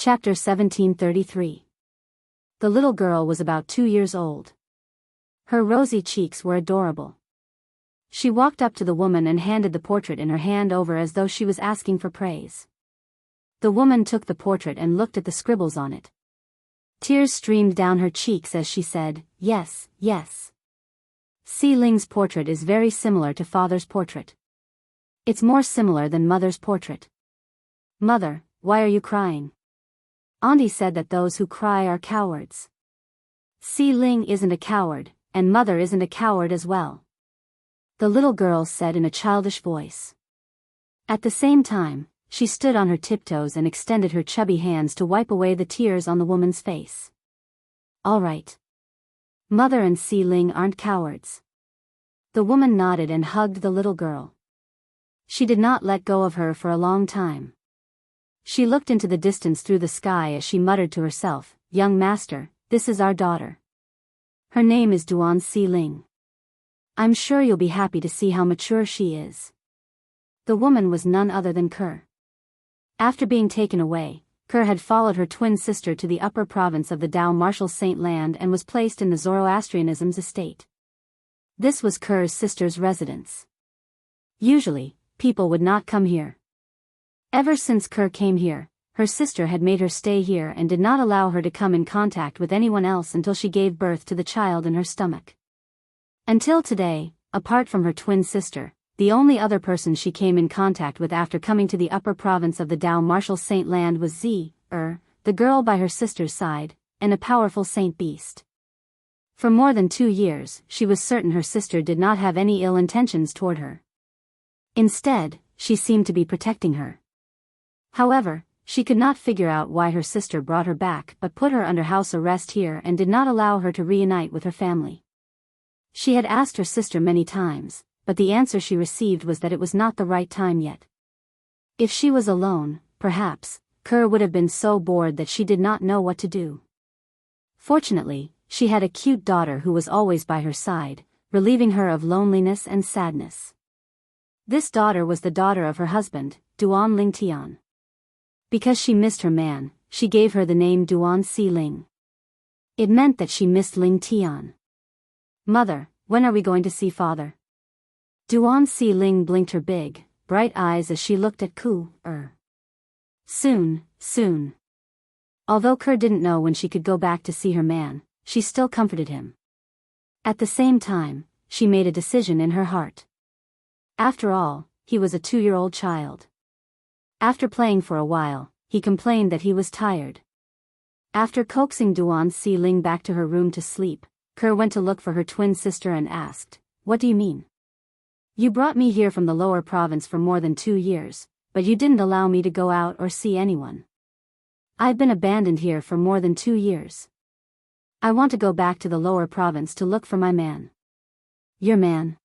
Chapter 1733. The little girl was about 2 years old. Her rosy cheeks were adorable. She walked up to the woman and handed the portrait in her hand over as though she was asking for praise. The woman took the portrait and looked at the scribbles on it. Tears streamed down her cheeks as she said, "Yes, yes. Si Ling's portrait is very similar to father's portrait. It's more similar than mother's portrait." "Mother, why are you crying?" "Auntie said that those who cry are cowards." "Si Ling isn't a coward, and mother isn't a coward as well," the little girl said in a childish voice. At the same time, she stood on her tiptoes and extended her chubby hands to wipe away the tears on the woman's face. "All right. Mother and Si Ling aren't cowards." The woman nodded and hugged the little girl. She did not let go of her for a long time. She looked into the distance through the sky as she muttered to herself, "Young master, this is our daughter. Her name is Duan Si Ling. I'm sure you'll be happy to see how mature she is." The woman was none other than Ker. After being taken away, Ker had followed her twin sister to the upper province of the Dao Martial Saint Land and was placed in the Zoroastrianism's estate. This was Ker's sister's residence. Usually, people would not come here. Ever since Ker came here, her sister had made her stay here and did not allow her to come in contact with anyone else until she gave birth to the child in her stomach. Until today, apart from her twin sister, the only other person she came in contact with after coming to the upper province of the Dao Martial Saint Land was the girl by her sister's side, and a powerful saint beast. For more than 2 years, she was certain her sister did not have any ill intentions toward her. Instead, she seemed to be protecting her. However, she could not figure out why her sister brought her back but put her under house arrest here and did not allow her to reunite with her family. She had asked her sister many times, but the answer she received was that it was not the right time yet. If she was alone, perhaps, Ker would have been so bored that she did not know what to do. Fortunately, she had a cute daughter who was always by her side, relieving her of loneliness and sadness. This daughter was the daughter of her husband, Duan Ling Tian. Because she missed her man, she gave her the name Duan Si Ling. It meant that she missed Ling Tian. "Mother, when are we going to see father?" Duan Si Ling blinked her big, bright eyes as she looked at Ker. Soon, soon." Although Ker didn't know when she could go back to see her man, she still comforted him. At the same time, she made a decision in her heart. After all, he was a 2-year-old child. After playing for a while, he complained that he was tired. After coaxing Duan Si Ling back to her room to sleep, Ker went to look for her twin sister and asked, "What do you mean? You brought me here from the lower province for more than 2 years, but you didn't allow me to go out or see anyone. I've been abandoned here for more than 2 years. I want to go back to the lower province to look for my man." "Your man?"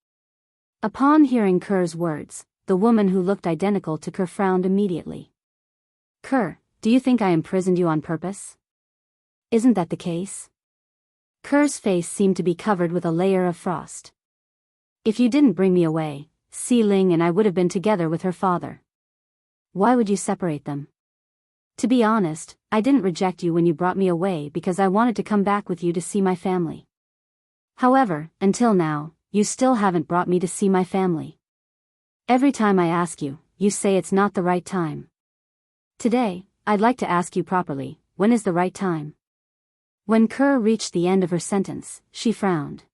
Upon hearing Ker's words, the woman who looked identical to Ker frowned immediately. "Ker, do you think I imprisoned you on purpose? Isn't that the case?" Ker's face seemed to be covered with a layer of frost. "If you didn't bring me away, Si Ling and I would have been together with her father. Why would you separate them? To be honest, I didn't reject you when you brought me away because I wanted to come back with you to see my family. However, until now, you still haven't brought me to see my family. Every time I ask you, you say it's not the right time. Today, I'd like to ask you properly, when is the right time?" When Ker reached the end of her sentence, she frowned.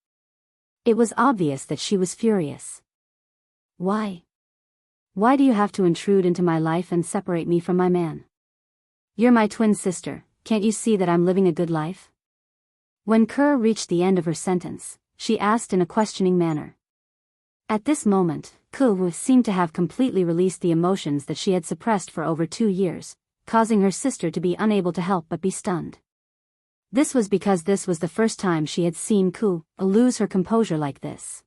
It was obvious that she was furious. "Why? Why do you have to intrude into my life and separate me from my man? You're my twin sister, can't you see that I'm living a good life?" When Ker reached the end of her sentence, she asked in a questioning manner. At this moment, Ker seemed to have completely released the emotions that she had suppressed for over 2 years, causing her sister to be unable to help but be stunned. This was because this was the first time she had seen Ker lose her composure like this.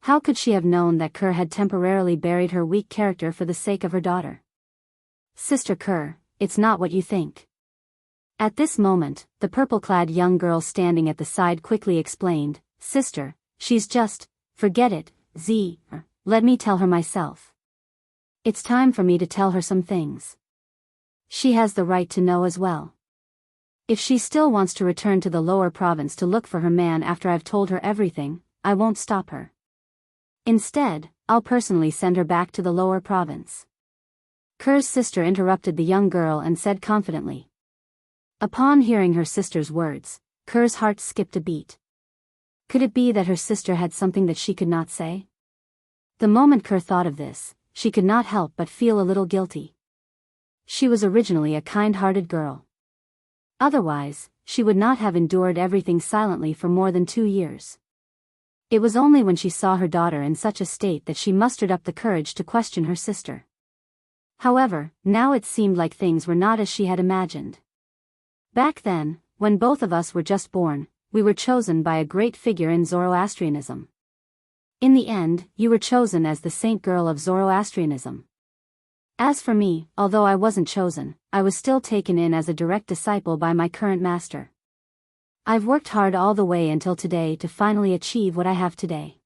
How could she have known that Ker had temporarily buried her weak character for the sake of her daughter? "Sister Ker, it's not what you think." At this moment, the purple-clad young girl standing at the side quickly explained, "Sister, she's just, forget it, let me tell her myself. It's time for me to tell her some things." She has the right to know as well. If she still wants to return to the lower province to look for her man after I've told her everything, I won't stop her. Instead, I'll personally send her back to the lower province. Kerr's sister interrupted the young girl and said confidently. Upon hearing her sister's words, Kerr's heart skipped a beat. Could it be that her sister had something that she could not say? The moment Kerr thought of this, she could not help but feel a little guilty. She was originally a kind-hearted girl. Otherwise, she would not have endured everything silently for more than 2 years. It was only when she saw her daughter in such a state that she mustered up the courage to question her sister. However, now it seemed like things were not as she had imagined. Back then, when both of us were just born, we were chosen by a great figure in Zoroastrianism. In the end, you were chosen as the saint girl of Zoroastrianism. As for me, although I wasn't chosen, I was still taken in as a direct disciple by my current master. I've worked hard all the way until today to finally achieve what I have today.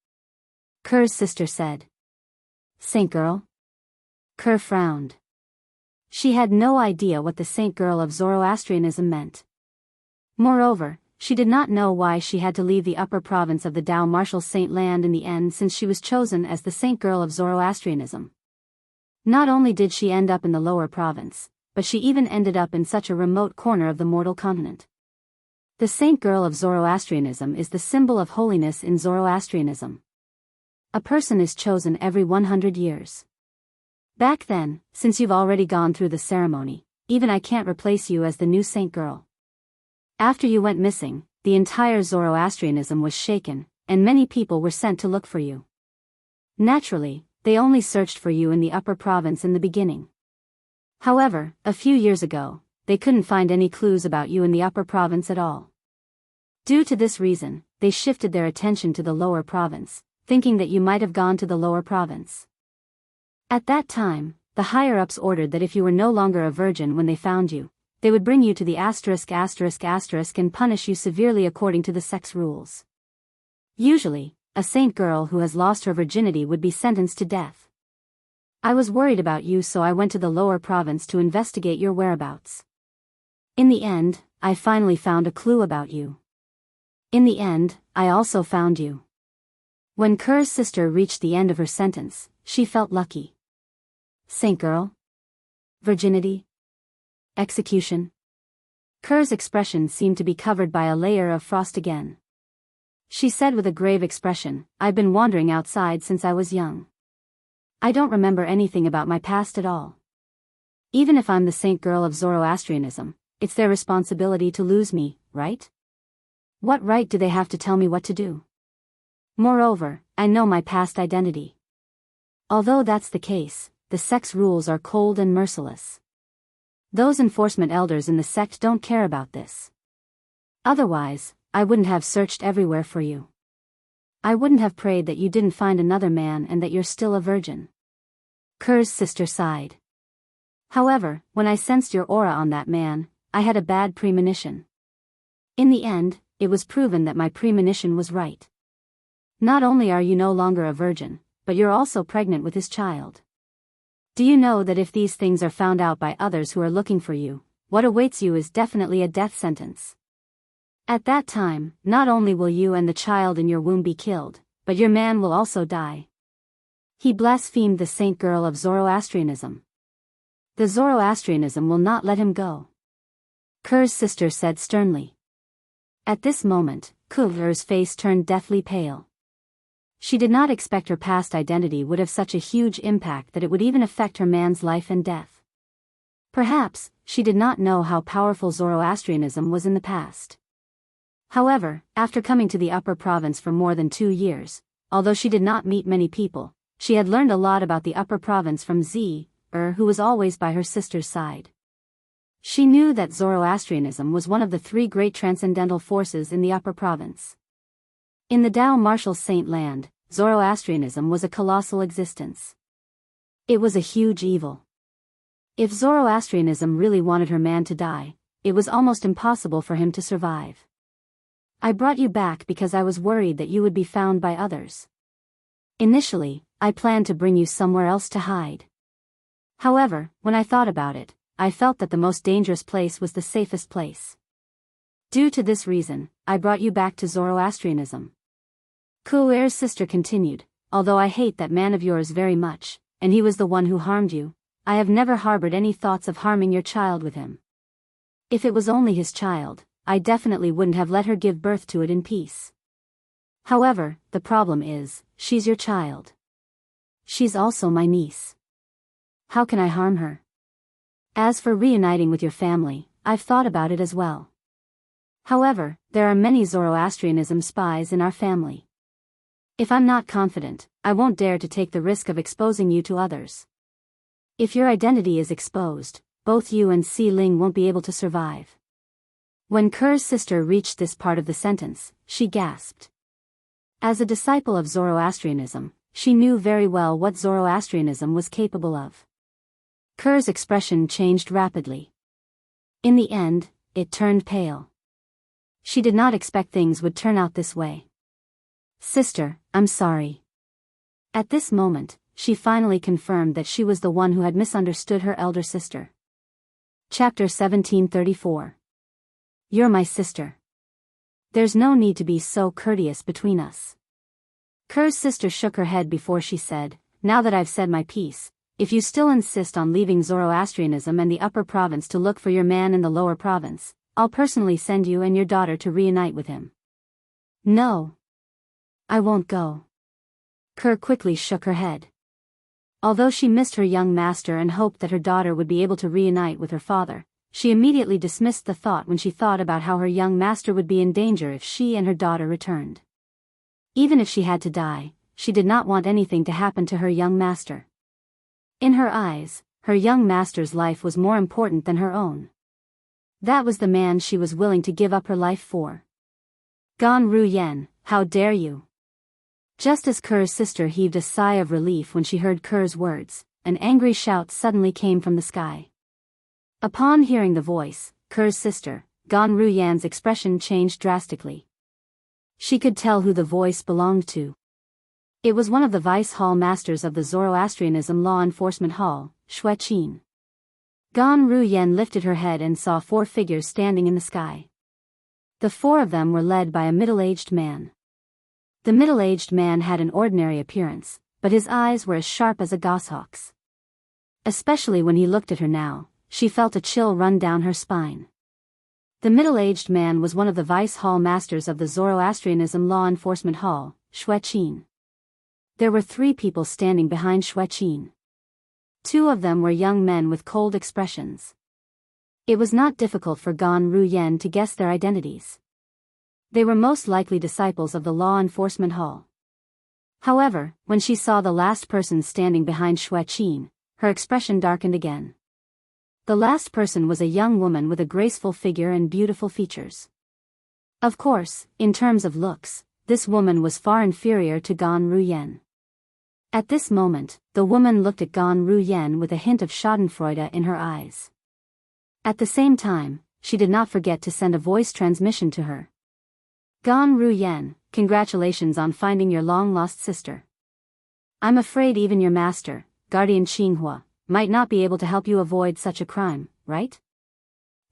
Kerr's sister said. Saint girl? Kerr frowned. She had no idea what the saint girl of Zoroastrianism meant. Moreover, she did not know why she had to leave the upper province of the Dao martial saint land in the end, since she was chosen as the saint girl of Zoroastrianism. Not only did she end up in the lower province, but she even ended up in such a remote corner of the mortal continent. The saint girl of Zoroastrianism is the symbol of holiness in Zoroastrianism. A person is chosen every 100 years. Back then, since you've already gone through the ceremony, even I can't replace you as the new saint girl. After you went missing, the entire Zoroastrianism was shaken, and many people were sent to look for you. Naturally, they only searched for you in the upper province in the beginning. However, a few years ago, they couldn't find any clues about you in the upper province at all. Due to this reason, they shifted their attention to the lower province, thinking that you might have gone to the lower province. At that time, the higher-ups ordered that if you were no longer a virgin when they found you, they would bring you to the **** and punish you severely according to the sex rules. Usually, a saint girl who has lost her virginity would be sentenced to death. I was worried about you, so I went to the lower province to investigate your whereabouts. In the end, I finally found a clue about you. In the end, I also found you. When Kerr's sister reached the end of her sentence, she felt lucky. Saint girl? Virginity? Execution? Kerr's expression seemed to be covered by a layer of frost again. She said with a grave expression, I've been wandering outside since I was young. I don't remember anything about my past at all. Even if I'm the saint girl of Zoroastrianism, it's their responsibility to lose me, right? What right do they have to tell me what to do? Moreover, I know my past identity. Although that's the case, the sex rules are cold and merciless. Those enforcement elders in the sect don't care about this. Otherwise, I wouldn't have searched everywhere for you. I wouldn't have prayed that you didn't find another man and that you're still a virgin. Kerr's sister sighed. However, when I sensed your aura on that man, I had a bad premonition. In the end, it was proven that my premonition was right. Not only are you no longer a virgin, but you're also pregnant with his child. Do you know that if these things are found out by others who are looking for you, what awaits you is definitely a death sentence? At that time, not only will you and the child in your womb be killed, but your man will also die. He blasphemed the saint girl of Zoroastrianism. The Zoroastrianism will not let him go. Kerr's sister said sternly. At this moment, Kerr's face turned deathly pale. She did not expect her past identity would have such a huge impact that it would even affect her man's life and death. Perhaps, she did not know how powerful Zoroastrianism was in the past. However, after coming to the upper province for more than 2 years, although she did not meet many people, she had learned a lot about the upper province from who was always by her sister's side. She knew that Zoroastrianism was one of the 3 great transcendental forces in the upper province. In the Dao martial saint land, Zoroastrianism was a colossal existence. It was a huge evil. If Zoroastrianism really wanted her man to die, it was almost impossible for him to survive. I brought you back because I was worried that you would be found by others. Initially, I planned to bring you somewhere else to hide. However, when I thought about it, I felt that the most dangerous place was the safest place. Due to this reason, I brought you back to Zoroastrianism. Ku'er's sister continued, although I hate that man of yours very much, and he was the one who harmed you, I have never harbored any thoughts of harming your child with him. If it was only his child, I definitely wouldn't have let her give birth to it in peace. However, the problem is, she's your child. She's also my niece. How can I harm her? As for reuniting with your family, I've thought about it as well. However, there are many Zoroastrianism spies in our family. If I'm not confident, I won't dare to take the risk of exposing you to others. If your identity is exposed, both you and Si Ling won't be able to survive. When Ker's sister reached this part of the sentence, she gasped. As a disciple of Zoroastrianism, she knew very well what Zoroastrianism was capable of. Ker's expression changed rapidly. In the end, it turned pale. She did not expect things would turn out this way. Sister, I'm sorry. At this moment, she finally confirmed that she was the one who had misunderstood her elder sister. Chapter 1734. You're my sister. There's no need to be so courteous between us. Ker's sister shook her head before she said, now that I've said my piece, if you still insist on leaving Zoroastrianism and the upper province to look for your man in the lower province, I'll personally send you and your daughter to reunite with him. No. I won't go. Ker quickly shook her head. Although she missed her young master and hoped that her daughter would be able to reunite with her father, she immediately dismissed the thought when she thought about how her young master would be in danger if she and her daughter returned. Even if she had to die, she did not want anything to happen to her young master. In her eyes, her young master's life was more important than her own. That was the man she was willing to give up her life for. Gan Ruyen, how dare you! Just as Ker's sister heaved a sigh of relief when she heard Ker's words, an angry shout suddenly came from the sky. Upon hearing the voice, Ker's sister, Gan Ruyan's expression changed drastically. She could tell who the voice belonged to. It was one of the vice hall masters of the Zoroastrianism Law Enforcement Hall, Xueqin. Gan Ruyan lifted her head and saw 4 figures standing in the sky. The 4 of them were led by a middle-aged man. The middle-aged man had an ordinary appearance, but his eyes were as sharp as a goshawk's. Especially when he looked at her now, she felt a chill run down her spine. The middle-aged man was one of the vice hall masters of the Zoroastrianism Law Enforcement Hall, Xueqin. There were 3 people standing behind Xueqin. 2 of them were young men with cold expressions. It was not difficult for Gan Ruyen to guess their identities. They were most likely disciples of the Law Enforcement Hall. However, when she saw the last person standing behind Xueqin, her expression darkened again. The last person was a young woman with a graceful figure and beautiful features. Of course, in terms of looks, this woman was far inferior to Gan Ruyen. At this moment, the woman looked at Gan Ruyen with a hint of schadenfreude in her eyes. At the same time, she did not forget to send a voice transmission to her. Gan Ruyen, congratulations on finding your long-lost sister. I'm afraid even your master, Guardian Qinghua, might not be able to help you avoid such a crime, right?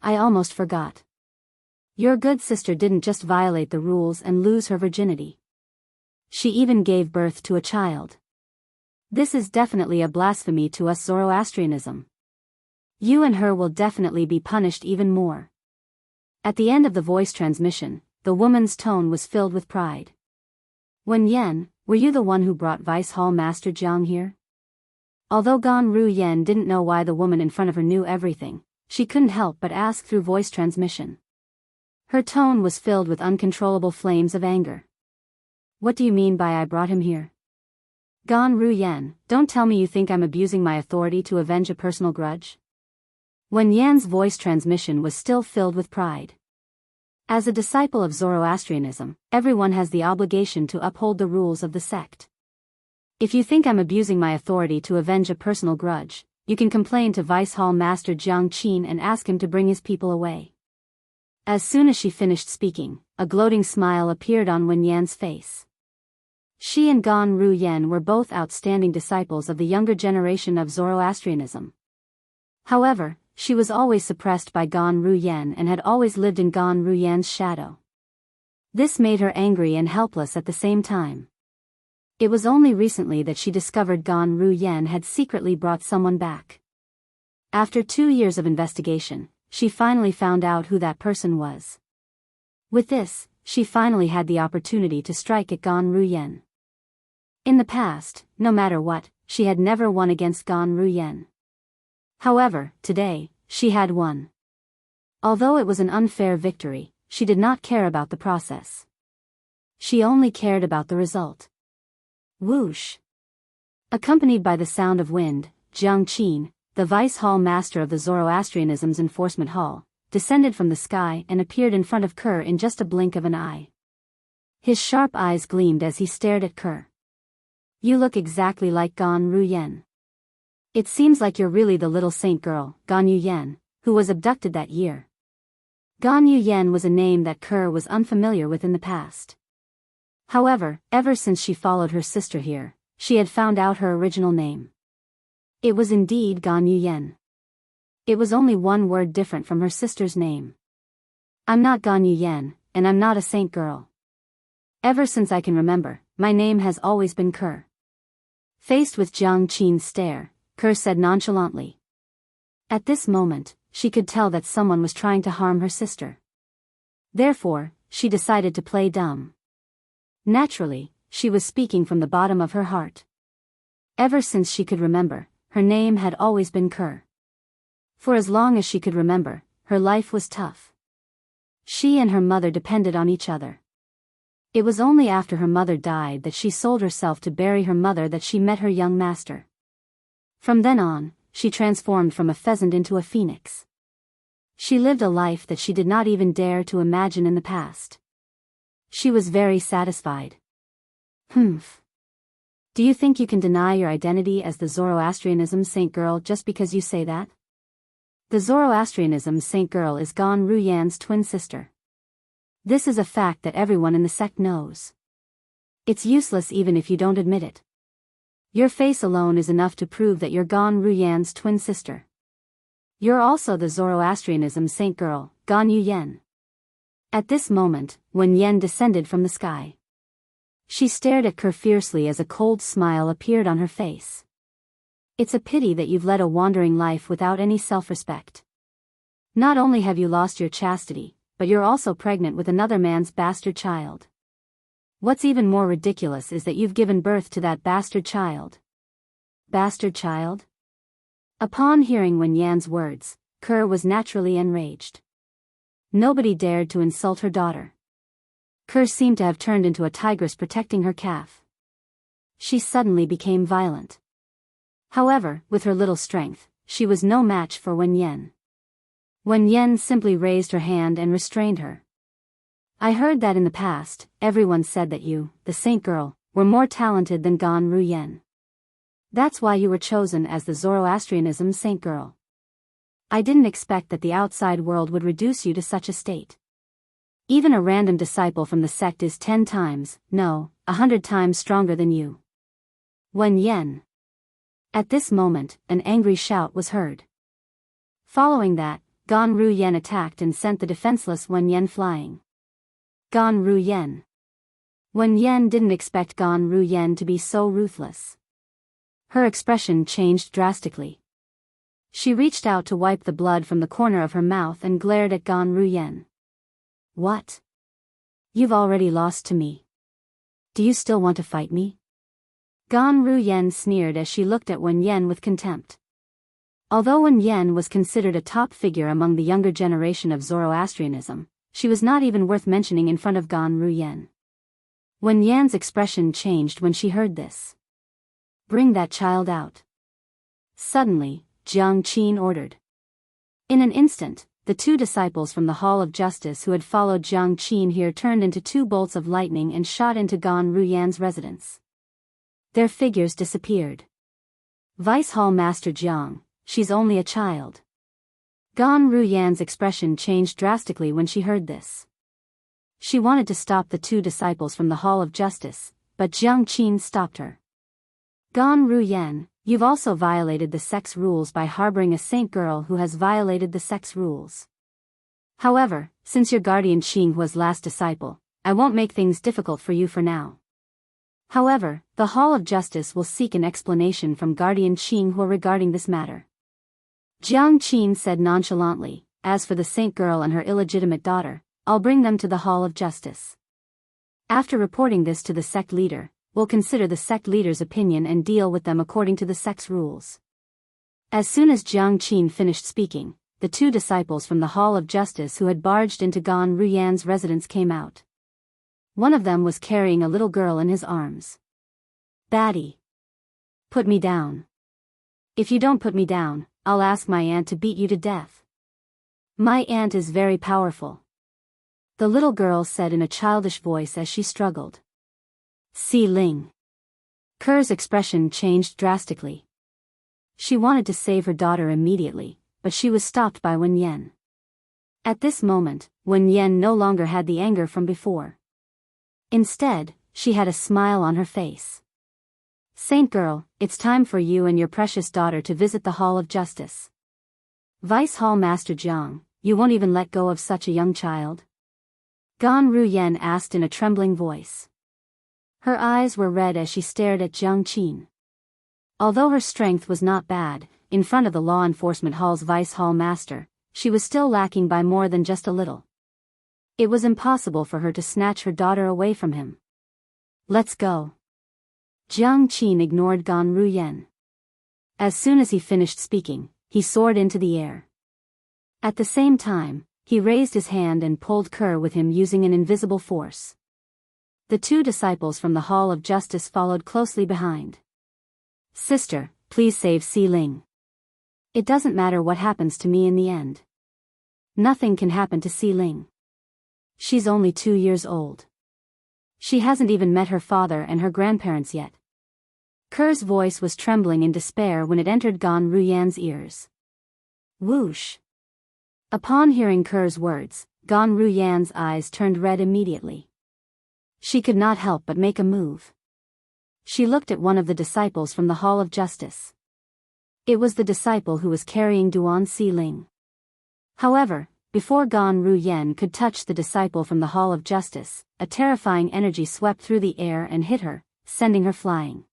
I almost forgot. Your good sister didn't just violate the rules and lose her virginity. She even gave birth to a child. This is definitely a blasphemy to us Zoroastrianism. You and her will definitely be punished even more. At the end of the voice transmission, the woman's tone was filled with pride. Wen Yan, were you the one who brought Vice Hall Master Jiang here? Although Gan Ruyen didn't know why the woman in front of her knew everything, she couldn't help but ask through voice transmission. Her tone was filled with uncontrollable flames of anger. What do you mean by I brought him here? Gan Ruyen, don't tell me you think I'm abusing my authority to avenge a personal grudge? Wen Yan's voice transmission was still filled with pride. As a disciple of Zoroastrianism, everyone has the obligation to uphold the rules of the sect. If you think I'm abusing my authority to avenge a personal grudge, you can complain to Vice Hall Master Jiang Qin and ask him to bring his people away. As soon as she finished speaking, a gloating smile appeared on Wen Yan's face. She and Gan Ruyen were both outstanding disciples of the younger generation of Zoroastrianism. However, she was always suppressed by Gan Ruyan and had always lived in Gan Ruyan's shadow. This made her angry and helpless at the same time. It was only recently that she discovered Gan Ruyan had secretly brought someone back. After 2 years of investigation, she finally found out who that person was. With this, she finally had the opportunity to strike at Gan Ruyan. In the past, no matter what, she had never won against Gan Ruyan. However, today, she had won. Although it was an unfair victory, she did not care about the process. She only cared about the result. Whoosh! Accompanied by the sound of wind, Jiang Qin, the vice hall master of the Zoroastrianism's enforcement hall, descended from the sky and appeared in front of Kerr in just a blink of an eye. His sharp eyes gleamed as he stared at Kerr. You look exactly like Gan Ruyan. It seems like you're really the little saint girl, Gan Yuyan, who was abducted that year. Gan Yuyan was a name that Kerr was unfamiliar with in the past. However, ever since she followed her sister here, she had found out her original name. It was indeed Gan Yuyan. It was only one word different from her sister's name. I'm not Gan Yuyan, and I'm not a saint girl. Ever since I can remember, my name has always been Kerr. Faced with Jiang Qin's stare, Kerr said nonchalantly. At this moment, she could tell that someone was trying to harm her sister. Therefore, she decided to play dumb. Naturally, she was speaking from the bottom of her heart. Ever since she could remember, her name had always been Kerr. For as long as she could remember, her life was tough. She and her mother depended on each other. It was only after her mother died that she sold herself to bury her mother that she met her young master. From then on, she transformed from a pheasant into a phoenix. She lived a life that she did not even dare to imagine in the past. She was very satisfied. Humph. Do you think you can deny your identity as the Zoroastrianism saint girl just because you say that? The Zoroastrianism saint girl is Gan Ruyan's twin sister. This is a fact that everyone in the sect knows. It's useless even if you don't admit it. Your face alone is enough to prove that you're Gan Ruyan's twin sister. You're also the Zoroastrianism saint girl, Gan Yuyan. At this moment, Wen Yan descended from the sky. She stared at Kerr fiercely as a cold smile appeared on her face. It's a pity that you've led a wandering life without any self-respect. Not only have you lost your chastity, but you're also pregnant with another man's bastard child. What's even more ridiculous is that you've given birth to that bastard child. Bastard child? Upon hearing Wen Yan's words, Kerr was naturally enraged. Nobody dared to insult her daughter. Kerr seemed to have turned into a tigress protecting her calf. She suddenly became violent. However, with her little strength, she was no match for Wen Yan. Wen Yan simply raised her hand and restrained her. I heard that in the past, everyone said that you, the saint girl, were more talented than Gan Ruyan. That's why you were chosen as the Zoroastrianism saint girl. I didn't expect that the outside world would reduce you to such a state. Even a random disciple from the sect is 10 times, no, 100 times stronger than you. Wen Yan. At this moment, an angry shout was heard. Following that, Gan Ruyan attacked and sent the defenseless Wen Yan flying. Gan Ruyan. Wen Yan didn't expect Gan Ruyan to be so ruthless. Her expression changed drastically. She reached out to wipe the blood from the corner of her mouth and glared at Gan Ruyan. What? You've already lost to me. Do you still want to fight me? Gan Ruyan sneered as she looked at Wen Yan with contempt. Although Wen Yan was considered a top figure among the younger generation of Zoroastrianism, she was not even worth mentioning in front of Gan Ruyan. Wen Yan's expression changed when she heard this. Bring that child out. Suddenly, Jiang Qin ordered. In an instant, the 2 disciples from the Hall of Justice who had followed Jiang Qin here turned into 2 bolts of lightning and shot into Gan Ruyan's residence. Their figures disappeared. Vice Hall Master Jiang, she's only a child. Gan Ruyan's expression changed drastically when she heard this. She wanted to stop the 2 disciples from the Hall of Justice, but Jiang Qin stopped her. Gan Ruyan, You've also violated the sex rules by harboring a saint girl who has violated the sex rules. However, since your guardian Xinghua's last disciple, I won't make things difficult for you for now. However, the Hall of Justice will seek an explanation from Guardian Xinghua regarding this matter. Jiang Qin said nonchalantly, as for the saint girl and her illegitimate daughter, I'll bring them to the Hall of Justice. After reporting this to the sect leader, we'll consider the sect leader's opinion and deal with them according to the sect's rules. As soon as Jiang Qin finished speaking, the two disciples from the Hall of Justice who had barged into Gan Ruyan's residence came out. One of them was carrying a little girl in his arms. Baddie. Put me down. If you don't put me down, I'll ask my aunt to beat you to death. My aunt is very powerful. The little girl said in a childish voice as she struggled. Si Ling. Ker's expression changed drastically. She wanted to save her daughter immediately, but she was stopped by Wen Yan. At this moment, Wen Yan no longer had the anger from before. Instead, she had a smile on her face. Saint girl, it's time for you and your precious daughter to visit the Hall of Justice. Vice Hall Master Jiang, you won't even let go of such a young child? Gan Ruyan asked in a trembling voice. Her eyes were red as she stared at Jiang Qin. Although her strength was not bad, in front of the law enforcement hall's Vice Hall Master, she was still lacking by more than just a little. It was impossible for her to snatch her daughter away from him. Let's go. Jiang Qin ignored Gan Ruyan. As soon as he finished speaking, he soared into the air. At the same time, he raised his hand and pulled Ker with him using an invisible force. The two disciples from the Hall of Justice followed closely behind. Sister, please save Si Ling. It doesn't matter what happens to me in the end. Nothing can happen to Si Ling. She's only 2 years old. She hasn't even met her father and her grandparents yet. Ker's voice was trembling in despair when it entered Gan Ruyan's ears. Whoosh. Upon hearing Ker's words, Gan Ruyan's eyes turned red immediately. She could not help but make a move. She looked at one of the disciples from the Hall of Justice. It was the disciple who was carrying Duan Si Ling. However, before Gan Ruyan could touch the disciple from the Hall of Justice, a terrifying energy swept through the air and hit her, sending her flying.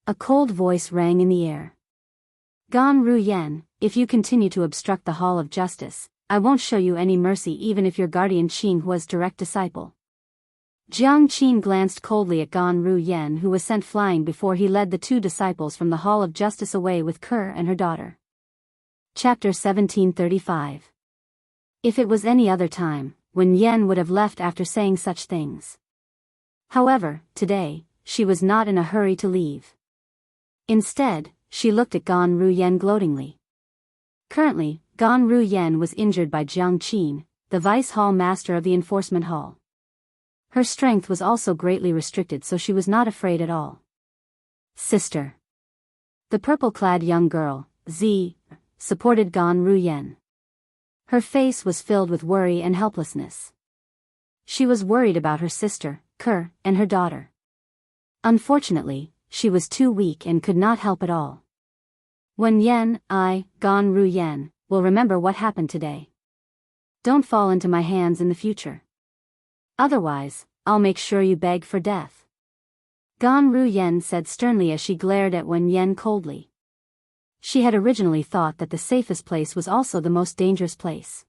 A cold voice rang in the air. Gan Ruyan, if you continue to obstruct the Hall of Justice, I won't show you any mercy even if your guardian Xinghua's direct disciple. Jiang Qin glanced coldly at Gan Ruyan, who was sent flying before he led the two disciples from the Hall of Justice away with Ker and her daughter. Chapter 1735. If it was any other time, Wen Yan would have left after saying such things. However, today, she was not in a hurry to leave. Instead, she looked at Gan Ruyan gloatingly. Currently, Gan Ruyan was injured by Jiang Qin, the Vice Hall Master of the Enforcement Hall. Her strength was also greatly restricted, so she was not afraid at all. Sister. The purple-clad young girl, Z, supported Gan Ruyan. Her face was filled with worry and helplessness. She was worried about her sister, Ker, and her daughter. Unfortunately, she was too weak and could not help at all. Wen Yan, Gan Ruyan, will remember what happened today. Don't fall into my hands in the future. Otherwise, I'll make sure you beg for death. Gan Ruyan said sternly as she glared at Wen Yan coldly. She had originally thought that the safest place was also the most dangerous place.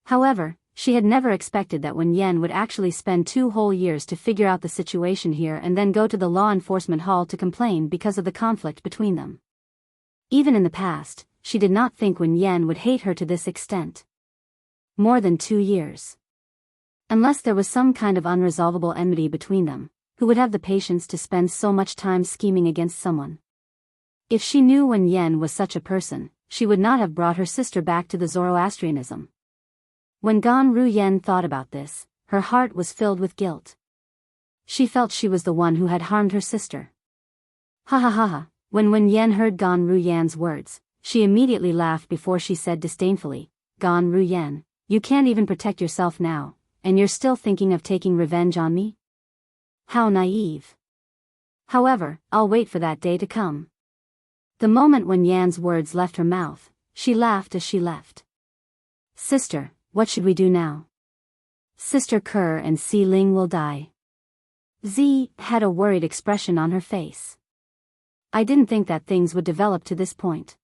However, she had never expected that Wen Yan would actually spend 2 whole years to figure out the situation here and then go to the law enforcement hall to complain because of the conflict between them. Even in the past, she did not think Wen Yan would hate her to this extent. More than 2 years. Unless there was some kind of unresolvable enmity between them, who would have the patience to spend so much time scheming against someone? If she knew Wen Yan was such a person, she would not have brought her sister back to the Zoroastrianism. When Gan Ruyan thought about this, her heart was filled with guilt. She felt she was the one who had harmed her sister. Ha ha ha ha. When Wen Yan heard Gan Ruyan's words, she immediately laughed before she said disdainfully, Gan Ruyan, you can't even protect yourself now, and you're still thinking of taking revenge on me? How naive. However, I'll wait for that day to come. The moment when Yan's words left her mouth, she laughed as she left. Sister, what should we do now? Sister Kerr and Si Ling will die. Z had a worried expression on her face. I didn't think that things would develop to this point.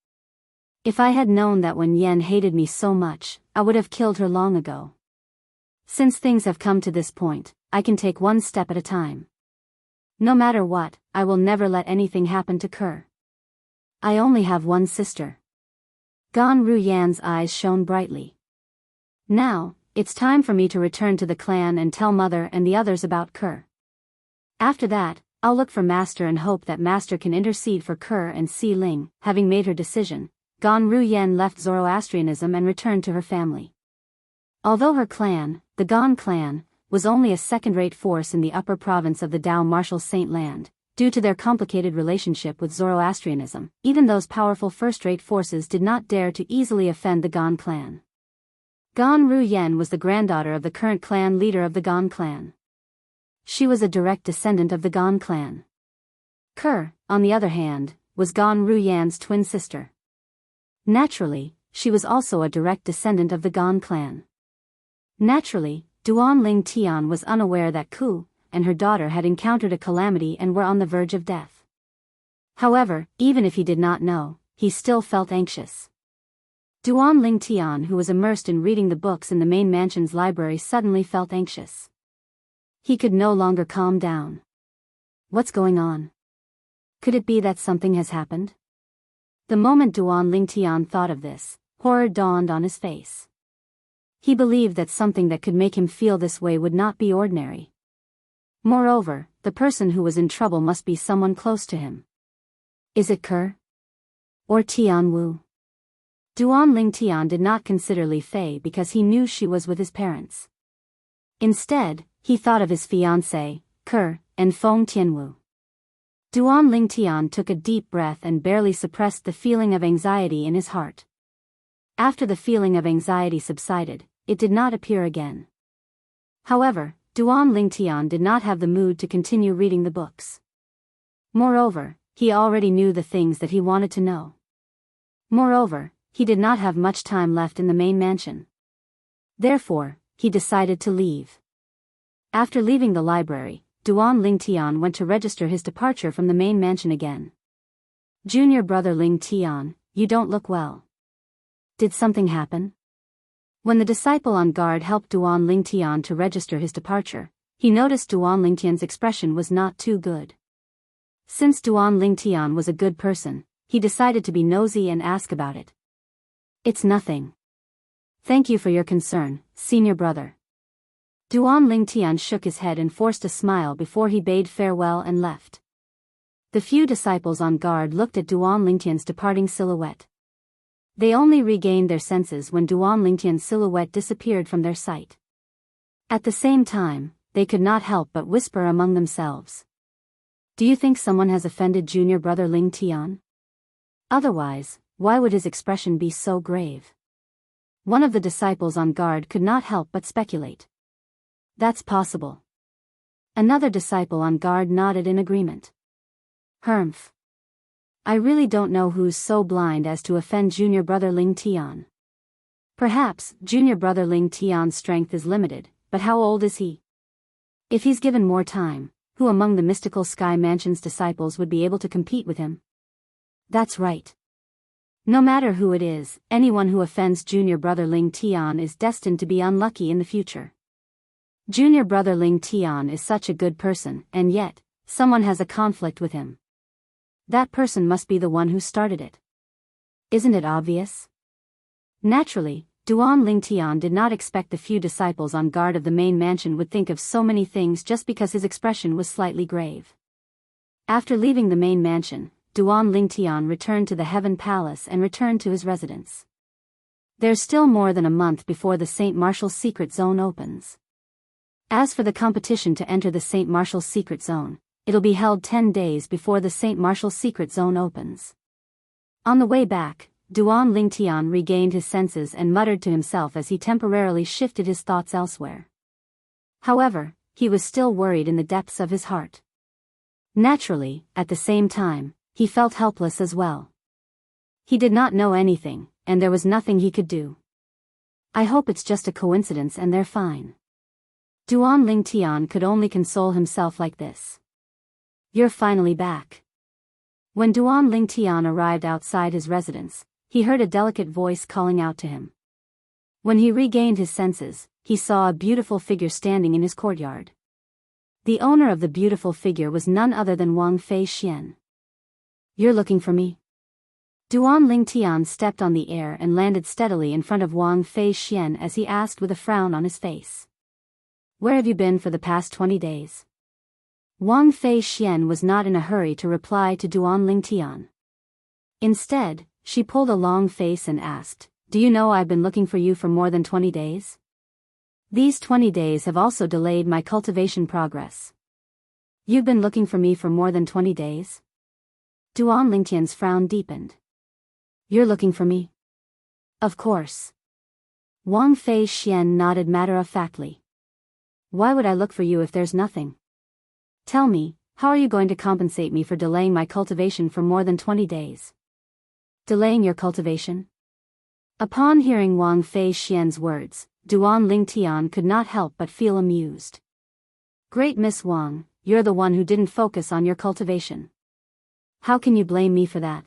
If I had known that when Yan hated me so much, I would have killed her long ago. Since things have come to this point, I can take one step at a time. No matter what, I will never let anything happen to Kerr. I only have one sister. Gan Ruyan's eyes shone brightly. Now, it's time for me to return to the clan and tell Mother and the others about Kerr. After that, I'll look for Master and hope that Master can intercede for Kerr and Si Ling. Having made her decision, Gan Ruyan left Zoroastrianism and returned to her family. Although her clan, the Gan clan, was only a second-rate force in the upper province of the Dao Martial Saint Land, due to their complicated relationship with Zoroastrianism, even those powerful first-rate forces did not dare to easily offend the Gan clan. Gan Ruyan was the granddaughter of the current clan leader of the Gan clan. She was a direct descendant of the Gan clan. Kerr, on the other hand, was Gan Ruyan's twin sister. Naturally, she was also a direct descendant of the Gan clan. Naturally, Duan Ling Tian was unaware that Ku and her daughter had encountered a calamity and were on the verge of death. However, even if he did not know, he still felt anxious. Duan Ling Tian, who was immersed in reading the books in the main mansion's library, suddenly felt anxious. He could no longer calm down. What's going on? Could it be that something has happened? The moment Duan Ling Tian thought of this, horror dawned on his face. He believed that something that could make him feel this way would not be ordinary. Moreover, the person who was in trouble must be someone close to him. Is it Kerr? Or Tian Wu? Duan Ling Tian did not consider Li Fei because he knew she was with his parents. Instead, he thought of his fiancé, Kerr, and Feng Tianwu. Duan Ling Tian took a deep breath and barely suppressed the feeling of anxiety in his heart. After the feeling of anxiety subsided, it did not appear again. However, Duan Ling Tian did not have the mood to continue reading the books. Moreover, he already knew the things that he wanted to know. Moreover, he did not have much time left in the main mansion. Therefore, he decided to leave. After leaving the library, Duan Ling Tian went to register his departure from the main mansion again. Junior brother Ling Tian, you don't look well. Did something happen? When the disciple on guard helped Duan Ling Tian to register his departure, he noticed Duan Ling Tian's expression was not too good. Since Duan Ling Tian was a good person, he decided to be nosy and ask about it. It's nothing. Thank you for your concern, senior brother. Duan Ling Tian shook his head and forced a smile before he bade farewell and left. The few disciples on guard looked at Duan Ling Tian's departing silhouette. They only regained their senses when Duan Ling Tian's silhouette disappeared from their sight. At the same time, they could not help but whisper among themselves. Do you think someone has offended junior brother Ling Tian? Otherwise, why would his expression be so grave? One of the disciples on guard could not help but speculate. That's possible. Another disciple on guard nodded in agreement. Humph. I really don't know who's so blind as to offend junior brother Ling Tian. Perhaps junior brother Ling Tian's strength is limited, but how old is he? If he's given more time, who among the mystical Sky Mansion's disciples would be able to compete with him? That's right. No matter who it is, anyone who offends junior brother Ling Tian is destined to be unlucky in the future. Junior brother Ling Tian is such a good person, and yet, someone has a conflict with him. That person must be the one who started it. Isn't it obvious? Naturally, Duan Ling Tian did not expect the few disciples on guard of the main mansion would think of so many things just because his expression was slightly grave. After leaving the main mansion, Duan Ling Tian returned to the Heaven Palace and returned to his residence. There's still more than a month before the Saint Martial's secret zone opens. As for the competition to enter the Saint Martial's secret zone, it'll be held 10 days before the Saint Martial's secret zone opens. On the way back, Duan Ling Tian regained his senses and muttered to himself as he temporarily shifted his thoughts elsewhere. However, he was still worried in the depths of his heart. Naturally, at the same time, he felt helpless as well. He did not know anything, and there was nothing he could do. I hope it's just a coincidence and they're fine. Duan Lingtian could only console himself like this. You're finally back. When Duan Lingtian arrived outside his residence, he heard a delicate voice calling out to him. When he regained his senses, he saw a beautiful figure standing in his courtyard. The owner of the beautiful figure was none other than Wang Fei Xian. You're looking for me? Duan Lingtian stepped on the air and landed steadily in front of Wang Fei Xian as he asked with a frown on his face. Where have you been for the past 20 days? Wang Fei Xian was not in a hurry to reply to Duan Lingtian. Instead, she pulled a long face and asked, Do you know I've been looking for you for more than 20 days? These 20 days have also delayed my cultivation progress. You've been looking for me for more than 20 days? Duan Lingtian's frown deepened. You're looking for me? Of course. Wang Fei Xian nodded matter-of-factly. Why would I look for you if there's nothing? Tell me, how are you going to compensate me for delaying my cultivation for more than 20 days? Delaying your cultivation? Upon hearing Wang Fei Xian's words, Duan Lingtian could not help but feel amused. Great Miss Wang, you're the one who didn't focus on your cultivation. How can you blame me for that?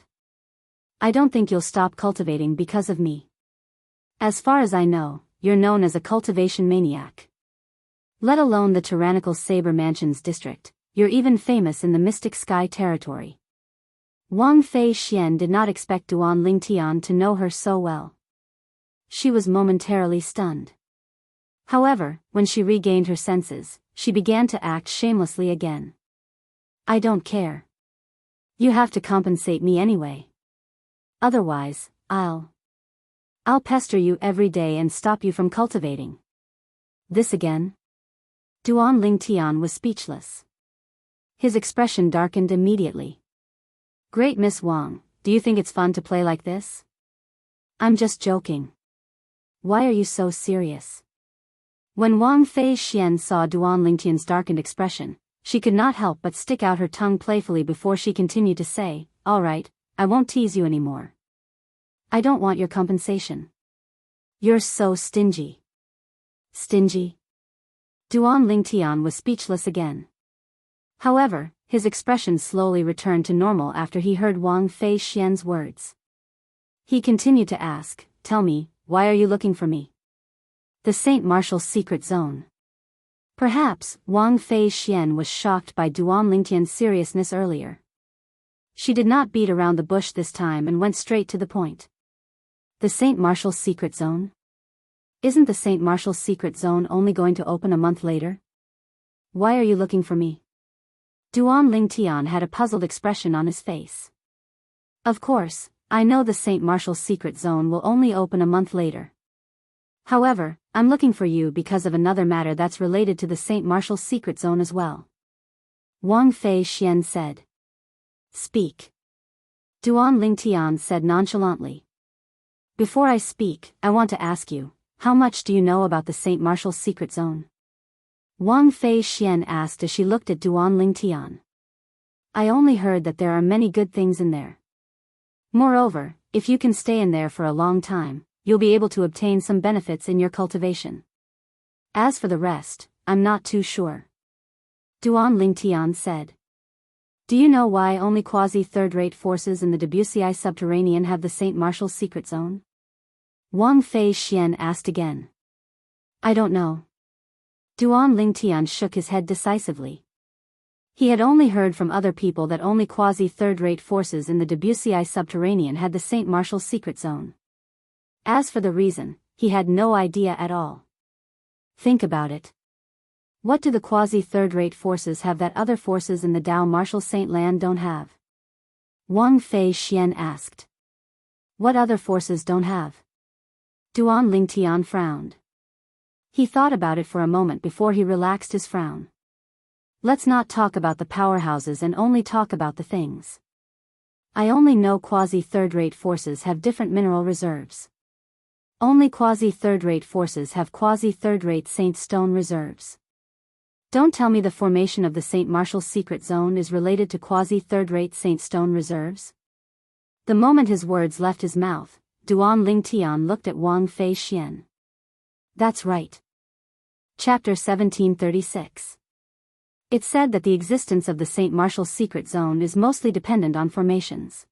I don't think you'll stop cultivating because of me. As far as I know, you're known as a cultivation maniac. Let alone the tyrannical Saber Mansions district, you're even famous in the Mystic Sky territory. Wang Fei Xian did not expect Duan Lingtian to know her so well. She was momentarily stunned. However, when she regained her senses, she began to act shamelessly again. I don't care. You have to compensate me anyway. Otherwise, I'll pester you every day and stop you from cultivating. This again? Duan Lingtian was speechless. His expression darkened immediately. Great Miss Wang, do you think it's fun to play like this? I'm just joking. Why are you so serious? When Wang Fei Xian saw Duan Lingtian's darkened expression, she could not help but stick out her tongue playfully before she continued to say, All right, I won't tease you anymore. I don't want your compensation. You're so stingy. Stingy? Duan Lingtian was speechless again. However, his expression slowly returned to normal after he heard Wang Fei Xian's words. He continued to ask, Tell me, why are you looking for me? The Saint Martial's secret zone. Perhaps, Wang Fei Xian was shocked by Duan Lingtian's seriousness earlier. She did not beat around the bush this time and went straight to the point. The Saint Martial's secret zone? Isn't the Saint Martial's secret zone only going to open a month later? Why are you looking for me? Duan Lingtian had a puzzled expression on his face. Of course, I know the Saint Martial's secret zone will only open a month later. However, I'm looking for you because of another matter that's related to the Saint Martial's secret zone as well. Wang Fei Xian said. Speak. Duan Lingtian said nonchalantly. Before I speak, I want to ask you, how much do you know about the Saint Martial's secret zone? Wang Fei Xian asked as she looked at Duan Lingtian. I only heard that there are many good things in there. Moreover, if you can stay in there for a long time, you'll be able to obtain some benefits in your cultivation. As for the rest, I'm not too sure. Duan Lingtian said. Do you know why only quasi-third-rate forces in the Debussy subterranean have the Saint Martial's secret zone? Wang Fei Xian asked again. I don't know. Duan Lingtian shook his head decisively. He had only heard from other people that only quasi-third-rate forces in the Debussy subterranean had the Saint Martial's secret zone. As for the reason, he had no idea at all. Think about it. What do the quasi-third-rate forces have that other forces in the Dao Martial Saint Land don't have? Wang Fei Xian asked. What other forces don't have? Duan Lingtian frowned. He thought about it for a moment before he relaxed his frown. Let's not talk about the powerhouses and only talk about the things. I only know quasi-third-rate forces have different mineral reserves. Only quasi-third-rate forces have quasi-third-rate Saint Stone reserves. Don't tell me the formation of the Saint Martial's secret zone is related to quasi-third-rate Saint Stone reserves. The moment his words left his mouth, Duan Lingtian looked at Wang Fei Xian. That's right. Chapter 1736. It's said that the existence of the St. Martial's secret zone is mostly dependent on formations.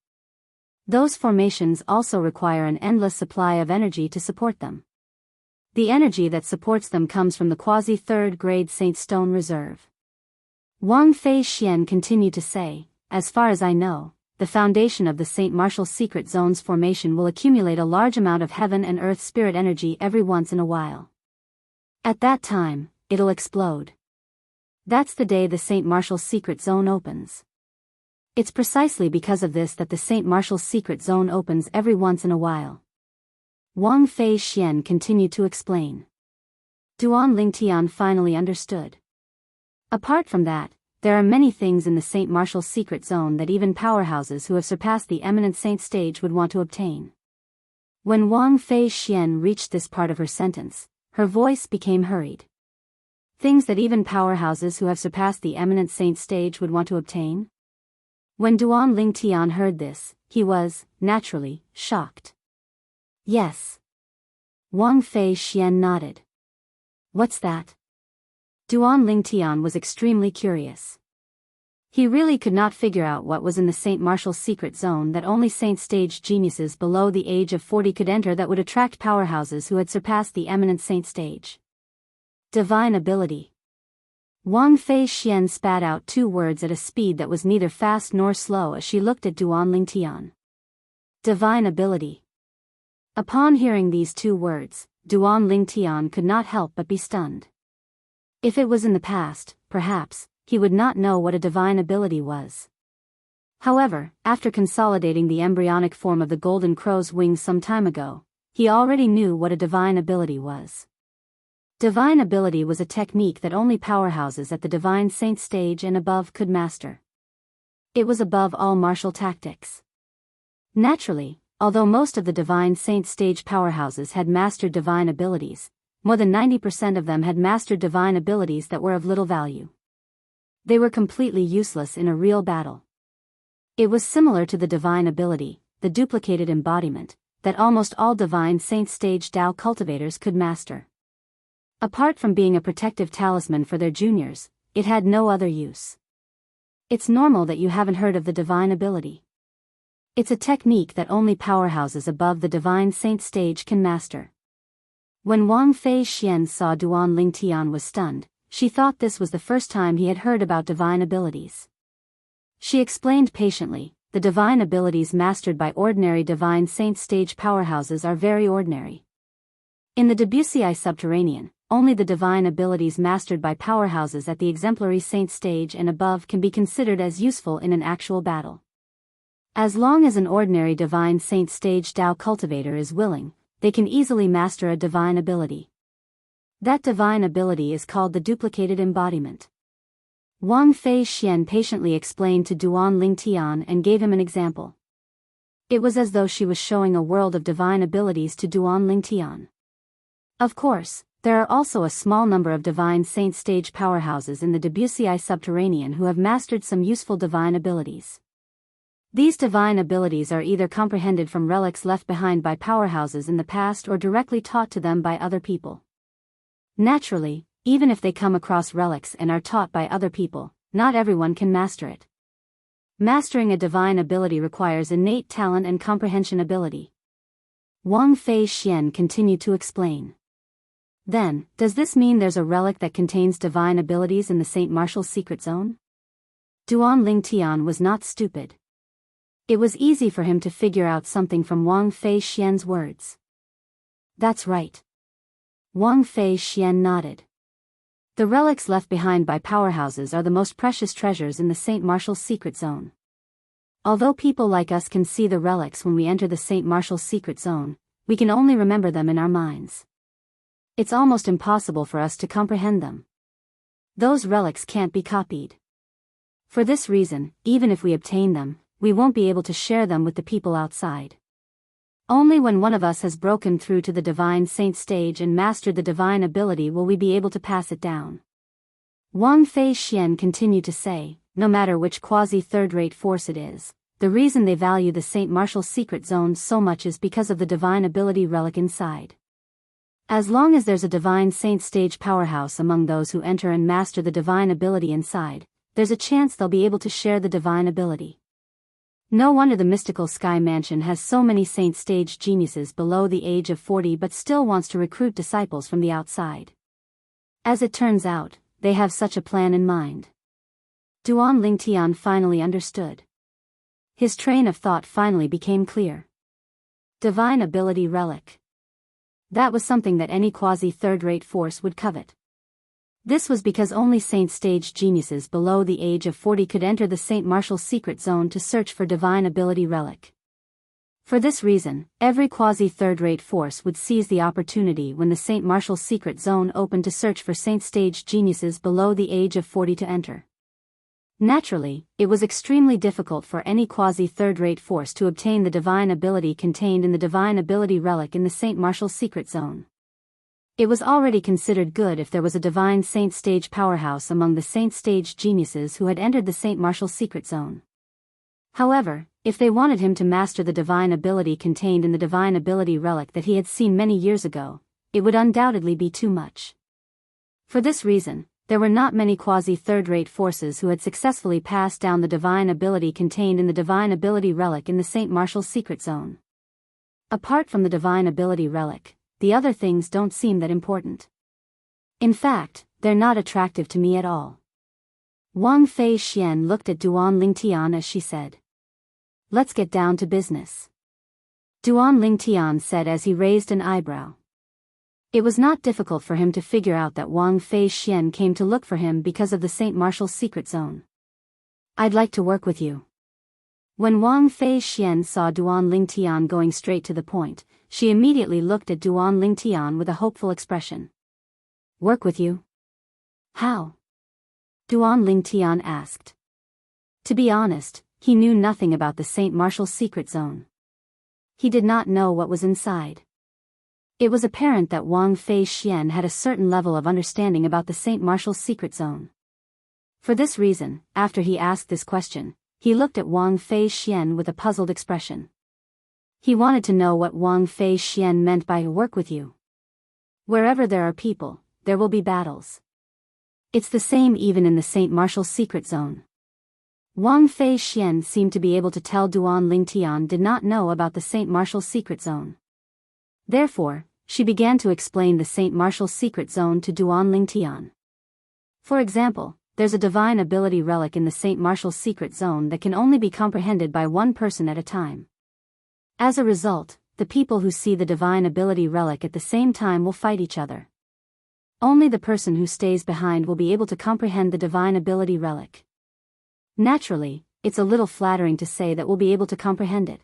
Those formations also require an endless supply of energy to support them. The energy that supports them comes from the quasi-third-grade Saint Stone Reserve. Wang Fei Xian continued to say, as far as I know, the foundation of the St. Martial's secret zone's formation will accumulate a large amount of heaven and earth spirit energy every once in a while. At that time, it'll explode. That's the day the St. Martial's secret zone opens. It's precisely because of this that the St. Martial's secret zone opens every once in a while. Wang Fei Xian continued to explain. Duan Lingtian finally understood. Apart from that, there are many things in the St. Martial's secret zone that even powerhouses who have surpassed the eminent saint stage would want to obtain. When Wang Fei Xian reached this part of her sentence, her voice became hurried. Things that even powerhouses who have surpassed the eminent saint stage would want to obtain? When Duan Lingtian heard this, he was, naturally, shocked. Yes. Wang Fei Xian nodded. What's that? Duan Lingtian was extremely curious. He really could not figure out what was in the St. Martial's secret zone that only saint stage geniuses below the age of 40 could enter that would attract powerhouses who had surpassed the eminent saint stage. Divine ability. Wang Fei Xian spat out 2 words at a speed that was neither fast nor slow as she looked at Duan Lingtian. Divine ability. Upon hearing these 2 words, Duan Lingtian could not help but be stunned. If it was in the past, perhaps, he would not know what a divine ability was. However, after consolidating the embryonic form of the golden crow's wings some time ago, he already knew what a divine ability was. Divine ability was a technique that only powerhouses at the divine saint stage and above could master. It was above all martial tactics. Naturally, although most of the divine saint stage powerhouses had mastered divine abilities, more than 90% of them had mastered divine abilities that were of little value. They were completely useless in a real battle. It was similar to the divine ability, the duplicated embodiment, that almost all divine saint stage Dao cultivators could master. Apart from being a protective talisman for their juniors, it had no other use. It's normal that you haven't heard of the divine ability. It's a technique that only powerhouses above the divine saint stage can master. When Wang Fei Xian saw Duan Lingtian was stunned, she thought this was the first time he had heard about divine abilities. She explained patiently, the divine abilities mastered by ordinary divine saint stage powerhouses are very ordinary. In the Wuxia subterranean, only the divine abilities mastered by powerhouses at the exemplary saint stage and above can be considered as useful in an actual battle. As long as an ordinary divine saint stage Dao cultivator is willing, they can easily master a divine ability. That divine ability is called the duplicated embodiment. Wang Fei Xian patiently explained to Duan Lingtian and gave him an example. It was as though she was showing a world of divine abilities to Duan Lingtian. Of course, there are also a small number of divine saint stage powerhouses in the Wuxia subterranean who have mastered some useful divine abilities. These divine abilities are either comprehended from relics left behind by powerhouses in the past or directly taught to them by other people. Naturally, even if they come across relics and are taught by other people, not everyone can master it. Mastering a divine ability requires innate talent and comprehension ability. Wang Fei Xian continued to explain. Then, does this mean there's a relic that contains divine abilities in the St. Martial's secret zone? Duan Lingtian was not stupid. It was easy for him to figure out something from Wang Fei Xian's words. That's right. Wang Fei Xian nodded. The relics left behind by powerhouses are the most precious treasures in the St. Martial's secret zone. Although people like us can see the relics when we enter the St. Martial's secret zone, we can only remember them in our minds. It's almost impossible for us to comprehend them. Those relics can't be copied. For this reason, even if we obtain them, we won't be able to share them with the people outside. Only when one of us has broken through to the divine saint stage and mastered the divine ability will we be able to pass it down. Wang Fei Xian continued to say, no matter which quasi-third-rate force it is, the reason they value the Saint Martial's secret zone so much is because of the divine ability relic inside. As long as there's a divine saint stage powerhouse among those who enter and master the divine ability inside, there's a chance they'll be able to share the divine ability. No wonder the mystical Sky Mansion has so many saint stage geniuses below the age of 40 but still wants to recruit disciples from the outside. As it turns out, they have such a plan in mind. Duan Lingtian finally understood. His train of thought finally became clear. Divine ability relic. That was something that any quasi-third-rate force would covet. This was because only saint stage geniuses below the age of 40 could enter the Saint Martial's secret zone to search for divine ability relic. For this reason, every quasi-third-rate force would seize the opportunity when the Saint Martial's secret zone opened to search for saint stage geniuses below the age of 40 to enter. Naturally, it was extremely difficult for any quasi-third-rate force to obtain the divine ability contained in the divine ability relic in the Saint Martial's secret zone. It was already considered good if there was a divine saint stage powerhouse among the saint stage geniuses who had entered the Saint Martial's secret zone. However, if they wanted him to master the divine ability contained in the divine ability relic that he had seen many years ago, it would undoubtedly be too much. For this reason, there were not many quasi-third-rate forces who had successfully passed down the divine ability contained in the divine ability relic in the Saint Martial's secret zone. Apart from the divine ability relic, the other things don't seem that important. In fact, they're not attractive to me at all. Wang Fei Xian looked at Duan Lingtian as she said. Let's get down to business. Duan Lingtian said as he raised an eyebrow. It was not difficult for him to figure out that Wang Fei Xian came to look for him because of the Saint Martial's secret zone. I'd like to work with you. When Wang Fei Xian saw Duan Lingtian going straight to the point, she immediately looked at Duan Lingtian with a hopeful expression. Work with you? How? Duan Lingtian asked. To be honest, he knew nothing about the Saint Martial's secret zone. He did not know what was inside. It was apparent that Wang Fei Xian had a certain level of understanding about the Saint Martial's secret zone. For this reason, after he asked this question, he looked at Wang Fei Xian with a puzzled expression. He wanted to know what Wang Fei Xian meant by work with you. Wherever there are people, there will be battles. It's the same even in the Saint Martial's secret zone. Wang Fei Xian seemed to be able to tell Duan Lingtian did not know about the Saint Martial's secret zone. Therefore, she began to explain the Saint Martial's secret zone to Duan Lingtian. For example, there's a divine ability relic in the Saint Martial's secret zone that can only be comprehended by one person at a time. As a result, the people who see the divine ability relic at the same time will fight each other. Only the person who stays behind will be able to comprehend the divine ability relic. Naturally, it's a little flattering to say that we'll be able to comprehend it.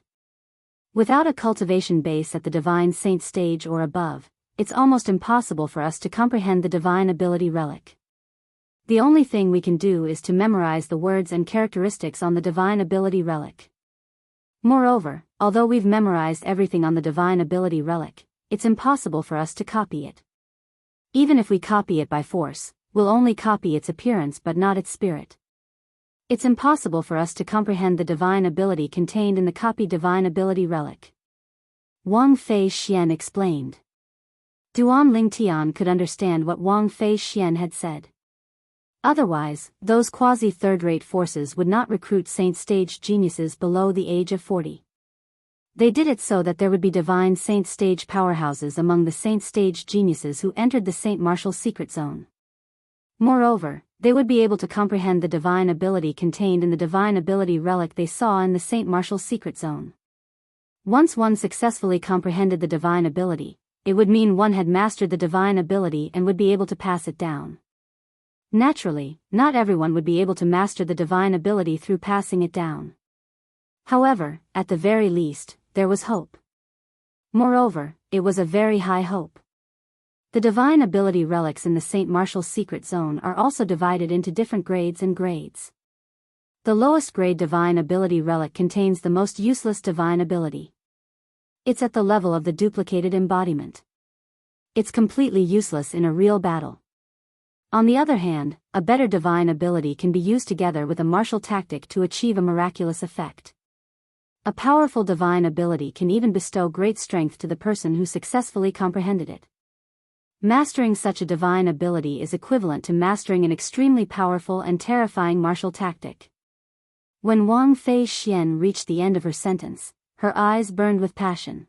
Without a cultivation base at the divine saint stage or above, it's almost impossible for us to comprehend the divine ability relic. The only thing we can do is to memorize the words and characteristics on the divine ability relic. Moreover, although we've memorized everything on the divine ability relic, it's impossible for us to copy it. Even if we copy it by force, we'll only copy its appearance but not its spirit. It's impossible for us to comprehend the divine ability contained in the copied divine ability relic. Wang Fei Xian explained. Duan Lingtian could understand what Wang Fei Xian had said. Otherwise, those quasi-third-rate forces would not recruit saint stage geniuses below the age of 40. They did it so that there would be divine saint stage powerhouses among the saint stage geniuses who entered the Saint Martial's secret zone. Moreover, they would be able to comprehend the divine ability contained in the divine ability relic they saw in the Saint Martial's secret zone. Once one successfully comprehended the divine ability, it would mean one had mastered the divine ability and would be able to pass it down. Naturally, not everyone would be able to master the divine ability through passing it down. However, at the very least, there was hope. Moreover, it was a very high hope. The divine ability relics in the Saint Martial's secret zone are also divided into different grades and grades. The lowest grade divine ability relic contains the most useless divine ability. It's at the level of the duplicated embodiment. It's completely useless in a real battle. On the other hand, a better divine ability can be used together with a martial tactic to achieve a miraculous effect. A powerful divine ability can even bestow great strength to the person who successfully comprehended it. Mastering such a divine ability is equivalent to mastering an extremely powerful and terrifying martial tactic. When Wang Fei Xian reached the end of her sentence, her eyes burned with passion.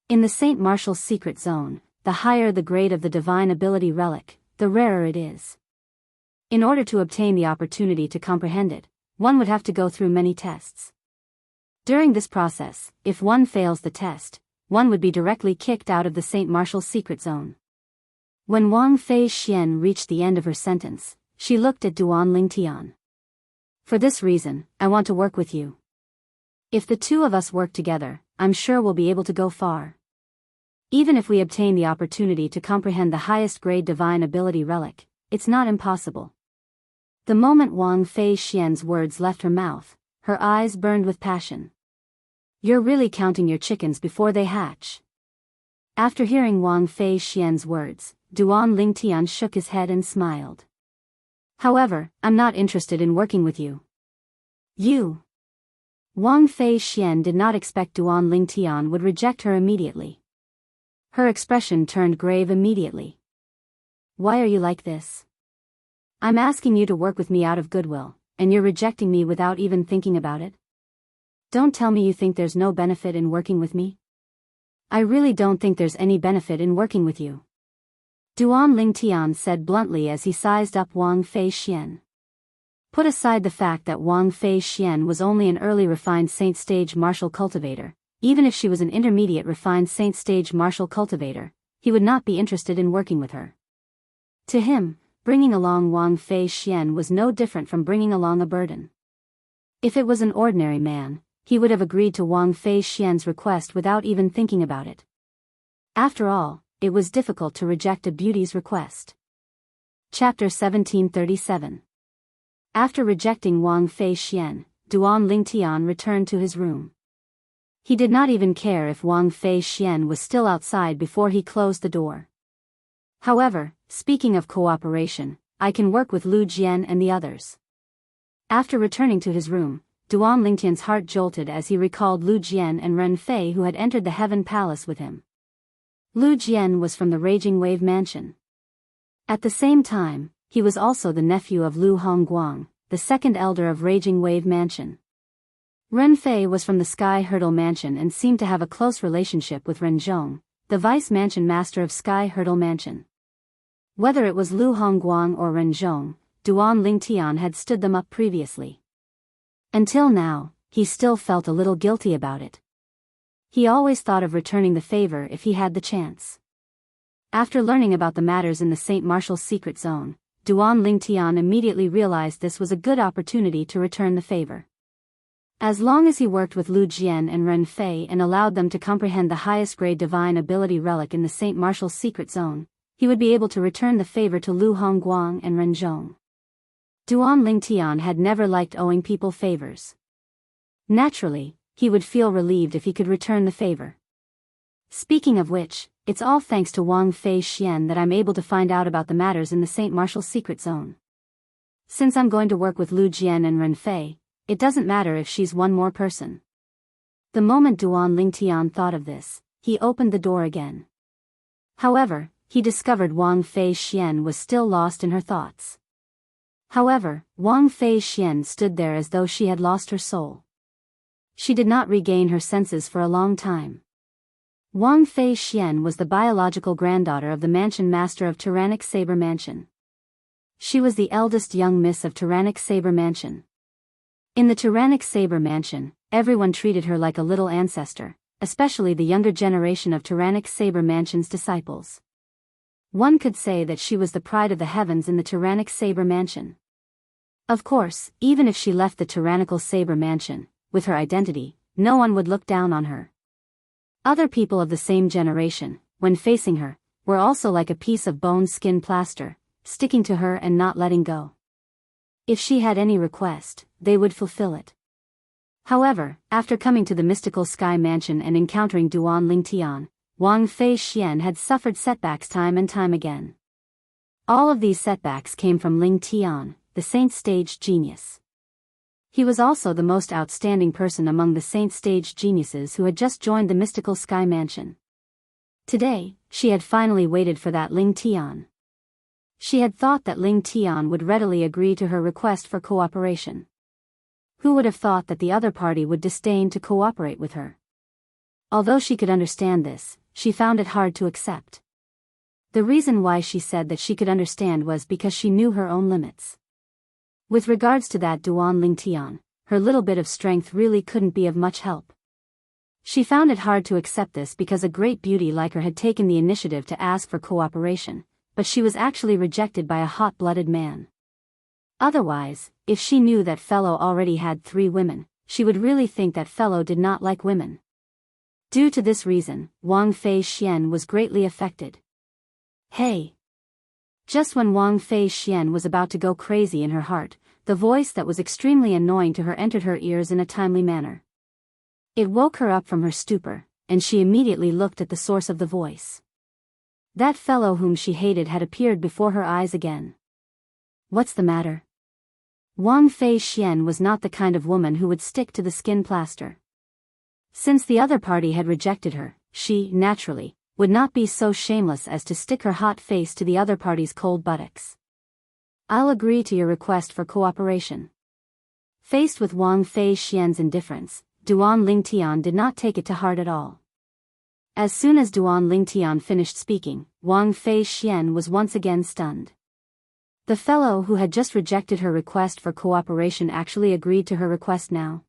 In the Saint Martial's secret zone, the higher the grade of the divine ability relic, the rarer it is. In order to obtain the opportunity to comprehend it, one would have to go through many tests. During this process, if one fails the test, one would be directly kicked out of the Saint Martial's secret zone. When Wang Fei Xian reached the end of her sentence, she looked at Duan Lingtian. For this reason, I want to work with you. If the two of us work together, I'm sure we'll be able to go far. Even if we obtain the opportunity to comprehend the highest grade divine ability relic, it's not impossible. The moment Wang Fei Xian's words left her mouth, her eyes burned with passion. You're really counting your chickens before they hatch. After hearing Wang Fei Xian's words, Duan Lingtian shook his head and smiled. However, I'm not interested in working with you. You. Wang Fei Xian did not expect Duan Lingtian would reject her immediately. Her expression turned grave immediately. Why are you like this? I'm asking you to work with me out of goodwill, and you're rejecting me without even thinking about it? Don't tell me you think there's no benefit in working with me. I really don't think there's any benefit in working with you. Duan Lingtian said bluntly as he sized up Wang Fei Xian. Put aside the fact that Wang Fei Xian was only an early refined Saint Stage martial cultivator, even if she was an intermediate refined Saint Stage martial cultivator, he would not be interested in working with her. To him, bringing along Wang Fei Xian was no different from bringing along a burden. If it was an ordinary man, he would have agreed to Wang Fei Xian's request without even thinking about it. After all, it was difficult to reject a beauty's request. Chapter 1737. After rejecting Wang Fei Xian, Duan Lingtian returned to his room. He did not even care if Wang Fei Xian was still outside before he closed the door. However, speaking of cooperation, I can work with Lu Jian and the others. After returning to his room, Duan Lingtian's heart jolted as he recalled Lu Jian and Ren Fei who had entered the Heaven Palace with him. Lu Jian was from the Raging Wave Mansion. At the same time, he was also the nephew of Lu Hongguang, the second elder of Raging Wave Mansion. Ren Fei was from the Sky Hurdle Mansion and seemed to have a close relationship with Ren Zhong, the vice mansion master of Sky Hurdle Mansion. Whether it was Lu Hongguang or Ren Zhong, Duan Lingtian had stood them up previously. Until now, he still felt a little guilty about it. He always thought of returning the favor if he had the chance. After learning about the matters in the Saint Martial's secret zone, Duan Lingtian immediately realized this was a good opportunity to return the favor. As long as he worked with Lu Jian and Ren Fei and allowed them to comprehend the highest grade divine ability relic in the Saint Martial's secret zone, he would be able to return the favor to Lu Hongguang and Ren Zhong. Duan Lingtian had never liked owing people favors. Naturally, he would feel relieved if he could return the favor. Speaking of which, it's all thanks to Wang Fei Xian that I'm able to find out about the matters in the Saint Martial's secret zone. Since I'm going to work with Lu Jian and Ren Fei, it doesn't matter if she's one more person. The moment Duan Lingtian thought of this, he opened the door again. However, he discovered Wang Fei Xian was still lost in her thoughts. However, Wang Fei Xian stood there as though she had lost her soul. She did not regain her senses for a long time. Wang Fei Xian was the biological granddaughter of the mansion master of Tyrannic Saber Mansion. She was the eldest young miss of Tyrannic Saber Mansion. In the Tyrannic Saber Mansion, everyone treated her like a little ancestor, especially the younger generation of Tyrannic Saber Mansion's disciples. One could say that she was the pride of the heavens in the Tyrannic Saber Mansion. Of course, even if she left the Tyrannical Saber Mansion, with her identity, no one would look down on her. Other people of the same generation, when facing her, were also like a piece of bone-skin plaster, sticking to her and not letting go. If she had any request, they would fulfill it. However, after coming to the mystical Sky Mansion and encountering Duan Lingtian, Wang Fei Xian had suffered setbacks time and time again. All of these setbacks came from Lingtian, the Saint Stage genius. He was also the most outstanding person among the Saint Stage geniuses who had just joined the mystical Sky Mansion. Today, she had finally waited for that Ling Tian. She had thought that Ling Tian would readily agree to her request for cooperation. Who would have thought that the other party would disdain to cooperate with her? Although she could understand this, she found it hard to accept. The reason why she said that she could understand was because she knew her own limits. With regards to that Duan Ling Tian, her little bit of strength really couldn't be of much help. She found it hard to accept this because a great beauty like her had taken the initiative to ask for cooperation, but she was actually rejected by a hot-blooded man. Otherwise, if she knew that fellow already had 3 women, she would really think that fellow did not like women. Due to this reason, Wang Fei Xian was greatly affected. Hey! Just when Wang Fei Xian was about to go crazy in her heart, the voice that was extremely annoying to her entered her ears in a timely manner. It woke her up from her stupor, and she immediately looked at the source of the voice. That fellow whom she hated had appeared before her eyes again. What's the matter? Wang Fei Xian was not the kind of woman who would stick to the skin plaster. Since the other party had rejected her, she, naturally, would not be so shameless as to stick her hot face to the other party's cold buttocks. I'll agree to your request for cooperation. Faced with Wang Fei Xian's indifference, Duan Ling Tian did not take it to heart at all. As soon as Duan Ling Tian finished speaking, Wang Fei Xian was once again stunned. The fellow who had just rejected her request for cooperation actually agreed to her request now.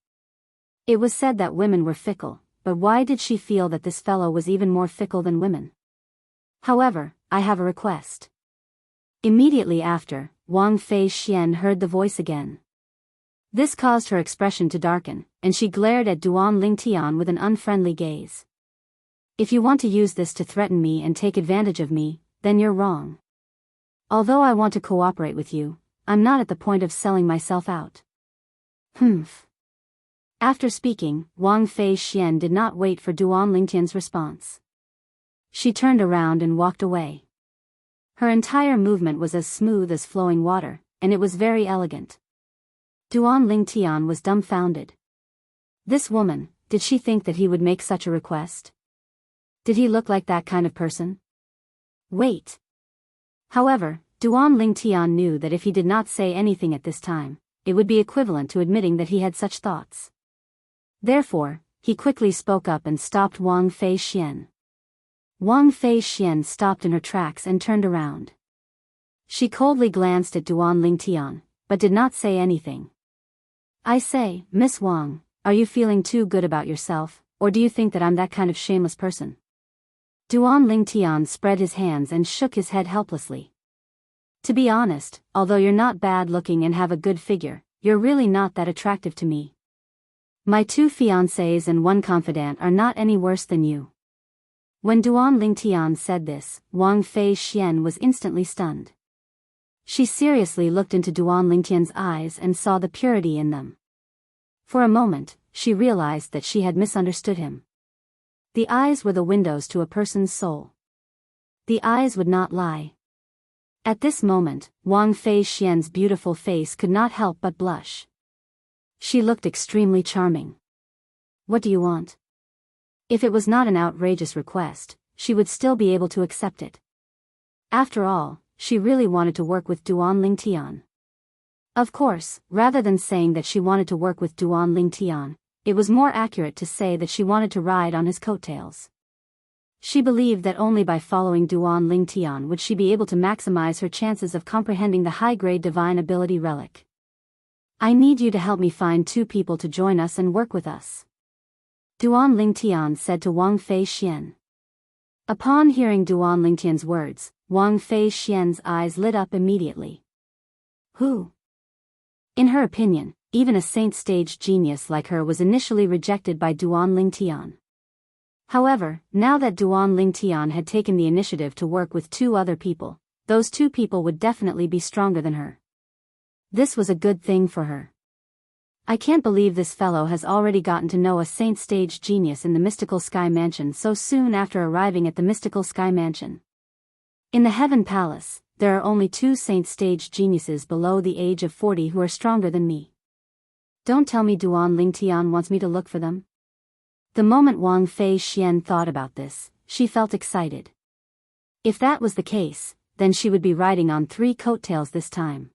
It was said that women were fickle, but why did she feel that this fellow was even more fickle than women? However, I have a request. Immediately after, Wang Fei Xian heard the voice again. This caused her expression to darken, and she glared at Duan Ling Tian with an unfriendly gaze. If you want to use this to threaten me and take advantage of me, then you're wrong. Although I want to cooperate with you, I'm not at the point of selling myself out. Humph. After speaking, Wang Fei Xian did not wait for Duan Ling Tian's response. She turned around and walked away. Her entire movement was as smooth as flowing water, and it was very elegant. Duan Ling Tian was dumbfounded. This woman, did she think that he would make such a request? Did he look like that kind of person? Wait. However, Duan Ling Tian knew that if he did not say anything at this time, it would be equivalent to admitting that he had such thoughts. Therefore, he quickly spoke up and stopped Wang Fei Xian. Wang Fei Xian stopped in her tracks and turned around. She coldly glanced at Duan Ling Tian, but did not say anything. I say, Miss Wang, are you feeling too good about yourself, or do you think that I'm that kind of shameless person? Duan Ling Tian spread his hands and shook his head helplessly. To be honest, although you're not bad looking and have a good figure, you're really not that attractive to me. My 2 fiancés and 1 confidant are not any worse than you. When Duan Ling Tian said this, Wang Fei Xian was instantly stunned. She seriously looked into Duan Ling Tian's eyes and saw the purity in them. For a moment, she realized that she had misunderstood him. The eyes were the windows to a person's soul. The eyes would not lie. At this moment, Wang Fei Xian's beautiful face could not help but blush. She looked extremely charming. What do you want? If it was not an outrageous request, she would still be able to accept it. After all, she really wanted to work with Duan Ling Tian. Of course, rather than saying that she wanted to work with Duan Ling Tian, it was more accurate to say that she wanted to ride on his coattails. She believed that only by following Duan Ling Tian would she be able to maximize her chances of comprehending the high-grade divine ability relic. I need you to help me find 2 people to join us and work with us. Duan Ling Tian said to Wang Fei Xian. Upon hearing Duan Ling Tian's words, Wang Fei Xian's eyes lit up immediately. Who? In her opinion, even a saint stage genius like her was initially rejected by Duan Ling Tian. However, now that Duan Ling Tian had taken the initiative to work with 2 other people, those 2 people would definitely be stronger than her. This was a good thing for her. I can't believe this fellow has already gotten to know a saint stage genius in the Mystical Sky Mansion so soon after arriving at the Mystical Sky Mansion. In the Heaven Palace, there are only 2 saint stage geniuses below the age of 40 who are stronger than me. Don't tell me Duan Lingtian wants me to look for them? The moment Wang Fei Xian thought about this, she felt excited. If that was the case, then she would be riding on 3 coattails this time.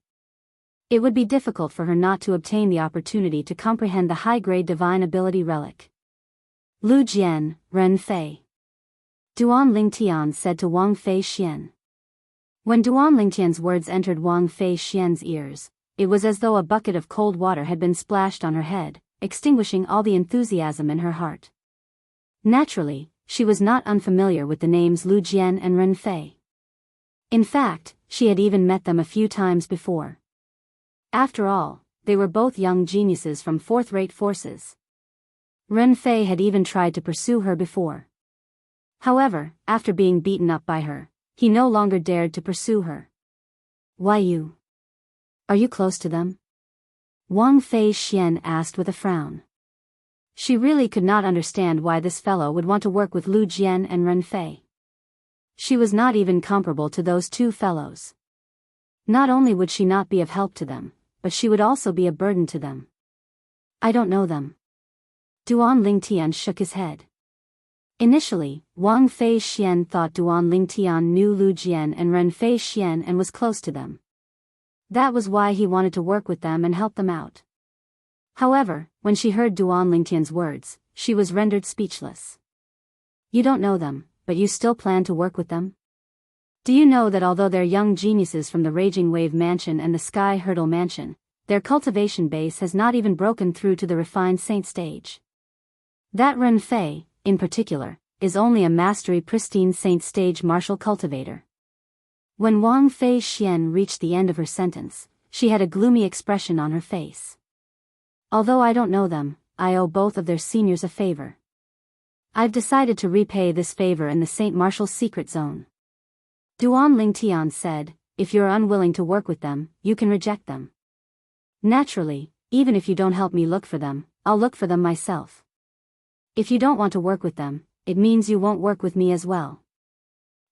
It would be difficult for her not to obtain the opportunity to comprehend the high-grade divine ability relic. Lu Jian, Ren Fei. Duan Lingtian said to Wang Fei Xian. When Duan Lingtian's words entered Wang Fei Xian's ears, it was as though a bucket of cold water had been splashed on her head, extinguishing all the enthusiasm in her heart. Naturally, she was not unfamiliar with the names Lu Jian and Ren Fei. In fact, she had even met them a few times before. After all, they were both young geniuses from fourth-rate forces. Ren Fei had even tried to pursue her before. However, after being beaten up by her, he no longer dared to pursue her. Why you? Are you close to them? Wang Fei Xian asked with a frown. She really could not understand why this fellow would want to work with Lu Jian and Ren Fei. She was not even comparable to those 2 fellows. Not only would she not be of help to them, but she would also be a burden to them. I don't know them. Duan Lingtian shook his head. Initially, Wang Fei Xian thought Duan Lingtian knew Lu Jian and Ren Fei Xian and was close to them. That was why he wanted to work with them and help them out. However, when she heard Duan Lingtian's words, she was rendered speechless. You don't know them, but you still plan to work with them? Do you know that although they're young geniuses from the Raging Wave Mansion and the Sky Hurdle Mansion, their cultivation base has not even broken through to the refined saint stage? That Ren Fei, in particular, is only a mastery pristine saint stage martial cultivator. When Wang Fei Xian reached the end of her sentence, she had a gloomy expression on her face. Although I don't know them, I owe both of their seniors a favor. I've decided to repay this favor in the Saint Martial's secret zone. Duan Lingtian said, if you're unwilling to work with them, you can reject them. Naturally, even if you don't help me look for them, I'll look for them myself. If you don't want to work with them, it means you won't work with me as well.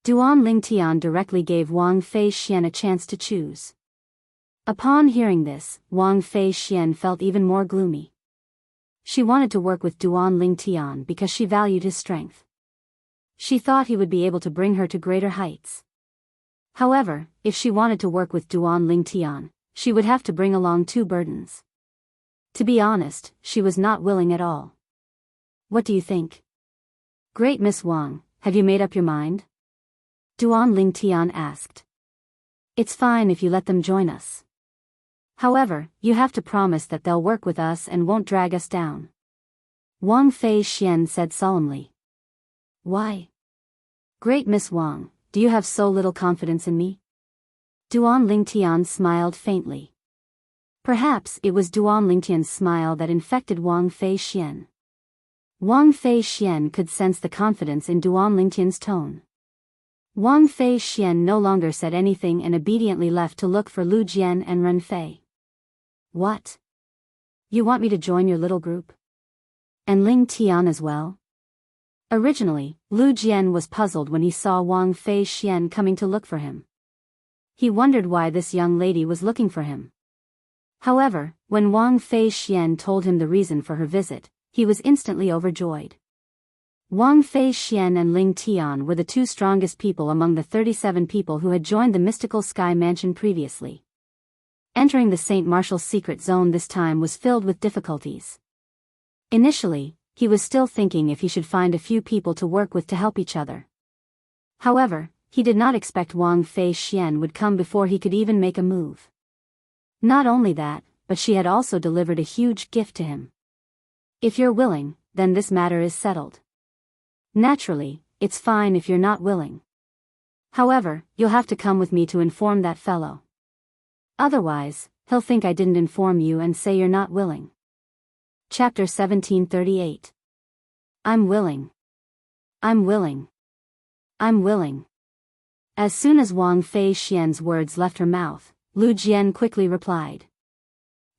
Duan Lingtian directly gave Wang Fei Xian a chance to choose. Upon hearing this, Wang Fei Xian felt even more gloomy. She wanted to work with Duan Lingtian because she valued his strength. She thought he would be able to bring her to greater heights. However, if she wanted to work with Duan Lingtian, she would have to bring along 2 burdens. To be honest, she was not willing at all. What do you think? Great Miss Wang, have you made up your mind? Duan Lingtian asked. It's fine if you let them join us. However, you have to promise that they'll work with us and won't drag us down. Wang Fei Xian said solemnly. Why? Great Miss Wang, do you have so little confidence in me? Duan Lingtian smiled faintly. Perhaps it was Duan Lingtian's smile that infected Wang Fei Xian. Wang Fei Xian could sense the confidence in Duan Lingtian's tone. Wang Fei Xian no longer said anything and obediently left to look for Lu Jian and Ren Fei. What? You want me to join your little group? And Ling Tian as well? Originally, Lu Jian was puzzled when he saw Wang Fei Xian coming to look for him. He wondered why this young lady was looking for him. However, when Wang Fei Xian told him the reason for her visit, he was instantly overjoyed. Wang Fei Xian and Ling Tian were the 2 strongest people among the 37 people who had joined the mystical sky mansion previously. Entering the Saint Martial's secret zone this time was filled with difficulties. Initially, he was still thinking if he should find a few people to work with to help each other. However, he did not expect Wang Fei Xian would come before he could even make a move. Not only that, but she had also delivered a huge gift to him. If you're willing, then this matter is settled. Naturally, it's fine if you're not willing. However, you'll have to come with me to inform that fellow. Otherwise, he'll think I didn't inform you and say you're not willing. Chapter 1738. I'm willing. I'm willing. I'm willing. As soon as Wang Fei Xian's words left her mouth, Lu Jian quickly replied.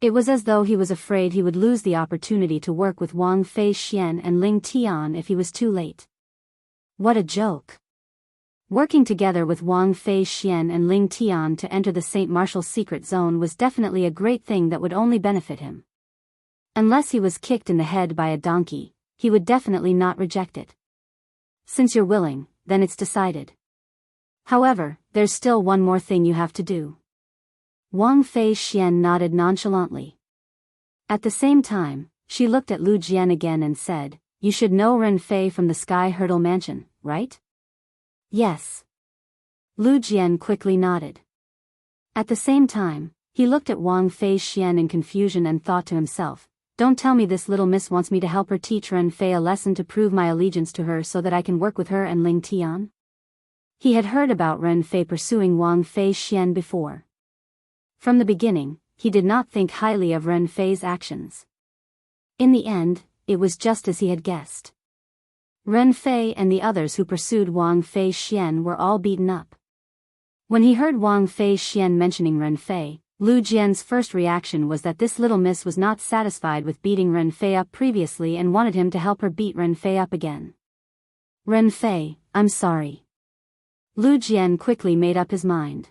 It was as though he was afraid he would lose the opportunity to work with Wang Fei Xian and Ling Tian if he was too late. What a joke. Working together with Wang Fei Xian and Ling Tian to enter the Saint Martial's secret zone was definitely a great thing that would only benefit him. Unless he was kicked in the head by a donkey, he would definitely not reject it. Since you're willing, then it's decided. However, there's still one more thing you have to do. Wang Fei Xian nodded nonchalantly. At the same time, she looked at Lu Jian again and said, "You should know Ren Fei from the Sky Hurdle Mansion, right?" "Yes." Lu Jian quickly nodded. At the same time, he looked at Wang Fei Xian in confusion and thought to himself, "Don't tell me this little miss wants me to help her teach Ren Fei a lesson to prove my allegiance to her so that I can work with her and Ling Tian?" He had heard about Ren Fei pursuing Wang Fei Xian before. From the beginning, he did not think highly of Ren Fei's actions. In the end, it was just as he had guessed. Ren Fei and the others who pursued Wang Fei Xian were all beaten up. When he heard Wang Fei Xian mentioning Ren Fei, Lu Jian's first reaction was that this little miss was not satisfied with beating Ren Fei up previously and wanted him to help her beat Ren Fei up again. "Ren Fei, I'm sorry." Lu Jian quickly made up his mind.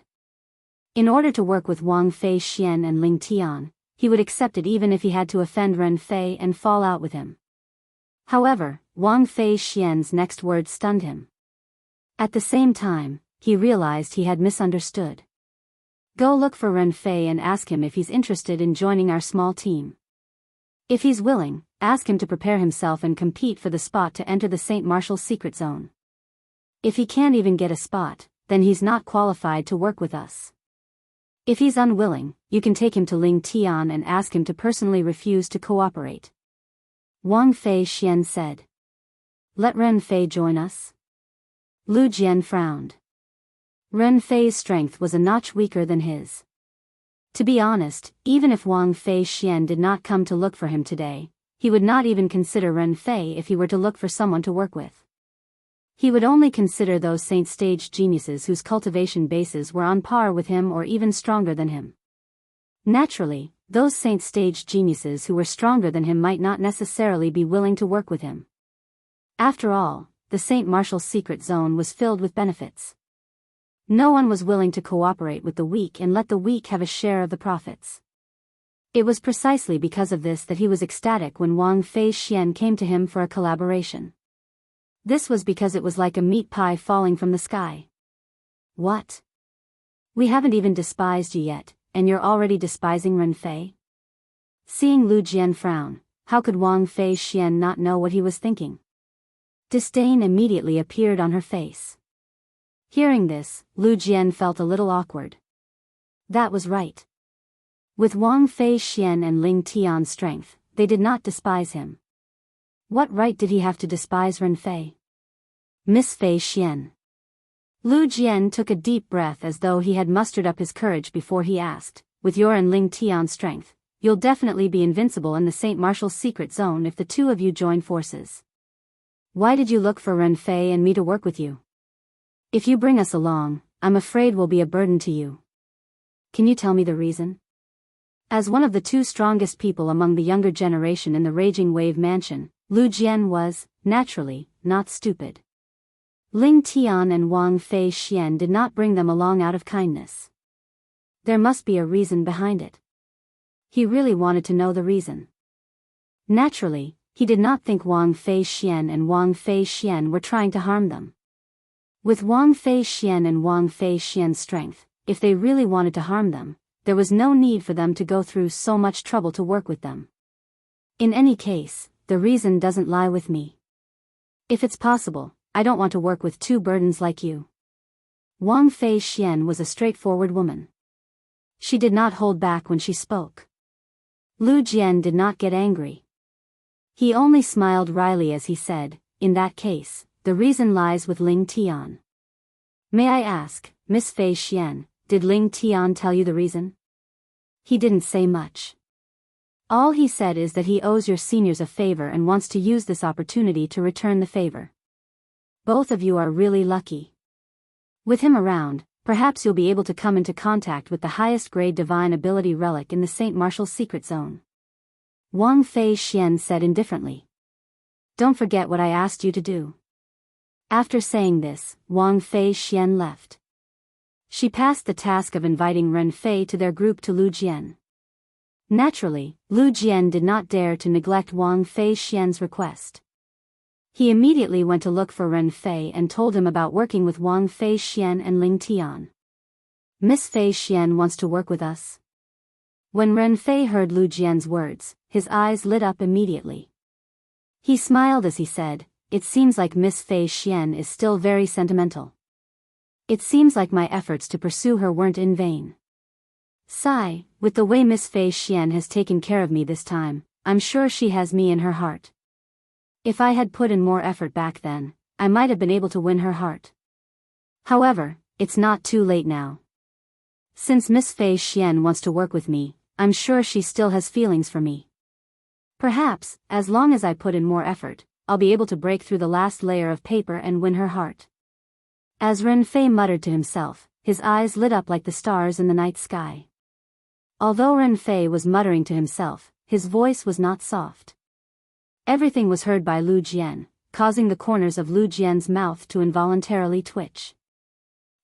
In order to work with Wang Fei Xian and Ling Tian, he would accept it even if he had to offend Ren Fei and fall out with him. However, Wang Fei Xian's next words stunned him. At the same time, he realized he had misunderstood. "Go look for Ren Fei and ask him if he's interested in joining our small team. If he's willing, ask him to prepare himself and compete for the spot to enter the St. Martial's secret zone. If he can't even get a spot, then he's not qualified to work with us. If he's unwilling, you can take him to Ling Tian and ask him to personally refuse to cooperate." Wang Fei Xian said. "Let Ren Fei join us?" Lu Jian frowned. Ren Fei's strength was a notch weaker than his. To be honest, even if Wang Fei Xian did not come to look for him today, he would not even consider Ren Fei if he were to look for someone to work with. He would only consider those saint stage geniuses whose cultivation bases were on par with him or even stronger than him. Naturally, those saint stage geniuses who were stronger than him might not necessarily be willing to work with him. After all, the St. Martial's secret zone was filled with benefits. No one was willing to cooperate with the weak and let the weak have a share of the profits. It was precisely because of this that he was ecstatic when Wang Fei Xian came to him for a collaboration. This was because it was like a meat pie falling from the sky. "What? We haven't even despised you yet, and you're already despising Ren Fei?" Seeing Lu Jian frown, how could Wang Fei Xian not know what he was thinking? Disdain immediately appeared on her face. Hearing this, Lu Jian felt a little awkward. That was right. With Wang Fei Xian and Ling Tian's strength, they did not despise him. What right did he have to despise Ren Fei? "Miss Fei Xian." Lu Jian took a deep breath as though he had mustered up his courage before he asked, "With your and Ling Tian's strength, you'll definitely be invincible in the St. Martial's secret zone if the two of you join forces. Why did you look for Ren Fei and me to work with you? If you bring us along, I'm afraid we'll be a burden to you. Can you tell me the reason?" As one of the two strongest people among the younger generation in the Raging Wave Mansion, Lu Jian was, naturally, not stupid. Ling Tian and Wang Fei Xian did not bring them along out of kindness. There must be a reason behind it. He really wanted to know the reason. Naturally, he did not think Wang Fei Xian and Wang Fei Xian were trying to harm them. With Wang Fei Xian and Wang Fei Xian's strength, if they really wanted to harm them, there was no need for them to go through so much trouble to work with them. In any case, the reason doesn't lie with me. If it's possible, I don't want to work with two burdens like you. Wang Fei Xian was a straightforward woman. She did not hold back when she spoke. Lu Jian did not get angry. He only smiled wryly as he said, "In that case, the reason lies with Ling Tian. May I ask, Miss Fei Xian, did Ling Tian tell you the reason?" "He didn't say much. All he said is that he owes your seniors a favor and wants to use this opportunity to return the favor. Both of you are really lucky. With him around, perhaps you'll be able to come into contact with the highest grade divine ability relic in the St. Martial's secret zone." Wang Fei Xian said indifferently. "Don't forget what I asked you to do." After saying this, Wang Fei Xian left. She passed the task of inviting Ren Fei to their group to Lu Jian. Naturally, Lu Jian did not dare to neglect Wang Fei Xian's request. He immediately went to look for Ren Fei and told him about working with Wang Fei Xian and Ling Tian. Miss Fei Xian wants to work with us. When Ren Fei heard Lu Jian's words, his eyes lit up immediately. He smiled as he said, "It seems like Miss Fei Xian is still very sentimental. It seems like my efforts to pursue her weren't in vain. Sigh, with the way Miss Fei Xian has taken care of me this time, I'm sure she has me in her heart. If I had put in more effort back then, I might have been able to win her heart. However, it's not too late now. Since Miss Fei Xian wants to work with me, I'm sure she still has feelings for me. Perhaps, as long as I put in more effort, I'll be able to break through the last layer of paper and win her heart." As Ren Fei muttered to himself, his eyes lit up like the stars in the night sky. Although Ren Fei was muttering to himself, his voice was not soft. Everything was heard by Lu Jian, causing the corners of Lu Jian's mouth to involuntarily twitch.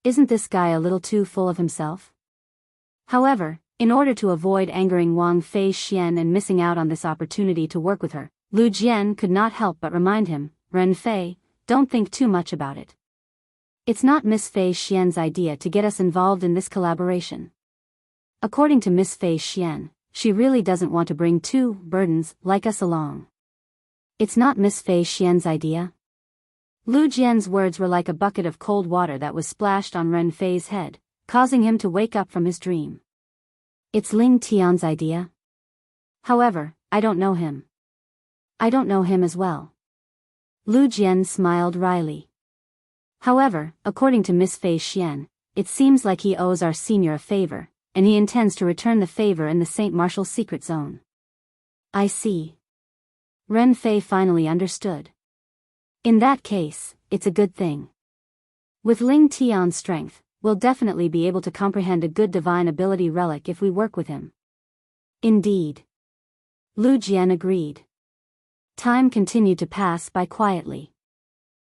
Isn't this guy a little too full of himself? However, in order to avoid angering Wang Fei Xian and missing out on this opportunity to work with her, Lu Jian could not help but remind him, "Ren Fei, don't think too much about it. It's not Miss Fei Xian's idea to get us involved in this collaboration. According to Miss Fei Xian, she really doesn't want to bring two burdens like us along. It's not Miss Fei Xian's idea." Lu Jian's words were like a bucket of cold water that was splashed on Ren Fei's head, causing him to wake up from his dream. It's Ling Tian's idea? However, I don't know him. I don't know him as well. Lu Jian smiled wryly. However, according to Miss Fei Xian, it seems like he owes our senior a favor, and he intends to return the favor in the Saint Martial secret zone. I see. Ren Fei finally understood. In that case, it's a good thing. With Ling Tian's strength, we'll definitely be able to comprehend a good divine ability relic if we work with him. Indeed. Lu Jian agreed. Time continued to pass by quietly.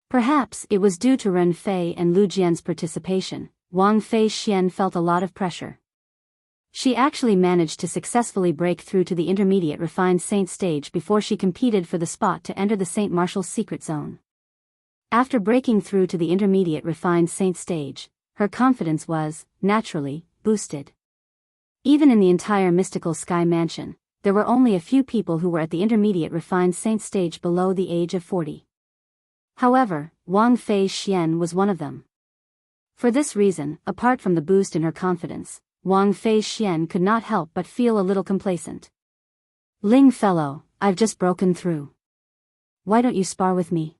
Perhaps it was due to Ren Fei and Lu Jian's participation, Wang Fei Xian felt a lot of pressure. She actually managed to successfully break through to the intermediate refined saint stage before she competed for the spot to enter the Saint Martial's secret zone. After breaking through to the intermediate refined saint stage, her confidence was, naturally, boosted. Even in the entire mystical sky mansion, there were only a few people who were at the intermediate refined saint stage below the age of 40. However, Wang Fei Xian was one of them. For this reason, apart from the boost in her confidence, Wang Fei Xian could not help but feel a little complacent. "Ling fellow, I've just broken through. Why don't you spar with me?"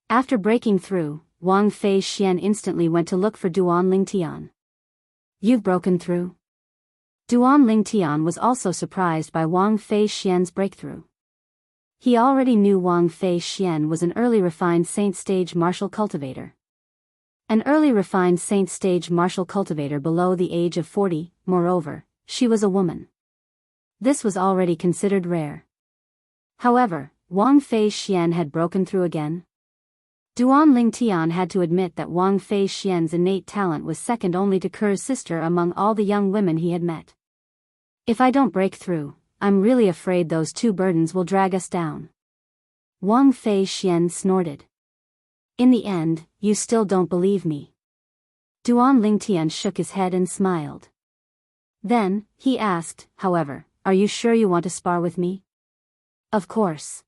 After breaking through, Wang Fei Xian instantly went to look for Duan Ling Tian. "You've broken through?" Duan Ling Tian was also surprised by Wang Fei Xian's breakthrough. He already knew Wang Fei Xian was an early refined saint stage martial cultivator. An early refined saint stage martial cultivator below the age of 40, moreover, she was a woman. This was already considered rare. However, Wang Fei Xian had broken through again. Duan Ling Tian had to admit that Wang Fei Xian's innate talent was second only to Ker's sister among all the young women he had met. "If I don't break through, I'm really afraid those two burdens will drag us down." Wang Fei Xian snorted. "In the end, you still don't believe me." Duan Ling Tian shook his head and smiled. Then, he asked, "However, are you sure you want to spar with me?" "Of course.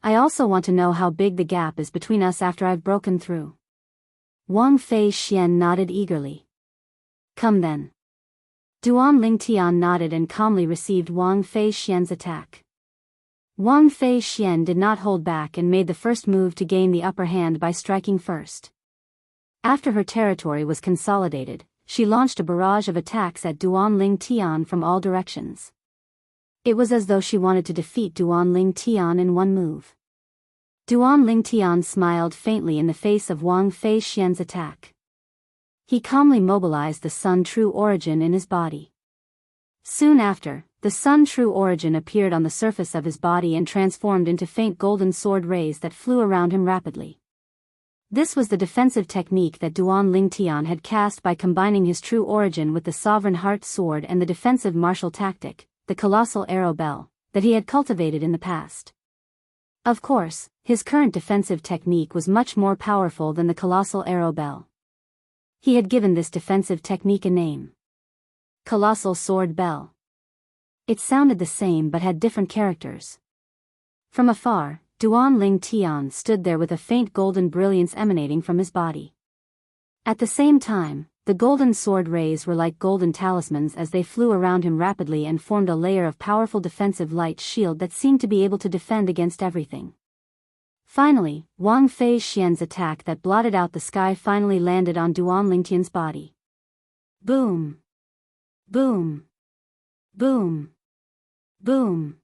I also want to know how big the gap is between us after I've broken through." Wang Fei Xian nodded eagerly. "Come then." Duan Ling Tian nodded and calmly received Wang Fei Xian's attack. Wang Fei Xian did not hold back and made the first move to gain the upper hand by striking first. After her territory was consolidated, she launched a barrage of attacks at Duan Ling Tian from all directions. It was as though she wanted to defeat Duan Ling Tian in one move. Duan Ling Tian smiled faintly in the face of Wang Fei Xian's attack. He calmly mobilized the Sun True Origin in his body. Soon after, the Sun True Origin appeared on the surface of his body and transformed into faint golden sword rays that flew around him rapidly. This was the defensive technique that Duan Ling Tian had cast by combining his True Origin with the Sovereign Heart Sword and the defensive martial tactic, the colossal arrow bell, that he had cultivated in the past. Of course, his current defensive technique was much more powerful than the colossal arrow bell. He had given this defensive technique a name. Colossal Sword Bell. It sounded the same but had different characters. From afar, Duan Ling Tian stood there with a faint golden brilliance emanating from his body. At the same time, the golden sword rays were like golden talismans as they flew around him rapidly and formed a layer of powerful defensive light shield that seemed to be able to defend against everything. Finally, Wang Fei Xian's attack that blotted out the sky finally landed on Duan Lingtian's body. Boom! Boom! Boom! Boom!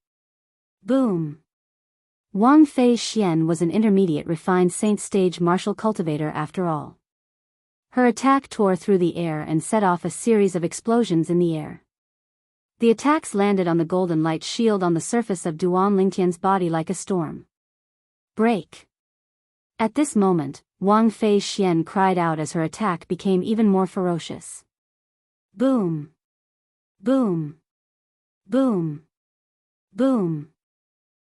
Boom! Wang Fei Xian was an intermediate refined saint stage martial cultivator after all. Her attack tore through the air and set off a series of explosions in the air. The attacks landed on the golden light shield on the surface of Duan Lingtian's body like a storm. Break! At this moment, Wang Fei Xian cried out as her attack became even more ferocious. Boom! Boom! Boom! Boom!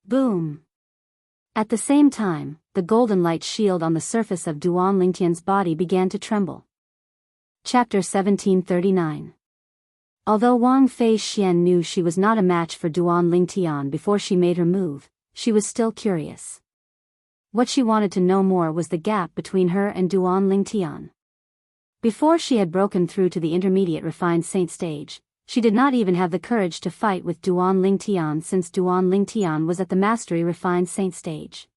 Boom! At the same time, the golden light shield on the surface of Duan Lingtian's body began to tremble. Chapter 1739. Although Wang Fei Xian knew she was not a match for Duan Lingtian before she made her move, she was still curious. What she wanted to know more was the gap between her and Duan Lingtian. Before she had broken through to the intermediate refined saint stage, she did not even have the courage to fight with Duan Lingtian since Duan Lingtian was at the mastery refined saint stage.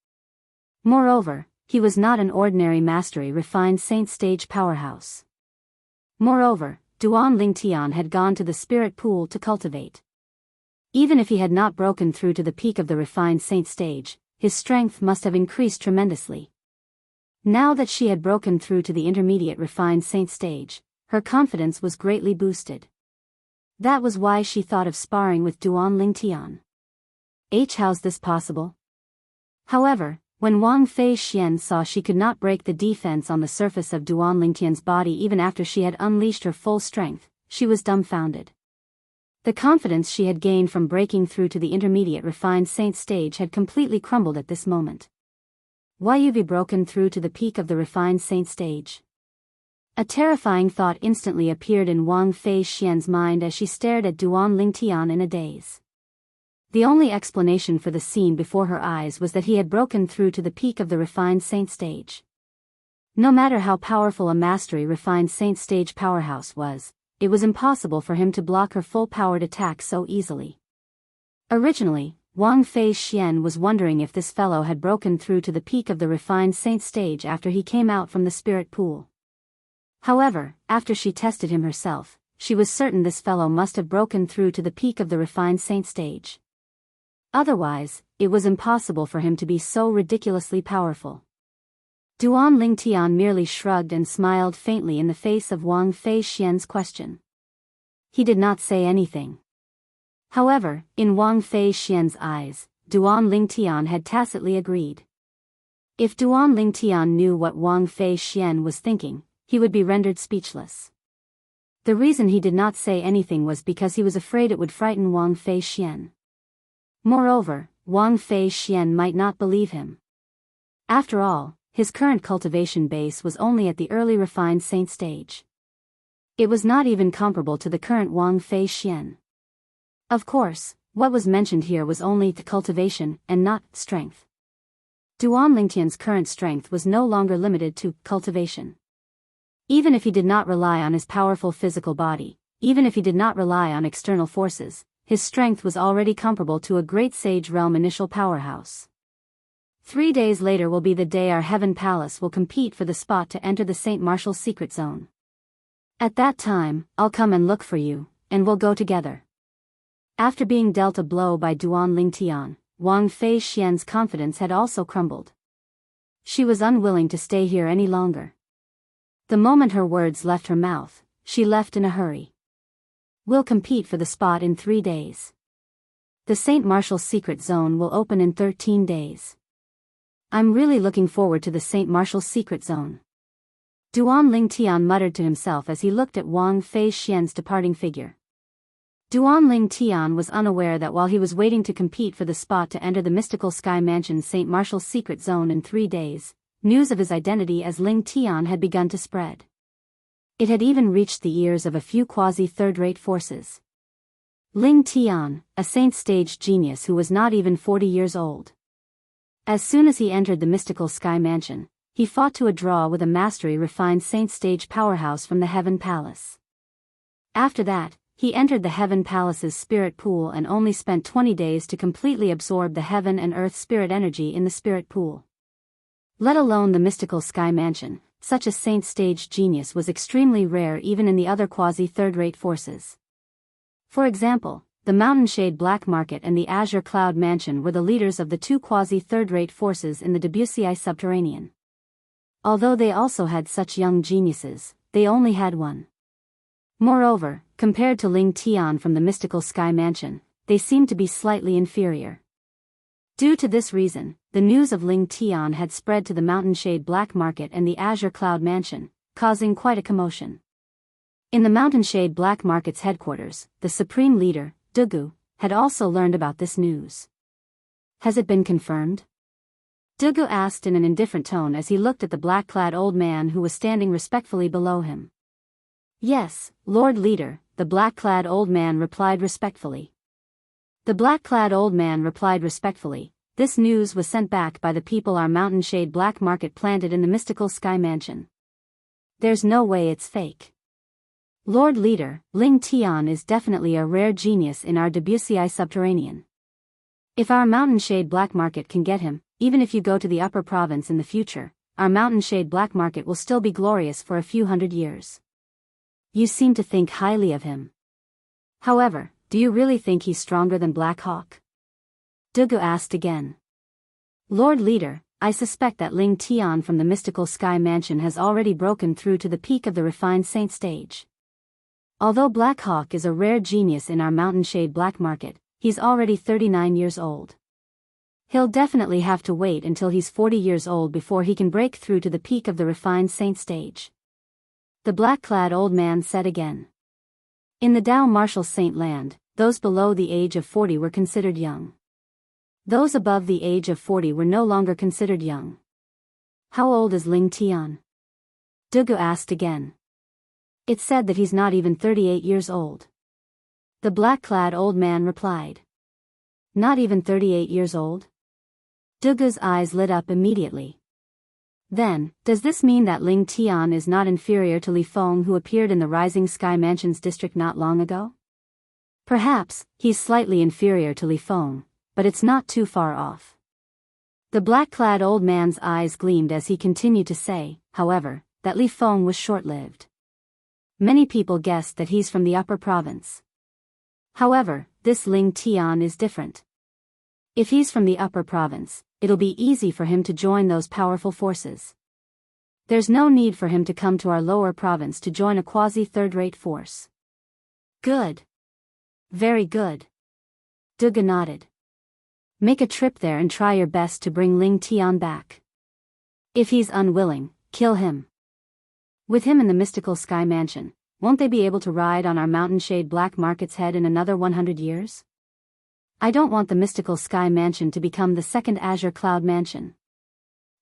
Moreover, he was not an ordinary mastery refined saint stage powerhouse. Moreover, Duan Lingtian had gone to the spirit pool to cultivate. Even if he had not broken through to the peak of the refined saint stage, his strength must have increased tremendously. Now that she had broken through to the intermediate refined saint stage, her confidence was greatly boosted. That was why she thought of sparring with Duan Lingtian. How's this possible? However, when Wang Fei Xian saw she could not break the defense on the surface of Duan Lingtian's body even after she had unleashed her full strength, she was dumbfounded. The confidence she had gained from breaking through to the intermediate refined saint stage had completely crumbled at this moment. Why you've broken through to the peak of the refined saint stage? A terrifying thought instantly appeared in Wang Fei Xian's mind as she stared at Duan Lingtian in a daze. The only explanation for the scene before her eyes was that he had broken through to the peak of the refined saint stage. No matter how powerful a mastery refined saint stage powerhouse was, it was impossible for him to block her full-powered attack so easily. Originally, Wang Fei Xian was wondering if this fellow had broken through to the peak of the refined saint stage after he came out from the spirit pool. However, after she tested him herself, she was certain this fellow must have broken through to the peak of the refined saint stage. Otherwise, it was impossible for him to be so ridiculously powerful. Duan Lingtian merely shrugged and smiled faintly in the face of Wang Fei Xian's question. He did not say anything. However, in Wang Fei Xian's eyes, Duan Lingtian had tacitly agreed. If Duan Lingtian knew what Wang Fei Xian was thinking, he would be rendered speechless. The reason he did not say anything was because he was afraid it would frighten Wang Fei Xian. Moreover, Wang Fei Xian might not believe him. After all, his current cultivation base was only at the early refined saint stage. It was not even comparable to the current Wang Fei Xian. Of course, what was mentioned here was only the cultivation and not strength. Duan Lingtian's current strength was no longer limited to cultivation. Even if he did not rely on his powerful physical body, even if he did not rely on external forces, his strength was already comparable to a great sage realm initial powerhouse. 3 days later will be the day our Heaven Palace will compete for the spot to enter the Saint Martial's secret zone. At that time, I'll come and look for you, and we'll go together. After being dealt a blow by Duan Lingtian, Wang Fei Xian's confidence had also crumbled. She was unwilling to stay here any longer. The moment her words left her mouth, she left in a hurry. We'll compete for the spot in 3 days. The Saint Martial's secret zone will open in 13 days. I'm really looking forward to the Saint Martial's secret zone. Duan Lingtian muttered to himself as he looked at Wang Fei Xian's departing figure. Duan Ling Tian was unaware that while he was waiting to compete for the spot to enter the mystical Sky Mansion's St. Martial's secret zone in 3 days, news of his identity as Ling Tian had begun to spread. It had even reached the ears of a few quasi-third-rate forces. Ling Tian, a saint-stage genius who was not even 40 years old. As soon as he entered the mystical Sky Mansion, he fought to a draw with a mastery-refined saint-stage powerhouse from the Heaven Palace. After that, he entered the Heaven Palace's spirit pool and only spent 20 days to completely absorb the heaven and earth spirit energy in the spirit pool. Let alone the mystical Sky Mansion, such a saint-stage genius was extremely rare even in the other quasi-third-rate forces. For example, the Mountain Shade Black Market and the Azure Cloud Mansion were the leaders of the 2 quasi-third-rate forces in the Wuxia Subterranean. Although they also had such young geniuses, they only had one. Moreover, compared to Ling Tian from the mystical Sky Mansion, they seemed to be slightly inferior. Due to this reason, the news of Ling Tian had spread to the Mountain Shade Black Market and the Azure Cloud Mansion, causing quite a commotion. In the Mountain Shade Black Market's headquarters, the supreme leader, Dugu, had also learned about this news. Has it been confirmed? Dugu asked in an indifferent tone as he looked at the black-clad old man who was standing respectfully below him. Yes, Lord Leader, the black-clad old man replied respectfully. The black-clad old man replied respectfully, this news was sent back by the people our Mountain Shade Black Market planted in the mystical Sky Mansion. There's no way it's fake. Lord Leader, Ling Tian is definitely a rare genius in our Wuxia Subterranean. If our Mountain Shade Black Market can get him, even if you go to the upper province in the future, our Mountain Shade Black Market will still be glorious for a few hundred years. You seem to think highly of him. However, do you really think he's stronger than Black Hawk? Dugu asked again. Lord Leader, I suspect that Ling Tian from the mystical Sky Mansion has already broken through to the peak of the refined saint stage. Although Black Hawk is a rare genius in our Mountain Shade Black Market, he's already 39 years old. He'll definitely have to wait until he's 40 years old before he can break through to the peak of the refined saint stage. The black-clad old man said again. In the Dao Martial Saint Land, those below the age of 40 were considered young. Those above the age of 40 were no longer considered young. How old is Ling Tian? Dugu asked again. It's said that he's not even 38 years old. The black-clad old man replied. Not even 38 years old? Dugu's eyes lit up immediately. Then, does this mean that Ling Tian is not inferior to Li Feng who appeared in the Rising Sky Mansion's district not long ago? Perhaps, he's slightly inferior to Li Feng, but it's not too far off. The black-clad old man's eyes gleamed as he continued to say, however, that Li Feng was short-lived. Many people guessed that he's from the upper province. However, this Ling Tian is different. If he's from the upper province, it'll be easy for him to join those powerful forces. There's no need for him to come to our lower province to join a quasi-third-rate force. Good. Very good. Dugu nodded. Make a trip there and try your best to bring Ling Tian back. If he's unwilling, kill him. With him in the mystical Sky Mansion, won't they be able to ride on our Mountain Shade Black Market's head in another 100 years? I don't want the mystical Sky Mansion to become the second Azure Cloud Mansion.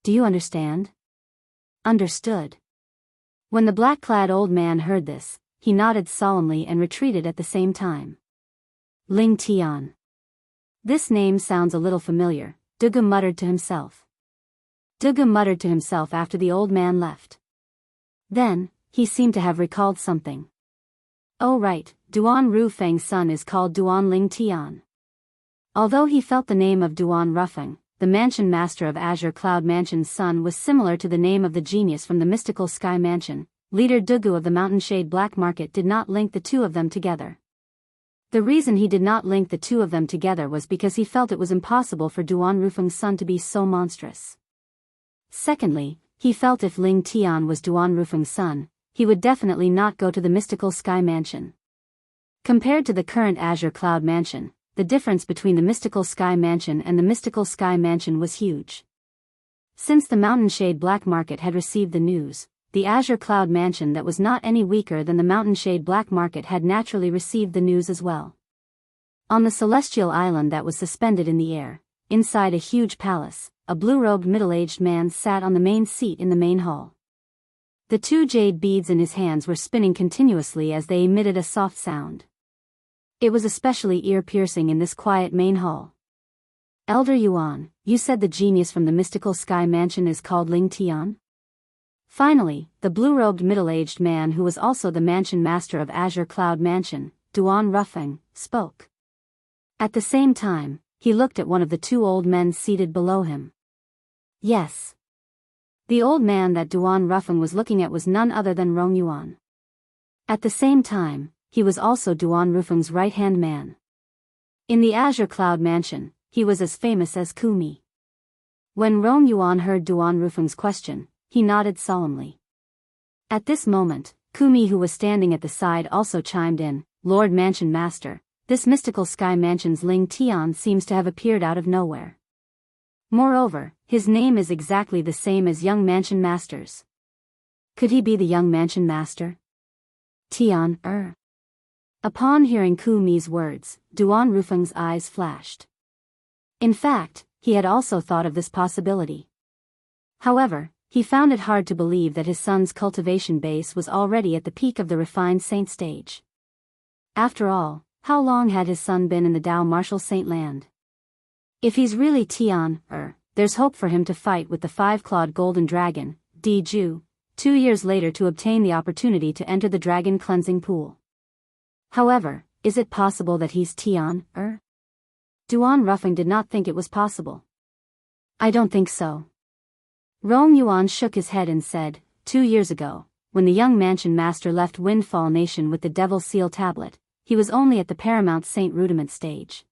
Do you understand? Understood. When the black-clad old man heard this, he nodded solemnly and retreated at the same time. Ling Tian. This name sounds a little familiar, Dugu muttered to himself. Dugu muttered to himself after the old man left. Then, he seemed to have recalled something. Oh right, Duan Rufeng's son is called Duan Ling Tian. Although he felt the name of Duan Rufeng, the mansion master of Azure Cloud Mansion's son was similar to the name of the genius from the mystical Sky Mansion, leader Dugu of the Mountain Shade Black Market did not link the two of them together. The reason he did not link the two of them together was because he felt it was impossible for Duan Rufeng's son to be so monstrous. Secondly, he felt if Ling Tian was Duan Rufeng's son, he would definitely not go to the mystical Sky Mansion. Compared to the current Azure Cloud Mansion, the difference between the mystical Sky Mansion and the mystical Sky Mansion was huge. Since the Mountain Shade Black Market had received the news, the Azure Cloud Mansion that was not any weaker than the Mountainshade Black Market had naturally received the news as well. On the celestial island that was suspended in the air, inside a huge palace, a blue-robed middle-aged man sat on the main seat in the main hall. The 2 jade beads in his hands were spinning continuously as they emitted a soft sound. It was especially ear-piercing in this quiet main hall. Elder Yuan, you said the genius from the mystical sky mansion is called Ling Tian? Finally, the blue-robed middle-aged man who was also the mansion master of Azure Cloud Mansion, Duan Rufeng, spoke. At the same time, he looked at one of the 2 old men seated below him. Yes. The old man that Duan Rufeng was looking at was none other than Rong Yuan. At the same time, he was also Duan Rufeng's right-hand man. In the Azure Cloud Mansion, he was as famous as Kumi. When Rong Yuan heard Duan Rufeng's question, he nodded solemnly. At this moment, Kumi, who was standing at the side, also chimed in, Lord Mansion Master, this mystical sky mansion's Ling Tian seems to have appeared out of nowhere. Moreover, his name is exactly the same as young mansion master's. Could he be the young mansion master? Tian, Upon hearing Kumi's words, Duan Rufeng's eyes flashed. In fact, he had also thought of this possibility. However, he found it hard to believe that his son's cultivation base was already at the peak of the refined saint stage. After all, how long had his son been in the Dao martial saint land? If he's really Tian, there's hope for him to fight with the 5-clawed golden dragon, Diju, 2 years later to obtain the opportunity to enter the dragon cleansing pool. However, is it possible that he's Tian, Duan Rufeng did not think it was possible. I don't think so. Rong Yuan shook his head and said, 2 years ago, when the young mansion master left Windfall Nation with the Devil Seal tablet, he was only at the Paramount Saint Rudiment stage.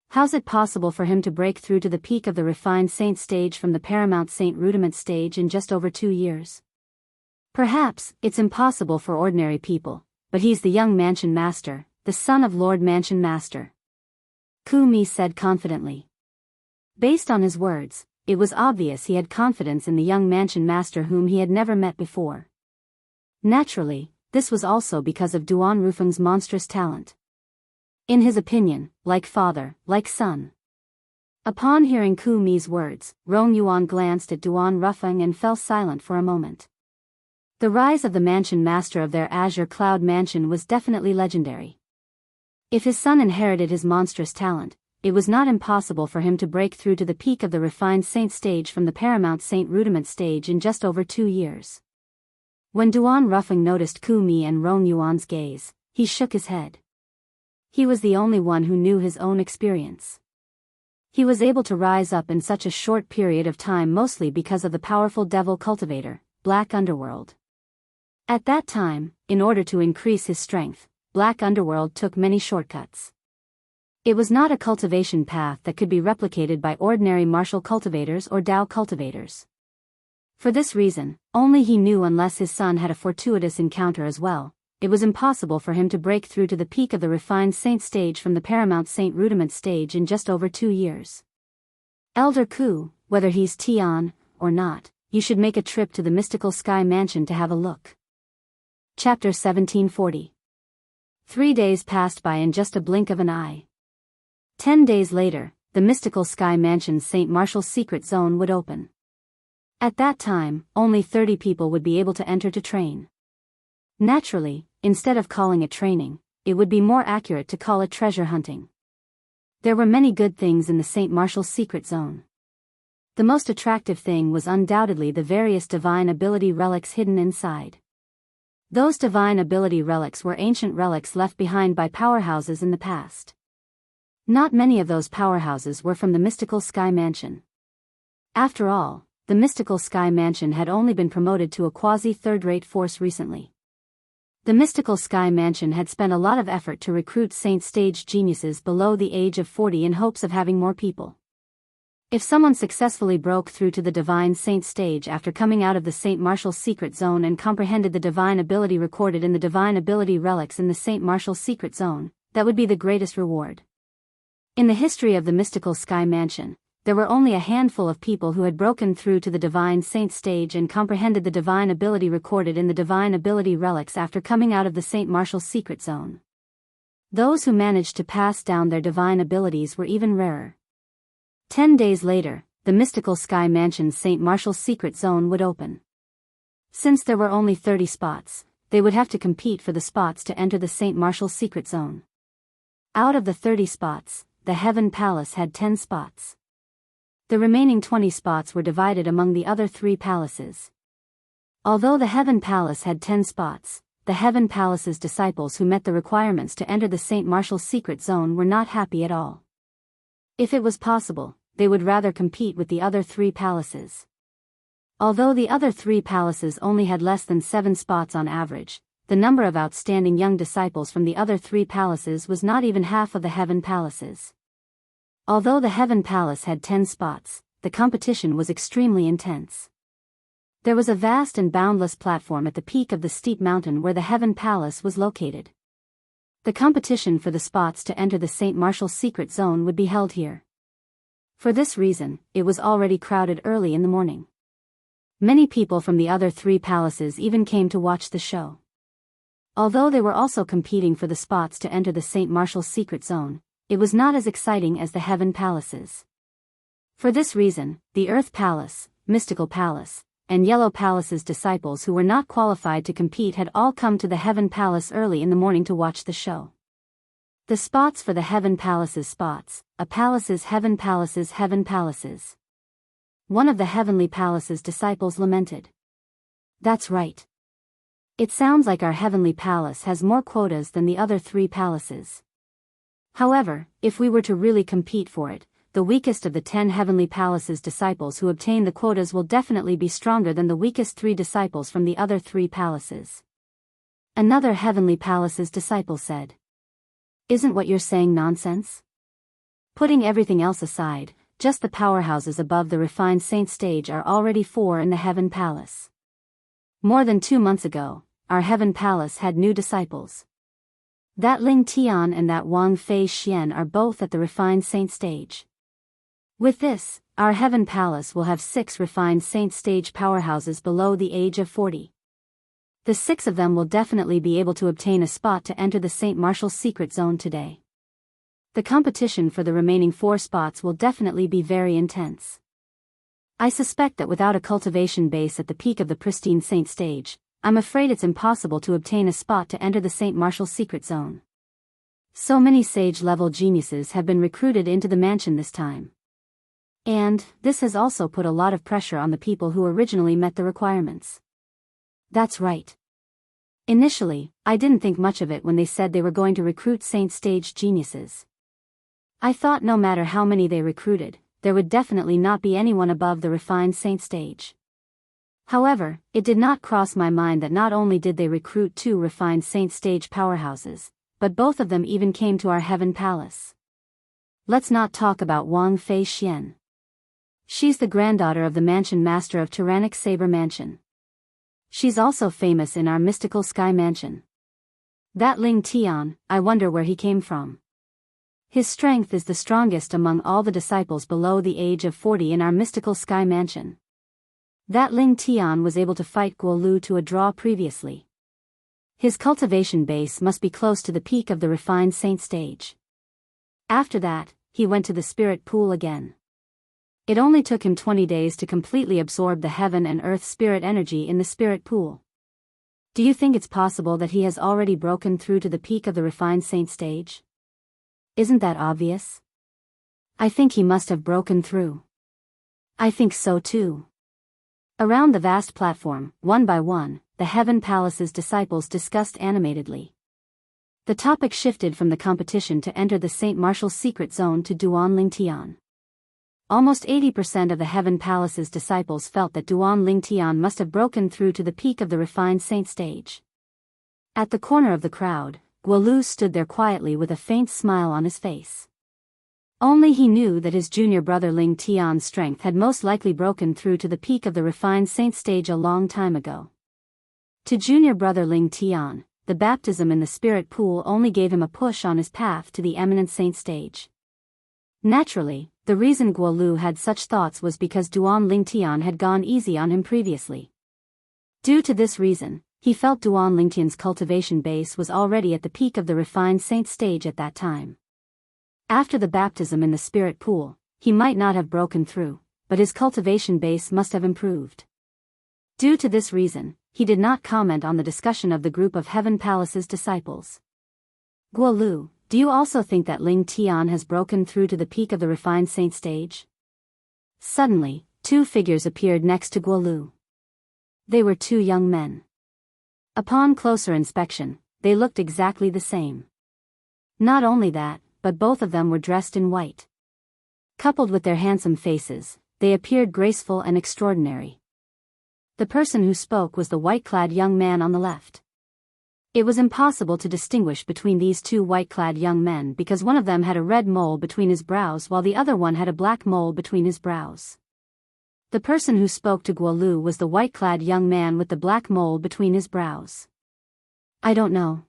How's it possible for him to break through to the peak of the refined saint stage from the Paramount Saint Rudiment stage in just over 2 years? Perhaps, it's impossible for ordinary people, but he's the young mansion master, the son of Lord Mansion Master. Kumi said confidently. Based on his words, it was obvious he had confidence in the young mansion master whom he had never met before. Naturally, this was also because of Duan Rufeng's monstrous talent. In his opinion, like father, like son. Upon hearing Kumi's words, Rong Yuan glanced at Duan Rufeng and fell silent for a moment. The rise of the mansion master of their Azure Cloud Mansion was definitely legendary. If his son inherited his monstrous talent, it was not impossible for him to break through to the peak of the refined saint stage from the Paramount Saint Rudiment stage in just over 2 years. When Duan Rufeng noticed Kumi and Rong Yuan's gaze, he shook his head. He was the only one who knew his own experience. He was able to rise up in such a short period of time mostly because of the powerful devil cultivator, Black Underworld. At that time, in order to increase his strength, Black Underworld took many shortcuts. It was not a cultivation path that could be replicated by ordinary martial cultivators or Dao cultivators. For this reason, only he knew unless his son had a fortuitous encounter as well, it was impossible for him to break through to the peak of the refined saint stage from the Paramount Saint Rudiment stage in just over 2 years. Elder Ku, whether he's Tian or not, you should make a trip to the mystical sky mansion to have a look. Chapter 1740. 3 days passed by in just a blink of an eye. 10 days later, the mystical sky mansion's St. Martial's secret zone would open. At that time, only 30 people would be able to enter to train. Naturally, instead of calling it training, it would be more accurate to call it treasure hunting. There were many good things in the St. Martial's secret zone. The most attractive thing was undoubtedly the various divine ability relics hidden inside. Those divine ability relics were ancient relics left behind by powerhouses in the past. Not many of those powerhouses were from the mystical sky mansion. After all, the mystical sky mansion had only been promoted to a quasi-third-rate force recently. The mystical sky mansion had spent a lot of effort to recruit saint stage geniuses below the age of 40 in hopes of having more people. If someone successfully broke through to the divine saint stage after coming out of the St. Martial's secret zone and comprehended the divine ability recorded in the divine ability relics in the St. Martial's secret zone, that would be the greatest reward. In the history of the mystical sky mansion, there were only a handful of people who had broken through to the Divine Saint stage and comprehended the divine ability recorded in the Divine Ability relics after coming out of the Saint Martial's secret zone. Those who managed to pass down their divine abilities were even rarer. 10 days later, the mystical Sky Mansion's Saint Martial's secret zone would open. Since there were only 30 spots, they would have to compete for the spots to enter the Saint Martial's secret zone. Out of the 30 spots, the Heaven Palace had 10 spots. The remaining 20 spots were divided among the other 3 palaces. Although the Heaven Palace had 10 spots, the Heaven Palace's disciples who met the requirements to enter the Saint Martial's secret zone were not happy at all. If it was possible, they would rather compete with the other 3 palaces. Although the other 3 palaces only had less than 7 spots on average, the number of outstanding young disciples from the other 3 palaces was not even half of the Heaven Palace's. Although the Heaven Palace had 10 spots, the competition was extremely intense. There was a vast and boundless platform at the peak of the steep mountain where the Heaven Palace was located. The competition for the spots to enter the Saint Martial's secret zone would be held here. For this reason, it was already crowded early in the morning. Many people from the other 3 palaces even came to watch the show. Although they were also competing for the spots to enter the Saint Martial's secret zone, it was not as exciting as the Heaven Palaces. For this reason, the Earth Palace, Mystical Palace, and Yellow Palace's disciples who were not qualified to compete had all come to the Heaven Palace early in the morning to watch the show. The spots for the Heaven Palace's spots, a palace's Heaven Palace's Heaven Palaces. One of the Heavenly Palace's disciples lamented. That's right. It sounds like our Heavenly Palace has more quotas than the other 3 palaces. However, if we were to really compete for it, the weakest of the 10 Heavenly Palace's disciples who obtain the quotas will definitely be stronger than the weakest 3 disciples from the other 3 palaces. Another Heavenly Palace's disciple said. Isn't what you're saying nonsense? Putting everything else aside, just the powerhouses above the refined saint stage are already 4 in the Heaven Palace. More than 2 months ago, our Heaven Palace had new disciples. That Ling Tian and that Wang Fei Xian are both at the refined saint stage. With this, our Heaven Palace will have 6 refined saint stage powerhouses below the age of 40. The 6 of them will definitely be able to obtain a spot to enter the Saint Martial's secret zone today. The competition for the remaining 4 spots will definitely be very intense. I suspect that without a cultivation base at the peak of the pristine saint stage, I'm afraid it's impossible to obtain a spot to enter the Saint Martial's secret zone. So many sage-level geniuses have been recruited into the mansion this time. And, this has also put a lot of pressure on the people who originally met the requirements. That's right. Initially, I didn't think much of it when they said they were going to recruit saint stage geniuses. I thought no matter how many they recruited, there would definitely not be anyone above the refined saint stage. However, it did not cross my mind that not only did they recruit 2 refined saint stage powerhouses, but both of them even came to our Heaven Palace. Let's not talk about Wang Fei Xian. She's the granddaughter of the mansion master of Tyrannic Saber Mansion. She's also famous in our mystical Sky Mansion. That Ling Tian, I wonder where he came from. His strength is the strongest among all the disciples below the age of 40 in our mystical Sky Mansion. That Ling Tian was able to fight Guo Lu to a draw previously. His cultivation base must be close to the peak of the refined saint stage. After that, he went to the spirit pool again. It only took him 20 days to completely absorb the heaven and earth spirit energy in the spirit pool. Do you think it's possible that he has already broken through to the peak of the refined saint stage? Isn't that obvious? I think he must have broken through. I think so too. Around the vast platform, one by one, the Heaven Palace's disciples discussed animatedly. The topic shifted from the competition to enter the Saint Martial's secret zone to Duan Lingtian. Almost 80% of the Heaven Palace's disciples felt that Duan Lingtian must have broken through to the peak of the refined saint stage. At the corner of the crowd, Guo Lu stood there quietly with a faint smile on his face. Only he knew that his junior brother Ling Tian's strength had most likely broken through to the peak of the refined saint stage a long time ago. To junior brother Ling Tian, the baptism in the spirit pool only gave him a push on his path to the eminent saint stage. Naturally, the reason Guo Lu had such thoughts was because Duan Lingtian had gone easy on him previously. Due to this reason, he felt Duan Lingtian's cultivation base was already at the peak of the refined saint stage at that time. After the baptism in the spirit pool, he might not have broken through, but his cultivation base must have improved. Due to this reason, he did not comment on the discussion of the group of Heaven Palace's disciples. Guo Lu, do you also think that Ling Tian has broken through to the peak of the refined saint stage? Suddenly, two figures appeared next to Guo Lu. They were two young men. Upon closer inspection, they looked exactly the same. Not only that, but both of them were dressed in white. Coupled with their handsome faces, they appeared graceful and extraordinary. The person who spoke was the white-clad young man on the left. It was impossible to distinguish between these two white-clad young men because one of them had a red mole between his brows while the other one had a black mole between his brows. The person who spoke to Guo Lu was the white-clad young man with the black mole between his brows. I don't know.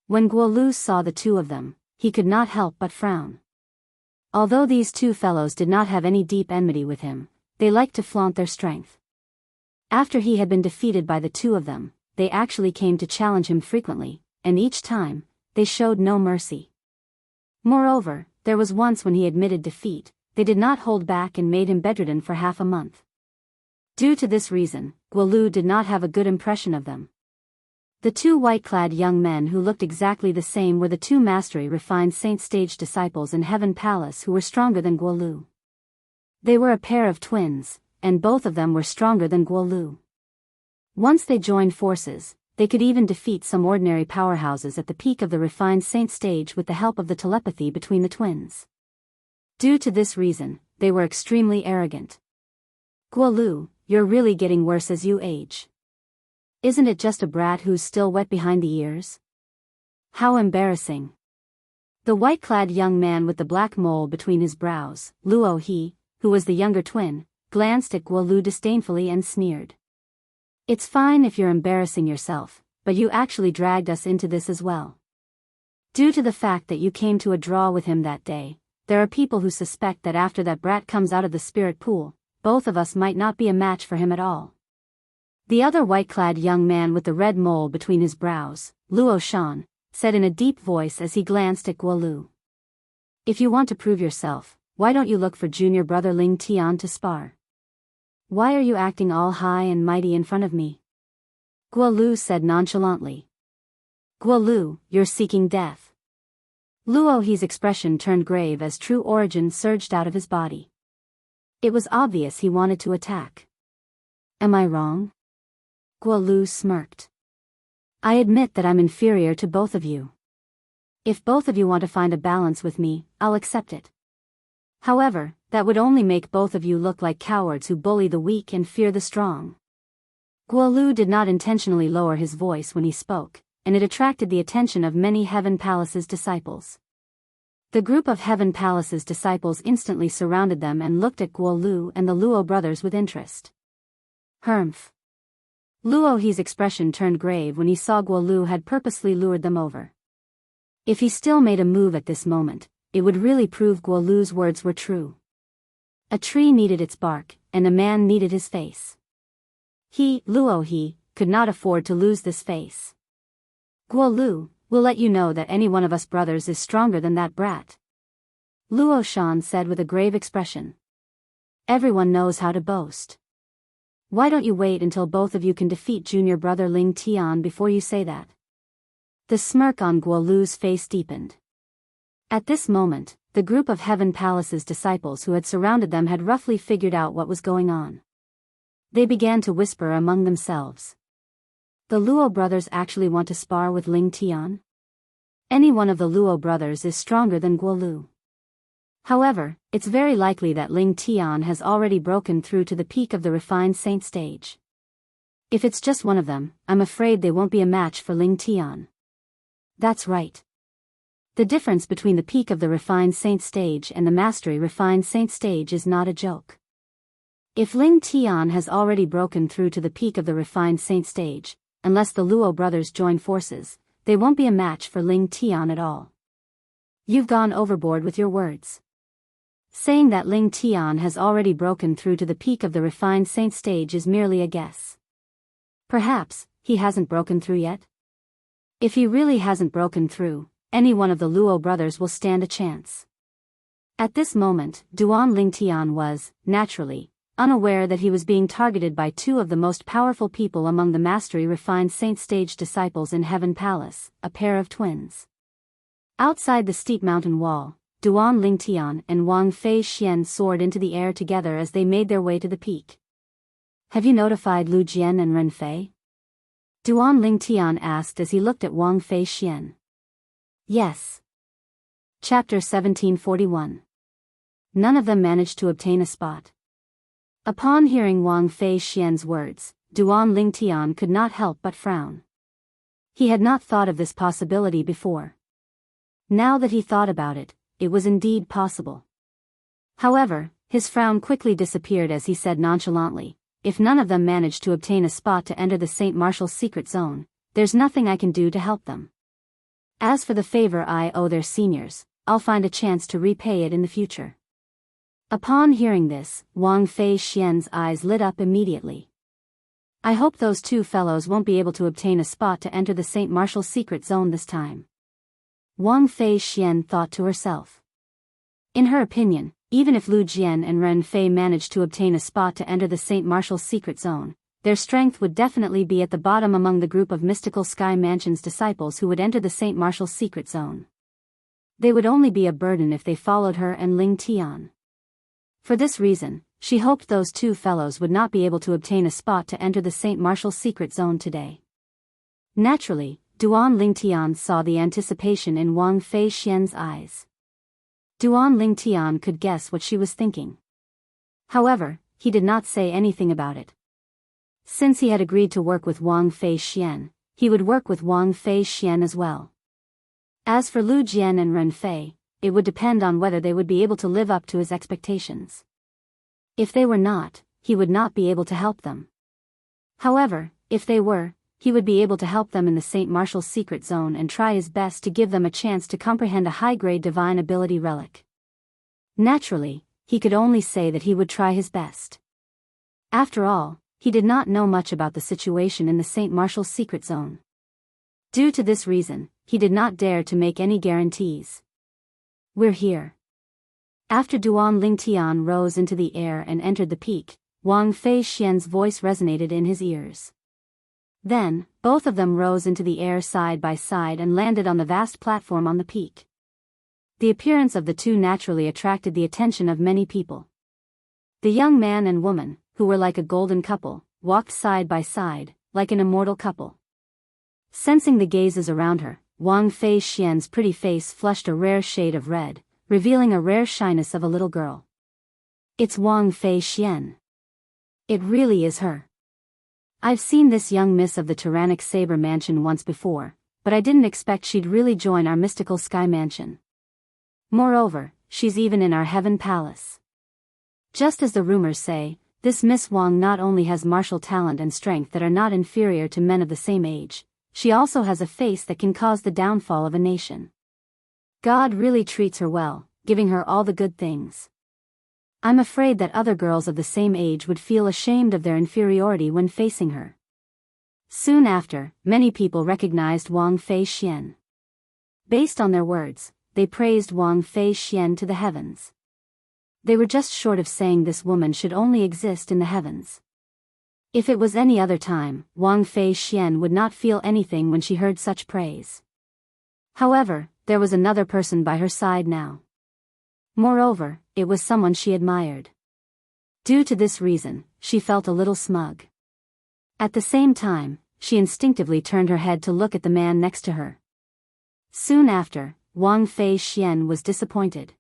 When Guo Lu saw the two of them, he could not help but frown. Although these two fellows did not have any deep enmity with him, they liked to flaunt their strength. After he had been defeated by the two of them, they actually came to challenge him frequently, and each time, they showed no mercy. Moreover, there was once when he admitted defeat, they did not hold back and made him bedridden for half a month. Due to this reason, Guo Lu did not have a good impression of them. The two white-clad young men who looked exactly the same were the two mastery refined saint stage disciples in Heaven Palace who were stronger than Guo Lu. They were a pair of twins, and both of them were stronger than Guo Lu. Once they joined forces, they could even defeat some ordinary powerhouses at the peak of the refined saint stage with the help of the telepathy between the twins. Due to this reason, they were extremely arrogant. Guo Lu, you're really getting worse as you age. Isn't it just a brat who's still wet behind the ears? How embarrassing. The white-clad young man with the black mole between his brows, Luo He, who was the younger twin, glanced at Guo Lu disdainfully and sneered. It's fine if you're embarrassing yourself, but you actually dragged us into this as well. Due to the fact that you came to a draw with him that day, there are people who suspect that after that brat comes out of the spirit pool, both of us might not be a match for him at all. The other white-clad young man with the red mole between his brows, Luo Shan, said in a deep voice as he glanced at Guo Lu. If you want to prove yourself, why don't you look for junior brother Ling Tian to spar? Why are you acting all high and mighty in front of me? Guo Lu said nonchalantly. Guo Lu, you're seeking death. Luo He's expression turned grave as true origin surged out of his body. It was obvious he wanted to attack. Am I wrong? Guo Lu smirked. I admit that I'm inferior to both of you. If both of you want to find a balance with me, I'll accept it. However, that would only make both of you look like cowards who bully the weak and fear the strong. Guo Lu did not intentionally lower his voice when he spoke, and it attracted the attention of many Heaven Palace's disciples. The group of Heaven Palace's disciples instantly surrounded them and looked at Guo Lu and the Luo brothers with interest. Humph. Luo He's expression turned grave when he saw Guo Lu had purposely lured them over. If he still made a move at this moment, it would really prove Guo Lu's words were true. A tree needed its bark, and a man needed his face. He, Luo He, could not afford to lose this face. Guo Lu, we'll let you know that any one of us brothers is stronger than that brat. Luo Shan said with a grave expression. Everyone knows how to boast. Why don't you wait until both of you can defeat junior brother Ling Tian before you say that? The smirk on Guo Lu's face deepened. At this moment, the group of Heaven Palace's disciples who had surrounded them had roughly figured out what was going on. They began to whisper among themselves. The Luo brothers actually want to spar with Ling Tian? Any one of the Luo brothers is stronger than Guo Lu. However, it's very likely that Ling Tian has already broken through to the peak of the refined saint stage. If it's just one of them, I'm afraid they won't be a match for Ling Tian. That's right. The difference between the peak of the refined saint stage and the mastery refined saint stage is not a joke. If Ling Tian has already broken through to the peak of the refined saint stage, unless the Luo brothers join forces, they won't be a match for Ling Tian at all. You've gone overboard with your words. Saying that Ling Tian has already broken through to the peak of the refined saint stage is merely a guess. Perhaps he hasn't broken through yet? If he really hasn't broken through, any one of the Luo brothers will stand a chance. At this moment, Duan Ling Tian was, naturally, unaware that he was being targeted by two of the most powerful people among the mastery refined saint stage disciples in Heaven Palace, a pair of twins. Outside the steep mountain wall, Duan Ling Tian and Wang Fei Xian soared into the air together as they made their way to the peak. Have you notified Lu Jian and Ren Fei? Duan Ling Tian asked as he looked at Wang Fei Xian. Yes. Chapter 1741. None of them managed to obtain a spot. Upon hearing Wang Fei Xian's words, Duan Ling Tian could not help but frown. He had not thought of this possibility before. Now that he thought about it, it was indeed possible. However, his frown quickly disappeared as he said nonchalantly, if none of them managed to obtain a spot to enter the St. Martial's secret zone, there's nothing I can do to help them. As for the favor I owe their seniors, I'll find a chance to repay it in the future. Upon hearing this, Wang Fei Xian's eyes lit up immediately. I hope those two fellows won't be able to obtain a spot to enter the St. Martial's secret zone this time. Wang Fei Xian thought to herself. In her opinion, even if Lu Jian and Ren Fei managed to obtain a spot to enter the St. Martial's secret zone, their strength would definitely be at the bottom among the group of mystical Sky Mansion's disciples who would enter the St. Martial's secret zone. They would only be a burden if they followed her and Ling Tian. For this reason, she hoped those two fellows would not be able to obtain a spot to enter the St. Martial's secret zone today. Naturally, Duan Ling Tian saw the anticipation in Wang Fei Xian's eyes. Duan Ling Tian could guess what she was thinking. However, he did not say anything about it. Since he had agreed to work with Wang Fei Xian, he would work with Wang Fei Xian as well. As for Lu Jian and Ren Fei, it would depend on whether they would be able to live up to his expectations. If they were not, he would not be able to help them. However, if they were, he would be able to help them in the St. Martial's secret zone and try his best to give them a chance to comprehend a high-grade divine ability relic. Naturally, he could only say that he would try his best. After all, he did not know much about the situation in the St. Martial's secret zone. Due to this reason, he did not dare to make any guarantees. We're here. After Duan Ling Tian rose into the air and entered the peak, Wang Fei Xian's voice resonated in his ears. Then, both of them rose into the air side by side and landed on the vast platform on the peak. The appearance of the two naturally attracted the attention of many people. The young man and woman, who were like a golden couple, walked side by side, like an immortal couple. Sensing the gazes around her, Wang Fei Xian's pretty face flushed a rare shade of red, revealing a rare shyness of a little girl. It's Wang Fei Xian. It really is her. I've seen this young miss of the tyrannic Saber Mansion once before, but I didn't expect she'd really join our mystical Sky Mansion. Moreover, she's even in our Heaven Palace. Just as the rumors say, this Miss Wang not only has martial talent and strength that are not inferior to men of the same age, she also has a face that can cause the downfall of a nation. God really treats her well, giving her all the good things. I'm afraid that other girls of the same age would feel ashamed of their inferiority when facing her. Soon after, many people recognized Wang Fei Xian. Based on their words, they praised Wang Fei Xian to the heavens. They were just short of saying this woman should only exist in the heavens. If it was any other time, Wang Fei Xian would not feel anything when she heard such praise. However, there was another person by her side now. Moreover, it was someone she admired. Due to this reason, she felt a little smug. At the same time, she instinctively turned her head to look at the man next to her. Soon after, Wang Fei Xian was disappointed.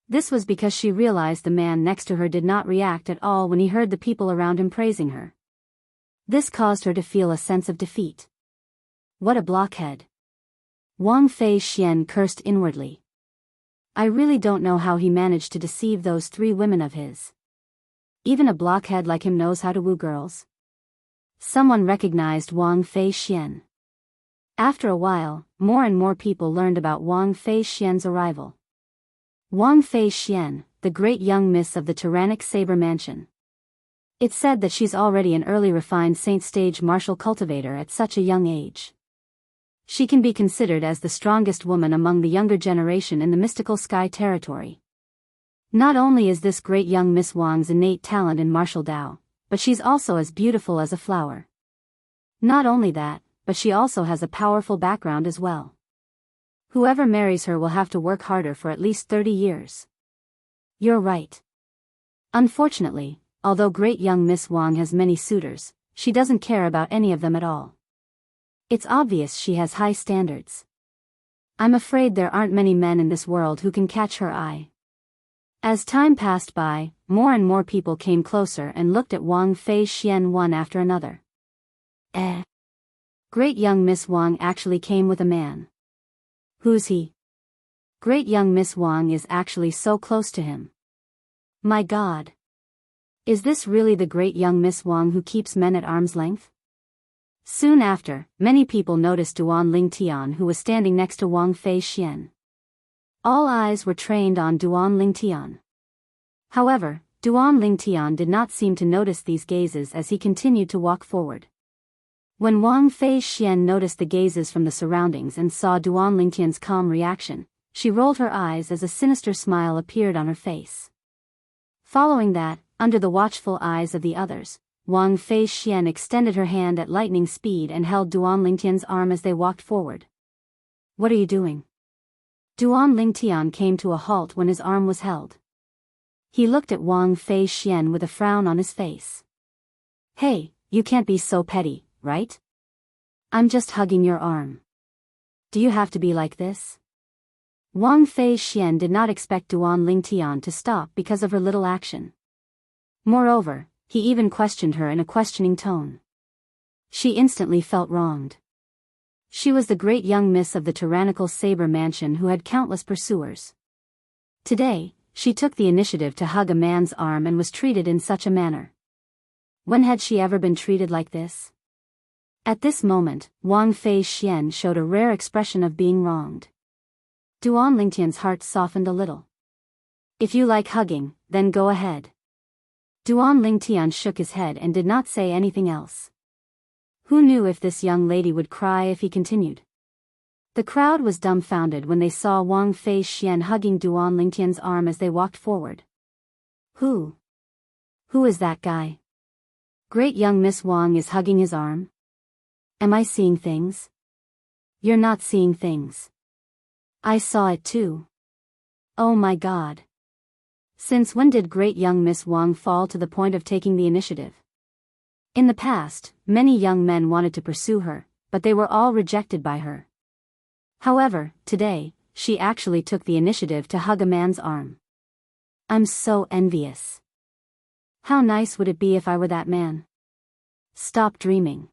This was because she realized the man next to her did not react at all when he heard the people around him praising her. This caused her to feel a sense of defeat. What a blockhead. Wang Fei Xian cursed inwardly. I really don't know how he managed to deceive those three women of his. Even a blockhead like him knows how to woo girls. Someone recognized Wang Fei Xian. After a while, more and more people learned about Wang Fei Xian's arrival. Wang Fei Xian, the great young miss of the tyrannic saber mansion. It's said that she's already an early refined saint-stage martial cultivator at such a young age. She can be considered as the strongest woman among the younger generation in the mystical sky territory. Not only is this great young Miss Wang's innate talent in martial Dao, but she's also as beautiful as a flower. Not only that, but she also has a powerful background as well. Whoever marries her will have to work harder for at least 30 years. You're right. Unfortunately, although great young Miss Wang has many suitors, she doesn't care about any of them at all. It's obvious she has high standards. I'm afraid there aren't many men in this world who can catch her eye. As time passed by, more and more people came closer and looked at Wang Fei Xian one after another. Great young Miss Wang actually came with a man. Who's he? Great young Miss Wang is actually so close to him. My God. Is this really the great young Miss Wang who keeps men at arm's length? Soon after, many people noticed Duan Lingtian, who was standing next to Wang Fei Xian. All eyes were trained on Duan Lingtian. However, Duan Lingtian did not seem to notice these gazes as he continued to walk forward. When Wang Fei Xian noticed the gazes from the surroundings and saw Duan Lingtian's calm reaction, she rolled her eyes as a sinister smile appeared on her face. Following that, under the watchful eyes of the others, Wang Fei Xian extended her hand at lightning speed and held Duan Lingtian's arm as they walked forward. What are you doing? Duan Lingtian came to a halt when his arm was held. He looked at Wang Fei Xian with a frown on his face. Hey, you can't be so petty, right? I'm just hugging your arm. Do you have to be like this? Wang Fei Xian did not expect Duan Lingtian to stop because of her little action. Moreover, he even questioned her in a questioning tone. She instantly felt wronged. She was the great young miss of the tyrannical saber mansion who had countless pursuers. Today, she took the initiative to hug a man's arm and was treated in such a manner. When had she ever been treated like this? At this moment, Wang Fei Xian showed a rare expression of being wronged. Duan Lingtian's heart softened a little. If you like hugging, then go ahead. Duan Lingtian shook his head and did not say anything else. Who knew if this young lady would cry if he continued? The crowd was dumbfounded when they saw Wang Fei Xian hugging Duan Lingtian's arm as they walked forward. Who is that guy? Great young Miss Wang is hugging his arm? Am I seeing things? You're not seeing things. I saw it too. Oh my God. Since when did great young Miss Wang fall to the point of taking the initiative? In the past, many young men wanted to pursue her, but they were all rejected by her. However, today, she actually took the initiative to hug a man's arm. I'm so envious. How nice would it be if I were that man? Stop dreaming.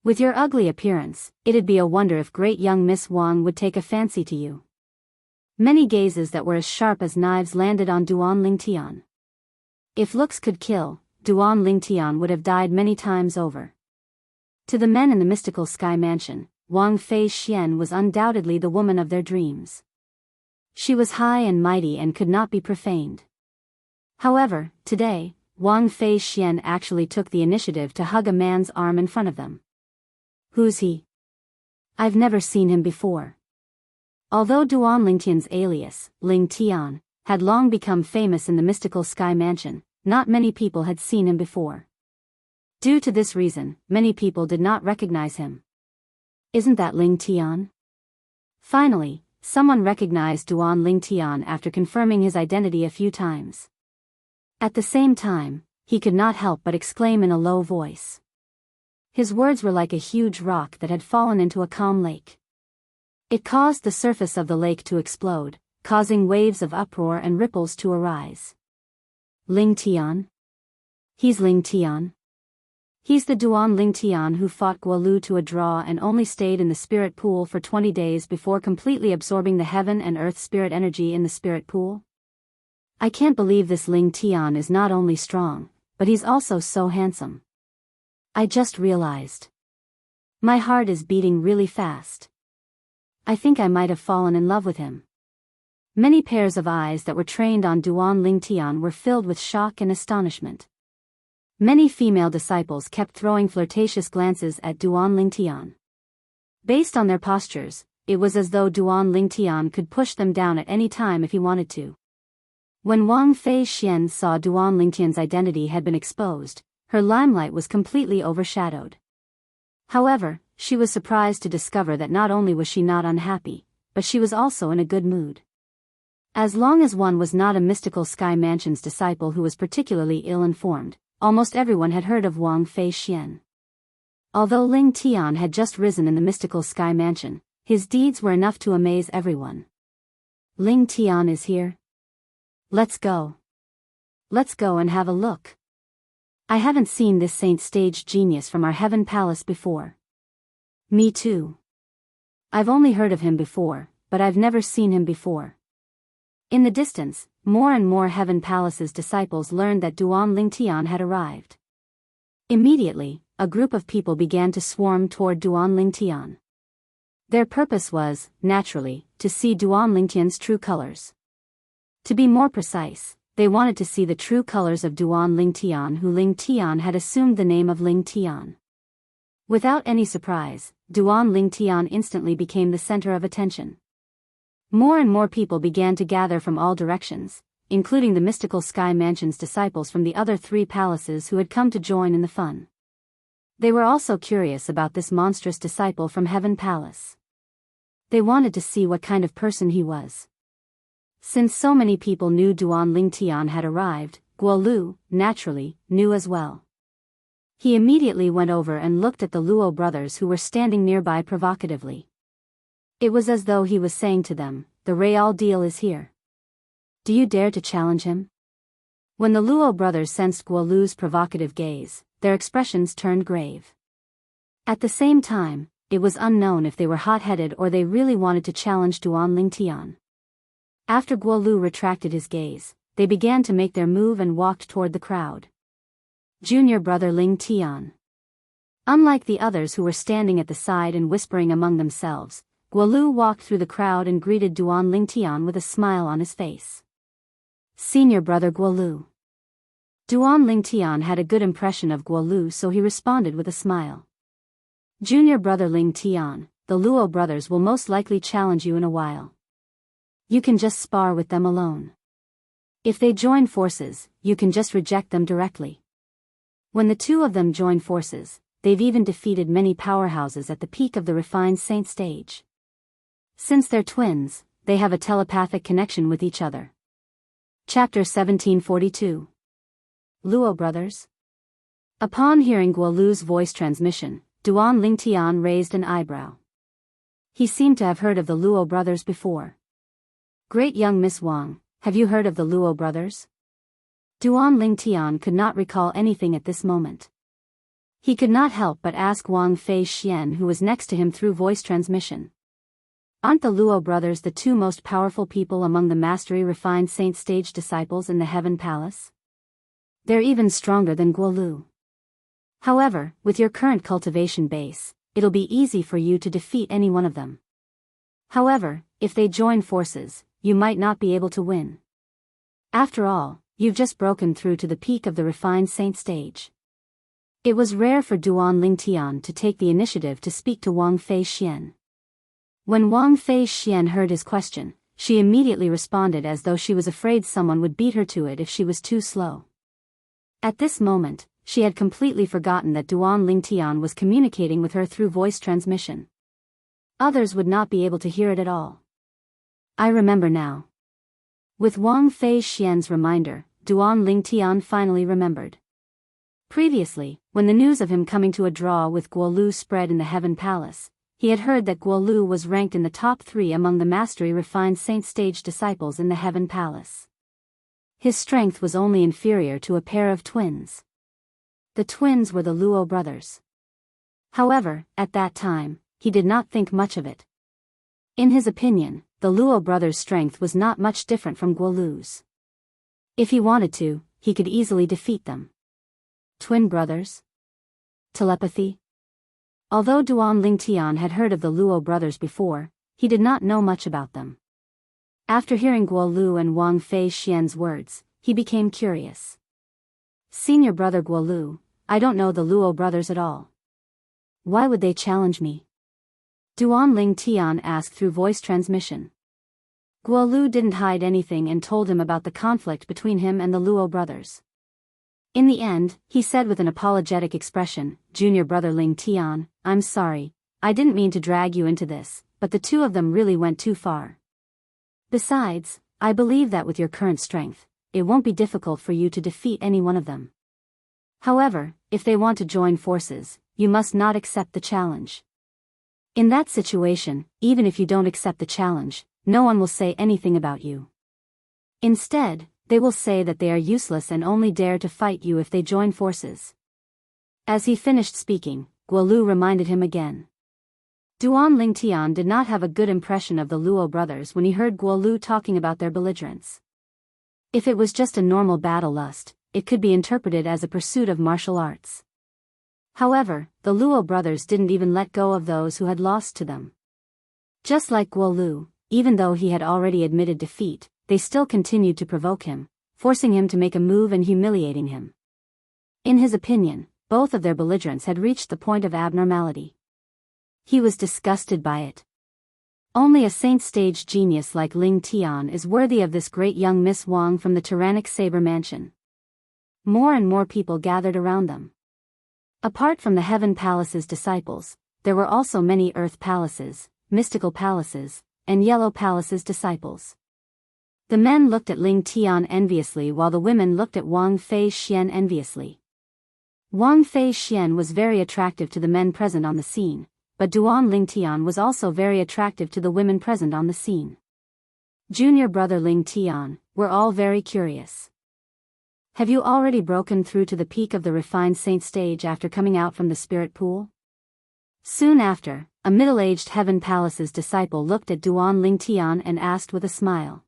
With your ugly appearance, it'd be a wonder if great young Miss Wang would take a fancy to you. Many gazes that were as sharp as knives landed on Duan Lingtian. If looks could kill, Duan Lingtian would have died many times over. To the men in the mystical sky mansion, Wang Fei Xian was undoubtedly the woman of their dreams. She was high and mighty and could not be profaned. However, today, Wang Fei Xian actually took the initiative to hug a man's arm in front of them. Who's he? I've never seen him before. Although Duan Lingtian's alias, Ling Tian, had long become famous in the mystical sky mansion, not many people had seen him before. Due to this reason, many people did not recognize him. Isn't that Ling Tian? Finally, someone recognized Duan Lingtian after confirming his identity a few times. At the same time, he could not help but exclaim in a low voice. His words were like a huge rock that had fallen into a calm lake. It caused the surface of the lake to explode, causing waves of uproar and ripples to arise. Ling Tian? He's Ling Tian. He's the Duan Lingtian who fought Guolu to a draw and only stayed in the spirit pool for 20 days before completely absorbing the heaven and earth spirit energy in the spirit pool. I can't believe this Ling Tian is not only strong, but he's also so handsome. I just realized. My heart is beating really fast. I think I might have fallen in love with him. Many pairs of eyes that were trained on Duan Lingtian were filled with shock and astonishment. Many female disciples kept throwing flirtatious glances at Duan Lingtian. Based on their postures, it was as though Duan Lingtian could push them down at any time if he wanted to. When Wang Fei Xian saw Duan Lingtian's identity had been exposed, her limelight was completely overshadowed. However, she was surprised to discover that not only was she not unhappy, but she was also in a good mood. As long as one was not a mystical Sky Mansion's disciple who was particularly ill-informed, almost everyone had heard of Wang Fei Xian. Although Ling Tian had just risen in the mystical Sky Mansion, his deeds were enough to amaze everyone. Ling Tian is here? Let's go. Let's go and have a look. I haven't seen this saint-stage genius from our heaven palace before. Me too. I've only heard of him before, but I've never seen him before. In the distance, more and more Heaven Palace's disciples learned that Duan Lingtian had arrived. Immediately, a group of people began to swarm toward Duan Lingtian. Their purpose was, naturally, to see Duan Lingtian's true colors. To be more precise, they wanted to see the true colors of Duan Lingtian, who Lingtian had assumed the name of Lingtian. Without any surprise, Duan Lingtian instantly became the center of attention. More and more people began to gather from all directions, including the mystical Sky Mansion's disciples from the other 3 palaces who had come to join in the fun. They were also curious about this monstrous disciple from Heaven Palace. They wanted to see what kind of person he was. Since so many people knew Duan Lingtian had arrived, Guo Lu, naturally, knew as well. He immediately went over and looked at the Luo brothers who were standing nearby provocatively. It was as though he was saying to them, "The real deal is here. Do you dare to challenge him?" When the Luo brothers sensed Guo Lu's provocative gaze, their expressions turned grave. At the same time, it was unknown if they were hot-headed or they really wanted to challenge Duan Lingtian. After Guo Lu retracted his gaze, they began to make their move and walked toward the crowd. Junior brother Lingtian. Unlike the others who were standing at the side and whispering among themselves, Guo Lu walked through the crowd and greeted Duan Lingtian with a smile on his face. Senior brother Guo Lu. Duan Lingtian had a good impression of Guo Lu, so he responded with a smile. Junior brother Lingtian, the Luo brothers will most likely challenge you in a while. You can just spar with them alone. If they join forces, you can just reject them directly. When the 2 of them join forces, they've even defeated many powerhouses at the peak of the refined saint stage. Since they're twins, they have a telepathic connection with each other. Chapter 1742. Luo Brothers. Upon hearing Guo Lu's voice transmission, Duan Lingtian raised an eyebrow. He seemed to have heard of the Luo brothers before. Great young Miss Wang, have you heard of the Luo brothers? Duan Lingtian could not recall anything at this moment. He could not help but ask Wang Fei Xian, who was next to him through voice transmission. Aren't the Luo brothers the 2 most powerful people among the mastery refined saint stage disciples in the Heaven Palace? They're even stronger than Guo Lu. However, with your current cultivation base, it'll be easy for you to defeat any one of them. However, if they join forces, you might not be able to win. After all, you've just broken through to the peak of the refined saint stage. It was rare for Duan Lingtian to take the initiative to speak to Wang Fei Xian. When Wang Fei Xian heard his question, she immediately responded as though she was afraid someone would beat her to it if she was too slow. At this moment, she had completely forgotten that Duan Lingtian was communicating with her through voice transmission. Others would not be able to hear it at all. I remember now. With Wang Fei Xian's reminder, Duan Lingtian finally remembered. Previously, when the news of him coming to a draw with Guo Lu spread in the Heaven Palace, he had heard that Guo Lu was ranked in the top 3 among the mastery refined saint stage disciples in the Heaven Palace. His strength was only inferior to a pair of twins. The twins were the Luo brothers. However, at that time, he did not think much of it. In his opinion, the Luo brothers' strength was not much different from Guo Lu's. If he wanted to, he could easily defeat them. Twin brothers? Telepathy? Although Duan Lingtian had heard of the Luo brothers before, he did not know much about them. After hearing Guo Lu and Wang Fei Xian's words, he became curious. Senior brother Guo Lu, I don't know the Luo brothers at all. Why would they challenge me? Duan Ling Tian asked through voice transmission. Guo Lu didn't hide anything and told him about the conflict between him and the Luo brothers. In the end, he said with an apologetic expression, Junior brother Ling Tian, I'm sorry, I didn't mean to drag you into this, but the two of them really went too far. Besides, I believe that with your current strength, it won't be difficult for you to defeat any one of them. However, if they want to join forces, you must not accept the challenge. In that situation, even if you don't accept the challenge, no one will say anything about you. Instead, they will say that they are useless and only dare to fight you if they join forces. As he finished speaking, Guo Lu reminded him again. Duan Ling Tian did not have a good impression of the Luo brothers when he heard Guo Lu talking about their belligerence. If it was just a normal battle lust, it could be interpreted as a pursuit of martial arts. However, the Luo brothers didn't even let go of those who had lost to them. Just like Guo Lu, even though he had already admitted defeat, they still continued to provoke him, forcing him to make a move and humiliating him. In his opinion, both of their belligerents had reached the point of abnormality. He was disgusted by it. Only a saint-stage genius like Ling Tian is worthy of this great young Miss Wang from the tyrannic Saber Mansion. More and more people gathered around them. Apart from the Heaven Palace's disciples, there were also many Earth Palaces, Mystical Palaces, and Yellow Palace's disciples. The men looked at Ling Tian enviously while the women looked at Wang Fei Xian enviously. Wang Fei Xian was very attractive to the men present on the scene, but Duan Ling Tian was also very attractive to the women present on the scene. Junior brother Ling Tian, we're all very curious. Have you already broken through to the peak of the refined saint stage after coming out from the spirit pool? Soon after, a middle-aged Heaven Palace's disciple looked at Duan Ling Tian and asked with a smile.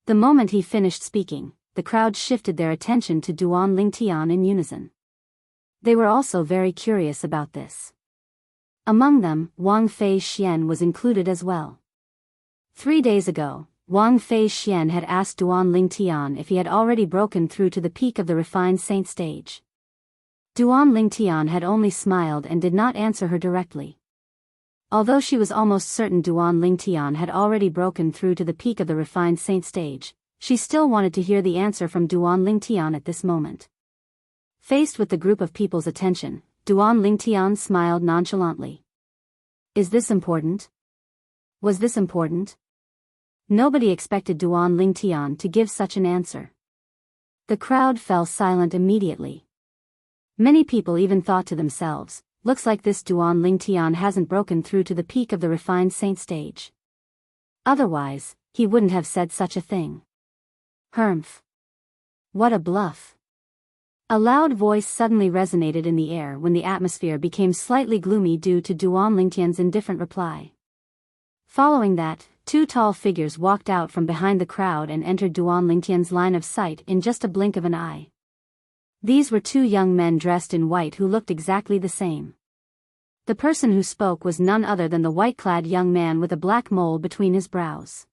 The moment he finished speaking, the crowd shifted their attention to Duan Ling Tian in unison. They were also very curious about this. Among them, Wang Fei Xian was included as well. 3 days ago, Wang Fei Xian had asked Duan Ling Tian if he had already broken through to the peak of the refined saint stage. Duan Ling Tian had only smiled and did not answer her directly. Although she was almost certain Duan Ling Tian had already broken through to the peak of the refined saint stage, she still wanted to hear the answer from Duan Ling Tian at this moment. Faced with the group of people's attention, Duan Ling Tian smiled nonchalantly. Is this important? Was this important? Nobody expected Duan Ling Tian to give such an answer. The crowd fell silent immediately. Many people even thought to themselves, looks like this Duan Ling Tian hasn't broken through to the peak of the refined saint stage. Otherwise, he wouldn't have said such a thing. Humph. What a bluff. A loud voice suddenly resonated in the air when the atmosphere became slightly gloomy due to Duan Ling Tian's indifferent reply. Following that, 2 tall figures walked out from behind the crowd and entered Duan Ling Tian's line of sight in just a blink of an eye. These were 2 young men dressed in white who looked exactly the same. The person who spoke was none other than the white-clad young man with a black mole between his brows.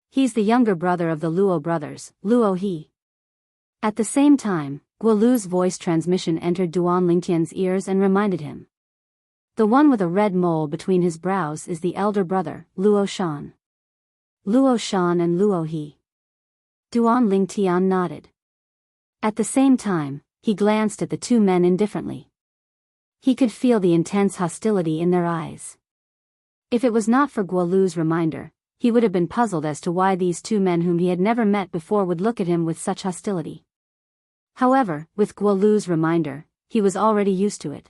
He's the younger brother of the Luo brothers, Luo He. At the same time, Guo Lu's voice transmission entered Duan Ling Tian's ears and reminded him. The one with a red mole between his brows is the elder brother, Luo Shan. Luo Shan and Luo He. Duan Ling Tian nodded. At the same time, he glanced at the 2 men indifferently. He could feel the intense hostility in their eyes. If it was not for Guo Lu's reminder, he would have been puzzled as to why these 2 men whom he had never met before would look at him with such hostility. However, with Guo Lu's reminder, he was already used to it.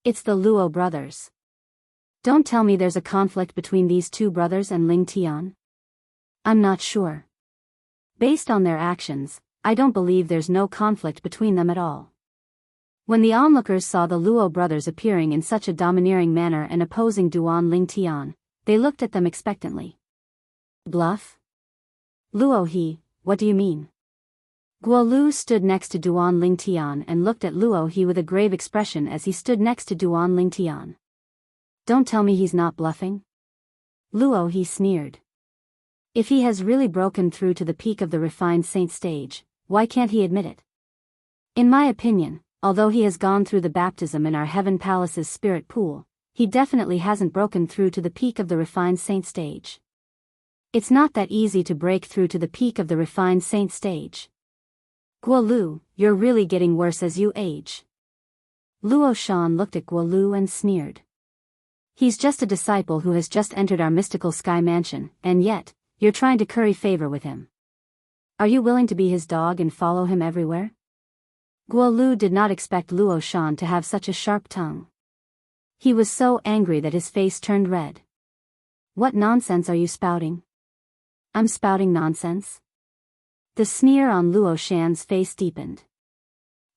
It's the Luo brothers. Don't tell me there's a conflict between these 2 brothers and Ling Tian. I'm not sure. Based on their actions, I don't believe there's no conflict between them at all. When the onlookers saw the Luo brothers appearing in such a domineering manner and opposing Duan Ling Tian, they looked at them expectantly. Bluff? Luo He, what do you mean? Guo Lu stood next to Duan Ling Tian and looked at Luo He with a grave expression as he stood next to Duan Ling Tian. Don't tell me he's not bluffing? Luo He sneered. If he has really broken through to the peak of the refined saint stage, why can't he admit it? In my opinion, although he has gone through the baptism in our Heaven Palace's spirit pool, he definitely hasn't broken through to the peak of the refined saint stage. It's not that easy to break through to the peak of the refined saint stage. Guolu, you're really getting worse as you age. Luo Shan looked at Guolu and sneered. He's just a disciple who has just entered our mystical sky mansion, and yet, you're trying to curry favor with him. Are you willing to be his dog and follow him everywhere? Guolu did not expect Luo Shan to have such a sharp tongue. He was so angry that his face turned red. What nonsense are you spouting? I'm spouting nonsense? The sneer on Luo Shan's face deepened.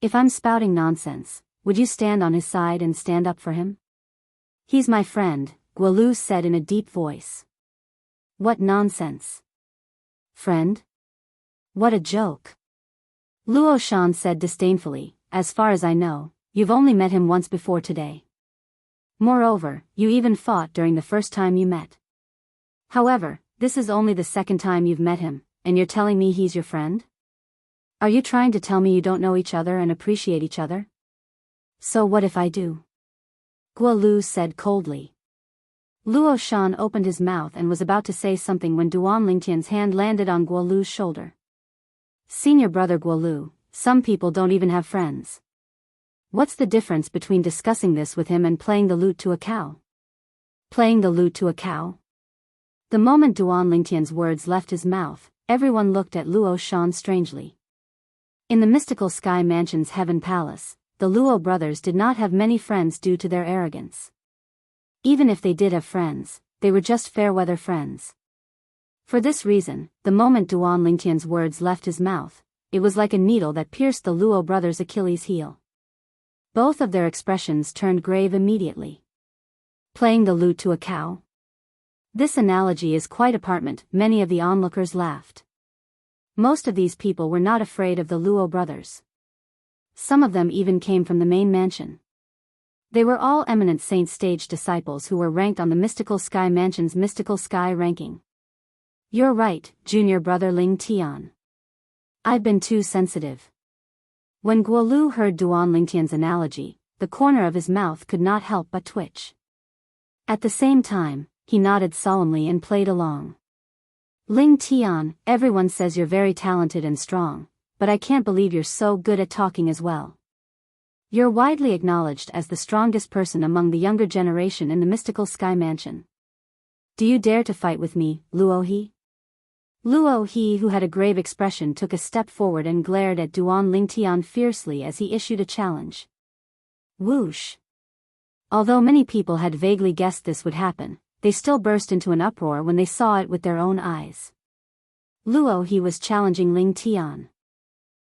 If I'm spouting nonsense, would you stand on his side and stand up for him? He's my friend, Guolu said in a deep voice. What nonsense? Friend? What a joke. Luo Shan said disdainfully, as far as I know, you've only met him once before today. Moreover, you even fought during the first time you met. However, this is only the second time you've met him, and you're telling me he's your friend? Are you trying to tell me you don't know each other and appreciate each other? So what if I do? Guolu said coldly. Luo Shan opened his mouth and was about to say something when Duan Lingtian's hand landed on Guolu's shoulder. Senior brother Guolu, some people don't even have friends. What's the difference between discussing this with him and playing the lute to a cow? Playing the lute to a cow? The moment Duan Lingtian's words left his mouth, everyone looked at Luo Shan strangely. In the mystical sky mansion's heaven palace, the Luo brothers did not have many friends due to their arrogance. Even if they did have friends, they were just fair-weather friends. For this reason, the moment Duan Lingtian's words left his mouth, it was like a needle that pierced the Luo brothers' Achilles' heel. Both of their expressions turned grave immediately. Playing the lute to a cow? This analogy is quite apparent. Many of the onlookers laughed. Most of these people were not afraid of the Luo brothers. Some of them even came from the main mansion. They were all eminent saint stage disciples who were ranked on the Mystical Sky Mansion's Mystical Sky ranking. You're right, junior brother Ling Tian. I've been too sensitive. When Guolu heard Duan Lingtian's analogy, the corner of his mouth could not help but twitch. At the same time, he nodded solemnly and played along. Ling Tian, everyone says you're very talented and strong, but I can't believe you're so good at talking as well. You're widely acknowledged as the strongest person among the younger generation in the Mystical Sky Mansion. Do you dare to fight with me, Luo He? Luo He, who had a grave expression, took a step forward and glared at Duan Lingtian fiercely as he issued a challenge. Whoosh! Although many people had vaguely guessed this would happen, they still burst into an uproar when they saw it with their own eyes. Luo He was challenging Ling Tian.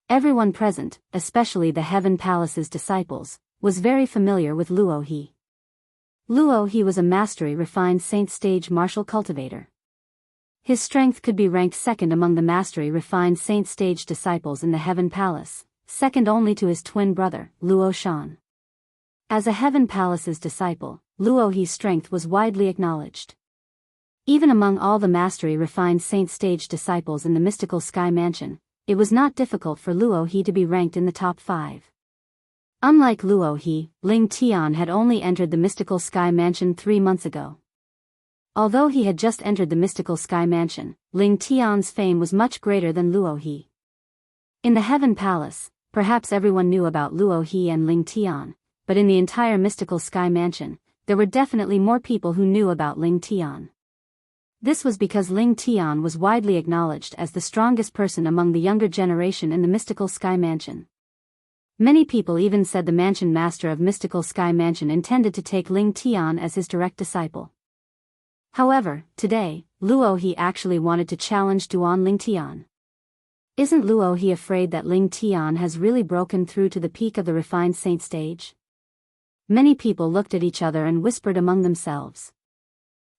Everyone present, especially the Heaven Palace's disciples, was very familiar with Luo He. Luo He was a mastery refined saint stage martial cultivator. His strength could be ranked second among the mastery refined saint stage disciples in the Heaven Palace, second only to his twin brother, Luo Shan. As a Heaven Palace's disciple, Luo He's strength was widely acknowledged. Even among all the mastery refined saint stage disciples in the Mystical Sky Mansion, it was not difficult for Luo He to be ranked in the top 5. Unlike Luo He, Ling Tian had only entered the Mystical Sky Mansion 3 months ago. Although he had just entered the Mystical Sky Mansion, Ling Tian's fame was much greater than Luo He. In the Heaven Palace, perhaps everyone knew about Luo He and Ling Tian, but in the entire Mystical Sky Mansion, there were definitely more people who knew about Ling Tian. This was because Ling Tian was widely acknowledged as the strongest person among the younger generation in the Mystical Sky Mansion. Many people even said the mansion master of Mystical Sky Mansion intended to take Ling Tian as his direct disciple. However, today, Luo He actually wanted to challenge Duan Ling Tian. Isn't Luo He afraid that Ling Tian has really broken through to the peak of the refined saint stage? Many people looked at each other and whispered among themselves.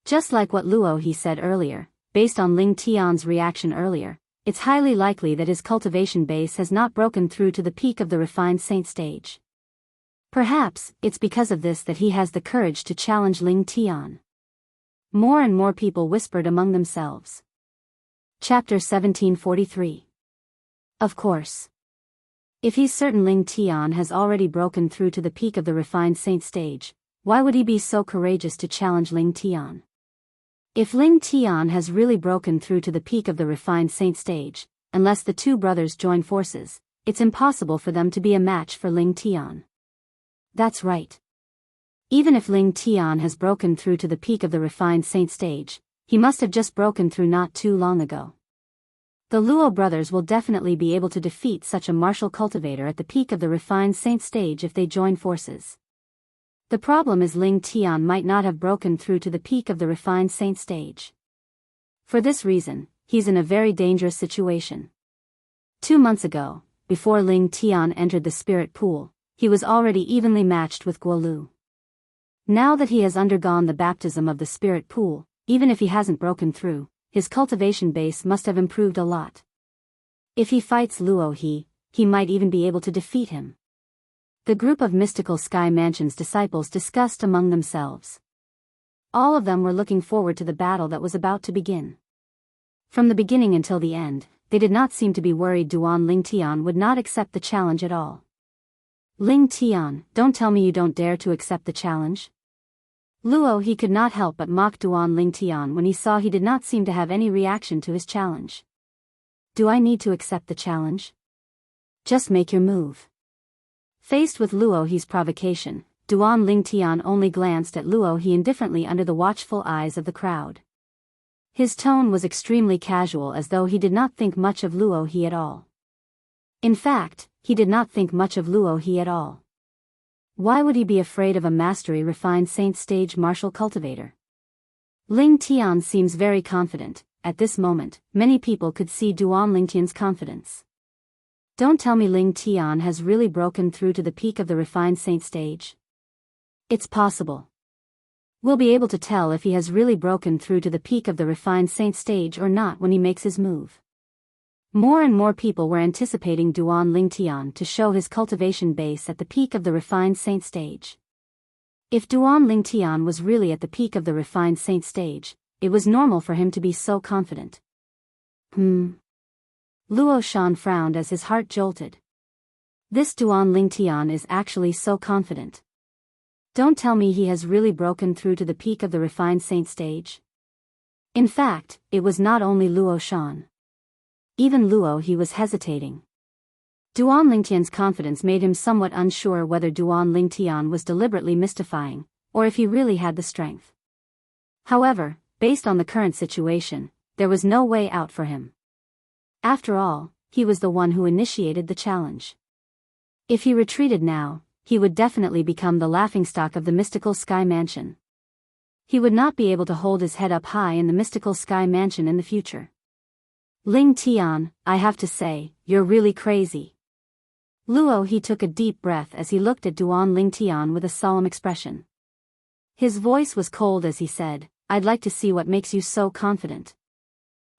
Just like what Luo He said earlier, based on Ling Tian's reaction earlier, it's highly likely that his cultivation base has not broken through to the peak of the refined saint stage. Perhaps, it's because of this that he has the courage to challenge Ling Tian. More and more people whispered among themselves. Chapter 1743. Of course. If he's certain Ling Tian has already broken through to the peak of the refined saint stage, why would he be so courageous to challenge Ling Tian? If Ling Tian has really broken through to the peak of the refined saint stage, unless the two brothers join forces, it's impossible for them to be a match for Ling Tian. That's right. Even if Ling Tian has broken through to the peak of the refined saint stage, he must have just broken through not too long ago. The Luo brothers will definitely be able to defeat such a martial cultivator at the peak of the refined saint stage if they join forces. The problem is Ling Tian might not have broken through to the peak of the refined saint stage. For this reason, he's in a very dangerous situation. 2 months ago, before Ling Tian entered the spirit pool, he was already evenly matched with Guolu. Now that he has undergone the baptism of the spirit pool, even if he hasn't broken through, his cultivation base must have improved a lot. If he fights Luo he might even be able to defeat him. The group of mystical Sky Mansion's disciples discussed among themselves. All of them were looking forward to the battle that was about to begin. From the beginning until the end, they did not seem to be worried Ling Tian would not accept the challenge at all. Ling Tian, don't tell me you don't dare to accept the challenge? Luo he could not help but mock Ling Tian when he saw he did not seem to have any reaction to his challenge. Do I need to accept the challenge? Just make your move. Faced with Luo he's provocation, Ling Tian only glanced at Luo he indifferently under the watchful eyes of the crowd. His tone was extremely casual as though he did not think much of Luo he at all. In fact, he did not think much of Luo he at all. Why would he be afraid of a mastery-refined saint stage martial cultivator? Ling Tian seems very confident. At this moment, many people could see Ling Tian's confidence. Don't tell me Ling Tian has really broken through to the peak of the refined saint stage. It's possible. We'll be able to tell if he has really broken through to the peak of the refined saint stage or not when he makes his move. More and more people were anticipating Ling Tian to show his cultivation base at the peak of the refined saint stage. If Ling Tian was really at the peak of the refined saint stage, it was normal for him to be so confident. Luo Shan frowned as his heart jolted. This Ling Tian is actually so confident. Don't tell me he has really broken through to the peak of the refined saint stage. In fact, it was not only Luo Shan. Even Luo he was hesitating. Ling Tian's confidence made him somewhat unsure whether Ling Tian was deliberately mystifying, or if he really had the strength. However, based on the current situation, there was no way out for him. After all, he was the one who initiated the challenge. If he retreated now, he would definitely become the laughingstock of the mystical Sky Mansion. He would not be able to hold his head up high in the mystical Sky Mansion in the future. Ling Tian, I have to say, you're really crazy. Luo he took a deep breath as he looked at Ling Tian with a solemn expression. His voice was cold as he said, I'd like to see what makes you so confident.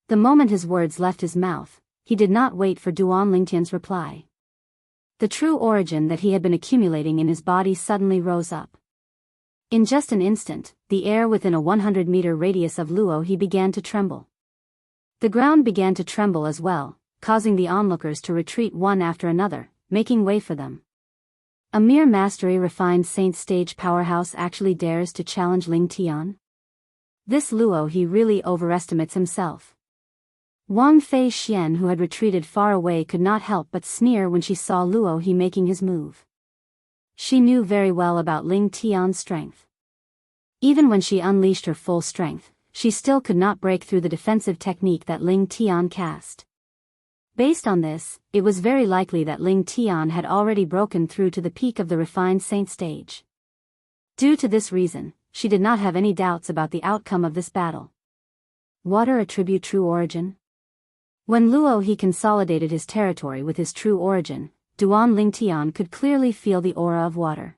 The moment his words left his mouth, he did not wait for Ling Tian's reply. The true origin that he had been accumulating in his body suddenly rose up. In just an instant, the air within a 100-meter radius of Luo he began to tremble. The ground began to tremble as well, causing the onlookers to retreat one after another, making way for them. A mere mastery-refined saint stage powerhouse actually dares to challenge Ling Tian? This Luo he really overestimates himself. Wang Fei Xian, who had retreated far away, could not help but sneer when she saw Luo he making his move. She knew very well about Ling Tian's strength. Even when she unleashed her full strength, she still could not break through the defensive technique that Ling Tian cast. Based on this, it was very likely that Ling Tian had already broken through to the peak of the refined saint stage. Due to this reason, she did not have any doubts about the outcome of this battle. Water attribute true origin? When Luo he consolidated his territory with his true origin, Ling Tian could clearly feel the aura of water.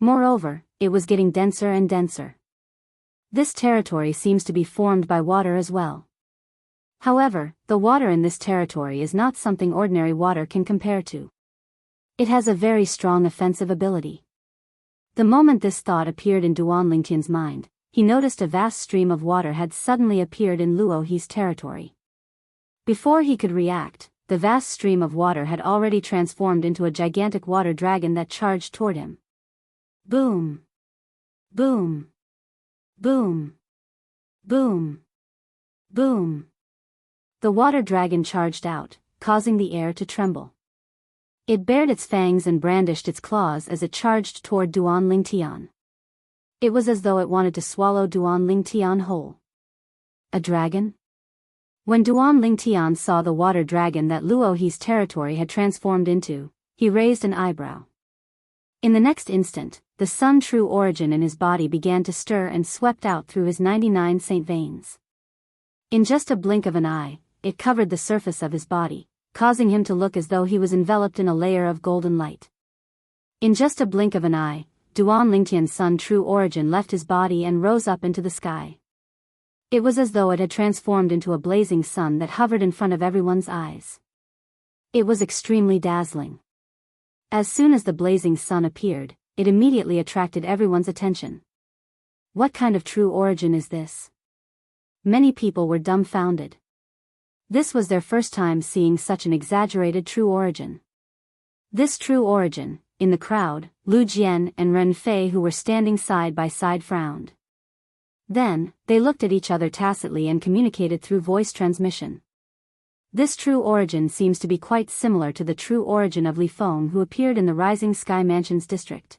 Moreover, it was getting denser and denser. This territory seems to be formed by water as well. However, the water in this territory is not something ordinary water can compare to. It has a very strong offensive ability. The moment this thought appeared in Ling Tian's mind, he noticed a vast stream of water had suddenly appeared in Luo he's territory. Before he could react, the vast stream of water had already transformed into a gigantic water dragon that charged toward him. Boom! Boom! Boom! Boom! Boom! The water dragon charged out, causing the air to tremble. It bared its fangs and brandished its claws as it charged toward Duan Lingtian. It was as though it wanted to swallow Duan Lingtian whole. A dragon? When Duan Lingtian saw the water dragon that Luo He's territory had transformed into, he raised an eyebrow. In the next instant, the sun true origin in his body began to stir and swept out through his 99 saint veins. In just a blink of an eye, it covered the surface of his body, causing him to look as though he was enveloped in a layer of golden light. In just a blink of an eye, Duan Lingtian's sun true origin left his body and rose up into the sky. It was as though it had transformed into a blazing sun that hovered in front of everyone's eyes. It was extremely dazzling. As soon as the blazing sun appeared, it immediately attracted everyone's attention. What kind of true origin is this? Many people were dumbfounded. This was their first time seeing such an exaggerated true origin. This true origin, in the crowd, Lu Jian and Ren Fei who were standing side by side frowned. Then, they looked at each other tacitly and communicated through voice transmission. This true origin seems to be quite similar to the true origin of Li Feng who appeared in the Rising Sky Mansions district.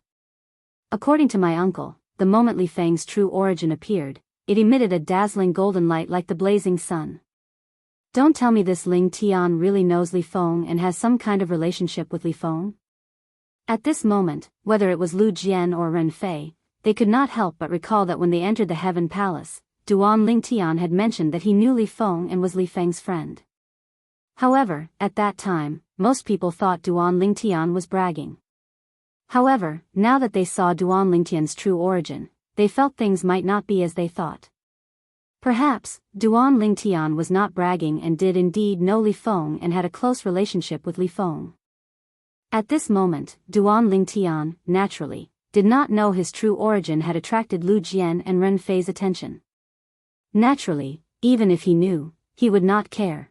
According to my uncle, the moment Li Feng's true origin appeared, it emitted a dazzling golden light like the blazing sun. Don't tell me this Ling Tian really knows Li Feng and has some kind of relationship with Li Feng? At this moment, whether it was Lu Jian or Ren Fei, they could not help but recall that when they entered the Heaven Palace, Duan Lingtian had mentioned that he knew Li Feng and was Li Feng's friend. However, at that time, most people thought Duan Lingtian was bragging. However, now that they saw Duan Lingtian's true origin, they felt things might not be as they thought. Perhaps, Duan Lingtian was not bragging and did indeed know Li Feng and had a close relationship with Li Feng. At this moment, Duan Lingtian, naturally, did not know his true origin had attracted Lu Jian and Ren Fei's attention. Naturally, even if he knew, he would not care.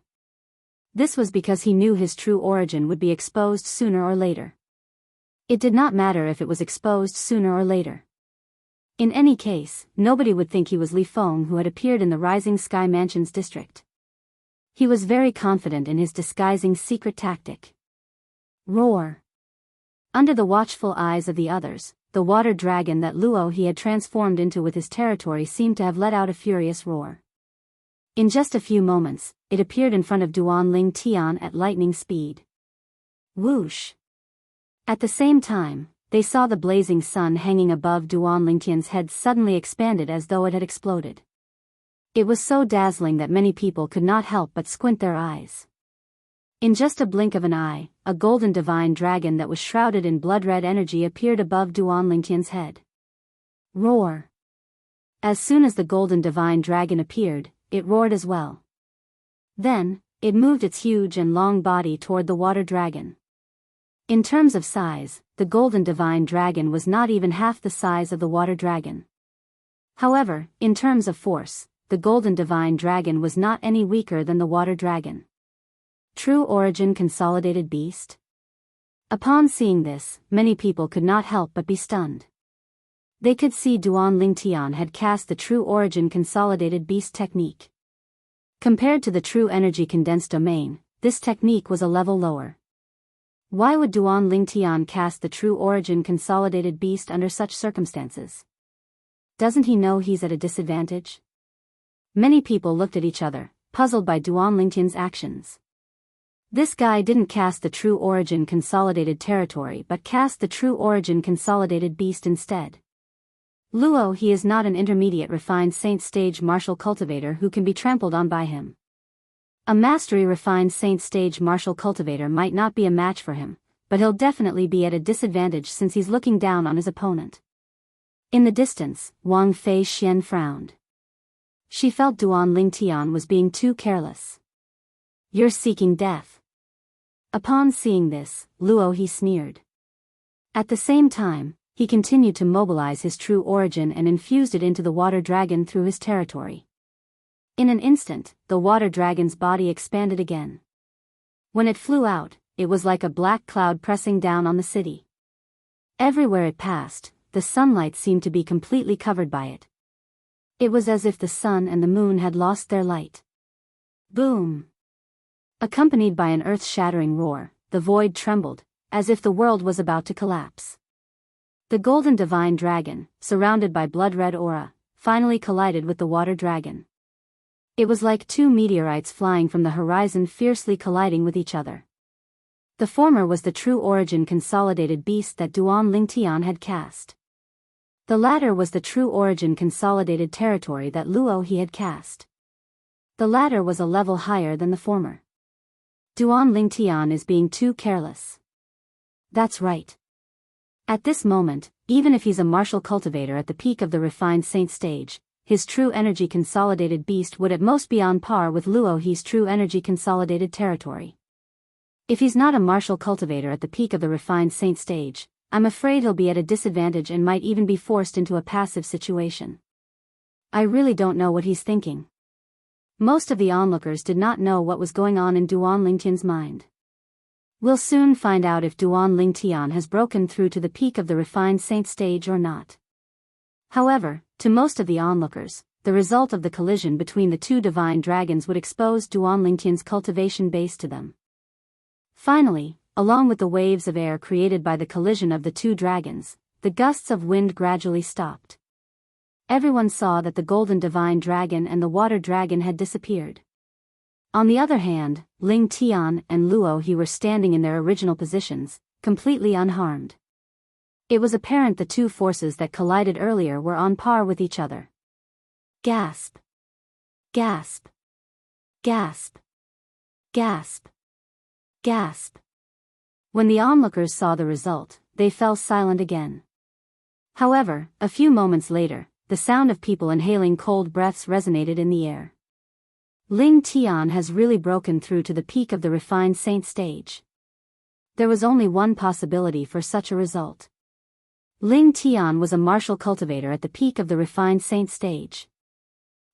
This was because he knew his true origin would be exposed sooner or later. It did not matter if it was exposed sooner or later. In any case, nobody would think he was Li Feng who had appeared in the Rising Sky Mansions district. He was very confident in his disguising secret tactic. Roar! Under the watchful eyes of the others, the water dragon that Luo he had transformed into with his territory seemed to have let out a furious roar. In just a few moments, it appeared in front of Duan Lingtian at lightning speed. Whoosh! At the same time, they saw the blazing sun hanging above Duan Lingtian's head suddenly expanded as though it had exploded. It was so dazzling that many people could not help but squint their eyes. In just a blink of an eye, a golden divine dragon that was shrouded in blood-red energy appeared above Duan Lingtian's head. Roar! As soon as the golden divine dragon appeared, it roared as well. Then, it moved its huge and long body toward the water dragon. In terms of size, the golden divine dragon was not even half the size of the water dragon. However, in terms of force, the golden divine dragon was not any weaker than the water dragon. True origin consolidated beast? Upon seeing this, many people could not help but be stunned. They could see Duan Lingtian had cast the true origin consolidated beast technique. Compared to the true energy condensed domain, this technique was a level lower. Why would Duan Lingtian cast the true origin consolidated beast under such circumstances? Doesn't he know he's at a disadvantage? Many people looked at each other, puzzled by Duan Lingtian's actions. This guy didn't cast the true origin consolidated territory but cast the true origin consolidated beast instead. Luo he is not an intermediate refined saint stage martial cultivator who can be trampled on by him. A mastery refined saint stage martial cultivator might not be a match for him, but he'll definitely be at a disadvantage since he's looking down on his opponent. In the distance, Wang Fei Xian frowned. She felt Duan Lingtian was being too careless. You're seeking death. Upon seeing this, Luo he sneered. At the same time, he continued to mobilize his true origin and infused it into the water dragon through his territory. In an instant, the water dragon's body expanded again. When it flew out, it was like a black cloud pressing down on the city. Everywhere it passed, the sunlight seemed to be completely covered by it. It was as if the sun and the moon had lost their light. Boom! Accompanied by an earth-shattering roar, the void trembled, as if the world was about to collapse. The golden divine dragon, surrounded by blood-red aura, finally collided with the water dragon. It was like two meteorites flying from the horizon fiercely colliding with each other. The former was the true origin consolidated beast that Duan Lingtian had cast. The latter was the true origin consolidated territory that Luo he had cast. The latter was a level higher than the former. Duan Lingtian is being too careless. That's right. At this moment, even if he's a martial cultivator at the peak of the refined saint stage, his true energy consolidated beast would at most be on par with Luo he's true energy consolidated territory. If he's not a martial cultivator at the peak of the refined saint stage, I'm afraid he'll be at a disadvantage and might even be forced into a passive situation. I really don't know what he's thinking. Most of the onlookers did not know what was going on in Duan Lingtian's mind. We'll soon find out if Duan Lingtian has broken through to the peak of the refined saint stage or not. However, to most of the onlookers, the result of the collision between the two divine dragons would expose Duan Lingtian's cultivation base to them. Finally, along with the waves of air created by the collision of the two dragons, the gusts of wind gradually stopped. Everyone saw that the golden divine dragon and the water dragon had disappeared. On the other hand, Ling Tian and Luo he were standing in their original positions, completely unharmed. It was apparent the two forces that collided earlier were on par with each other. Gasp! Gasp! Gasp! Gasp! Gasp! When the onlookers saw the result, they fell silent again. However, a few moments later, the sound of people inhaling cold breaths resonated in the air. Ling Tian has really broken through to the peak of the refined saint stage. There was only one possibility for such a result. Ling Tian was a martial cultivator at the peak of the refined saint stage.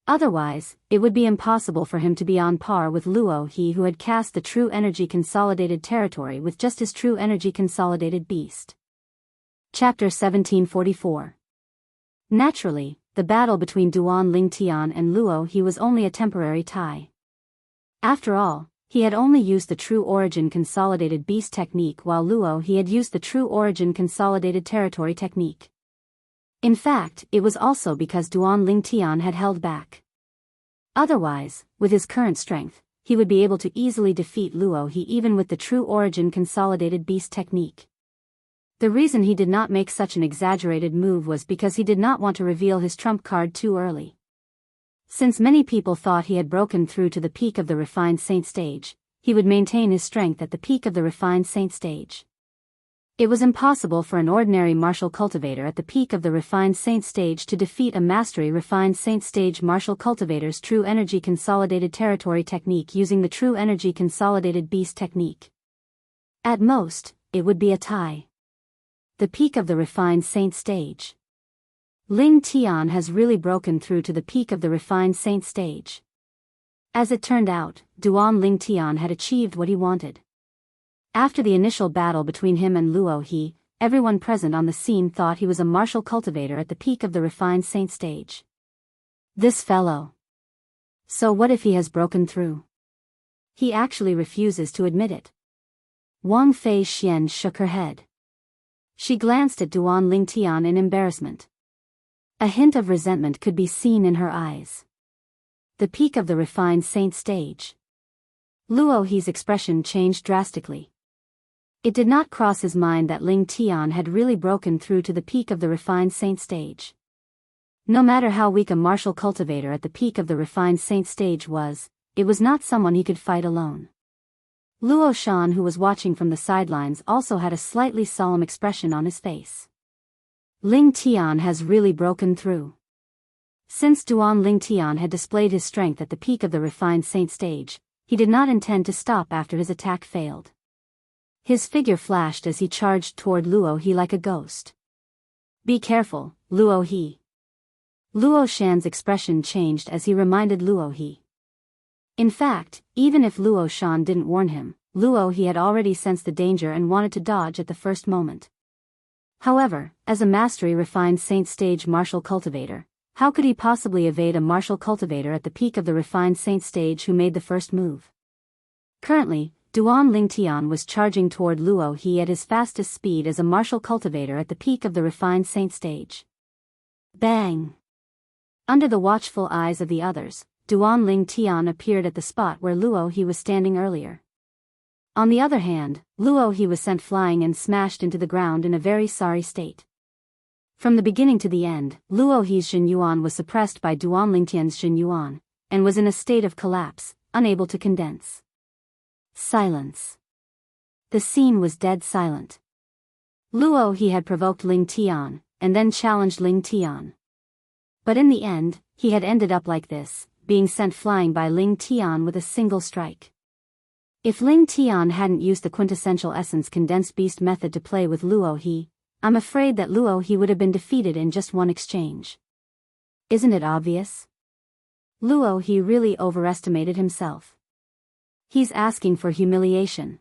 Otherwise, it would be impossible for him to be on par with Luo he who had cast the true energy consolidated territory with just his true energy consolidated beast. Chapter 1744. Naturally, the battle between Duan Lingtian and Luo he was only a temporary tie. After all, he had only used the true origin consolidated beast technique while Luo he had used the true origin consolidated territory technique. In fact, it was also because Duan Lingtian had held back. Otherwise, with his current strength, he would be able to easily defeat Luo he even with the true origin consolidated beast technique. The reason he did not make such an exaggerated move was because he did not want to reveal his trump card too early. Since many people thought he had broken through to the peak of the refined saint stage, he would maintain his strength at the peak of the refined saint stage. It was impossible for an ordinary martial cultivator at the peak of the refined saint stage to defeat a mastery refined saint stage martial cultivator's true energy consolidated territory technique using the true energy consolidated beast technique. At most, it would be a tie. The peak of the refined saint stage. Ling Tian has really broken through to the peak of the refined saint stage. As it turned out, Duan Lingtian had achieved what he wanted. After the initial battle between him and Luo he, everyone present on the scene thought he was a martial cultivator at the peak of the refined saint stage. This fellow. So what if he has broken through? He actually refuses to admit it. Wang Fei Xian shook her head. She glanced at Duan Lingtian in embarrassment. A hint of resentment could be seen in her eyes. The peak of the refined saint stage. Luo he's expression changed drastically. It did not cross his mind that Ling Tian had really broken through to the peak of the refined saint stage. No matter how weak a martial cultivator at the peak of the refined saint stage was, it was not someone he could fight alone. Luo Shan, who was watching from the sidelines, also had a slightly solemn expression on his face. Ling Tian has really broken through. Since Duan Lingtian had displayed his strength at the peak of the refined saint stage, he did not intend to stop after his attack failed. His figure flashed as he charged toward Luo he like a ghost. Be careful, Luo he. Luo Shan's expression changed as he reminded Luo He. In fact, even if Luo Shan didn't warn him, Luo He had already sensed the danger and wanted to dodge at the first moment. However, as a mastery-refined Saint Stage martial cultivator, how could he possibly evade a martial cultivator at the peak of the refined Saint Stage who made the first move? Currently, Duan Lingtian was charging toward Luo He at his fastest speed as a martial cultivator at the peak of the refined Saint Stage. Bang! Under the watchful eyes of the others, Duan Lingtian appeared at the spot where Luo He was standing earlier. On the other hand, Luo He was sent flying and smashed into the ground in a very sorry state. From the beginning to the end, Luo He's Xinyuan was suppressed by Duan Lingtian's Xinyuan, and was in a state of collapse, unable to condense. Silence. The scene was dead silent. Luo He had provoked Ling Tian, and then challenged Ling Tian. But in the end, he had ended up like this, being sent flying by Ling Tian with a single strike. If Ling Tian hadn't used the quintessential essence condensed beast method to play with Luo He, I'm afraid that Luo He would have been defeated in just one exchange. Isn't it obvious? Luo He really overestimated himself. He's asking for humiliation.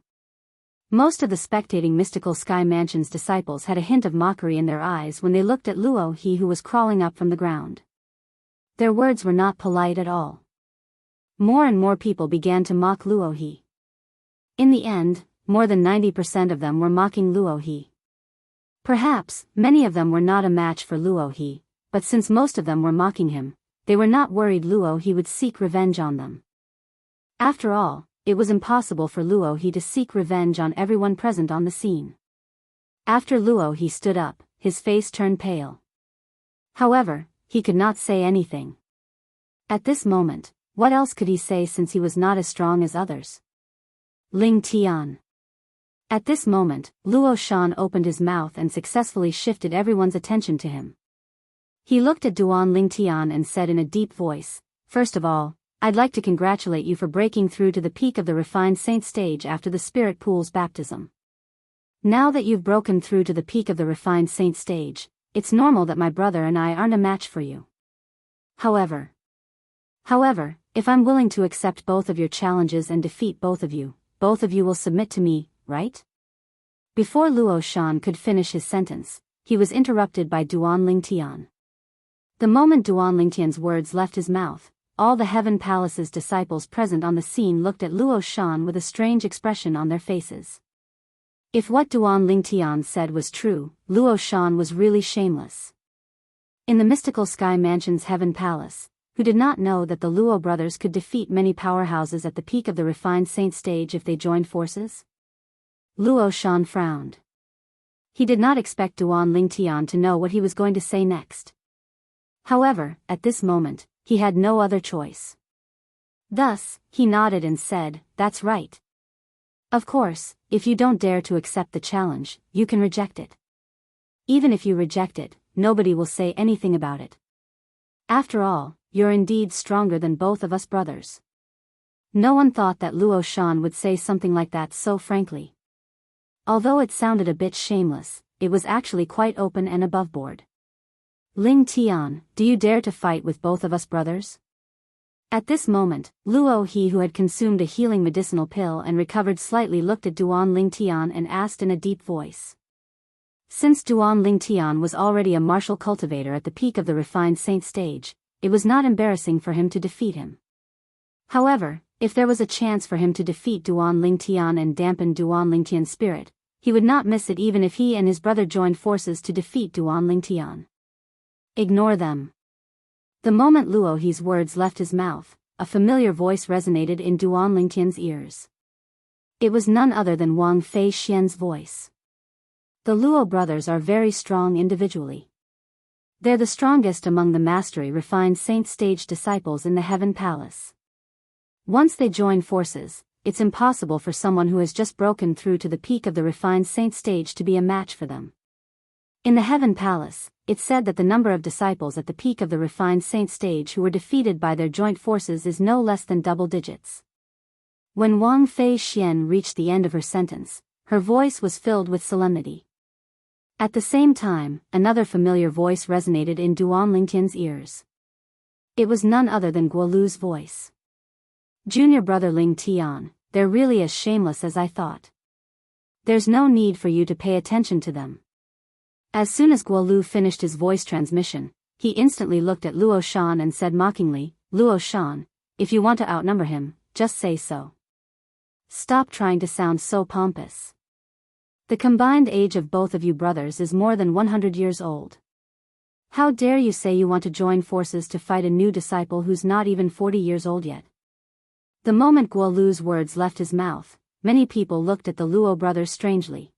Most of the spectating Mystical Sky Mansion's disciples had a hint of mockery in their eyes when they looked at Luo He who was crawling up from the ground. Their words were not polite at all. More and more people began to mock Luo He. In the end, more than 90% of them were mocking Luo He. Perhaps, many of them were not a match for Luo He, but since most of them were mocking him, they were not worried Luo He would seek revenge on them. After all, it was impossible for Luo He to seek revenge on everyone present on the scene. After Luo He stood up, his face turned pale. However, he could not say anything. At this moment, what else could he say since he was not as strong as others? Ling Tian. At this moment, Luo Shan opened his mouth and successfully shifted everyone's attention to him. He looked at Duan Lingtian and said in a deep voice, "First of all, I'd like to congratulate you for breaking through to the peak of the refined Saint Stage after the Spirit Pool's baptism. Now that you've broken through to the peak of the refined Saint Stage, it's normal that my brother and I aren't a match for you. However, if I'm willing to accept both of your challenges and defeat both of you will submit to me, right?" Before Luo Shan could finish his sentence, he was interrupted by Duan Lingtian. The moment Duan Lingtian's words left his mouth, all the Heaven Palace's disciples present on the scene looked at Luo Shan with a strange expression on their faces. If what Duan Lingtian said was true, Luo Shan was really shameless. In the Mystical Sky Mansion's Heaven Palace, who did not know that the Luo brothers could defeat many powerhouses at the peak of the refined Saint Stage if they joined forces? Luo Shan frowned. He did not expect Duan Lingtian to know what he was going to say next. However, at this moment, he had no other choice. Thus, he nodded and said, "That's right. Of course, if you don't dare to accept the challenge, you can reject it. Even if you reject it, nobody will say anything about it. After all, you're indeed stronger than both of us brothers." No one thought that Luo Shan would say something like that so frankly. Although it sounded a bit shameless, it was actually quite open and aboveboard. "Ling Tian, do you dare to fight with both of us brothers?" At this moment, Luo He who had consumed a healing medicinal pill and recovered slightly looked at Duan Lingtian and asked in a deep voice. Since Duan Lingtian was already a martial cultivator at the peak of the refined Saint Stage, it was not embarrassing for him to defeat him. However, if there was a chance for him to defeat Duan Lingtian and dampen Duan Lingtian's spirit, he would not miss it even if he and his brother joined forces to defeat Duan Lingtian. Ignore them. The moment Luo He's words left his mouth, a familiar voice resonated in Duan Lingtian's ears. It was none other than Wang Fei Xian's voice. The Luo brothers are very strong individually. They're the strongest among the mastery-refined Saint Stage disciples in the Heaven Palace. Once they join forces, it's impossible for someone who has just broken through to the peak of the refined Saint Stage to be a match for them. In the Heaven Palace, it's said that the number of disciples at the peak of the refined Saint Stage who were defeated by their joint forces is no less than double digits. When Wang Fei Xian reached the end of her sentence, her voice was filled with solemnity. At the same time, another familiar voice resonated in Duan Lingtian's ears. It was none other than Guolu's voice. Junior brother Ling Tian, they're really as shameless as I thought. There's no need for you to pay attention to them. As soon as Guolu finished his voice transmission, he instantly looked at Luo Shan and said mockingly, Luo Shan, if you want to outnumber him, just say so. Stop trying to sound so pompous. The combined age of both of you brothers is more than 100 years old. How dare you say you want to join forces to fight a new disciple who's not even 40 years old yet? The moment Guolu's words left his mouth, many people looked at the Luo brothers strangely.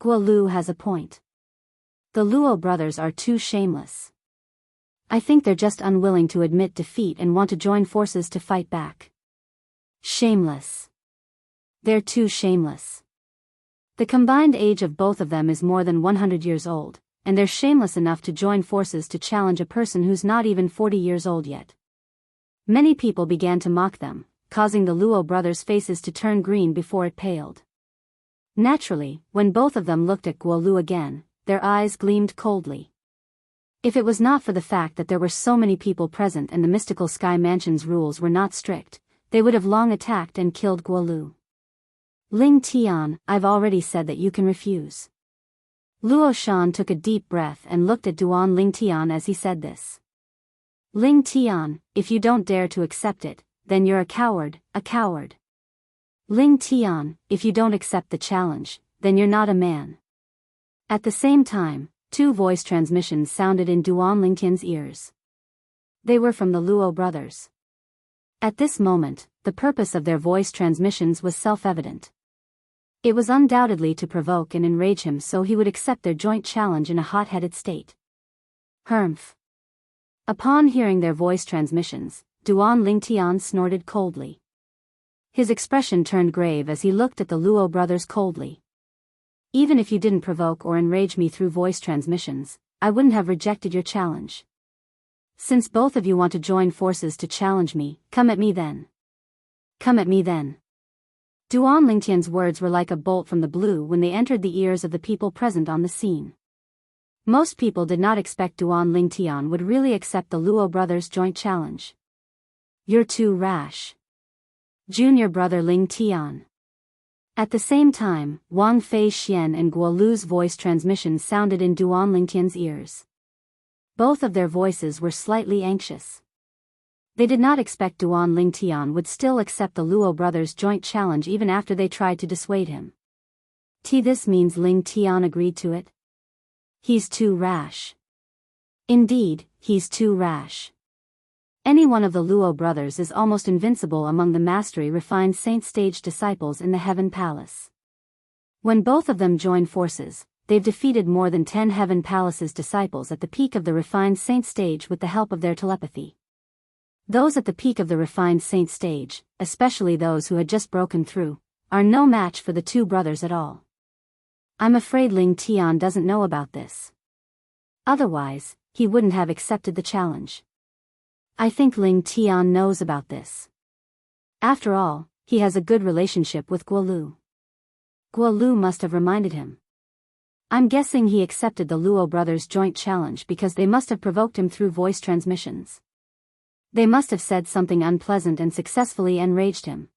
Guolu has a point. The Luo brothers are too shameless. I think they're just unwilling to admit defeat and want to join forces to fight back. Shameless. They're too shameless. The combined age of both of them is more than 100 years old, and they're shameless enough to join forces to challenge a person who's not even 40 years old yet. Many people began to mock them, causing the Luo brothers' faces to turn green before it paled. Naturally, when both of them looked at Guolu again, their eyes gleamed coldly. If it was not for the fact that there were so many people present and the mystical Sky Mansion's rules were not strict, they would have long attacked and killed Guolu. Ling Tian, I've already said that you can refuse. Luo Shan took a deep breath and looked at Duan Ling Tian as he said this. Ling Tian, if you don't dare to accept it, then you're a coward, a coward. Ling Tian, if you don't accept the challenge, then you're not a man. At the same time, two voice transmissions sounded in Duan Ling Tian's ears. They were from the Luo brothers. At this moment, the purpose of their voice transmissions was self-evident. It was undoubtedly to provoke and enrage him so he would accept their joint challenge in a hot-headed state. Humph. Upon hearing their voice transmissions, Duan Ling Tian snorted coldly. His expression turned grave as he looked at the Luo brothers coldly. Even if you didn't provoke or enrage me through voice transmissions, I wouldn't have rejected your challenge. Since both of you want to join forces to challenge me, come at me then. Come at me then. Duan Lingtian's words were like a bolt from the blue when they entered the ears of the people present on the scene. Most people did not expect Duan Lingtian would really accept the Luo brothers' joint challenge. You're too rash. Junior brother Ling Tian. At the same time, Wang Fei Xian and Guolu's voice transmissions sounded in Duan Lingtian's ears. Both of their voices were slightly anxious. They did not expect Duan Lingtian would still accept the Luo brothers' joint challenge even after they tried to dissuade him. This means Ling Tian agreed to it? He's too rash. Indeed, he's too rash. Any one of the Luo brothers is almost invincible among the mastery refined saint stage disciples in the Heaven Palace. When both of them join forces, they've defeated more than 10 Heaven Palace's disciples at the peak of the refined saint stage with the help of their telepathy. Those at the peak of the refined saint stage, especially those who had just broken through, are no match for the two brothers at all. I'm afraid Ling Tian doesn't know about this. Otherwise, he wouldn't have accepted the challenge. I think Ling Tian knows about this. After all, he has a good relationship with Guolu. Guolu must have reminded him. I'm guessing he accepted the Luo brothers' joint challenge because they must have provoked him through voice transmissions. They must have said something unpleasant and successfully enraged him.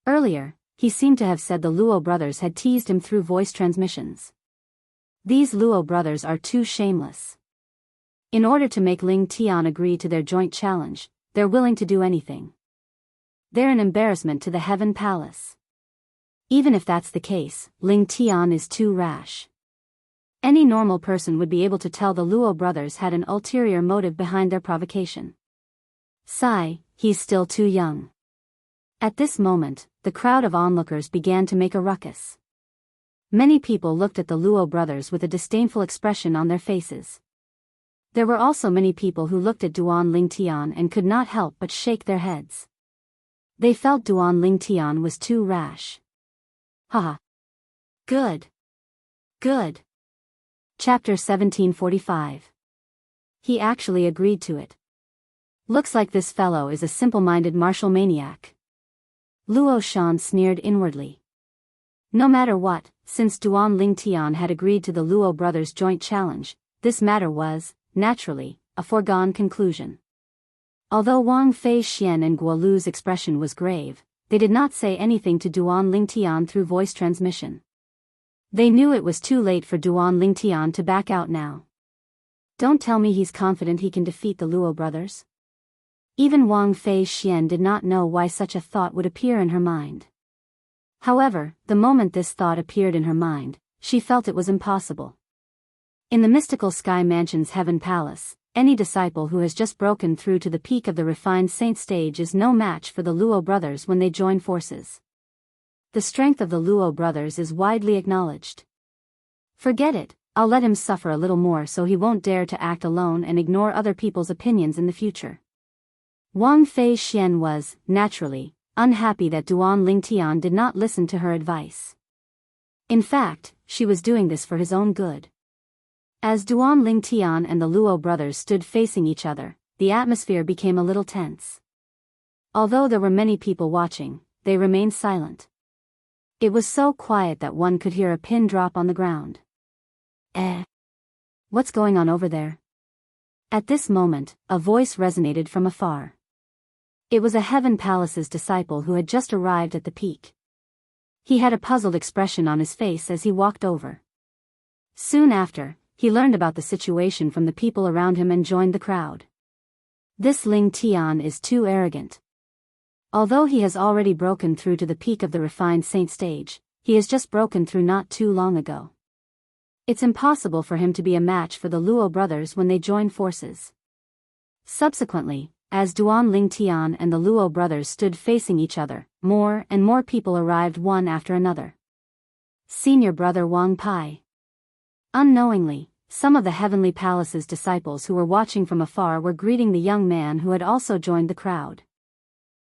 Earlier, he seemed to have said the Luo brothers had teased him through voice transmissions. These Luo brothers are too shameless. In order to make Ling Tian agree to their joint challenge, they're willing to do anything. They're an embarrassment to the Heaven Palace. Even if that's the case, Ling Tian is too rash. Any normal person would be able to tell the Luo brothers had an ulterior motive behind their provocation. Sigh, he's still too young. At this moment, the crowd of onlookers began to make a ruckus. Many people looked at the Luo brothers with a disdainful expression on their faces. There were also many people who looked at Duan Lingtian and could not help but shake their heads. They felt Duan Lingtian was too rash. Haha. Good. Good. Chapter 1745. He actually agreed to it. Looks like this fellow is a simple-minded martial maniac. Luo Shan sneered inwardly. No matter what, since Duan Lingtian had agreed to the Luo brothers' joint challenge, this matter was, naturally, a foregone conclusion. Although Wang Fei Xian and Guo Lu's expression was grave, they did not say anything to Duan Lingtian through voice transmission. They knew it was too late for Duan Lingtian to back out now. Don't tell me he's confident he can defeat the Luo brothers? Even Wang Fei Xian did not know why such a thought would appear in her mind. However, the moment this thought appeared in her mind, she felt it was impossible. In the mystical Sky Mansion's Heaven Palace, any disciple who has just broken through to the peak of the refined saint stage is no match for the Luo brothers when they join forces. The strength of the Luo brothers is widely acknowledged. Forget it, I'll let him suffer a little more so he won't dare to act alone and ignore other people's opinions in the future. Wang Fei Xian was, naturally, unhappy that Duan Lingtian did not listen to her advice. In fact, she was doing this for his own good. As Duan Lingtian and the Luo brothers stood facing each other, the atmosphere became a little tense. Although there were many people watching, they remained silent. It was so quiet that one could hear a pin drop on the ground. What's going on over there? At this moment, a voice resonated from afar. It was a Heaven Palace's disciple who had just arrived at the peak. He had a puzzled expression on his face as he walked over. Soon after, he learned about the situation from the people around him and joined the crowd. This Ling Tian is too arrogant. Although he has already broken through to the peak of the refined saint stage, he has just broken through not too long ago. It's impossible for him to be a match for the Luo brothers when they join forces. Subsequently, as Duan Lingtian and the Luo brothers stood facing each other, more and more people arrived one after another. Senior brother Wang Pai. Unknowingly, some of the Heavenly Palace's disciples who were watching from afar were greeting the young man who had also joined the crowd.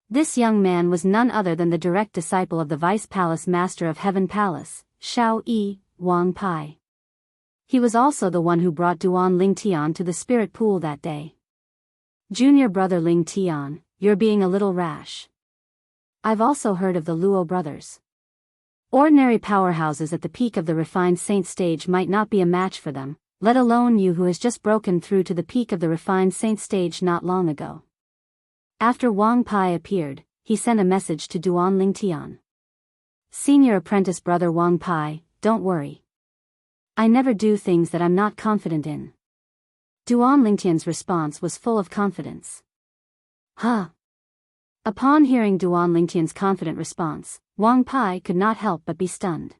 This young man was none other than the direct disciple of the Vice Palace Master of Heaven Palace, Shao Yi, Wang Pai. He was also the one who brought Duan Lingtian to the spirit pool that day. Junior brother Lingtian, you're being a little rash. I've also heard of the Luo brothers. Ordinary powerhouses at the peak of the refined saint stage might not be a match for them, let alone you who has just broken through to the peak of the refined saint stage not long ago. After Wang Pai appeared, he sent a message to Duan Lingtian. Senior apprentice brother Wang Pai, don't worry. I never do things that I'm not confident in. Duan Lingtian's response was full of confidence. Huh. Upon hearing Duan Lingtian's confident response, Wang Pai could not help but be stunned.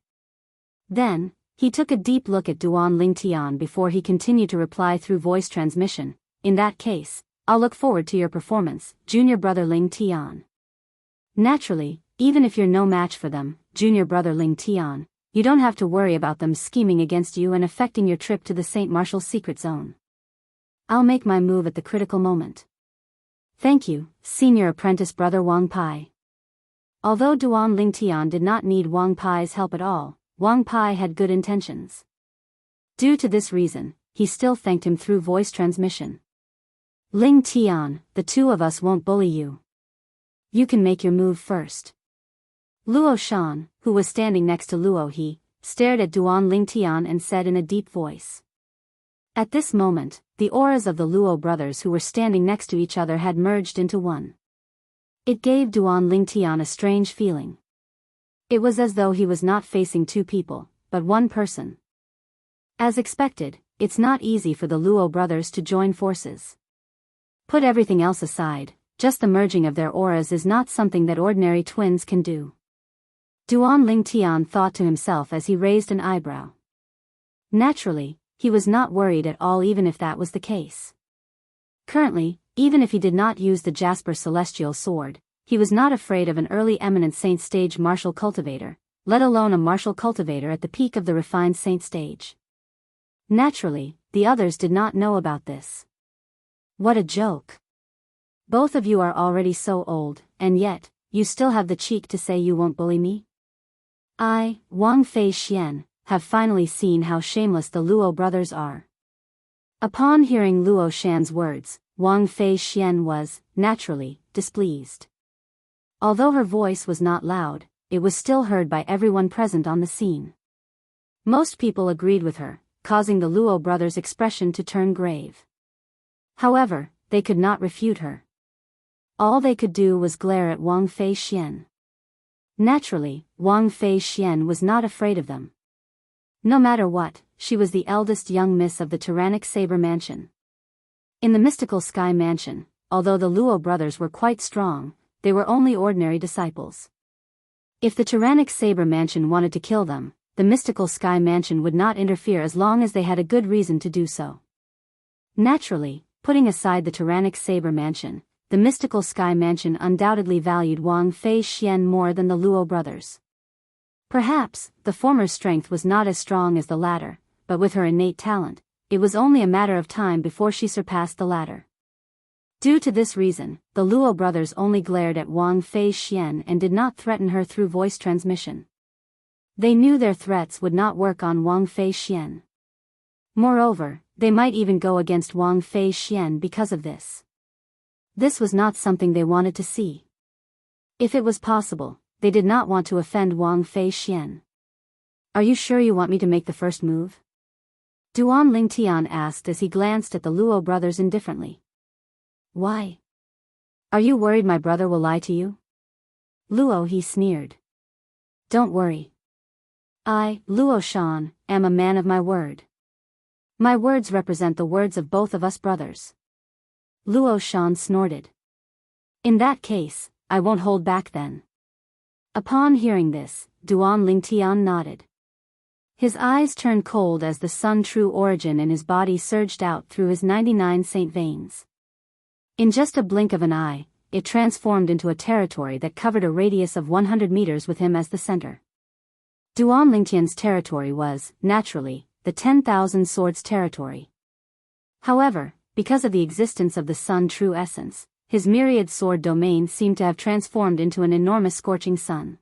Then, he took a deep look at Duan Lingtian before he continued to reply through voice transmission. In that case, I'll look forward to your performance, junior brother Lingtian. Naturally, even if you're no match for them, junior brother Lingtian, you don't have to worry about them scheming against you and affecting your trip to the St. Martial's secret zone. I'll make my move at the critical moment. Thank you, senior apprentice brother Wang Pai. Although Duan Lingtian did not need Wang Pai's help at all, Wang Pai had good intentions. Due to this reason, he still thanked him through voice transmission. Lingtian, the two of us won't bully you. You can make your move first. Luo Shan, who was standing next to Luo He, stared at Duan Lingtian and said in a deep voice. At this moment, the auras of the Luo brothers who were standing next to each other had merged into one. It gave Duan Lingtian a strange feeling. It was as though he was not facing two people, but one person. As expected, it's not easy for the Luo brothers to join forces. Put everything else aside, just the merging of their auras is not something that ordinary twins can do. Duan Lingtian thought to himself as he raised an eyebrow. Naturally, he was not worried at all even if that was the case. Currently, even if he did not use the Jasper Celestial Sword, he was not afraid of an early eminent saint stage martial cultivator, let alone a martial cultivator at the peak of the refined saint stage. Naturally, the others did not know about this. What a joke. Both of you are already so old, and yet, you still have the cheek to say you won't bully me? I, Wang Fei Xian, have finally seen how shameless the Luo brothers are. Upon hearing Luo Shan's words, Wang Fei Xian was, naturally, displeased. Although her voice was not loud, it was still heard by everyone present on the scene. Most people agreed with her, causing the Luo brothers' expression to turn grave. However, they could not refute her. All they could do was glare at Wang Fei Xian. Naturally, Wang Fei Xian was not afraid of them. No matter what, she was the eldest young miss of the tyrannic Saber Mansion. In the mystical Sky Mansion, although the Luo brothers were quite strong, they were only ordinary disciples. If the tyrannic Saber Mansion wanted to kill them, the mystical Sky Mansion would not interfere as long as they had a good reason to do so. Naturally, putting aside the tyrannic Saber Mansion, the mystical Sky Mansion undoubtedly valued Wang Fei Xian more than the Luo brothers. Perhaps, the former's strength was not as strong as the latter, but with her innate talent, it was only a matter of time before she surpassed the latter. Due to this reason, the Luo brothers only glared at Wang Fei Xian and did not threaten her through voice transmission. They knew their threats would not work on Wang Fei Xian. Moreover, they might even go against Wang Fei Xian because of this. This was not something they wanted to see. If it was possible, they did not want to offend Wang Fei Xian. "Are you sure you want me to make the first move?" Duan Lingtian asked as he glanced at the Luo brothers indifferently. "Why? Are you worried my brother will lie to you?" "Luo," he sneered. "Don't worry. I, Luo Shan, am a man of my word. My words represent the words of both of us brothers." Luo Shan snorted. "In that case, I won't hold back then." Upon hearing this, Duan Lingtian nodded. His eyes turned cold as the sun true origin in his body surged out through his 99 saint veins. In just a blink of an eye, it transformed into a territory that covered a radius of 100 meters with him as the center. Duan Lingtian's territory was, naturally, the 10,000 swords territory. However, because of the existence of the sun true essence, his myriad sword domain seemed to have transformed into an enormous scorching sun.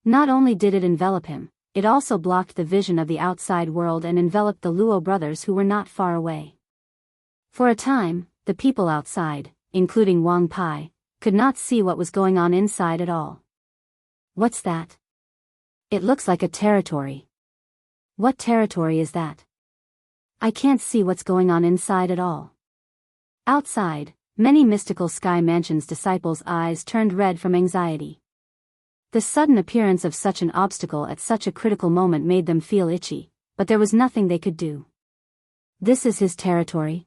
Not only did it envelop him, it also blocked the vision of the outside world and enveloped the Luo brothers who were not far away. For a time, the people outside, including Wang Pai, could not see what was going on inside at all. "What's that? It looks like a territory." "What territory is that? I can't see what's going on inside at all." Outside, many mystical Sky Mansion's disciples' eyes turned red from anxiety. The sudden appearance of such an obstacle at such a critical moment made them feel itchy, but there was nothing they could do. "This is his territory?"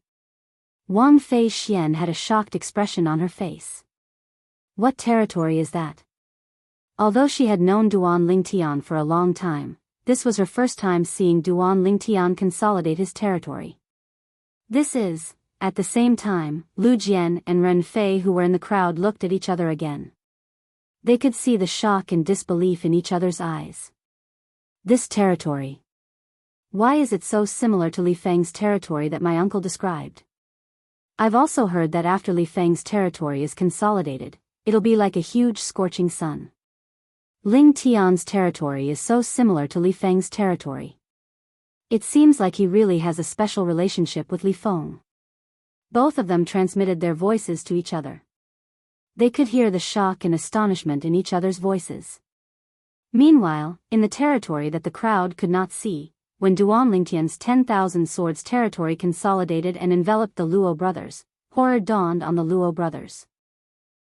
Wang Fei Xian had a shocked expression on her face. "What territory is that?" Although she had known Duan Lingtian for a long time, this was her first time seeing Duan Lingtian consolidate his territory. "This is..." At the same time, Lu Jian and Ren Fei who were in the crowd looked at each other again. They could see the shock and disbelief in each other's eyes. "This territory. Why is it so similar to Li Feng's territory that my uncle described? I've also heard that after Li Feng's territory is consolidated, it'll be like a huge scorching sun. Ling Tian's territory is so similar to Li Feng's territory. It seems like he really has a special relationship with Li Feng." Both of them transmitted their voices to each other. They could hear the shock and astonishment in each other's voices. Meanwhile, in the territory that the crowd could not see, when Duan Lingtian's 10,000 swords territory consolidated and enveloped the Luo brothers, horror dawned on the Luo brothers.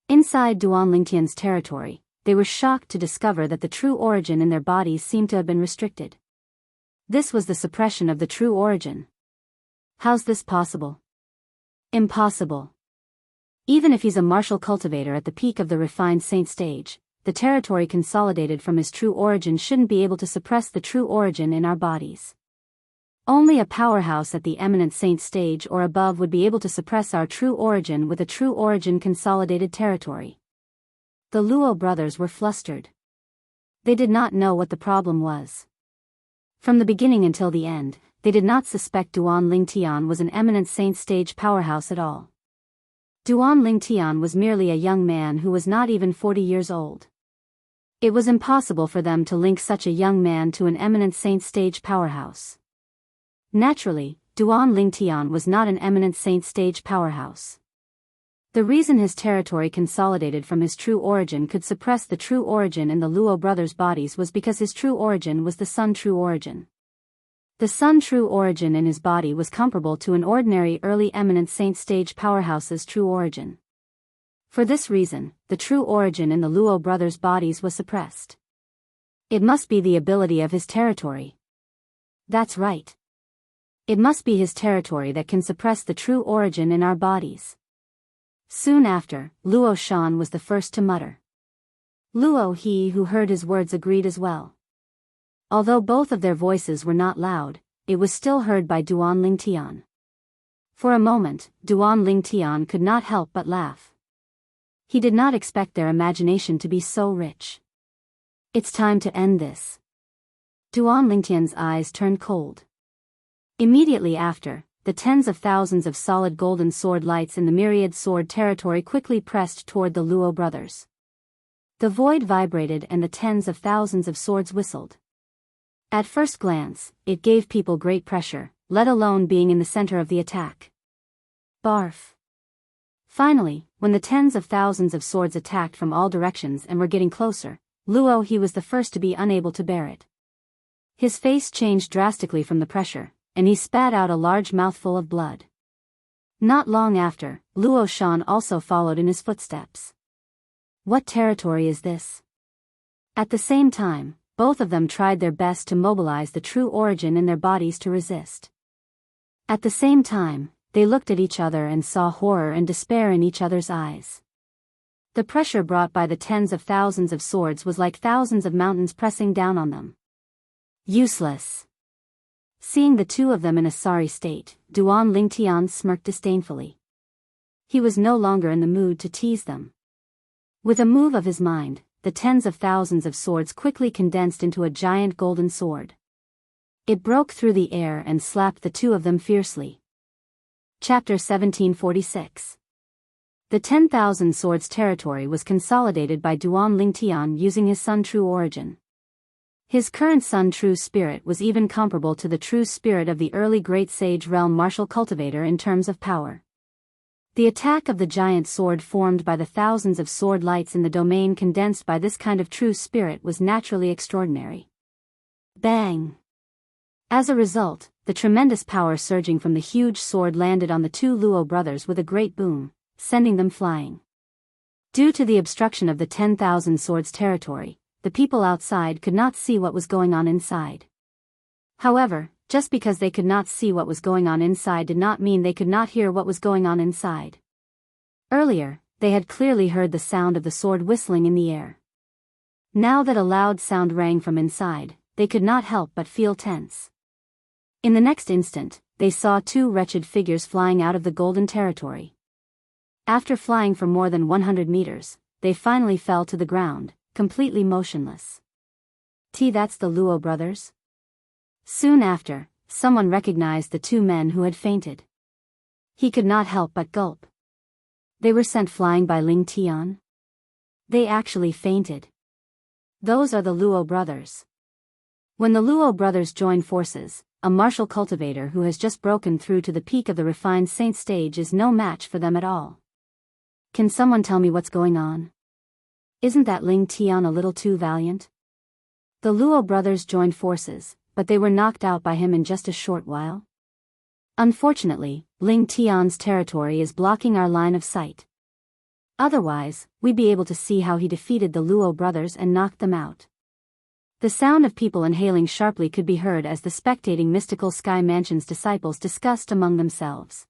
Inside Duan Lingtian's territory, they were shocked to discover that the true origin in their bodies seemed to have been restricted. This was the suppression of the true origin. How's this possible? Impossible. Even if he's a martial cultivator at the peak of the refined saint stage, the territory consolidated from his true origin shouldn't be able to suppress the true origin in our bodies. Only a powerhouse at the eminent saint stage or above would be able to suppress our true origin with a true origin consolidated territory. The Luo brothers were flustered. They did not know what the problem was. From the beginning until the end, they did not suspect Duan Lingtian was an eminent saint stage powerhouse at all. Duan Lingtian was merely a young man who was not even 40 years old. It was impossible for them to link such a young man to an eminent saint stage powerhouse. Naturally, Duan Lingtian was not an eminent saint stage powerhouse. The reason his territory consolidated from his true origin could suppress the true origin in the Luo brothers' bodies was because his true origin was the sun true origin. The sun true origin in his body was comparable to an ordinary early eminent saint stage powerhouse's true origin. For this reason, the true origin in the Luo brothers' bodies was suppressed. It must be the ability of his territory. That's right. It must be his territory that can suppress the true origin in our bodies. Soon after, Luo Shan was the first to mutter. Luo He, who heard his words, agreed as well. Although both of their voices were not loud, it was still heard by Duan Lingtian. For a moment, Duan Lingtian could not help but laugh. He did not expect their imagination to be so rich. It's time to end this. Duan Lingtian's eyes turned cold. Immediately after, the tens of thousands of solid golden sword lights in the myriad sword territory quickly pressed toward the Luo brothers. The void vibrated and the tens of thousands of swords whistled. At first glance, it gave people great pressure, let alone being in the center of the attack. Barf. Finally, when the tens of thousands of swords attacked from all directions and were getting closer, Luo He was the first to be unable to bear it. His face changed drastically from the pressure, and he spat out a large mouthful of blood. Not long after, Luo Shan also followed in his footsteps. What territory is this? At the same time, both of them tried their best to mobilize the true origin in their bodies to resist. At the same time, they looked at each other and saw horror and despair in each other's eyes. The pressure brought by the tens of thousands of swords was like thousands of mountains pressing down on them. Useless. Seeing the two of them in a sorry state, Duan Lingtian smirked disdainfully. He was no longer in the mood to tease them. With a move of his mind, the tens of thousands of swords quickly condensed into a giant golden sword. It broke through the air and slapped the two of them fiercely. Chapter 1746. The 10,000 swords territory was consolidated by Duan Lingtian using his Sun True origin. His current Sun True spirit was even comparable to the true spirit of the early Great Sage Realm Martial Cultivator in terms of power. The attack of the giant sword formed by the thousands of sword lights in the domain condensed by this kind of true spirit was naturally extraordinary. Bang! As a result, the tremendous power surging from the huge sword landed on the two Luo brothers with a great boom, sending them flying. Due to the obstruction of the 10,000 swords territory, the people outside could not see what was going on inside. However, just because they could not see what was going on inside did not mean they could not hear what was going on inside. Earlier, they had clearly heard the sound of the sword whistling in the air. Now that a loud sound rang from inside, they could not help but feel tense. In the next instant, they saw two wretched figures flying out of the golden territory. After flying for more than 100 meters, they finally fell to the ground, completely motionless. That's the Luo brothers? Soon after, someone recognized the two men who had fainted. He could not help but gulp. They were sent flying by Ling Tian. They actually fainted. Those are the Luo brothers. When the Luo brothers join forces, a martial cultivator who has just broken through to the peak of the refined saint stage is no match for them at all. Can someone tell me what's going on? Isn't that Ling Tian a little too valiant? The Luo brothers joined forces, but they were knocked out by him in just a short while. Unfortunately, Ling Tian's territory is blocking our line of sight. Otherwise, we'd be able to see how he defeated the Luo brothers and knocked them out. The sound of people inhaling sharply could be heard as the spectating Mystical Sky Mansion's disciples discussed among themselves.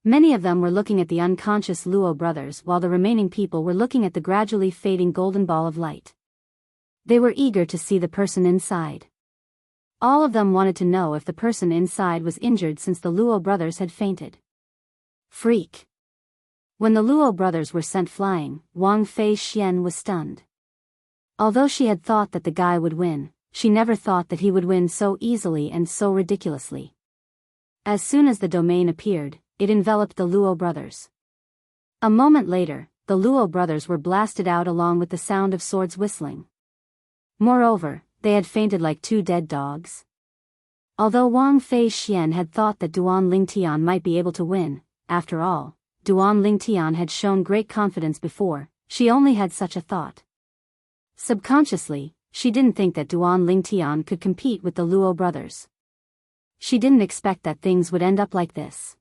Many of them were looking at the unconscious Luo brothers while the remaining people were looking at the gradually fading golden ball of light. They were eager to see the person inside. All of them wanted to know if the person inside was injured since the Luo brothers had fainted. Freak. When the Luo brothers were sent flying, Wang Fei Xian was stunned. Although she had thought that the guy would win, she never thought that he would win so easily and so ridiculously. As soon as the domain appeared, it enveloped the Luo brothers. A moment later, the Luo brothers were blasted out along with the sound of swords whistling. Moreover, they had fainted like two dead dogs. Although Wang Fei Xian had thought that Duan Lingtian might be able to win, after all, Duan Lingtian had shown great confidence before, she only had such a thought. Subconsciously, she didn't think that Duan Lingtian could compete with the Luo brothers. She didn't expect that things would end up like this.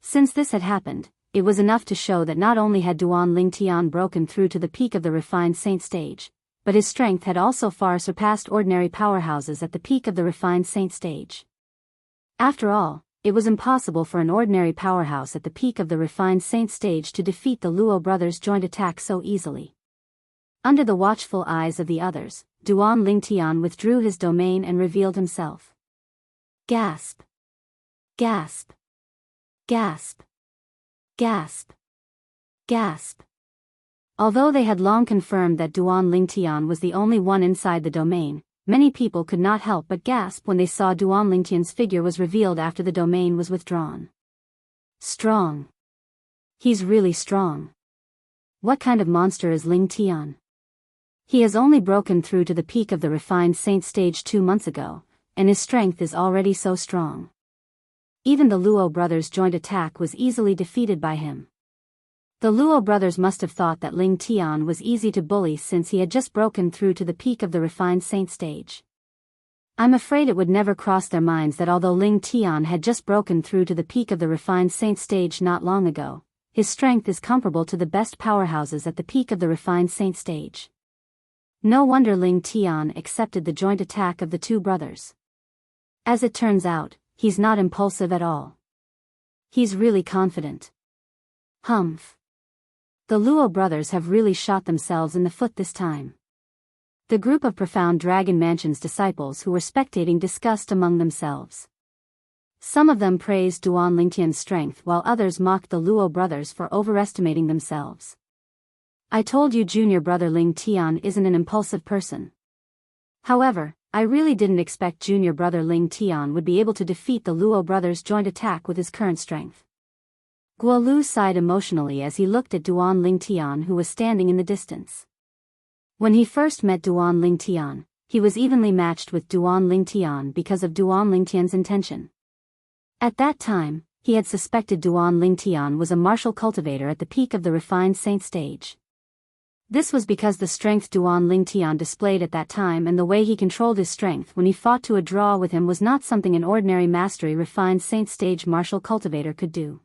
Since this had happened, it was enough to show that not only had Duan Lingtian broken through to the peak of the refined saint stage, but his strength had also far surpassed ordinary powerhouses at the peak of the refined saint stage. After all, it was impossible for an ordinary powerhouse at the peak of the refined saint stage to defeat the Luo brothers' joint attack so easily. Under the watchful eyes of the others, Duan Lingtian withdrew his domain and revealed himself. Gasp! Gasp! Gasp! Gasp! Gasp! Although they had long confirmed that Duan Lingtian was the only one inside the domain, many people could not help but gasp when they saw Duan Lingtian's figure was revealed after the domain was withdrawn. Strong. He's really strong. What kind of monster is Lingtian? He has only broken through to the peak of the refined saint stage 2 months ago, and his strength is already so strong. Even the Luo brothers' joint attack was easily defeated by him. The Luo brothers must have thought that Lingtian was easy to bully since he had just broken through to the peak of the refined saint stage. I'm afraid it would never cross their minds that although Lingtian had just broken through to the peak of the refined saint stage not long ago, his strength is comparable to the best powerhouses at the peak of the refined saint stage. No wonder Lingtian accepted the joint attack of the two brothers. As it turns out, he's not impulsive at all. He's really confident. Humph. The Luo brothers have really shot themselves in the foot this time. The group of Profound Dragon Mansion's disciples who were spectating discussed among themselves. Some of them praised Duan Lingtian's strength while others mocked the Luo brothers for overestimating themselves. I told you junior brother Lingtian isn't an impulsive person. However, I really didn't expect junior brother Lingtian would be able to defeat the Luo brothers' joint attack with his current strength. Guo Lu sighed emotionally as he looked at Duan Lingtian who was standing in the distance. When he first met Duan Lingtian, he was evenly matched with Duan Lingtian because of Duan Lingtian's intention. At that time, he had suspected Duan Lingtian was a martial cultivator at the peak of the refined saint stage. This was because the strength Duan Lingtian displayed at that time and the way he controlled his strength when he fought to a draw with him was not something an ordinary mastery refined saint stage martial cultivator could do.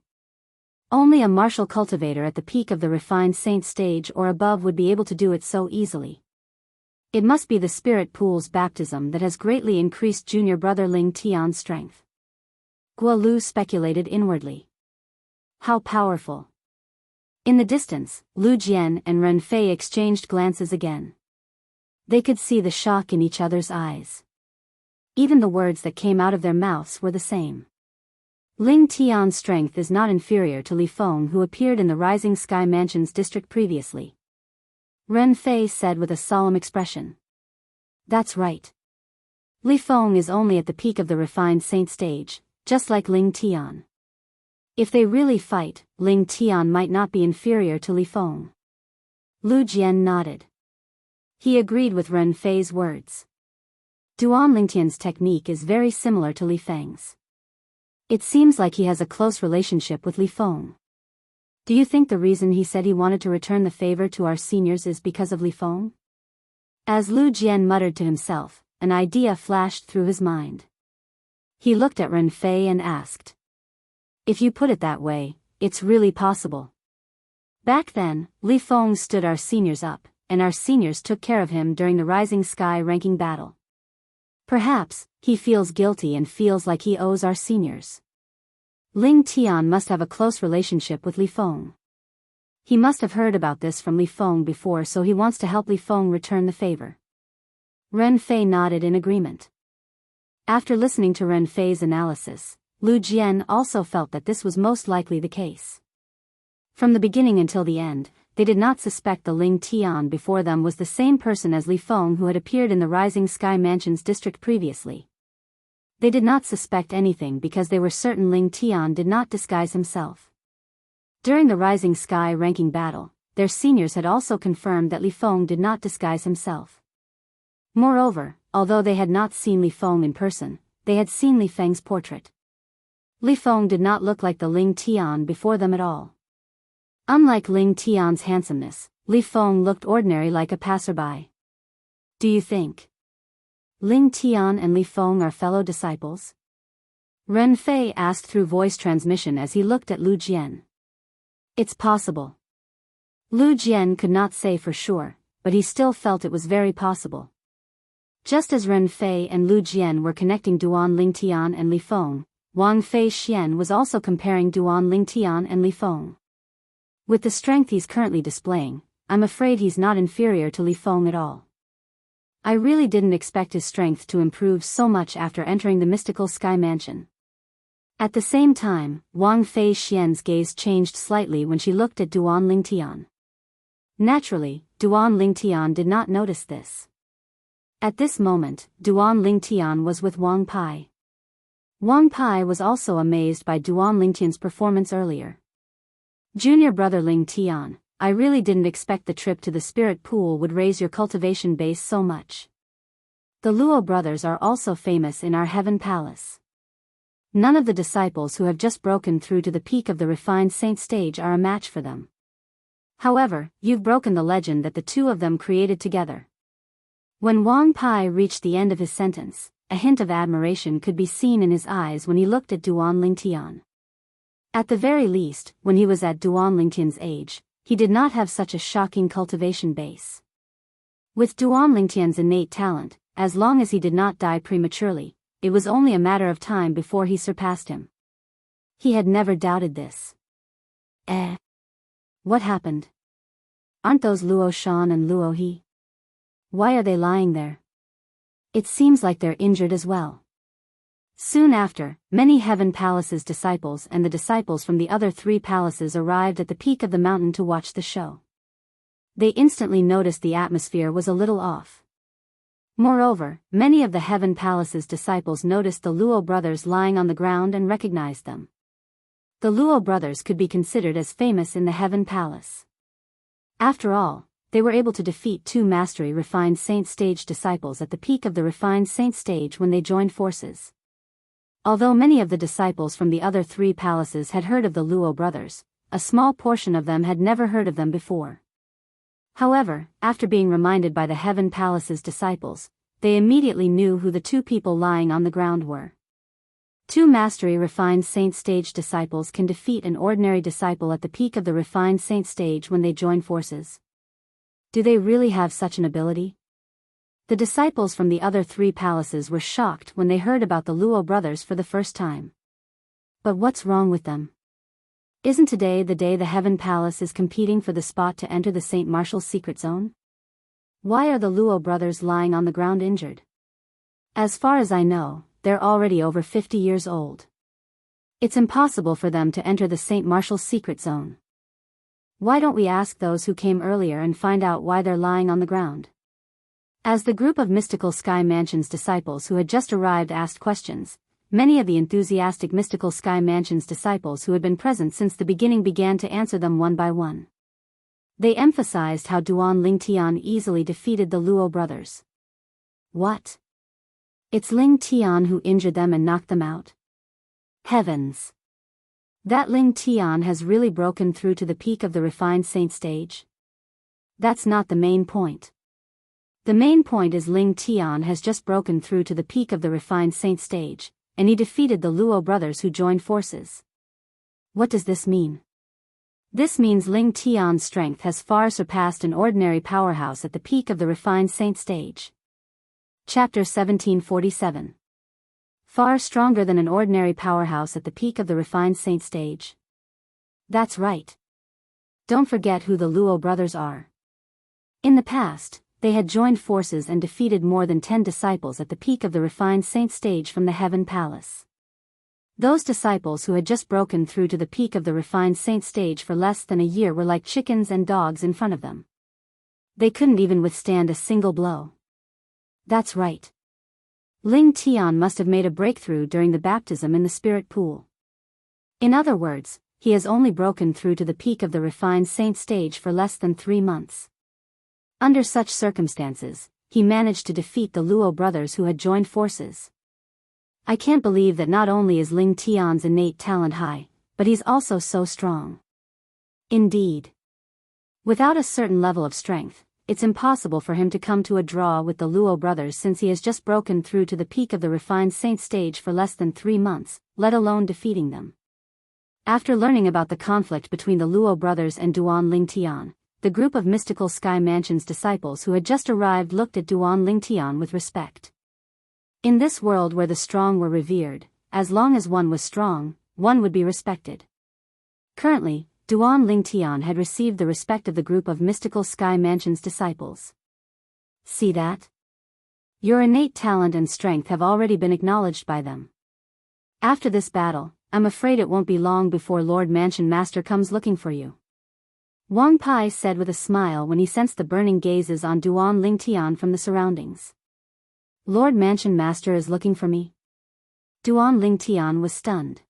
Only a martial cultivator at the peak of the refined saint stage or above would be able to do it so easily. It must be the spirit pool's baptism that has greatly increased junior brother Lingtian's strength. Guo Lu speculated inwardly. How powerful. In the distance, Lu Jian and Ren Fei exchanged glances again. They could see the shock in each other's eyes. Even the words that came out of their mouths were the same. Lingtian's strength is not inferior to Li Feng who appeared in the Rising Sky Mansion's district previously. Ren Fei said with a solemn expression. That's right. Li Feng is only at the peak of the refined saint stage, just like Lingtian. If they really fight, Lingtian might not be inferior to Li Feng. Lu Jian nodded. He agreed with Ren Fei's words. Duan Lingtian's technique is very similar to Li Feng's. It seems like he has a close relationship with Li Feng. Do you think the reason he said he wanted to return the favor to our seniors is because of Li Feng? As Lu Jian muttered to himself, an idea flashed through his mind. He looked at Ren Fei and asked. If you put it that way, it's really possible. Back then, Li Feng stood our seniors up, and our seniors took care of him during the Rising Sky ranking battle. Perhaps, he feels guilty and feels like he owes our seniors. Lingtian must have a close relationship with Li Feng. He must have heard about this from Li Feng before, so he wants to help Li Feng return the favor. Ren Fei nodded in agreement. After listening to Ren Fei's analysis, Lu Jian also felt that this was most likely the case. From the beginning until the end, they did not suspect the Lingtian before them was the same person as Li Feng who had appeared in the Rising Sky Mansion's district previously. They did not suspect anything because they were certain Lingtian did not disguise himself. During the Rising Sky ranking battle, their seniors had also confirmed that Li Feng did not disguise himself. Moreover, although they had not seen Li Feng in person, they had seen Li Feng's portrait. Li Feng did not look like the Lingtian before them at all. Unlike Lingtian's handsomeness, Li Feng looked ordinary like a passerby. Do you think Lingtian and Li Feng are fellow disciples? Ren Fei asked through voice transmission as he looked at Lu Jian. It's possible. Lu Jian could not say for sure, but he still felt it was very possible. Just as Ren Fei and Lu Jian were connecting Duan Lingtian and Li Feng, Wang Fei Xian was also comparing Duan Lingtian and Li Feng. With the strength he's currently displaying, I'm afraid he's not inferior to Li Feng at all. I really didn't expect his strength to improve so much after entering the mystical sky mansion. At the same time, Wang Fei Xian's gaze changed slightly when she looked at Duan Lingtian. Naturally, Duan Lingtian did not notice this. At this moment, Duan Lingtian was with Wang Pai. Wang Pai was also amazed by Duan Lingtian's performance earlier. Junior brother Lingtian, I really didn't expect the trip to the spirit pool would raise your cultivation base so much. The Luo brothers are also famous in our heaven palace. None of the disciples who have just broken through to the peak of the refined saint stage are a match for them. However, you've broken the legend that the two of them created together. When Wang Pai reached the end of his sentence, a hint of admiration could be seen in his eyes when he looked at Duan Lingtian. At the very least, when he was at Duan Lingtian's age, he did not have such a shocking cultivation base. With Duan Lingtian's innate talent, as long as he did not die prematurely, it was only a matter of time before he surpassed him. He had never doubted this. What happened? Aren't those Luo Shan and Luo He? Why are they lying there? It seems like they're injured as well. Soon after, many Heaven Palace's disciples and the disciples from the other 3 palaces arrived at the peak of the mountain to watch the show. They instantly noticed the atmosphere was a little off. Moreover, many of the Heaven Palace's disciples noticed the Luo brothers lying on the ground and recognized them. The Luo brothers could be considered as famous in the Heaven Palace. After all, they were able to defeat 2 mastery refined saint stage disciples at the peak of the refined saint stage when they joined forces. Although many of the disciples from the other 3 palaces had heard of the Luo brothers, a small portion of them had never heard of them before. However, after being reminded by the Heaven Palace's disciples, they immediately knew who the 2 people lying on the ground were. 2 mastery refined saint stage disciples can defeat an ordinary disciple at the peak of the refined saint stage when they join forces. Do they really have such an ability? The disciples from the other 3 palaces were shocked when they heard about the Luo brothers for the first time. But what's wrong with them? Isn't today the day the Heaven Palace is competing for the spot to enter the St. Martial's secret zone? Why are the Luo brothers lying on the ground injured? As far as I know, they're already over 50 years old. It's impossible for them to enter the St. Martial's secret zone. Why don't we ask those who came earlier and find out why they're lying on the ground? As the group of Mystical Sky Mansion's disciples who had just arrived asked questions, many of the enthusiastic Mystical Sky Mansion's disciples who had been present since the beginning began to answer them one by one. They emphasized how Duan Lingtian easily defeated the Luo brothers. What? It's Lingtian who injured them and knocked them out? Heavens! That Lingtian has really broken through to the peak of the refined saint stage? That's not the main point. The main point is Lingtian has just broken through to the peak of the refined saint stage, and he defeated the Luo brothers who joined forces. What does this mean? This means Lingtian's strength has far surpassed an ordinary powerhouse at the peak of the refined saint stage. Chapter 1747. Far stronger than an ordinary powerhouse at the peak of the refined saint stage. That's right. Don't forget who the Luo brothers are. In the past, they had joined forces and defeated more than 10 disciples at the peak of the refined saint stage from the Heaven Palace. Those disciples who had just broken through to the peak of the refined saint stage for less than a year were like chickens and dogs in front of them. They couldn't even withstand a single blow. That's right. Lingtian must have made a breakthrough during the baptism in the spirit pool. In other words, he has only broken through to the peak of the refined saint stage for less than 3 months. Under such circumstances, he managed to defeat the Luo brothers who had joined forces. I can't believe that not only is Lingtian's innate talent high, but he's also so strong. Indeed. Without a certain level of strength, it's impossible for him to come to a draw with the Luo brothers since he has just broken through to the peak of the refined saint stage for less than 3 months, let alone defeating them. After learning about the conflict between the Luo brothers and Duan Lingtian, the group of mystical Sky Mansion's disciples who had just arrived looked at Duan Lingtian with respect. In this world where the strong were revered, as long as one was strong, one would be respected. Currently, Duan Lingtian had received the respect of the group of mystical Sky Mansion's disciples. See that? Your innate talent and strength have already been acknowledged by them. After this battle, I'm afraid it won't be long before Lord Mansion Master comes looking for you. Wang Pai said with a smile when he sensed the burning gazes on Duan Lingtian from the surroundings. Lord Mansion Master is looking for me? Duan Lingtian was stunned.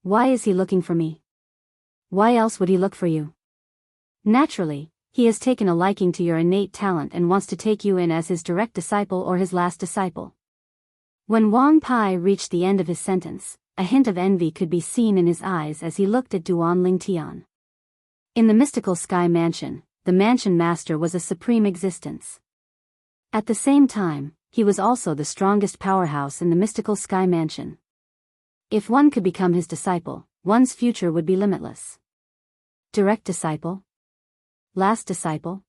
Why is he looking for me? Why else would he look for you? Naturally, he has taken a liking to your innate talent and wants to take you in as his direct disciple or his last disciple. When Wang Pai reached the end of his sentence, a hint of envy could be seen in his eyes as he looked at Duan Lingtian. In the mystical Sky Mansion, the Mansion Master was a supreme existence. At the same time, he was also the strongest powerhouse in the mystical Sky Mansion. If one could become his disciple, one's future would be limitless. Direct disciple? Last disciple?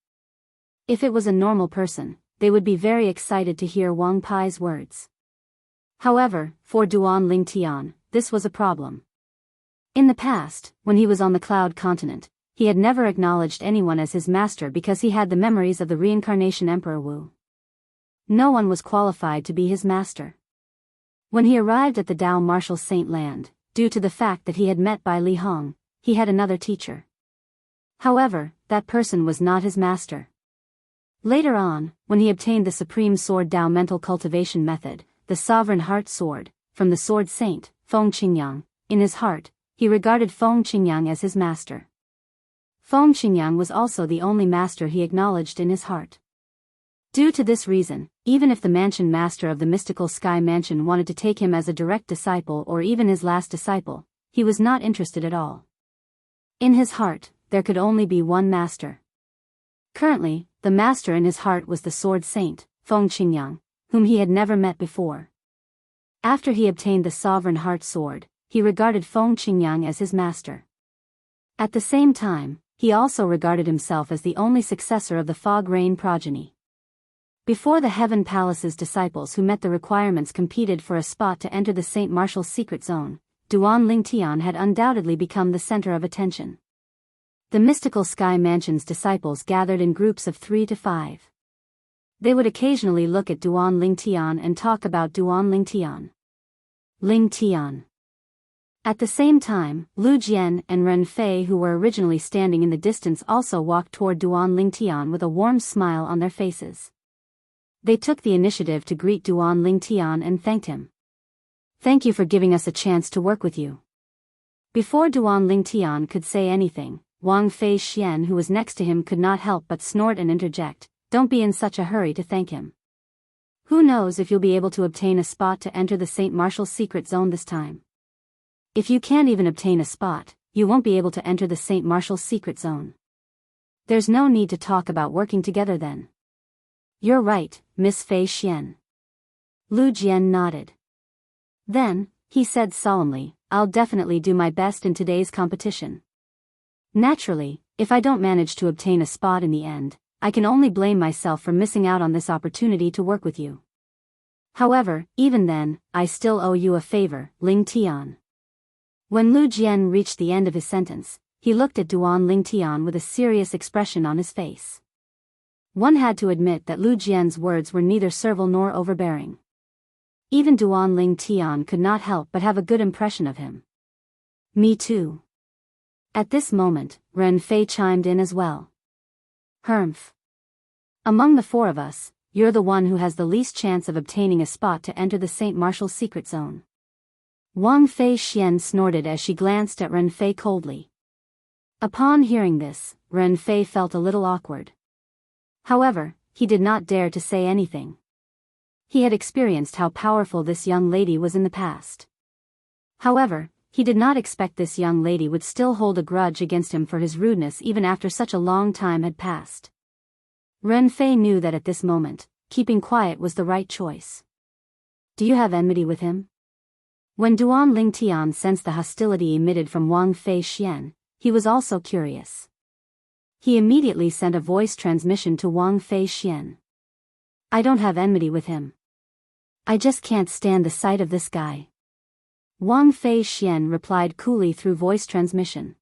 If it was a normal person, they would be very excited to hear Wang Pai's words. However, for Duan Lingtian, this was a problem. In the past, when he was on the Cloud Continent, he had never acknowledged anyone as his master because he had the memories of the reincarnation Emperor Wu. No one was qualified to be his master. When he arrived at the Dao Martial Saint Land, due to the fact that he had met Bai Li Hong, he had another teacher. However, that person was not his master. Later on, when he obtained the Supreme Sword Dao Mental Cultivation Method, the Sovereign Heart Sword, from the Sword Saint, Feng Qingyang, in his heart, he regarded Feng Qingyang as his master. Feng Qingyang was also the only master he acknowledged in his heart. Due to this reason, even if the Mansion Master of the mystical Sky Mansion wanted to take him as a direct disciple or even his last disciple, he was not interested at all. In his heart, there could only be one master. Currently, the master in his heart was the Sword Saint, Feng Qingyang, whom he had never met before. After he obtained the Sovereign Heart Sword, he regarded Feng Qingyang as his master. At the same time, he also regarded himself as the only successor of the Fog Rain progeny. Before the Heaven Palace's disciples who met the requirements competed for a spot to enter the Saint Martial's secret zone, Duan Lingtian had undoubtedly become the center of attention. The mystical Sky Mansion's disciples gathered in groups of 3 to 5. They would occasionally look at Duan Lingtian and talk about Duan Lingtian. Lingtian. At the same time, Lu Jian and Ren Fei, who were originally standing in the distance, also walked toward Duan Lingtian with a warm smile on their faces. They took the initiative to greet Duan Lingtian and thanked him. Thank you for giving us a chance to work with you. Before Duan Lingtian could say anything, Wang Fei Xian, who was next to him, could not help but snort and interject, "Don't be in such a hurry to thank him. Who knows if you'll be able to obtain a spot to enter the Saint Martial's secret zone this time. If you can't even obtain a spot, you won't be able to enter the Saint Martial's secret zone. There's no need to talk about working together then." "You're right, Miss Fei Xian." Lu Jian nodded. Then, he said solemnly, "I'll definitely do my best in today's competition. Naturally, if I don't manage to obtain a spot in the end, I can only blame myself for missing out on this opportunity to work with you. However, even then, I still owe you a favor, Lingtian." When Lu Jian reached the end of his sentence, he looked at Duan Lingtian with a serious expression on his face. One had to admit that Lu Jian's words were neither servile nor overbearing. Even Duan Lingtian could not help but have a good impression of him. "Me too." At this moment, Ren Fei chimed in as well. "Humph. Among the 4 of us, you're the one who has the least chance of obtaining a spot to enter the Saint Martial's secret zone." Wang Fei Xian snorted as she glanced at Ren Fei coldly. Upon hearing this, Ren Fei felt a little awkward. However, he did not dare to say anything. He had experienced how powerful this young lady was in the past. However, he did not expect this young lady would still hold a grudge against him for his rudeness even after such a long time had passed. Ren Fei knew that at this moment, keeping quiet was the right choice. "Do you have enmity with him?" When Duan Lingtian sensed the hostility emitted from Wang Fei Xian, he was also curious. He immediately sent a voice transmission to Wang Fei Xian. I don't have enmity with him. I just can't stand the sight of this guy. Wang Fei Xian replied coolly through voice transmission.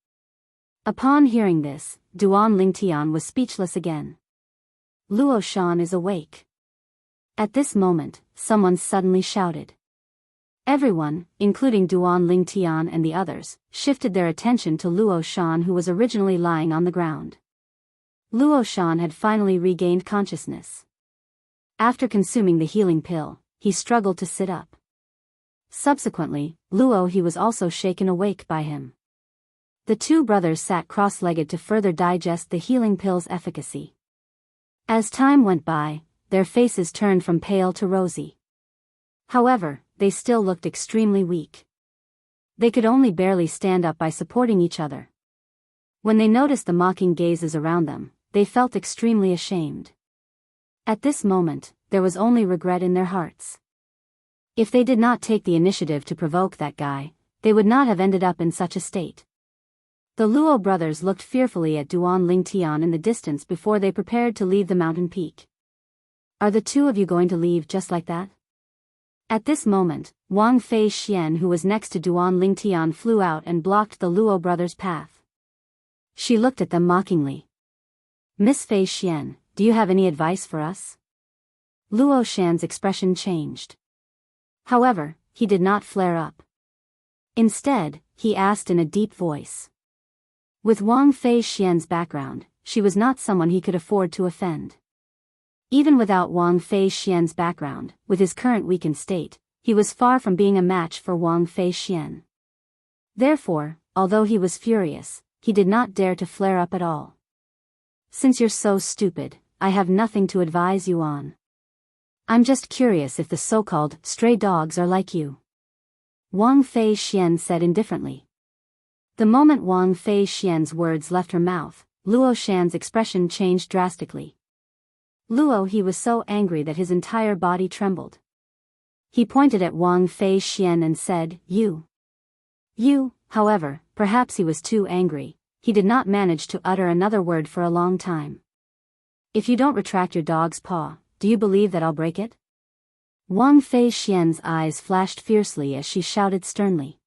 Upon hearing this, Duan Lingtian was speechless again. Luo Shan is awake. At this moment, someone suddenly shouted. Everyone, including Duan Lingtian and the others, shifted their attention to Luo Shan, who was originally lying on the ground. Luo Shan had finally regained consciousness. After consuming the healing pill, he struggled to sit up. Subsequently, he was also shaken awake by him. The two brothers sat cross-legged to further digest the healing pill's efficacy. As time went by, their faces turned from pale to rosy. However, they still looked extremely weak. They could only barely stand up by supporting each other. When they noticed the mocking gazes around them, they felt extremely ashamed. At this moment, there was only regret in their hearts. If they did not take the initiative to provoke that guy, they would not have ended up in such a state. The Luo brothers looked fearfully at Duan Lingtian in the distance before they prepared to leave the mountain peak. Are the two of you going to leave just like that? At this moment, Wang Fei Xian, who was next to Duan Lingtian, flew out and blocked the Luo brothers' path. She looked at them mockingly. Miss Fei Xian, do you have any advice for us? Luo Shan's expression changed. However, he did not flare up. Instead, he asked in a deep voice. With Wang Fei Xian's background, she was not someone he could afford to offend. Even without Wang Fei Xian's background, with his current weakened state, he was far from being a match for Wang Fei Xian. Therefore, although he was furious, he did not dare to flare up at all. Since you're so stupid, I have nothing to advise you on. I'm just curious if the so-called stray dogs are like you. Wang Fei Xian said indifferently. The moment Wang Fei Xian's words left her mouth, Luo Shan's expression changed drastically. He was so angry that his entire body trembled. He pointed at Wang Fei Xian and said, You. However, perhaps he was too angry, he did not manage to utter another word for a long time. If you don't retract your dog's paw, do you believe that I'll break it? Wang Fei Xian's eyes flashed fiercely as she shouted sternly.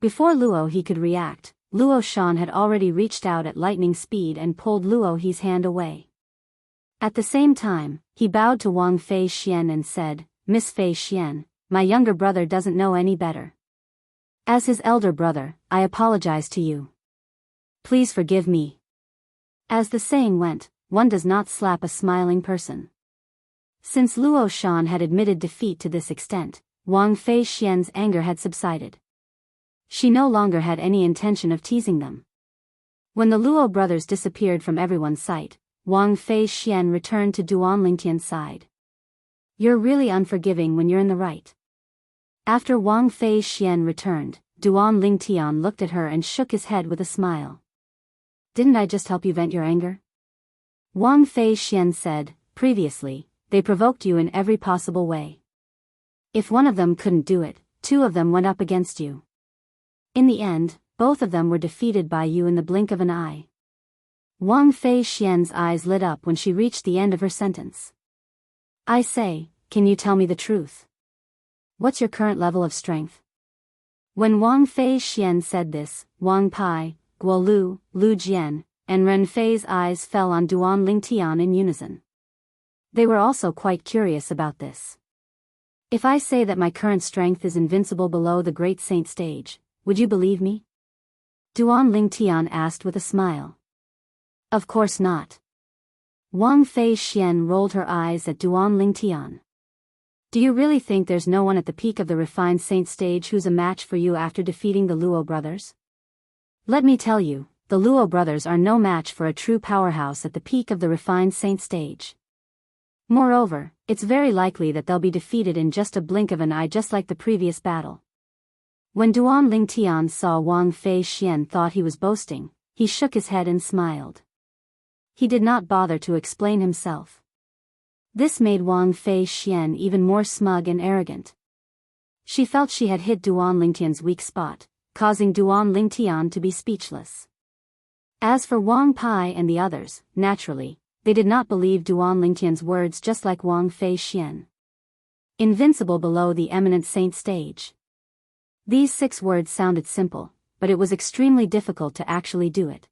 Before he could react, Luo Shan had already reached out at lightning speed and pulled He's hand away. At the same time, he bowed to Wang Fei Xian and said, Miss Fei Xian, my younger brother doesn't know any better. As his elder brother, I apologize to you. Please forgive me. As the saying went, one does not slap a smiling person. Since Luo Shan had admitted defeat to this extent, Wang Fei Xian's anger had subsided. She no longer had any intention of teasing them. When the Luo brothers disappeared from everyone's sight, Wang Fei Xian returned to Duan Lingtian's side. You're really unforgiving when you're in the right. After Wang Fei Xian returned, Duan Lingtian looked at her and shook his head with a smile. Didn't I just help you vent your anger? Wang Fei Xian said, previously, they provoked you in every possible way. If one of them couldn't do it, two of them went up against you. In the end, both of them were defeated by you in the blink of an eye. Wang Fei Xian's eyes lit up when she reached the end of her sentence. I say, can you tell me the truth? What's your current level of strength? When Wang Fei Xian said this, Wang Pai, Guo Lu, Lu Jian, and Ren Fei's eyes fell on Duan Lingtian in unison. They were also quite curious about this. If I say that my current strength is invincible below the Great Saint stage, would you believe me? Duan Lingtian asked with a smile. Of course not. Wang Fei Xian rolled her eyes at Duan Lingtian. Do you really think there's no one at the peak of the refined saint stage who's a match for you after defeating the Luo brothers? Let me tell you, the Luo brothers are no match for a true powerhouse at the peak of the refined saint stage. Moreover, it's very likely that they'll be defeated in just a blink of an eye, just like the previous battle. When Duan Lingtian saw Wang Fei Xian thought he was boasting, he shook his head and smiled. He did not bother to explain himself. This made Wang Fei Xian even more smug and arrogant. She felt she had hit Duan Lingtian's weak spot, causing Duan Lingtian to be speechless. As for Wang Pai and the others, naturally, they did not believe Duan Lingtian's words, just like Wang Fei Xian. Invincible below the eminent saint stage. These 6 words sounded simple, but it was extremely difficult to actually do it.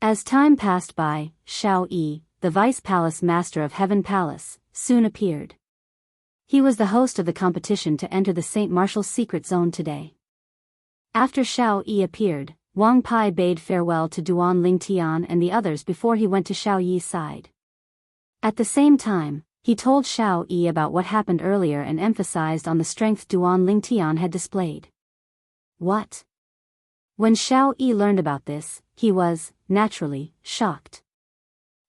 As time passed by, Xiao Yi, the Vice Palace Master of Heaven Palace, soon appeared. He was the host of the competition to enter the Saint Martial's secret zone today. After Xiao Yi appeared, Wang Pai bade farewell to Duan Lingtian and the others before he went to Xiao Yi's side. At the same time, he told Xiao Yi about what happened earlier and emphasized on the strength Duan Lingtian had displayed. What? When Xiao Yi learned about this, he was, naturally, shocked.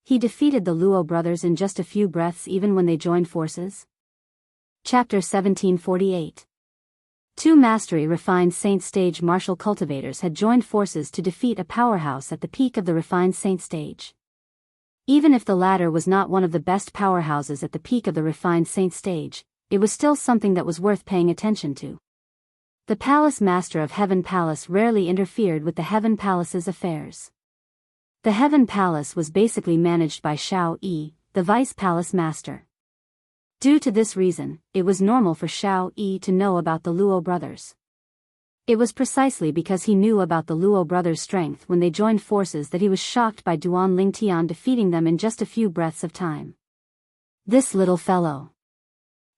He defeated the Luo brothers in just a few breaths even when they joined forces? Chapter 1748. 2 mastery refined saint stage martial cultivators had joined forces to defeat a powerhouse at the peak of the refined saint stage. Even if the latter was not one of the best powerhouses at the peak of the refined saint stage, it was still something that was worth paying attention to. The Palace Master of Heaven Palace rarely interfered with the Heaven Palace's affairs. The Heaven Palace was basically managed by Xiao Yi, the Vice Palace Master. Due to this reason, it was normal for Xiao Yi to know about the Luo brothers. It was precisely because he knew about the Luo brothers' strength when they joined forces that he was shocked by Duan Lingtian defeating them in just a few breaths of time. This little fellow.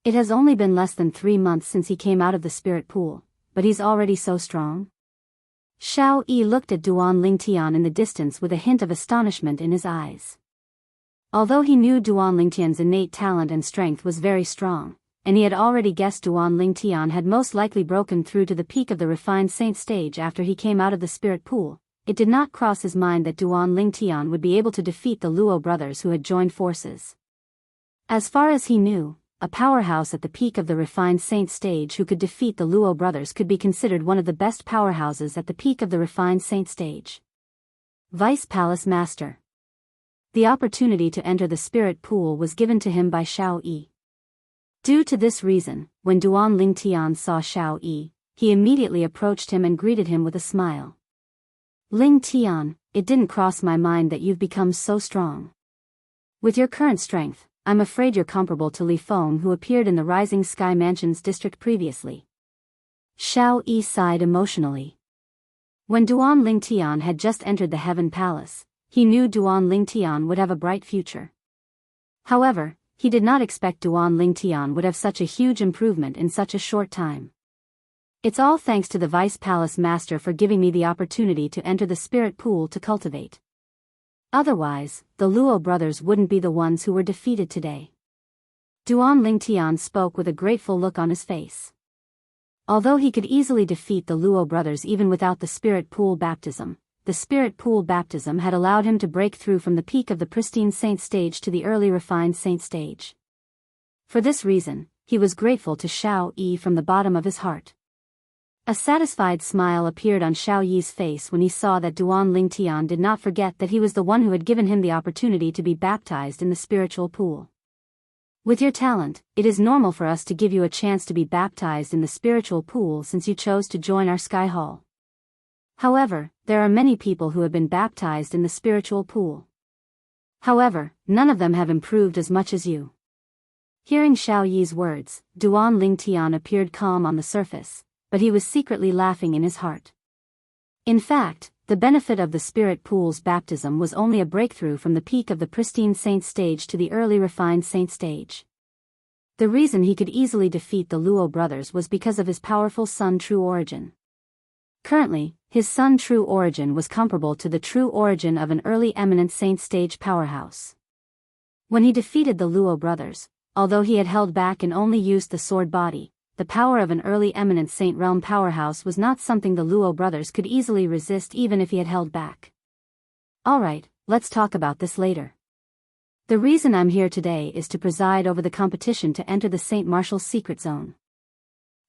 It has only been less than 3 months since he came out of the spirit pool, but he's already so strong? Xiao Yi looked at Duan Lingtian in the distance with a hint of astonishment in his eyes. Although he knew Duan Lingtian's innate talent and strength was very strong, and he had already guessed Duan Lingtian had most likely broken through to the peak of the refined saint stage after he came out of the spirit pool, it did not cross his mind that Duan Lingtian would be able to defeat the Luo brothers who had joined forces. As far as he knew, a powerhouse at the peak of the refined saint stage who could defeat the Luo brothers could be considered one of the best powerhouses at the peak of the refined saint stage. Vice Palace Master. The opportunity to enter the spirit pool was given to him by Xiao Yi. Due to this reason, when Duan Lingtian saw Xiao Yi, he immediately approached him and greeted him with a smile. Lingtian, it didn't cross my mind that you've become so strong. With your current strength, I'm afraid you're comparable to Li Feng, who appeared in the Rising Sky Mansions district previously. Xiao Yi sighed emotionally. When Duan Lingtian had just entered the Heaven Palace, he knew Duan Lingtian would have a bright future. However, he did not expect Duan Lingtian would have such a huge improvement in such a short time. It's all thanks to the Vice Palace Master for giving me the opportunity to enter the spirit pool to cultivate. Otherwise, the Luo brothers wouldn't be the ones who were defeated today. Duan Lingtian spoke with a grateful look on his face. Although he could easily defeat the Luo brothers even without the spirit pool baptism, the spirit pool baptism had allowed him to break through from the peak of the pristine saint stage to the early refined saint stage. For this reason, he was grateful to Xiao Yi from the bottom of his heart. A satisfied smile appeared on Xiao Yi's face when he saw that Duan Lingtian did not forget that he was the one who had given him the opportunity to be baptized in the spiritual pool. With your talent, it is normal for us to give you a chance to be baptized in the spiritual pool since you chose to join our Sky Hall. However, there are many people who have been baptized in the spiritual pool. However, none of them have improved as much as you. Hearing Xiao Yi's words, Duan Lingtian appeared calm on the surface, but he was secretly laughing in his heart. In fact, the benefit of the spirit pool's baptism was only a breakthrough from the peak of the pristine saint stage to the early refined saint stage. The reason he could easily defeat the Luo brothers was because of his powerful Sun True Origin. Currently, his Sun True Origin was comparable to the true origin of an early eminent saint stage powerhouse. When he defeated the Luo brothers, although he had held back and only used the sword body, the power of an early eminent saint realm powerhouse was not something the Luo brothers could easily resist even if he had held back. Alright, let's talk about this later. The reason I'm here today is to preside over the competition to enter the Saint Martial's secret zone.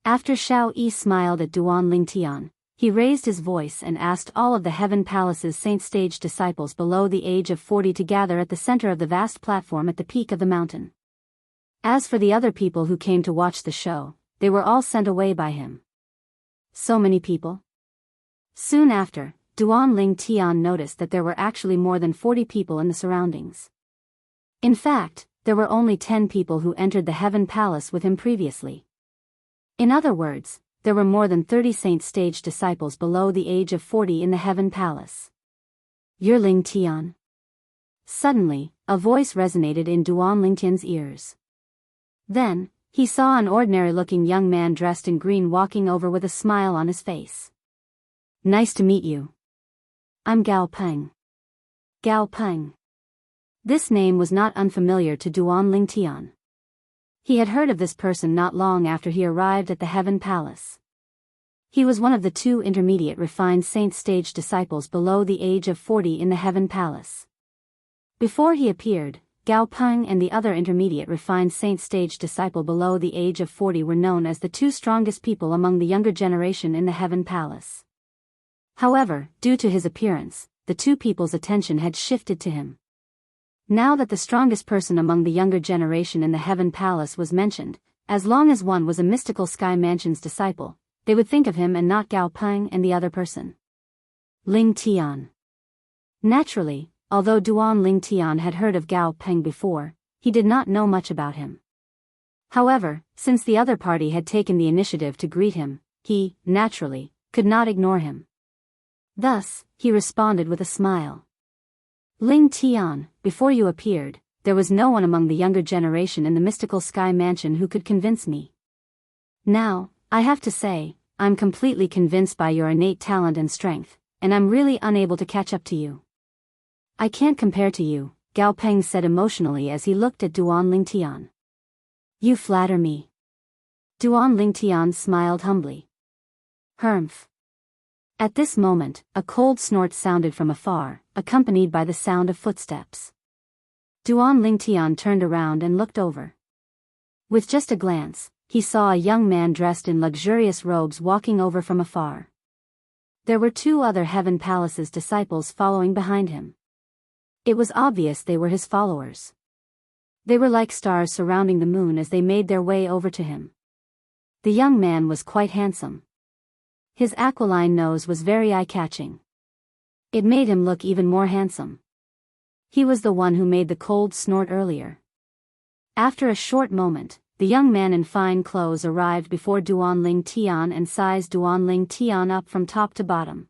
After Xiao Yi smiled at Duan Lingtian, he raised his voice and asked all of the Heaven Palace's saint stage disciples below the age of 40 to gather at the center of the vast platform at the peak of the mountain. As for the other people who came to watch the show, they were all sent away by him. So many people? Soon after, Duan Ling Tian noticed that there were actually more than 40 people in the surroundings. In fact, there were only 10 people who entered the Heaven Palace with him previously. In other words, there were more than 30 saint stage disciples below the age of 40 in the Heaven Palace. You're Ling Tian? Suddenly, a voice resonated in Duan Ling Tian's ears. Then, he saw an ordinary-looking young man dressed in green walking over with a smile on his face. Nice to meet you. I'm Gao Peng. Gao Peng. This name was not unfamiliar to Duan Ling Tian. He had heard of this person not long after he arrived at the Heaven Palace. He was one of the 2 intermediate refined saint stage disciples below the age of 40 in the Heaven Palace. Before he appeared, Gao Peng and the other intermediate refined saint stage disciple below the age of 40 were known as the 2 strongest people among the younger generation in the Heaven Palace. However, due to his appearance, the 2 people's attention had shifted to him. Now that the strongest person among the younger generation in the Heaven Palace was mentioned, as long as one was a mystical Sky Mansion's disciple, they would think of him and not Gao Peng and the other person. Ling Tian. Naturally, although Duan Ling Tian had heard of Gao Peng before, he did not know much about him. However, since the other party had taken the initiative to greet him, he, naturally, could not ignore him. Thus, he responded with a smile. Ling Tian, before you appeared, there was no one among the younger generation in the mystical Sky Mansion who could convince me. Now, I have to say, I'm completely convinced by your innate talent and strength, and I'm really unable to catch up to you. I can't compare to you, Gao Peng said emotionally as he looked at Duan Ling Tian. You flatter me. Duan Ling Tian smiled humbly. Humph. At this moment, a cold snort sounded from afar, accompanied by the sound of footsteps. Duan Ling Tian turned around and looked over. With just a glance, he saw a young man dressed in luxurious robes walking over from afar. There were 2 other Heaven Palace's disciples following behind him. It was obvious they were his followers. They were like stars surrounding the moon as they made their way over to him. The young man was quite handsome. His aquiline nose was very eye-catching. It made him look even more handsome. He was the one who made the cold snort earlier. After a short moment, the young man in fine clothes arrived before Duan Ling Tian and sized Duan Ling Tian up from top to bottom.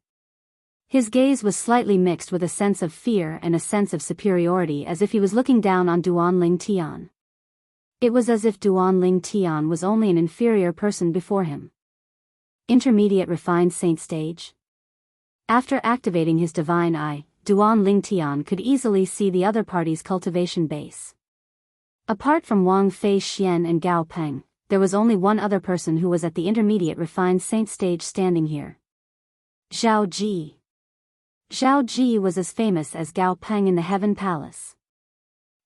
His gaze was slightly mixed with a sense of fear and a sense of superiority, as if he was looking down on Duan Ling Tian. It was as if Duan Ling Tian was only an inferior person before him. Intermediate refined saint stage? After activating his divine eye, Duan Ling Tian could easily see the other party's cultivation base. Apart from Wang Fei Xian and Gao Peng, there was only one other person who was at the intermediate refined saint stage standing here. Zhao Ji. Zhao Ji was as famous as Gao Peng in the Heaven Palace.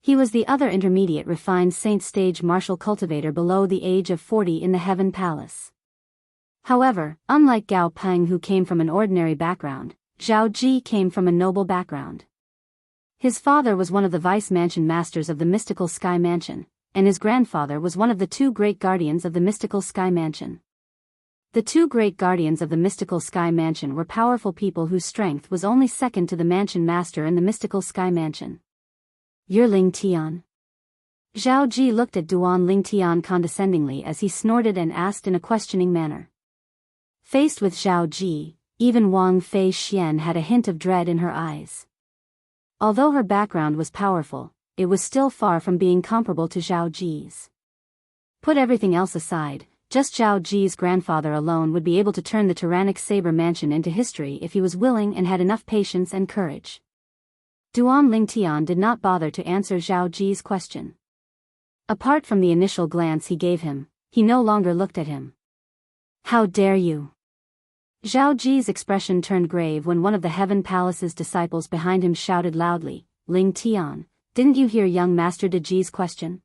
He was the other intermediate refined saint stage martial cultivator below the age of 40 in the Heaven Palace. However, unlike Gao Peng, who came from an ordinary background, Zhao Ji came from a noble background. His father was one of the vice mansion masters of the mystical Sky Mansion, and his grandfather was one of the 2 great guardians of the mystical Sky Mansion. The 2 great guardians of the mystical Sky Mansion were powerful people whose strength was only second to the mansion master in the mystical Sky Mansion. You're Ling Tian? Zhao Ji looked at Duan Ling Tian condescendingly as he snorted and asked in a questioning manner. Faced with Zhao Ji, even Wang Fei Xian had a hint of dread in her eyes. Although her background was powerful, it was still far from being comparable to Zhao Ji's. Put everything else aside, just Zhao Ji's grandfather alone would be able to turn the tyrannic Saber Mansion into history if he was willing and had enough patience and courage. Duan Ling Tian did not bother to answer Zhao Ji's question. Apart from the initial glance he gave him, he no longer looked at him. How dare you! Zhao Ji's expression turned grave when one of the Heaven Palace's disciples behind him shouted loudly, Ling Tian, didn't you hear young Master De Ji's question?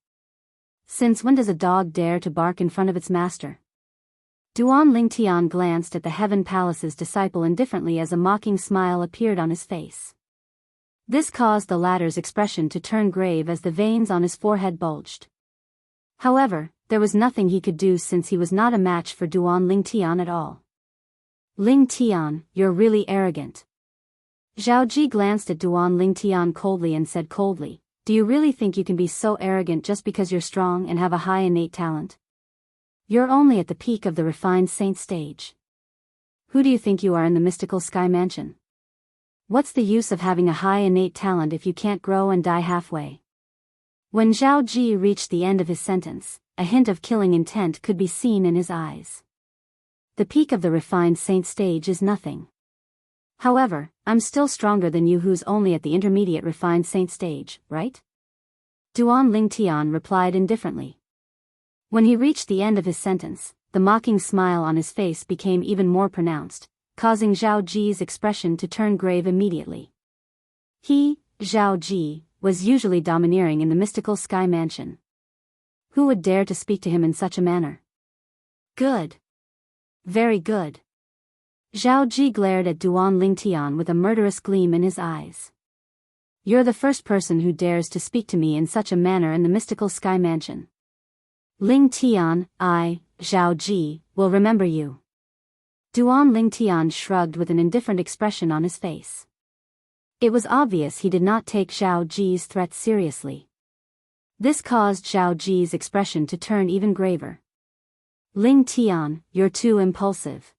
Since when does a dog dare to bark in front of its master? Duan Ling Tian glanced at the Heaven Palace's disciple indifferently as a mocking smile appeared on his face. This caused the latter's expression to turn grave as the veins on his forehead bulged. However, there was nothing he could do since he was not a match for Duan Lingtian at all. Ling Tian, you're really arrogant. Zhao Ji glanced at Duan Lingtian coldly and said coldly, do you really think you can be so arrogant just because you're strong and have a high innate talent? You're only at the peak of the refined saint stage. Who do you think you are in the mystical sky mansion? What's the use of having a high innate talent if you can't grow and die halfway? When Zhao Ji reached the end of his sentence, a hint of killing intent could be seen in his eyes. The peak of the refined saint stage is nothing. However, I'm still stronger than you who's only at the intermediate refined saint stage, right? Duan Lingtian replied indifferently. When he reached the end of his sentence, the mocking smile on his face became even more pronounced, causing Zhao Ji's expression to turn grave immediately. He, Zhao Ji, was usually domineering in the mystical sky mansion. Who would dare to speak to him in such a manner? Good. Very good. Zhao Ji glared at Duan Lingtian with a murderous gleam in his eyes. You're the first person who dares to speak to me in such a manner in the mystical sky mansion. Ling Tian, I, Zhao Ji, will remember you. Duan Lingtian shrugged with an indifferent expression on his face. It was obvious he did not take Zhao Ji's threat seriously. This caused Zhao Ji's expression to turn even graver. Ling Tian, you're too impulsive.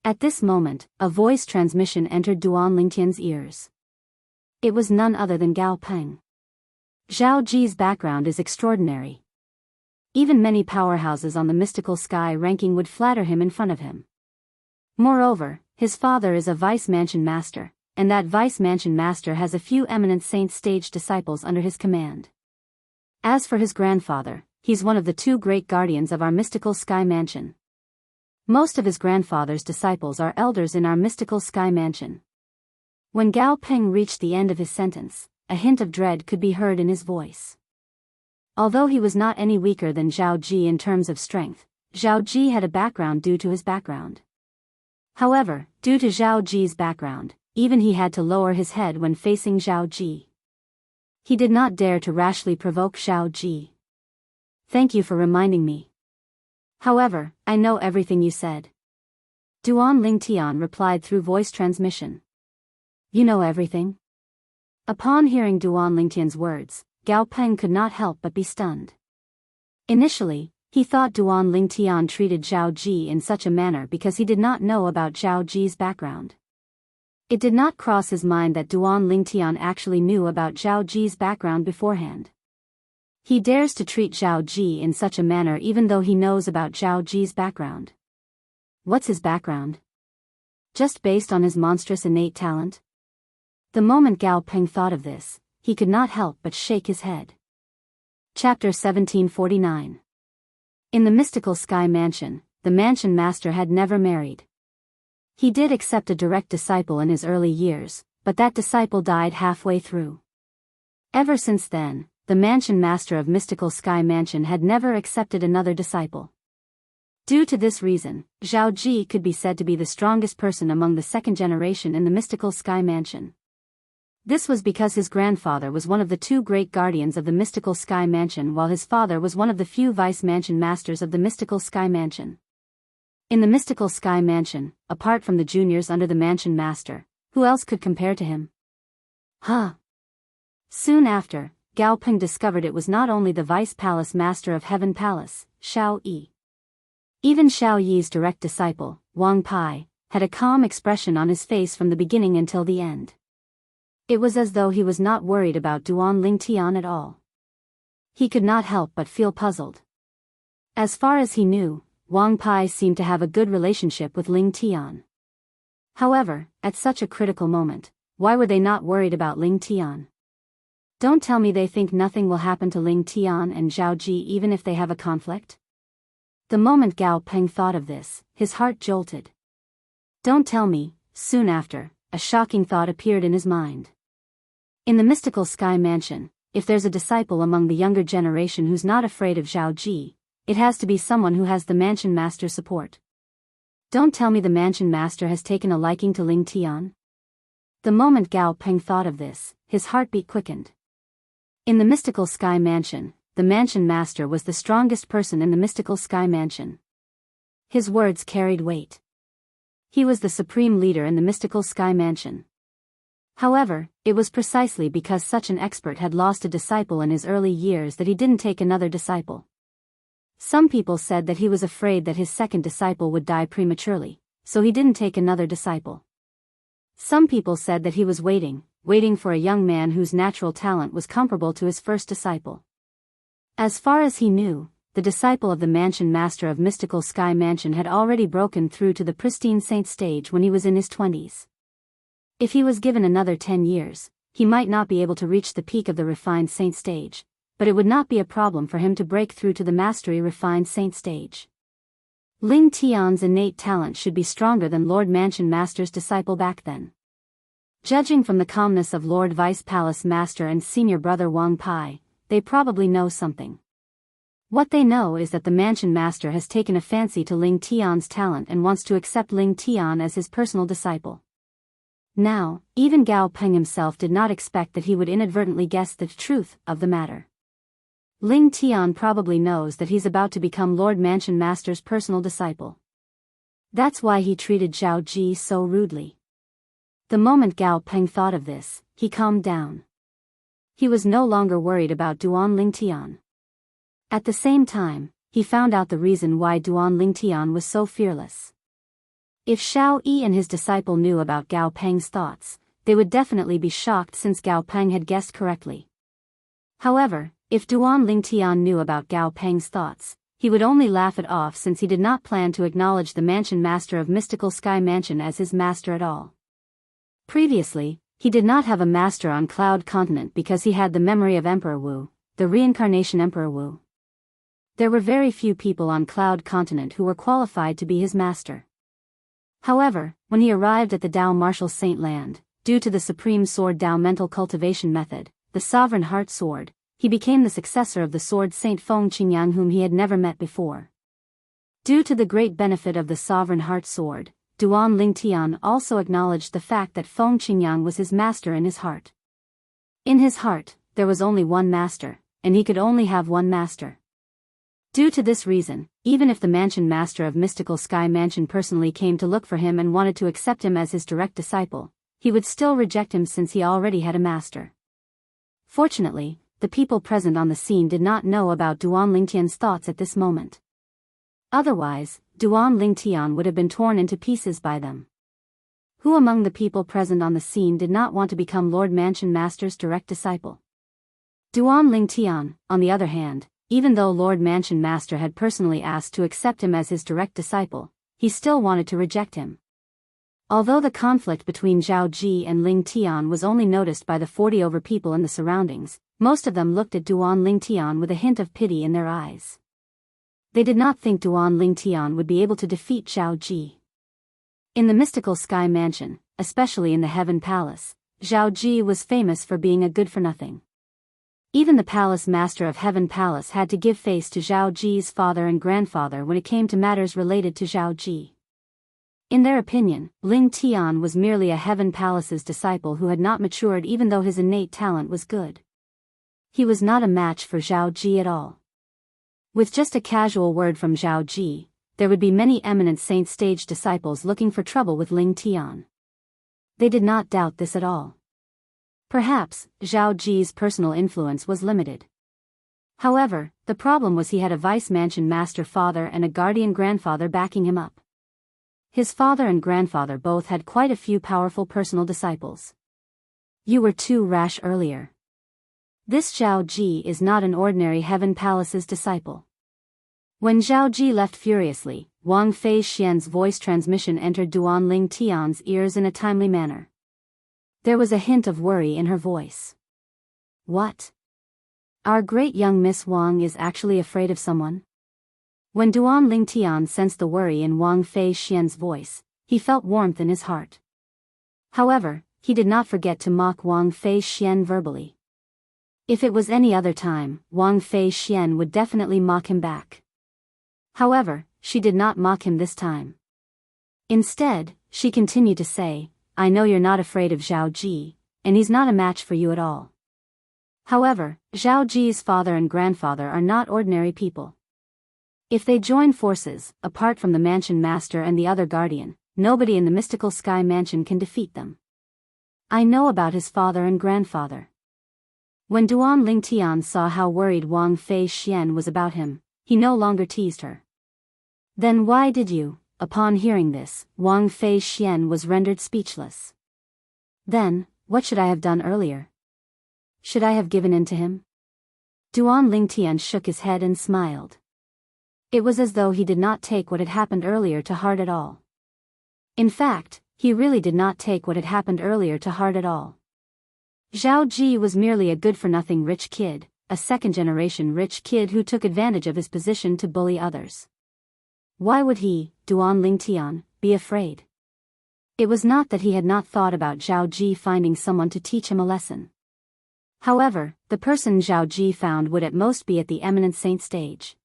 At this moment, a voice transmission entered Duan Lingtian's ears. It was none other than Gao Peng. Zhao Ji's background is extraordinary. Even many powerhouses on the mystical sky ranking would flatter him in front of him. Moreover, his father is a vice mansion master, and that vice mansion master has a few eminent saint stage disciples under his command. As for his grandfather, he's one of the two great guardians of our mystical sky mansion. Most of his grandfather's disciples are elders in our mystical sky mansion. When Gao Peng reached the end of his sentence, a hint of dread could be heard in his voice. Although he was not any weaker than Zhao Ji in terms of strength, Zhao Ji had a background due to his background. However, due to Zhao Ji's background, even he had to lower his head when facing Zhao Ji. He did not dare to rashly provoke Zhao Ji. Thank you for reminding me. However, I know everything you said. Duan Lingtian replied through voice transmission. You know everything? Upon hearing Duan Lingtian's words, Gao Peng could not help but be stunned. Initially, he thought Duan Lingtian treated Zhao Ji in such a manner because he did not know about Zhao Ji's background. It did not cross his mind that Duan Lingtian actually knew about Zhao Ji's background beforehand. He dares to treat Zhao Ji in such a manner even though he knows about Zhao Ji's background. What's his background? Just based on his monstrous innate talent? The moment Gao Peng thought of this, he could not help but shake his head. Chapter 1749. In the mystical sky mansion, the mansion master had never married. He did accept a direct disciple in his early years, but that disciple died halfway through. Ever since then, the mansion master of mystical sky mansion had never accepted another disciple. Due to this reason, Zhao Ji could be said to be the strongest person among the second generation in the mystical sky mansion. This was because his grandfather was one of the two great guardians of the mystical sky mansion while his father was one of the few vice mansion masters of the mystical sky mansion. In the mystical sky mansion, apart from the juniors under the mansion master, who else could compare to him? Soon after, Gao Peng discovered it was not only the vice palace master of Heaven Palace, Xiao Yi. Even Xiao Yi's direct disciple, Wang Pai, had a calm expression on his face from the beginning until the end. It was as though he was not worried about Duan Lingtian at all. He could not help but feel puzzled. As far as he knew, Wang Pai seemed to have a good relationship with Ling Tian. However, at such a critical moment, why were they not worried about Ling Tian? Don't tell me they think nothing will happen to Ling Tian and Zhao Ji even if they have a conflict? The moment Gao Peng thought of this, his heart jolted. Don't tell me, soon after, a shocking thought appeared in his mind. In the mystical sky mansion, if there's a disciple among the younger generation who's not afraid of Zhao Ji, it has to be someone who has the mansion master's support. Don't tell me the mansion master has taken a liking to Ling Tian? The moment Gao Peng thought of this, his heartbeat quickened. In the mystical sky mansion, the mansion master was the strongest person in the mystical sky mansion. His words carried weight. He was the supreme leader in the mystical sky mansion. However, it was precisely because such an expert had lost a disciple in his early years that he didn't take another disciple. Some people said that he was afraid that his second disciple would die prematurely, so he didn't take another disciple. Some people said that he was waiting for a young man whose natural talent was comparable to his first disciple. As far as he knew, the disciple of the mansion master of mystical sky mansion had already broken through to the pristine saint stage when he was in his 20s. If he was given another 10 years, he might not be able to reach the peak of the refined saint stage, but it would not be a problem for him to break through to the mastery refined saint stage. Ling Tian's innate talent should be stronger than Lord Mansion Master's disciple back then. Judging from the calmness of Lord Vice Palace Master and senior brother Wang Pai, they probably know something. What they know is that the Mansion Master has taken a fancy to Ling Tian's talent and wants to accept Ling Tian as his personal disciple. Now, even Gao Peng himself did not expect that he would inadvertently guess the truth of the matter. Ling Tian probably knows that he's about to become Lord Mansion Master's personal disciple. That's why he treated Zhao Ji so rudely. The moment Gao Peng thought of this, he calmed down. He was no longer worried about Duan Ling Tian. At the same time, he found out the reason why Duan Ling Tian was so fearless. If Xiao Yi and his disciple knew about Gao Peng's thoughts, they would definitely be shocked since Gao Peng had guessed correctly. However, if Duan Ling Tian knew about Gao Peng's thoughts, he would only laugh it off since he did not plan to acknowledge the mansion master of Mystical Sky Mansion as his master at all. Previously, he did not have a master on Cloud Continent because he had the memory of Emperor Wu, the reincarnation Emperor Wu. There were very few people on Cloud Continent who were qualified to be his master. However, when he arrived at the Dao Martial Saint Land, due to the Supreme Sword Dao mental cultivation method, the Sovereign Heart Sword, he became the successor of the Sword Saint Feng Qingyang whom he had never met before. Due to the great benefit of the Sovereign Heart Sword, Duan Ling Tian also acknowledged the fact that Feng Qingyang was his master in his heart. In his heart, there was only one master, and he could only have one master. Due to this reason, even if the mansion master of Mystical Sky Mansion personally came to look for him and wanted to accept him as his direct disciple, he would still reject him since he already had a master. Fortunately, the people present on the scene did not know about Duan Ling Tian's thoughts at this moment. Otherwise, Duan Ling Tian would have been torn into pieces by them. Who among the people present on the scene did not want to become Lord Mansion Master's direct disciple? Duan Ling Tian, on the other hand, even though Lord Mansion Master had personally asked to accept him as his direct disciple, he still wanted to reject him. Although the conflict between Zhao Ji and Ling Tian was only noticed by the 40 over people in the surroundings, most of them looked at Duan Ling Tian with a hint of pity in their eyes. They did not think Duan Ling Tian would be able to defeat Zhao Ji. In the Mystical Sky Mansion, especially in the Heaven Palace, Zhao Ji was famous for being a good-for-nothing. Even the Palace Master of Heaven Palace had to give face to Zhao Ji's father and grandfather when it came to matters related to Zhao Ji. In their opinion, Ling Tian was merely a Heaven Palace's disciple who had not matured even though his innate talent was good. He was not a match for Zhao Ji at all. With just a casual word from Zhao Ji, there would be many eminent saint stage disciples looking for trouble with Ling Tian. They did not doubt this at all. Perhaps, Zhao Ji's personal influence was limited. However, the problem was he had a vice mansion master father and a guardian grandfather backing him up. His father and grandfather both had quite a few powerful personal disciples. You were too rash earlier. This Zhao Ji is not an ordinary Heaven Palace's disciple. When Zhao Ji left furiously, Wang Fei Xian's voice transmission entered Duan Ling Tian's ears in a timely manner. There was a hint of worry in her voice. What? Our great young Miss Wang is actually afraid of someone? When Duan Ling Tian sensed the worry in Wang Fei Xian's voice, he felt warmth in his heart. However, he did not forget to mock Wang Fei Xian verbally. If it was any other time, Wang Fei Xian would definitely mock him back. However, she did not mock him this time. Instead, she continued to say, I know you're not afraid of Zhao Ji, and he's not a match for you at all. However, Zhao Ji's father and grandfather are not ordinary people. If they join forces, apart from the mansion master and the other guardian, nobody in the mystical sky mansion can defeat them. I know about his father and grandfather. When Duan Lingtian saw how worried Wang Fei Xian was about him, he no longer teased her. Then why did you? Upon hearing this, Wang Fei Xian was rendered speechless. Then, what should I have done earlier? Should I have given in to him? Duan Lingtian shook his head and smiled. It was as though he did not take what had happened earlier to heart at all. In fact, he really did not take what had happened earlier to heart at all. Zhao Ji was merely a good-for-nothing rich kid, a second-generation rich kid who took advantage of his position to bully others. Why would he, Duan Lingtian, be afraid? It was not that he had not thought about Zhao Ji finding someone to teach him a lesson. However, the person Zhao Ji found would at most be at the eminent saint stage.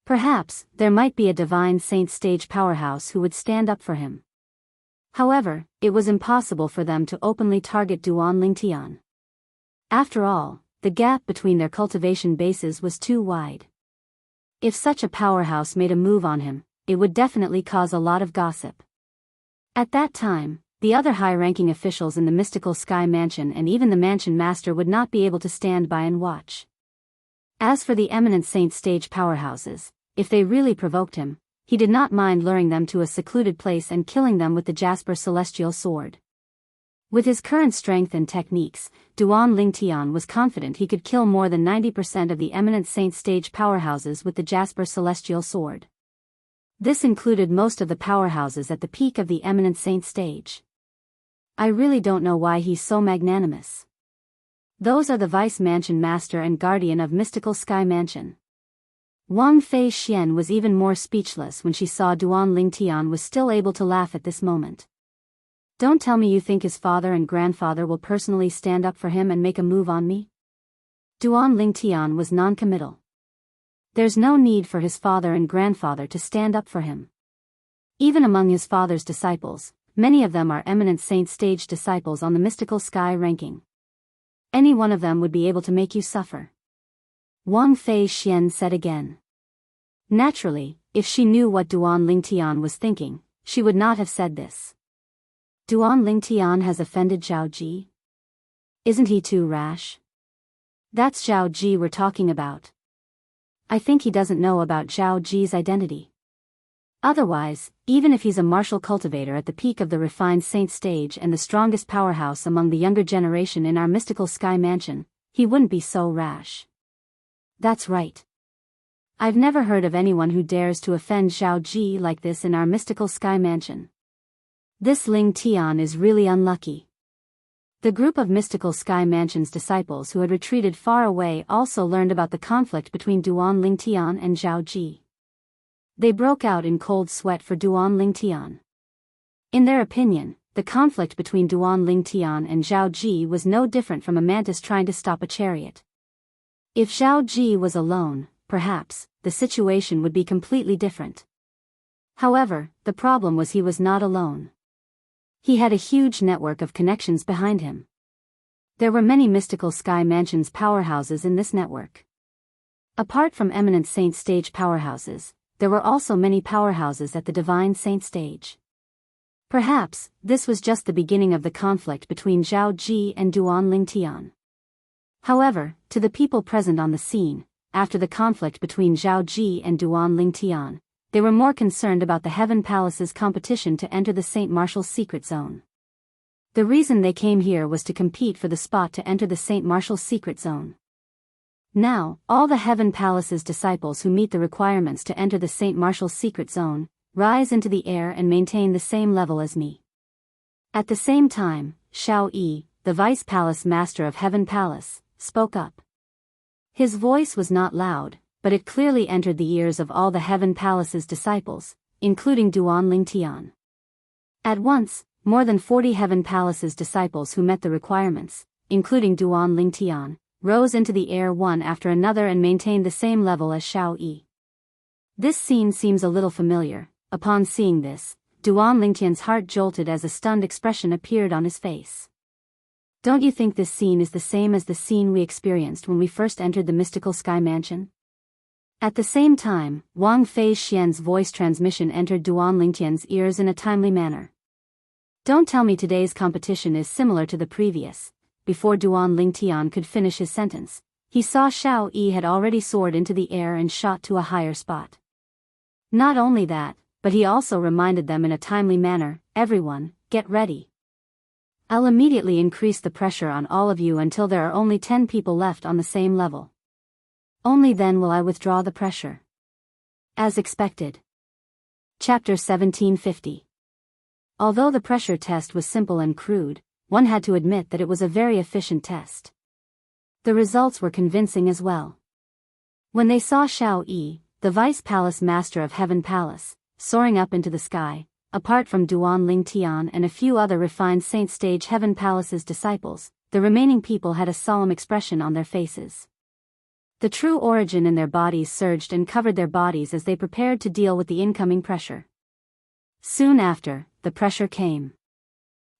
Perhaps, there might be a divine saint stage powerhouse who would stand up for him. However, it was impossible for them to openly target Duan Lingtian. After all, the gap between their cultivation bases was too wide. If such a powerhouse made a move on him, it would definitely cause a lot of gossip. At that time, the other high-ranking officials in the mystical sky mansion and even the mansion master would not be able to stand by and watch. As for the eminent saint stage powerhouses, if they really provoked him, he did not mind luring them to a secluded place and killing them with the Jasper Celestial Sword. With his current strength and techniques, Duan Lingtian was confident he could kill more than 90% of the eminent saint stage powerhouses with the Jasper Celestial Sword. This included most of the powerhouses at the peak of the eminent saint stage. I really don't know why he's so magnanimous. Those are the Vice Mansion Master and Guardian of Mystical Sky Mansion. Wang Fei Xian was even more speechless when she saw Duan Lingtian was still able to laugh at this moment. Don't tell me you think his father and grandfather will personally stand up for him and make a move on me? Duan Lingtian was non-committal. There's no need for his father and grandfather to stand up for him. Even among his father's disciples, many of them are eminent saint stage disciples on the mystical sky ranking. Any one of them would be able to make you suffer. Wang Fei Xian said again. Naturally, if she knew what Duan Lingtian was thinking, she would not have said this. Duan Lingtian has offended Zhao Ji? Isn't he too rash? That's Zhao Ji we're talking about. I think he doesn't know about Zhao Ji's identity. Otherwise, even if he's a martial cultivator at the peak of the refined saint stage and the strongest powerhouse among the younger generation in our mystical sky mansion, he wouldn't be so rash. That's right. I've never heard of anyone who dares to offend Zhao Ji like this in our mystical sky mansion. This Ling Tian is really unlucky. The group of mystical sky mansion's disciples who had retreated far away also learned about the conflict between Duan Lingtian and Zhao Ji. They broke out in cold sweat for Duan Lingtian. In their opinion, the conflict between Duan Lingtian and Zhao Ji was no different from a mantis trying to stop a chariot. If Zhao Ji was alone, perhaps, the situation would be completely different. However, the problem was he was not alone. He had a huge network of connections behind him. There were many mystical sky mansions powerhouses in this network. Apart from eminent saint stage powerhouses, there were also many powerhouses at the divine saint stage. Perhaps, this was just the beginning of the conflict between Zhao Ji and Duan Lingtian. However, to the people present on the scene, after the conflict between Zhao Ji and Duan Lingtian, they were more concerned about the Heaven Palace's competition to enter the Saint Martial's secret zone. The reason they came here was to compete for the spot to enter the Saint Martial's secret zone. Now, all the Heaven Palace's disciples who meet the requirements to enter the Saint Martial's secret zone, rise into the air and maintain the same level as me. At the same time, Shao Yi, the Vice Palace Master of Heaven Palace, spoke up. His voice was not loud, but it clearly entered the ears of all the Heaven Palace's disciples, including Duan Lingtian. At once, more than 40 Heaven Palace's disciples who met the requirements, including Duan Lingtian, rose into the air one after another and maintained the same level as Shao Yi. This scene seems a little familiar. Upon seeing this, Duan Lingtian's heart jolted as a stunned expression appeared on his face. Don't you think this scene is the same as the scene we experienced when we first entered the mystical sky mansion? At the same time, Wang Fei Xian's voice transmission entered Duan Lingtian's ears in a timely manner. Don't tell me today's competition is similar to the previous. Before Duan Lingtian could finish his sentence, he saw Xiao Yi had already soared into the air and shot to a higher spot. Not only that, but he also reminded them in a timely manner, everyone, get ready. I'll immediately increase the pressure on all of you until there are only 10 people left on the same level. Only then will I withdraw the pressure. As expected. Chapter 1750. Although the pressure test was simple and crude, one had to admit that it was a very efficient test. The results were convincing as well. When they saw Xiao Yi, the Vice Palace Master of Heaven Palace, soaring up into the sky, apart from Duan Lingtian and a few other refined Saint Stage Heaven Palace's disciples, the remaining people had a solemn expression on their faces. The true origin in their bodies surged and covered their bodies as they prepared to deal with the incoming pressure. Soon after, the pressure came.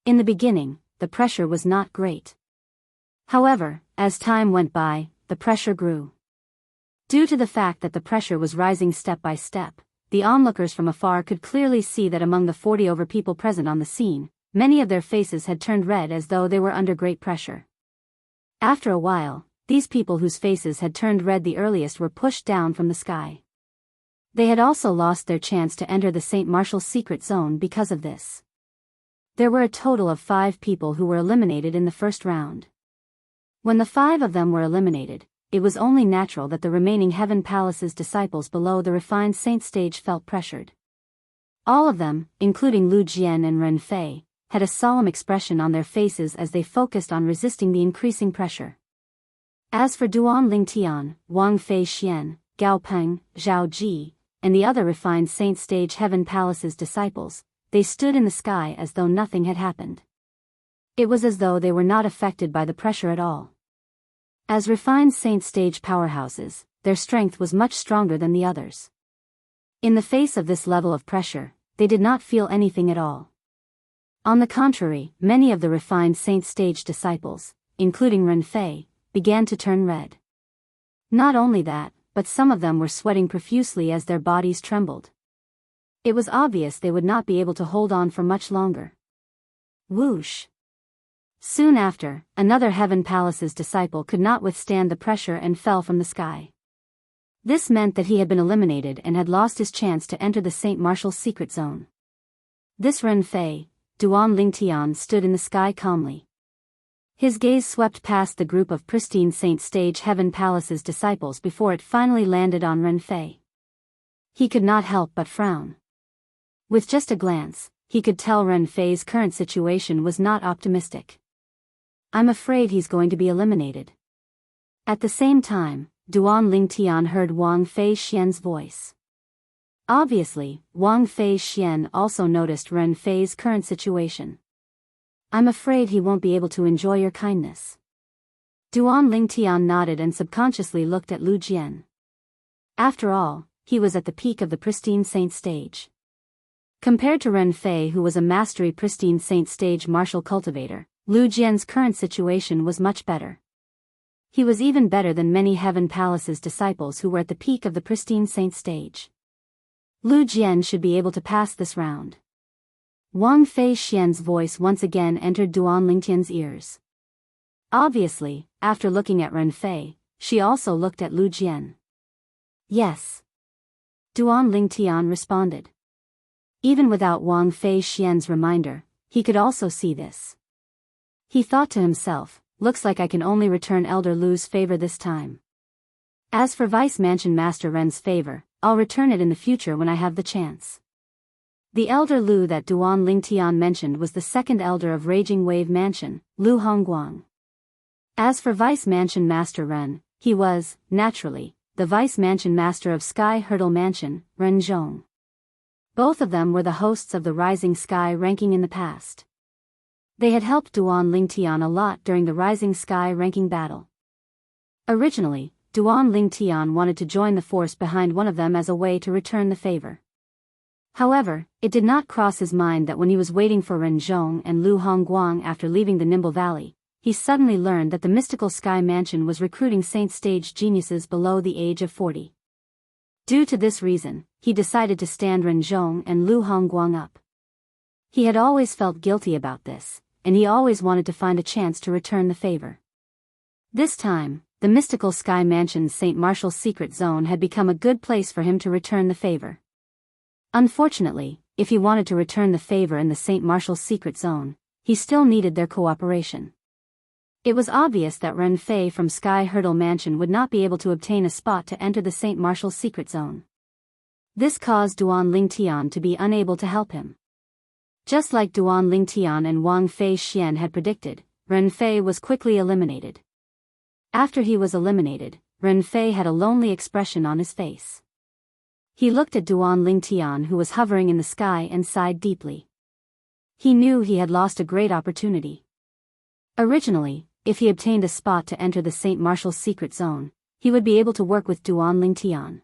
In the beginning, the pressure was not great. However, as time went by, the pressure grew. Due to the fact that the pressure was rising step by step, the onlookers from afar could clearly see that among the 40 over people present on the scene, many of their faces had turned red as though they were under great pressure. After a while, these people whose faces had turned red the earliest were pushed down from the sky. They had also lost their chance to enter the St. Martial's secret zone because of this. There were a total of 5 people who were eliminated in the first round. When the 5 of them were eliminated, it was only natural that the remaining Heaven Palace's disciples below the refined Saint Stage felt pressured. All of them, including Lu Jian and Ren Fei, had a solemn expression on their faces as they focused on resisting the increasing pressure. As for Duan Lingtian, Wang Fei Xian, Gao Peng, Zhao Ji, and the other refined Saint Stage Heaven Palace's disciples, they stood in the sky as though nothing had happened. It was as though they were not affected by the pressure at all. As refined Saint Stage powerhouses, their strength was much stronger than the others. In the face of this level of pressure, they did not feel anything at all. On the contrary, many of the refined Saint Stage disciples, including Ren Fei, began to turn red. Not only that, but some of them were sweating profusely as their bodies trembled. It was obvious they would not be able to hold on for much longer. Whoosh! Soon after, another Heaven Palace's disciple could not withstand the pressure and fell from the sky. This meant that he had been eliminated and had lost his chance to enter the St. Martial's secret zone. This Ren Fei, Duan Lingtian stood in the sky calmly. His gaze swept past the group of pristine Saint Stage Heaven Palace's disciples before it finally landed on Ren Fei. He could not help but frown. With just a glance, he could tell Ren Fei's current situation was not optimistic. I'm afraid he's going to be eliminated. At the same time, Duan Lingtian heard Wang Fei Xian's voice. Obviously, Wang Fei Xian also noticed Ren Fei's current situation. I'm afraid he won't be able to enjoy your kindness. Duan Lingtian nodded and subconsciously looked at Lu Jian. After all, he was at the peak of the pristine Saint Stage. Compared to Ren Fei, who was a mastery pristine Saint Stage martial cultivator, Lu Jian's current situation was much better. He was even better than many Heaven Palace's disciples who were at the peak of the pristine Saint Stage. Lu Jian should be able to pass this round. Wang Fei Xian's voice once again entered Duan Lingtian's ears. Obviously, after looking at Ren Fei, she also looked at Lu Jian. Yes. Duan Lingtian responded. Even without Wang Fei Xian's reminder, he could also see this. He thought to himself, looks like I can only return Elder Lu's favor this time. As for Vice Mansion Master Ren's favor, I'll return it in the future when I have the chance. The Elder Lu that Duan Lingtian mentioned was the second elder of Raging Wave Mansion, Lu Hongguang. As for Vice Mansion Master Ren, he was, naturally, the Vice Mansion Master of Sky Hurdle Mansion, Ren Zhong. Both of them were the hosts of the Rising Sky ranking in the past. They had helped Duan Lingtian a lot during the Rising Sky ranking battle. Originally, Duan Lingtian wanted to join the force behind one of them as a way to return the favor. However, it did not cross his mind that when he was waiting for Ren Zhong and Lu Hongguang after leaving the Nimble Valley, he suddenly learned that the mystical Sky Mansion was recruiting saint-stage geniuses below the age of 40. Due to this reason, he decided to stand Ren Zhong and Lu Hongguang up. He had always felt guilty about this, and he always wanted to find a chance to return the favor. This time, the mystical Sky Mansion's St. Martial's secret zone had become a good place for him to return the favor. Unfortunately, if he wanted to return the favor in the St. Martial's secret zone, he still needed their cooperation. It was obvious that Ren Fei from Sky Hurdle Mansion would not be able to obtain a spot to enter the St. Martial's secret zone. This caused Duan Lingtian to be unable to help him. Just like Duan Lingtian and Wang Fei Xian had predicted, Ren Fei was quickly eliminated. After he was eliminated, Ren Fei had a lonely expression on his face. He looked at Duan Lingtian, who was hovering in the sky, and sighed deeply. He knew he had lost a great opportunity. Originally, if he obtained a spot to enter the St. Martial's secret zone, he would be able to work with Duan Lingtian.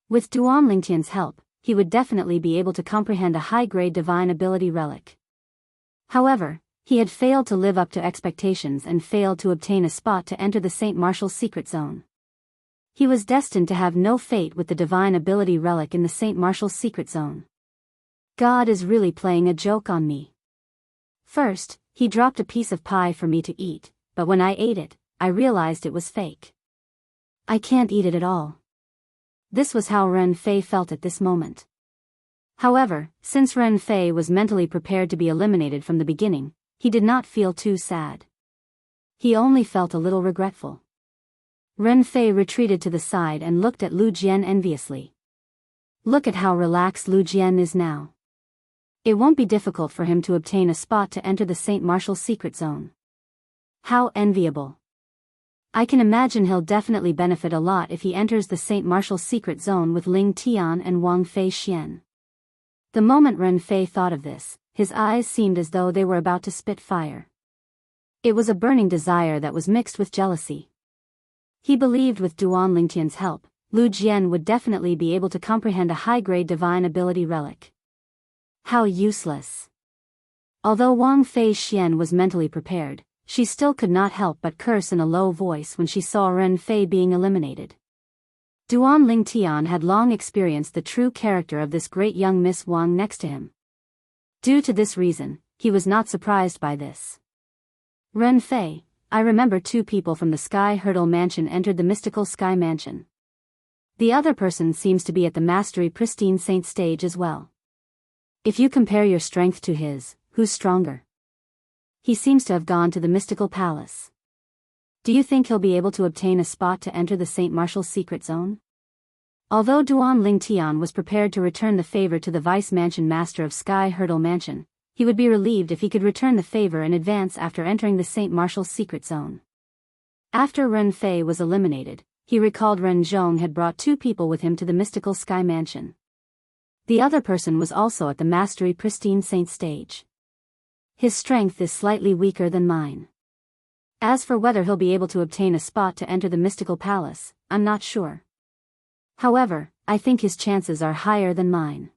With Duan Lingtian's help, he would definitely be able to comprehend a high-grade divine ability relic. However, he had failed to live up to expectations and failed to obtain a spot to enter the St. Martial's secret zone. He was destined to have no fate with the divine ability relic in the St. Martial's secret zone. God is really playing a joke on me. First, he dropped a piece of pie for me to eat, but when I ate it, I realized it was fake. I can't eat it at all. This was how Ren Fei felt at this moment. However, since Ren Fei was mentally prepared to be eliminated from the beginning, he did not feel too sad. He only felt a little regretful. Ren Fei retreated to the side and looked at Lu Jian enviously. Look at how relaxed Lu Jian is now. It won't be difficult for him to obtain a spot to enter the St. Martial's secret zone. How enviable. I can imagine he'll definitely benefit a lot if he enters the St. Martial's secret zone with Ling Tian and Wang Fei Xian. The moment Ren Fei thought of this, his eyes seemed as though they were about to spit fire. It was a burning desire that was mixed with jealousy. He believed with Duan Lingtian's help, Lu Jian would definitely be able to comprehend a high-grade divine ability relic. How useless. Although Wang Fei Xian was mentally prepared, she still could not help but curse in a low voice when she saw Ren Fei being eliminated. Duan Lingtian had long experienced the true character of this great young Miss Wang next to him. Due to this reason, he was not surprised by this. Ren Fei, I remember 2 people from the Sky Hurdle Mansion entered the mystical Sky Mansion. The other person seems to be at the Mastery Pristine Saint stage as well. If you compare your strength to his, who's stronger? He seems to have gone to the mystical palace. Do you think he'll be able to obtain a spot to enter the St. Martial's secret zone? Although Duan Lingtian was prepared to return the favor to the Vice Mansion Master of Sky Hurdle Mansion, he would be relieved if he could return the favor in advance after entering the St. Martial's secret zone. After Ren Fei was eliminated, he recalled Ren Zhong had brought 2 people with him to the mystical Sky Mansion. The other person was also at the Mastery Pristine Saint stage. His strength is slightly weaker than mine. As for whether he'll be able to obtain a spot to enter the mystical palace, I'm not sure. However, I think his chances are higher than mine.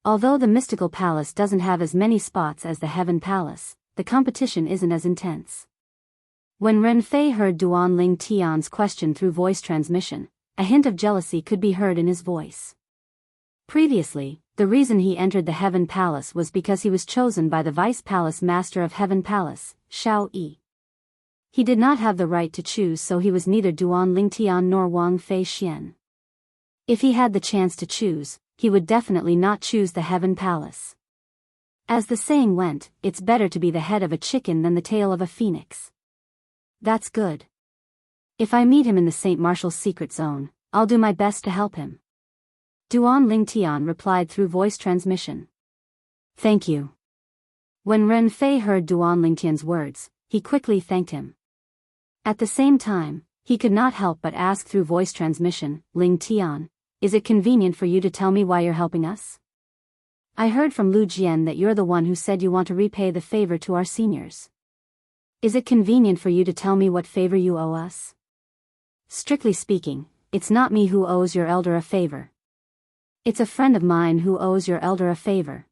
Although the mystical palace doesn't have as many spots as the Heaven Palace, the competition isn't as intense. When Ren Fei heard Duan Lingtian's question through voice transmission, a hint of jealousy could be heard in his voice. Previously, the reason he entered the Heaven Palace was because he was chosen by the Vice Palace Master of Heaven Palace, Shao Yi. He did not have the right to choose, so he was neither Duan Lingtian nor Wang Fei Xian. If he had the chance to choose, he would definitely not choose the Heaven Palace. As the saying went, it's better to be the head of a chicken than the tail of a phoenix. That's good. If I meet him in the St. Martial's secret zone, I'll do my best to help him. Duan Lingtian replied through voice transmission. Thank you. When Ren Fei heard Duan Lingtian's words, he quickly thanked him. At the same time, he could not help but ask through voice transmission, Lingtian, is it convenient for you to tell me why you're helping us? I heard from Lu Jian that you're the one who said you want to repay the favor to our seniors. Is it convenient for you to tell me what favor you owe us? Strictly speaking, it's not me who owes your elder a favor. It's a friend of mine who owes your elder a favor.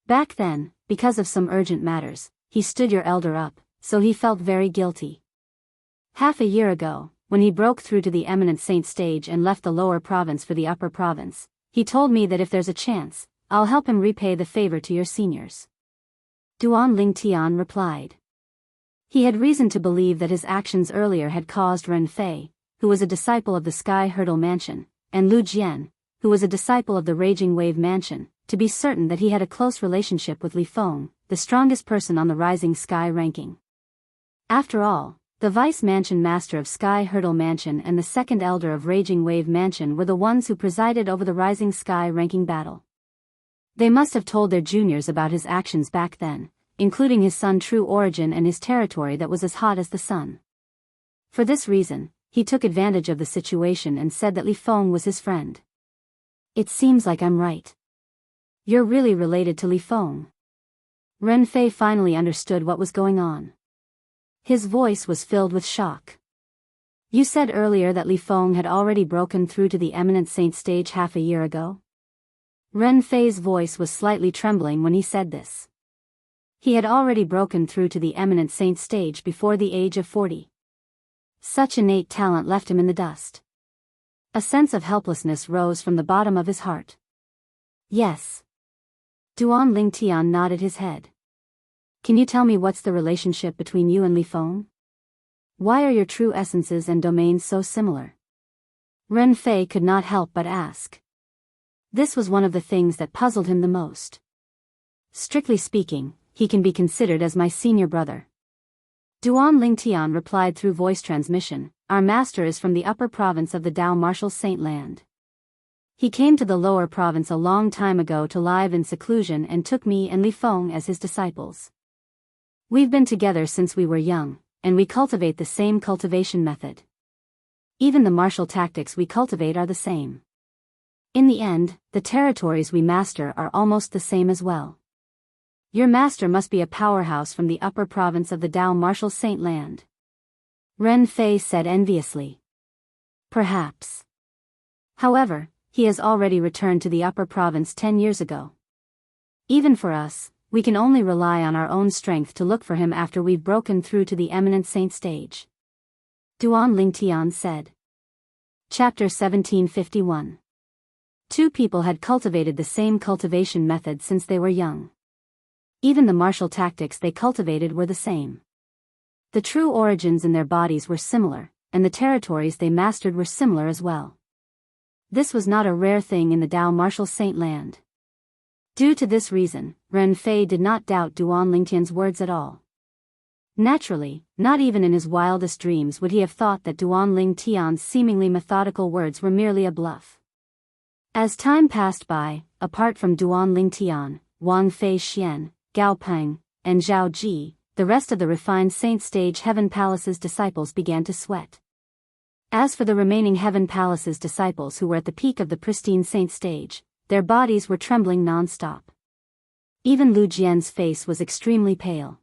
Back then, because of some urgent matters, he stood your elder up, so he felt very guilty. Half a year ago, when he broke through to the eminent saint stage and left the lower province for the upper province, he told me that if there's a chance, I'll help him repay the favor to your seniors. Duan Lingtian replied. He had reason to believe that his actions earlier had caused Ren Fei, who was a disciple of the Sky Hurdle Mansion, and Lu Jian, who was a disciple of the Raging Wave Mansion, to be certain that he had a close relationship with Li Feng, the strongest person on the Rising Sky ranking. After all, the Vice Mansion Master of Sky Hurdle Mansion and the Second Elder of Raging Wave Mansion were the ones who presided over the Rising Sky ranking battle. They must have told their juniors about his actions back then, including his son's true origin and his territory that was as hot as the sun. For this reason, he took advantage of the situation and said that Li Feng was his friend. It seems like I'm right. You're really related to Li Feng. Ren Fei finally understood what was going on. His voice was filled with shock. You said earlier that Li Feng had already broken through to the eminent saint stage half a year ago? Ren Fei's voice was slightly trembling when he said this. He had already broken through to the eminent saint stage before the age of 40. Such innate talent left him in the dust. A sense of helplessness rose from the bottom of his heart. Yes. Duan Lingtian nodded his head. Can you tell me what's the relationship between you and Li Feng? Why are your true essences and domains so similar? Ren Fei could not help but ask. This was one of the things that puzzled him the most. Strictly speaking, he can be considered as my senior brother. Duan Lingtian replied through voice transmission, our master is from the upper province of the Dao Martial Saint Land. He came to the lower province a long time ago to live in seclusion and took me and Li Feng as his disciples. We've been together since we were young, and we cultivate the same cultivation method. Even the martial tactics we cultivate are the same. In the end, the territories we master are almost the same as well. Your master must be a powerhouse from the upper province of the Dao Martial Saint Land. Ren Fei said enviously. Perhaps. However, he has already returned to the upper province 10 years ago. Even for us, we can only rely on our own strength to look for him after we've broken through to the eminent saint stage. Duan Lingtian said. Chapter 1751. Two people had cultivated the same cultivation method since they were young. Even the martial tactics they cultivated were the same. The true origins in their bodies were similar, and the territories they mastered were similar as well. This was not a rare thing in the Dao Martial Saint Land. Due to this reason, Ren Fei did not doubt Duan Lingtian's words at all. Naturally, not even in his wildest dreams would he have thought that Duan Lingtian's seemingly methodical words were merely a bluff. As time passed by, apart from Duan Lingtian, Wang Fei Xian, Gao Peng, and Zhao Ji, the rest of the refined Saint Stage Heaven Palace's disciples began to sweat. As for the remaining Heaven Palace's disciples who were at the peak of the pristine Saint Stage, their bodies were trembling non-stop. Even Lu Jian's face was extremely pale.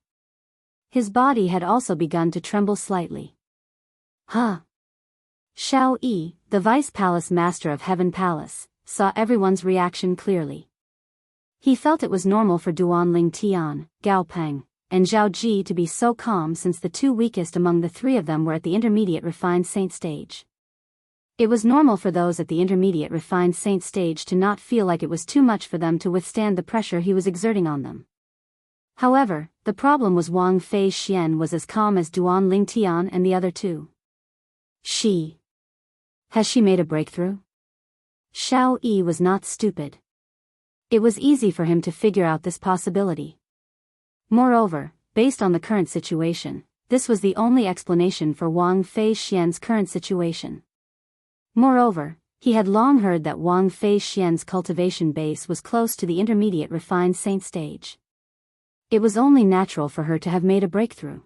His body had also begun to tremble slightly. Huh. Xiao Yi, the Vice Palace Master of Heaven Palace, saw everyone's reaction clearly. He felt it was normal for Duan Lingtian, Gao Peng, and Zhao Ji to be so calm since the two weakest among the three of them were at the intermediate refined saint stage. It was normal for those at the intermediate refined saint stage to not feel like it was too much for them to withstand the pressure he was exerting on them. However, the problem was Wang Fei Xian was as calm as Duan Lingtian and the other two. Has she made a breakthrough? Xiao Yi was not stupid. It was easy for him to figure out this possibility. Moreover, based on the current situation, this was the only explanation for Wang Fei Xian's current situation. Moreover, he had long heard that Wang Fei Xian's cultivation base was close to the intermediate refined saint stage. It was only natural for her to have made a breakthrough.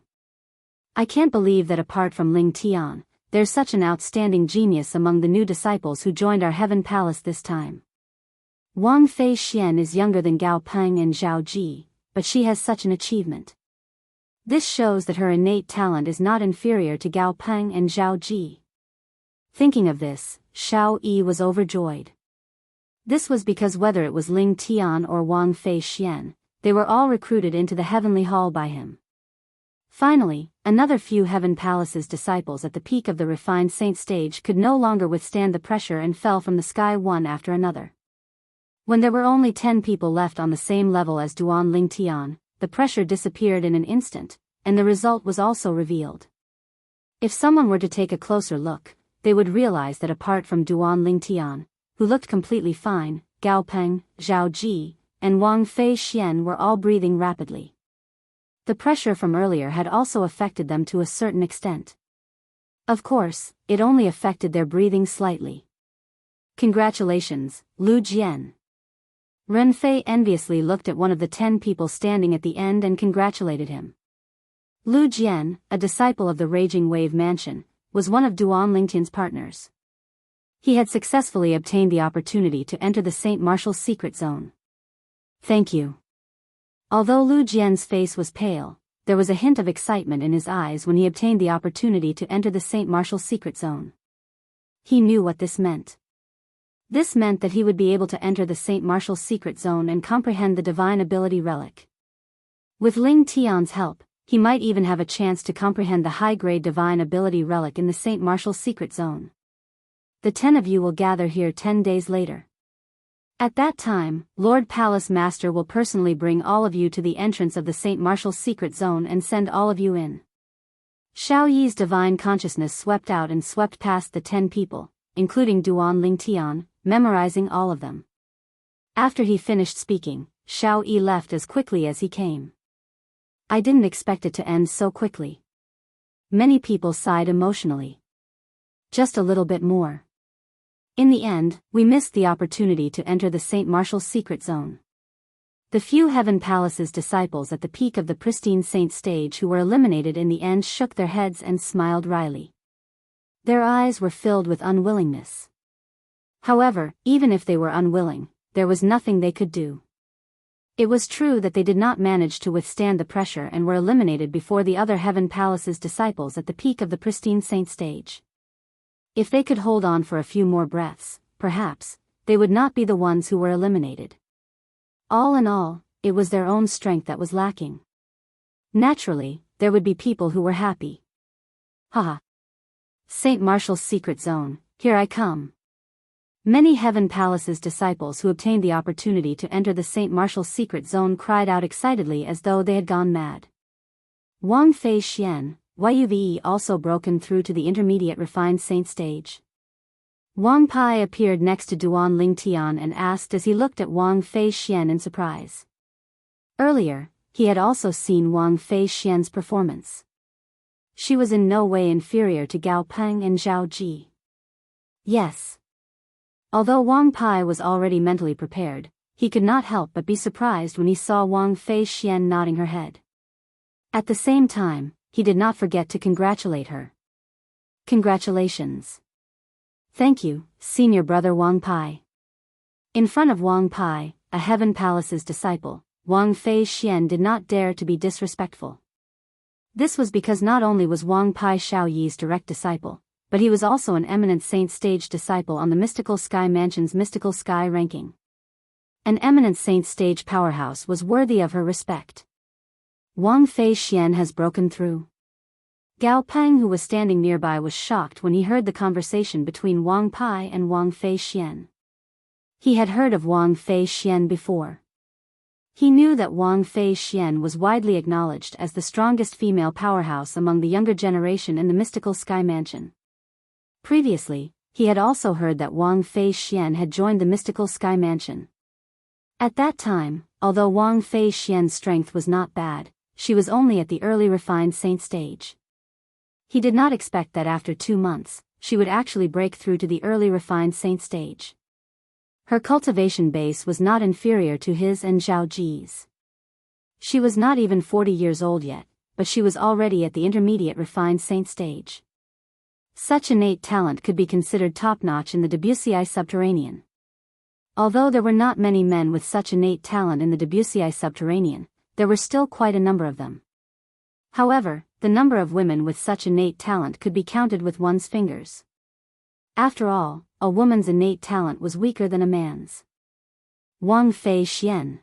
I can't believe that apart from Ling Tian, there's such an outstanding genius among the new disciples who joined our Heaven Palace this time. Wang Fei Xian is younger than Gao Peng and Zhao Ji, but she has such an achievement. This shows that her innate talent is not inferior to Gao Peng and Zhao Ji. Thinking of this, Xiao Yi was overjoyed. This was because whether it was Ling Tian or Wang Fei Xian, they were all recruited into the heavenly hall by him. Finally, another few Heaven Palace's disciples at the peak of the refined saint stage could no longer withstand the pressure and fell from the sky one after another. When there were only 10 people left on the same level as Duan Ling Tian, the pressure disappeared in an instant, and the result was also revealed. If someone were to take a closer look, they would realize that apart from Duan Ling Tian, who looked completely fine, Gao Peng, Zhao Ji, and Wang Fei Xian were all breathing rapidly. The pressure from earlier had also affected them to a certain extent. Of course, it only affected their breathing slightly. Congratulations, Lu Jian. Ren Fei enviously looked at one of the 10 people standing at the end and congratulated him. Lu Jian, a disciple of the Raging Wave Mansion, was one of Duan Lingtian's partners. He had successfully obtained the opportunity to enter the Saint Martial's secret zone. Thank you. Although Lu Jian's face was pale, there was a hint of excitement in his eyes when he obtained the opportunity to enter the Saint Martial's secret zone. He knew what this meant. This meant that he would be able to enter the Saint Martial's secret zone and comprehend the divine ability relic. With Ling Tian's help, he might even have a chance to comprehend the high-grade divine ability relic in the Saint Martial's secret zone. The 10 of you will gather here 10 days later. At that time, Lord Palace Master will personally bring all of you to the entrance of the Saint Martial's secret zone and send all of you in. Xiao Yi's divine consciousness swept out and swept past the 10 people, including Duan Ling Tian, memorizing all of them. After he finished speaking, Xiao Yi left as quickly as he came. I didn't expect it to end so quickly. Many people sighed emotionally. Just a little bit more. In the end, we missed the opportunity to enter the Saint Martial's secret zone. The few Heaven Palace's disciples at the peak of the pristine saint stage who were eliminated in the end shook their heads and smiled wryly. Their eyes were filled with unwillingness. However, even if they were unwilling, there was nothing they could do. It was true that they did not manage to withstand the pressure and were eliminated before the other Heaven Palace's disciples at the peak of the pristine saint stage. If they could hold on for a few more breaths, perhaps, they would not be the ones who were eliminated. All in all, it was their own strength that was lacking. Naturally, there would be people who were happy. Haha. Saint Martial's secret zone, here I come. Many Heaven Palace's disciples who obtained the opportunity to enter the Saint Martial's secret zone cried out excitedly as though they had gone mad. Wang Fei Xian, Yuve also broken through to the intermediate refined saint stage. Wang Pai appeared next to Duan Ling Tian and asked as he looked at Wang Fei Xian in surprise. Earlier, he had also seen Wang Fei Xian's performance. She was in no way inferior to Gao Peng and Zhao Ji. Yes. Although Wang Pai was already mentally prepared, he could not help but be surprised when he saw Wang Fei Xian nodding her head. At the same time, he did not forget to congratulate her. Congratulations. Thank you, senior brother Wang Pai. In front of Wang Pai, a Heaven Palace's disciple, Wang Fei Xian did not dare to be disrespectful. This was because not only was Wang Pai Xiao Yi's direct disciple, but he was also an eminent saint stage disciple on the Mystical Sky Mansion's Mystical Sky ranking. An eminent saint stage powerhouse was worthy of her respect. Wang Fei Xian has broken through. Gao Peng, who was standing nearby, was shocked when he heard the conversation between Wang Pai and Wang Fei Xian. He had heard of Wang Fei Xian before. He knew that Wang Fei Xian was widely acknowledged as the strongest female powerhouse among the younger generation in the Mystical Sky Mansion. Previously, he had also heard that Wang Fei Xian had joined the Mystical Sky Mansion. At that time, although Wang Fei Xian's strength was not bad, she was only at the early refined saint stage. He did not expect that after 2 months, she would actually break through to the early refined saint stage. Her cultivation base was not inferior to his and Zhao Ji's. She was not even 40 years old yet, but she was already at the intermediate refined saint stage. Such innate talent could be considered top-notch in the Debussyi subterranean. Although there were not many men with such innate talent in the Debussyi subterranean, there were still quite a number of them. However, the number of women with such innate talent could be counted with one's fingers. After all, a woman's innate talent was weaker than a man's. Wang Fei Xian.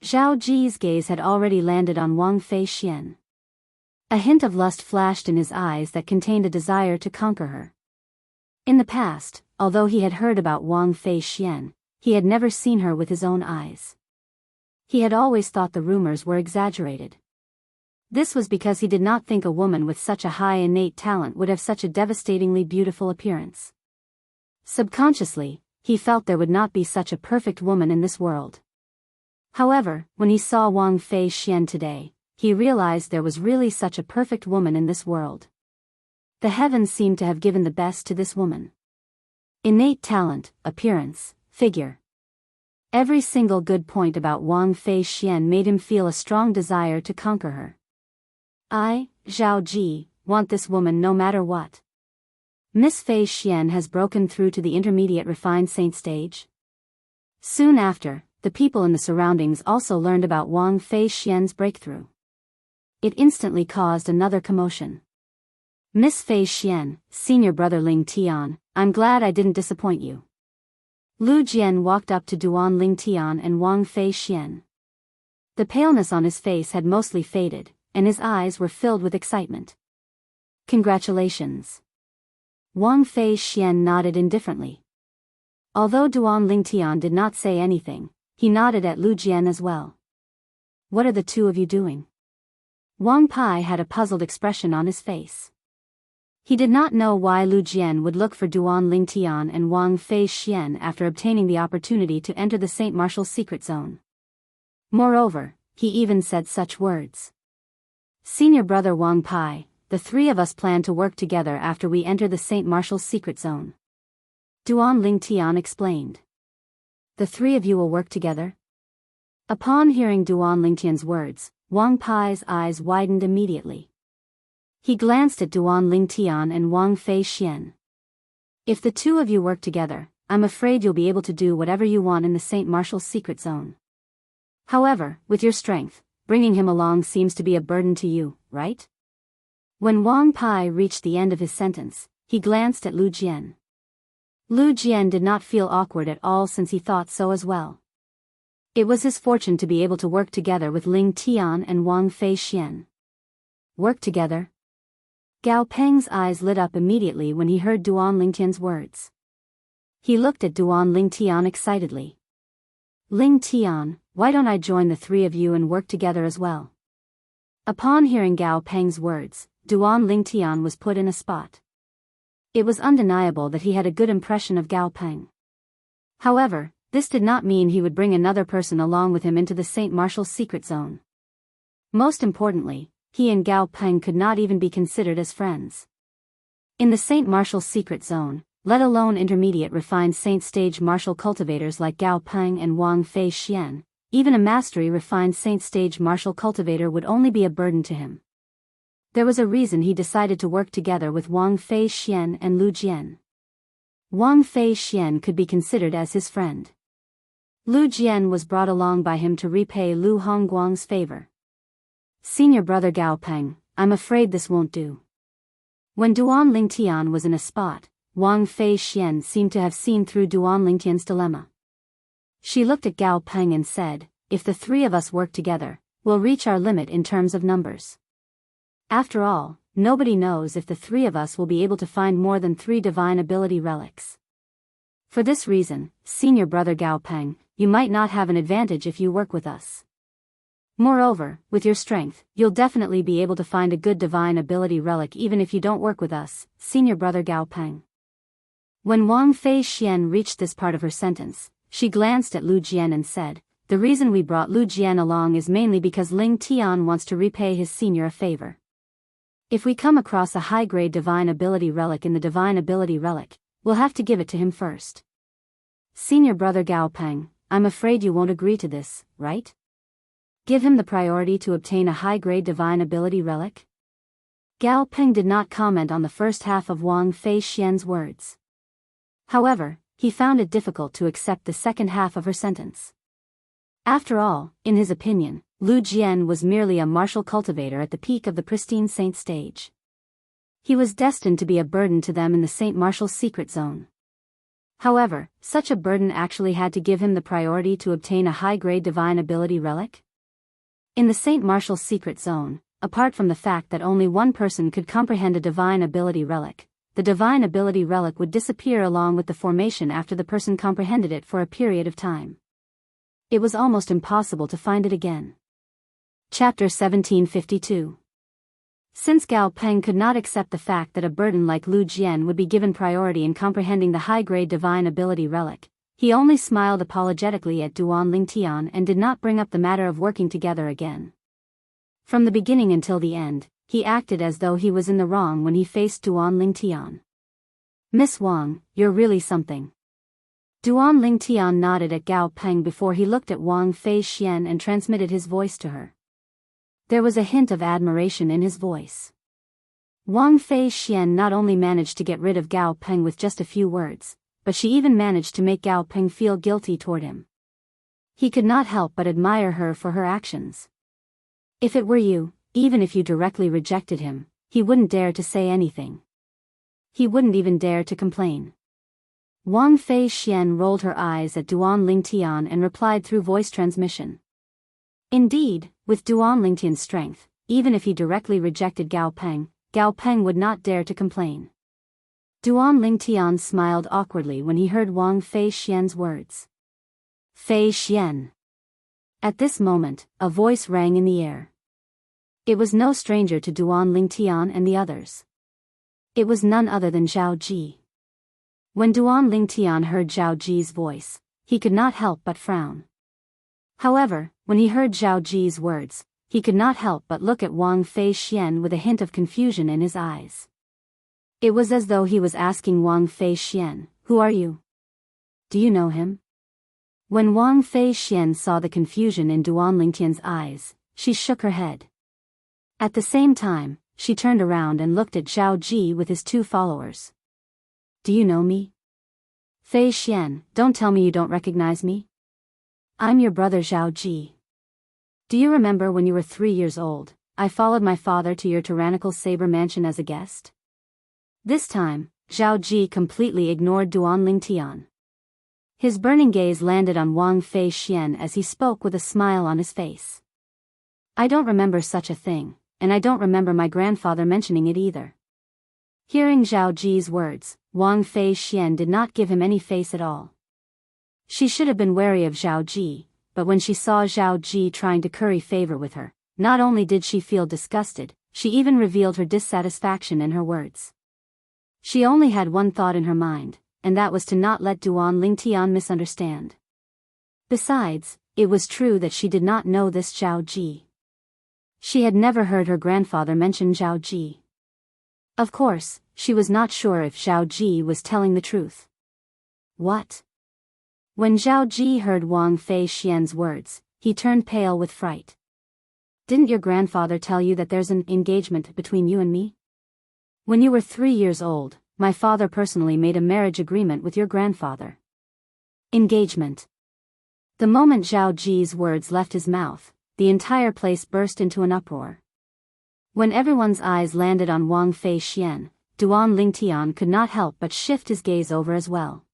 Zhao Ji's gaze had already landed on Wang Fei Xian. A hint of lust flashed in his eyes that contained a desire to conquer her. In the past, although he had heard about Wang Fei Xian, he had never seen her with his own eyes. He had always thought the rumors were exaggerated. This was because he did not think a woman with such a high innate talent would have such a devastatingly beautiful appearance. Subconsciously, he felt there would not be such a perfect woman in this world. However, when he saw Wang Fei Xian today, he realized there was really such a perfect woman in this world. The heavens seemed to have given the best to this woman. Innate talent, appearance, figure. Every single good point about Wang Fei Xian made him feel a strong desire to conquer her. I, Zhao Ji, want this woman no matter what. Miss Fei Xian has broken through to the intermediate refined saint stage. Soon after, the people in the surroundings also learned about Wang Fei Xian's breakthrough. It instantly caused another commotion. Miss Fei Xian, senior brother Ling Tian, I'm glad I didn't disappoint you. Lu Jian walked up to Duan Ling Tian and Wang Fei Xian. The paleness on his face had mostly faded, and his eyes were filled with excitement. Congratulations. Wang Fei Xian nodded indifferently. Although Duan Ling Tian did not say anything, he nodded at Lu Jian as well. What are the two of you doing? Wang Pai had a puzzled expression on his face. He did not know why Lu Jian would look for Duan Ling Tian and Wang Fei Xian after obtaining the opportunity to enter the Saint Martial's secret zone. Moreover, he even said such words. Senior brother Wang Pai, the three of us plan to work together after we enter the Saint Martial's secret zone. Duan Ling Tian explained. The three of you will work together? Upon hearing Duan Ling Tian's words, Wang Pai's eyes widened immediately. He glanced at Duan Ling Tian and Wang Fei Xian. If the two of you work together, I'm afraid you'll be able to do whatever you want in the Saint Martial's secret zone. However, with your strength, bringing him along seems to be a burden to you, right? When Wang Pai reached the end of his sentence, he glanced at Lu Jian. Lu Jian did not feel awkward at all since he thought so as well. It was his fortune to be able to work together with Ling Tian and Wang Fei Xian. Work together? Gao Peng's eyes lit up immediately when he heard Duan Ling Tian's words. He looked at Duan Ling Tian excitedly. Ling Tian, why don't I join the three of you and work together as well? Upon hearing Gao Peng's words, Duan Ling Tian was put in a spot. It was undeniable that he had a good impression of Gao Peng. However, this did not mean he would bring another person along with him into the Saint Martial's secret zone. Most importantly, he and Gao Peng could not even be considered as friends. In the Saint Martial's secret zone, let alone intermediate refined saint stage martial cultivators like Gao Peng and Wang Fei Xian, even a mastery refined saint stage martial cultivator would only be a burden to him. There was a reason he decided to work together with Wang Fei Xian and Lu Jian. Wang Fei Xian could be considered as his friend. Lu Jian was brought along by him to repay Lu Hongguang's favor. Senior brother Gao Peng, I'm afraid this won't do. When Duan Ling Tian was in a spot, Wang Fei Xian seemed to have seen through Duan Ling Tian's dilemma. She looked at Gao Peng and said, if the three of us work together, we'll reach our limit in terms of numbers. After all, nobody knows if the three of us will be able to find more than 3 divine ability relics. For this reason, senior brother Gao Peng, you might not have an advantage if you work with us. Moreover, with your strength, you'll definitely be able to find a good divine ability relic even if you don't work with us, senior brother Gao Peng. When Wang Fei Xian reached this part of her sentence, she glanced at Lu Jian and said, the reason we brought Lu Jian along is mainly because Ling Tian wants to repay his senior a favor. If we come across a high-grade divine ability relic in the divine ability relic, we'll have to give it to him first. Senior brother Gao Peng, I'm afraid you won't agree to this, right? Give him the priority to obtain a high-grade divine ability relic? Gao Peng did not comment on the first half of Wang Fei Xian's words. However, he found it difficult to accept the second half of her sentence. After all, in his opinion, Lu Jian was merely a martial cultivator at the peak of the pristine saint stage. He was destined to be a burden to them in the Saint Martial's secret zone. However, such a burden actually had to give him the priority to obtain a high-grade divine ability relic? In the Saint Martial's secret zone, apart from the fact that only one person could comprehend a divine ability relic. The divine ability relic would disappear along with the formation after the person comprehended it for a period of time. It was almost impossible to find it again. Chapter 1752. Since Gao Peng could not accept the fact that a burden like Lu Jian would be given priority in comprehending the high-grade divine ability relic, he only smiled apologetically at Duan Lingtian and did not bring up the matter of working together again. From the beginning until the end, he acted as though he was in the wrong when he faced Duan Lingtian. "Miss Wang, you're really something." Duan Lingtian nodded at Gao Peng before he looked at Wang Feixian and transmitted his voice to her. There was a hint of admiration in his voice. Wang Feixian not only managed to get rid of Gao Peng with just a few words, but she even managed to make Gao Peng feel guilty toward him. He could not help but admire her for her actions. If it were you, even if you directly rejected him, he wouldn't dare to say anything. He wouldn't even dare to complain. Wang Feixian rolled her eyes at Duan Lingtian and replied through voice transmission. Indeed, with Duan Lingtian's strength, even if he directly rejected Gao Peng would not dare to complain. Duan Lingtian smiled awkwardly when he heard Wang Feixian's words. Feixian. At this moment, a voice rang in the air. It was no stranger to Duan Lingtian and the others. It was none other than Zhao Ji. When Duan Lingtian heard Zhao Ji's voice, he could not help but frown. However, when he heard Zhao Ji's words, he could not help but look at Wang Feixian with a hint of confusion in his eyes. It was as though he was asking Wang Feixian, "Who are you? Do you know him?" When Wang Feixian saw the confusion in Duan Lingtian's eyes, she shook her head. At the same time, she turned around and looked at Zhao Ji with his two followers. "Do you know me? Feixian, don't tell me you don't recognize me. I'm your brother Zhao Ji. Do you remember when you were 3 years old, I followed my father to your tyrannical saber mansion as a guest?" This time, Zhao Ji completely ignored Duan Lingtian. His burning gaze landed on Wang Feixian as he spoke with a smile on his face. "I don't remember such a thing, and I don't remember my grandfather mentioning it either." Hearing Zhao Ji's words, Wang Feixian did not give him any face at all. She should have been wary of Zhao Ji, but when she saw Zhao Ji trying to curry favor with her, not only did she feel disgusted, she even revealed her dissatisfaction in her words. She only had one thought in her mind, and that was to not let Duan Lingtian misunderstand. Besides, it was true that she did not know this Zhao Ji. She had never heard her grandfather mention Zhao Ji. Of course, she was not sure if Zhao Ji was telling the truth. What? When Zhao Ji heard Wang Feixian's words, he turned pale with fright. "Didn't your grandfather tell you that there's an engagement between you and me? When you were 3 years old, my father personally made a marriage agreement with your grandfather." Engagement. The moment Zhao Ji's words left his mouth, the entire place burst into an uproar. When everyone's eyes landed on Wang Feixian, Duan Lingtian could not help but shift his gaze over as well.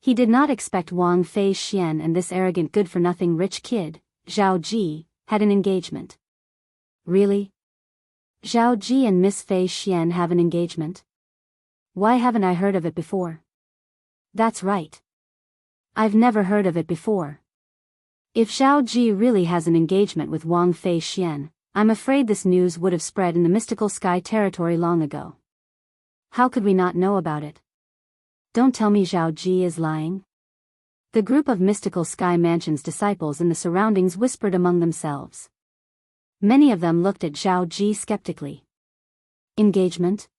He did not expect Wang Feixian and this arrogant good-for-nothing rich kid, Zhao Ji, had an engagement. Really? Zhao Ji and Miss Feixian have an engagement? Why haven't I heard of it before? That's right. I've never heard of it before. If Zhao Ji really has an engagement with Wang Feixian, I'm afraid this news would have spread in the mystical sky territory long ago. How could we not know about it? Don't tell me Zhao Ji is lying. The group of mystical sky mansion's disciples in the surroundings whispered among themselves. Many of them looked at Zhao Ji skeptically. Engagement?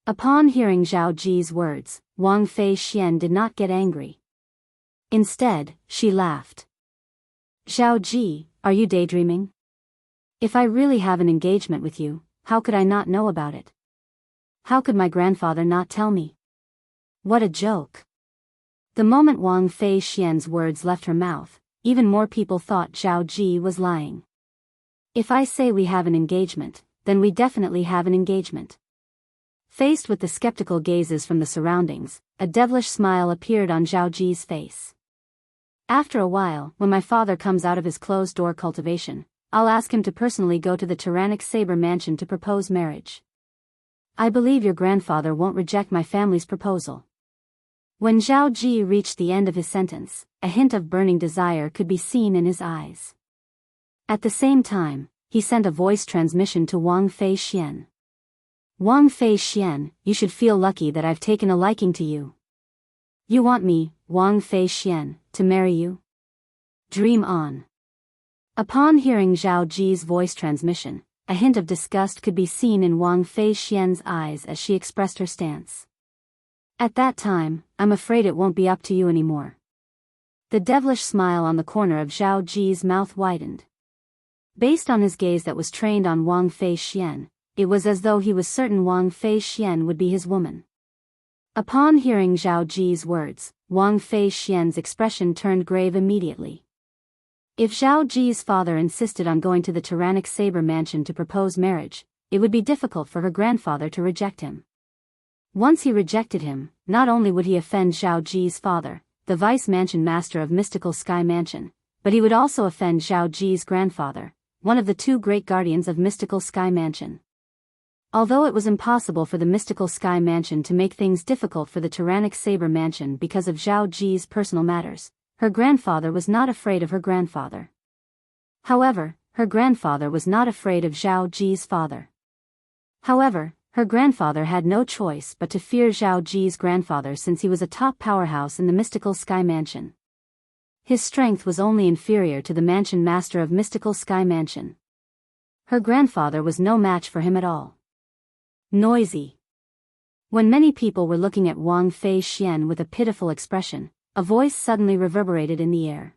Upon hearing Zhao Ji's words, Wang Feixian did not get angry. Instead, she laughed. "Zhao Ji, are you daydreaming? If I really have an engagement with you, how could I not know about it? How could my grandfather not tell me? What a joke." The moment Wang Feixian's words left her mouth, even more people thought Zhao Ji was lying. "If I say we have an engagement, then we definitely have an engagement." Faced with the skeptical gazes from the surroundings, a devilish smile appeared on Zhao Ji's face. "After a while, when my father comes out of his closed-door cultivation, I'll ask him to personally go to the tyrannic saber mansion to propose marriage. I believe your grandfather won't reject my family's proposal." When Zhao Ji reached the end of his sentence, a hint of burning desire could be seen in his eyes. At the same time, he sent a voice transmission to Wang Fei Xian. "Wang Fei Xian, you should feel lucky that I've taken a liking to you. You want me, Wang Fei Xian, to marry you? Dream on." Upon hearing Zhao Ji's voice transmission, a hint of disgust could be seen in Wang Fei Xian's eyes as she expressed her stance. "At that time, I'm afraid it won't be up to you anymore." The devilish smile on the corner of Zhao Ji's mouth widened. Based on his gaze that was trained on Wang Fei Xian, it was as though he was certain Wang Fei Xian would be his woman. Upon hearing Zhao Ji's words, Wang Fei Xian's expression turned grave immediately. If Zhao Ji's father insisted on going to the tyrannic saber mansion to propose marriage, it would be difficult for her grandfather to reject him. Once he rejected him, not only would he offend Zhao Ji's father, the vice-mansion master of Mystical Sky Mansion, but he would also offend Zhao Ji's grandfather, one of the two great guardians of Mystical Sky Mansion. Although it was impossible for the Mystical Sky Mansion to make things difficult for the tyrannic saber mansion because of Zhao Ji's personal matters, her grandfather was not afraid of her grandfather. However, her grandfather was not afraid of Zhao Ji's father. However, her grandfather had no choice but to fear Zhao Ji's grandfather since he was a top powerhouse in the Mystical Sky Mansion. His strength was only inferior to the mansion master of Mystical Sky Mansion. Her grandfather was no match for him at all. Noisy. When many people were looking at Wang Fei Xian with a pitiful expression, a voice suddenly reverberated in the air.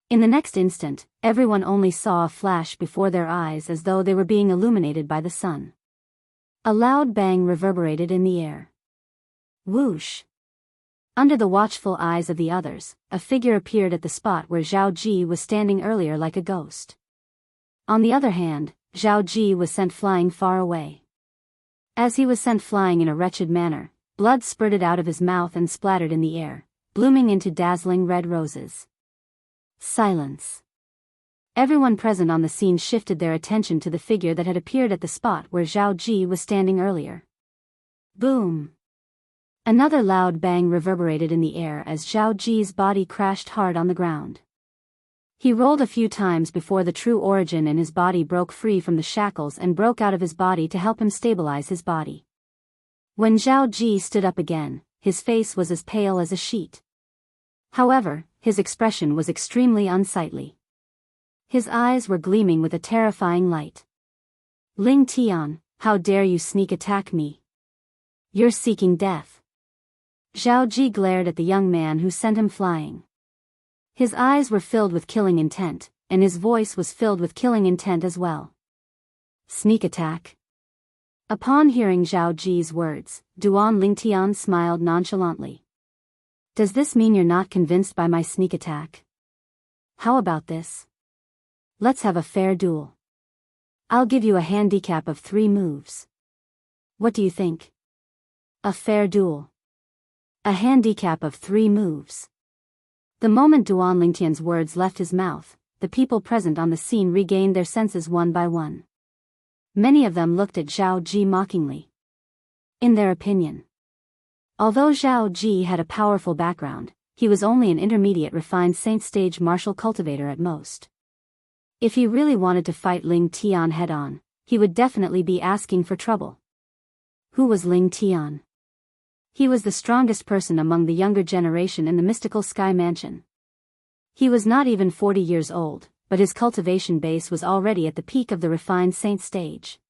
In the next instant, everyone only saw a flash before their eyes as though they were being illuminated by the sun. A loud bang reverberated in the air. Whoosh! Under the watchful eyes of the others, a figure appeared at the spot where Zhao Ji was standing earlier like a ghost. On the other hand, Zhao Ji was sent flying far away. As he was sent flying in a wretched manner, blood spurted out of his mouth and splattered in the air, blooming into dazzling red roses. Silence. Everyone present on the scene shifted their attention to the figure that had appeared at the spot where Zhao Ji was standing earlier. Boom! Another loud bang reverberated in the air as Zhao Ji's body crashed hard on the ground. He rolled a few times before the true origin in his body broke free from the shackles and broke out of his body to help him stabilize his body. When Zhao Ji stood up again, his face was as pale as a sheet. However, his expression was extremely unsightly. His eyes were gleaming with a terrifying light. "Ling Tian, how dare you sneak attack me? You're seeking death." Zhao Ji glared at the young man who sent him flying. His eyes were filled with killing intent, and his voice was filled with killing intent as well. Sneak attack? Upon hearing Zhao Ji's words, Duan Lingtian smiled nonchalantly. "Does this mean you're not convinced by my sneak attack? How about this? Let's have a fair duel. I'll give you a handicap of 3 moves. What do you think? A fair duel. A handicap of 3 moves." The moment Duan Lingtian's words left his mouth, the people present on the scene regained their senses one by one. Many of them looked at Zhao Ji mockingly. In their opinion, although Zhao Ji had a powerful background, he was only an intermediate refined saint stage martial cultivator at most. If he really wanted to fight Ling Tian head-on, he would definitely be asking for trouble. Who was Ling Tian? He was the strongest person among the younger generation in the Mystical Sky Mansion. He was not even 40 years old, but his cultivation base was already at the peak of the refined saint stage.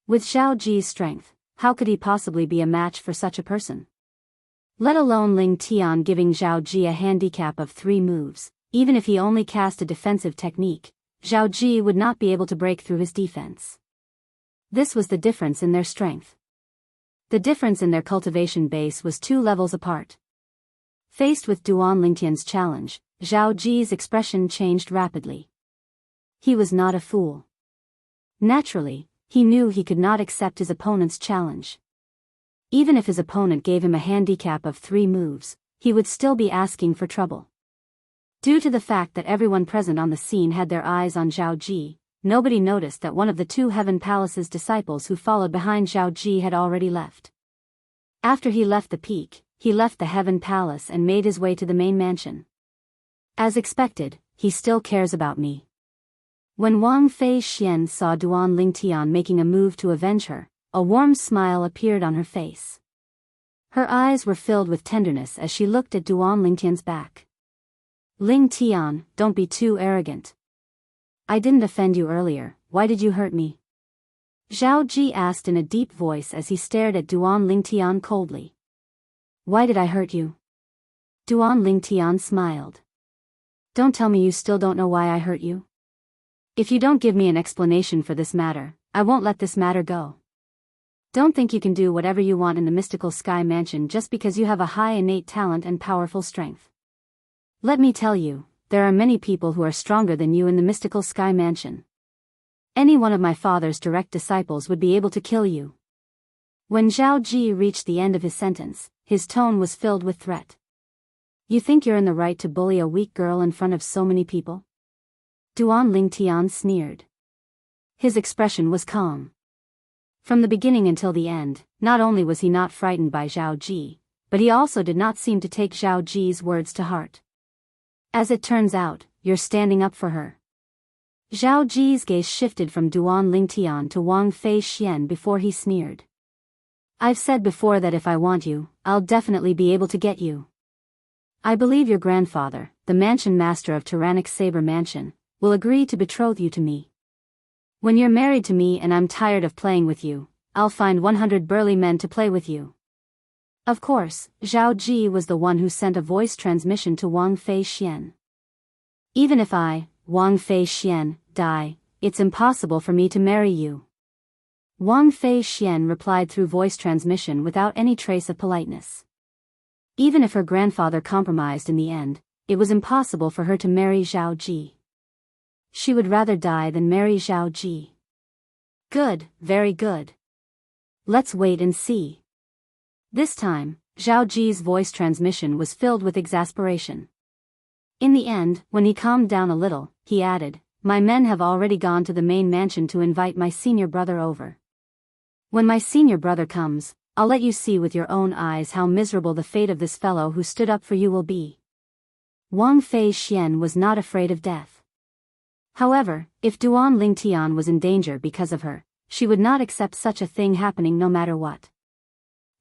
With Zhao Ji's strength, how could he possibly be a match for such a person? Let alone Ling Tian giving Zhao Ji a handicap of 3 moves, even if he only cast a defensive technique, Zhao Ji would not be able to break through his defense. This was the difference in their strength. The difference in their cultivation base was 2 levels apart. Faced with Duan Lingtian's challenge, Zhao Ji's expression changed rapidly. He was not a fool. Naturally, he knew he could not accept his opponent's challenge. Even if his opponent gave him a handicap of 3 moves, he would still be asking for trouble. Due to the fact that everyone present on the scene had their eyes on Zhao Ji, nobody noticed that one of the two Heaven Palace's disciples who followed behind Zhao Ji had already left. After he left the peak, he left the Heaven Palace and made his way to the main mansion. As expected, he still cares about me. When Wang Fei Xian saw Duan Lingtian making a move to avenge her, a warm smile appeared on her face. Her eyes were filled with tenderness as she looked at Duan Lingtian's back. Ling Tian, don't be too arrogant. I didn't offend you earlier, why did you hurt me? Zhao Ji asked in a deep voice as he stared at Duan Lingtian coldly. Why did I hurt you? Duan Lingtian smiled. Don't tell me you still don't know why I hurt you? If you don't give me an explanation for this matter, I won't let this matter go. Don't think you can do whatever you want in the mystical sky mansion just because you have a high innate talent and powerful strength. Let me tell you, there are many people who are stronger than you in the mystical sky mansion. Any one of my father's direct disciples would be able to kill you. When Zhao Ji reached the end of his sentence, his tone was filled with threat. You think you're in the right to bully a weak girl in front of so many people? Duan Lingtian sneered. His expression was calm. From the beginning until the end, not only was he not frightened by Zhao Ji, but he also did not seem to take Zhao Ji's words to heart. As it turns out, you're standing up for her. Zhao Ji's gaze shifted from Duan Lingtian to Wang Fei Xian before he sneered. I've said before that if I want you, I'll definitely be able to get you. I believe your grandfather, the mansion master of Tyrannic Saber Mansion, will agree to betroth you to me. When you're married to me and I'm tired of playing with you, I'll find 100 burly men to play with you. Of course, Zhao Ji was the one who sent a voice transmission to Wang Fei Xian. Even if I, Wang Fei Xian, die, it's impossible for me to marry you. Wang Fei Xian replied through voice transmission without any trace of politeness. Even if her grandfather compromised in the end, it was impossible for her to marry Zhao Ji. She would rather die than marry Zhao Ji. Good, very good. Let's wait and see. This time, Zhao Ji's voice transmission was filled with exasperation. In the end, when he calmed down a little, he added, My men have already gone to the main mansion to invite my senior brother over. When my senior brother comes, I'll let you see with your own eyes how miserable the fate of this fellow who stood up for you will be. Wang Fei Xian was not afraid of death. However, if Duan Lingtian was in danger because of her, she would not accept such a thing happening no matter what.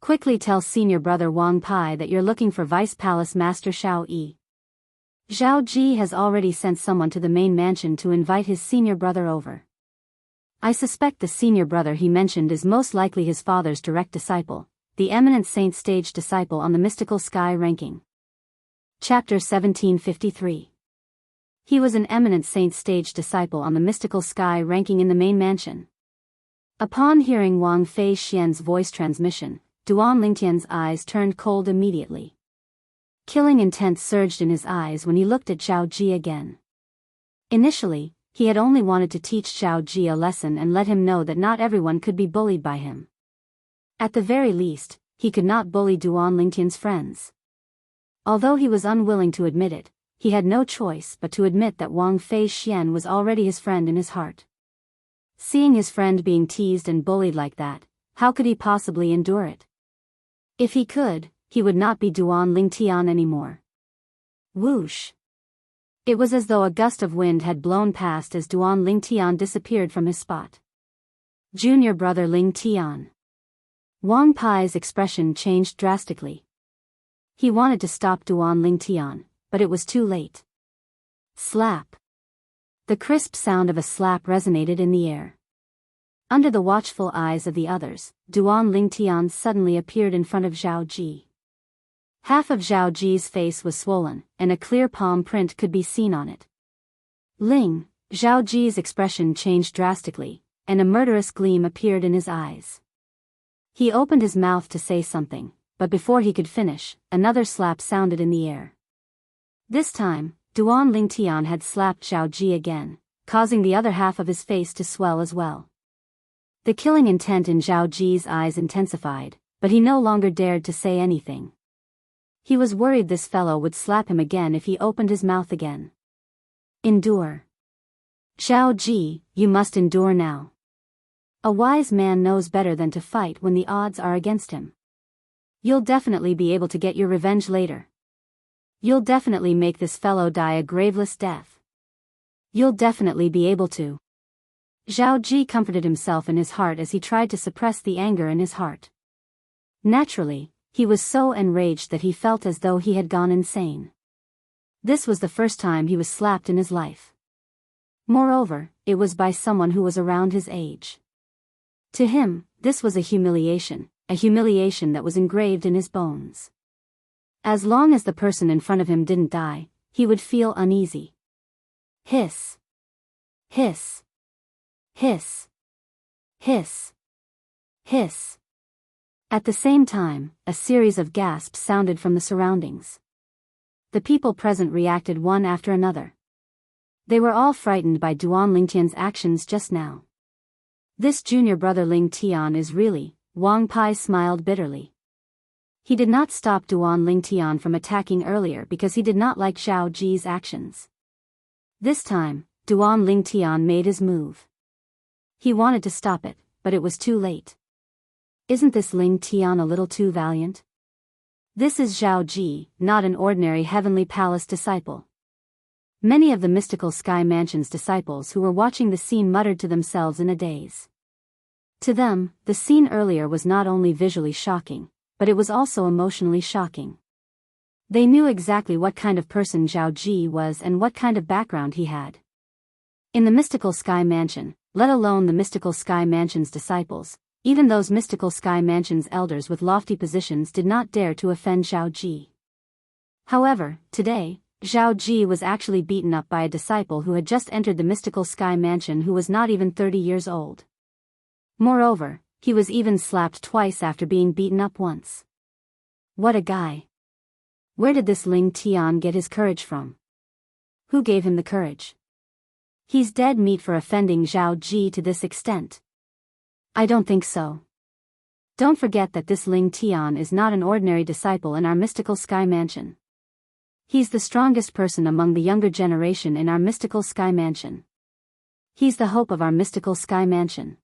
Quickly tell senior brother Wang Pai that you're looking for Vice Palace Master Shao Yi. Zhao Ji has already sent someone to the main mansion to invite his senior brother over. I suspect the senior brother he mentioned is most likely his father's direct disciple, the eminent saint stage disciple on the mystical sky ranking. Chapter 1753. He was an eminent saint stage disciple on the mystical sky ranking in the main mansion. Upon hearing Wang Fei Xian's voice transmission, Duan Lingtian's eyes turned cold immediately. Killing intent surged in his eyes when he looked at Zhao Ji again. Initially, he had only wanted to teach Zhao Ji a lesson and let him know that not everyone could be bullied by him. At the very least, he could not bully Duan Lingtian's friends. Although he was unwilling to admit it, he had no choice but to admit that Wang Fei Xian was already his friend in his heart. Seeing his friend being teased and bullied like that, how could he possibly endure it? If he could, he would not be Duan Lingtian anymore. Whoosh! It was as though a gust of wind had blown past as Duan Lingtian disappeared from his spot. Junior brother Lingtian. Wang Pai's expression changed drastically. He wanted to stop Duan Lingtian, but it was too late. Slap! The crisp sound of a slap resonated in the air. Under the watchful eyes of the others, Duan Lingtian suddenly appeared in front of Zhao Ji. Half of Zhao Ji's face was swollen, and a clear palm print could be seen on it. Ling, Zhao Ji's expression changed drastically, and a murderous gleam appeared in his eyes. He opened his mouth to say something, but before he could finish, another slap sounded in the air. This time, Duan Lingtian had slapped Zhao Ji again, causing the other half of his face to swell as well. The killing intent in Zhao Ji's eyes intensified, but he no longer dared to say anything. He was worried this fellow would slap him again if he opened his mouth again. Endure. Zhao Ji, you must endure now. A wise man knows better than to fight when the odds are against him. You'll definitely be able to get your revenge later. You'll definitely make this fellow die a graveless death. You'll definitely be able to. Zhao Ji comforted himself in his heart as he tried to suppress the anger in his heart. Naturally, he was so enraged that he felt as though he had gone insane. This was the first time he was slapped in his life. Moreover, it was by someone who was around his age. To him, this was a humiliation that was engraved in his bones. As long as the person in front of him didn't die, he would feel uneasy. Hiss. Hiss. Hiss. Hiss. Hiss. At the same time, a series of gasps sounded from the surroundings. The people present reacted one after another. They were all frightened by Duan Lingtian's actions just now. This junior brother Ling Tian is really, Wang Pai smiled bitterly. He did not stop Duan Lingtian from attacking earlier because he did not like Zhao Ji's actions. This time, Duan Lingtian made his move. He wanted to stop it, but it was too late. Isn't this Ling Tian a little too valiant? This is Zhao Ji, not an ordinary Heavenly Palace disciple. Many of the mystical Sky Mansion's disciples who were watching the scene muttered to themselves in a daze. To them, the scene earlier was not only visually shocking, but it was also emotionally shocking. They knew exactly what kind of person Zhao Ji was and what kind of background he had. In the mystical Sky Mansion, let alone the mystical Sky Mansion's disciples, even those mystical Sky Mansion's elders with lofty positions did not dare to offend Zhao Ji. However, today, Zhao Ji was actually beaten up by a disciple who had just entered the mystical Sky Mansion who was not even 30 years old. Moreover, he was even slapped twice after being beaten up once. What a guy. Where did this Ling Tian get his courage from? Who gave him the courage? He's dead meat for offending Zhao Ji to this extent. I don't think so. Don't forget that this Ling Tian is not an ordinary disciple in our mystical Sky Mansion. He's the strongest person among the younger generation in our mystical Sky Mansion. He's the hope of our mystical Sky Mansion.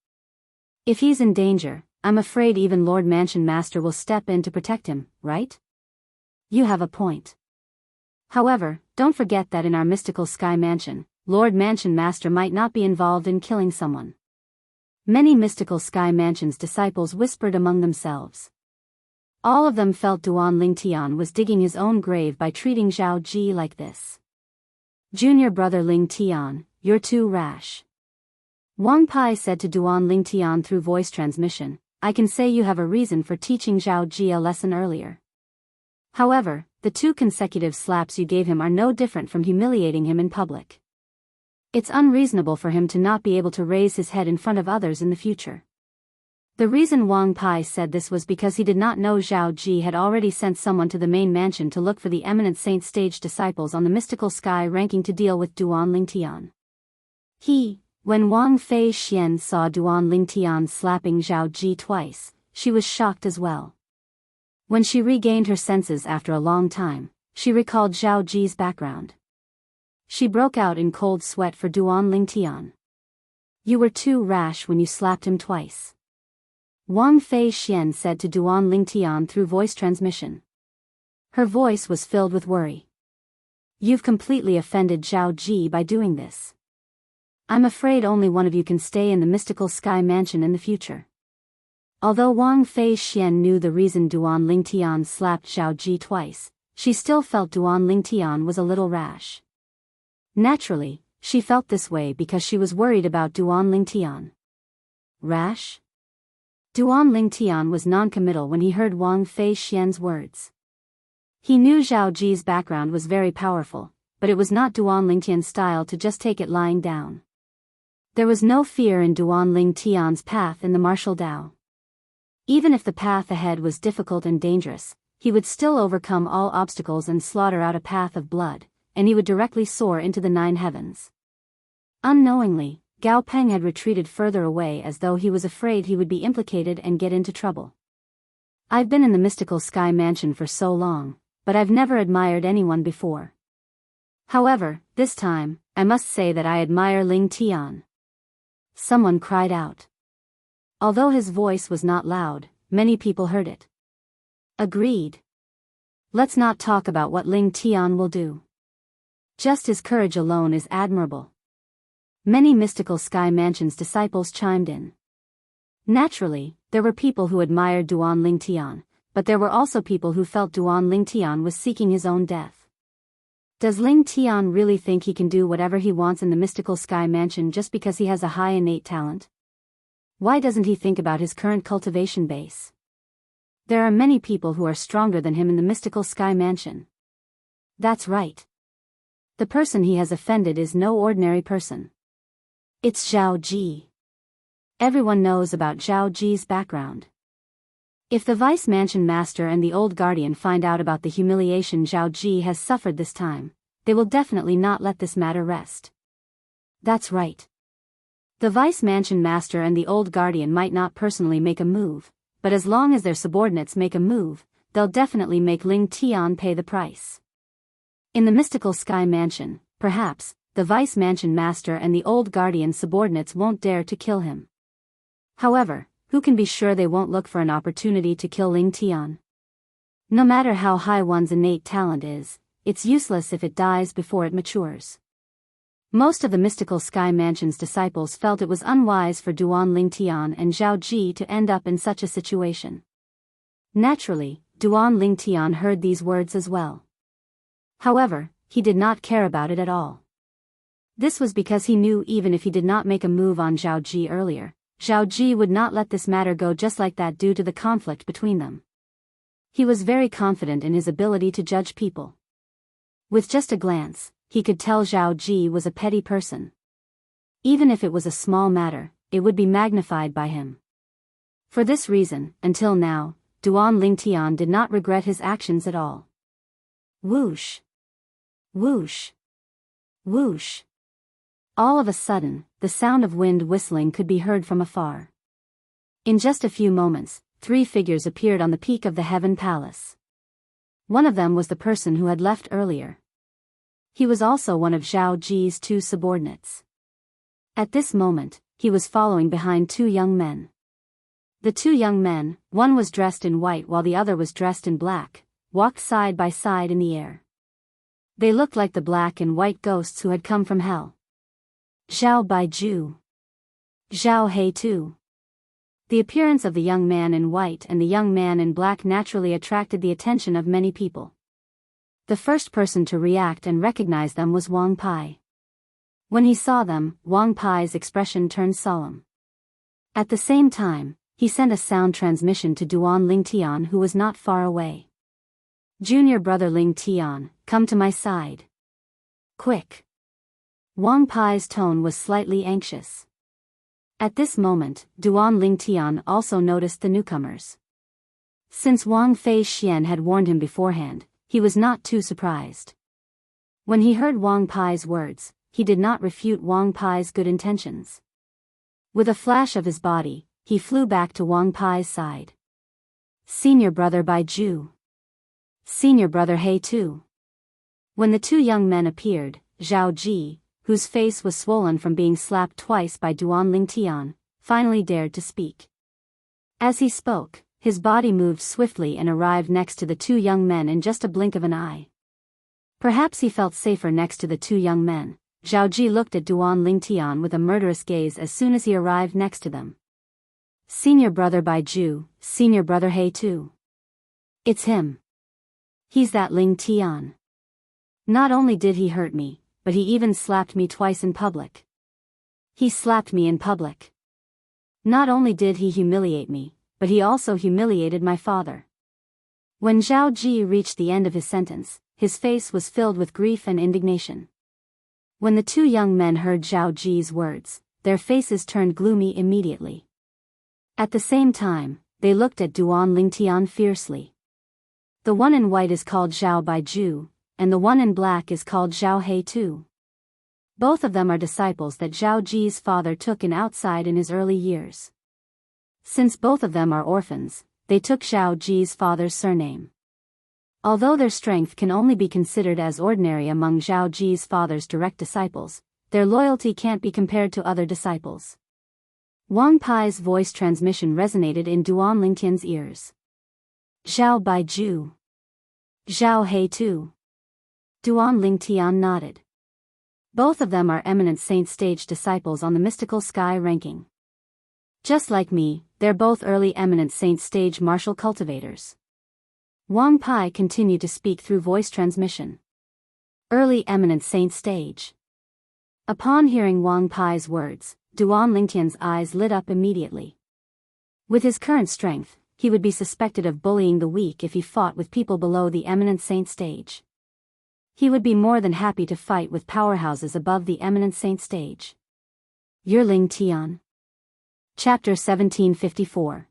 If he's in danger, I'm afraid even Lord Mansion Master will step in to protect him, right? You have a point. However, don't forget that in our mystical Sky Mansion, Lord Mansion Master might not be involved in killing someone. Many mystical Sky Mansion's disciples whispered among themselves. All of them felt Duan Lingtian was digging his own grave by treating Zhao Ji like this. Junior brother Ling Tian, you're too rash. Wang Pai said to Duan Lingtian through voice transmission, I can say you have a reason for teaching Zhao Ji a lesson earlier. However, the 2 consecutive slaps you gave him are no different from humiliating him in public. It's unreasonable for him to not be able to raise his head in front of others in the future. The reason Wang Pai said this was because he did not know Zhao Ji had already sent someone to the main mansion to look for the eminent saint stage disciples on the mystical sky ranking to deal with Duan Lingtian. When Wang Fei Xian saw Duan Lingtian slapping Zhao Ji twice, she was shocked as well. When she regained her senses after a long time, she recalled Zhao Ji's background. She broke out in cold sweat for Duan Lingtian. You were too rash when you slapped him twice. Wang Fei Xian said to Duan Lingtian through voice transmission. Her voice was filled with worry. You've completely offended Zhao Ji by doing this. I'm afraid only one of you can stay in the mystical Sky Mansion in the future. Although Wang Fei Xian knew the reason Duan Lingtian slapped Zhao Ji twice, she still felt Duan Lingtian was a little rash. Naturally, she felt this way because she was worried about Duan Lingtian. Rash? Duan Lingtian was non-committal when he heard Wang Fei Xian's words. He knew Zhao Ji's background was very powerful, but it was not Duan Lingtian's style to just take it lying down. There was no fear in Duan Lingtian's path in the martial Dao. Even if the path ahead was difficult and dangerous, he would still overcome all obstacles and slaughter out a path of blood, and he would directly soar into the 9 heavens. Unknowingly, Gao Peng had retreated further away as though he was afraid he would be implicated and get into trouble. I've been in the mystical Sky Mansion for so long, but I've never admired anyone before. However, this time, I must say that I admire Ling Tian." Someone cried out. Although his voice was not loud, many people heard it. Agreed. Let's not talk about what Ling Tian will do. Just his courage alone is admirable. Many mystical Sky Mansion's disciples chimed in. Naturally, there were people who admired Duan Ling Tian, but there were also people who felt Duan Ling Tian was seeking his own death. Does Ling Tian really think he can do whatever he wants in the mystical Sky Mansion just because he has a high innate talent? Why doesn't he think about his current cultivation base? There are many people who are stronger than him in the mystical Sky Mansion. That's right. The person he has offended is no ordinary person. It's Zhao Ji. Everyone knows about Zhao Ji's background. If the Vice Mansion Master and the Old Guardian find out about the humiliation Zhao Ji has suffered this time, they will definitely not let this matter rest. That's right. The Vice Mansion Master and the Old Guardian might not personally make a move, but as long as their subordinates make a move, they'll definitely make Ling Tian pay the price. In the mystical Sky Mansion, perhaps, the Vice Mansion Master and the Old Guardian subordinates won't dare to kill him. However, who can be sure they won't look for an opportunity to kill Ling Tian? No matter how high one's innate talent is, it's useless if it dies before it matures. Most of the mystical Sky Mansion's disciples felt it was unwise for Duan Ling Tian and Zhao Ji to end up in such a situation. Naturally, Duan Ling Tian heard these words as well. However, he did not care about it at all. This was because he knew even if he did not make a move on Zhao Ji earlier, Zhao Ji would not let this matter go just like that due to the conflict between them. He was very confident in his ability to judge people. With just a glance, he could tell Zhao Ji was a petty person. Even if it was a small matter, it would be magnified by him. For this reason, until now, Duan Ling Tian did not regret his actions at all. Whoosh! Whoosh! Whoosh! All of a sudden, the sound of wind whistling could be heard from afar. In just a few moments, 3 figures appeared on the peak of the Heaven Palace. One of them was the person who had left earlier. He was also one of Zhao Ji's 2 subordinates. At this moment, he was following behind 2 young men. The 2 young men, one was dressed in white while the other was dressed in black, walked side by side in the air. They looked like the black and white ghosts who had come from hell. Zhao Baiju. Zhao He too. The appearance of the young man in white and the young man in black naturally attracted the attention of many people. The first person to react and recognize them was Wang Pai. When he saw them, Wang Pai's expression turned solemn. At the same time, he sent a sound transmission to Duan Ling Tian who was not far away. "Junior brother Ling Tian, come to my side. Quick." Wang Pai's tone was slightly anxious. At this moment, Duan Ling Tian also noticed the newcomers. Since Wang Fei Xian had warned him beforehand, he was not too surprised. When he heard Wang Pai's words, he did not refute Wang Pai's good intentions. With a flash of his body, he flew back to Wang Pai's side. "Senior brother Baiju. Senior brother He too." When the 2 young men appeared, Zhao Ji, whose face was swollen from being slapped twice by Duan Ling Tian, finally dared to speak. As he spoke, his body moved swiftly and arrived next to the 2 young men in just a blink of an eye. Perhaps he felt safer next to the 2 young men. Zhao Ji looked at Duan Ling Tian with a murderous gaze as soon as he arrived next to them. "Senior brother Baiju, senior brother He too. It's him. He's that Ling Tian. Not only did he hurt me, but he even slapped me twice in public. He slapped me in public. Not only did he humiliate me, but he also humiliated my father." When Zhao Ji reached the end of his sentence, his face was filled with grief and indignation. When the 2 young men heard Zhao Ji's words, their faces turned gloomy immediately. At the same time, they looked at Duan Ling Tian fiercely. The one in white is called Zhao Baiju, and the one in black is called Zhao He too. Both of them are disciples that Zhao Ji's father took in outside in his early years. Since both of them are orphans, they took Zhao Ji's father's surname. Although their strength can only be considered as ordinary among Zhao Ji's father's direct disciples, their loyalty can't be compared to other disciples. Wang Pai's voice transmission resonated in Duan Lingtian's ears. Zhao Baiju. Zhao He too. Duan Lingtian nodded. Both of them are eminent saint stage disciples on the mystical sky ranking. Just like me, they're both early eminent saint stage martial cultivators. Wang Pai continued to speak through voice transmission. Early eminent saint stage. Upon hearing Wang Pai's words, Duan Lingtian's eyes lit up immediately. With his current strength, he would be suspected of bullying the weak if he fought with people below the eminent saint stage. He would be more than happy to fight with powerhouses above the eminent saint stage. You're Ling Tian. Chapter 1754.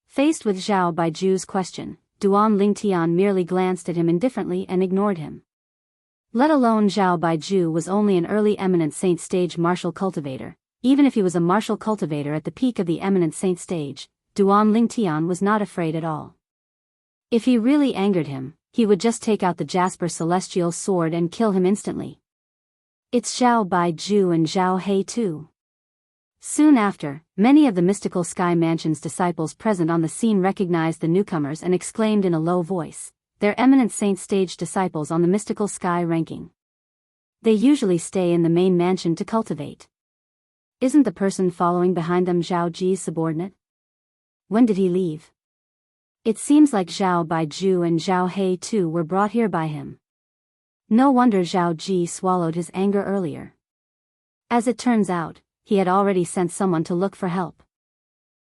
Faced with Zhao Baiju's question, Duan Lingtian merely glanced at him indifferently and ignored him. Let alone Zhao Baiju was only an early eminent saint stage martial cultivator. Even if he was a martial cultivator at the peak of the eminent saint stage, Duan Lingtian was not afraid at all. If he really angered him, he would just take out the Jasper Celestial Sword and kill him instantly. It's Zhao Baiju and Zhao He too. Soon after, many of the mystical Sky Mansion's disciples present on the scene recognized the newcomers and exclaimed in a low voice, "They're eminent saint stage disciples on the mystical sky ranking. They usually stay in the main mansion to cultivate. Isn't the person following behind them Zhao Ji's subordinate? When did he leave? It seems like Zhao Baiju and Zhao He too were brought here by him. No wonder Zhao Ji swallowed his anger earlier. As it turns out, he had already sent someone to look for help."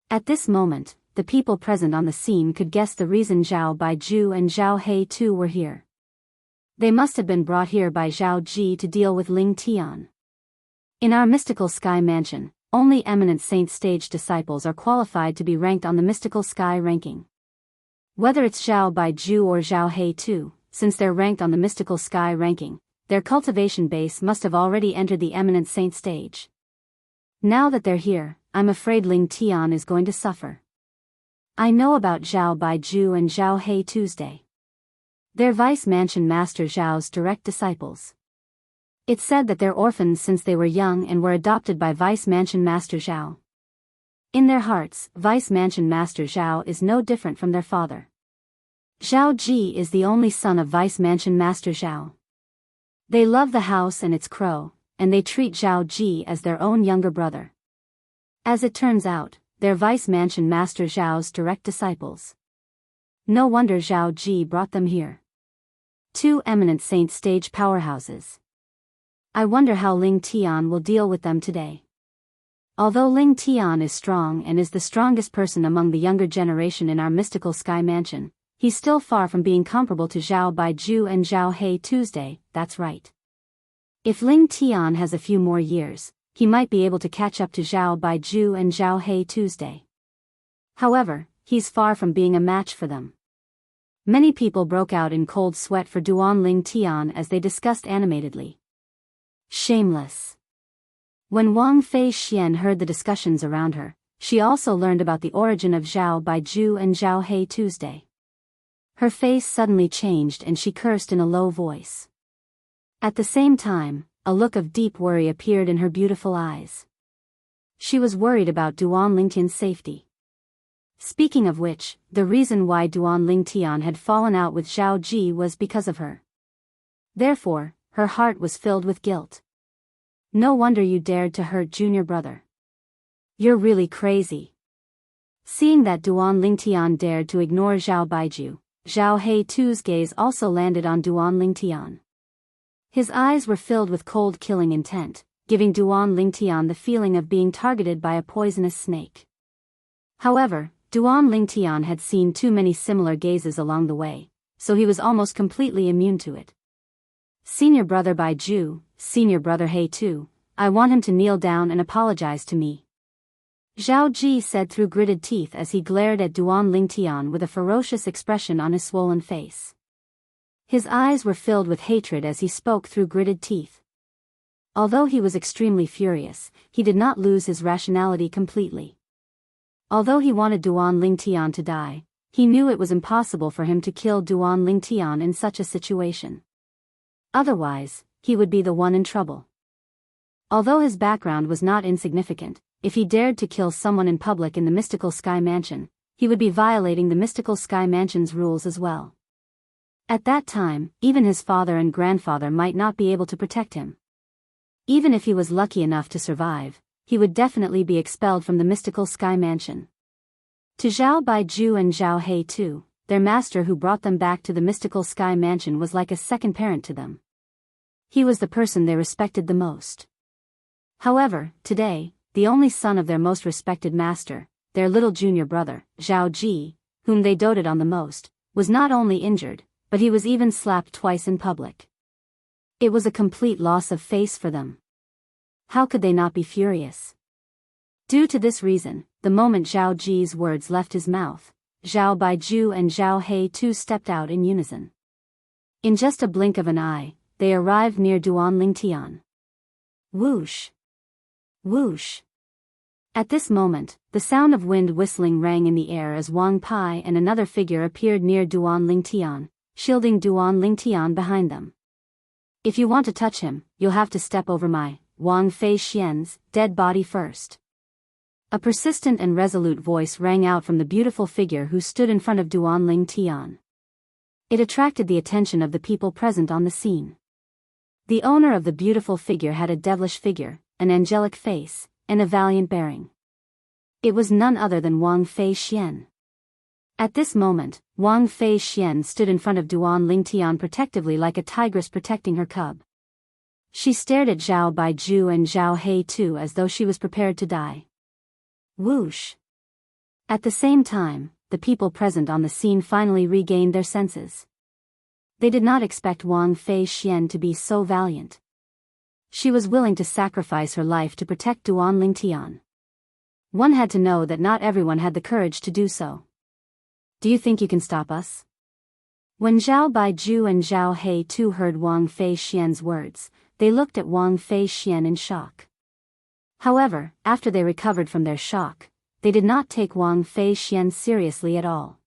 At this moment, the people present on the scene could guess the reason Zhao Baiju and Zhao He too were here. They must have been brought here by Zhao Ji to deal with Ling Tian. In our mystical sky mansion, only eminent saint stage disciples are qualified to be ranked on the mystical sky ranking. Whether it's Zhao Baiju or Zhao He too, since they're ranked on the mystical sky ranking, their cultivation base must have already entered the eminent saint stage. Now that they're here, I'm afraid Ling Tian is going to suffer. I know about Zhao Baiju and Zhao He Tuesday. They're Vice Mansion Master Zhao's direct disciples. It's said that they're orphans since they were young and were adopted by Vice Mansion Master Zhao. In their hearts, Vice Mansion Master Zhao is no different from their father. Zhao Ji is the only son of Vice Mansion Master Zhao. They love the house and its crow, and they treat Zhao Ji as their own younger brother. As it turns out, they're Vice Mansion Master Zhao's direct disciples. No wonder Zhao Ji brought them here. Two eminent saint stage powerhouses. I wonder how Ling Tian will deal with them today. Although Ling Tian is strong and is the strongest person among the younger generation in our mystical sky mansion, he's still far from being comparable to Zhao Baiju and Zhao He Tuesday, that's right. If Ling Tian has a few more years, he might be able to catch up to Zhao Baiju and Zhao He Tuesday. However, he's far from being a match for them. Many people broke out in cold sweat for Duan Ling Tian as they discussed animatedly. Shameless. When Wang Fei Xian heard the discussions around her, she also learned about the origin of Zhao Baiju and Zhao He Tuesday. Her face suddenly changed and she cursed in a low voice. At the same time, a look of deep worry appeared in her beautiful eyes. She was worried about Duan Lingtian's safety. Speaking of which, the reason why Duan Lingtian had fallen out with Zhao Ji was because of her. Therefore, her heart was filled with guilt. No wonder you dared to hurt junior brother. You're really crazy. Seeing that Duan Lingtian dared to ignore Zhao Baiju, Zhao He Tu's gaze also landed on Duan Lingtian. His eyes were filled with cold killing intent, giving Duan Lingtian the feeling of being targeted by a poisonous snake. However, Duan Lingtian had seen too many similar gazes along the way, so he was almost completely immune to it. Senior brother Baiju, senior brother He Tu, I want him to kneel down and apologize to me. Zhao Ji said through gritted teeth as he glared at Duan Lingtian with a ferocious expression on his swollen face. His eyes were filled with hatred as he spoke through gritted teeth. Although he was extremely furious, he did not lose his rationality completely. Although he wanted Duan Lingtian to die, He knew it was impossible for him to kill Duan Lingtian in such a situation. Otherwise, he would be the one in trouble. Although his background was not insignificant, if he dared to kill someone in public in the mystical Sky Mansion, he would be violating the mystical Sky Mansion's rules as well. At that time, even his father and grandfather might not be able to protect him. Even if he was lucky enough to survive, he would definitely be expelled from the mystical Sky Mansion. To Zhao Baiju and Zhao He too, their master who brought them back to the mystical Sky Mansion was like a second parent to them. He was the person they respected the most. However, today, the only son of their most respected master, their little junior brother, Zhao Ji, whom they doted on the most, was not only injured, but he was even slapped twice in public. It was a complete loss of face for them. How could they not be furious? Due to this reason, the moment Zhao Ji's words left his mouth, Zhao Baiju and Zhao He too stepped out in unison. In just a blink of an eye, they arrived near Duan Lingtian. Whoosh! Whoosh! At this moment, the sound of wind whistling rang in the air as Wang Pai and another figure appeared near Duan Lingtian, shielding Duan Lingtian behind them. If you want to touch him, you'll have to step over my, Wang Fei Xian's, dead body first. A persistent and resolute voice rang out from the beautiful figure who stood in front of Duan Lingtian. It attracted the attention of the people present on the scene. The owner of the beautiful figure had a devilish figure, an angelic face, and a valiant bearing. It was none other than Wang Fei Xian. At this moment, Wang Fei Xian stood in front of Duan Lingtian protectively like a tigress protecting her cub. She stared at Zhao Baiju and Zhao He too as though she was prepared to die. Whoosh! At the same time, the people present on the scene finally regained their senses. They did not expect Wang Fei Xian to be so valiant. She was willing to sacrifice her life to protect Duan Lingtian. One had to know that not everyone had the courage to do so. Do you think you can stop us? When Zhao Baiju and Zhao He too heard Wang Fei Xian's words, they looked at Wang Fei Xian in shock. However, after they recovered from their shock, they did not take Wang Fei Xian seriously at all.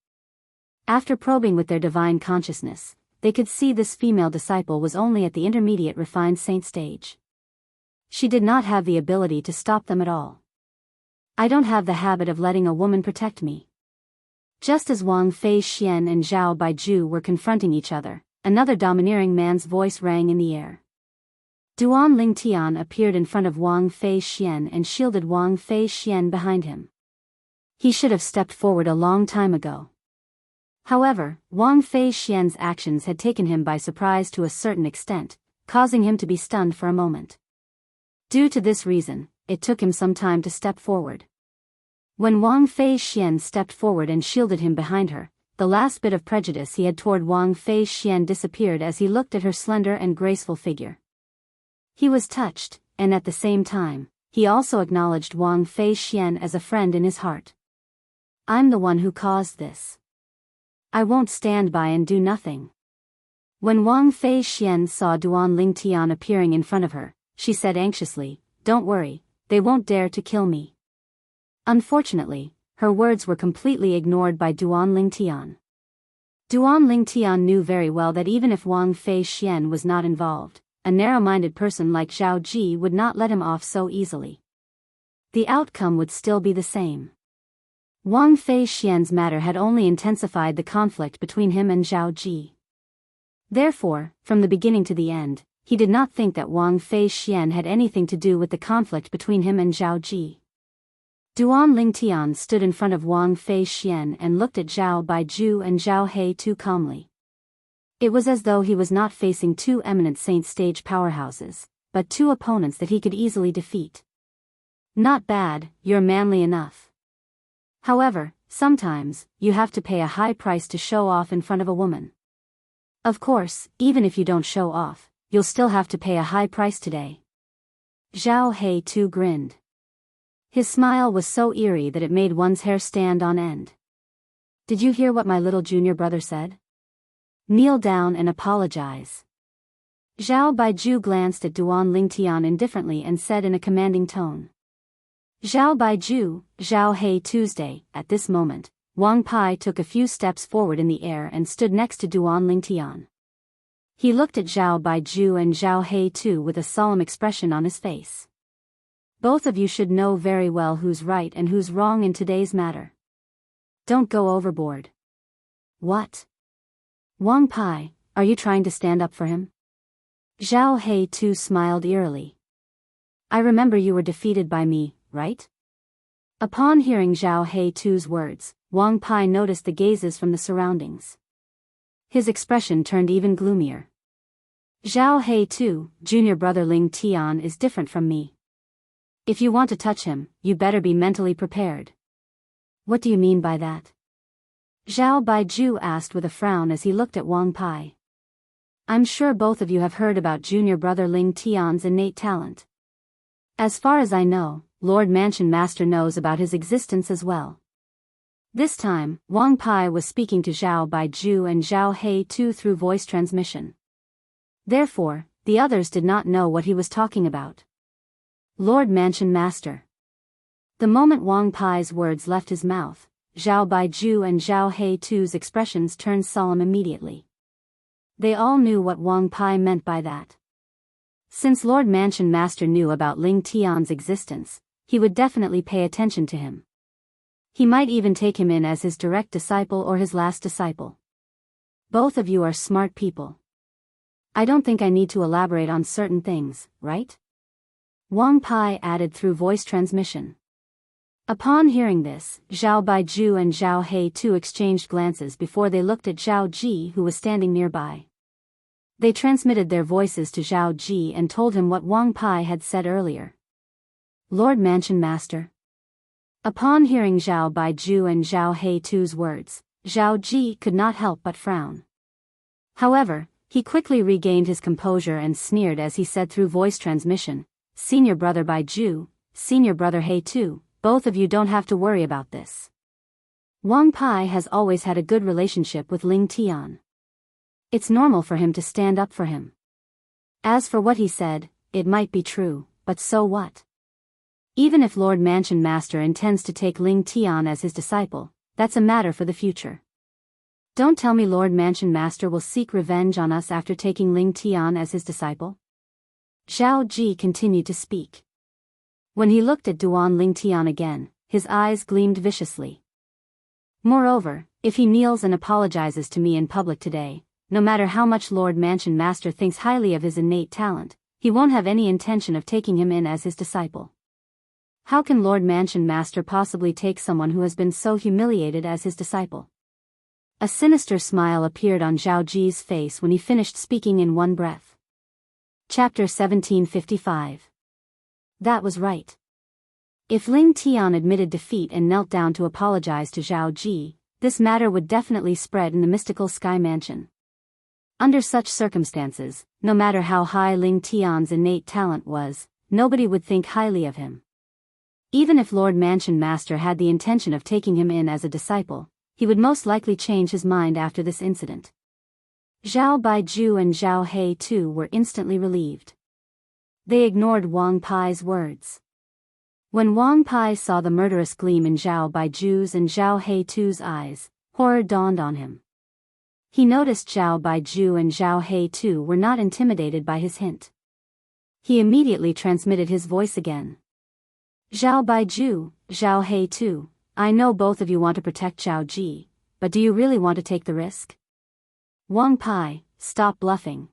After probing with their divine consciousness, they could see this female disciple was only at the intermediate refined saint stage. She did not have the ability to stop them at all. I don't have the habit of letting a woman protect me. Just as Wang Fei Xian and Zhao Baiju were confronting each other, another domineering man's voice rang in the air. Duan Lingtian appeared in front of Wang Fei Xian and shielded Wang Fei Xian behind him. He should have stepped forward a long time ago. However, Wang Fei Xian's actions had taken him by surprise to a certain extent, causing him to be stunned for a moment. Due to this reason, it took him some time to step forward. When Wang Fei Xian stepped forward and shielded him behind her, the last bit of prejudice he had toward Wang Fei Xian disappeared as he looked at her slender and graceful figure. He was touched, and at the same time, he also acknowledged Wang Fei Xian as a friend in his heart. I'm the one who caused this. I won't stand by and do nothing. When Wang Fei Xian saw Duan Lingtian appearing in front of her, she said anxiously, "Don't worry, they won't dare to kill me." Unfortunately, her words were completely ignored by Duan Lingtian. Duan Lingtian knew very well that even if Wang Fei Xian was not involved, a narrow-minded person like Zhao Ji would not let him off so easily. The outcome would still be the same. Wang Fei Xian's matter had only intensified the conflict between him and Zhao Ji. Therefore, from the beginning to the end, he did not think that Wang Fei Xian had anything to do with the conflict between him and Zhao Ji. Duan Lingtian stood in front of Wang Fei Xian and looked at Zhao Baiju and Zhao He too calmly. It was as though he was not facing two eminent saint stage powerhouses, but two opponents that he could easily defeat. Not bad, you're manly enough. However, sometimes, you have to pay a high price to show off in front of a woman. Of course, even if you don't show off, you'll still have to pay a high price today. Zhao He too grinned. His smile was so eerie that it made one's hair stand on end. Did you hear what my little junior brother said? Kneel down and apologize. Zhao Baiju glanced at Duan Lingtian indifferently and said in a commanding tone. Zhao Baiju, Zhao He Tuesday. At this moment, Wang Pai took a few steps forward in the air and stood next to Duan Lingtian. He looked at Zhao Baiju and Zhao He too with a solemn expression on his face. Both of you should know very well who's right and who's wrong in today's matter. Don't go overboard. What? Wang Pai, are you trying to stand up for him? Zhao He too smiled eerily. I remember you were defeated by me, right? Upon hearing Zhao He too's words, Wang Pai noticed the gazes from the surroundings. His expression turned even gloomier. Zhao He too, junior brother Ling Tian is different from me. If you want to touch him, you better be mentally prepared. What do you mean by that? Zhao Baiju asked with a frown as he looked at Wang Pai. I'm sure both of you have heard about junior brother Ling Tian's innate talent. As far as I know, Lord Mansion Master knows about his existence as well. This time, Wang Pai was speaking to Zhao Baiju and Zhao He too through voice transmission. Therefore, the others did not know what he was talking about. Lord Mansion Master. The moment Wang Pai's words left his mouth, Zhao Baiju and Zhao He too's expressions turned solemn immediately. They all knew what Wang Pai meant by that. Since Lord Mansion Master knew about Ling Tian's existence, he would definitely pay attention to him. He might even take him in as his direct disciple or his last disciple. Both of you are smart people. I don't think I need to elaborate on certain things, right? Wang Pai added through voice transmission. Upon hearing this, Zhao Baiju and Zhao He too exchanged glances before they looked at Zhao Ji who was standing nearby. They transmitted their voices to Zhao Ji and told him what Wang Pai had said earlier. Lord Mansion Master. Upon hearing Zhao Baiju and Zhao He too's words, Zhao Ji could not help but frown. However, he quickly regained his composure and sneered as he said through voice transmission, Senior brother Baiju, senior brother He too, both of you don't have to worry about this. Wang Pai has always had a good relationship with Ling Tian. It's normal for him to stand up for him. As for what he said, it might be true, but so what? Even if Lord Mansion Master intends to take Ling Tian as his disciple, that's a matter for the future. Don't tell me Lord Mansion Master will seek revenge on us after taking Ling Tian as his disciple. Zhao Ji continued to speak. When he looked at Duan Ling Tian again, his eyes gleamed viciously. Moreover, if he kneels and apologizes to me in public today, no matter how much Lord Mansion Master thinks highly of his innate talent, he won't have any intention of taking him in as his disciple. How can Lord Mansion Master possibly take someone who has been so humiliated as his disciple? A sinister smile appeared on Zhao Ji's face when he finished speaking in one breath. Chapter 1755. That was right. If Ling Tian admitted defeat and knelt down to apologize to Zhao Ji, this matter would definitely spread in the mystical Sky Mansion. Under such circumstances, no matter how high Ling Tian's innate talent was, nobody would think highly of him. Even if Lord Mansion Master had the intention of taking him in as a disciple, he would most likely change his mind after this incident. Zhao Baiju and Zhao He too were instantly relieved. They ignored Wang Pai's words. When Wang Pai saw the murderous gleam in Zhao Baiju's and Zhao He too's eyes, horror dawned on him. He noticed Zhao Baiju and Zhao He too were not intimidated by his hint. He immediately transmitted his voice again. Zhao Baiju, Zhao He too, I know both of you want to protect Zhao Ji, but do you really want to take the risk? Wang Pai, stop bluffing.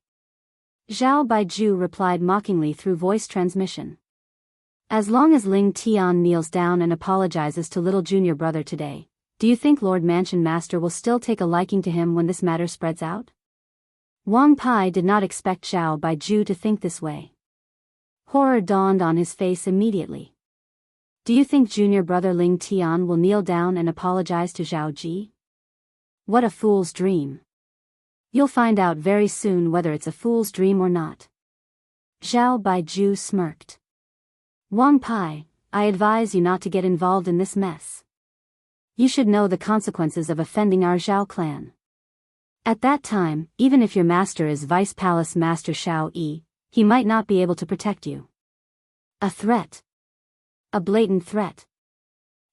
Zhao Baiju replied mockingly through voice transmission. As long as Ling Tian kneels down and apologizes to little junior brother today, do you think Lord Mansion Master will still take a liking to him when this matter spreads out? Wang Pai did not expect Zhao Baiju to think this way. Horror dawned on his face immediately. Do you think junior brother Ling Tian will kneel down and apologize to Zhao Ji? What a fool's dream. You'll find out very soon whether it's a fool's dream or not. Zhao Baiju smirked. Wang Pai, I advise you not to get involved in this mess. You should know the consequences of offending our Zhao clan. At that time, even if your master is Vice Palace Master Shao Yi, he might not be able to protect you. A threat. A blatant threat.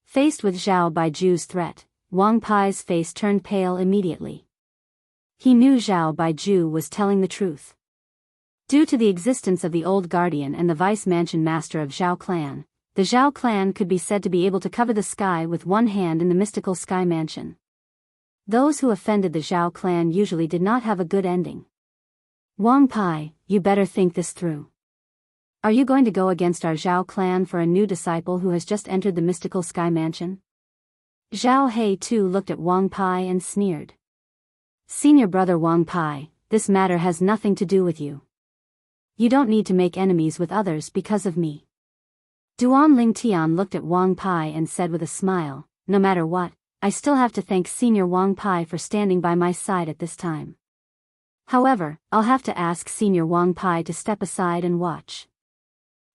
Faced with Zhao Baiju's threat, Wang Pai's face turned pale immediately. He knew Zhao Baiju was telling the truth. Due to the existence of the old guardian and the vice mansion master of Zhao clan, the Zhao clan could be said to be able to cover the sky with one hand in the mystical sky mansion. Those who offended the Zhao clan usually did not have a good ending. Wang Pai, you better think this through. Are you going to go against our Zhao clan for a new disciple who has just entered the mystical sky mansion? Zhao He too looked at Wang Pai and sneered. Senior brother Wang Pai, this matter has nothing to do with you. You don't need to make enemies with others because of me. Duan Lingtian looked at Wang Pai and said with a smile, no matter what, I still have to thank Senior Wang Pai for standing by my side at this time. However, I'll have to ask Senior Wang Pai to step aside and watch.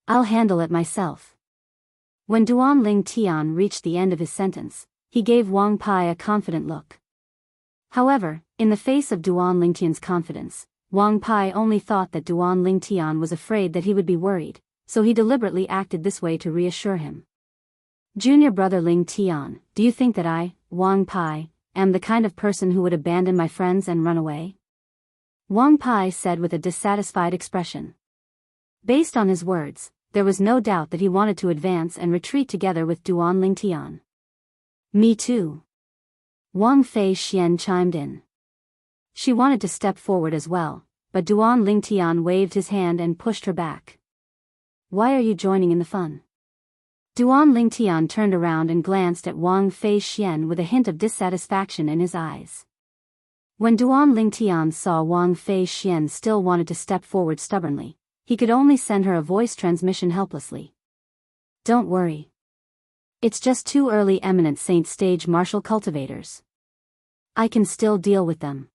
I'll handle it myself. When Duan Lingtian reached the end of his sentence, he gave Wang Pai a confident look. However, in the face of Duan Lingtian's confidence, Wang Pai only thought that Duan Lingtian was afraid that he would be worried, so he deliberately acted this way to reassure him. Junior brother Lingtian, do you think that I, Wang Pai, am the kind of person who would abandon my friends and run away? Wang Pai said with a dissatisfied expression. Based on his words, there was no doubt that he wanted to advance and retreat together with Duan Lingtian. Me too. Wang Fei Xian chimed in. She wanted to step forward as well, but Duan Lingtian waved his hand and pushed her back. Why are you joining in the fun? Duan Lingtian turned around and glanced at Wang Fei Xian with a hint of dissatisfaction in his eyes. When Duan Lingtian saw Wang Fei Xian still wanted to step forward stubbornly, he could only send her a voice transmission helplessly. Don't worry. It's just two early eminent saint stage martial cultivators. I can still deal with them.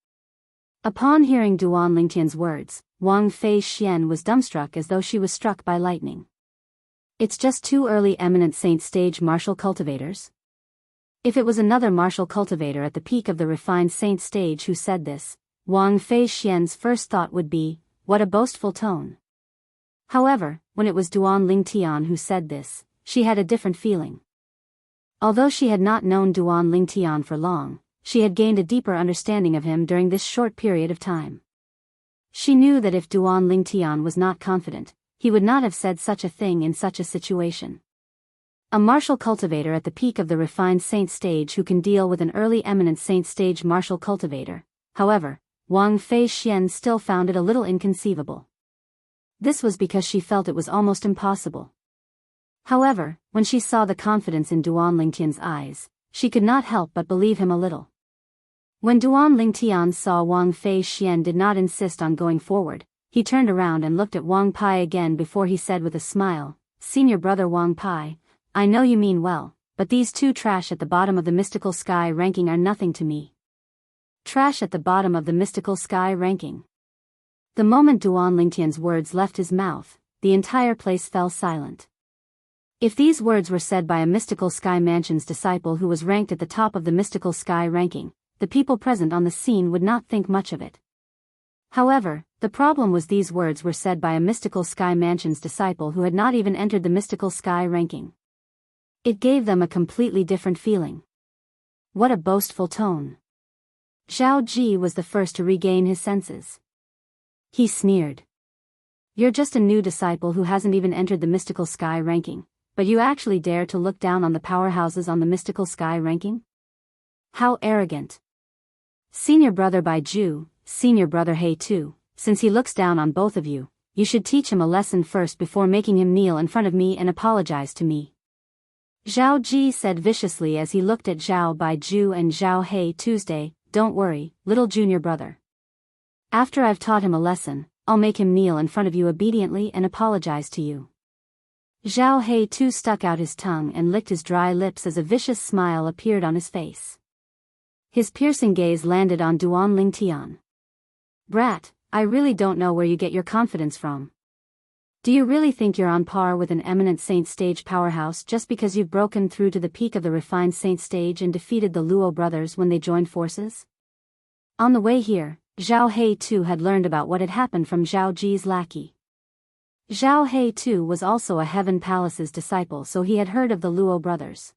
Upon hearing Duan Lingtian's words, Wang Fei Xian was dumbstruck as though she was struck by lightning. It's just two early eminent saint stage martial cultivators? If it was another martial cultivator at the peak of the refined saint stage who said this, Wang Fei Xian's first thought would be, what a boastful tone. However, when it was Duan Lingtian who said this, she had a different feeling. Although she had not known Duan Lingtian for long, she had gained a deeper understanding of him during this short period of time. She knew that if Duan Lingtian was not confident, he would not have said such a thing in such a situation. A martial cultivator at the peak of the refined saint stage who can deal with an early eminent saint stage martial cultivator. However, Wang Fei Xian still found it a little inconceivable. This was because she felt it was almost impossible. However, when she saw the confidence in Duan Lingtian's eyes, she could not help but believe him a little. When Duan Lingtian saw Wang Fei Xian did not insist on going forward, he turned around and looked at Wang Pai again before he said with a smile, Senior brother Wang Pai, I know you mean well, but these two trash at the bottom of the mystical sky ranking are nothing to me. Trash at the bottom of the mystical sky ranking. The moment Duan Lingtian's words left his mouth, the entire place fell silent. If these words were said by a mystical sky mansion's disciple who was ranked at the top of the mystical sky ranking, the people present on the scene would not think much of it. However, the problem was these words were said by a mystical sky mansion's disciple who had not even entered the mystical sky ranking. It gave them a completely different feeling. What a boastful tone. Zhao Ji was the first to regain his senses. He sneered. You're just a new disciple who hasn't even entered the mystical sky ranking, but you actually dare to look down on the powerhouses on the mystical sky ranking? How arrogant. Senior brother Baiju, senior brother He too, since he looks down on both of you, you should teach him a lesson first before making him kneel in front of me and apologize to me. Zhao Ji said viciously as he looked at Zhao Baiju and Zhao He Tuesday, don't worry, little junior brother. After I've taught him a lesson, I'll make him kneel in front of you obediently and apologize to you. Zhao He too stuck out his tongue and licked his dry lips as a vicious smile appeared on his face. His piercing gaze landed on Duan Lingtian. Brat, I really don't know where you get your confidence from. Do you really think you're on par with an eminent saint stage powerhouse just because you've broken through to the peak of the refined saint stage and defeated the Luo brothers when they joined forces? On the way here, Zhao He too had learned about what had happened from Zhao Ji's lackey. Zhao He too was also a Heaven Palace's disciple, so he had heard of the Luo brothers.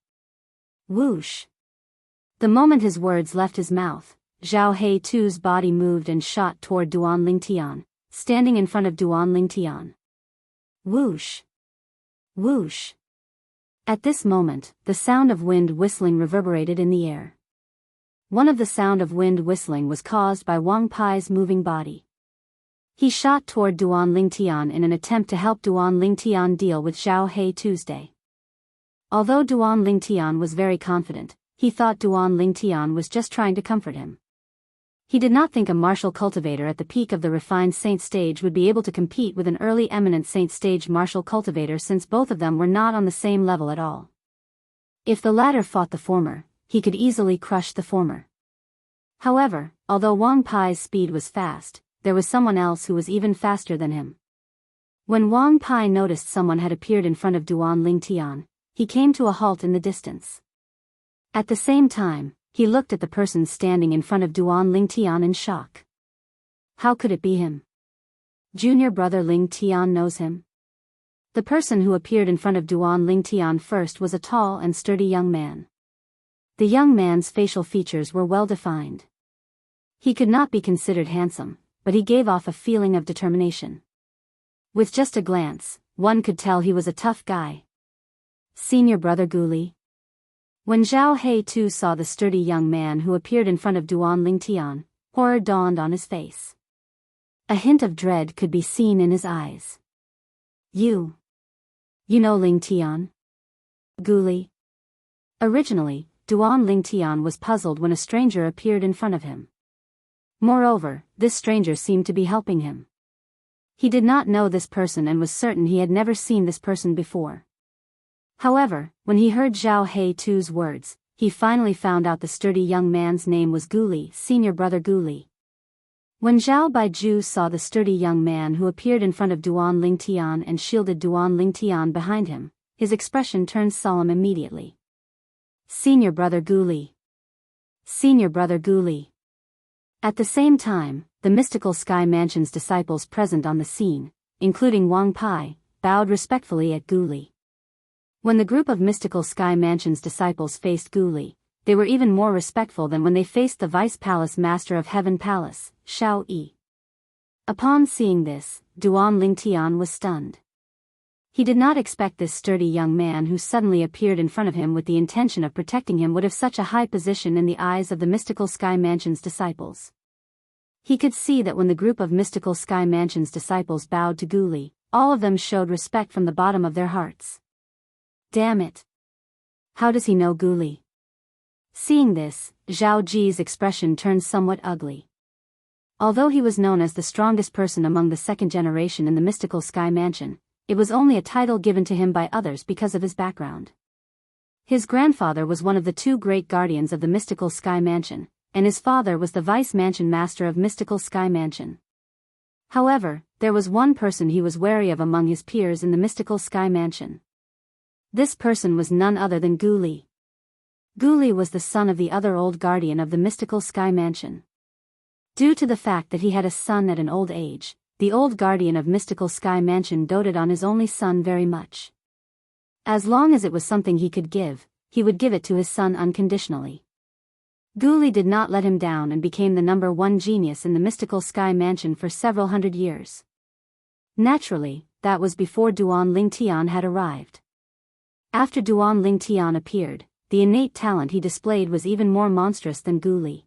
Whoosh! The moment his words left his mouth, Zhao He Tu's body moved and shot toward Duan Lingtian, standing in front of Duan Lingtian. Whoosh! Whoosh! At this moment, the sound of wind whistling reverberated in the air. One of the sound of wind whistling was caused by Wang Pai's moving body. He shot toward Duan Lingtian in an attempt to help Duan Lingtian deal with Zhao He Tuesday. Although Duan Lingtian was very confident, he thought Duan Lingtian was just trying to comfort him. He did not think a martial cultivator at the peak of the refined saint stage would be able to compete with an early eminent saint stage martial cultivator, since both of them were not on the same level at all. If the latter fought the former, he could easily crush the former. However, although Wang Pai's speed was fast, there was someone else who was even faster than him. When Wang Pai noticed someone had appeared in front of Duan Lingtian, he came to a halt in the distance. At the same time, he looked at the person standing in front of Duan Lingtian in shock. How could it be him? Junior brother Lingtian knows him? The person who appeared in front of Duan Lingtian first was a tall and sturdy young man. The young man's facial features were well defined. He could not be considered handsome, but he gave off a feeling of determination. With just a glance, one could tell he was a tough guy. Senior brother Guli. When Zhao He Tu saw the sturdy young man who appeared in front of Duan Lingtian, horror dawned on his face. A hint of dread could be seen in his eyes. You know Lingtian? Guli. Originally, Duan Lingtian was puzzled when a stranger appeared in front of him. Moreover, this stranger seemed to be helping him. He did not know this person and was certain he had never seen this person before. However, when he heard Zhao He Tu's words, he finally found out the sturdy young man's name was Guli, senior brother Guli. When Zhao Baiju saw the sturdy young man who appeared in front of Duan Lingtian and shielded Duan Lingtian behind him, his expression turned solemn immediately. Senior brother Guli. Senior brother Guli. At the same time, the mystical Sky Mansion's disciples present on the scene, including Wang Pai, bowed respectfully at Guli. When the group of mystical Sky Mansion's disciples faced Guli, they were even more respectful than when they faced the Vice Palace Master of Heaven Palace, Shao Yi. Upon seeing this, Duan Lingtian was stunned. He did not expect this sturdy young man who suddenly appeared in front of him with the intention of protecting him would have such a high position in the eyes of the mystical Sky Mansion's disciples. He could see that when the group of mystical Sky Mansion's disciples bowed to Guli, all of them showed respect from the bottom of their hearts. Damn it! How does he know Guli? Seeing this, Zhao Ji's expression turned somewhat ugly. Although he was known as the strongest person among the second generation in the mystical Sky Mansion, it was only a title given to him by others because of his background. His grandfather was one of the two great guardians of the mystical Sky Mansion, and his father was the Vice Mansion Master of mystical Sky Mansion. However, there was one person he was wary of among his peers in the mystical Sky Mansion. This person was none other than Guli. Guli was the son of the other old guardian of the mystical Sky Mansion. Due to the fact that he had a son at an old age, the old guardian of mystical Sky Mansion doted on his only son very much. As long as it was something he could give, he would give it to his son unconditionally. Guli did not let him down and became the number one genius in the mystical Sky Mansion for several hundred years. Naturally, that was before Duan Lingtian had arrived. After Duan Lingtian appeared, the innate talent he displayed was even more monstrous than Guli.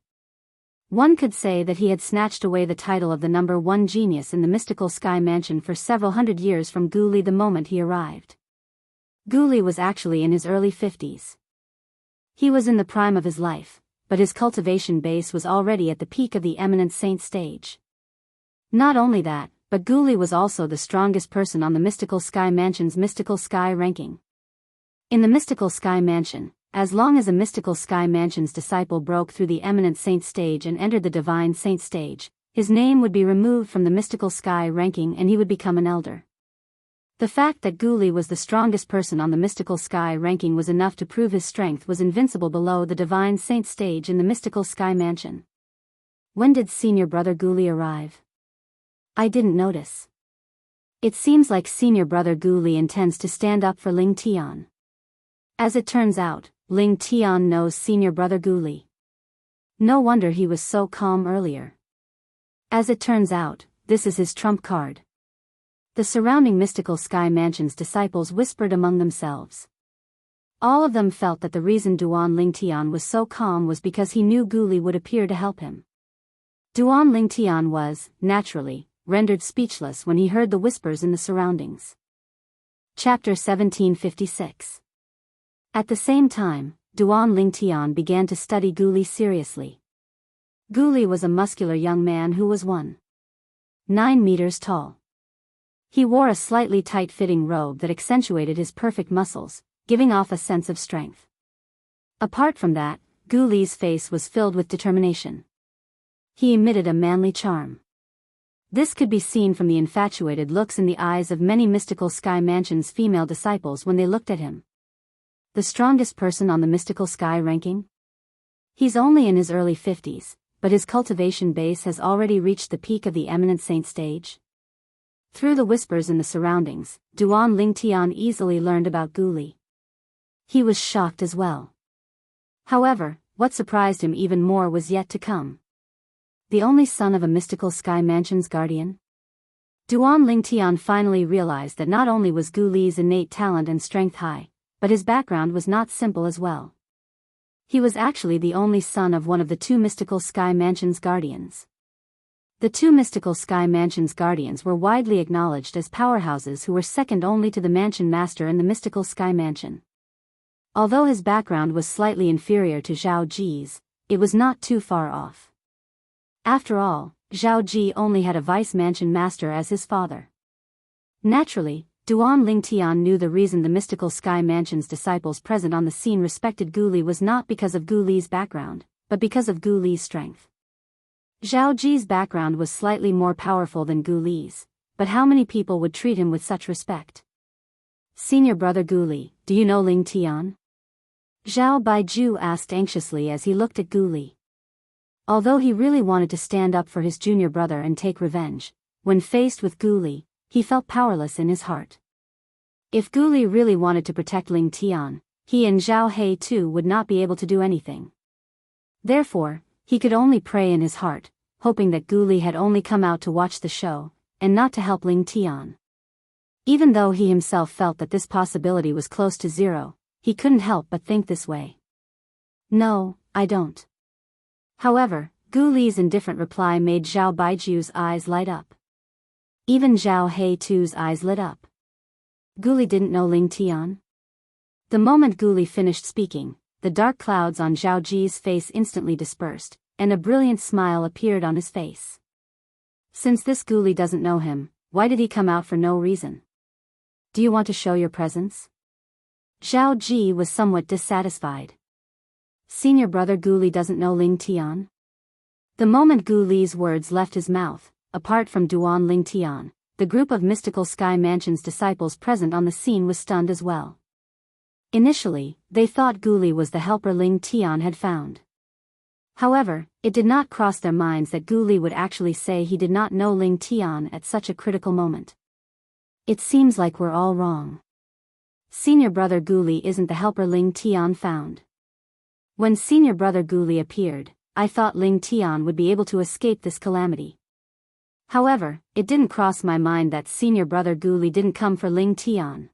One could say that he had snatched away the title of the number one genius in the mystical Sky Mansion for several hundred years from Guli the moment he arrived. Guli was actually in his early 50s. He was in the prime of his life, but his cultivation base was already at the peak of the eminent saint stage. Not only that, but Guli was also the strongest person on the mystical Sky Mansion's mystical sky ranking. In the mystical Sky Mansion, as long as a mystical Sky Mansion's disciple broke through the eminent saint stage and entered the divine saint stage, his name would be removed from the mystical sky ranking and he would become an elder. The fact that Guli was the strongest person on the mystical sky ranking was enough to prove his strength was invincible below the divine saint stage in the mystical Sky Mansion. When did senior brother Guli arrive? I didn't notice. It seems like senior brother Guli intends to stand up for Lingtian. As it turns out, Lingtian knows senior brother Guli. No wonder he was so calm earlier. As it turns out, this is his trump card. The surrounding mystical sky mansion's disciples whispered among themselves. All of them felt that the reason Duan Lingtian was so calm was because he knew Gu Li would appear to help him. Duan Lingtian was, naturally, rendered speechless when he heard the whispers in the surroundings. Chapter 1756. At the same time, Duan Lingtian began to study Gu Li seriously. Gu Li was a muscular young man who was 1.9 meters tall. He wore a slightly tight-fitting robe that accentuated his perfect muscles, giving off a sense of strength. Apart from that, Gu Li's face was filled with determination. He emitted a manly charm. This could be seen from the infatuated looks in the eyes of many mystical sky mansion's female disciples when they looked at him. The strongest person on the mystical sky ranking? He's only in his early 50s, but his cultivation base has already reached the peak of the eminent saint stage. Through the whispers in the surroundings, Duan Lingtian easily learned about Gu Li. He was shocked as well. However, what surprised him even more was yet to come. The only son of a mystical sky mansion's guardian? Duan Lingtian finally realized that not only was Gu Li's innate talent and strength high, but his background was not simple as well. He was actually the only son of one of the two mystical sky mansion's guardians. The two mystical sky mansion's guardians were widely acknowledged as powerhouses who were second only to the mansion master in the mystical sky mansion. Although his background was slightly inferior to Zhao Ji's, it was not too far off. After all, Zhao Ji only had a vice mansion master as his father. Naturally, Duan Lingtian knew the reason the mystical sky mansion's disciples present on the scene respected Gu Li was not because of Gu Li's background, but because of Gu Li's strength. Zhao Ji's background was slightly more powerful than Gu Li's, but how many people would treat him with such respect? Senior brother Gu Li, do you know Lingtian? Zhao Baiju asked anxiously as he looked at Gu Li. Although he really wanted to stand up for his junior brother and take revenge, when faced with Gu Li, he felt powerless in his heart. If Gu Li really wanted to protect Lingtian, he and Zhao He too would not be able to do anything. Therefore, he could only pray in his heart, hoping that Gu Li had only come out to watch the show, and not to help Lingtian. Even though he himself felt that this possibility was close to zero, he couldn't help but think this way. No, I don't. However, Gu Li's indifferent reply made Zhao Baiju's eyes light up. Even Zhao He too's eyes lit up. Gu Li didn't know Lingtian? The moment Gu Li finished speaking, the dark clouds on Zhao Ji's face instantly dispersed, and a brilliant smile appeared on his face. Since this Gu Li doesn't know him, why did he come out for no reason? Do you want to show your presence? Zhao Ji was somewhat dissatisfied. Senior brother Gu Li doesn't know Lingtian? The moment Gu Li's words left his mouth, apart from Duan Lingtian, the group of mystical sky mansion's disciples present on the scene was stunned as well. Initially, they thought Gu Li was the helper Lingtian had found. However, it did not cross their minds that Gu Li would actually say he did not know Lingtian at such a critical moment. It seems like we're all wrong. Senior brother Gu Li isn't the helper Lingtian found. When senior brother Gu Li appeared, I thought Lingtian would be able to escape this calamity. However, it didn't cross my mind that senior brother Gu Li didn't come for Lingtian.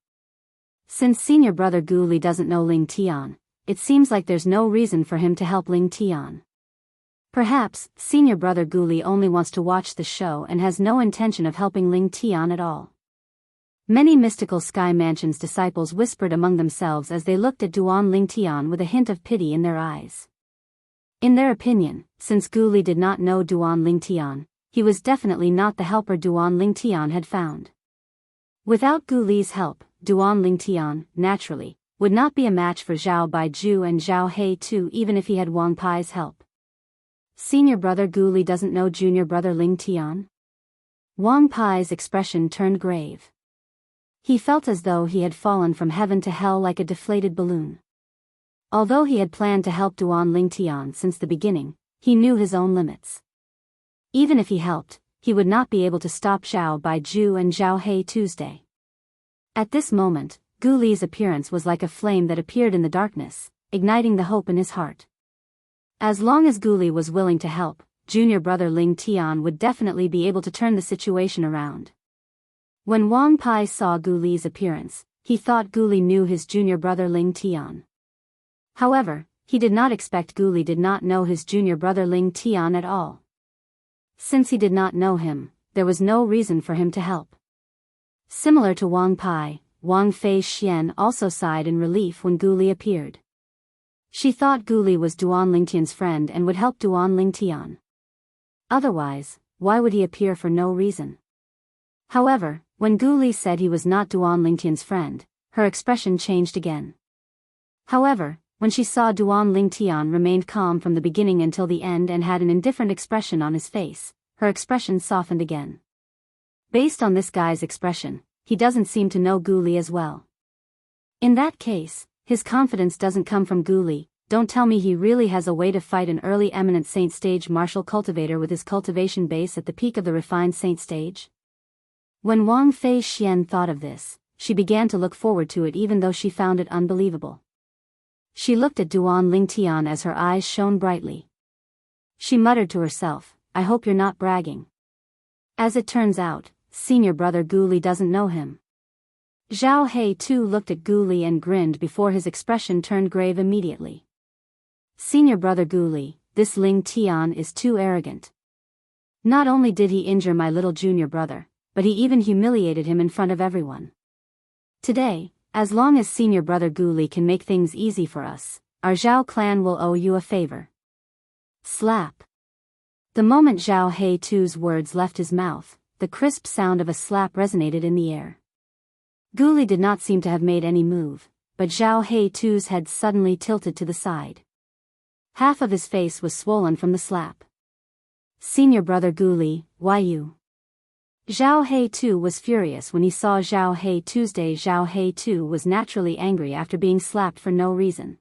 Since senior brother Gu Li doesn't know Lingtian, it seems like there's no reason for him to help Lingtian. Perhaps, senior brother Gu Li only wants to watch the show and has no intention of helping Lingtian at all. Many mystical sky mansion's disciples whispered among themselves as they looked at Duan Lingtian with a hint of pity in their eyes. In their opinion, since Gu Li did not know Duan Lingtian, he was definitely not the helper Duan Lingtian had found. Without Gu Li's help, Duan Lingtian, naturally, would not be a match for Zhao Baiju and Zhao He too even if he had Wang Pai's help. Senior brother Gu Li doesn't know junior brother Lingtian? Wang Pai's expression turned grave. He felt as though he had fallen from heaven to hell like a deflated balloon. Although he had planned to help Duan Lingtian since the beginning, he knew his own limits. Even if he helped, he would not be able to stop Zhao Baiju and Zhao He Tuesday. At this moment, Gu Li's appearance was like a flame that appeared in the darkness, igniting the hope in his heart. As long as Gu Li was willing to help, junior brother Ling Tian would definitely be able to turn the situation around. When Wang Pai saw Gu Li's appearance, he thought Gu Li knew his junior brother Ling Tian. However, he did not expect Gu Li did not know his junior brother Ling Tian at all. Since he did not know him, there was no reason for him to help. Similar to Wang Pai, Wang Fei Xian also sighed in relief when Gu Li appeared. She thought Gu Li was Duan Lingtian's friend and would help Duan Lingtian. Otherwise, why would he appear for no reason? However, when Gu Li said he was not Duan Lingtian's friend, her expression changed again. However, when she saw Duan Lingtian remained calm from the beginning until the end and had an indifferent expression on his face, her expression softened again. Based on this guy's expression, he doesn't seem to know Gu Li as well. In that case, his confidence doesn't come from Gu Li. Don't tell me he really has a way to fight an early eminent saint stage martial cultivator with his cultivation base at the peak of the refined saint stage? When Wang Fei Xian thought of this, she began to look forward to it even though she found it unbelievable. She looked at Duan Lingtian as her eyes shone brightly. She muttered to herself, I hope you're not bragging. As it turns out, senior brother Gu Li doesn't know him. Zhao He too looked at Gu Li and grinned before his expression turned grave immediately. Senior brother Gu Li, this Ling Tian is too arrogant. Not only did he injure my little junior brother, but he even humiliated him in front of everyone. Today, as long as senior brother Gu Li can make things easy for us, our Zhao clan will owe you a favor. Slap. The moment Zhao He Tu's words left his mouth, the crisp sound of a slap resonated in the air. Gu Li did not seem to have made any move, but Zhao He Tu's head suddenly tilted to the side. Half of his face was swollen from the slap. Senior brother Gu Li, why you? Zhao He Tu was furious when he saw Zhao He Tuesday. Zhao He Tu was naturally angry after being slapped for no reason.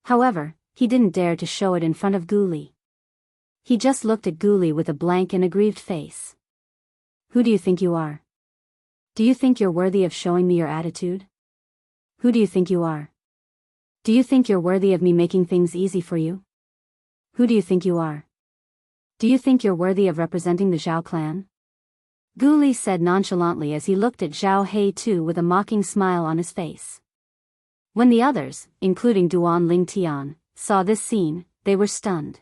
However, he didn't dare to show it in front of Gu Li. He just looked at Gu Li with a blank and aggrieved face. Who do you think you are? Do you think you're worthy of showing me your attitude? Who do you think you are? Do you think you're worthy of me making things easy for you? Who do you think you are? Do you think you're worthy of representing the Zhao clan? Gu Li said nonchalantly as he looked at Zhao He Tu with a mocking smile on his face. When the others, including Duan Lingtian, saw this scene, they were stunned.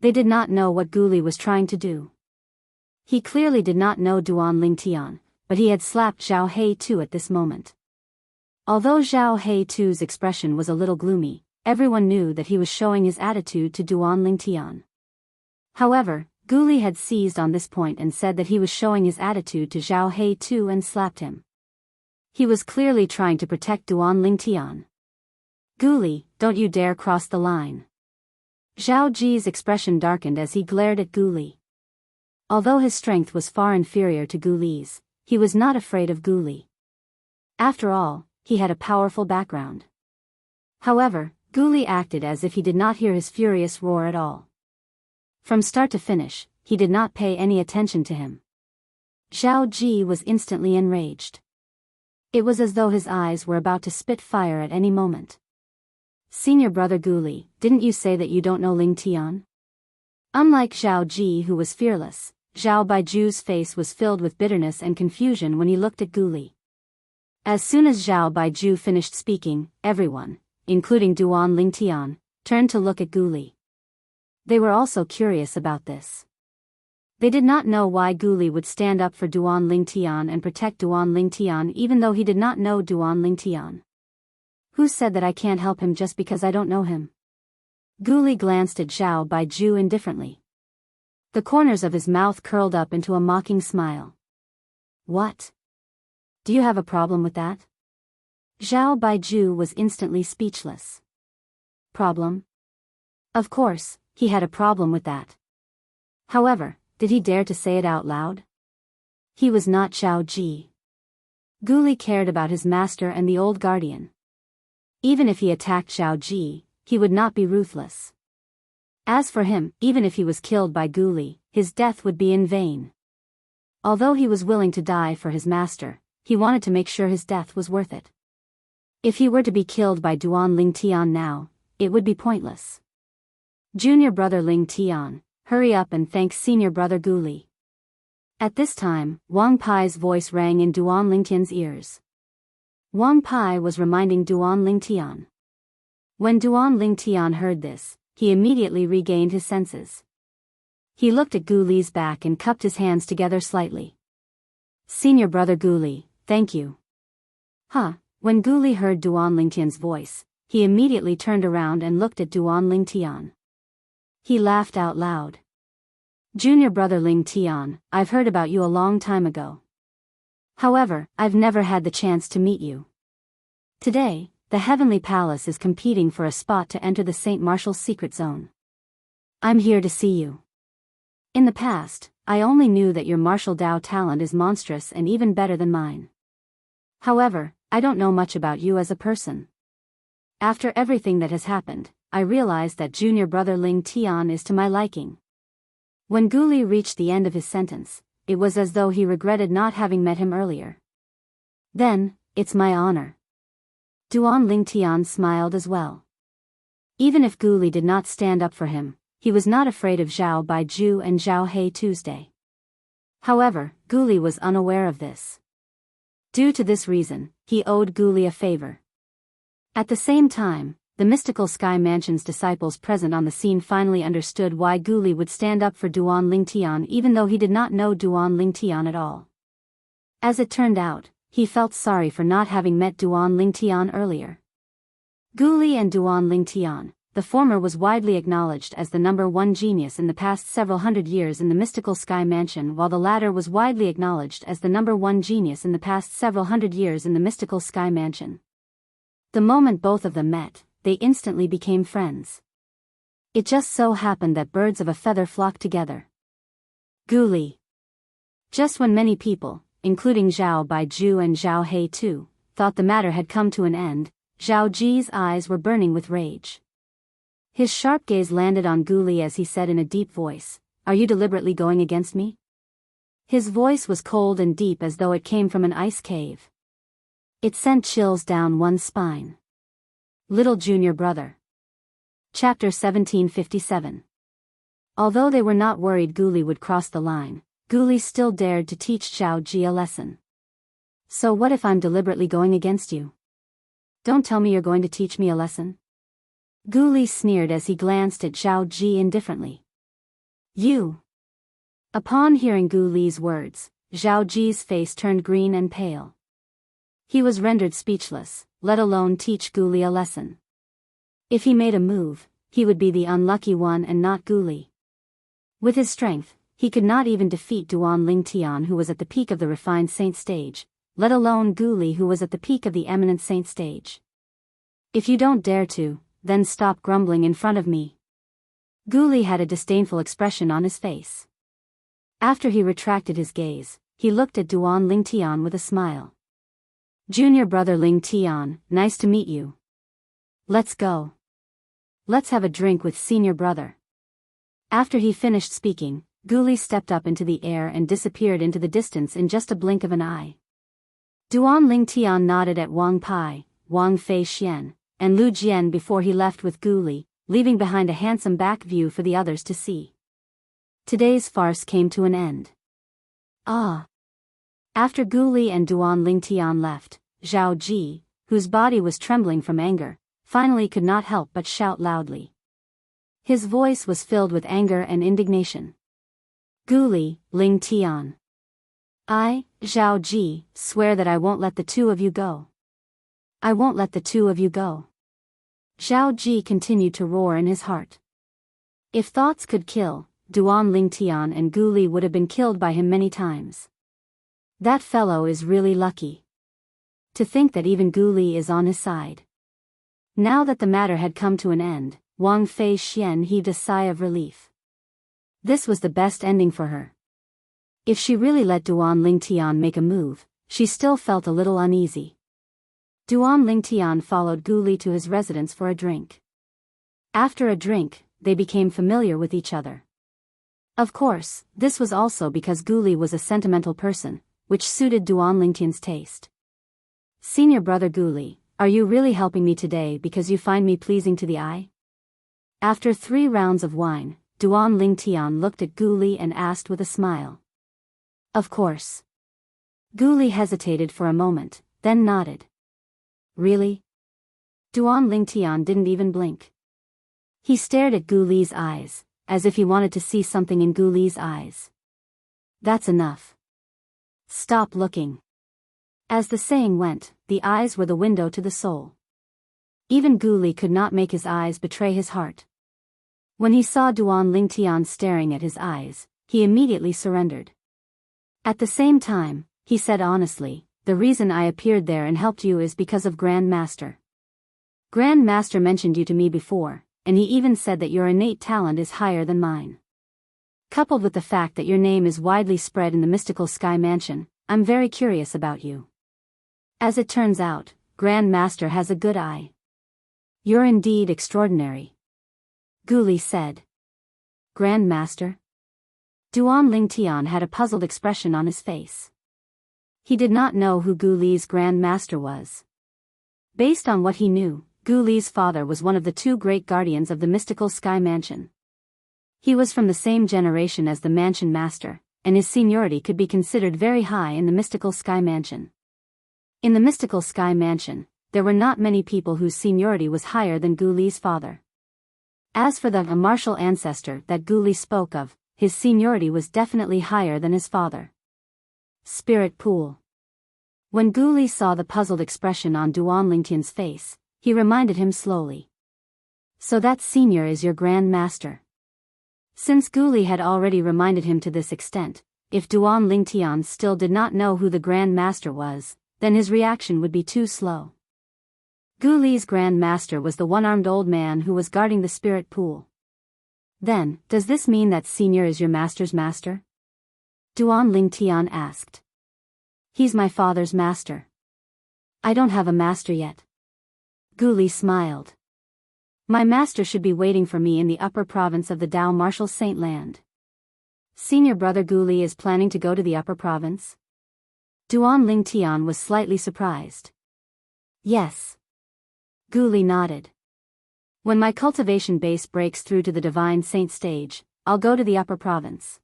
They did not know what Gu Li was trying to do. He clearly did not know Duan Lingtian, but he had slapped Zhao He Tu at this moment. Although Zhao He Tu's expression was a little gloomy, everyone knew that he was showing his attitude to Duan Lingtian. However, Gu Li had seized on this point and said that he was showing his attitude to Zhao He Tu and slapped him. He was clearly trying to protect Duan Lingtian. Gu Li, don't you dare cross the line. Zhao Ji's expression darkened as he glared at Gu Li. Although his strength was far inferior to Gu Li's, he was not afraid of Gu Li. After all, he had a powerful background. However, Gu Li acted as if he did not hear his furious roar at all. From start to finish, he did not pay any attention to him. Zhao Ji was instantly enraged. It was as though his eyes were about to spit fire at any moment. Senior brother Gu Li, didn't you say that you don't know Ling Tian? Unlike Zhao Ji who was fearless, Zhao Baiju's face was filled with bitterness and confusion when he looked at Gu Li. As soon as Zhao Baiju finished speaking, everyone, including Duan Lingtian, turned to look at Gu Li. They were also curious about this. They did not know why Gu Li would stand up for Duan Lingtian and protect Duan Lingtian even though he did not know Duan Lingtian. Who said that I can't help him just because I don't know him? Gu Li glanced at Zhao Baiju indifferently. The corners of his mouth curled up into a mocking smile. What? Do you have a problem with that? Zhao Baiju was instantly speechless. Problem? Of course, he had a problem with that. However, did he dare to say it out loud? He was not Zhao Ji. Gu Li cared about his master and the old guardian. Even if he attacked Zhao Ji, he would not be ruthless. As for him, even if he was killed by Gu Li, his death would be in vain. Although he was willing to die for his master, he wanted to make sure his death was worth it. If he were to be killed by Duan Lingtian now, it would be pointless. Junior brother Ling Tian, hurry up and thank senior brother Gu Li. At this time, Wang Pai's voice rang in Duan Lingtian's ears. Wang Pai was reminding Duan Lingtian. When Duan Lingtian heard this, he immediately regained his senses. He looked at Gu Li's back and cupped his hands together slightly. Senior brother Gu Li, thank you. Huh, when Gu Li heard Duan Lingtian's voice, he immediately turned around and looked at Duan Lingtian. He laughed out loud. Junior brother Ling Tian, I've heard about you a long time ago. However, I've never had the chance to meet you. Today, the Heavenly Palace is competing for a spot to enter the Saint Martial's secret zone. I'm here to see you. In the past, I only knew that your martial Dao talent is monstrous and even better than mine. However, I don't know much about you as a person. After everything that has happened, I realized that junior brother Ling Tian is to my liking. When Gu Li reached the end of his sentence, it was as though he regretted not having met him earlier. Then, it's my honor. Duan Lingtian smiled as well. Even if Gu Li did not stand up for him, he was not afraid of Zhao Baiju and Zhao He Tuesday. However, Gu Li was unaware of this. Due to this reason, he owed Gu Li a favor. At the same time, the mystical Sky Mansion's disciples present on the scene finally understood why Gu Li would stand up for Duan Lingtian even though he did not know Duan Lingtian at all. As it turned out, he felt sorry for not having met Duan Lingtian earlier. Gu Li and Duan Lingtian, the former was widely acknowledged as the #1 genius in the past several hundred years in the mystical Sky Mansion, while the latter was widely acknowledged as the #1 genius in the past several hundred years in the mystical Sky Mansion. The moment both of them met, they instantly became friends. It just so happened that birds of a feather flocked together. Gu Li. Just when many people, including Zhao Baiju and Zhao He too, thought the matter had come to an end, Zhao Ji's eyes were burning with rage. His sharp gaze landed on Gu Li as he said in a deep voice, "Are you deliberately going against me?" His voice was cold and deep as though it came from an ice cave. It sent chills down one's spine. Little Junior Brother. Chapter 1757. Although they were not worried Gu Li would cross the line, Gu Li still dared to teach Zhao Ji a lesson. So what if I'm deliberately going against you? Don't tell me you're going to teach me a lesson. Gu Li sneered as he glanced at Zhao Ji indifferently. You. Upon hearing Gu Li's words, Zhao Ji's face turned green and pale. He was rendered speechless, let alone teach Gu Li a lesson. If he made a move, he would be the unlucky one and not Gu Li. With his strength, he could not even defeat Duan Lingtian, who was at the peak of the refined saint stage, let alone Gu Li, who was at the peak of the eminent saint stage. If you don't dare to, then stop grumbling in front of me. Gu Li had a disdainful expression on his face. After he retracted his gaze, he looked at Duan Lingtian with a smile. Junior brother Ling Tian, nice to meet you. Let's go. Let's have a drink with senior brother. After he finished speaking, Gu Li stepped up into the air and disappeared into the distance in just a blink of an eye. Duan Lingtian nodded at Wang Pai, Wang Fei Xian, and Lu Jian before he left with Gu Li, leaving behind a handsome back view for the others to see. Today's farce came to an end. Ah! After Gu Li and Duan Lingtian left, Zhao Ji, whose body was trembling from anger, finally could not help but shout loudly. His voice was filled with anger and indignation. Gu Li, Ling Tian. I, Zhao Ji, swear that I won't let the two of you go. I won't let the two of you go. Zhao Ji continued to roar in his heart. If thoughts could kill, Duan Lingtian and Gu Li would have been killed by him many times. That fellow is really lucky. To think that even Gu Li is on his side. Now that the matter had come to an end, Wang Fei Xian heaved a sigh of relief. This was the best ending for her. If she really let Duan Lingtian make a move, she still felt a little uneasy. Duan Lingtian followed Gu Li to his residence for a drink. After a drink, they became familiar with each other. Of course, this was also because Gu Li was a sentimental person, which suited Duan Lingtian's taste. Senior brother Gu Li, are you really helping me today because you find me pleasing to the eye? After 3 rounds of wine, Duan Lingtian looked at Gu Li and asked with a smile. Of course. Gu Li hesitated for a moment, then nodded. Really? Duan Lingtian didn't even blink. He stared at Gu Li's eyes, as if he wanted to see something in Gu Li's eyes. That's enough. Stop looking. As the saying went, the eyes were the window to the soul. Even Gu Li could not make his eyes betray his heart. When he saw Duan Lingtian staring at his eyes, he immediately surrendered. At the same time, he said honestly, the reason I appeared there and helped you is because of Grand Master. Grand Master mentioned you to me before, and he even said that your innate talent is higher than mine. Coupled with the fact that your name is widely spread in the mystical Sky Mansion, I'm very curious about you. As it turns out, Grand Master has a good eye. You're indeed extraordinary. Gu Li said. Grand Master? Duan Lingtian had a puzzled expression on his face. He did not know who Gu Li's Grand Master was. Based on what he knew, Gu Li's father was one of the 2 great guardians of the mystical Sky Mansion. He was from the same generation as the Mansion Master, and his seniority could be considered very high in the mystical Sky Mansion. In the mystical Sky Mansion, there were not many people whose seniority was higher than Gu Li's father. As for the martial ancestor that Gu Li spoke of, his seniority was definitely higher than his father. Spirit Pool. When Gu Li saw the puzzled expression on Duan Lingtian's face, he reminded him slowly. So that senior is your Grand Master. Since Gu Li had already reminded him to this extent, if Duan Lingtian still did not know who the Grand Master was, then his reaction would be too slow. Gu Li's Grand Master was the one-armed old man who was guarding the spirit pool. Then, does this mean that senior is your master's master? Duan Lingtian asked. He's my father's master. I don't have a master yet. Gu Li smiled. My master should be waiting for me in the upper province of the Dao Martial Saint Land. Senior brother Gu Li is planning to go to the upper province? Duan Lingtian was slightly surprised. Yes. Gu Li nodded. When my cultivation base breaks through to the Divine Saint stage, I'll go to the upper province.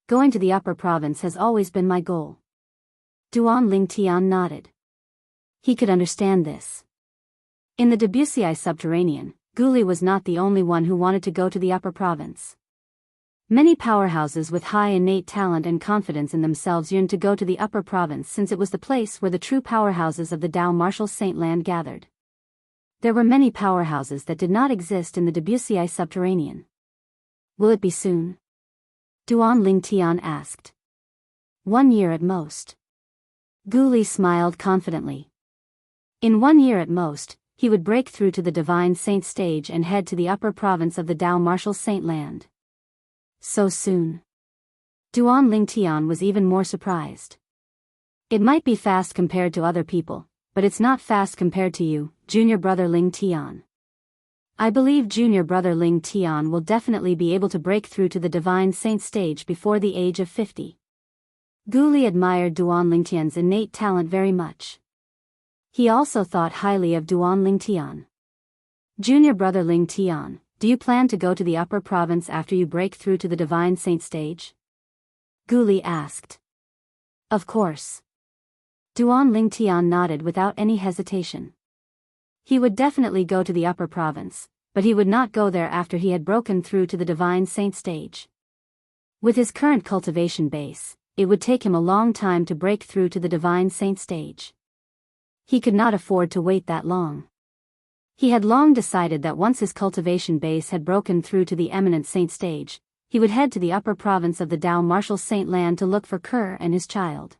Going to the upper province has always been my goal. Duan Lingtian nodded. He could understand this. In the Debussy subterranean, Gu Li was not the only one who wanted to go to the upper province. Many powerhouses with high innate talent and confidence in themselves yearned to go to the upper province since it was the place where the true powerhouses of the Dao Martial Saint Land gathered. There were many powerhouses that did not exist in the Debussy subterranean. Will it be soon? Duan Lingtian asked. 1 year at most. Gu Li smiled confidently. In 1 year at most, he would break through to the Divine Saint stage and head to the upper province of the Dao Martial Saint Land. So soon. Duan Lingtian was even more surprised. It might be fast compared to other people, but it's not fast compared to you, junior brother Lingtian. I believe junior brother Lingtian will definitely be able to break through to the Divine Saint stage before the age of 50. Gu Li admired Duan Lingtian's innate talent very much. He also thought highly of Duan Lingtian. Junior brother Lingtian, do you plan to go to the upper province after you break through to the Divine Saint stage? Gu Li asked. Of course. Duan Lingtian nodded without any hesitation. He would definitely go to the upper province, but he would not go there after he had broken through to the Divine Saint stage. With his current cultivation base, it would take him a long time to break through to the Divine Saint stage. He could not afford to wait that long. He had long decided that once his cultivation base had broken through to the eminent saint stage, he would head to the upper province of the Dao Martial Saint Land to look for Kerr and his child.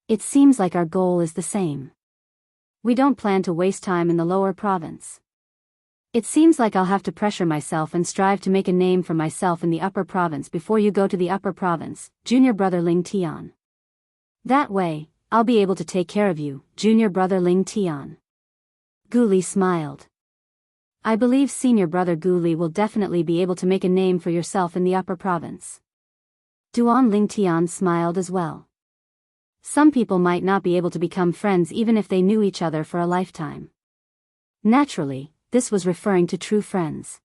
It seems like our goal is the same. We don't plan to waste time in the lower province. It seems like I'll have to pressure myself and strive to make a name for myself in the upper province before you go to the upper province, junior brother Lingtian. That way, I'll be able to take care of you, junior brother Lingtian. Gu Li smiled. I believe senior brother Gu Li will definitely be able to make a name for yourself in the upper province. Duan Lingtian smiled as well. Some people might not be able to become friends even if they knew each other for a lifetime. Naturally, this was referring to true friends.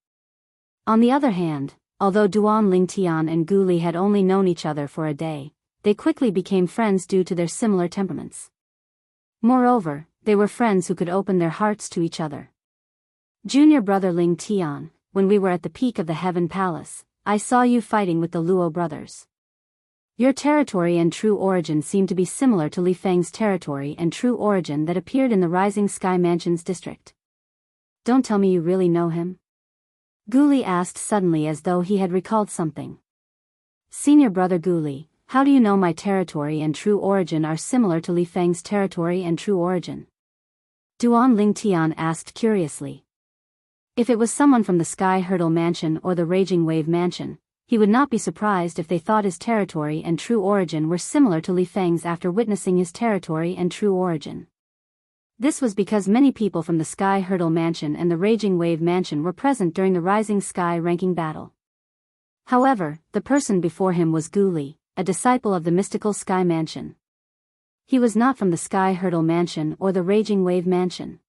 On the other hand, although Duan Lingtian and Gu Li had only known each other for a day, they quickly became friends due to their similar temperaments. Moreover, they were friends who could open their hearts to each other. Junior brother Ling Tian, when we were at the peak of the Heaven Palace, I saw you fighting with the Luo brothers. Your territory and true origin seem to be similar to Li Feng's territory and true origin that appeared in the Rising Sky Mansion's district. Don't tell me you really know him? Gu Li asked suddenly as though he had recalled something. Senior brother Gu Li, how do you know my territory and true origin are similar to Li Feng's territory and true origin? Duan Lingtian asked curiously. If it was someone from the Sky Hurdle Mansion or the Raging Wave Mansion, he would not be surprised if they thought his territory and true origin were similar to Li Feng's after witnessing his territory and true origin. This was because many people from the Sky Hurdle Mansion and the Raging Wave Mansion were present during the Rising Sky ranking battle. However, the person before him was Gu Li, a disciple of the mystical Sky Mansion. He was not from the Sky Hurdle Mansion or the Raging Wave Mansion.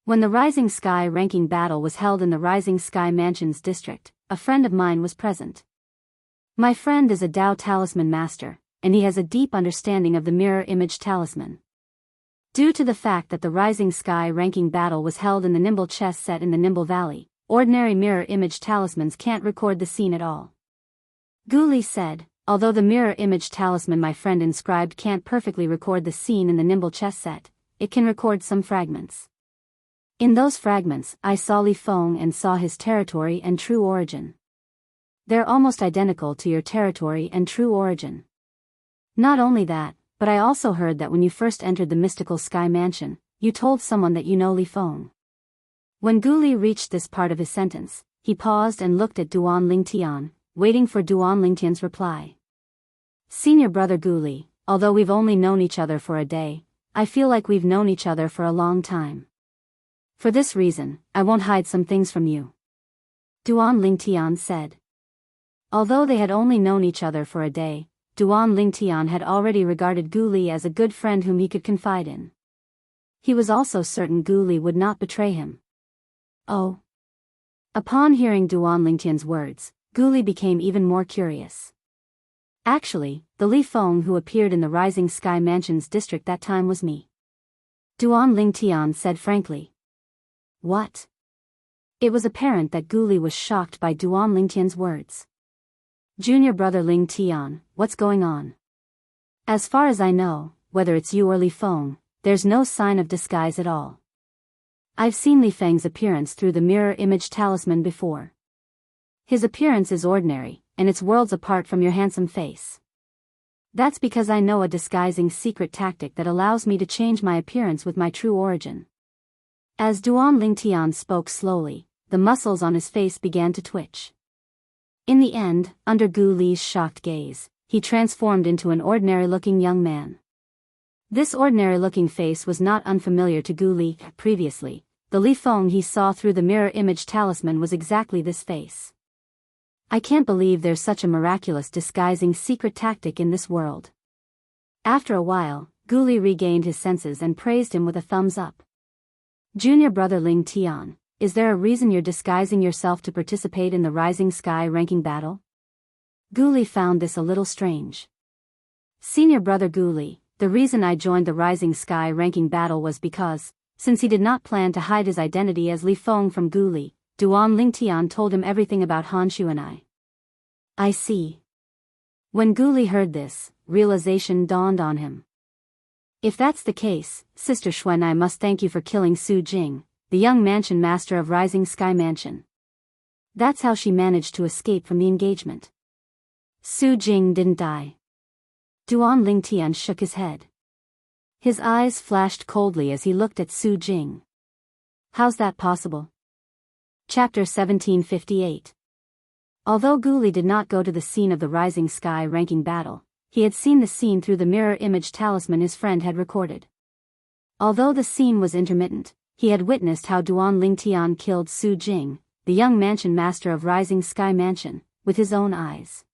When the Rising Sky ranking battle was held in the Rising Sky Mansion's district, a friend of mine was present. My friend is a Dao Talisman Master, and he has a deep understanding of the Mirror Image Talisman. Due to the fact that the Rising Sky ranking battle was held in the Nimble chess set in the Nimble Valley, ordinary Mirror Image Talismans can't record the scene at all. Gu Li said, although the Mirror Image Talisman my friend inscribed can't perfectly record the scene in the Nimble chess set, it can record some fragments. In those fragments, I saw Li Feng and saw his territory and true origin. They're almost identical to your territory and true origin. Not only that, but I also heard that when you first entered the mystical Sky Mansion, you told someone that you know Li Feng. When Gu Li reached this part of his sentence, he paused and looked at Duan Lingtian, waiting for Duan Lingtian's reply. Senior brother Gu Li, although we've only known each other for a day, I feel like we've known each other for a long time. For this reason, I won't hide some things from you. Duan Lingtian said. Although they had only known each other for a day, Duan Lingtian had already regarded Gu Li as a good friend whom he could confide in. He was also certain Gu Li would not betray him. Oh. Upon hearing Duan Lingtian's words, Gu Li became even more curious. Actually, the Li Feng who appeared in the Rising Sky Mansion's district that time was me. Duan Lingtian said frankly. What? It was apparent that Gu Li was shocked by Duan Lingtian's words. Junior brother Ling Tian, what's going on? As far as I know, whether it's you or Li Feng, there's no sign of disguise at all. I've seen Li Feng's appearance through the Mirror Image Talisman before. His appearance is ordinary, and it's worlds apart from your handsome face. That's because I know a disguising secret tactic that allows me to change my appearance with my true origin. As Duan Lingtian spoke slowly, the muscles on his face began to twitch. In the end, under Gu Li's shocked gaze, he transformed into an ordinary-looking young man. This ordinary-looking face was not unfamiliar to Gu Li. Previously, the Li Feng he saw through the Mirror Image Talisman was exactly this face. I can't believe there's such a miraculous disguising secret tactic in this world. After a while, Gu Li regained his senses and praised him with a thumbs up. Junior brother Ling Tian, is there a reason you're disguising yourself to participate in the Rising Sky ranking battle? Gu Li found this a little strange. Senior brother Gu Li, the reason I joined the Rising Sky ranking battle was because, since he did not plan to hide his identity as Li Feng from Gu Li, Duan Lingtian told him everything about Hanshu and I. I see. When Gu Li heard this, realization dawned on him. If that's the case, Sister Xuan, I must thank you for killing Su Jing, the young mansion master of Rising Sky Mansion. That's how she managed to escape from the engagement. Su Jing didn't die. Duan Lingtian shook his head. His eyes flashed coldly as he looked at Su Jing. How's that possible? Chapter 1758. Although Gu Li did not go to the scene of the Rising Sky ranking battle, he had seen the scene through the Mirror Image Talisman his friend had recorded. Although the scene was intermittent, he had witnessed how Duan Lingtian killed Su Jing, the young mansion master of Rising Sky Mansion, with his own eyes.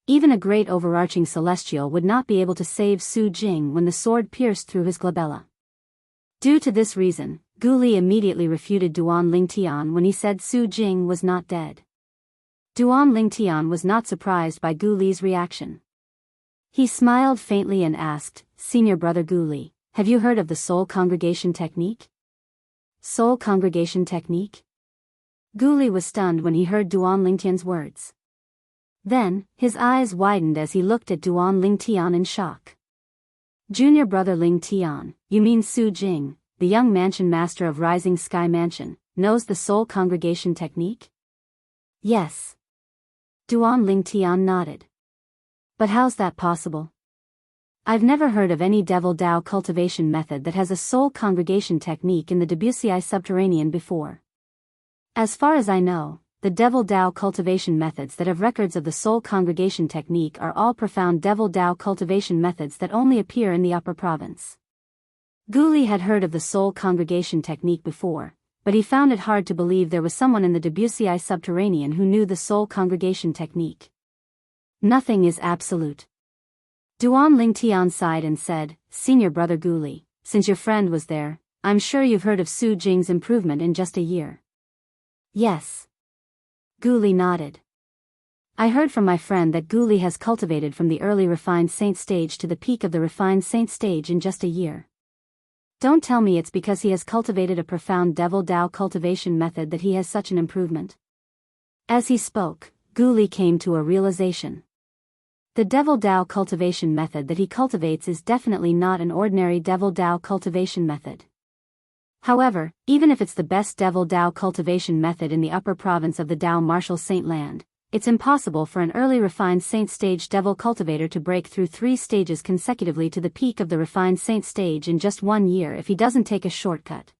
Even a great overarching celestial would not be able to save Su Jing when the sword pierced through his glabella. Due to this reason, Gu Li immediately refuted Duan Lingtian when he said Su Jing was not dead. Duan Lingtian was not surprised by Gu Li's reaction. He smiled faintly and asked, "Senior brother Gu Li, have you heard of the soul congregation technique?" Soul congregation technique? Gu Li was stunned when he heard Duan Lingtian's words. Then, his eyes widened as he looked at Duan Lingtian in shock. "Junior brother Lingtian, you mean Su Jing, the young mansion master of Rising Sky Mansion, knows the soul congregation technique?" "Yes." Duan Lingtian nodded. "But how's that possible? I've never heard of any Devil Dao cultivation method that has a soul congregation technique in the Wuxia subterranean before. As far as I know, the Devil Dao cultivation methods that have records of the soul congregation technique are all profound Devil Dao cultivation methods that only appear in the upper province." Gu Li had heard of the soul congregation technique before, but he found it hard to believe there was someone in the Wuxia subterranean who knew the soul congregation technique. "Nothing is absolute." Duan Lingtian sighed and said, "Senior brother Gu Li, since your friend was there, I'm sure you've heard of Su Jing's improvement in just a year." "Yes." Gu Li nodded. "I heard from my friend that Gu Li has cultivated from the early refined saint stage to the peak of the refined saint stage in just a year. Don't tell me it's because he has cultivated a profound Devil Dao cultivation method that he has such an improvement." As he spoke, Gu Li came to a realization. The Devil Dao cultivation method that he cultivates is definitely not an ordinary Devil Dao cultivation method. However, even if it's the best Devil Dao cultivation method in the upper province of the Dao Martial Saint Land, it's impossible for an early refined saint stage devil cultivator to break through 3 stages consecutively to the peak of the refined saint stage in just 1 year if he doesn't take a shortcut.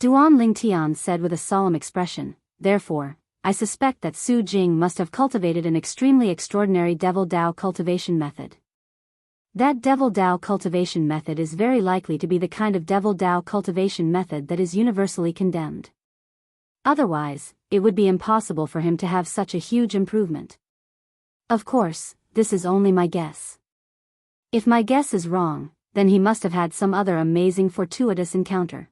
Duan Lingtian said with a solemn expression, "Therefore, I suspect that Su Jing must have cultivated an extremely extraordinary Devil Dao cultivation method. That Devil Dao cultivation method is very likely to be the kind of Devil Dao cultivation method that is universally condemned. Otherwise, it would be impossible for him to have such a huge improvement. Of course, this is only my guess. If my guess is wrong, then he must have had some other amazing fortuitous encounter."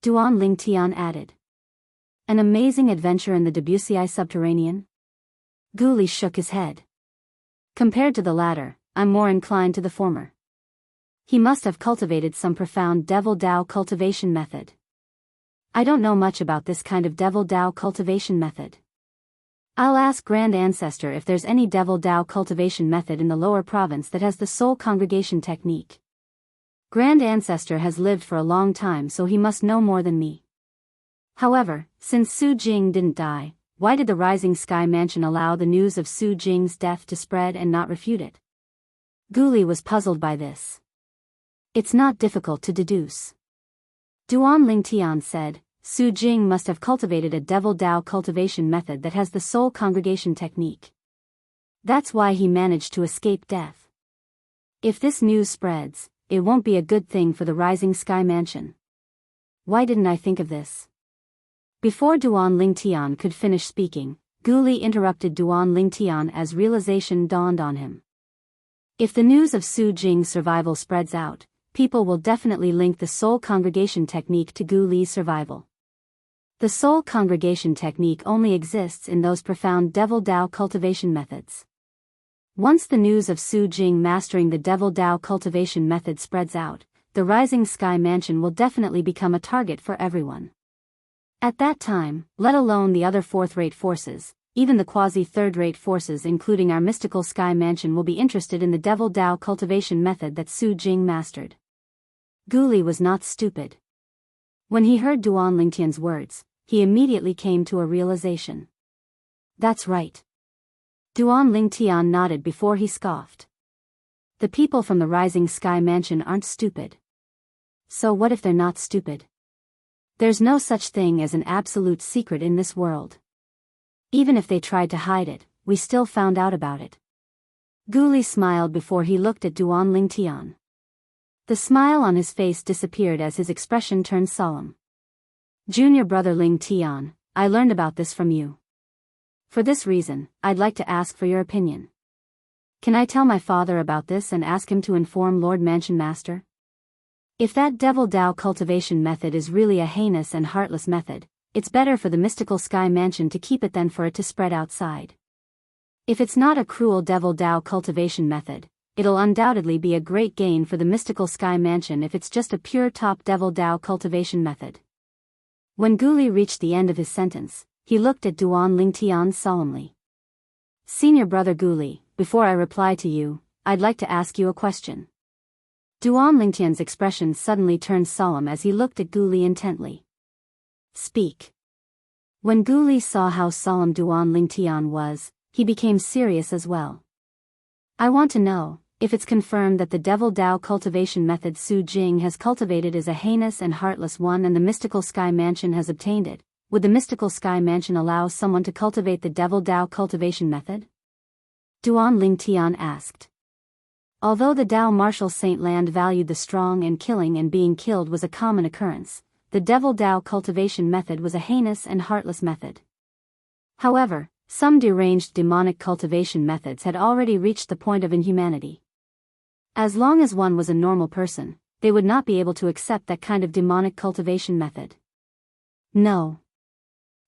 Duan Lingtian added. "An amazing adventure in the Wuxia subterranean?" Gu Li shook his head. "Compared to the latter, I'm more inclined to the former. He must have cultivated some profound Devil Dao cultivation method. I don't know much about this kind of Devil Dao cultivation method. I'll ask Grand Ancestor if there's any Devil Dao cultivation method in the lower province that has the soul congregation technique. Grand Ancestor has lived for a long time, so he must know more than me. However, since Su Jing didn't die, why did the Rising Sky Mansion allow the news of Su Jing's death to spread and not refute it?" Gu Li was puzzled by this. "It's not difficult to deduce." Duan Lingtian said, "Su Jing must have cultivated a Devil Dao cultivation method that has the soul congregation technique. That's why he managed to escape death. If this news spreads, it won't be a good thing for the Rising Sky Mansion. Why didn't I think of this?" Before Duan Lingtian could finish speaking, Gu Li interrupted Duan Lingtian as realization dawned on him. If the news of Su Jing's survival spreads out, people will definitely link the soul congregation technique to Gu Li's survival. The soul congregation technique only exists in those profound Devil Dao cultivation methods. Once the news of Su Jing mastering the Devil Dao cultivation method spreads out, the Rising Sky Mansion will definitely become a target for everyone. At that time, let alone the other fourth-rate forces, even the quasi-third-rate forces including our mystical Sky Mansion will be interested in the Devil Dao cultivation method that Su Jing mastered. Gu Li was not stupid. When he heard Duan Lingtian's words, he immediately came to a realization. That's right. Duan Lingtian nodded before he scoffed. The people from the Rising Sky Mansion aren't stupid. So what if they're not stupid? There's no such thing as an absolute secret in this world. Even if they tried to hide it, we still found out about it. Gu Li smiled before he looked at Duan Lingtian. The smile on his face disappeared as his expression turned solemn. Junior brother Lingtian, I learned about this from you. For this reason, I'd like to ask for your opinion. Can I tell my father about this and ask him to inform Lord Mansion Master? If that devil Dao cultivation method is really a heinous and heartless method, it's better for the mystical sky mansion to keep it than for it to spread outside. If it's not a cruel devil Dao cultivation method, it'll undoubtedly be a great gain for the mystical sky mansion if it's just a pure top devil Dao cultivation method. When Guli reached the end of his sentence, he looked at Duan Lingtian solemnly. Senior brother Guli, before I reply to you, I'd like to ask you a question. Duan Lingtian's expression suddenly turned solemn as he looked at Guli intently. Speak. When Guli saw how solemn Duan Lingtian was, he became serious as well. I want to know, if it's confirmed that the devil Dao cultivation method Su Jing has cultivated is a heinous and heartless one and the mystical sky mansion has obtained it, would the mystical sky mansion allow someone to cultivate the devil Dao cultivation method? Duan Lingtian asked. Although the Dao martial saint land valued the strong and killing and being killed was a common occurrence, the devil Dao cultivation method was a heinous and heartless method. However, some deranged demonic cultivation methods had already reached the point of inhumanity. As long as one was a normal person, they would not be able to accept that kind of demonic cultivation method. No.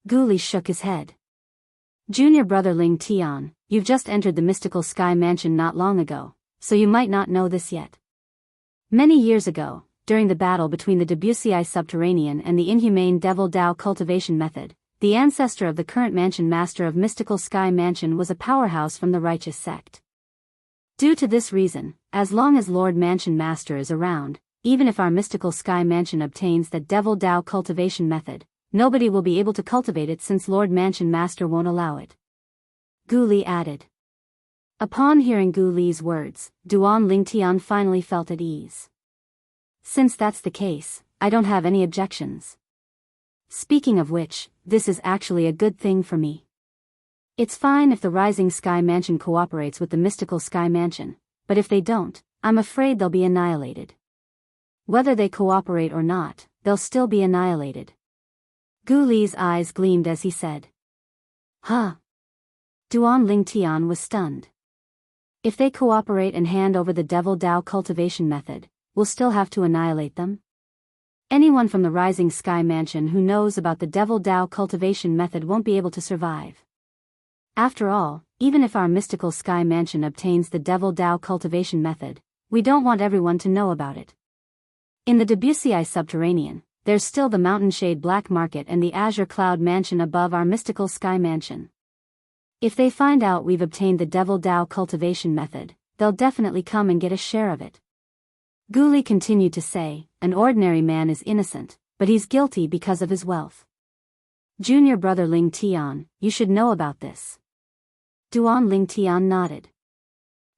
Guli shook his head. Junior brother Ling Tian, you've just entered the mystical sky mansion not long ago, so you might not know this yet. Many years ago, during the battle between the Wuxia subterranean and the inhumane devil Dao cultivation method, the ancestor of the current mansion master of mystical sky mansion was a powerhouse from the righteous sect. Due to this reason, as long as Lord Mansion Master is around, even if our mystical sky mansion obtains that devil Dao cultivation method, nobody will be able to cultivate it since Lord Mansion Master won't allow it. Guli added. Upon hearing Guli's words, Duan Lingtian finally felt at ease. Since that's the case, I don't have any objections. Speaking of which, this is actually a good thing for me. It's fine if the Rising Sky Mansion cooperates with the Mystical Sky Mansion, but if they don't, I'm afraid they'll be annihilated. Whether they cooperate or not, they'll still be annihilated. Guli's eyes gleamed as he said. Huh? Duan Lingtian was stunned. If they cooperate and hand over the devil Dao cultivation method, we'll still have to annihilate them? Anyone from the Rising Sky Mansion who knows about the devil Dao cultivation method won't be able to survive. After all, even if our mystical sky mansion obtains the devil Dao cultivation method, we don't want everyone to know about it. In the Wuxia subterranean, there's still the Mountain Shade Black Market and the Azure Cloud Mansion above our mystical sky mansion. If they find out we've obtained the devil Dao cultivation method, they'll definitely come and get a share of it. Guli continued to say, an ordinary man is innocent, but he's guilty because of his wealth. Junior brother Ling Tian, you should know about this. Duan Ling Tian nodded.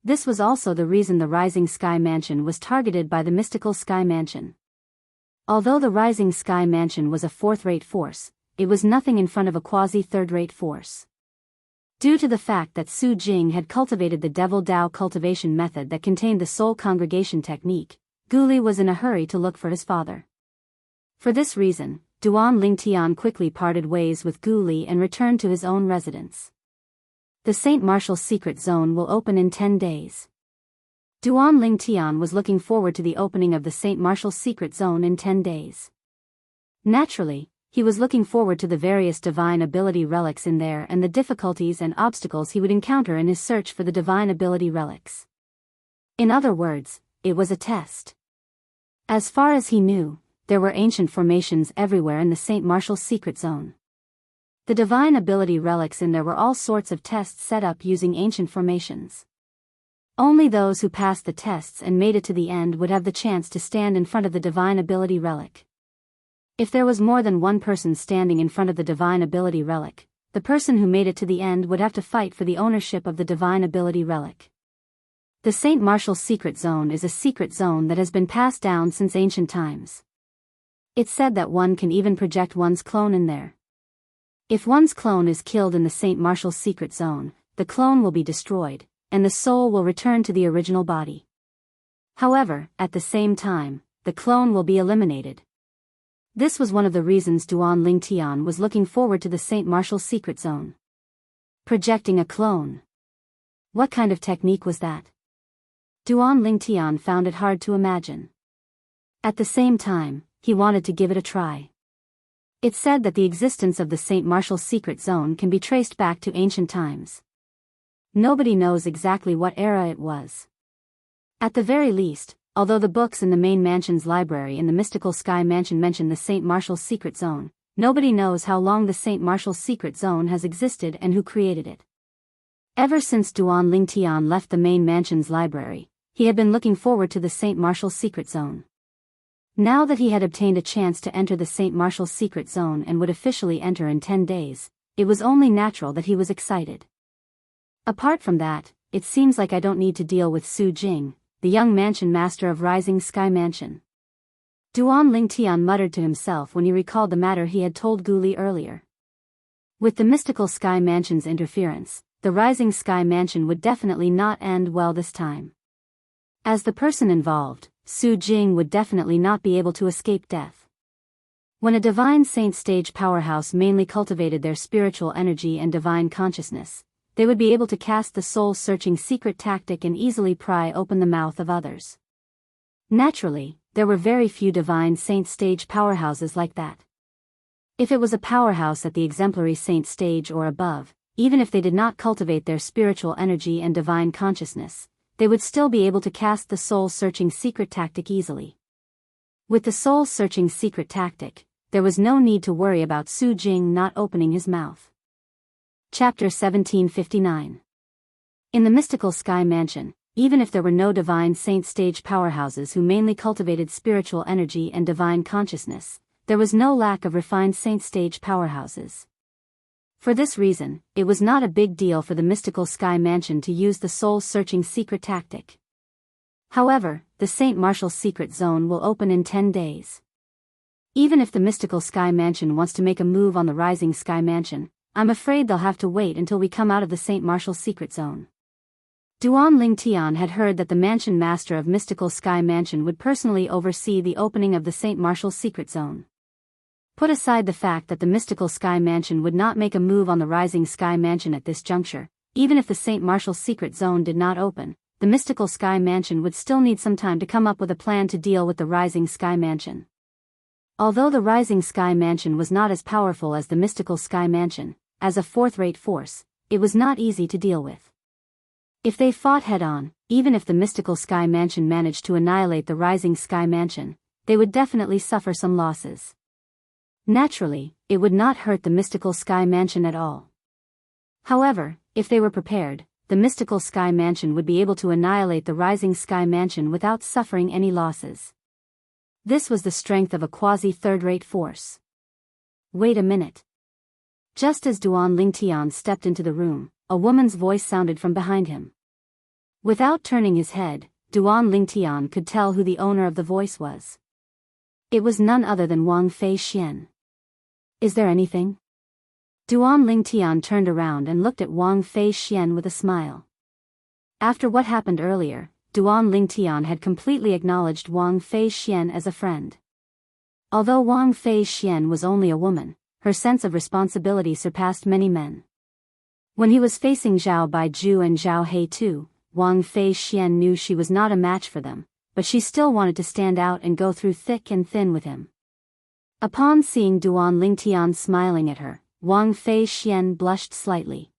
This was also the reason the Rising Sky Mansion was targeted by the Mystical Sky Mansion. Although the Rising Sky Mansion was a fourth-rate force, it was nothing in front of a quasi-third-rate force. Due to the fact that Su Jing had cultivated the devil Dao cultivation method that contained the soul congregation technique, Guli was in a hurry to look for his father. For this reason, Duan Lingtian quickly parted ways with Guli and returned to his own residence. The Saint Martial's secret zone will open in 10 days. Duan Lingtian was looking forward to the opening of the Saint Martial's secret zone in 10 days. Naturally, he was looking forward to the various divine ability relics in there and the difficulties and obstacles he would encounter in his search for the divine ability relics. In other words, it was a test. As far as he knew, there were ancient formations everywhere in the Saint Martial's secret zone. The divine ability relics in there were all sorts of tests set up using ancient formations. Only those who passed the tests and made it to the end would have the chance to stand in front of the divine ability relic. If there was more than one person standing in front of the divine ability relic, the person who made it to the end would have to fight for the ownership of the divine ability relic. The Saint Martial's secret zone is a secret zone that has been passed down since ancient times. It's said that one can even project one's clone in there. If one's clone is killed in the Saint Martial's secret zone, the clone will be destroyed, and the soul will return to the original body. However, at the same time, the clone will be eliminated. This was one of the reasons Duan Lingtian was looking forward to the Saint Martial's secret zone. Projecting a clone. What kind of technique was that? Duan Lingtian found it hard to imagine. At the same time, he wanted to give it a try. It's said that the existence of the St. Martial's secret zone can be traced back to ancient times. Nobody knows exactly what era it was. At the very least, although the books in the main mansion's library in the mystical Sky Mansion mention the St. Martial's secret zone, nobody knows how long the St. Martial's secret zone has existed and who created it. Ever since Duan Lingtian left the main mansion's library, he had been looking forward to the St. Martial's secret zone. Now that he had obtained a chance to enter the St. Martial's secret zone and would officially enter in 10 days, it was only natural that he was excited. Apart from that, it seems like I don't need to deal with Su Jing, the young mansion master of Rising Sky Mansion. Duan Lingtian muttered to himself when he recalled the matter he had told Gu Li earlier. With the mystical Sky Mansion's interference, the Rising Sky Mansion would definitely not end well this time. As the person involved, Su Jing would definitely not be able to escape death. When a divine saint stage powerhouse mainly cultivated their spiritual energy and divine consciousness, they would be able to cast the soul-searching secret tactic and easily pry open the mouth of others. Naturally, there were very few divine saint stage powerhouses like that. If it was a powerhouse at the exemplary saint stage or above, even if they did not cultivate their spiritual energy and divine consciousness, they would still be able to cast the soul-searching secret tactic easily. With the soul-searching secret tactic, there was no need to worry about Su Jing not opening his mouth. Chapter 1759. In the mystical Sky Mansion, even if there were no divine saint stage powerhouses who mainly cultivated spiritual energy and divine consciousness, there was no lack of refined saint stage powerhouses. For this reason, it was not a big deal for the mystical Sky Mansion to use the soul-searching secret tactic. However, the St. Martial's secret zone will open in 10 days. Even if the mystical Sky Mansion wants to make a move on the Rising Sky Mansion, I'm afraid they'll have to wait until we come out of the St. Martial's secret zone. Duan Lingtian had heard that the mansion master of mystical Sky Mansion would personally oversee the opening of the St. Martial's secret zone. Put aside the fact that the mystical Sky Mansion would not make a move on the Rising Sky Mansion at this juncture, even if the St. Martial's secret zone did not open, the mystical Sky Mansion would still need some time to come up with a plan to deal with the Rising Sky Mansion. Although the Rising Sky Mansion was not as powerful as the mystical Sky Mansion, as a fourth-rate force, it was not easy to deal with. If they fought head-on, even if the mystical Sky Mansion managed to annihilate the Rising Sky Mansion, they would definitely suffer some losses. Naturally, it would not hurt the mystical Sky Mansion at all. However, if they were prepared, the mystical Sky Mansion would be able to annihilate the Rising Sky Mansion without suffering any losses. This was the strength of a quasi-third-rate force. Wait a minute. Just as Duan Lingtian stepped into the room, a woman's voice sounded from behind him. Without turning his head, Duan Lingtian could tell who the owner of the voice was. It was none other than Wang Fei Xian. Is there anything? Duan Lingtian turned around and looked at Wang Fei Xian with a smile. After what happened earlier, Duan Lingtian had completely acknowledged Wang Fei Xian as a friend. Although Wang Fei Xian was only a woman, her sense of responsibility surpassed many men. When he was facing Zhao Baiju and Zhao He too, Wang Fei Xian knew she was not a match for them, but she still wanted to stand out and go through thick and thin with him. Upon seeing Duan Lingtian smiling at her, Wang Fei Xian blushed slightly.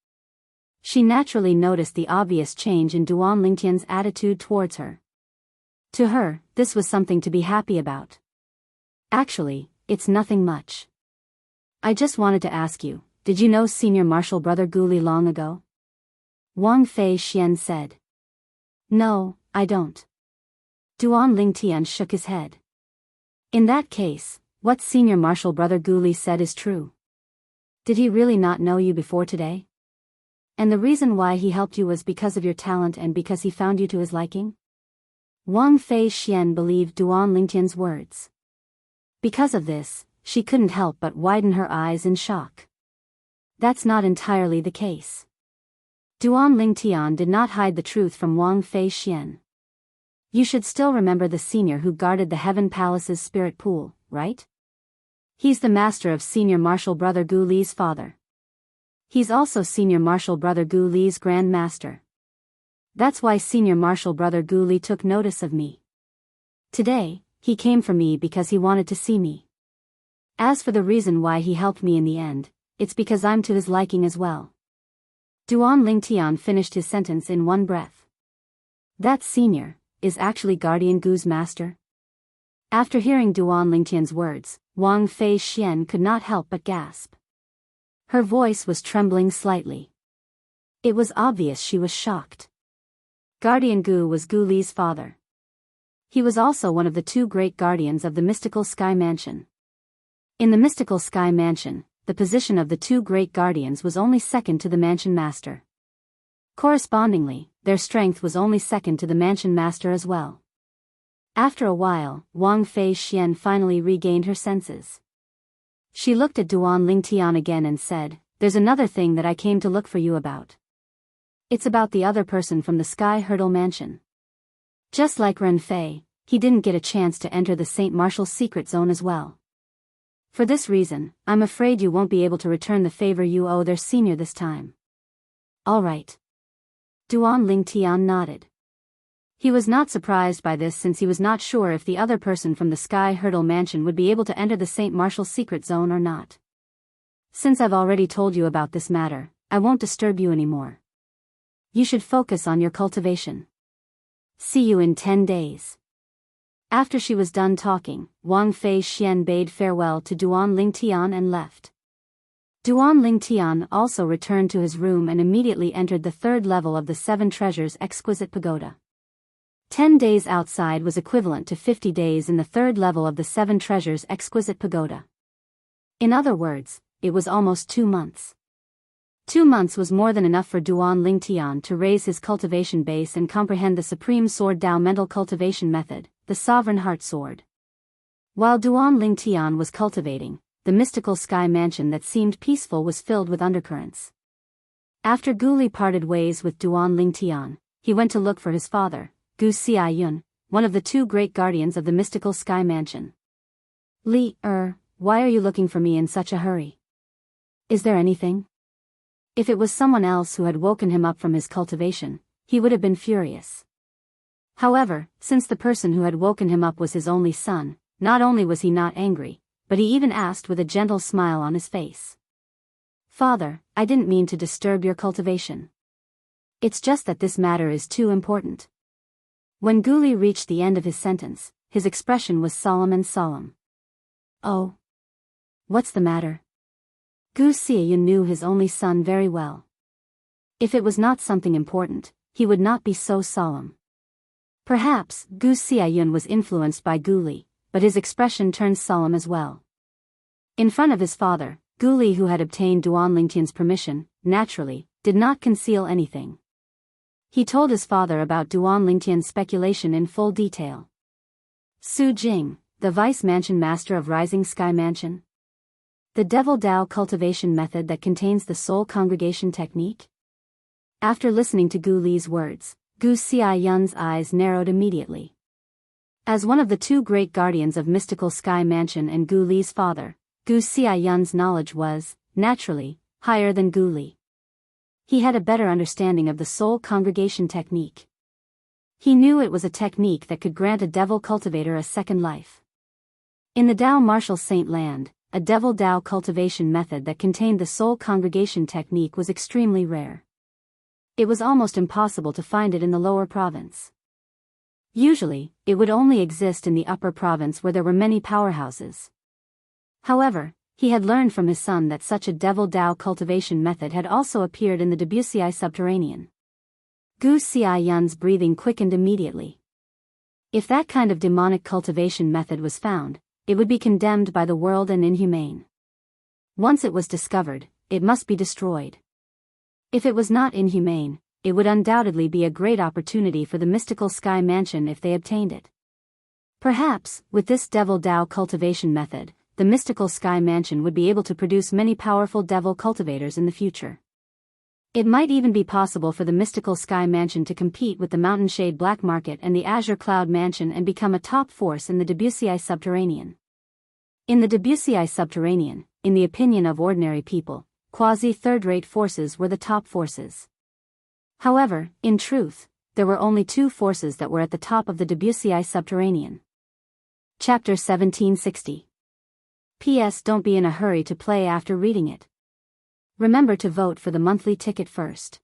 She naturally noticed the obvious change in Duan Lingtian's attitude towards her. To her, this was something to be happy about. Actually, it's nothing much. I just wanted to ask you, did you know Senior Marshal Brother Gu Li long ago? Wang Fei Xian said. No, I don't. Duan Lingtian shook his head. In that case, what Senior Marshal Brother Gu Li said is true. Did he really not know you before today? And the reason why he helped you was because of your talent and because he found you to his liking? Wang Fei Xian believed Duan Lingtian's words. Because of this, she couldn't help but widen her eyes in shock. That's not entirely the case. Duan Lingtian did not hide the truth from Wang Fei Xian. You should still remember the senior who guarded the Heaven Palace's spirit pool, right? He's the master of Senior Marshal Brother Gu Li's father. He's also Senior Marshal Brother Gu Li's Grand Master. That's why Senior Marshal Brother Gu Li took notice of me. Today, he came for me because he wanted to see me. As for the reason why he helped me in the end, it's because I'm to his liking as well." Duan Lingtian finished his sentence in one breath. "That senior is actually Guardian Gu's master?" After hearing Duan Lingtian's words, Wang Fei Xian could not help but gasp. Her voice was trembling slightly. It was obvious she was shocked. Guardian Gu was Gu Li's father. He was also one of the two great guardians of the mystical Sky Mansion. In the mystical Sky Mansion, the position of the two great guardians was only second to the mansion master. Correspondingly, their strength was only second to the mansion master as well. After a while, Wang Fei Xian finally regained her senses. She looked at Duan Lingtian again and said, "There's another thing that I came to look for you about. It's about the other person from the Sky Hurdle Mansion. Just like Ren Fei, he didn't get a chance to enter the St. Martial's secret zone as well. For this reason, I'm afraid you won't be able to return the favor you owe their senior this time." "All right." Duan Lingtian nodded. He was not surprised by this since he was not sure if the other person from the Sky Hurdle Mansion would be able to enter the St. Martial's secret zone or not. "Since I've already told you about this matter, I won't disturb you anymore. You should focus on your cultivation. See you in 10 days. After she was done talking, Wang Fei Xian bade farewell to Duan Lingtian and left. Duan Lingtian also returned to his room and immediately entered the third level of the Seven Treasures Exquisite Pagoda. 10 days outside was equivalent to 50 days in the third level of the Seven Treasures Exquisite Pagoda. In other words, it was almost 2 months. 2 months was more than enough for Duan Lingtian to raise his cultivation base and comprehend the Supreme Sword Dao mental cultivation method, the Sovereign Heart Sword. While Duan Lingtian was cultivating, the mystical Sky Mansion that seemed peaceful was filled with undercurrents. After Gu Li parted ways with Duan Lingtian, he went to look for his father, Gu Xiayun, one of the two great guardians of the mystical Sky Mansion. "Li, why are you looking for me in such a hurry? Is there anything?" If it was someone else who had woken him up from his cultivation, he would have been furious. However, since the person who had woken him up was his only son, not only was he not angry, but he even asked with a gentle smile on his face. "Father, I didn't mean to disturb your cultivation. It's just that this matter is too important." When Gu Li reached the end of his sentence, his expression was solemn and solemn. "Oh? What's the matter?" Gu Xiayun knew his only son very well. If it was not something important, he would not be so solemn. Perhaps, Gu Xiayun was influenced by Gu Li, but his expression turned solemn as well. In front of his father, Gu Li, who had obtained Duan Lingtian's permission, naturally, did not conceal anything. He told his father about Duan Lingtian's speculation in full detail. "Su Jing, the Vice Mansion Master of Rising Sky Mansion? The Devil Dao cultivation method that contains the soul congregation technique?" After listening to Gu Li's words, Gu Xiayun's eyes narrowed immediately. As one of the two great guardians of mystical Sky Mansion and Gu Li's father, Gu Xiayun's knowledge was, naturally, higher than Gu Li. He had a better understanding of the soul congregation technique. He knew it was a technique that could grant a devil cultivator a second life. In the Dao Martial Saint Land, a Devil Dao cultivation method that contained the soul congregation technique was extremely rare. It was almost impossible to find it in the lower province. Usually, it would only exist in the upper province where there were many powerhouses. However, he had learned from his son that such a Devil Dao cultivation method had also appeared in the Wuxia subterranean. Gu Xiayun's breathing quickened immediately. If that kind of demonic cultivation method was found, it would be condemned by the world and inhumane. Once it was discovered, it must be destroyed. If it was not inhumane, it would undoubtedly be a great opportunity for the mystical Sky Mansion if they obtained it. Perhaps, with this Devil Dao cultivation method, the mystical Sky Mansion would be able to produce many powerful devil cultivators in the future. It might even be possible for the mystical Sky Mansion to compete with the Mountain Shade Black Market and the Azure Cloud Mansion and become a top force in the Wuxia subterranean. In the Wuxia subterranean, in the opinion of ordinary people, quasi-third-rate forces were the top forces. However, in truth, there were only two forces that were at the top of the Wuxia subterranean. Chapter 1760. P.S. Don't be in a hurry to play after reading it. Remember to vote for the monthly ticket first.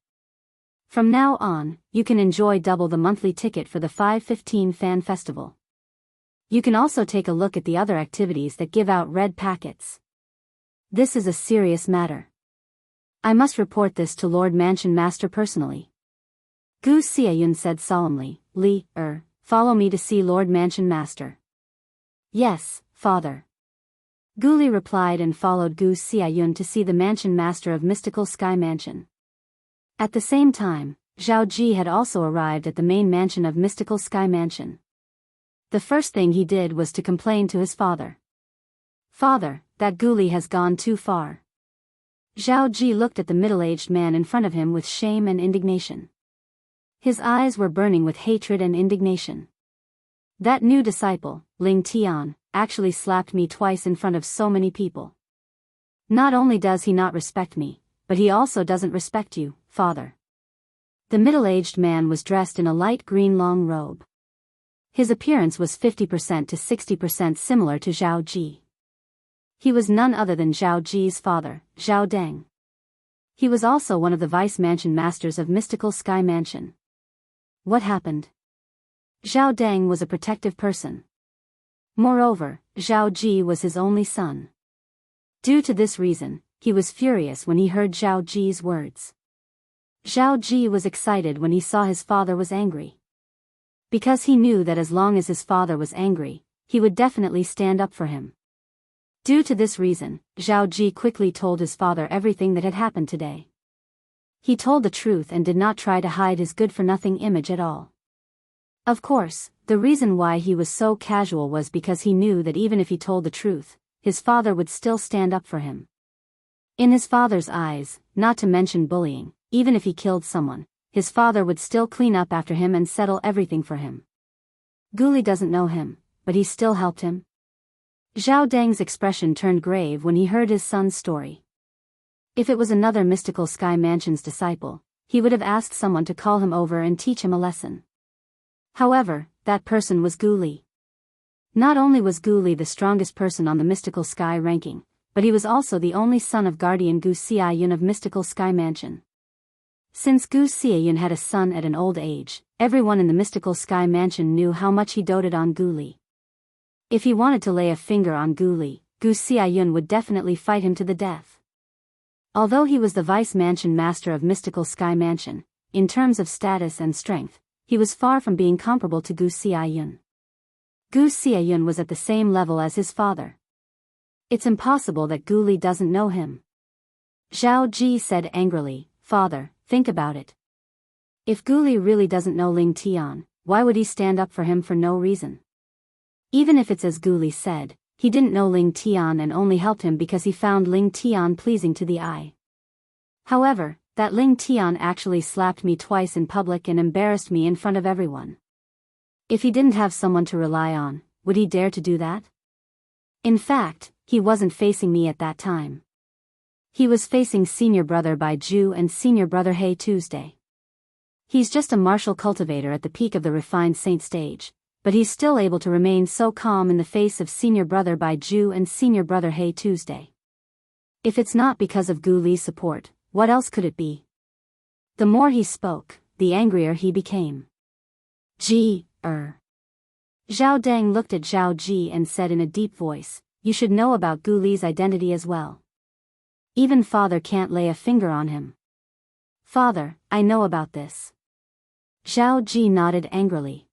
From now on, you can enjoy double the monthly ticket for the 515 Fan Festival. You can also take a look at the other activities that give out red packets. This is a serious matter. I must report this to Lord Mansion Master personally. Gu Xiayun said solemnly, follow me to see Lord Mansion Master. Yes, father. Gu Li replied and followed Gu Xiayun to see the Mansion Master of Mystical Sky Mansion. At the same time, Zhao Ji had also arrived at the main mansion of Mystical Sky Mansion. The first thing he did was to complain to his father. Father, that Gu Li has gone too far. Zhao Ji looked at the middle-aged man in front of him with shame and indignation. His eyes were burning with hatred and indignation. That new disciple, Ling Tian, actually slapped me twice in front of so many people. Not only does he not respect me, but he also doesn't respect you, father. The middle-aged man was dressed in a light green long robe. His appearance was 50% to 60% similar to Zhao Ji. He was none other than Zhao Ji's father, Zhao Deng. He was also one of the vice mansion masters of Mystical Sky Mansion. What happened? Zhao Deng was a protective person. Moreover, Zhao Ji was his only son. Due to this reason, he was furious when he heard Zhao Ji's words. Zhao Ji was excited when he saw his father was angry. Because he knew that as long as his father was angry, he would definitely stand up for him. Due to this reason, Zhao Ji quickly told his father everything that had happened today. He told the truth and did not try to hide his good-for-nothing image at all. Of course, the reason why he was so casual was because he knew that even if he told the truth, his father would still stand up for him. In his father's eyes, not to mention bullying, even if he killed someone, his father would still clean up after him and settle everything for him. Gu Li doesn't know him, but he still helped him. Zhao Deng's expression turned grave when he heard his son's story. If it was another Mystical Sky Mansion's disciple, he would have asked someone to call him over and teach him a lesson. However, that person was Gu Li. Not only was Gu Li the strongest person on the Mystical Sky ranking, but he was also the only son of Guardian Gu Xiayun of Mystical Sky Mansion. Since Gu Xiayun had a son at an old age, everyone in the Mystical Sky Mansion knew how much he doted on Gu Li. If he wanted to lay a finger on Gu Li, Gu Xiayun would definitely fight him to the death. Although he was the vice mansion master of Mystical Sky Mansion, in terms of status and strength, he was far from being comparable to Gu Xiayun. Gu Xiayun was at the same level as his father. It's impossible that Gu Li doesn't know him. Zhao Ji said angrily, Father, think about it. If Gu Li really doesn't know Ling Tian, why would he stand up for him for no reason? Even if it's as Gu Li said, he didn't know Ling Tian and only helped him because he found Ling Tian pleasing to the eye. However, that Ling Tian actually slapped me twice in public and embarrassed me in front of everyone. If he didn't have someone to rely on, would he dare to do that? In fact, he wasn't facing me at that time. He was facing senior brother Bai Ju and senior brother He Tuesday. He's just a martial cultivator at the peak of the refined saint stage, but he's still able to remain so calm in the face of senior brother Bai Ju and senior brother He Tuesday. If it's not because of Gu Li's support, what else could it be? The more he spoke, the angrier he became. Zhao Deng looked at Zhao Ji and said in a deep voice, You should know about Gu Li's identity as well. Even father can't lay a finger on him. Father, I know about this. Zhao Ji nodded angrily.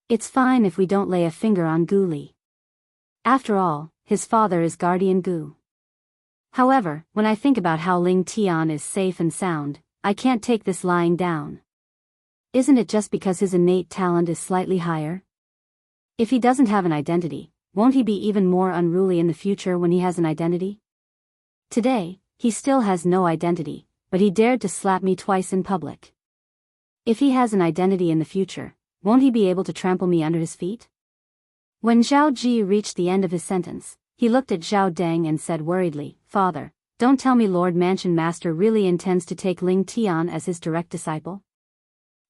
It's fine if we don't lay a finger on Gu Li. After all, his father is Guardian Gu. However, when I think about how Ling Tian is safe and sound, I can't take this lying down. Isn't it just because his innate talent is slightly higher? If he doesn't have an identity, won't he be even more unruly in the future when he has an identity? Today, he still has no identity, but he dared to slap me twice in public. If he has an identity in the future, won't he be able to trample me under his feet? When Zhao Ji reached the end of his sentence, he looked at Zhao Deng and said worriedly, Father, don't tell me Lord Mansion Master really intends to take Ling Tian as his direct disciple?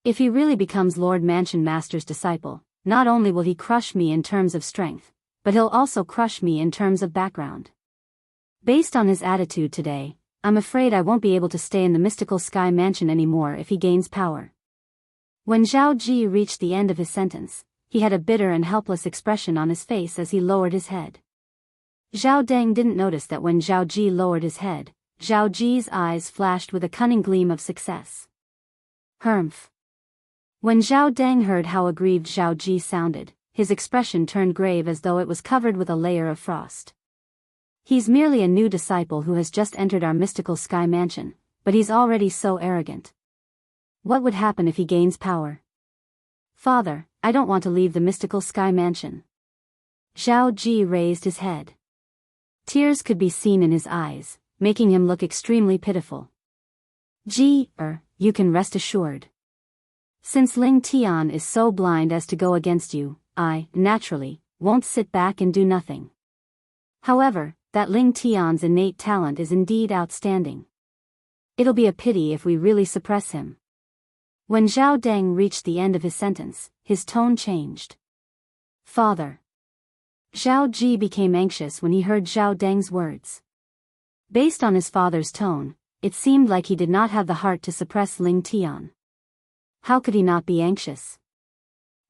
If he really becomes Lord Mansion Master's disciple, not only will he crush me in terms of strength, but he'll also crush me in terms of background. Based on his attitude today, I'm afraid I won't be able to stay in the mystical sky mansion anymore if he gains power. When Zhao Ji reached the end of his sentence, he had a bitter and helpless expression on his face as he lowered his head. Zhao Deng didn't notice that when Zhao Ji lowered his head, Zhao Ji's eyes flashed with a cunning gleam of success. Humph. When Zhao Deng heard how aggrieved Zhao Ji sounded, his expression turned grave as though it was covered with a layer of frost. He's merely a new disciple who has just entered our mystical sky mansion, but he's already so arrogant. What would happen if he gains power? Father, I don't want to leave the mystical sky mansion. Zhao Ji raised his head. Tears could be seen in his eyes, making him look extremely pitiful. Ji, you can rest assured. Since Ling Tian is so blind as to go against you, I, naturally, won't sit back and do nothing. However, that Ling Tian's innate talent is indeed outstanding. It'll be a pity if we really suppress him. When Zhao Deng reached the end of his sentence, his tone changed. Father. Zhao Ji became anxious when he heard Zhao Deng's words. Based on his father's tone, it seemed like he did not have the heart to suppress Ling Tian. How could he not be anxious?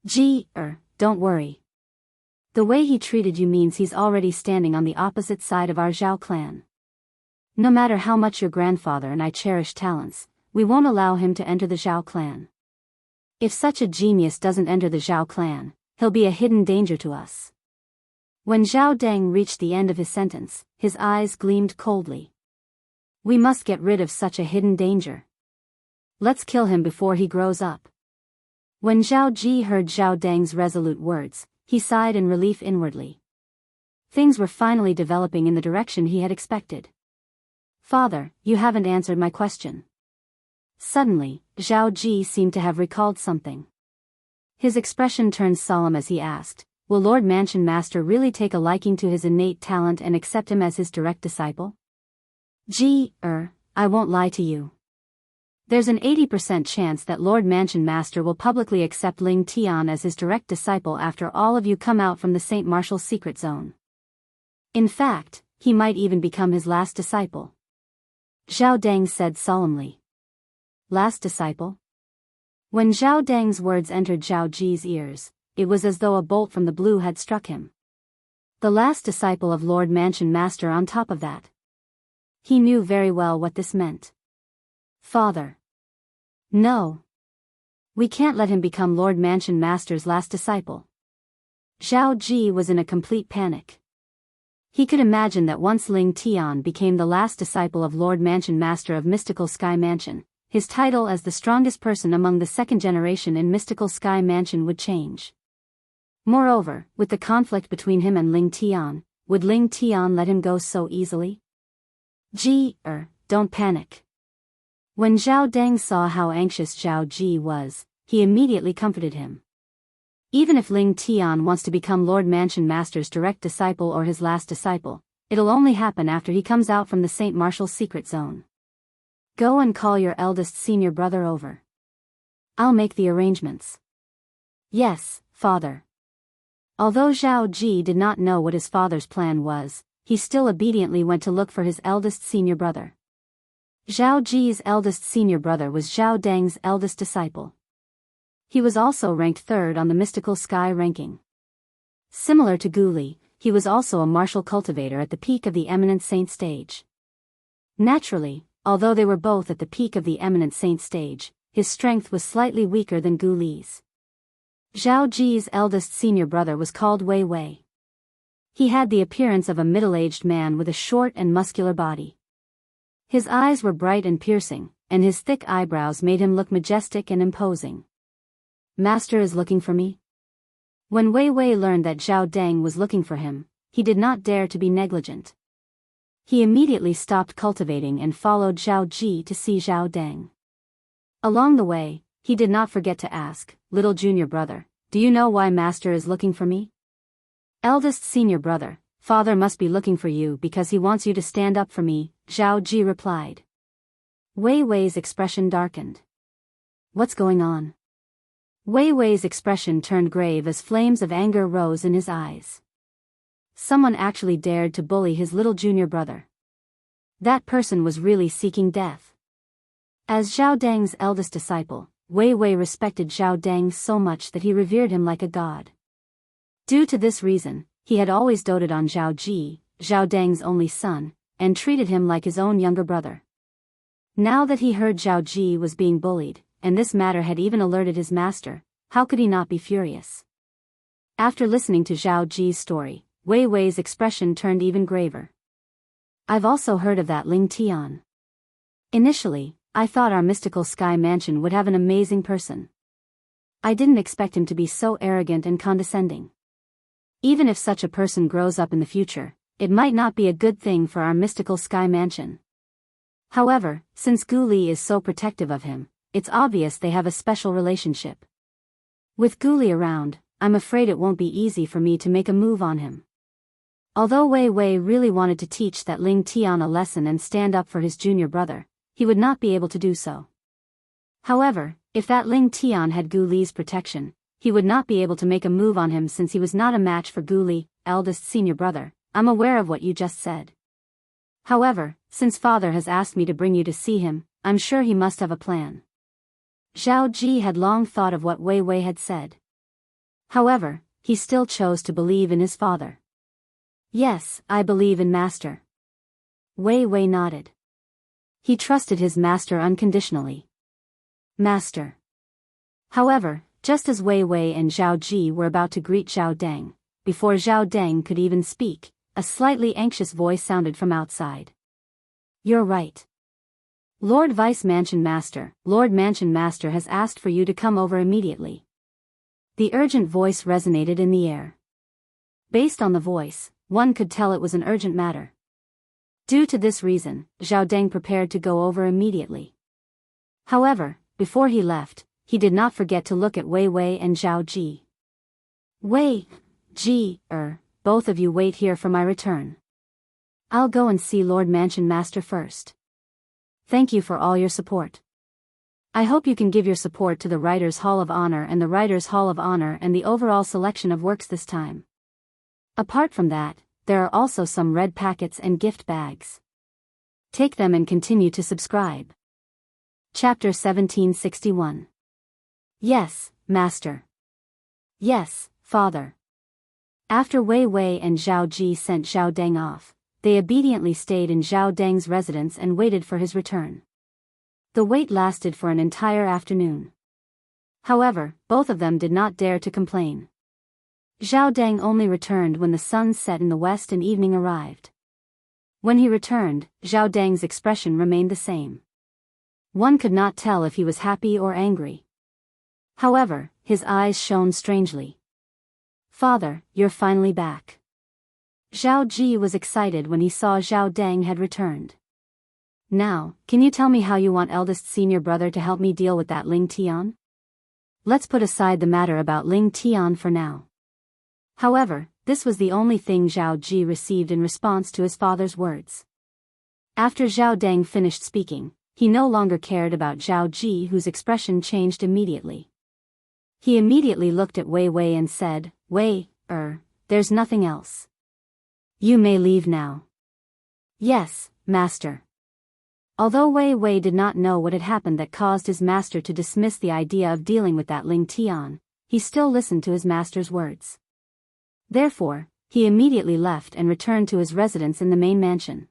Ji, don't worry. The way he treated you means he's already standing on the opposite side of our Zhao clan. No matter how much your grandfather and I cherish talents, we won't allow him to enter the Zhao clan. If such a genius doesn't enter the Zhao clan, he'll be a hidden danger to us. When Zhao Deng reached the end of his sentence, his eyes gleamed coldly. We must get rid of such a hidden danger. Let's kill him before he grows up. When Zhao Ji heard Zhao Deng's resolute words, he sighed in relief inwardly. Things were finally developing in the direction he had expected. Father, you haven't answered my question. Suddenly, Zhao Ji seemed to have recalled something. His expression turned solemn as he asked, will Lord Mansion Master really take a liking to his innate talent and accept him as his direct disciple? Ji, I won't lie to you. There's an 80% chance that Lord Mansion Master will publicly accept Ling Tian as his direct disciple after all of you come out from the St. Martial's secret zone. In fact, he might even become his last disciple. Zhao Deng said solemnly. Last disciple? When Zhao Deng's words entered Zhao Ji's ears, it was as though a bolt from the blue had struck him. The last disciple of Lord Mansion Master on top of that. He knew very well what this meant. Father. No. We can't let him become Lord Mansion Master's last disciple. Zhao Ji was in a complete panic. He could imagine that once Ling Tian became the last disciple of Lord Mansion Master of Mystical Sky Mansion, his title as the strongest person among the second generation in Mystical Sky Mansion would change. Moreover, with the conflict between him and Ling Tian, would Ling Tian let him go so easily? Ji, don't panic. When Zhao Deng saw how anxious Zhao Ji was, he immediately comforted him. Even if Ling Tian wants to become Lord Mansion Master's direct disciple or his last disciple, it'll only happen after he comes out from the St. Martial's secret zone. Go and call your eldest senior brother over. I'll make the arrangements. Yes, father. Although Zhao Ji did not know what his father's plan was, he still obediently went to look for his eldest senior brother. Zhao Ji's eldest senior brother was Zhao Deng's eldest disciple. He was also ranked third on the Mystical Sky ranking. Similar to Gu Li, he was also a martial cultivator at the peak of the Eminent Saint stage. Naturally, although they were both at the peak of the Eminent Saint stage, his strength was slightly weaker than Gu Li's. Zhao Ji's eldest senior brother was called Wei Wei. He had the appearance of a middle-aged man with a short and muscular body. His eyes were bright and piercing, and his thick eyebrows made him look majestic and imposing. Master is looking for me? When Wei Wei learned that Zhao Deng was looking for him, he did not dare to be negligent. He immediately stopped cultivating and followed Zhao Ji to see Zhao Deng. Along the way, he did not forget to ask, little junior brother, do you know why Master is looking for me? Eldest senior brother, father must be looking for you because he wants you to stand up for me, Zhao Ji replied. Wei Wei's expression darkened. What's going on? Wei Wei's expression turned grave as flames of anger rose in his eyes. Someone actually dared to bully his little junior brother. That person was really seeking death. As Zhao Dang's eldest disciple, Wei Wei respected Zhao Dang so much that he revered him like a god. Due to this reason, he had always doted on Zhao Ji, Zhao Dang's only son, and treated him like his own younger brother. Now that he heard Zhao Ji was being bullied, and this matter had even alerted his master, how could he not be furious? After listening to Zhao Ji's story, Wei Wei's expression turned even graver. I've also heard of that Ling Tian. Initially, I thought our mystical sky mansion would have an amazing person. I didn't expect him to be so arrogant and condescending. Even if such a person grows up in the future, it might not be a good thing for our mystical sky mansion. However, since Gu Li is so protective of him, it's obvious they have a special relationship. With Gu Li around, I'm afraid it won't be easy for me to make a move on him. Although Wei Wei really wanted to teach that Ling Tian a lesson and stand up for his junior brother, he would not be able to do so. However, if that Ling Tian had Gu Li's protection, he would not be able to make a move on him since he was not a match for Gu Li, eldest senior brother. I'm aware of what you just said. However, since father has asked me to bring you to see him, I'm sure he must have a plan. Zhao Ji had long thought of what Wei Wei had said. However, he still chose to believe in his father. Yes, I believe in master. Wei Wei nodded. He trusted his master unconditionally. Master. However, just as Wei Wei and Zhao Ji were about to greet Zhao Dang, before Zhao Dang could even speak, a slightly anxious voice sounded from outside. You're right. Lord Mansion Master has asked for you to come over immediately. The urgent voice resonated in the air. Based on the voice, one could tell it was an urgent matter. Due to this reason, Zhao Dang prepared to go over immediately. However, before he left, he did not forget to look at Wei Wei and Zhao Ji. Wei, Ji, both of you wait here for my return. I'll go and see Lord Mansion Master first. Thank you for all your support. I hope you can give your support to the Writers' Hall of Honor and the Writers' Hall of Honor and the overall selection of works this time. Apart from that, there are also some red packets and gift bags. Take them and continue to subscribe. Chapter 1761. Yes, Master. Yes, Father. After Wei Wei and Zhao Ji sent Zhao Dang off, they obediently stayed in Zhao Dang's residence and waited for his return. The wait lasted for an entire afternoon. However, both of them did not dare to complain. Zhao Dang only returned when the sun set in the west and evening arrived. When he returned, Zhao Dang's expression remained the same. One could not tell if he was happy or angry. However, his eyes shone strangely. Father, you're finally back. Zhao Ji was excited when he saw Zhao Dang had returned. Now, can you tell me how you want eldest senior brother to help me deal with that Ling Tian? Let's put aside the matter about Ling Tian for now. However, this was the only thing Zhao Ji received in response to his father's words. After Zhao Dang finished speaking, he no longer cared about Zhao Ji, whose expression changed immediately. He immediately looked at Wei Wei and said, Wei, there's nothing else. You may leave now. Yes, Master. Although Wei Wei did not know what had happened that caused his master to dismiss the idea of dealing with that Ling Tian, he still listened to his master's words. Therefore, he immediately left and returned to his residence in the main mansion.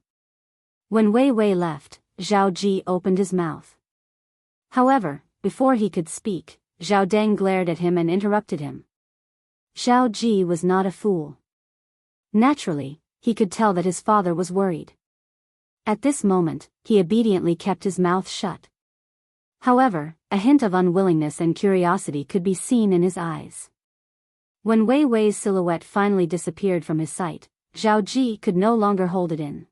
When Wei Wei left, Zhao Ji opened his mouth. However, before he could speak, Zhao Dang glared at him and interrupted him. Zhao Ji was not a fool. Naturally, he could tell that his father was worried. At this moment, he obediently kept his mouth shut. However, a hint of unwillingness and curiosity could be seen in his eyes. When Wei Wei's silhouette finally disappeared from his sight, Zhao Ji could no longer hold it in.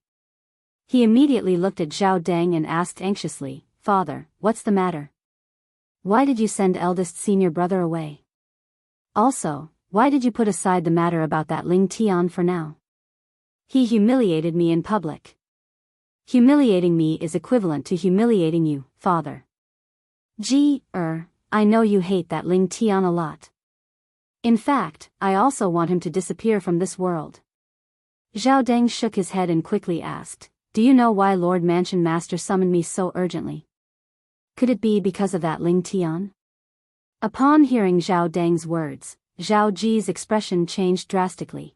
He immediately looked at Zhao Dang and asked anxiously, Father, what's the matter? Why did you send eldest senior brother away? Also, why did you put aside the matter about that Ling Tian for now? He humiliated me in public. Humiliating me is equivalent to humiliating you, Father. I know you hate that Ling Tian a lot. In fact, I also want him to disappear from this world. Zhao Deng shook his head and quickly asked, do you know why Lord Mansion Master summoned me so urgently? Could it be because of that Ling Tian? Upon hearing Zhao Deng's words, Zhao Ji's expression changed drastically.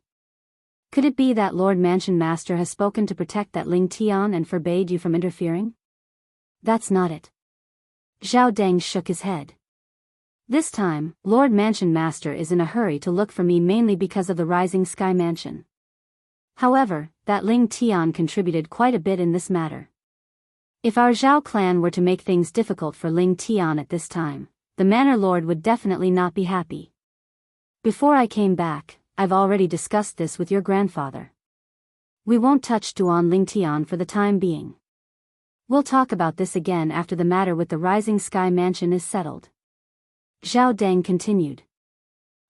Could it be that Lord Mansion Master has spoken to protect that Ling Tian and forbade you from interfering? That's not it. Zhao Deng shook his head. This time, Lord Mansion Master is in a hurry to look for me mainly because of the Rising Sky Mansion. However, that Ling Tian contributed quite a bit in this matter. If our Zhao clan were to make things difficult for Ling Tian at this time, the Manor Lord would definitely not be happy. Before I came back, I've already discussed this with your grandfather. We won't touch Duan Ling Tian for the time being. We'll talk about this again after the matter with the Rising Sky Mansion is settled. Zhao Deng continued.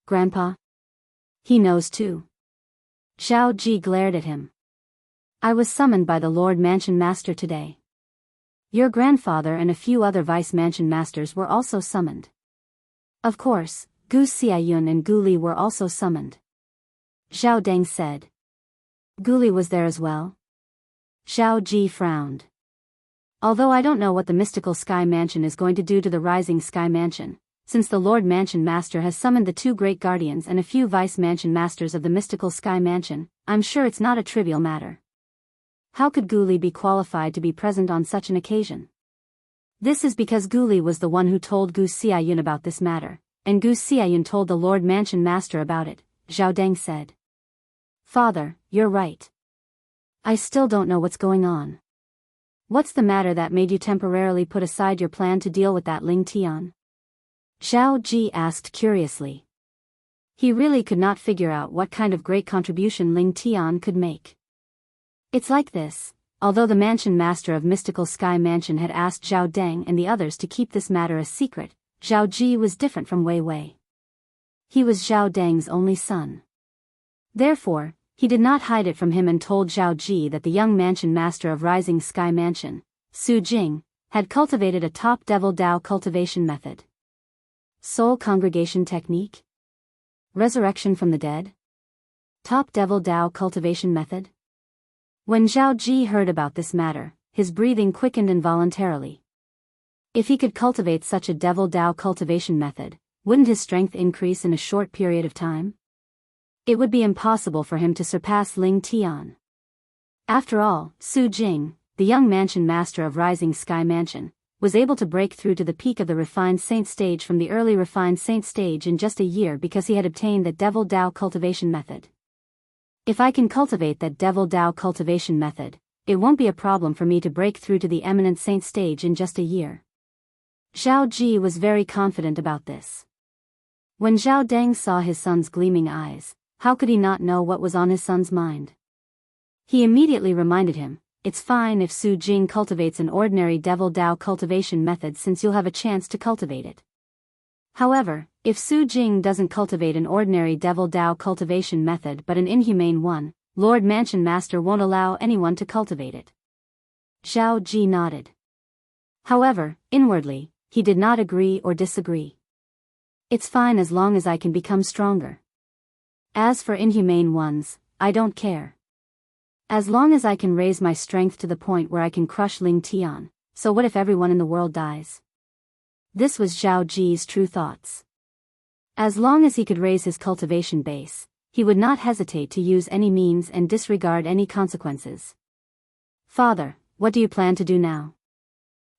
Grandpa? He knows too. Zhao Ji glared at him. I was summoned by the Lord Mansion Master today. Your grandfather and a few other Vice Mansion Masters were also summoned. Of course, Gu Xiayun and Gu Li were also summoned. Zhao Deng said. Gu Li was there as well? Zhao Ji frowned. Although I don't know what the Mystical Sky Mansion is going to do to the Rising Sky Mansion, since the Lord Mansion Master has summoned the 2 Great Guardians and a few Vice Mansion Masters of the Mystical Sky Mansion, I'm sure it's not a trivial matter. How could Gu Li be qualified to be present on such an occasion? This is because Gu Li was the one who told Gu Xiayun about this matter, and Gu Xiayun told the Lord Mansion Master about it, Zhao Deng said. Father, you're right. I still don't know what's going on. What's the matter that made you temporarily put aside your plan to deal with that Ling Tian? Zhao Ji asked curiously. He really could not figure out what kind of great contribution Ling Tian could make. It's like this, although the Mansion Master of Mystical Sky Mansion had asked Zhao Deng and the others to keep this matter a secret, Zhao Ji was different from Wei Wei. He was Zhao Deng's only son. Therefore, he did not hide it from him and told Zhao Ji that the young Mansion Master of Rising Sky Mansion, Su Jing, had cultivated a top Devil Dao cultivation method. Soul Congregation Technique? Resurrection from the Dead? Top Devil Dao cultivation method? When Zhao Ji heard about this matter, his breathing quickened involuntarily. If he could cultivate such a Devil Dao cultivation method, wouldn't his strength increase in a short period of time? It would be impossible for him to surpass Ling Tian. After all, Su Jing, the young Mansion Master of Rising Sky Mansion, was able to break through to the peak of the Refined Saint stage from the early Refined Saint stage in just a year because he had obtained the Devil Dao cultivation method. If I can cultivate that Devil Dao cultivation method, it won't be a problem for me to break through to the Eminent Saint stage in just a year. Zhao Ji was very confident about this. When Zhao Deng saw his son's gleaming eyes, how could he not know what was on his son's mind? He immediately reminded him, it's fine if Su Jing cultivates an ordinary Devil Dao cultivation method since you'll have a chance to cultivate it. However, if Su Jing doesn't cultivate an ordinary Devil Dao cultivation method but an inhumane one, Lord Mansion Master won't allow anyone to cultivate it. Zhao Ji nodded. However, inwardly, he did not agree or disagree. It's fine as long as I can become stronger. As for inhumane ones, I don't care. As long as I can raise my strength to the point where I can crush Ling Tian, so what if everyone in the world dies? This was Zhao Ji's true thoughts. As long as he could raise his cultivation base, he would not hesitate to use any means and disregard any consequences. Father, what do you plan to do now?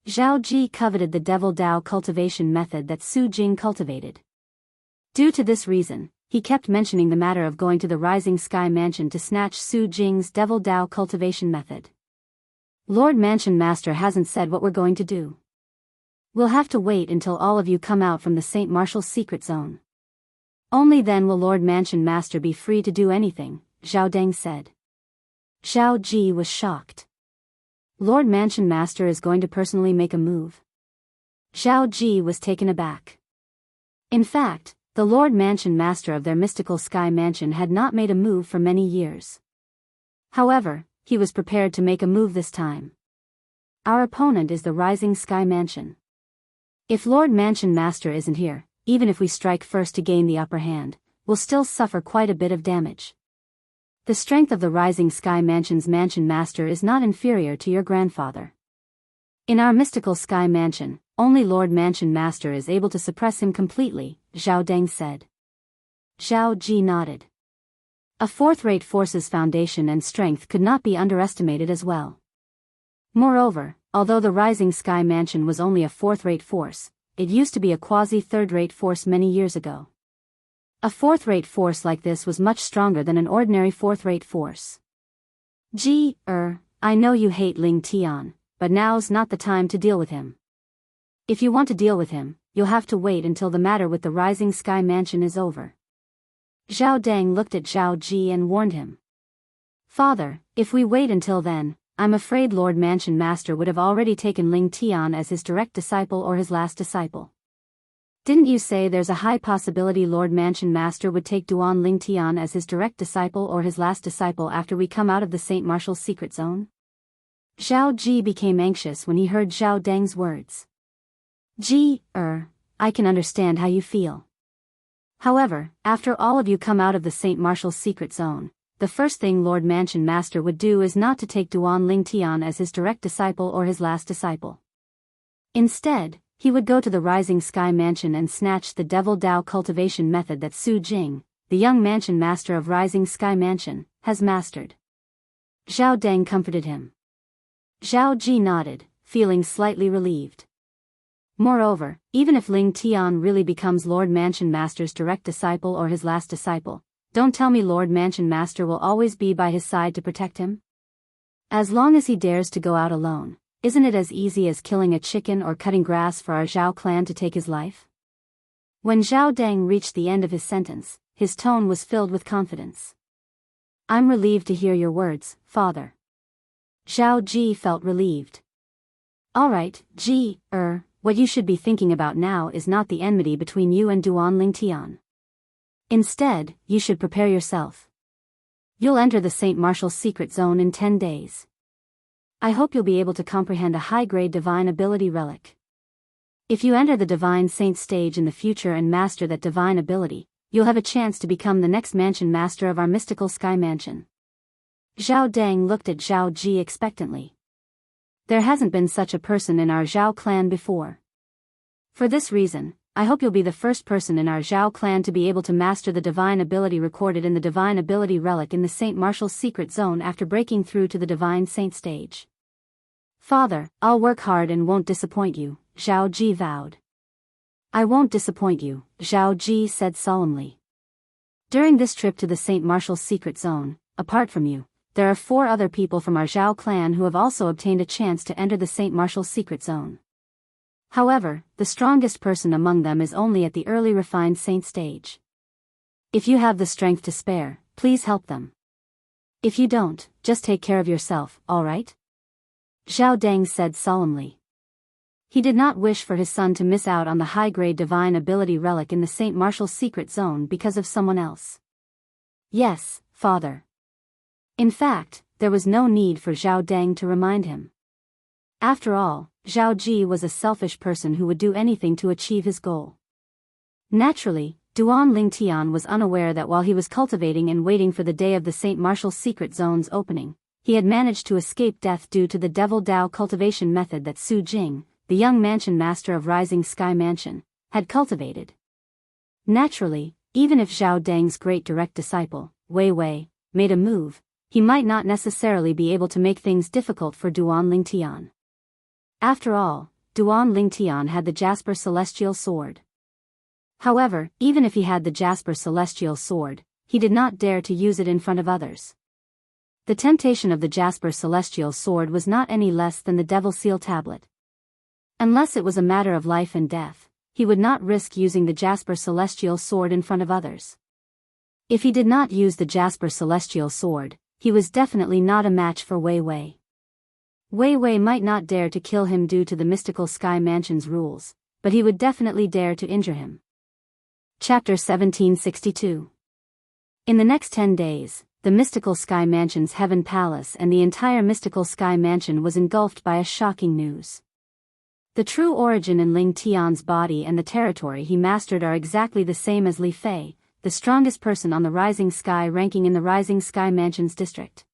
Zhao Ji coveted the Devil Dao cultivation method that Su Jing cultivated. Due to this reason, he kept mentioning the matter of going to the Rising Sky Mansion to snatch Su Jing's Devil Dao cultivation method. Lord Mansion Master hasn't said what we're going to do. We'll have to wait until all of you come out from the St. Martial's secret zone. Only then will Lord Mansion Master be free to do anything, Zhao Deng said. Zhao Ji was shocked. Lord Mansion Master is going to personally make a move. Zhao Ji was taken aback. In fact, the Lord Mansion Master of their Mystical Sky Mansion had not made a move for many years. However, he was prepared to make a move this time. Our opponent is the Rising Sky Mansion. If Lord Mansion Master isn't here, even if we strike first to gain the upper hand, we'll still suffer quite a bit of damage. The strength of the Rising Sky Mansion's Mansion Master is not inferior to your grandfather. In our mystical Sky Mansion, only Lord Mansion Master is able to suppress him completely, Zhao Deng said. Zhao Ji nodded. A fourth-rate force's foundation and strength could not be underestimated as well. Moreover, although the Rising Sky Mansion was only a fourth-rate force, it used to be a quasi-third-rate force many years ago. A fourth-rate force like this was much stronger than an ordinary fourth-rate force. I know you hate Ling Tian, but now's not the time to deal with him. If you want to deal with him, you'll have to wait until the matter with the Rising Sky Mansion is over. Zhao Deng looked at Zhao Ji and warned him. Father, if we wait until then, I'm afraid Lord Mansion Master would have already taken Ling Tian as his direct disciple or his last disciple. Didn't you say there's a high possibility Lord Mansion Master would take Duan Ling Tian as his direct disciple or his last disciple after we come out of the St. Martial's secret zone? Zhao Ji became anxious when he heard Zhao Deng's words. I can understand how you feel. However, after all of you come out of the St. Martial's secret zone, the first thing Lord Mansion Master would do is not to take Duan Ling Tian as his direct disciple or his last disciple. Instead, he would go to the Rising Sky Mansion and snatch the Devil Dao cultivation method that Su Jing, the young Mansion Master of Rising Sky Mansion, has mastered. Zhao Deng comforted him. Zhao Ji nodded, feeling slightly relieved. Moreover, even if Ling Tian really becomes Lord Mansion Master's direct disciple or his last disciple, don't tell me Lord Mansion Master will always be by his side to protect him? As long as he dares to go out alone, isn't it as easy as killing a chicken or cutting grass for our Zhao clan to take his life? When Zhao Deng reached the end of his sentence, his tone was filled with confidence. I'm relieved to hear your words, Father. Zhao Ji felt relieved. Alright, what you should be thinking about now is not the enmity between you and Duan Ling Tian. Instead, you should prepare yourself. You'll enter the St. Martial's secret zone in 10 days. I hope you'll be able to comprehend a high-grade divine ability relic. If you enter the Divine Saint stage in the future and master that divine ability, you'll have a chance to become the next Mansion Master of our mystical Sky Mansion. Zhao Deng looked at Zhao Ji expectantly. There hasn't been such a person in our Zhao clan before. For this reason, I hope you'll be the first person in our Zhao clan to be able to master the divine ability recorded in the divine ability relic in the St. Martial's secret zone after breaking through to the Divine Saint stage. Father, I'll work hard and won't disappoint you, Zhao Ji vowed. I won't disappoint you, Zhao Ji said solemnly. During this trip to the St. Martial's secret zone, apart from you, there are 4 other people from our Zhao clan who have also obtained a chance to enter the St. Martial's secret zone. However, the strongest person among them is only at the early refined saint stage. If you have the strength to spare, please help them. If you don't, just take care of yourself, alright? Zhao Deng said solemnly. He did not wish for his son to miss out on the high-grade divine ability relic in the St. Martial's secret zone because of someone else. Yes, Father. In fact, there was no need for Zhao Deng to remind him. After all, Zhao Ji was a selfish person who would do anything to achieve his goal. Naturally, Duan Ling Tian was unaware that while he was cultivating and waiting for the day of the St. Martial's secret zone's opening, he had managed to escape death due to the Devil Dao cultivation method that Su Jing, the young Mansion Master of Rising Sky Mansion, had cultivated. Naturally, even if Zhao Deng's great direct disciple, Wei Wei, made a move, he might not necessarily be able to make things difficult for Duan Ling Tian. After all, Duan Ling Tian had the Jasper Celestial Sword. However, even if he had the Jasper Celestial Sword, he did not dare to use it in front of others. The temptation of the Jasper Celestial Sword was not any less than the Devil Seal Tablet. Unless it was a matter of life and death, he would not risk using the Jasper Celestial Sword in front of others. If he did not use the Jasper Celestial Sword, he was definitely not a match for Wei Wei. Wei Wei might not dare to kill him due to the mystical Sky Mansion's rules, but he would definitely dare to injure him. Chapter 1762. In the next 10 days, the mystical Sky Mansion's Heaven Palace and the entire mystical Sky Mansion was engulfed by a shocking news. The true origin in Ling Tian's body and the territory he mastered are exactly the same as Li Fei, the strongest person on the Rising Sky ranking in the Rising Sky Mansion's district.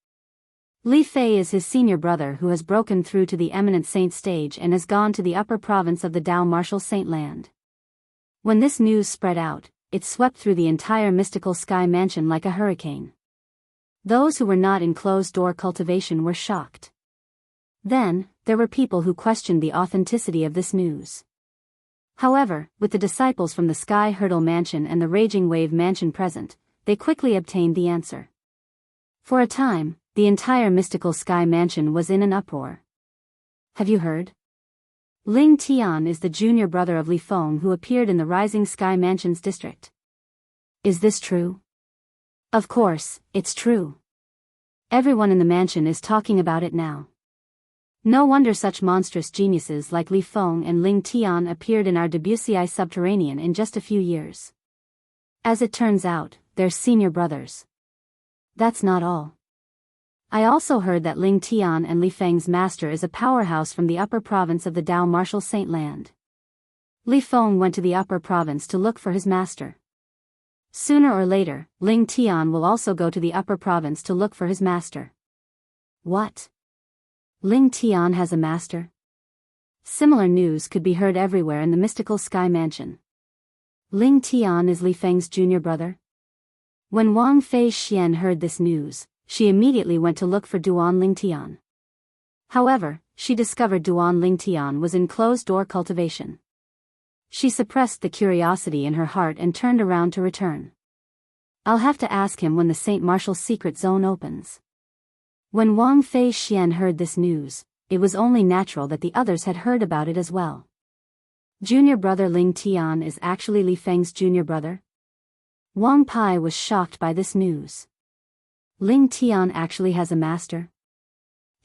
Li Fei is his senior brother who has broken through to the Eminent Saint stage and has gone to the upper province of the Dao Martial Saint Land. When this news spread out, it swept through the entire mystical Sky Mansion like a hurricane. Those who were not in closed-door cultivation were shocked. Then, there were people who questioned the authenticity of this news. However, with the disciples from the Sky Hurdle Mansion and the Raging Wave Mansion present, they quickly obtained the answer. For a time, the entire mystical Sky Mansion was in an uproar. Have you heard? Ling Tian is the junior brother of Li Feng who appeared in the Rising Sky Mansion's district. Is this true? Of course, it's true. Everyone in the mansion is talking about it now. No wonder such monstrous geniuses like Li Feng and Ling Tian appeared in our Debussy subterranean in just a few years. As it turns out, they're senior brothers. That's not all. I also heard that Ling Tian and Li Feng's master is a powerhouse from the upper province of the Dao Martial Saint Land. Li Feng went to the upper province to look for his master. Sooner or later, Ling Tian will also go to the upper province to look for his master. What? Ling Tian has a master? Similar news could be heard everywhere in the mystical Sky Mansion. Ling Tian is Li Feng's junior brother? When Wang Fei Xian heard this news, she immediately went to look for Duan Ling Tian. However, she discovered Duan Ling Tian was in closed-door cultivation. She suppressed the curiosity in her heart and turned around to return. I'll have to ask him when the Saint Martial's secret zone opens. When Wang Fei Xian heard this news, it was only natural that the others had heard about it as well. Junior brother Ling Tian is actually Li Feng's junior brother? Wang Pai was shocked by this news. Ling Tian actually has a master?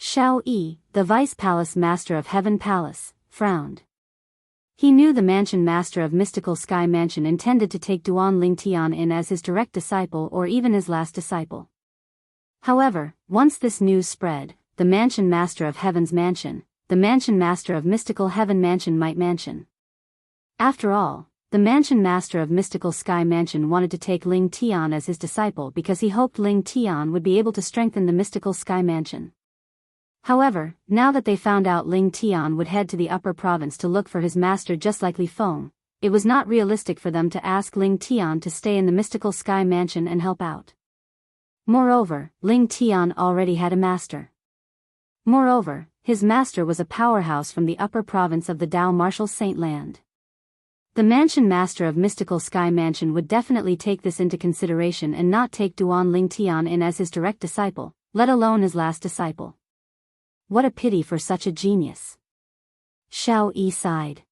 Xiao Yi, the vice palace master of Heaven Palace, frowned. He knew the mansion master of Mystical Sky Mansion intended to take Duan Ling Tian in as his direct disciple or even his last disciple. However, once this news spread, the mansion master of Heaven's Mansion, the mansion master of Mystical Heaven Mansion might mansion. After all, the mansion master of Mystical Sky Mansion wanted to take Ling Tian as his disciple because he hoped Ling Tian would be able to strengthen the Mystical Sky Mansion. However, now that they found out Ling Tian would head to the upper province to look for his master just like Li Feng, it was not realistic for them to ask Ling Tian to stay in the Mystical Sky Mansion and help out. Moreover, Ling Tian already had a master. Moreover, his master was a powerhouse from the upper province of the Dao Martial Saint Land. The mansion master of Mystical Sky Mansion would definitely take this into consideration and not take Duan Ling Tian in as his direct disciple, let alone his last disciple. What a pity for such a genius. Xiao Yi sighed.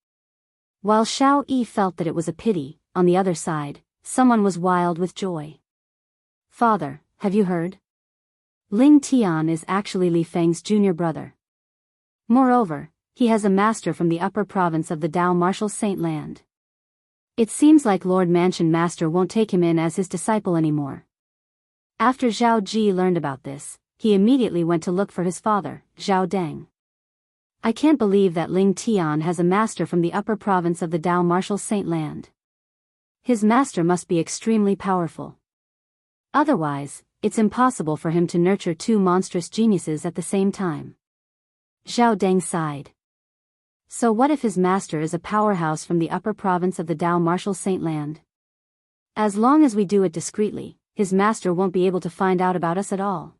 While Xiao Yi felt that it was a pity, on the other side, someone was wild with joy. Father, have you heard? Ling Tian is actually Li Feng's junior brother. Moreover, he has a master from the upper province of the Dao Martial Saint Land. It seems like Lord Mansion Master won't take him in as his disciple anymore. After Zhao Ji learned about this, he immediately went to look for his father, Zhao Deng. I can't believe that Ling Tian has a master from the upper province of the Dao Martial Saint Land. His master must be extremely powerful. Otherwise, it's impossible for him to nurture two monstrous geniuses at the same time. Zhao Deng sighed. So what if his master is a powerhouse from the upper province of the Dao Martial Saint Land? As long as we do it discreetly, his master won't be able to find out about us at all.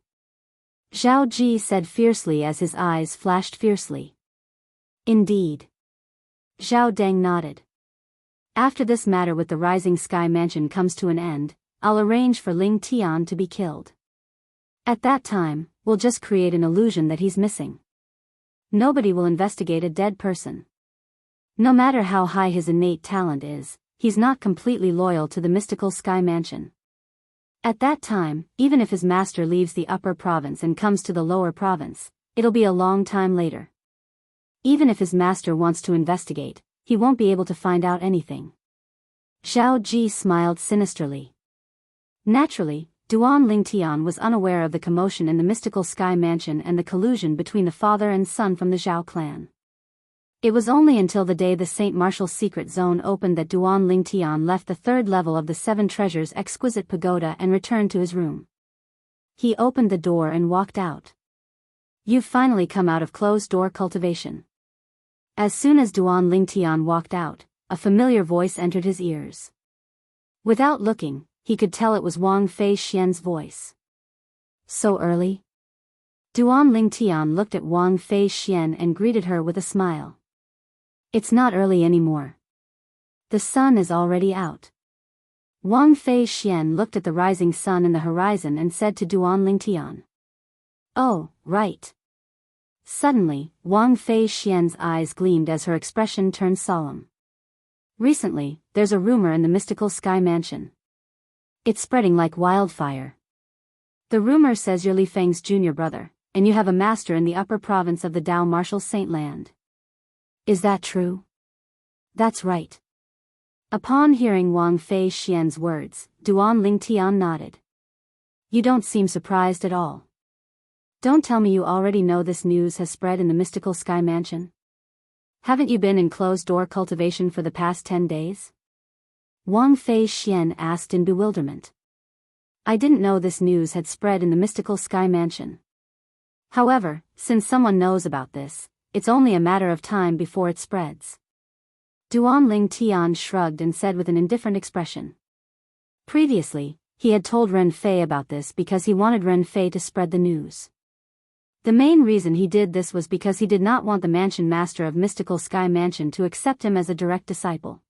Zhao Ji said fiercely as his eyes flashed fiercely. Indeed. Zhao Deng nodded. After this matter with the Rising Sky Mansion comes to an end, I'll arrange for Ling Tian to be killed. At that time, we'll just create an illusion that he's missing. Nobody will investigate a dead person. No matter how high his innate talent is, he's not completely loyal to the Mystical Sky Mansion. At that time, even if his master leaves the upper province and comes to the lower province, it'll be a long time later. Even if his master wants to investigate, he won't be able to find out anything. Zhao Ji smiled sinisterly. Naturally, Duan Ling Tian was unaware of the commotion in the Mystical Sky Mansion and the collusion between the father and son from the Zhao clan. It was only until the day the St. Martial's secret zone opened that Duan Lingtian left the third level of the Seven Treasures exquisite pagoda and returned to his room. He opened the door and walked out. You've finally come out of closed-door cultivation. As soon as Duan Lingtian walked out, a familiar voice entered his ears. Without looking, he could tell it was Wang Fei Xian's voice. So early? Duan Lingtian looked at Wang Fei Xian and greeted her with a smile. It's not early anymore. The sun is already out. Wang Fei Xian looked at the rising sun in the horizon and said to Duan Lingtian. Oh, right. Suddenly, Wang Fei Xian's eyes gleamed as her expression turned solemn. Recently, there's a rumor in the mystical sky mansion. It's spreading like wildfire. The rumor says you're Li Feng's junior brother, and you have a master in the upper province of the Dao Martial Saint Land. Is that true? That's right. Upon hearing Wang Fei Xian's words, Duan Lingtian nodded. You don't seem surprised at all. Don't tell me you already know this news has spread in the mystical sky mansion. Haven't you been in closed-door cultivation for the past 10 days? Wang Fei Xian asked in bewilderment. I didn't know this news had spread in the mystical sky mansion. However, since someone knows about this, it's only a matter of time before it spreads. Duan Lingtian shrugged and said with an indifferent expression. Previously, he had told Ren Fei about this because he wanted Ren Fei to spread the news. The main reason he did this was because he did not want the mansion master of Mystical Sky Mansion to accept him as a direct disciple.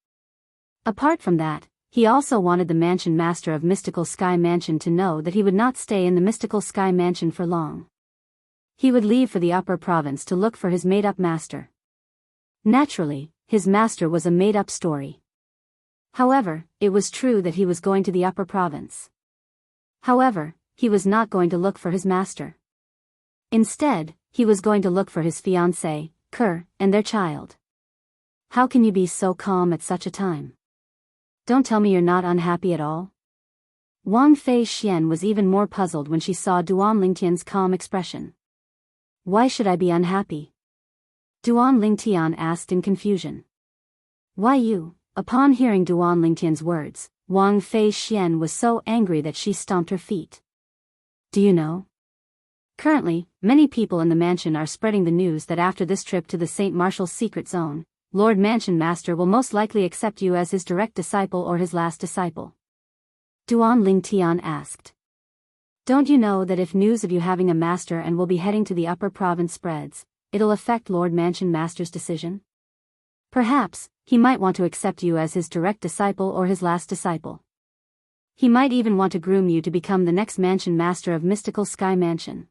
Apart from that, he also wanted the mansion master of Mystical Sky Mansion to know that he would not stay in the Mystical Sky Mansion for long. He would leave for the upper province to look for his made-up master. Naturally, his master was a made-up story. However, it was true that he was going to the upper province. However, he was not going to look for his master. Instead, he was going to look for his fiancée, Ker, and their child. How can you be so calm at such a time? Don't tell me you're not unhappy at all? Wang Fei Xian was even more puzzled when she saw Duan Lingtian's calm expression. Why should I be unhappy? Duan Lingtian asked in confusion. Why you? Upon hearing Duan Lingtian's words, Wang Fei Xian was so angry that she stomped her feet. Do you know? Currently, many people in the mansion are spreading the news that after this trip to the St. Martial's secret zone, Lord Mansion Master will most likely accept you as his direct disciple or his last disciple. Duan Lingtian asked. Don't you know that if news of you having a master and will be heading to the upper province spreads, it'll affect Lord Mansion Master's decision? Perhaps, he might want to accept you as his direct disciple or his last disciple. He might even want to groom you to become the next Mansion Master of Mystical Sky Mansion.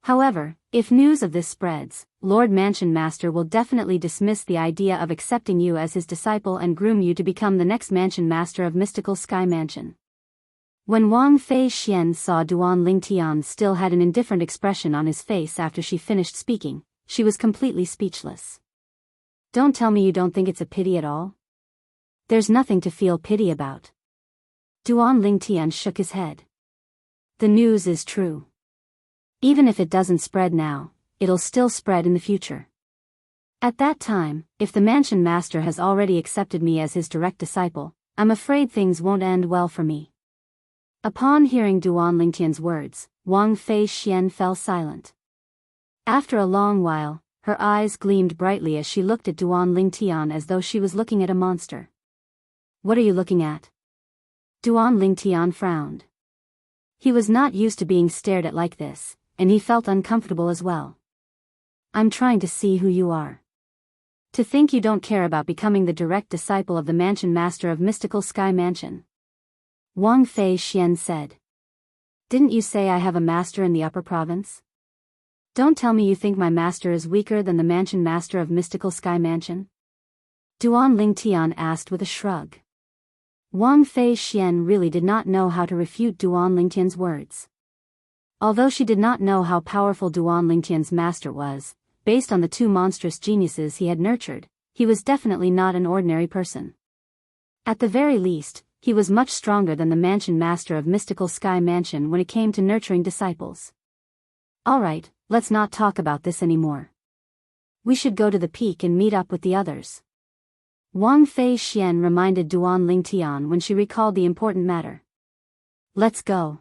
However, if news of this spreads, Lord Mansion Master will definitely dismiss the idea of accepting you as his disciple and groom you to become the next Mansion Master of Mystical Sky Mansion. When Wang Fei Xian saw Duan Lingtian still had an indifferent expression on his face after she finished speaking, she was completely speechless. Don't tell me you don't think it's a pity at all? There's nothing to feel pity about. Duan Lingtian shook his head. The news is true. Even if it doesn't spread now, it'll still spread in the future. At that time, if the mansion master has already accepted me as his direct disciple, I'm afraid things won't end well for me. Upon hearing Duan Lingtian's words, Wang Fei Xian fell silent. After a long while, her eyes gleamed brightly as she looked at Duan Lingtian as though she was looking at a monster. What are you looking at? Duan Lingtian frowned. He was not used to being stared at like this, and he felt uncomfortable as well. I'm trying to see who you are. To think you don't care about becoming the direct disciple of the mansion master of Mystical Sky Mansion. Wang Fei Xian said. Didn't you say I have a master in the upper province? Don't tell me you think my master is weaker than the mansion master of Mystical Sky Mansion? Duan Lingtian asked with a shrug. Wang Fei Xian really did not know how to refute Duan Lingtian's words. Although she did not know how powerful Duan Lingtian's master was, based on the two monstrous geniuses he had nurtured, he was definitely not an ordinary person. At the very least, he was much stronger than the mansion master of Mystical Sky Mansion when it came to nurturing disciples. Alright, let's not talk about this anymore. We should go to the peak and meet up with the others. Wang Fei Xian reminded Duan Lingtian when she recalled the important matter. Let's go.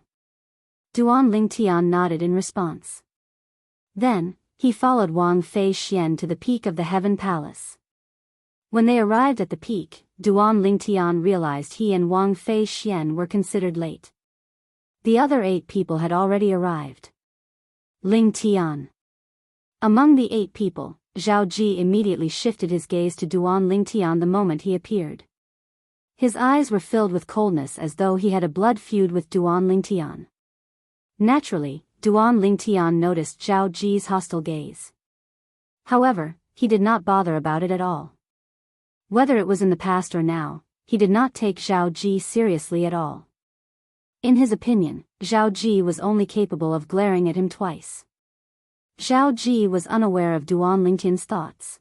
Duan Lingtian nodded in response. Then, he followed Wang Fei Xian to the peak of the Heaven Palace. When they arrived at the peak, Duan Lingtian realized he and Wang Fei Xian were considered late. The other 8 people had already arrived. Lingtian. Among the 8 people, Zhao Ji immediately shifted his gaze to Duan Lingtian the moment he appeared. His eyes were filled with coldness as though he had a blood feud with Duan Lingtian. Naturally, Duan Lingtian noticed Zhao Ji's hostile gaze. However, he did not bother about it at all. Whether it was in the past or now, he did not take Zhao Ji seriously at all. In his opinion, Zhao Ji was only capable of glaring at him twice. Zhao Ji was unaware of Duan Lingtian's thoughts.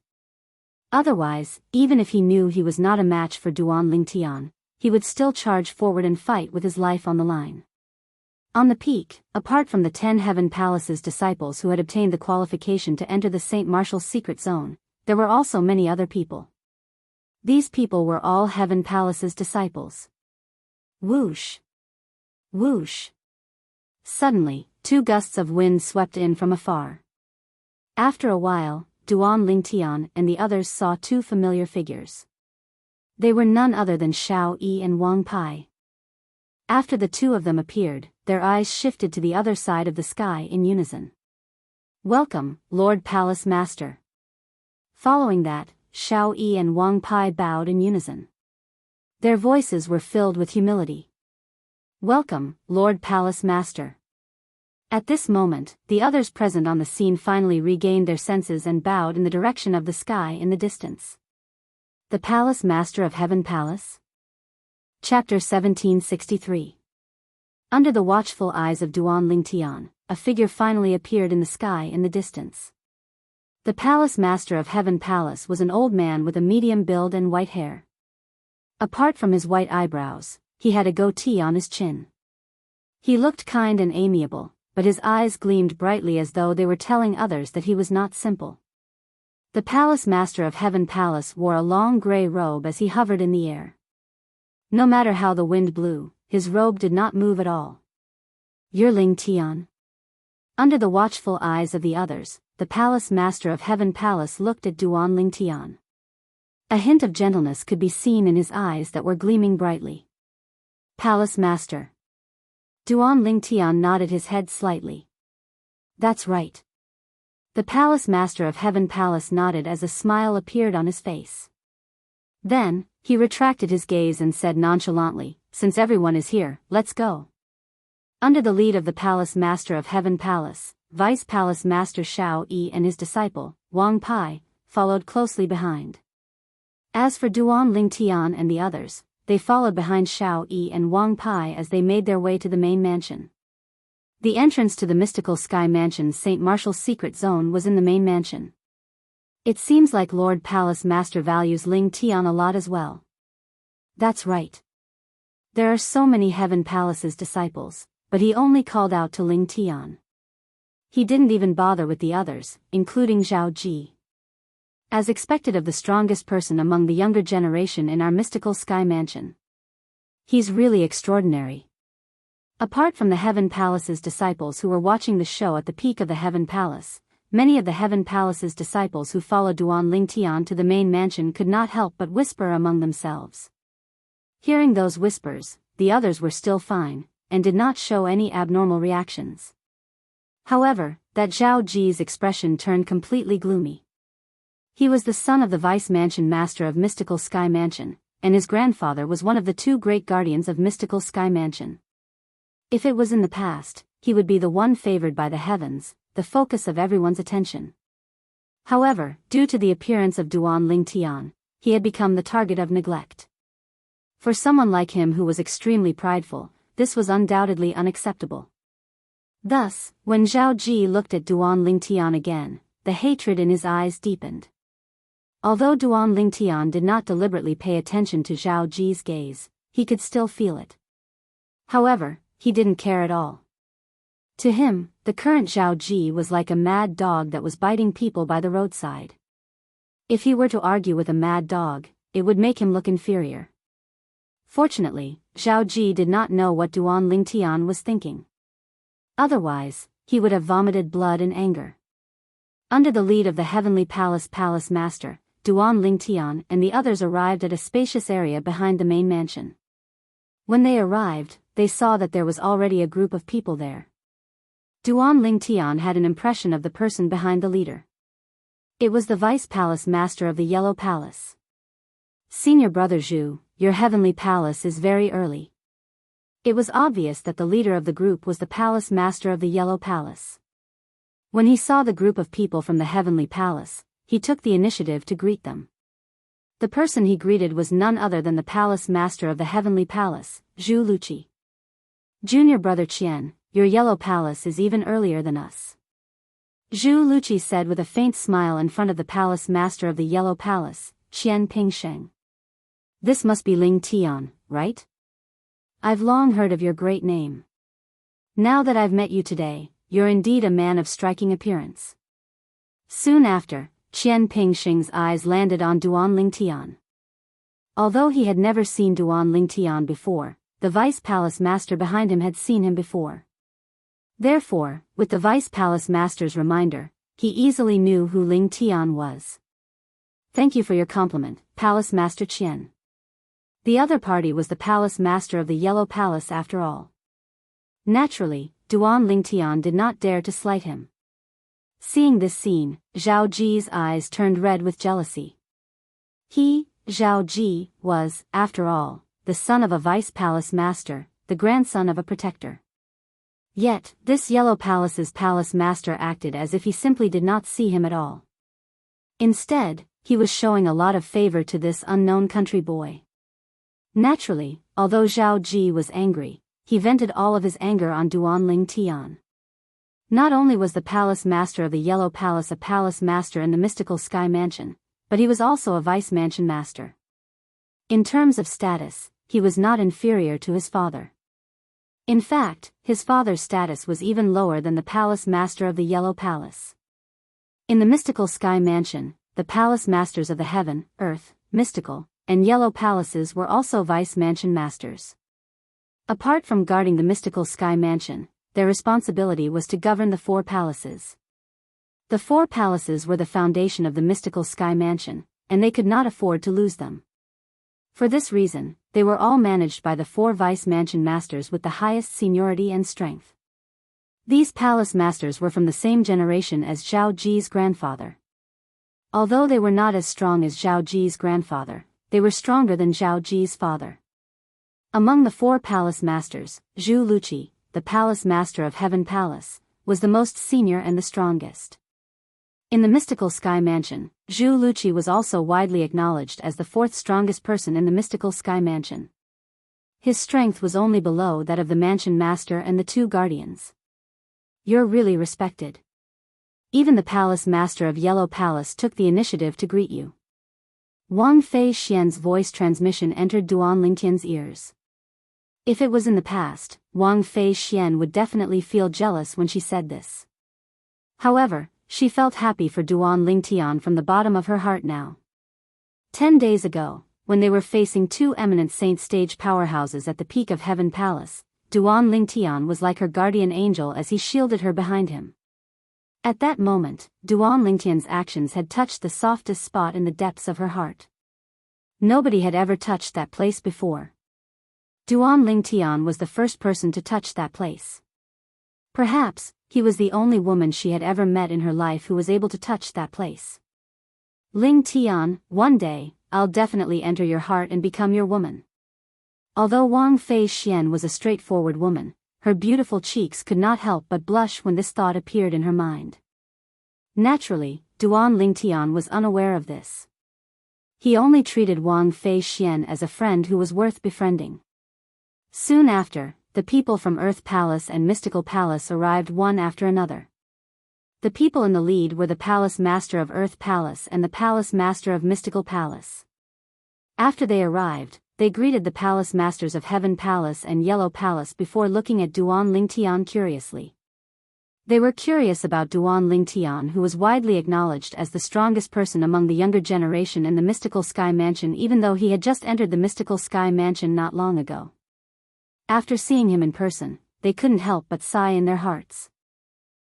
Otherwise, even if he knew he was not a match for Duan Lingtian, he would still charge forward and fight with his life on the line. On the peak, apart from the 10 Heaven Palace's disciples who had obtained the qualification to enter the Saint Martial's secret zone, there were also many other people. These people were all Heaven Palace's disciples. Whoosh! Whoosh! Suddenly, 2 gusts of wind swept in from afar. After a while, Duan Lingtian and the others saw 2 familiar figures. They were none other than Shao Yi and Wang Pai. After the 2 of them appeared, their eyes shifted to the other side of the sky in unison. Welcome, Lord Palace Master. Following that, Shao Yi and Wang Pai bowed in unison. Their voices were filled with humility. Welcome, Lord Palace Master. At this moment, the others present on the scene finally regained their senses and bowed in the direction of the sky in the distance. The Palace Master of Heaven Palace? Chapter 1763. Under the watchful eyes of Duan Lingtian, a figure finally appeared in the sky in the distance. The Palace Master of Heaven Palace was an old man with a medium build and white hair. Apart from his white eyebrows, he had a goatee on his chin. He looked kind and amiable, but his eyes gleamed brightly as though they were telling others that he was not simple. The Palace Master of Heaven Palace wore a long gray robe as he hovered in the air. No matter how the wind blew, his robe did not move at all. You're Lingtian? Under the watchful eyes of the others, the Palace Master of Heaven Palace looked at Duan Lingtian. A hint of gentleness could be seen in his eyes that were gleaming brightly. Palace Master. Duan Lingtian nodded his head slightly. That's right. The Palace Master of Heaven Palace nodded as a smile appeared on his face. Then, he retracted his gaze and said nonchalantly, since everyone is here, let's go. Under the lead of the Palace Master of Heaven Palace, Vice Palace Master Shao Yi and his disciple, Wang Pai, followed closely behind. As for Duan Lingtian and the others, they followed behind Shao Yi and Wang Pai as they made their way to the main mansion. The entrance to the mystical Sky Mansion's St. Martial's secret zone was in the main mansion. It seems like Lord Palace Master values Lingtian a lot as well. That's right. There are so many Heaven Palace's disciples, but he only called out to Lingtian. He didn't even bother with the others, including Zhao Ji. As expected of the strongest person among the younger generation in our mystical Sky Mansion. He's really extraordinary. Apart from the Heaven Palace's disciples who were watching the show at the peak of the Heaven Palace, many of the Heaven Palace's disciples who followed Duan Lingtian to the main mansion could not help but whisper among themselves. Hearing those whispers, the others were still fine, and did not show any abnormal reactions. However, that Zhao Ji's expression turned completely gloomy. He was the son of the Vice Mansion Master of Mystical Sky Mansion, and his grandfather was one of the 2 great guardians of Mystical Sky Mansion. If it was in the past, he would be the one favored by the heavens, the focus of everyone's attention. However, due to the appearance of Duan Lingtian, he had become the target of neglect. For someone like him who was extremely prideful, this was undoubtedly unacceptable. Thus, when Zhao Ji looked at Duan Lingtian again, the hatred in his eyes deepened. Although Duan Lingtian did not deliberately pay attention to Zhao Ji's gaze, he could still feel it. However, he didn't care at all. To him, the current Zhao Ji was like a mad dog that was biting people by the roadside. If he were to argue with a mad dog, it would make him look inferior. Fortunately, Zhao Ji did not know what Duan Lingtian was thinking. Otherwise, he would have vomited blood in anger. Under the lead of the Heavenly Palace Master, Duan Lingtian and the others arrived at a spacious area behind the main mansion. When they arrived, they saw that there was already a group of people there. Duan Lingtian had an impression of the person behind the leader. It was the Vice Palace Master of the Yellow Palace. Senior Brother Zhu, your Heavenly Palace is very early. It was obvious that the leader of the group was the Palace Master of the Yellow Palace. When he saw the group of people from the Heavenly Palace, he took the initiative to greet them. The person he greeted was none other than the Palace Master of the Heavenly Palace, Zhu Luqi. Junior Brother Qian, your Yellow Palace is even earlier than us. Zhu Luqi said with a faint smile in front of the Palace Master of the Yellow Palace, Qian Pingsheng. This must be Ling Tian, right? I've long heard of your great name. Now that I've met you today, you're indeed a man of striking appearance. Soon after, Qian Pingsheng's eyes landed on Duan Lingtian. Although he had never seen Duan Lingtian before, the Vice Palace Master behind him had seen him before. Therefore, with the Vice Palace Master's reminder, he easily knew who Ling Tian was. Thank you for your compliment, Palace Master Qian. The other party was the Palace Master of the Yellow Palace after all. Naturally, Duan Lingtian did not dare to slight him. Seeing this scene, Zhao Ji's eyes turned red with jealousy. He, Zhao Ji, was, after all, the son of a Vice Palace Master, the grandson of a protector. Yet, this Yellow Palace's Palace Master acted as if he simply did not see him at all. Instead, he was showing a lot of favor to this unknown country boy. Naturally, although Zhao Ji was angry, he vented all of his anger on Duan Lingtian. Not only was the Palace Master of the Yellow Palace a Palace Master in the mystical Sky Mansion, but he was also a Vice Mansion Master. In terms of status, he was not inferior to his father. In fact, his father's status was even lower than the Palace Master of the Yellow Palace. In the mystical Sky Mansion, the Palace Masters of the Heaven, Earth, Mystical, and Yellow Palaces were also Vice Mansion Masters. Apart from guarding the mystical Sky Mansion, their responsibility was to govern the 4 palaces. The 4 palaces were the foundation of the mystical Sky Mansion, and they could not afford to lose them. For this reason, they were all managed by the 4 Vice Mansion Masters with the highest seniority and strength. These Palace Masters were from the same generation as Zhao Ji's grandfather. Although they were not as strong as Zhao Ji's grandfather, they were stronger than Zhao Ji's father. Among the 4 Palace Masters, Zhu Luqi, the Palace Master of Heaven Palace, was the most senior and the strongest. In the mystical Sky Mansion, Zhu Luqi was also widely acknowledged as the 4th strongest person in the mystical Sky Mansion. His strength was only below that of the Mansion Master and the 2 Guardians. You're really respected. Even the Palace Master of Yellow Palace took the initiative to greet you. Wang Fei Xian's voice transmission entered Duan Lingtian's ears. If it was in the past, Wang Fei Xian would definitely feel jealous when she said this. However, she felt happy for Duan Lingtian from the bottom of her heart now. 10 days ago, when they were facing 2 eminent saint stage powerhouses at the peak of Heaven Palace, Duan Lingtian was like her guardian angel as he shielded her behind him. At that moment, Duan Lingtian's actions had touched the softest spot in the depths of her heart. Nobody had ever touched that place before. Duan Lingtian was the first person to touch that place. Perhaps, he was the only woman she had ever met in her life who was able to touch that place. Lingtian, one day, I'll definitely enter your heart and become your woman. Although Wang Fei Xian was a straightforward woman, her beautiful cheeks could not help but blush when this thought appeared in her mind. Naturally, Duan Lingtian was unaware of this. He only treated Wang Fei Xian as a friend who was worth befriending. Soon after, the people from Earth Palace and Mystical Palace arrived one after another. The people in the lead were the Palace Master of Earth Palace and the Palace Master of Mystical Palace. After they arrived, they greeted the Palace Masters of Heaven Palace and Yellow Palace before looking at Duan Lingtian curiously. They were curious about Duan Lingtian, who was widely acknowledged as the strongest person among the younger generation in the Mystical Sky Mansion, even though he had just entered the Mystical Sky Mansion not long ago. After seeing him in person, they couldn't help but sigh in their hearts.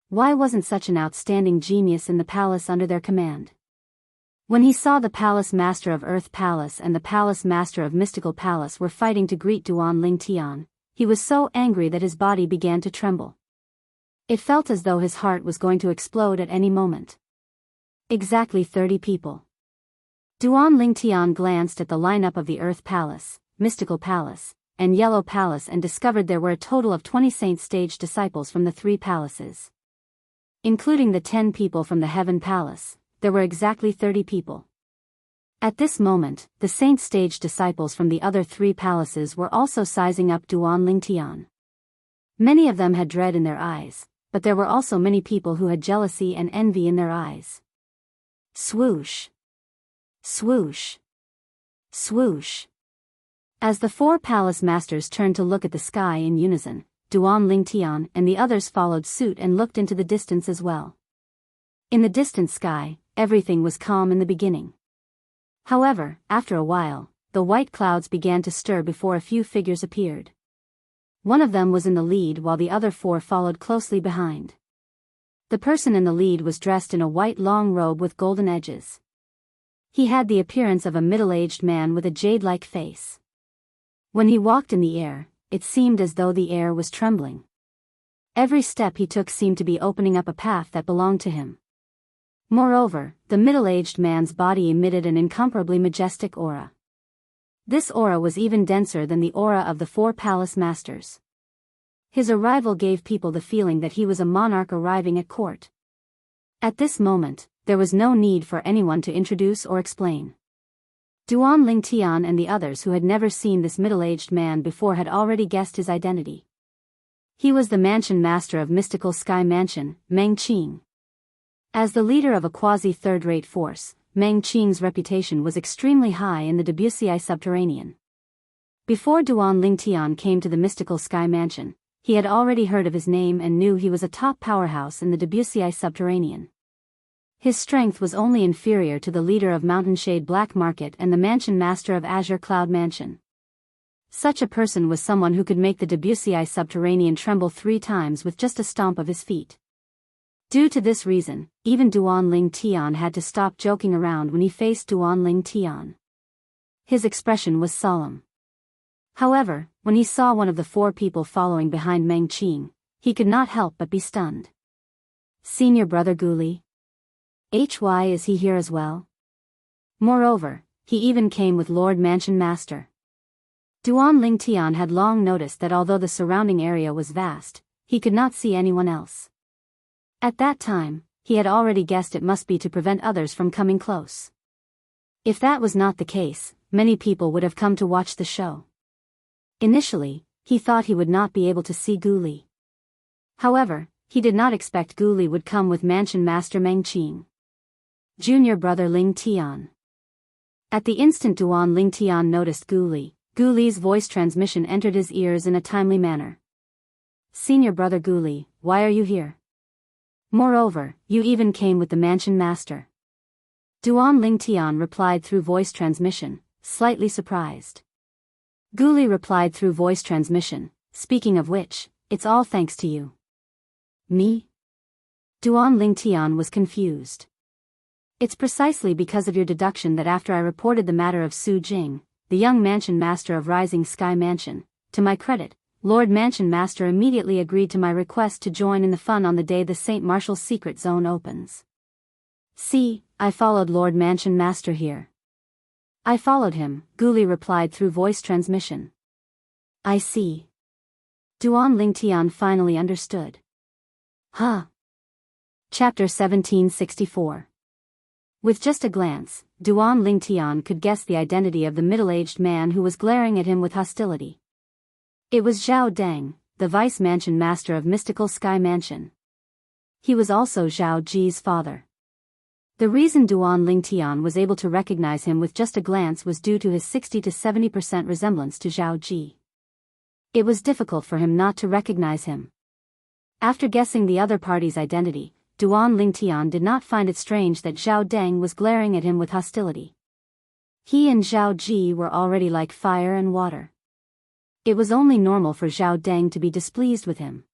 Why wasn't such an outstanding genius in the palace under their command? When he saw the Palace Master of Earth Palace and the Palace Master of Mystical Palace were fighting to greet Duan Lingtian, he was so angry that his body began to tremble. It felt as though his heart was going to explode at any moment. Exactly 30 people. Duan Lingtian glanced at the lineup of the Earth Palace, Mystical Palace, and Yellow Palace and discovered there were a total of 20 Saint Stage disciples from the 3 palaces. Including the 10 people from the Heaven Palace, there were exactly 30 people. At this moment, the Saint Stage disciples from the other 3 palaces were also sizing up Duan Lingtian. Many of them had dread in their eyes, but there were also many people who had jealousy and envy in their eyes. Swoosh! Swoosh! Swoosh! As the 4 palace masters turned to look at the sky in unison, Duan Lingtian and the others followed suit and looked into the distance as well. In the distant sky, everything was calm in the beginning. However, after a while, the white clouds began to stir before a few figures appeared. One of them was in the lead while the other 4 followed closely behind. The person in the lead was dressed in a white long robe with golden edges. He had the appearance of a middle-aged man with a jade-like face. When he walked in the air, it seemed as though the air was trembling. Every step he took seemed to be opening up a path that belonged to him. Moreover, the middle-aged man's body emitted an incomparably majestic aura. This aura was even denser than the aura of the 4 palace masters. His arrival gave people the feeling that he was a monarch arriving at court. At this moment, there was no need for anyone to introduce or explain. Duan Lingtian and the others who had never seen this middle-aged man before had already guessed his identity. He was the mansion master of Mystical Sky Mansion, Meng Qing. As the leader of a quasi-third-rate force, Meng Qing's reputation was extremely high in the Wuxia subterranean. Before Duan Lingtian came to the Mystical Sky Mansion, he had already heard of his name and knew he was a top powerhouse in the Wuxia subterranean. His strength was only inferior to the leader of Mountainshade Black Market and the mansion master of Azure Cloud Mansion. Such a person was someone who could make the Wuxia subterranean tremble 3 times with just a stomp of his feet. Due to this reason, even Duan Lingtian had to stop joking around when he faced Duan Lingtian. His expression was solemn. However, when he saw one of the 4 people following behind Meng Qing, he could not help but be stunned. Senior brother Guli? Why is he here as well? Moreover, he even came with Lord Mansion Master. Duan Lingtian had long noticed that although the surrounding area was vast, he could not see anyone else. At that time, he had already guessed it must be to prevent others from coming close. If that was not the case, many people would have come to watch the show. Initially, he thought he would not be able to see Guli. However, he did not expect Guli would come with Mansion Master Meng Qing. Junior brother Lingtian. At the instant Duan Lingtian noticed Guli's voice transmission entered his ears in a timely manner. Senior brother Guli, why are you here? Moreover, you even came with the mansion master. Duan Lingtian replied through voice transmission, slightly surprised. Guli replied through voice transmission, speaking of which, it's all thanks to you. Me? Duan Lingtian was confused. It's precisely because of your deduction that after I reported the matter of Su Jing, the young mansion master of Rising Sky Mansion, to my credit, Lord Mansion Master immediately agreed to my request to join in the fun on the day the St. Martial's secret zone opens. See, I followed Lord Mansion Master here. I followed him, Guli replied through voice transmission. I see. Duan Lingtian finally understood. Huh. Chapter 1764. With just a glance, Duan Lingtian could guess the identity of the middle-aged man who was glaring at him with hostility. It was Zhao Deng, the vice mansion master of Mystical Sky Mansion. He was also Zhao Ji's father. The reason Duan Lingtian was able to recognize him with just a glance was due to his 60 to 70% resemblance to Zhao Ji. It was difficult for him not to recognize him. After guessing the other party's identity, Duan Lingtian did not find it strange that Zhao Deng was glaring at him with hostility. He and Zhao Ji were already like fire and water. It was only normal for Zhao Deng to be displeased with him.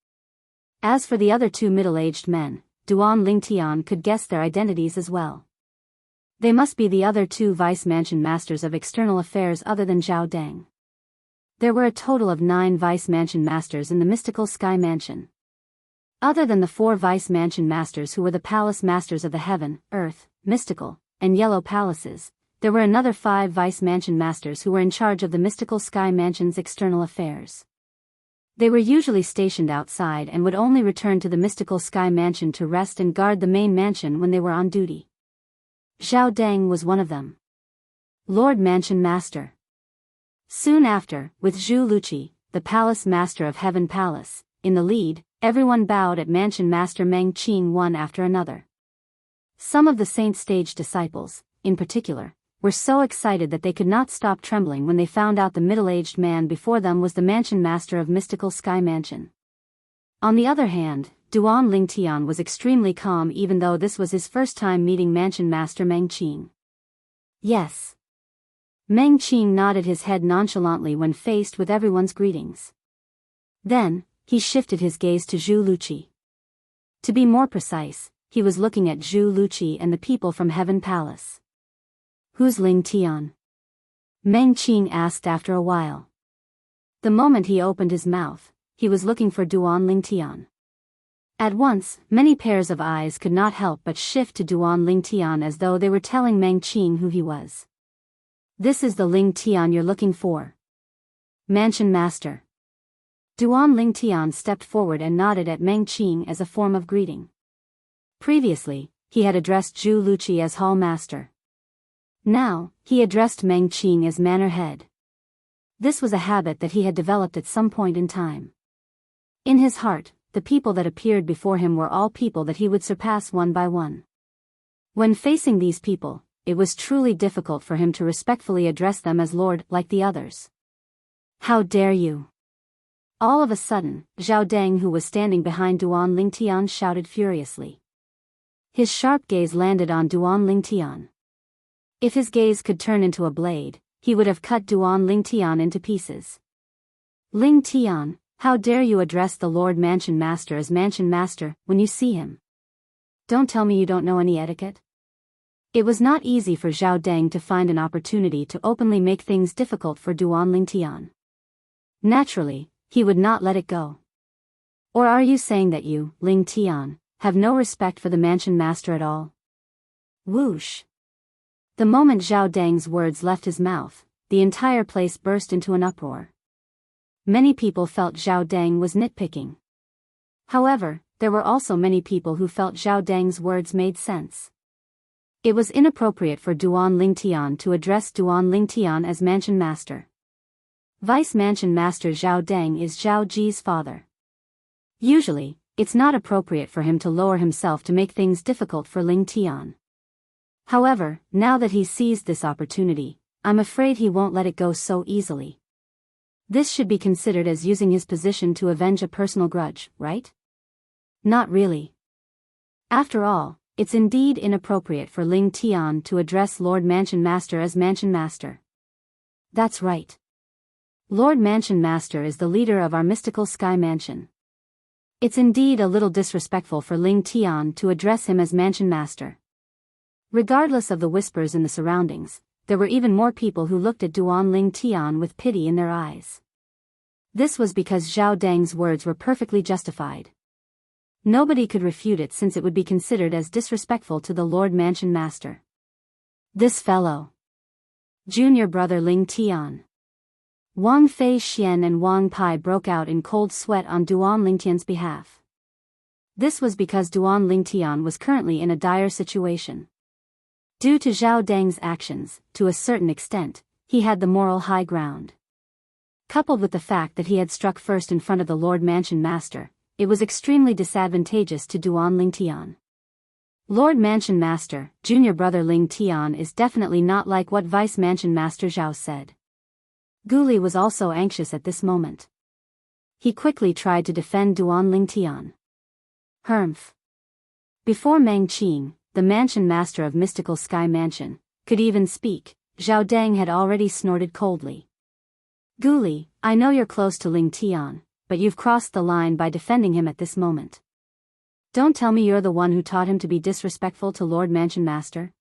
As for the other two middle-aged men, Duan Lingtian could guess their identities as well. They must be the other two vice-mansion masters of external affairs other than Zhao Deng. There were a total of 9 vice-mansion masters in the mystical sky mansion. Other than the 4 vice-mansion masters who were the palace masters of the heaven, earth, mystical, and yellow palaces, there were another 5 vice-mansion masters who were in charge of the mystical sky mansion's external affairs. They were usually stationed outside and would only return to the mystical sky mansion to rest and guard the main mansion when they were on duty. Zhao Deng was one of them. Lord Mansion Master. Soon after, with Zhu Luqi, the palace master of Heaven Palace, in the lead, everyone bowed at Mansion Master Meng Qing one after another. Some of the Saint Stage disciples, in particular, were so excited that they could not stop trembling when they found out the middle-aged man before them was the Mansion Master of Mystical Sky Mansion. On the other hand, Duan Lingtian was extremely calm even though this was his first time meeting Mansion Master Meng Qing. Yes. Meng Qing nodded his head nonchalantly when faced with everyone's greetings. Then, he shifted his gaze to Zhu Luqi. To be more precise, he was looking at Zhu Luqi and the people from Heaven Palace. Who's Lingtian? Meng Qing asked after a while. The moment he opened his mouth, he was looking for Duan Lingtian. At once, many pairs of eyes could not help but shift to Duan Lingtian as though they were telling Meng Qing who he was. This is the Lingtian you're looking for. Mansion Master. Duan Lingtian stepped forward and nodded at Meng Qing as a form of greeting. Previously, he had addressed Zhu Luqi as Hall Master. Now, he addressed Meng Qing as Manor Head. This was a habit that he had developed at some point in time. In his heart, the people that appeared before him were all people that he would surpass one by one. When facing these people, it was truly difficult for him to respectfully address them as Lord like the others. How dare you! All of a sudden, Zhao Deng who was standing behind Duan Lingtian shouted furiously. His sharp gaze landed on Duan Lingtian. If his gaze could turn into a blade, he would have cut Duan Lingtian into pieces. Lingtian, how dare you address the Lord Mansion Master as Mansion Master when you see him? Don't tell me you don't know any etiquette. It was not easy for Zhao Deng to find an opportunity to openly make things difficult for Duan Lingtian. Naturally, he would not let it go. Or are you saying that you, Lingtian, have no respect for the Mansion Master at all? Whoosh! The moment Zhao Deng's words left his mouth, the entire place burst into an uproar. Many people felt Zhao Deng was nitpicking. However, there were also many people who felt Zhao Deng's words made sense. It was inappropriate for Duan Lingtian to address Duan Lingtian as Mansion Master. Vice Mansion Master Zhao Deng is Zhao Ji's father. Usually, it's not appropriate for him to lower himself to make things difficult for Lingtian. However, now that he seized this opportunity, I'm afraid he won't let it go so easily. This should be considered as using his position to avenge a personal grudge, right? Not really. After all, it's indeed inappropriate for Lingtian to address Lord Mansion Master as Mansion Master. That's right. Lord Mansion Master is the leader of our mystical sky mansion. It's indeed a little disrespectful for Lingtian to address him as Mansion Master. Regardless of the whispers in the surroundings, there were even more people who looked at Duan Lingtian with pity in their eyes. This was because Zhao Deng's words were perfectly justified. Nobody could refute it since it would be considered as disrespectful to the Lord Mansion Master. This fellow. Junior brother Lingtian. Wang Fei Xian and Wang Pai broke out in cold sweat on Duan Lingtian's behalf. This was because Duan Lingtian was currently in a dire situation. Due to Zhao Deng's actions, to a certain extent, he had the moral high ground. Coupled with the fact that he had struck first in front of the Lord Mansion Master, it was extremely disadvantageous to Duan Lingtian. Lord Mansion Master, junior brother Lingtian is definitely not like what Vice Mansion Master Zhao said. Guli was also anxious at this moment. He quickly tried to defend Duan Lingtian. Humph. Before Meng Qing, the mansion master of Mystical Sky Mansion, could even speak, Zhao Deng had already snorted coldly. Guli, I know you're close to Ling Tian, but you've crossed the line by defending him at this moment. Don't tell me you're the one who taught him to be disrespectful to Lord Mansion Master.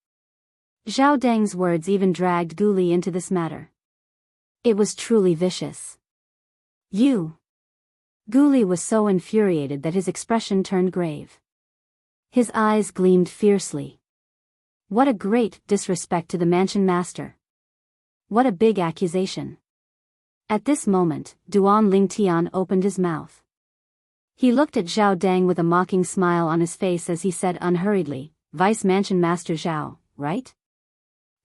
Zhao Deng's words even dragged Guli into this matter. It was truly vicious. You. Guli was so infuriated that his expression turned grave. His eyes gleamed fiercely. What a great disrespect to the mansion master. What a big accusation. At this moment, Duan Lingtian opened his mouth. He looked at Zhao Deng with a mocking smile on his face as he said unhurriedly, Vice Mansion Master Zhao, right?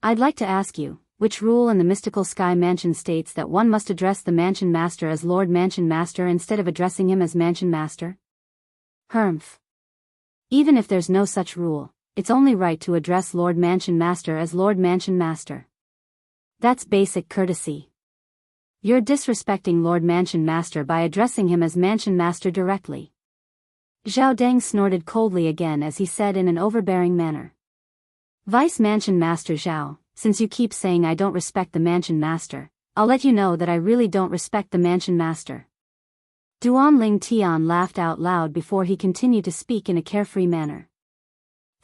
I'd like to ask you, which rule in the Mystical Sky Mansion states that one must address the Mansion Master as Lord Mansion Master instead of addressing him as Mansion Master? Humph. Even if there's no such rule, it's only right to address Lord Mansion Master as Lord Mansion Master. That's basic courtesy. You're disrespecting Lord Mansion Master by addressing him as Mansion Master directly. Zhao Deng snorted coldly again as he said in an overbearing manner. Vice Mansion Master Zhao, since you keep saying I don't respect the Mansion Master, I'll let you know that I really don't respect the Mansion Master. Duan Ling Tian laughed out loud before he continued to speak in a carefree manner.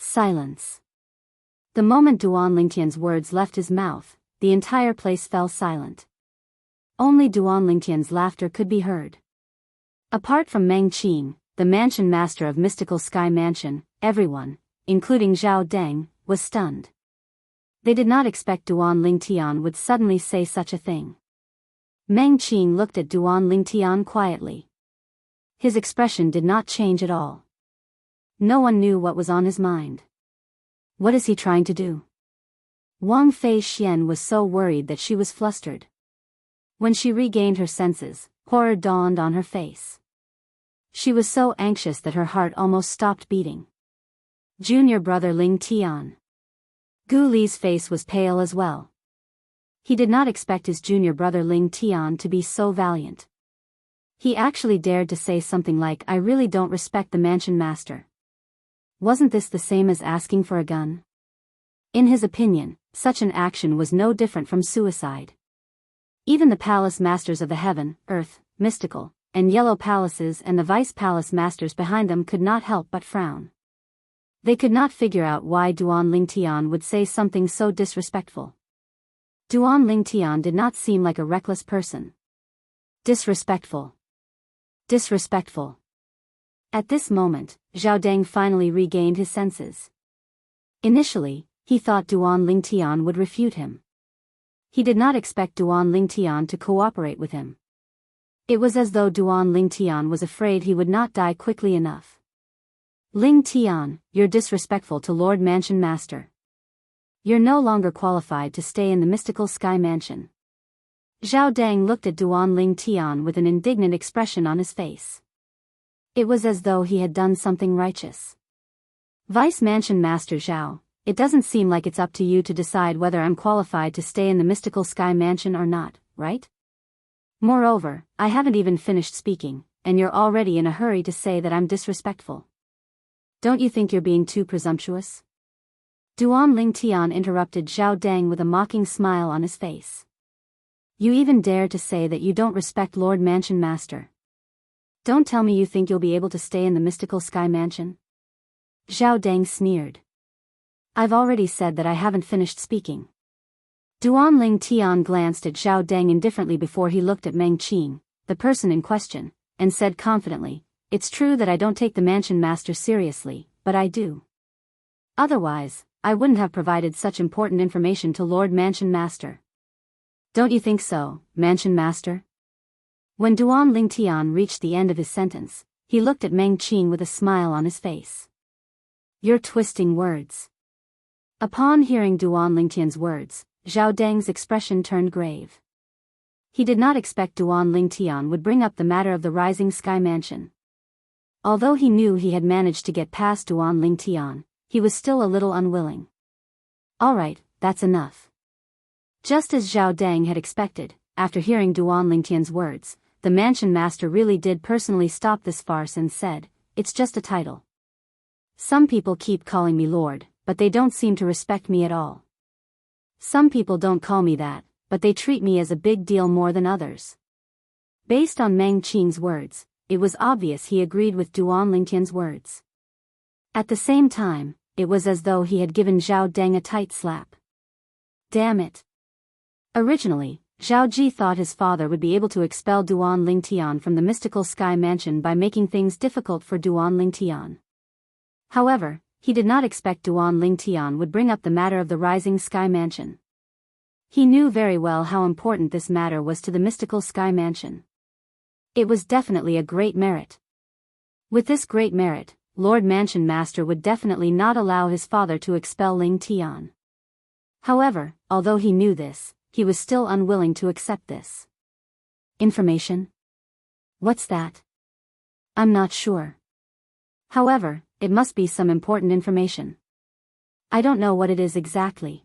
Silence. The moment Duan Lingtian's words left his mouth, the entire place fell silent. Only Duan Lingtian's laughter could be heard. Apart from Meng Qing, the Mansion Master of Mystical Sky Mansion, everyone, including Zhao Deng, was stunned. They did not expect Duan Lingtian would suddenly say such a thing. Meng Qing looked at Duan Lingtian quietly. His expression did not change at all. No one knew what was on his mind. What is he trying to do? Wang Fei Xian was so worried that she was flustered. When she regained her senses, horror dawned on her face. She was so anxious that her heart almost stopped beating. Junior brother Ling Tian. Gu Li's face was pale as well. He did not expect his junior brother Ling Tian to be so valiant. He actually dared to say something like, I really don't respect the Mansion Master. Wasn't this the same as asking for a gun? In his opinion, such an action was no different from suicide. Even the palace masters of the heaven, earth, mystical, and yellow palaces and the vice palace masters behind them could not help but frown. They could not figure out why Duan Lingtian would say something so disrespectful. Duan Lingtian did not seem like a reckless person. Disrespectful. Disrespectful. At this moment, Zhao Deng finally regained his senses. Initially, he thought Duan Lingtian would refute him. He did not expect Duan Lingtian to cooperate with him. It was as though Duan Lingtian was afraid he would not die quickly enough. Ling Tian, you're disrespectful to Lord Mansion Master. You're no longer qualified to stay in the Mystical Sky Mansion. Zhao Deng looked at Duan Ling Tian with an indignant expression on his face. It was as though he had done something righteous. Vice Mansion Master Zhao, it doesn't seem like it's up to you to decide whether I'm qualified to stay in the Mystical Sky Mansion or not, right? Moreover, I haven't even finished speaking, and you're already in a hurry to say that I'm disrespectful. Don't you think you're being too presumptuous? Duan Lingtian interrupted Zhao Deng with a mocking smile on his face. You even dare to say that you don't respect Lord Mansion Master. Don't tell me you think you'll be able to stay in the Mystical Sky Mansion? Zhao Deng sneered. I've already said that I haven't finished speaking. Duan Lingtian glanced at Zhao Deng indifferently before he looked at Meng Qing, the person in question, and said confidently, It's true that I don't take the Mansion Master seriously, but I do. Otherwise, I wouldn't have provided such important information to Lord Mansion Master. Don't you think so, Mansion Master? When Duan Lingtian reached the end of his sentence, he looked at Meng Qing with a smile on his face. You're twisting words. Upon hearing Duan Lingtian's words, Zhao Deng's expression turned grave. He did not expect Duan Lingtian would bring up the matter of the Rising Sky Mansion. Although he knew he had managed to get past Duan Lingtian, he was still a little unwilling. All right, that's enough. Just as Zhao Deng had expected, after hearing Duan Lingtian's words, the Mansion Master really did personally stop this farce and said, it's just a title. Some people keep calling me Lord, but they don't seem to respect me at all. Some people don't call me that, but they treat me as a big deal more than others. Based on Meng Qing's words, it was obvious he agreed with Duan Lingtian's words. At the same time, it was as though he had given Zhao Deng a tight slap. Damn it. Originally, Zhao Ji thought his father would be able to expel Duan Lingtian from the mystical sky mansion by making things difficult for Duan Lingtian. However, he did not expect Duan Lingtian would bring up the matter of the rising sky mansion. He knew very well how important this matter was to the mystical sky mansion. It was definitely a great merit. With this great merit, Lord Mansion Master would definitely not allow his father to expel Ling Tian. However, although he knew this, he was still unwilling to accept this. Information? What's that? I'm not sure. However, it must be some important information. I don't know what it is exactly.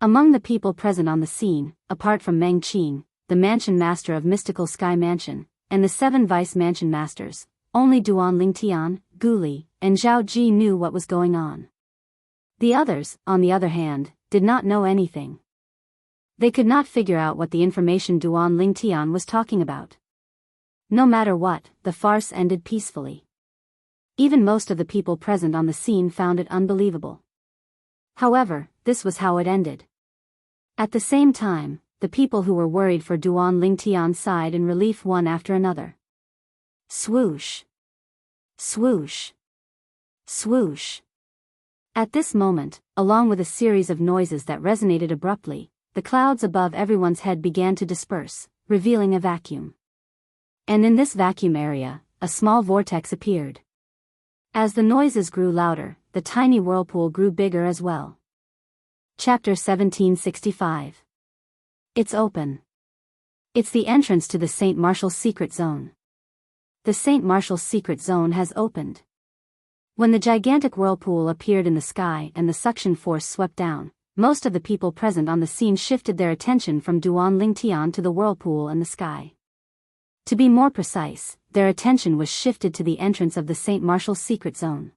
Among the people present on the scene, apart from Meng Qing, the Mansion Master of Mystical Sky Mansion, and the 7 Vice Mansion Masters, only Duan Lingtian, Gu Li, and Zhao Ji knew what was going on. The others, on the other hand, did not know anything. They could not figure out what the information Duan Lingtian was talking about. No matter what, the farce ended peacefully. Even most of the people present on the scene found it unbelievable. However, this was how it ended. At the same time, the people who were worried for Duan Lingtian sighed in relief one after another. Swoosh. Swoosh. Swoosh. At this moment, along with a series of noises that resonated abruptly, the clouds above everyone's head began to disperse, revealing a vacuum. And in this vacuum area, a small vortex appeared. As the noises grew louder, the tiny whirlpool grew bigger as well. Chapter 1765. It's open. It's the entrance to the St. Martial's secret zone. The St. Martial's secret zone has opened. When the gigantic whirlpool appeared in the sky and the suction force swept down, most of the people present on the scene shifted their attention from Duan Lingtian to the whirlpool and the sky. To be more precise, their attention was shifted to the entrance of the St. Martial's secret zone.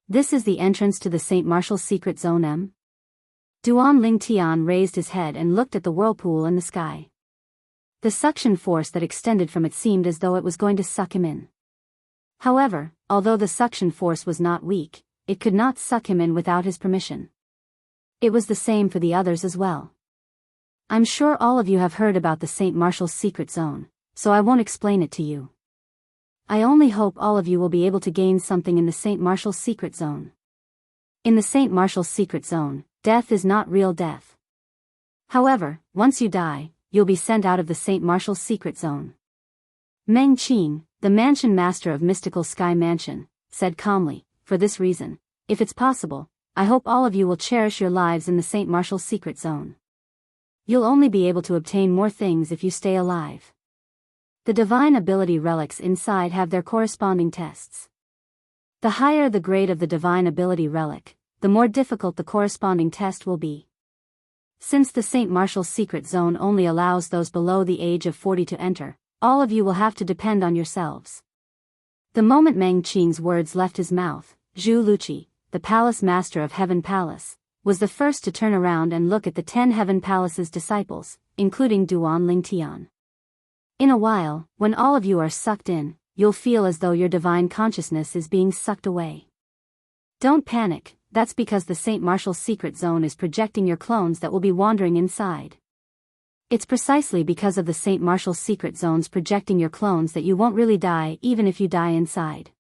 This is the entrance to the St. Martial's secret zone M? Duan Lingtian raised his head and looked at the whirlpool and the sky. The suction force that extended from it seemed as though it was going to suck him in. However, although the suction force was not weak, it could not suck him in without his permission. It was the same for the others as well. I'm sure all of you have heard about the St. Martial's secret zone, so I won't explain it to you. I only hope all of you will be able to gain something in the St. Martial's secret zone. In the St. Martial's secret zone, death is not real death. However, once you die, you'll be sent out of the St. Martial's secret zone. Meng Qing, the Mansion Master of Mystical Sky Mansion, said calmly, for this reason, if it's possible, I hope all of you will cherish your lives in the St. Martial's secret zone. You'll only be able to obtain more things if you stay alive. The divine ability relics inside have their corresponding tests. The higher the grade of the divine ability relic, the more difficult the corresponding test will be. Since the St. Martial's secret zone only allows those below the age of 40 to enter, all of you will have to depend on yourselves. The moment Meng Qing's words left his mouth, Zhu Luqi, the Palace Master of Heaven Palace, was the first to turn around and look at the 10 Heaven Palace's disciples, including Duan Lingtian. In a while, when all of you are sucked in, you'll feel as though your divine consciousness is being sucked away. Don't panic, that's because the St. Martial's secret zone is projecting your clones that will be wandering inside. It's precisely because of the St. Martial's secret zones projecting your clones that you won't really die even if you die inside.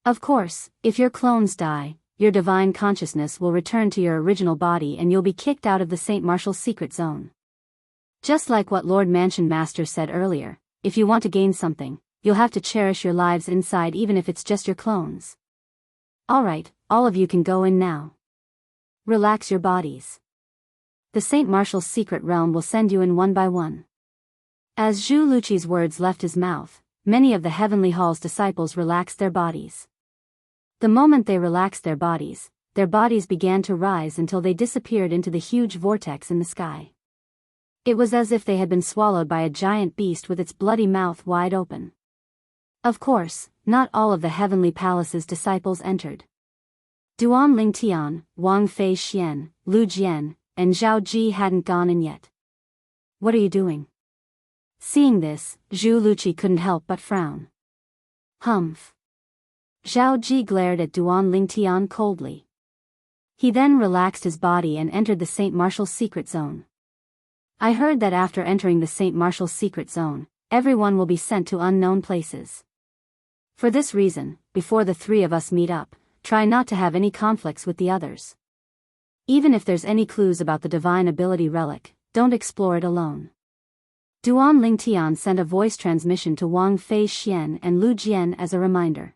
Of course, if your clones die, your divine consciousness will return to your original body and you'll be kicked out of the St. Martial's secret zone. Just like what Lord Mansion Master said earlier, if you want to gain something, you'll have to cherish your lives inside even if it's just your clones. Alright, all of you can go in now. Relax your bodies. The St. Martial's secret realm will send you in one by one. As Zhu Luqi's words left his mouth, many of the Heavenly Hall's disciples relaxed their bodies. The moment they relaxed their bodies began to rise until they disappeared into the huge vortex in the sky. It was as if they had been swallowed by a giant beast with its bloody mouth wide open. Of course, not all of the Heavenly Palace's disciples entered. Duan Lingtian, Wang Fei Xian, Lu Jian, and Zhao Ji hadn't gone in yet. What are you doing? Seeing this, Zhu Luqi couldn't help but frown. Humph. Zhao Ji glared at Duan Lingtian coldly. He then relaxed his body and entered the Saint Martial's secret zone. I heard that after entering the Saint Martial's secret zone, everyone will be sent to unknown places. For this reason, before the three of us meet up, try not to have any conflicts with the others. Even if there's any clues about the divine ability relic, don't explore it alone. Duan Lingtian sent a voice transmission to Wang Fei Xian and Lu Jian as a reminder.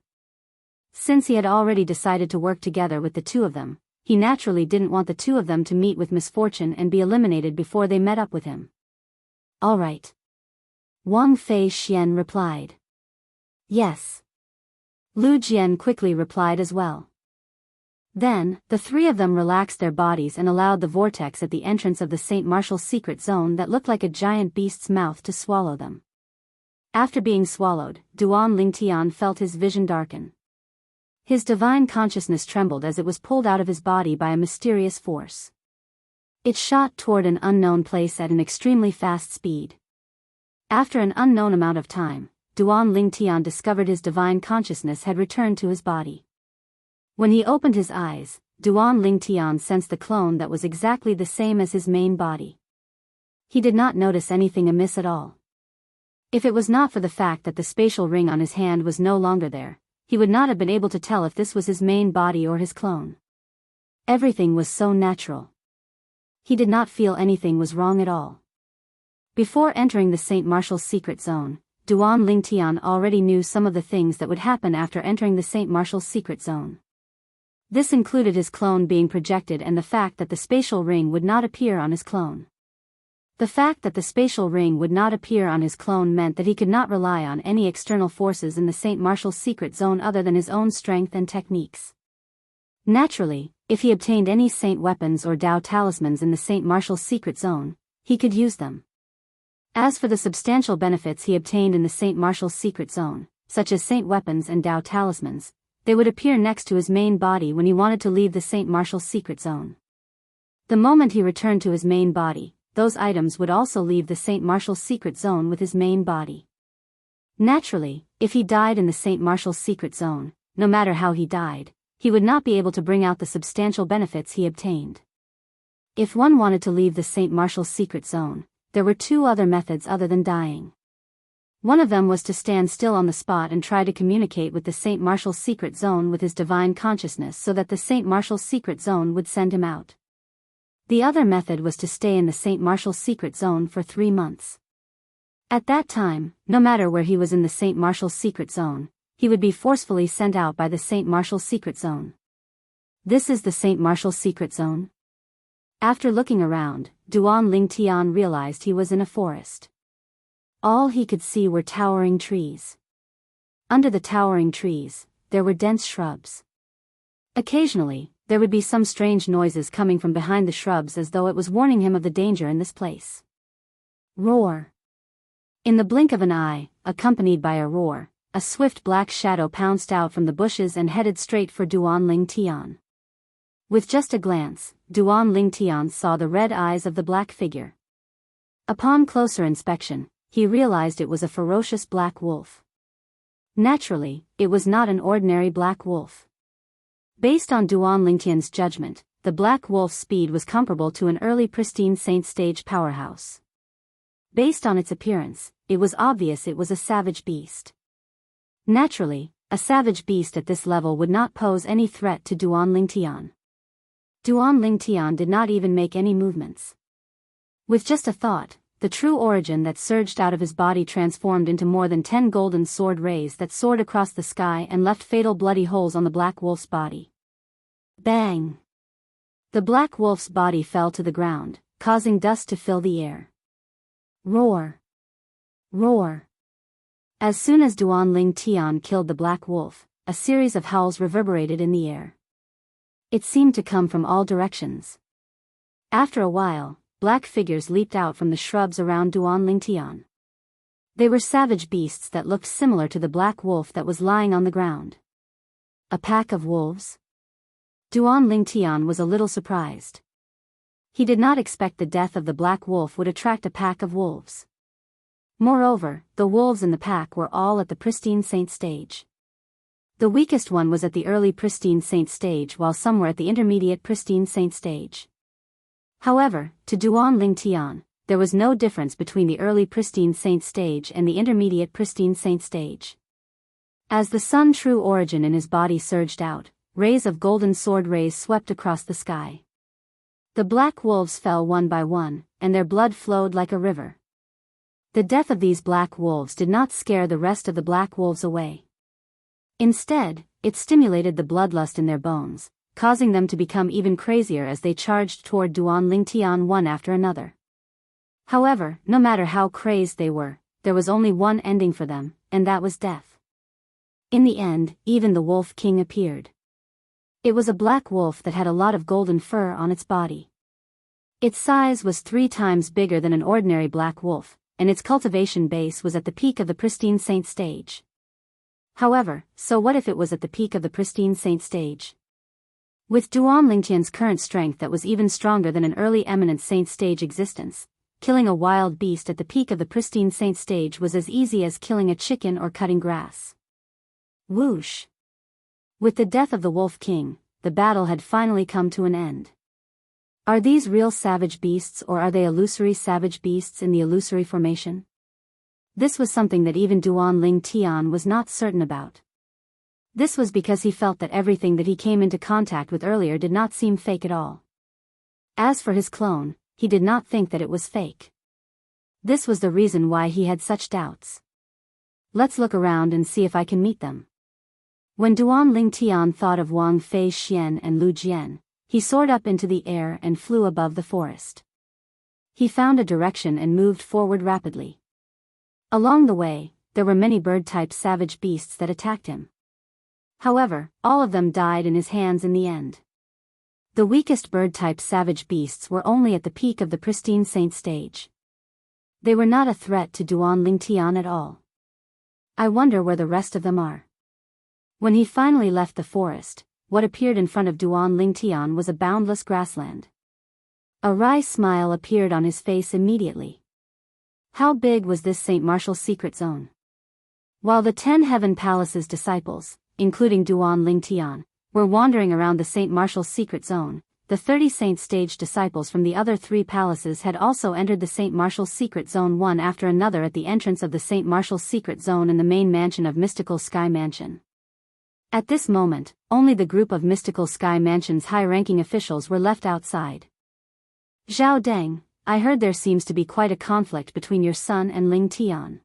Since he had already decided to work together with the two of them, he naturally didn't want the two of them to meet with misfortune and be eliminated before they met up with him. All right. Wang Fei Xian replied. Yes. Lu Jian quickly replied as well. Then, the three of them relaxed their bodies and allowed the vortex at the entrance of the Saint Martial's secret zone that looked like a giant beast's mouth to swallow them. After being swallowed, Duan Lingtian felt his vision darken. His divine consciousness trembled as it was pulled out of his body by a mysterious force. It shot toward an unknown place at an extremely fast speed. After an unknown amount of time, Duan Lingtian discovered his divine consciousness had returned to his body. When he opened his eyes, Duan Lingtian sensed the clone that was exactly the same as his main body. He did not notice anything amiss at all. If it was not for the fact that the spatial ring on his hand was no longer there, he would not have been able to tell if this was his main body or his clone. Everything was so natural. He did not feel anything was wrong at all. Before entering the Saint Martial's secret zone, Duan Lingtian already knew some of the things that would happen after entering the Saint Martial's secret zone. This included his clone being projected and the fact that the spatial ring would not appear on his clone. The fact that the spatial ring would not appear on his clone meant that he could not rely on any external forces in the Saint Martial's secret zone other than his own strength and techniques. Naturally, if he obtained any saint weapons or Dao talismans in the Saint Martial's secret zone, he could use them. As for the substantial benefits he obtained in the Saint Martial's secret zone, such as saint weapons and Dao talismans, they would appear next to his main body when he wanted to leave the Saint Martial's secret zone. The moment he returned to his main body, those items would also leave the Saint Martial's secret zone with his main body. Naturally, if he died in the Saint Martial's secret zone, no matter how he died, he would not be able to bring out the substantial benefits he obtained. If one wanted to leave the Saint Martial's secret zone, there were two other methods other than dying. One of them was to stand still on the spot and try to communicate with the Saint Martial's secret zone with his divine consciousness so that the Saint Martial's secret zone would send him out. The other method was to stay in the Saint Martial's secret zone for 3 months. At that time, no matter where he was in the Saint Martial's secret zone, he would be forcefully sent out by the Saint Martial's secret zone. This is the Saint Martial's secret zone? After looking around, Duan Lingtian realized he was in a forest. All he could see were towering trees. Under the towering trees, there were dense shrubs. Occasionally, there would be some strange noises coming from behind the shrubs as though it was warning him of the danger in this place. Roar! In the blink of an eye, accompanied by a roar, a swift black shadow pounced out from the bushes and headed straight for Duan Lingtian. With just a glance, Duan Lingtian saw the red eyes of the black figure. Upon closer inspection, he realized it was a ferocious black wolf. Naturally, it was not an ordinary black wolf. Based on Duan Lingtian's judgment, the black wolf's speed was comparable to an early pristine Saint stage powerhouse. Based on its appearance, it was obvious it was a savage beast. Naturally, a savage beast at this level would not pose any threat to Duan Lingtian. Duan Lingtian did not even make any movements. With just a thought, the true origin that surged out of his body transformed into more than 10 golden sword rays that soared across the sky and left fatal bloody holes on the black wolf's body. Bang! The black wolf's body fell to the ground, causing dust to fill the air. Roar! Roar! As soon as Duan Lingtian killed the black wolf, a series of howls reverberated in the air. It seemed to come from all directions. After a while, black figures leaped out from the shrubs around Duan Lingtian. They were savage beasts that looked similar to the black wolf that was lying on the ground. A pack of wolves? Duan Lingtian was a little surprised. He did not expect the death of the black wolf would attract a pack of wolves. Moreover, the wolves in the pack were all at the pristine saint stage. The weakest one was at the early pristine saint stage while some were at the intermediate pristine saint stage. However, to Duan Lingtian, there was no difference between the early pristine saint stage and the intermediate pristine saint stage. As the sun true origin in his body surged out, rays of golden sword rays swept across the sky. The black wolves fell one by one, and their blood flowed like a river. The death of these black wolves did not scare the rest of the black wolves away. Instead, it stimulated the bloodlust in their bones, causing them to become even crazier as they charged toward Duan Lingtian one after another. However, no matter how crazed they were, there was only one ending for them, and that was death. In the end, even the Wolf King appeared. It was a black wolf that had a lot of golden fur on its body. Its size was 3 times bigger than an ordinary black wolf, and its cultivation base was at the peak of the pristine saint stage. However, so what if it was at the peak of the pristine saint stage? With Duan Lingtian's current strength that was even stronger than an early eminent saint stage existence, killing a wild beast at the peak of the pristine saint stage was as easy as killing a chicken or cutting grass. Whoosh! With the death of the Wolf King, the battle had finally come to an end. Are these real savage beasts or are they illusory savage beasts in the illusory formation? This was something that even Duan Lingtian was not certain about. This was because he felt that everything that he came into contact with earlier did not seem fake at all. As for his clone, he did not think that it was fake. This was the reason why he had such doubts. Let's look around and see if I can meet them. When Duan Lingtian thought of Wang Fei Xian and Lu Jian, he soared up into the air and flew above the forest. He found a direction and moved forward rapidly. Along the way, there were many bird-type savage beasts that attacked him. However, all of them died in his hands in the end. The weakest bird-type savage beasts were only at the peak of the pristine saint stage. They were not a threat to Duan Lingtian at all. I wonder where the rest of them are. When he finally left the forest, what appeared in front of Duan Lingtian was a boundless grassland. A wry smile appeared on his face immediately. How big was this St. Martial's secret zone? While the 10 Heaven Palace's disciples, including Duan Lingtian, were wandering around the St. Martial's secret zone, the 30 Saint Stage disciples from the other 3 palaces had also entered the St. Martial's secret zone one after another at the entrance of the St. Martial's secret zone in the main mansion of Mystical Sky Mansion. At this moment, only the group of Mystical Sky Mansion's high-ranking officials were left outside. Zhao Deng, I heard there seems to be quite a conflict between your son and Ling Tian.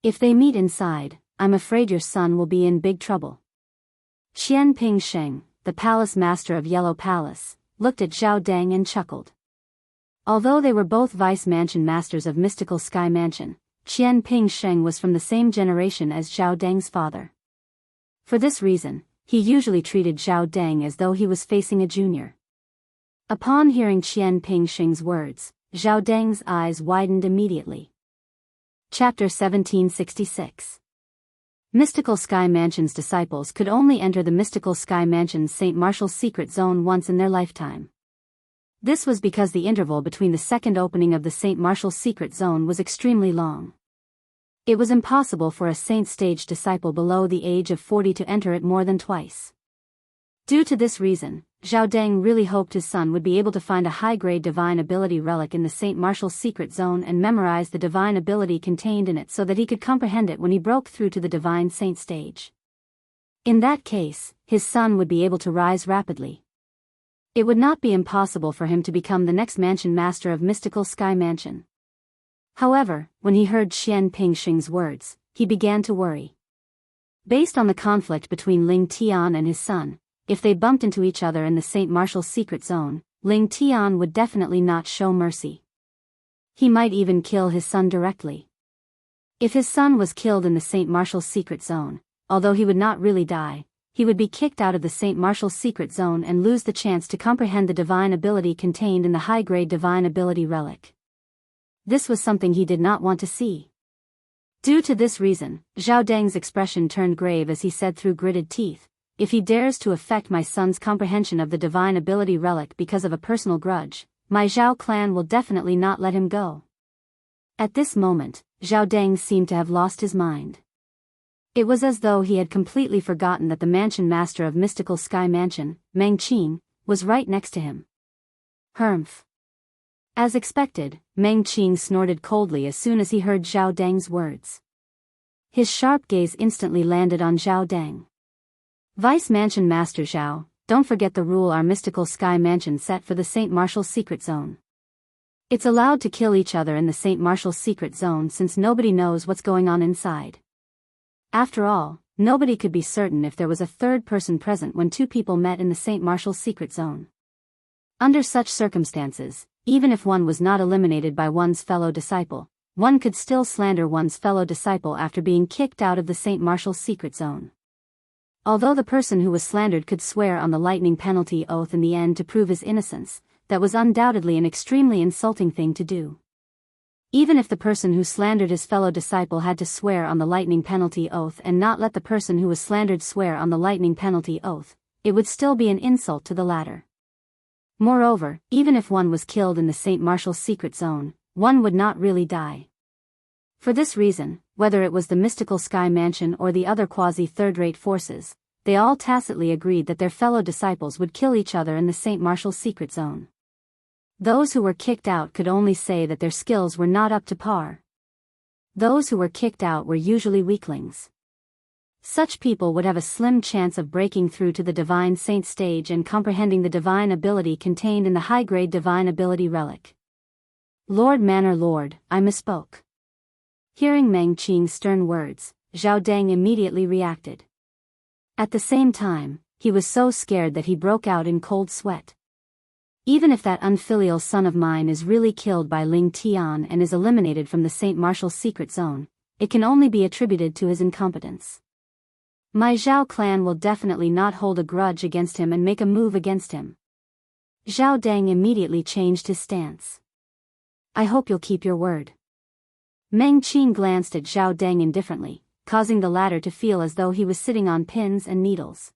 If they meet inside, I'm afraid your son will be in big trouble. Qian Ping Sheng, the palace master of Yellow Palace, looked at Zhao Deng and chuckled. Although they were both vice mansion masters of Mystical Sky Mansion, Qian Ping Sheng was from the same generation as Zhao Deng's father. For this reason, he usually treated Zhao Deng as though he was facing a junior. Upon hearing Qian Ping Sheng's words, Zhao Deng's eyes widened immediately. Chapter 1766. Mystical Sky Mansion's disciples could only enter the Mystical Sky Mansion's St. Martial's secret zone once in their lifetime. This was because the interval between the second opening of the St. Martial's secret zone was extremely long. It was impossible for a Saint Stage disciple below the age of 40 to enter it more than twice. Due to this reason, Zhao Deng really hoped his son would be able to find a high-grade divine ability relic in the St. Martial's secret zone and memorize the divine ability contained in it so that he could comprehend it when he broke through to the divine saint stage. In that case, his son would be able to rise rapidly. It would not be impossible for him to become the next mansion master of Mystical Sky Mansion. However, when he heard Qian Ping Sheng's words, he began to worry. Based on the conflict between Ling Tian and his son, if they bumped into each other in the St. Martial's secret zone, Ling Tian would definitely not show mercy. He might even kill his son directly. If his son was killed in the St. Martial's secret zone, although he would not really die, he would be kicked out of the St. Martial's secret zone and lose the chance to comprehend the divine ability contained in the high-grade divine ability relic. This was something he did not want to see. Due to this reason, Zhao Deng's expression turned grave as he said through gritted teeth, "If he dares to affect my son's comprehension of the divine ability relic because of a personal grudge, my Zhao clan will definitely not let him go." At this moment, Zhao Deng seemed to have lost his mind. It was as though he had completely forgotten that the mansion master of Mystical Sky Mansion, Meng Qing, was right next to him. Humph. As expected, Meng Qing snorted coldly as soon as he heard Zhao Deng's words. His sharp gaze instantly landed on Zhao Deng. "Vice Mansion Master Zhao, don't forget the rule our Mystical Sky Mansion set for the St. Martial's secret zone. It's allowed to kill each other in the St. Martial's secret zone since nobody knows what's going on inside. After all, nobody could be certain if there was a third person present when two people met in the St. Martial's secret zone. Under such circumstances, even if one was not eliminated by one's fellow disciple, one could still slander one's fellow disciple after being kicked out of the St. Martial's secret zone. Although the person who was slandered could swear on the lightning penalty oath in the end to prove his innocence, that was undoubtedly an extremely insulting thing to do. Even if the person who slandered his fellow disciple had to swear on the lightning penalty oath and not let the person who was slandered swear on the lightning penalty oath, it would still be an insult to the latter. Moreover, even if one was killed in the St. Martial's secret zone, one would not really die. For this reason, whether it was the Mystical Sky Mansion or the other quasi-third-rate forces, they all tacitly agreed that their fellow disciples would kill each other in the St. Martial's secret zone. Those who were kicked out could only say that their skills were not up to par. Those who were kicked out were usually weaklings. Such people would have a slim chance of breaking through to the Divine Saint stage and comprehending the divine ability contained in the high-grade divine ability relic. Lord Manor Lord, I misspoke. Hearing Meng Qing's stern words, Zhao Deng immediately reacted. At the same time, he was so scared that he broke out in cold sweat. Even if that unfilial son of mine is really killed by Ling Tian and is eliminated from the St. Martial's secret zone, it can only be attributed to his incompetence. My Zhao clan will definitely not hold a grudge against him and make a move against him. Zhao Deng immediately changed his stance. I hope you'll keep your word. Meng Qing glanced at Zhao Deng indifferently, causing the latter to feel as though he was sitting on pins and needles.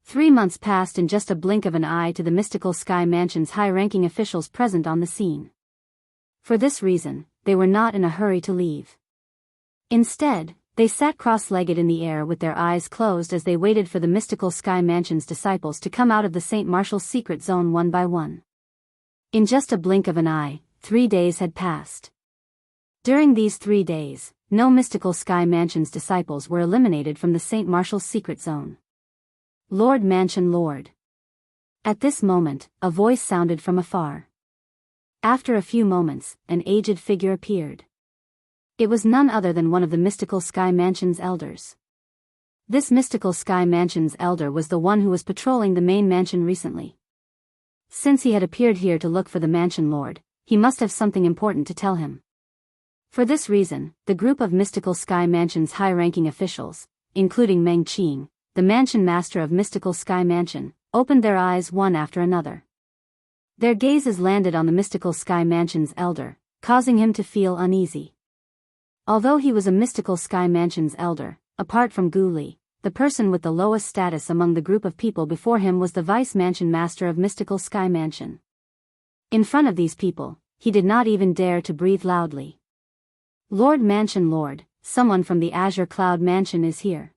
3 months passed in just a blink of an eye to the Mystical Sky Mansion's high-ranking officials present on the scene. For this reason, they were not in a hurry to leave. Instead, they sat cross-legged in the air with their eyes closed as they waited for the Mystical Sky Mansion's disciples to come out of the St. Martial's secret zone one by one. In just a blink of an eye, 3 days had passed. During these 3 days, no Mystical Sky Mansion's disciples were eliminated from the St. Martial's secret zone. Lord Mansion Lord. At this moment, a voice sounded from afar. After a few moments, an aged figure appeared. It was none other than one of the Mystical Sky Mansion's elders. This Mystical Sky Mansion's elder was the one who was patrolling the main mansion recently. Since he had appeared here to look for the mansion lord, he must have something important to tell him. For this reason, the group of Mystical Sky Mansion's high-ranking officials, including Meng Qing, the mansion master of Mystical Sky Mansion, opened their eyes one after another. Their gazes landed on the Mystical Sky Mansion's elder, causing him to feel uneasy. Although he was a Mystical Sky Mansion's elder, apart from Gu Li, the person with the lowest status among the group of people before him was the Vice Mansion Master of Mystical Sky Mansion. In front of these people, he did not even dare to breathe loudly. Lord Mansion Lord, someone from the Azure Cloud Mansion is here.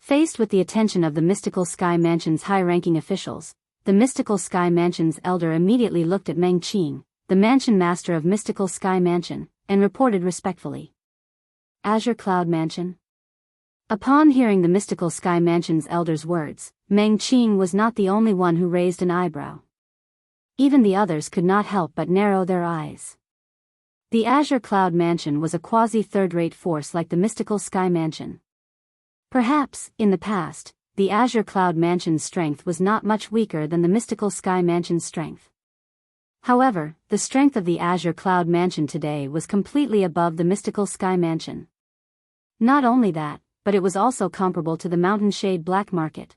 Faced with the attention of the Mystical Sky Mansion's high-ranking officials, the Mystical Sky Mansion's elder immediately looked at Meng Qing, the Mansion Master of Mystical Sky Mansion, and reported respectfully. Azure Cloud Mansion? Upon hearing the Mystical Sky Mansion's elder's words, Meng Qing was not the only one who raised an eyebrow. Even the others could not help but narrow their eyes. The Azure Cloud Mansion was a quasi-third-rate force like the Mystical Sky Mansion. Perhaps, in the past, the Azure Cloud Mansion's strength was not much weaker than the Mystical Sky Mansion's strength. However, the strength of the Azure Cloud Mansion today was completely above the Mystical Sky Mansion. Not only that, but it was also comparable to the Mountain Shade Black Market.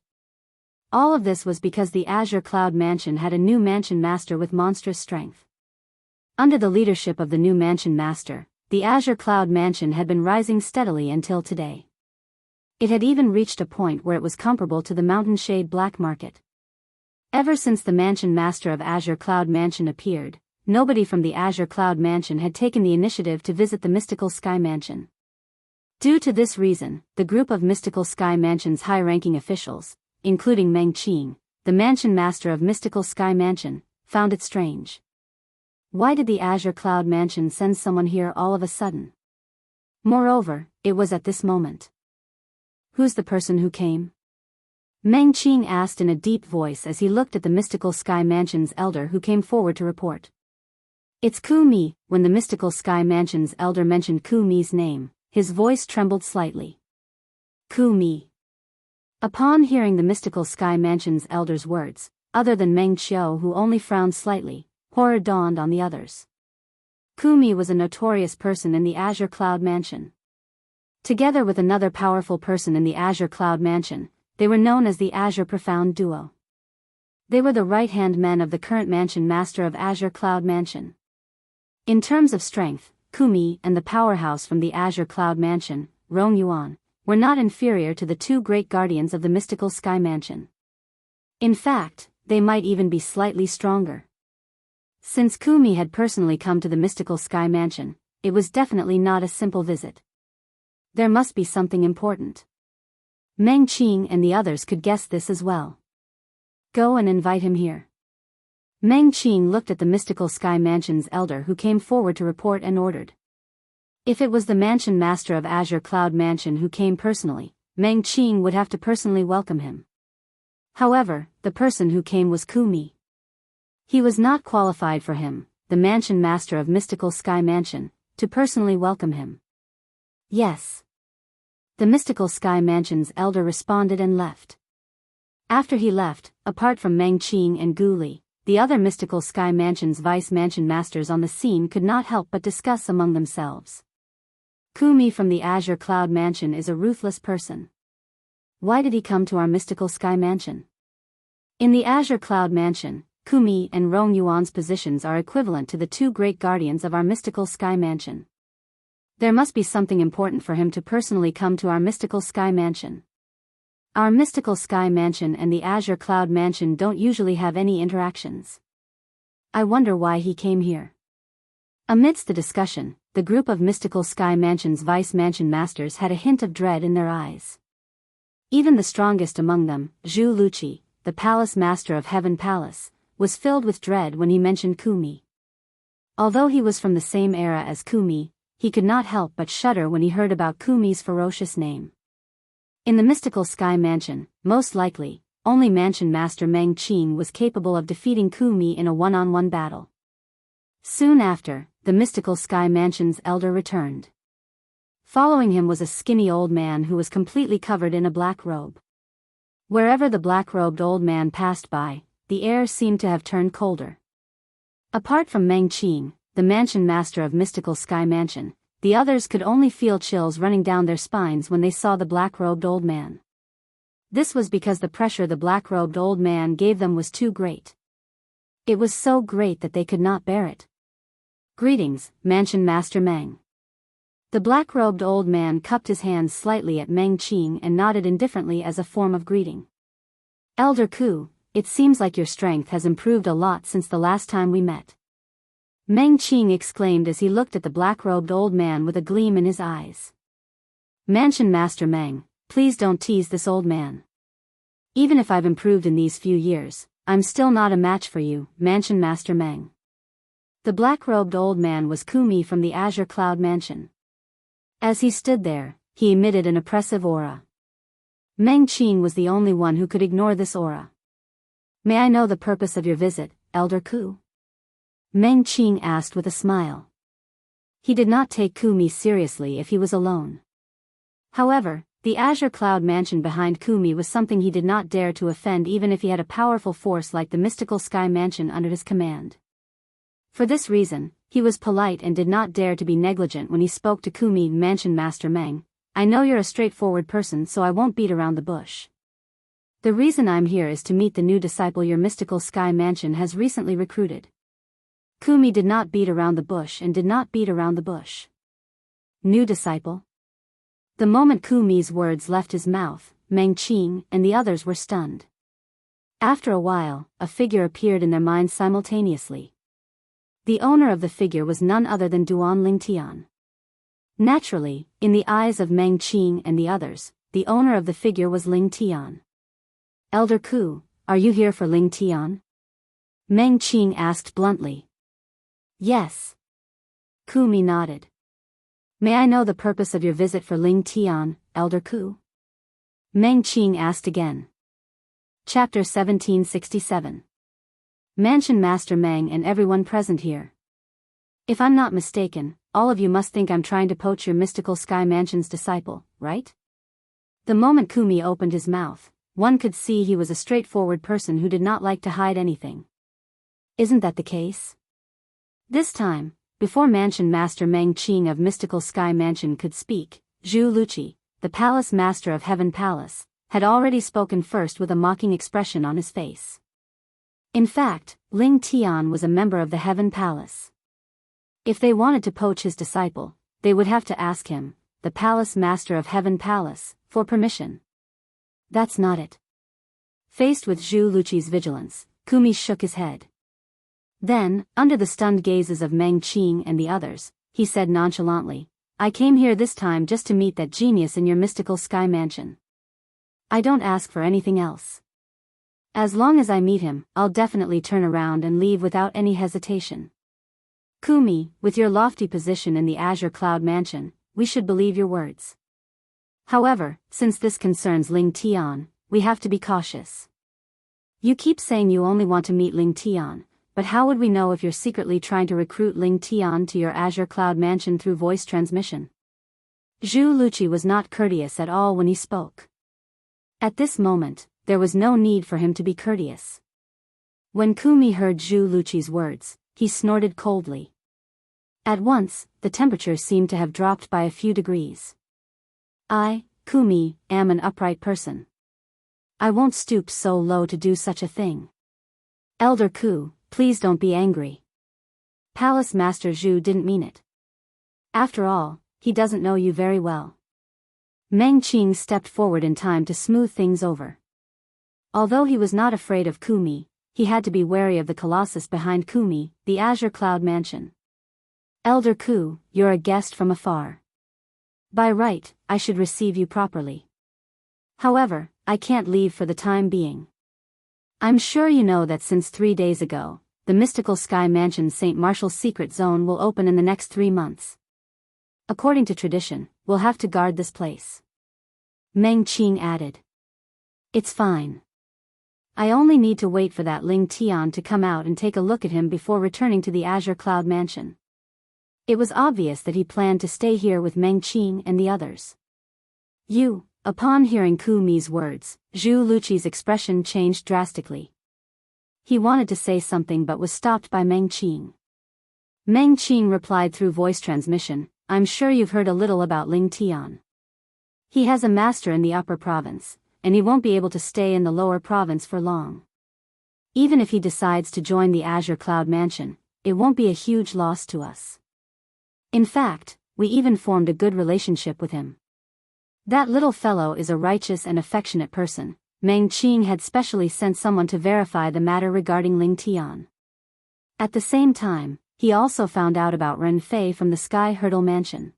All of this was because the Azure Cloud Mansion had a new mansion master with monstrous strength. Under the leadership of the new mansion master, the Azure Cloud Mansion had been rising steadily until today. It had even reached a point where it was comparable to the Mountain Shade Black Market. Ever since the Mansion Master of Azure Cloud Mansion appeared, nobody from the Azure Cloud Mansion had taken the initiative to visit the Mystical Sky Mansion. Due to this reason, the group of Mystical Sky Mansion's high-ranking officials, including Meng Qing, the Mansion Master of Mystical Sky Mansion, found it strange. Why did the Azure Cloud Mansion send someone here all of a sudden? Moreover, it was at this moment. Who's the person who came? Meng Qing asked in a deep voice as he looked at the Mystical Sky Mansion's elder who came forward to report. It's Ku Mi. When the Mystical Sky Mansion's elder mentioned Ku Mi's name, his voice trembled slightly. Ku Mi. Upon hearing the Mystical Sky Mansion's elder's words, other than Meng Qiu who only frowned slightly, horror dawned on the others. Ku Mi was a notorious person in the Azure Cloud Mansion. Together with another powerful person in the Azure Cloud Mansion, they were known as the Azure Profound Duo. They were the right-hand men of the current Mansion Master of Azure Cloud Mansion. In terms of strength, Ku Mi and the powerhouse from the Azure Cloud Mansion, Rong Yuan, were not inferior to the two great guardians of the Mystical Sky Mansion. In fact, they might even be slightly stronger. Since Ku Mi had personally come to the Mystical Sky Mansion, it was definitely not a simple visit. There must be something important. Meng Qing and the others could guess this as well. Go and invite him here. Meng Qing looked at the Mystical Sky Mansion's elder who came forward to report and ordered. If it was the Mansion Master of Azure Cloud Mansion who came personally, Meng Qing would have to personally welcome him. However, the person who came was Ku Mi. He was not qualified for him, the Mansion Master of Mystical Sky Mansion, to personally welcome him. Yes. The Mystical Sky Mansion's elder responded and left. After he left, apart from Meng Qing and Gu Li, the other Mystical Sky Mansion's vice mansion masters on the scene could not help but discuss among themselves. Ku Mi from the Azure Cloud Mansion is a ruthless person. Why did he come to our Mystical Sky Mansion? In the Azure Cloud Mansion, Ku Mi and Rong Yuan's positions are equivalent to the two great guardians of our Mystical Sky Mansion. There must be something important for him to personally come to our Mystical Sky Mansion. Our Mystical Sky Mansion and the Azure Cloud Mansion don't usually have any interactions. I wonder why he came here. Amidst the discussion, the group of Mystical Sky Mansion's vice mansion masters had a hint of dread in their eyes. Even the strongest among them, Zhu Luqi, the Palace Master of Heaven Palace, was filled with dread when he mentioned Ku Mi. Although he was from the same era as Ku Mi, he could not help but shudder when he heard about Ku Mi's ferocious name. In the Mystical Sky Mansion, most likely, only Mansion Master Meng Qing was capable of defeating Ku Mi in a one-on-one battle. Soon after, the Mystical Sky Mansion's elder returned. Following him was a skinny old man who was completely covered in a black robe. Wherever the black-robed old man passed by, the air seemed to have turned colder. Apart from Meng Qing, the Mansion Master of Mystical Sky Mansion, the others could only feel chills running down their spines when they saw the black-robed old man. This was because the pressure the black-robed old man gave them was too great. It was so great that they could not bear it. Greetings, Mansion Master Meng. The black-robed old man cupped his hands slightly at Meng Qing and nodded indifferently as a form of greeting. Elder Ku, it seems like your strength has improved a lot since the last time we met. Meng Qing exclaimed as he looked at the black-robed old man with a gleam in his eyes. Mansion Master Meng, please don't tease this old man. Even if I've improved in these few years, I'm still not a match for you, Mansion Master Meng. The black-robed old man was Ku Mi from the Azure Cloud Mansion. As he stood there, he emitted an oppressive aura. Meng Qing was the only one who could ignore this aura. May I know the purpose of your visit, Elder Ku? Meng Qing asked with a smile. He did not take Ku Mi seriously if he was alone. However, the Azure Cloud Mansion behind Ku Mi was something he did not dare to offend even if he had a powerful force like the Mystical Sky Mansion under his command. For this reason, he was polite and did not dare to be negligent when he spoke to Ku Mi. Mansion Master Meng, I know you're a straightforward person, so I won't beat around the bush. The reason I'm here is to meet the new disciple your Mystical Sky Mansion has recently recruited. Ku Mi did not beat around the bush and did not beat around the bush. New disciple? The moment Kumi's words left his mouth, Meng Qing and the others were stunned. After a while, a figure appeared in their minds simultaneously. The owner of the figure was none other than Duan Lingtian. Naturally, in the eyes of Meng Qing and the others, the owner of the figure was Ling Tian. Elder Ku, are you here for Ling Tian? Meng Qing asked bluntly. Yes. Kumi nodded. May I know the purpose of your visit for Ling Tian, Elder Ku? Meng Qing asked again. Chapter 1767. Mansion Master Meng and everyone present here. If I'm not mistaken, all of you must think I'm trying to poach your mystical Sky Mansion's disciple, right? The moment Kumi opened his mouth, one could see he was a straightforward person who did not like to hide anything. Isn't that the case? This time, before Mansion Master Meng Qing of Mystical Sky Mansion could speak, Zhu Luqi, the Palace Master of Heaven Palace, had already spoken first with a mocking expression on his face. In fact, Ling Tian was a member of the Heaven Palace. If they wanted to poach his disciple, they would have to ask him, the Palace Master of Heaven Palace, for permission. That's not it. Faced with Zhu Luqi's vigilance, Kumi shook his head. Then, under the stunned gazes of Meng Qing and the others, he said nonchalantly, I came here this time just to meet that genius in your mystical Sky Mansion. I don't ask for anything else. As long as I meet him, I'll definitely turn around and leave without any hesitation. Kumi, with your lofty position in the Azure Cloud Mansion, we should believe your words. However, since this concerns Ling Tian, we have to be cautious. You keep saying you only want to meet Ling Tian, but how would we know if you're secretly trying to recruit Ling Tian to your Azure Cloud Mansion through voice transmission? Zhu Luqi was not courteous at all when he spoke. At this moment, there was no need for him to be courteous. When Kumi heard Zhu Luqi's words, he snorted coldly. At once, the temperature seemed to have dropped by a few degrees. I, Kumi, am an upright person. I won't stoop so low to do such a thing. Elder Ku, please don't be angry. Palace Master Zhu didn't mean it. After all, he doesn't know you very well. Meng Qing stepped forward in time to smooth things over. Although he was not afraid of Kumi, he had to be wary of the colossus behind Kumi, the Azure Cloud Mansion. Elder Ku, you're a guest from afar. By right, I should receive you properly. However, I can't leave for the time being. I'm sure you know that since 3 days ago, the Mystical Sky Mansion's St. Martial's secret zone will open in the next 3 months. According to tradition, we'll have to guard this place. Meng Qing added. It's fine. I only need to wait for that Ling Tian to come out and take a look at him before returning to the Azure Cloud Mansion. It was obvious that he planned to stay here with Meng Qing and the others. Upon hearing Kumi's words, Zhu Luqi's expression changed drastically. He wanted to say something but was stopped by Meng Qing. Meng Qing replied through voice transmission, I'm sure you've heard a little about Ling Tian. He has a master in the upper province, and he won't be able to stay in the lower province for long. Even if he decides to join the Azure Cloud Mansion, it won't be a huge loss to us. In fact, we even formed a good relationship with him. That little fellow is a righteous and affectionate person. Meng Qing had specially sent someone to verify the matter regarding Ling Tian. At the same time, he also found out about Ren Fei from the Sky Hurdle Mansion.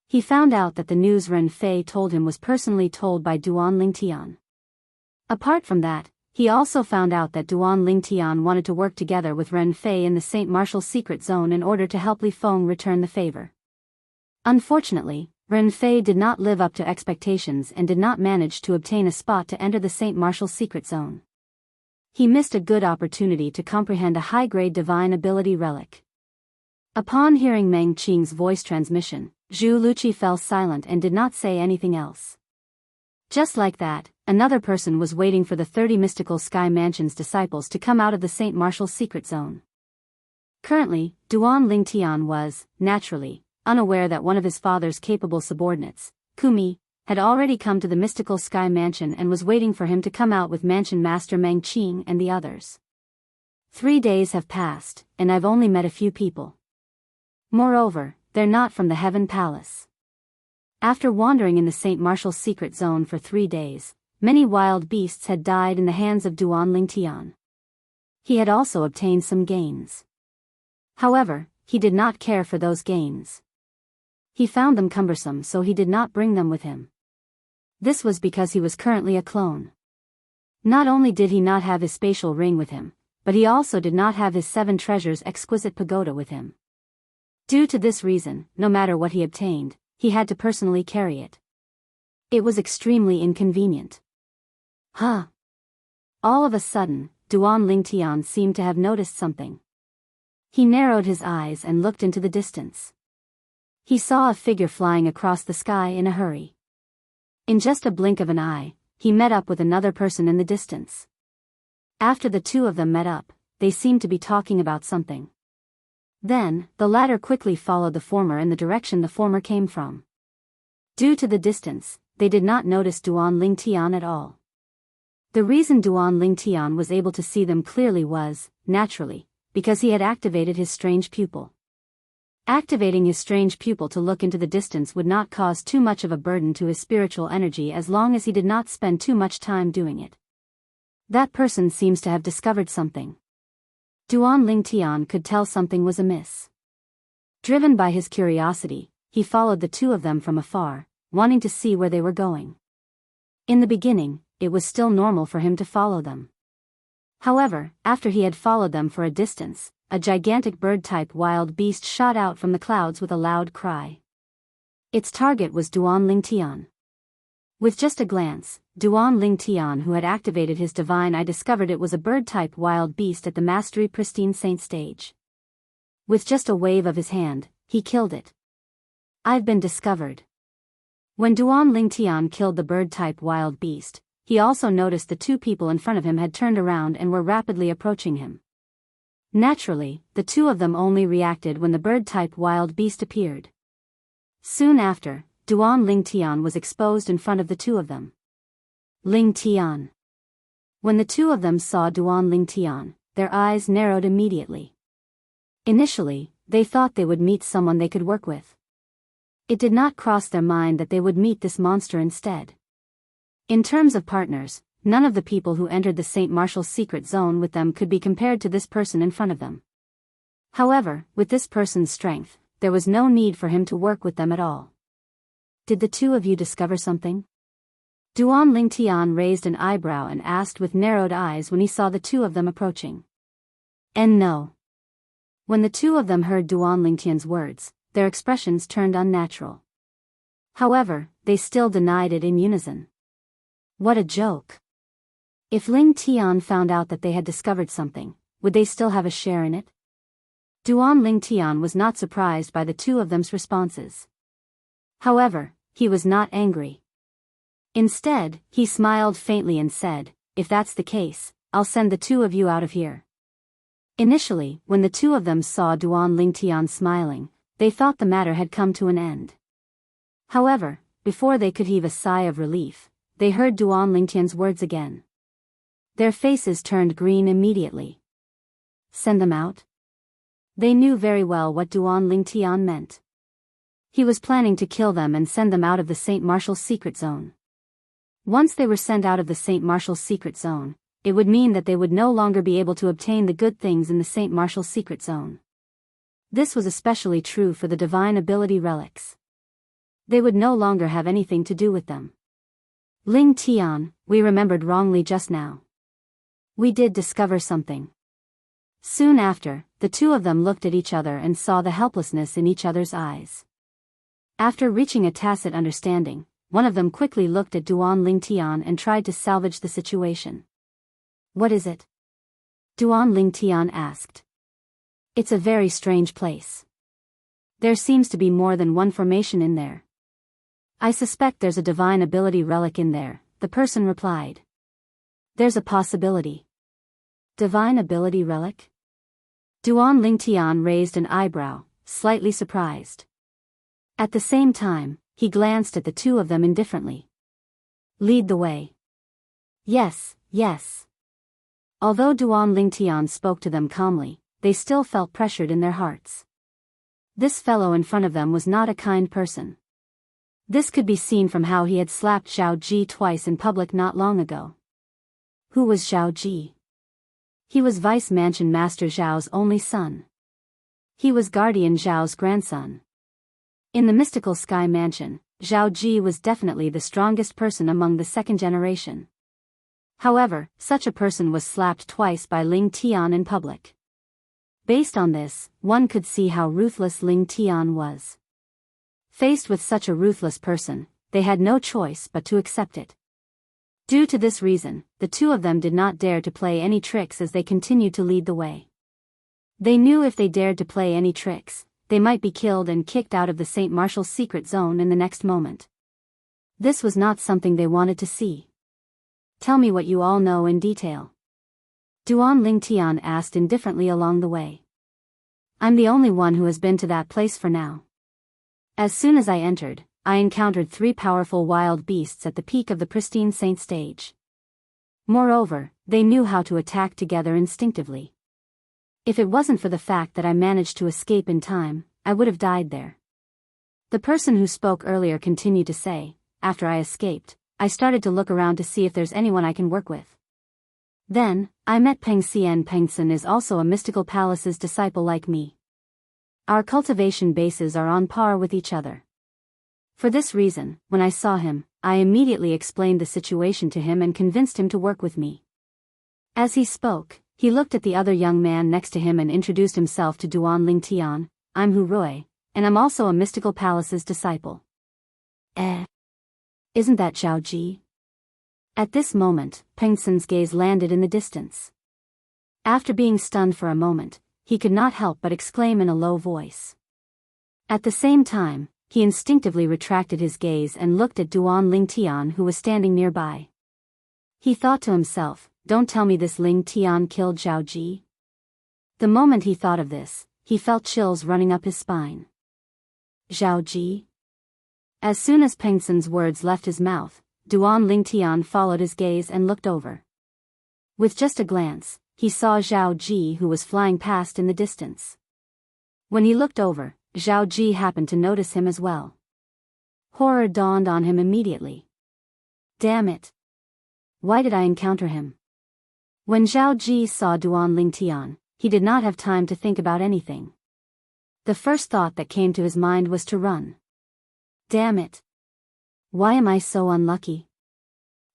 He found out that the news Ren Fei told him was personally told by Duan Lingtian. Apart from that, he also found out that Duan Lingtian wanted to work together with Ren Fei in the St. Martial's secret zone in order to help Li Feng return the favor. Unfortunately, Ren Fei did not live up to expectations and did not manage to obtain a spot to enter the St. Martial's secret zone. He missed a good opportunity to comprehend a high-grade divine ability relic. Upon hearing Meng Qing's voice transmission, Zhu Luqi fell silent and did not say anything else. Just like that, another person was waiting for the 30 Mystical Sky Mansion's disciples to come out of the St. Martial's secret zone. Currently, Duan Lingtian was, naturally, unaware that one of his father's capable subordinates, Kumi, had already come to the Mystical Sky Mansion and was waiting for him to come out with Mansion Master Meng Qing and the others. 3 days have passed, and I've only met a few people. Moreover, they're not from the Heaven Palace. After wandering in the St. Martial's secret zone for 3 days, many wild beasts had died in the hands of Duan Lingtian. He had also obtained some gains. However, he did not care for those gains. He found them cumbersome, so he did not bring them with him. This was because he was currently a clone. Not only did he not have his spatial ring with him, but he also did not have his 7 treasures exquisite pagoda with him. Due to this reason, no matter what he obtained, he had to personally carry it. It was extremely inconvenient. Huh. All of a sudden, Duan Lingtian seemed to have noticed something. He narrowed his eyes and looked into the distance. He saw a figure flying across the sky in a hurry. In just a blink of an eye, he met up with another person in the distance. After the two of them met up, they seemed to be talking about something. Then, the latter quickly followed the former in the direction the former came from. Due to the distance, they did not notice Duan Lingtian at all. The reason Duan Lingtian was able to see them clearly was, naturally, because he had activated his strange pupil. Activating his strange pupil to look into the distance would not cause too much of a burden to his spiritual energy as long as he did not spend too much time doing it. That person seems to have discovered something. Duan Lingtian could tell something was amiss. Driven by his curiosity, he followed the two of them from afar, wanting to see where they were going. In the beginning, it was still normal for him to follow them. However, after he had followed them for a distance, a gigantic bird-type wild beast shot out from the clouds with a loud cry. Its target was Duan Lingtian. With just a glance, Duan Lingtian, who had activated his divine eye, discovered it was a bird-type wild beast at the Mastery Pristine Saint stage. With just a wave of his hand, he killed it. I've been discovered. When Duan Lingtian killed the bird-type wild beast, he also noticed the two people in front of him had turned around and were rapidly approaching him. Naturally, the two of them only reacted when the bird-type wild beast appeared. Soon after, Duan Lingtian was exposed in front of the two of them. Lingtian. When the two of them saw Duan Lingtian, their eyes narrowed immediately. Initially, they thought they would meet someone they could work with. It did not cross their mind that they would meet this monster instead. In terms of partners, none of the people who entered the St. Martial's secret zone with them could be compared to this person in front of them. However, with this person's strength, there was no need for him to work with them at all. Did the two of you discover something? Duan Lingtian raised an eyebrow and asked with narrowed eyes when he saw the two of them approaching. And no. When the two of them heard Duan Lingtian's words, their expressions turned unnatural. However, they still denied it in unison. What a joke. If Lingtian found out that they had discovered something, would they still have a share in it? Duan Lingtian was not surprised by the two of them's responses. However, he was not angry. Instead, he smiled faintly and said, "If that's the case, I'll send the two of you out of here." Initially, when the two of them saw Duan Lingtian smiling, they thought the matter had come to an end. However, before they could heave a sigh of relief, they heard Duan Lingtian's words again. Their faces turned green immediately. Send them out? They knew very well what Duan Lingtian meant. He was planning to kill them and send them out of the St. Martial's secret zone. Once they were sent out of the St. Martial's secret zone, it would mean that they would no longer be able to obtain the good things in the St. Martial's secret zone. This was especially true for the divine ability relics. They would no longer have anything to do with them. Lingtian, we remembered wrongly just now. We did discover something. Soon after, the two of them looked at each other and saw the helplessness in each other's eyes. After reaching a tacit understanding, one of them quickly looked at Duan Lingtian and tried to salvage the situation. What is it? Duan Lingtian asked. It's a very strange place. There seems to be more than one formation in there. I suspect there's a divine ability relic in there, the person replied. There's a possibility. Divine ability relic? Duan Lingtian raised an eyebrow, slightly surprised. At the same time, he glanced at the two of them indifferently. Lead the way. Yes, yes. Although Duan Lingtian spoke to them calmly, they still felt pressured in their hearts. This fellow in front of them was not a kind person. This could be seen from how he had slapped Zhao Ji twice in public not long ago. Who was Zhao Ji? He was Vice Mansion Master Zhao's only son. He was Guardian Zhao's grandson. In the mystical Sky Mansion, Zhao Ji was definitely the strongest person among the second generation. However, such a person was slapped twice by Ling Tian in public. Based on this, one could see how ruthless Ling Tian was. Faced with such a ruthless person, they had no choice but to accept it. Due to this reason, the two of them did not dare to play any tricks as they continued to lead the way. They knew if they dared to play any tricks, they might be killed and kicked out of the St. Martial's secret zone in the next moment. This was not something they wanted to see. Tell me what you all know in detail. Duan Lingtian asked indifferently along the way. I'm the only one who has been to that place for now. As soon as I entered, I encountered 3 powerful wild beasts at the peak of the pristine saint stage. Moreover, they knew how to attack together instinctively. If it wasn't for the fact that I managed to escape in time, I would have died there. The person who spoke earlier continued to say, after I escaped, I started to look around to see if there's anyone I can work with. Then, I met Peng Xian. Pengson is also a mystical palace's disciple like me. Our cultivation bases are on par with each other. For this reason, when I saw him, I immediately explained the situation to him and convinced him to work with me. As he spoke, he looked at the other young man next to him and introduced himself to Duan Lingtian. I'm Hu Rui, and I'm also a mystical palace's disciple. Isn't that Zhao Ji? At this moment, Pengson's gaze landed in the distance. After being stunned for a moment, he could not help but exclaim in a low voice. At the same time, he instinctively retracted his gaze and looked at Duan Lingtian who was standing nearby. He thought to himself, don't tell me this Ling Tian killed Zhao Ji. The moment he thought of this, he felt chills running up his spine. Zhao Ji? As soon as Pengson's words left his mouth, Duan Lingtian followed his gaze and looked over. With just a glance, he saw Zhao Ji who was flying past in the distance. When he looked over, Zhao Ji happened to notice him as well. Horror dawned on him immediately. Damn it! Why did I encounter him? When Zhao Ji saw Duan Lingtian, he did not have time to think about anything. The first thought that came to his mind was to run. Damn it! Why am I so unlucky?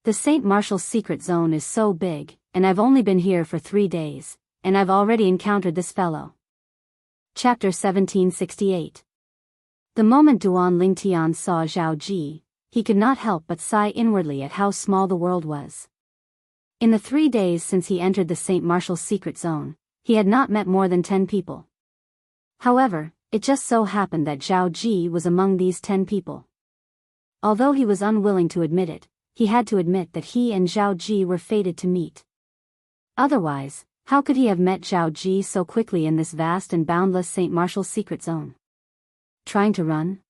The St. Martial's secret zone is so big, and I've only been here for 3 days, and I've already encountered this fellow. Chapter 1768. The moment Duan Lingtian saw Zhao Ji, he could not help but sigh inwardly at how small the world was. In the 3 days since he entered the St. Martial's secret zone, he had not met more than 10 people. However, it just so happened that Zhao Ji was among these 10 people. Although he was unwilling to admit it, he had to admit that he and Zhao Ji were fated to meet. Otherwise, how could he have met Zhao Ji so quickly in this vast and boundless St. Martial's secret zone? Trying to run?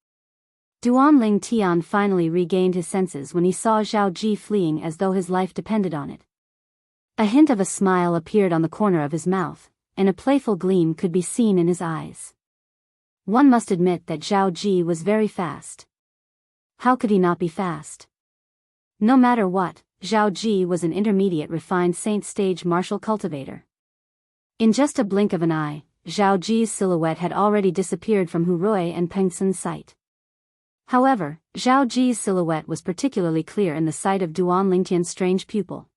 Duan Lingtian finally regained his senses when he saw Zhao Ji fleeing as though his life depended on it. A hint of a smile appeared on the corner of his mouth, and a playful gleam could be seen in his eyes. One must admit that Zhao Ji was very fast. How could he not be fast? No matter what, Zhao Ji was an intermediate refined saint stage martial cultivator. In just a blink of an eye, Zhao Ji's silhouette had already disappeared from Hu Rui and Pengson's sight. However, Zhao Ji's silhouette was particularly clear in the sight of Duan Lingtian's strange pupil.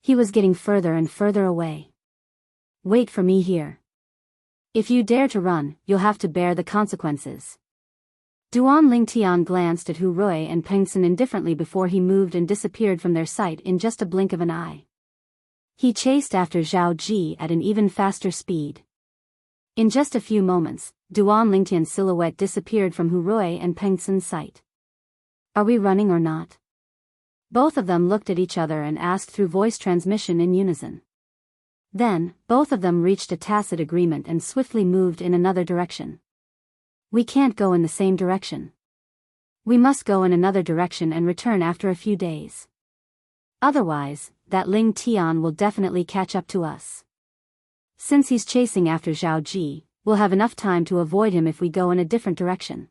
He was getting further and further away. Wait for me here. If you dare to run, you'll have to bear the consequences. Duan Lingtian glanced at Hu Rui and Pengson indifferently before he moved and disappeared from their sight in just a blink of an eye. He chased after Zhao Ji at an even faster speed. In just a few moments, Duan Lingtian's silhouette disappeared from Hu Rui and Pengson's sight. Are we running or not? Both of them looked at each other and asked through voice transmission in unison. Then, both of them reached a tacit agreement and swiftly moved in another direction. We can't go in the same direction. We must go in another direction and return after a few days. Otherwise, that Ling Tian will definitely catch up to us. Since he's chasing after Zhao Ji, we'll have enough time to avoid him if we go in a different direction.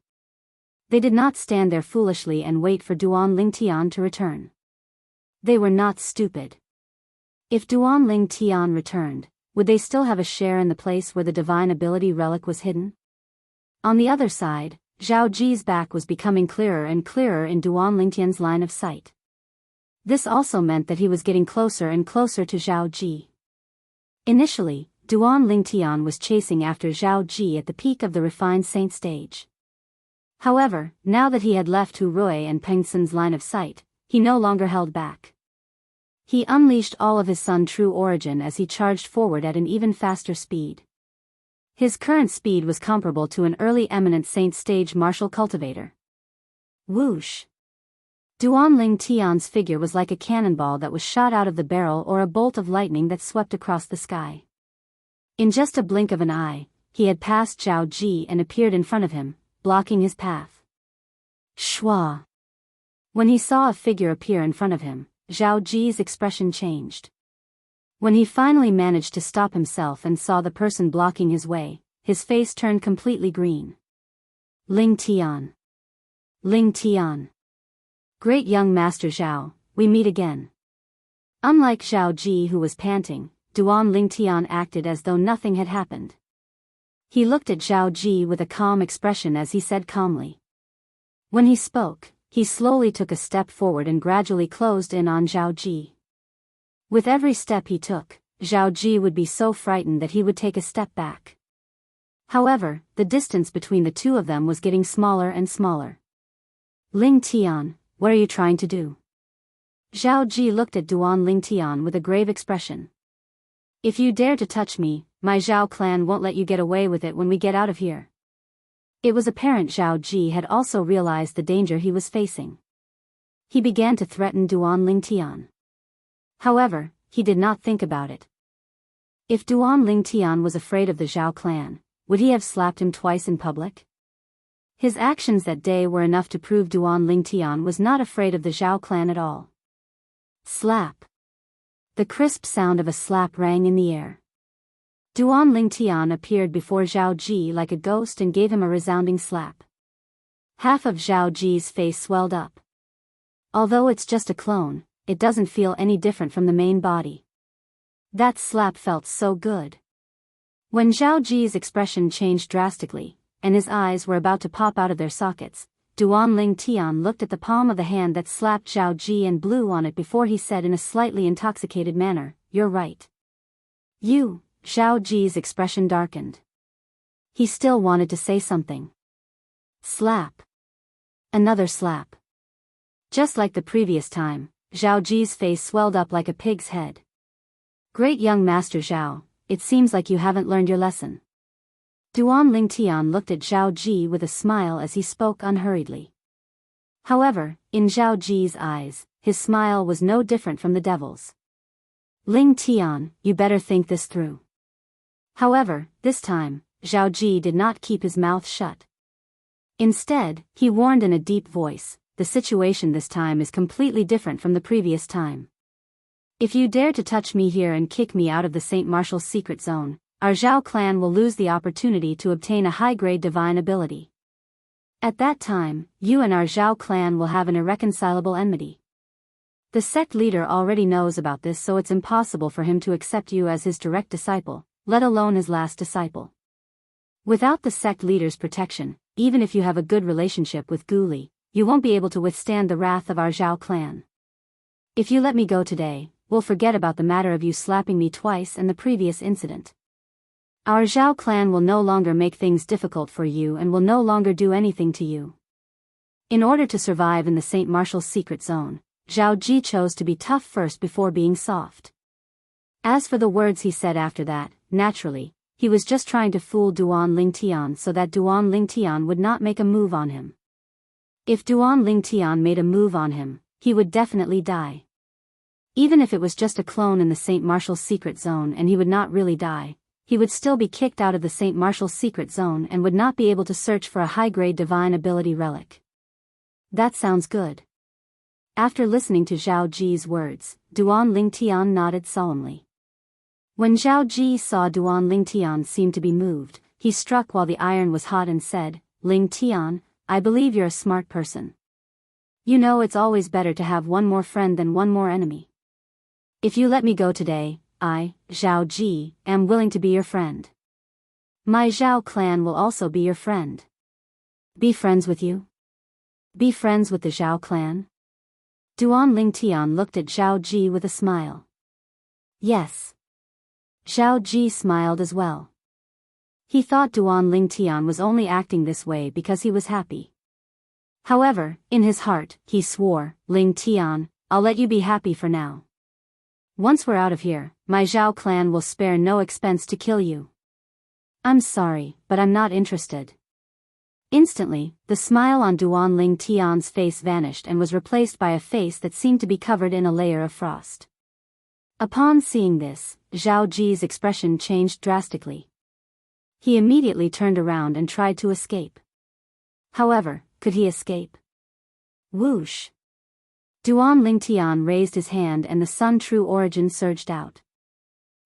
They did not stand there foolishly and wait for Duan Lingtian to return. They were not stupid. If Duan Lingtian returned, would they still have a share in the place where the divine ability relic was hidden? On the other side, Zhao Ji's back was becoming clearer and clearer in Duan Lingtian's line of sight. This also meant that he was getting closer and closer to Zhao Ji. Initially, Duan Lingtian was chasing after Zhao Ji at the peak of the refined saint stage. However, now that he had left Hu Rui and Peng Xin's line of sight, he no longer held back. He unleashed all of his Sun True Origin as he charged forward at an even faster speed. His current speed was comparable to an early eminent saint stage martial cultivator. Whoosh! Duan Lingtian's figure was like a cannonball that was shot out of the barrel or a bolt of lightning that swept across the sky. In just a blink of an eye, he had passed Zhao Ji and appeared in front of him, blocking his path. Shwa! When he saw a figure appear in front of him, Zhao Ji's expression changed. When he finally managed to stop himself and saw the person blocking his way, his face turned completely green. Lingtian. Lingtian. Great young Master Zhao, we meet again. Unlike Zhao Ji who was panting, Duan Lingtian acted as though nothing had happened. He looked at Zhao Ji with a calm expression as he said calmly. When he spoke, he slowly took a step forward and gradually closed in on Zhao Ji. With every step he took, Zhao Ji would be so frightened that he would take a step back. However, the distance between the two of them was getting smaller and smaller. Lingtian, what are you trying to do? Zhao Ji looked at Duan Lingtian with a grave expression. If you dare to touch me, my Zhao clan won't let you get away with it when we get out of here. It was apparent Zhao Ji had also realized the danger he was facing. He began to threaten Duan Lingtian. However, he did not think about it. If Duan Lingtian was afraid of the Zhao clan, would he have slapped him twice in public? His actions that day were enough to prove Duan Lingtian was not afraid of the Zhao clan at all. Slap. The crisp sound of a slap rang in the air. Duan Lingtian appeared before Zhao Ji like a ghost and gave him a resounding slap. Half of Zhao Ji's face swelled up. Although it's just a clone, it doesn't feel any different from the main body. That slap felt so good. When Zhao Ji's expression changed drastically, and his eyes were about to pop out of their sockets, Duan Lingtian looked at the palm of the hand that slapped Zhao Ji and blew on it before he said in a slightly intoxicated manner, "You're right." You, Zhao Ji's expression darkened. He still wanted to say something. Slap. Another slap. Just like the previous time, Zhao Ji's face swelled up like a pig's head. Great young Master Zhao, it seems like you haven't learned your lesson. Duan Lingtian looked at Zhao Ji with a smile as he spoke unhurriedly. However, in Zhao Ji's eyes, his smile was no different from the devil's. Lingtian, you better think this through. However, this time, Zhao Ji did not keep his mouth shut. Instead, he warned in a deep voice, the situation this time is completely different from the previous time. If you dare to touch me here and kick me out of the Saint Martial's secret zone, our Zhao clan will lose the opportunity to obtain a high-grade divine ability. At that time, you and our Zhao clan will have an irreconcilable enmity. The sect leader already knows about this, so it's impossible for him to accept you as his direct disciple, let alone his last disciple. Without the sect leader's protection, even if you have a good relationship with Guli, you won't be able to withstand the wrath of our Zhao clan. If you let me go today, we'll forget about the matter of you slapping me twice and the previous incident. Our Zhao clan will no longer make things difficult for you and will no longer do anything to you. In order to survive in the Saint Martial's secret zone, Zhao Ji chose to be tough first before being soft. As for the words he said after that, naturally, he was just trying to fool Duan Lingtian so that Duan Lingtian would not make a move on him. If Duan Lingtian made a move on him, he would definitely die. Even if it was just a clone in the Saint Martial's secret zone and he would not really die, he would still be kicked out of the Saint Martial's secret zone and would not be able to search for a high-grade divine ability relic. That sounds good. After listening to Zhao Ji's words, Duan Lingtian nodded solemnly. When Zhao Ji saw Duan Lingtian seem to be moved, he struck while the iron was hot and said, "Ling Tian, I believe you're a smart person. You know it's always better to have one more friend than one more enemy. If you let me go today, I, Zhao Ji, am willing to be your friend. My Zhao clan will also be your friend." "Be friends with you? Be friends with the Zhao clan?" Duan Lingtian looked at Zhao Ji with a smile. "Yes." Zhao Ji smiled as well. He thought Duan Lingtian was only acting this way because he was happy. However, in his heart, he swore, "Ling Tian, I'll let you be happy for now. Once we're out of here, my Zhao clan will spare no expense to kill you." "I'm sorry, but I'm not interested." Instantly, the smile on Duan Ling Tian's face vanished and was replaced by a face that seemed to be covered in a layer of frost. Upon seeing this, Zhao Ji's expression changed drastically. He immediately turned around and tried to escape. However, could he escape? Whoosh! Duan Lingtian raised his hand and the Sun True Origin surged out.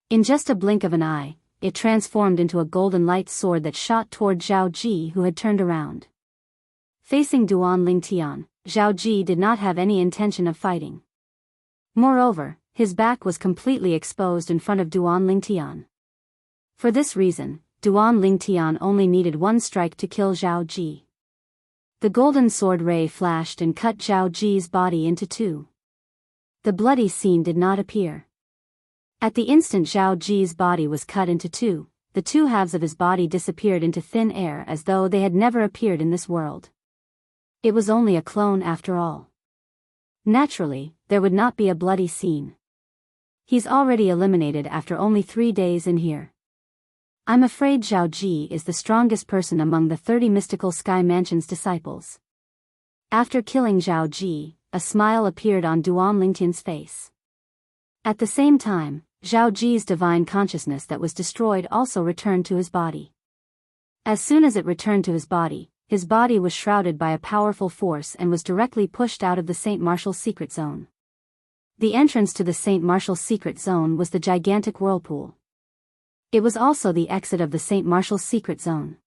In just a blink of an eye, it transformed into a golden light sword that shot toward Zhao Ji, who had turned around. Facing Duan Lingtian, Zhao Ji did not have any intention of fighting. Moreover, his back was completely exposed in front of Duan Lingtian. For this reason, Duan Lingtian only needed one strike to kill Zhao Ji. The golden sword ray flashed and cut Zhao Ji's body into two. The bloody scene did not appear. At the instant Zhao Ji's body was cut into two, the two halves of his body disappeared into thin air as though they had never appeared in this world. It was only a clone after all. Naturally, there would not be a bloody scene. He's already eliminated after only 3 days in here. I'm afraid Zhao Ji is the strongest person among the 30 mystical Sky Mansion's disciples. After killing Zhao Ji, a smile appeared on Duan Lingtian's face. At the same time, Zhao Ji's divine consciousness that was destroyed also returned to his body. As soon as it returned to his body was shrouded by a powerful force and was directly pushed out of the St. Martial's secret zone. The entrance to the St. Martial's secret zone was the gigantic whirlpool. It was also the exit of the St. Martial's secret zone.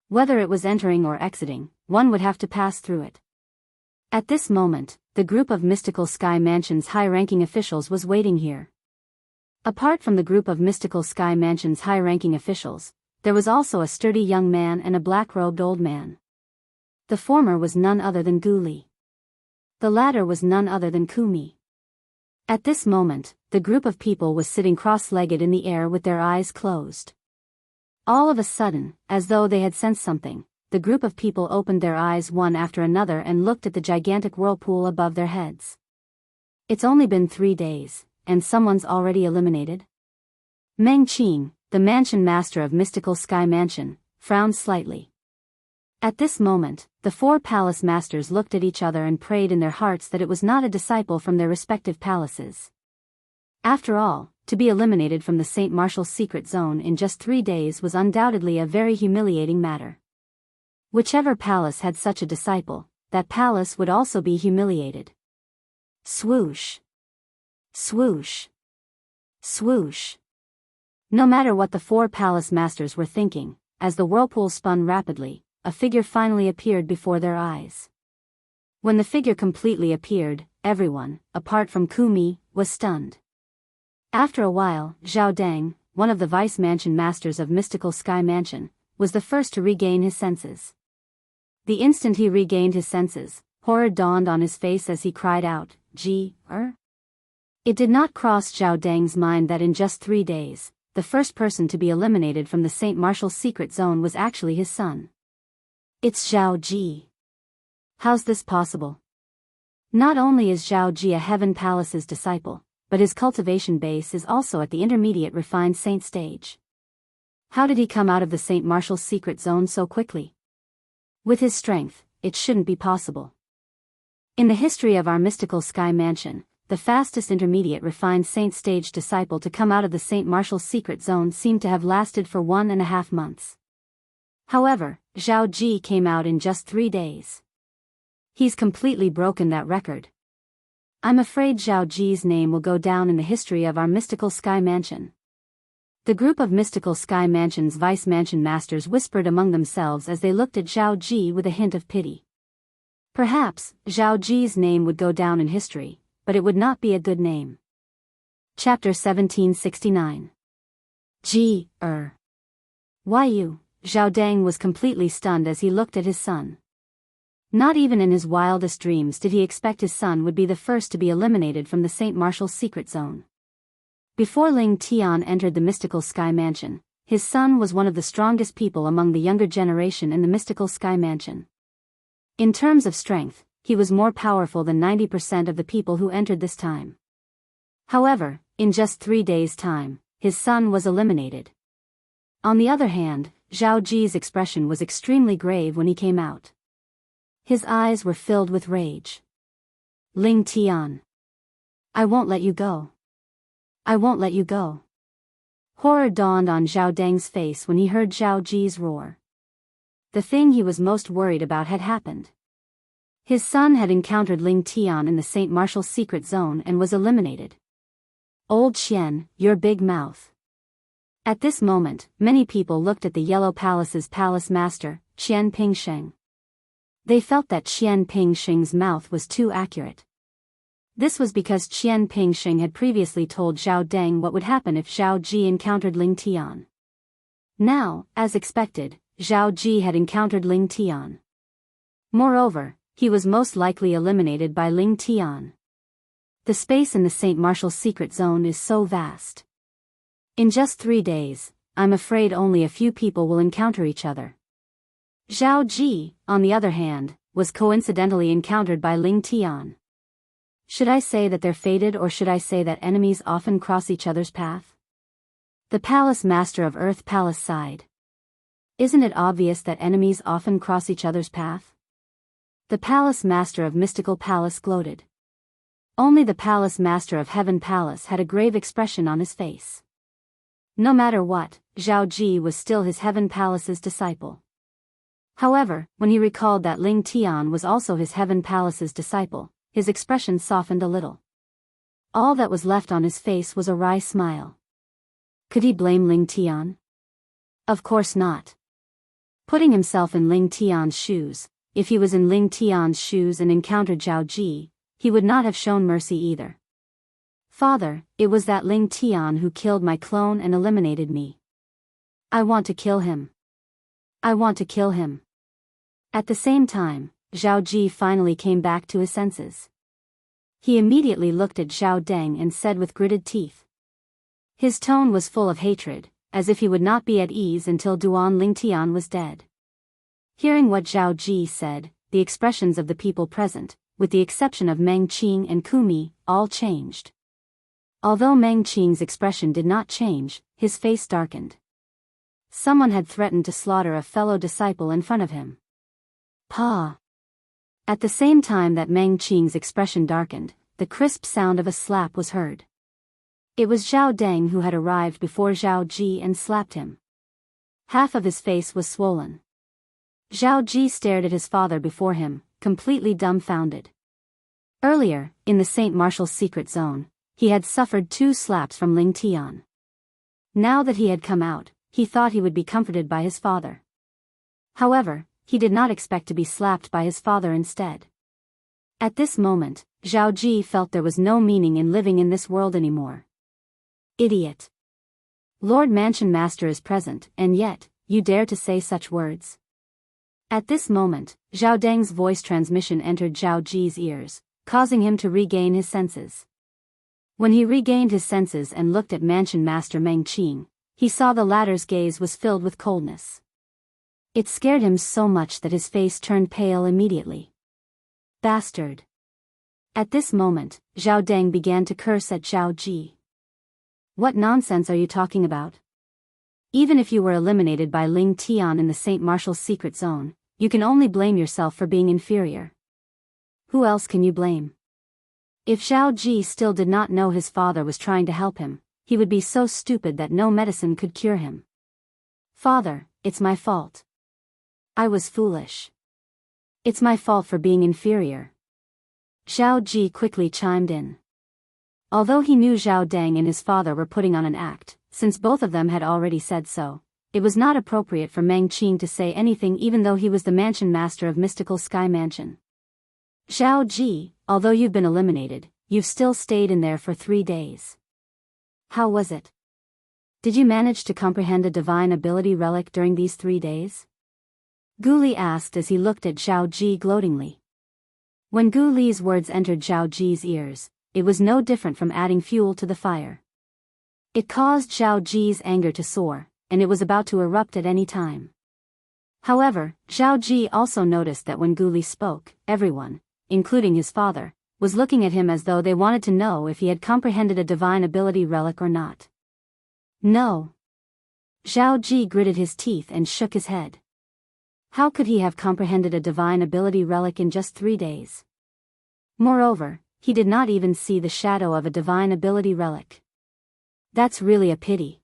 Whether it was entering or exiting, one would have to pass through it. At this moment, the group of Mystical Sky Mansion's high-ranking officials was waiting here. Apart from the group of Mystical Sky Mansion's high-ranking officials, there was also a sturdy young man and a black-robed old man. The former was none other than Gu Li. The latter was none other than Kumi. At this moment, the group of people was sitting cross-legged in the air with their eyes closed. All of a sudden, as though they had sensed something, the group of people opened their eyes one after another and looked at the gigantic whirlpool above their heads. It's only been 3 days, and someone's already eliminated? Meng Qing, the mansion master of Mystical Sky Mansion, frowned slightly. At this moment, the 4 palace masters looked at each other and prayed in their hearts that it was not a disciple from their respective palaces. After all, to be eliminated from the St. Martial's secret zone in just 3 days was undoubtedly a very humiliating matter. Whichever palace had such a disciple, that palace would also be humiliated. Swoosh! Swoosh! Swoosh! No matter what the 4 palace masters were thinking, as the whirlpool spun rapidly, a figure finally appeared before their eyes. When the figure completely appeared, everyone, apart from Kumi, was stunned. After a while, Zhao Deng, one of the vice mansion masters of Mystical Sky Mansion, was the first to regain his senses. The instant he regained his senses, horror dawned on his face as he cried out, It did not cross Zhao Deng's mind that in just 3 days, the first person to be eliminated from the St. Martial's secret zone was actually his son. It's Zhao Ji. How's this possible? Not only is Zhao Ji a Heaven Palace's disciple, but his cultivation base is also at the intermediate refined saint stage. How did he come out of the St. Martial's secret zone so quickly? With his strength, it shouldn't be possible. In the history of our Mystical Sky Mansion, the fastest intermediate refined saint stage disciple to come out of the St. Martial's secret zone seemed to have lasted for 1.5 months. However, Zhao Ji came out in just 3 days. He's completely broken that record. I'm afraid Zhao Ji's name will go down in the history of our Mystical Sky Mansion. The group of mystical Sky Mansion's vice mansion masters whispered among themselves as they looked at Zhao Ji with a hint of pity. Perhaps, Zhao Ji's name would go down in history, but it would not be a good name. Chapter 1769. Why you? Zhao Dang was completely stunned as he looked at his son. Not even in his wildest dreams did he expect his son would be the first to be eliminated from the Saint Martial's secret zone. Before Ling Tian entered the mystical Sky Mansion, his son was one of the strongest people among the younger generation in the mystical Sky Mansion. In terms of strength, he was more powerful than 90% of the people who entered this time. However, in just 3 days' time, his son was eliminated. On the other hand, Zhao Ji's expression was extremely grave when he came out. His eyes were filled with rage. Ling Tian. I won't let you go. I won't let you go. Horror dawned on Zhao Dang's face when he heard Zhao Ji's roar. The thing he was most worried about had happened. His son had encountered Ling Tian in the Saint Martial's secret zone and was eliminated. Old Qian, your big mouth. At this moment, many people looked at the Yellow Palace's palace master, Qian Pingsheng. They felt that Qian Pingsheng's mouth was too accurate. This was because Qian Pingsheng had previously told Zhao Dang what would happen if Zhao Ji encountered Ling Tian. Now, as expected, Zhao Ji had encountered Ling Tian. Moreover, he was most likely eliminated by Ling Tian. The space in the Saint Martial's secret zone is so vast. In just 3 days, I'm afraid only a few people will encounter each other. Zhao Ji, on the other hand, was coincidentally encountered by Ling Tian. Should I say that they're fated, or should I say that enemies often cross each other's path? The palace master of Earth Palace sighed. Isn't it obvious that enemies often cross each other's path? The palace master of Mystical Palace gloated. Only the palace master of Heaven Palace had a grave expression on his face. No matter what, Zhao Ji was still his Heaven Palace's disciple. However, when he recalled that Ling Tian was also his Heaven Palace's disciple, his expression softened a little. All that was left on his face was a wry smile. Could he blame Ling Tian? Of course not. Putting himself in Ling Tian's shoes, if he was in Ling Tian's shoes and encountered Zhao Ji, he would not have shown mercy either. Father, it was that Ling Tian who killed my clone and eliminated me. I want to kill him. I want to kill him. At the same time, Zhao Ji finally came back to his senses. He immediately looked at Zhao Dang and said with gritted teeth. His tone was full of hatred, as if he would not be at ease until Duan Lingtian was dead. Hearing what Zhao Ji said, the expressions of the people present, with the exception of Meng Qing and Kumi, all changed. Although Meng Qing's expression did not change, his face darkened. Someone had threatened to slaughter a fellow disciple in front of him. Pa! At the same time that Meng Qing's expression darkened, the crisp sound of a slap was heard. It was Zhao Dang who had arrived before Zhao Ji and slapped him. Half of his face was swollen. Zhao Ji stared at his father before him, completely dumbfounded. Earlier, in the Saint Martial's secret zone, he had suffered 2 slaps from Ling Tian. Now that he had come out, he thought he would be comforted by his father. However, he did not expect to be slapped by his father instead. At this moment, Zhao Ji felt there was no meaning in living in this world anymore. Idiot! Lord Mansion Master is present, and yet, you dare to say such words? At this moment, Zhao Dang's voice transmission entered Zhao Ji's ears, causing him to regain his senses. When he regained his senses and looked at Mansion Master Meng Qing, he saw the latter's gaze was filled with coldness. It scared him so much that his face turned pale immediately. Bastard! At this moment, Zhao Dang began to curse at Zhao Ji. What nonsense are you talking about? Even if you were eliminated by Ling Tian in the Saint Martial's secret zone, you can only blame yourself for being inferior. Who else can you blame? If Zhao Ji still did not know his father was trying to help him, he would be so stupid that no medicine could cure him. Father, it's my fault. I was foolish. It's my fault for being inferior. Zhao Ji quickly chimed in. Although he knew Zhao Dang and his father were putting on an act, since both of them had already said so, it was not appropriate for Meng Qing to say anything even though he was the mansion master of Mystical Sky Mansion. Zhao Ji, although you've been eliminated, you've still stayed in there for 3 days. How was it? Did you manage to comprehend a divine ability relic during these 3 days? Gu Li asked as he looked at Zhao Ji gloatingly. When Gu Li's words entered Zhao Ji's ears, it was no different from adding fuel to the fire. It caused Zhao Ji's anger to soar, and it was about to erupt at any time. However, Zhao Ji also noticed that when Gu Li spoke, everyone, including his father, was looking at him as though they wanted to know if he had comprehended a divine ability relic or not. No. Zhao Ji gritted his teeth and shook his head. How could he have comprehended a divine ability relic in just 3 days? Moreover, he did not even see the shadow of a divine ability relic. That's really a pity.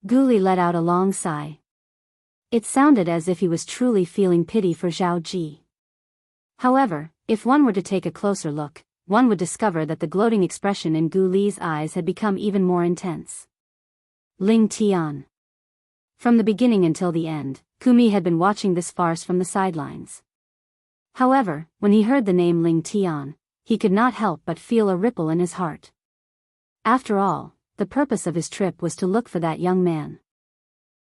Gu Li let out a long sigh. It sounded as if he was truly feeling pity for Zhao Ji. However, if one were to take a closer look, one would discover that the gloating expression in Gu Li's eyes had become even more intense. Ling Tian. From the beginning until the end, Kumi had been watching this farce from the sidelines. However, when he heard the name Ling Tian, he could not help but feel a ripple in his heart. After all, the purpose of his trip was to look for that young man.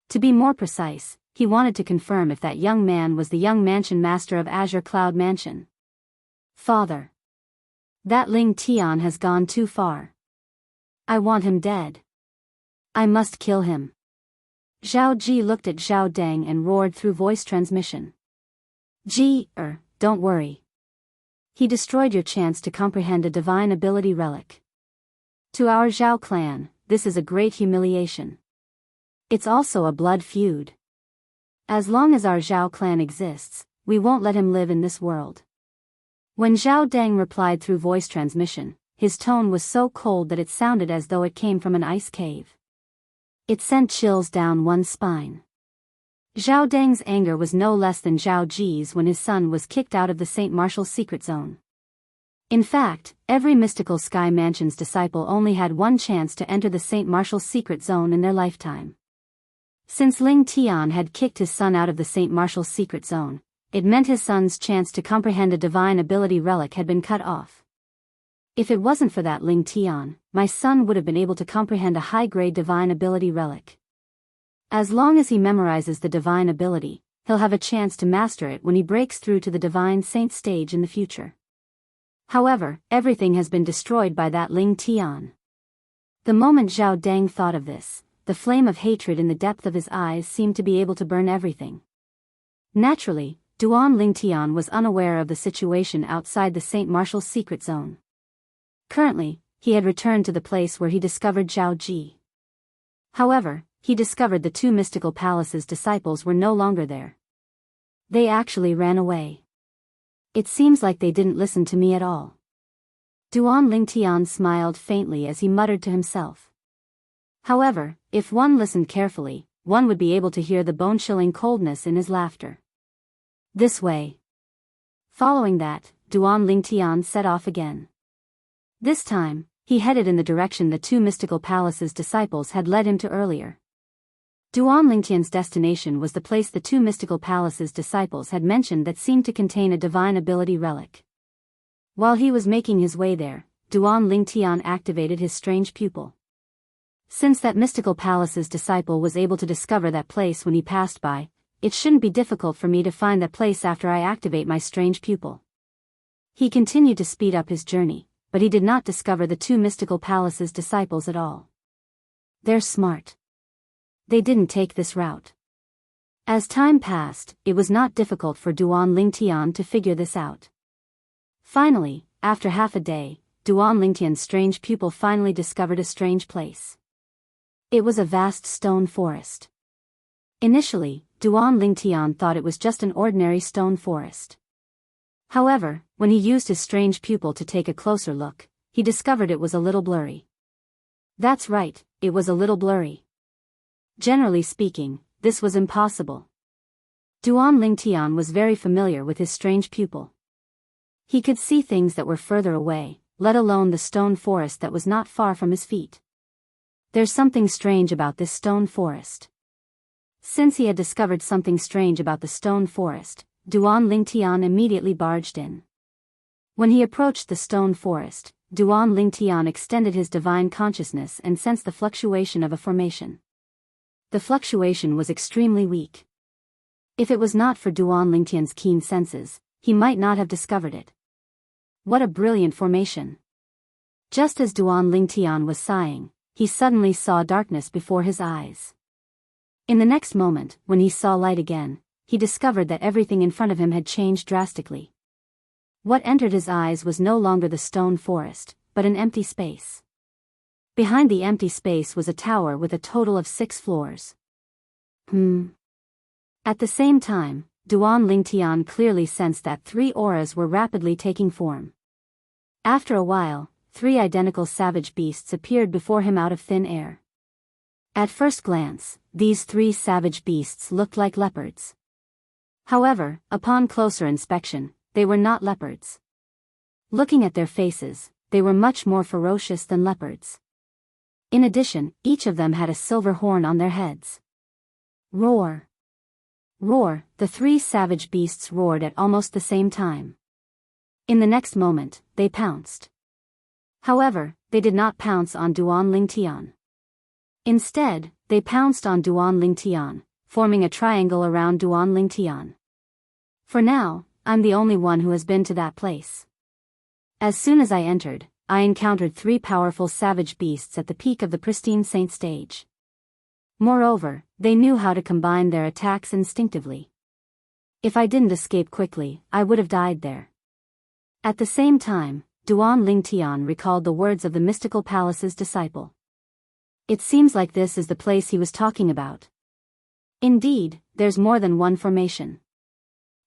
To be more precise, he wanted to confirm if that young man was the young mansion master of Azure Cloud Mansion. Father. That Ling Tian has gone too far. I want him dead. I must kill him. Zhao Ji looked at Zhao Deng and roared through voice transmission. Don't worry. He destroyed your chance to comprehend a divine ability relic. To our Zhao clan, this is a great humiliation. It's also a blood feud. As long as our Zhao clan exists, we won't let him live in this world. When Zhao Deng replied through voice transmission, his tone was so cold that it sounded as though it came from an ice cave. It sent chills down one's spine. Zhao Deng's anger was no less than Zhao Ji's when his son was kicked out of the St. Martial's secret zone. In fact, every Mystical Sky Mansion's disciple only had one chance to enter the St. Martial's secret zone in their lifetime. Since Ling Tian had kicked his son out of the St. Martial's secret zone, it meant his son's chance to comprehend a divine ability relic had been cut off. If it wasn't for that Ling Tian, my son would have been able to comprehend a high-grade divine ability relic. As long as he memorizes the divine ability, he'll have a chance to master it when he breaks through to the divine saint stage in the future. However, everything has been destroyed by that Ling Tian. The moment Zhao Deng thought of this, the flame of hatred in the depth of his eyes seemed to be able to burn everything. Naturally, Duan Ling Tian was unaware of the situation outside the St. Martial's secret zone. Currently, he had returned to the place where he discovered Zhao Ji. However, he discovered the 2 Mystical Palace's disciples were no longer there. They actually ran away. It seems like they didn't listen to me at all. Duan Ling Tian smiled faintly as he muttered to himself. However, if one listened carefully, one would be able to hear the bone-chilling coldness in his laughter. This way. Following that, Duan Ling Tian set off again. This time, he headed in the direction the 2 Mystical Palace's disciples had led him to earlier. Duan Lingtian's destination was the place the 2 Mystical Palace's disciples had mentioned that seemed to contain a divine ability relic. While he was making his way there, Duan Lingtian activated his strange pupil. Since that Mystical Palace's disciple was able to discover that place when he passed by, it shouldn't be difficult for me to find that place after I activate my strange pupil. He continued to speed up his journey, but he did not discover the 2 Mystical Palace's disciples at all. They're smart. They didn't take this route. As time passed, it was not difficult for Duan Lingtian to figure this out. Finally, after half a day, Duan Lingtian's strange pupil finally discovered a strange place. It was a vast stone forest. Initially, Duan Lingtian thought it was just an ordinary stone forest. However, when he used his strange pupil to take a closer look, he discovered it was a little blurry. That's right, it was a little blurry. Generally speaking, this was impossible. Duan Lingtian was very familiar with his strange pupil. He could see things that were further away, let alone the stone forest that was not far from his feet. There's something strange about this stone forest. Since he had discovered something strange about the stone forest, Duan Lingtian immediately barged in. When he approached the stone forest, Duan Lingtian extended his divine consciousness and sensed the fluctuation of a formation. The fluctuation was extremely weak. If it was not for Duan Lingtian's keen senses, he might not have discovered it. What a brilliant formation! Just as Duan Lingtian was sighing, he suddenly saw darkness before his eyes. In the next moment, when he saw light again, he discovered that everything in front of him had changed drastically. What entered his eyes was no longer the stone forest, but an empty space. Behind the empty space was a tower with a total of 6 floors. At the same time, Duan Lingtian clearly sensed that 3 auras were rapidly taking form. After a while, 3 identical savage beasts appeared before him out of thin air. At first glance, these 3 savage beasts looked like leopards. However, upon closer inspection, they were not leopards. Looking at their faces, they were much more ferocious than leopards. In addition, each of them had a silver horn on their heads. Roar! Roar! The 3 savage beasts roared at almost the same time. In the next moment, they pounced. However, they did not pounce on Duan Lingtian. Instead, they pounced on Duan Lingtian, forming a triangle around Duan Lingtian. For now, I'm the only one who has been to that place. As soon as I entered, I encountered 3 powerful savage beasts at the peak of the pristine saint stage. Moreover, they knew how to combine their attacks instinctively. If I didn't escape quickly, I would have died there. At the same time, Duan Lingtian recalled the words of the mystical palace's disciple. It seems like this is the place he was talking about. Indeed, there's more than one formation.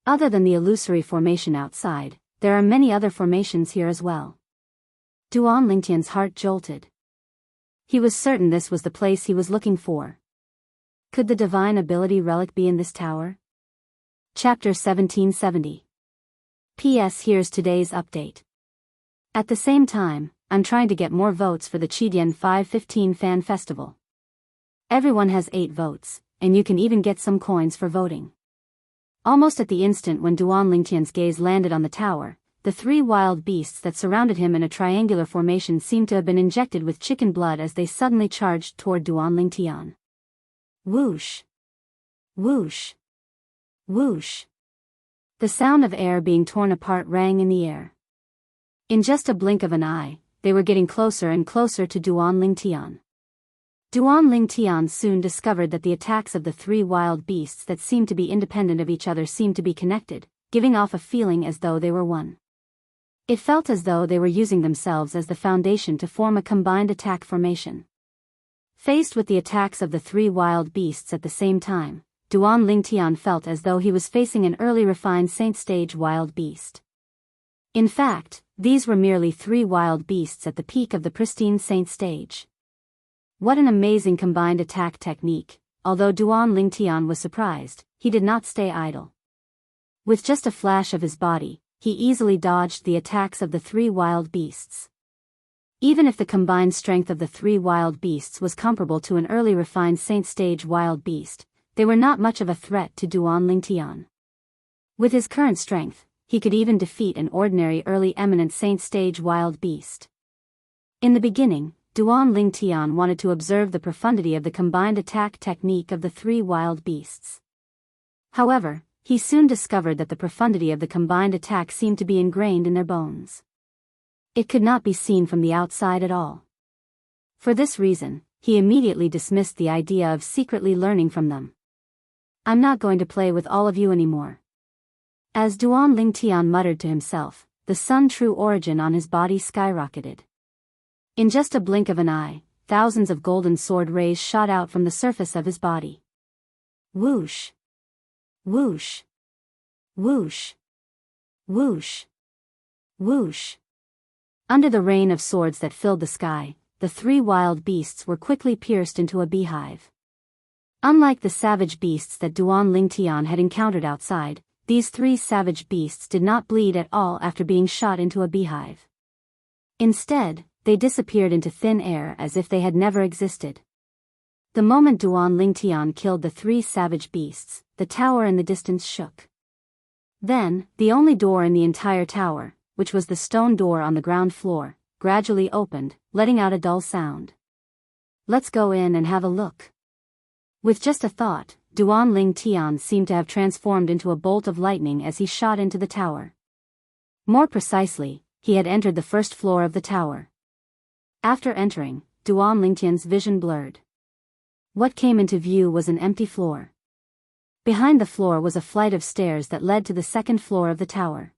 Other than the illusory formation outside, there are many other formations here as well. Duan Lingtian's heart jolted. He was certain this was the place he was looking for. Could the divine ability relic be in this tower? Chapter 1770. P.S. Here's today's update. At the same time, I'm trying to get more votes for the Qidian 515 Fan Festival. Everyone has 8 votes, and you can even get some coins for voting. Almost at the instant when Duan Lingtian's gaze landed on the tower, the 3 wild beasts that surrounded him in a triangular formation seemed to have been injected with chicken blood as they suddenly charged toward Duan Lingtian. Whoosh! Whoosh! Whoosh! The sound of air being torn apart rang in the air. In just a blink of an eye, they were getting closer and closer to Duan Lingtian. Duan Lingtian soon discovered that the attacks of the 3 wild beasts that seemed to be independent of each other seemed to be connected, giving off a feeling as though they were one. It felt as though they were using themselves as the foundation to form a combined attack formation. Faced with the attacks of the 3 wild beasts at the same time, Duan Lingtian felt as though he was facing an early refined saint stage wild beast. In fact, these were merely 3 wild beasts at the peak of the pristine saint stage. What an amazing combined attack technique! Although Duan Lingtian was surprised, he did not stay idle. With just a flash of his body, he easily dodged the attacks of the 3 wild beasts. Even if the combined strength of the 3 wild beasts was comparable to an early refined saint stage wild beast, they were not much of a threat to Duan Lingtian. With his current strength, he could even defeat an ordinary early eminent saint stage wild beast. In the beginning, Duan Lingtian wanted to observe the profundity of the combined attack technique of the 3 wild beasts. However, he soon discovered that the profundity of the combined attack seemed to be ingrained in their bones. It could not be seen from the outside at all. For this reason, he immediately dismissed the idea of secretly learning from them. I'm not going to play with all of you anymore. As Duan Lingtian muttered to himself, the sun true origin on his body skyrocketed. In just a blink of an eye, thousands of golden sword rays shot out from the surface of his body. Whoosh! Whoosh! Whoosh! Whoosh! Whoosh! Under the rain of swords that filled the sky, the 3 wild beasts were quickly pierced into a beehive. Unlike the savage beasts that Duan Lingtian had encountered outside, these 3 savage beasts did not bleed at all after being shot into a beehive. Instead, they disappeared into thin air as if they had never existed. The moment Duan Lingtian killed the 3 savage beasts, the tower in the distance shook. Then, the only door in the entire tower, which was the stone door on the ground floor, gradually opened, letting out a dull sound. "Let's go in and have a look." With just a thought, Duan Lingtian seemed to have transformed into a bolt of lightning as he shot into the tower. More precisely, he had entered the first floor of the tower. After entering, Duan Lingtian's vision blurred. What came into view was an empty floor. Behind the floor was a flight of stairs that led to the second floor of the tower.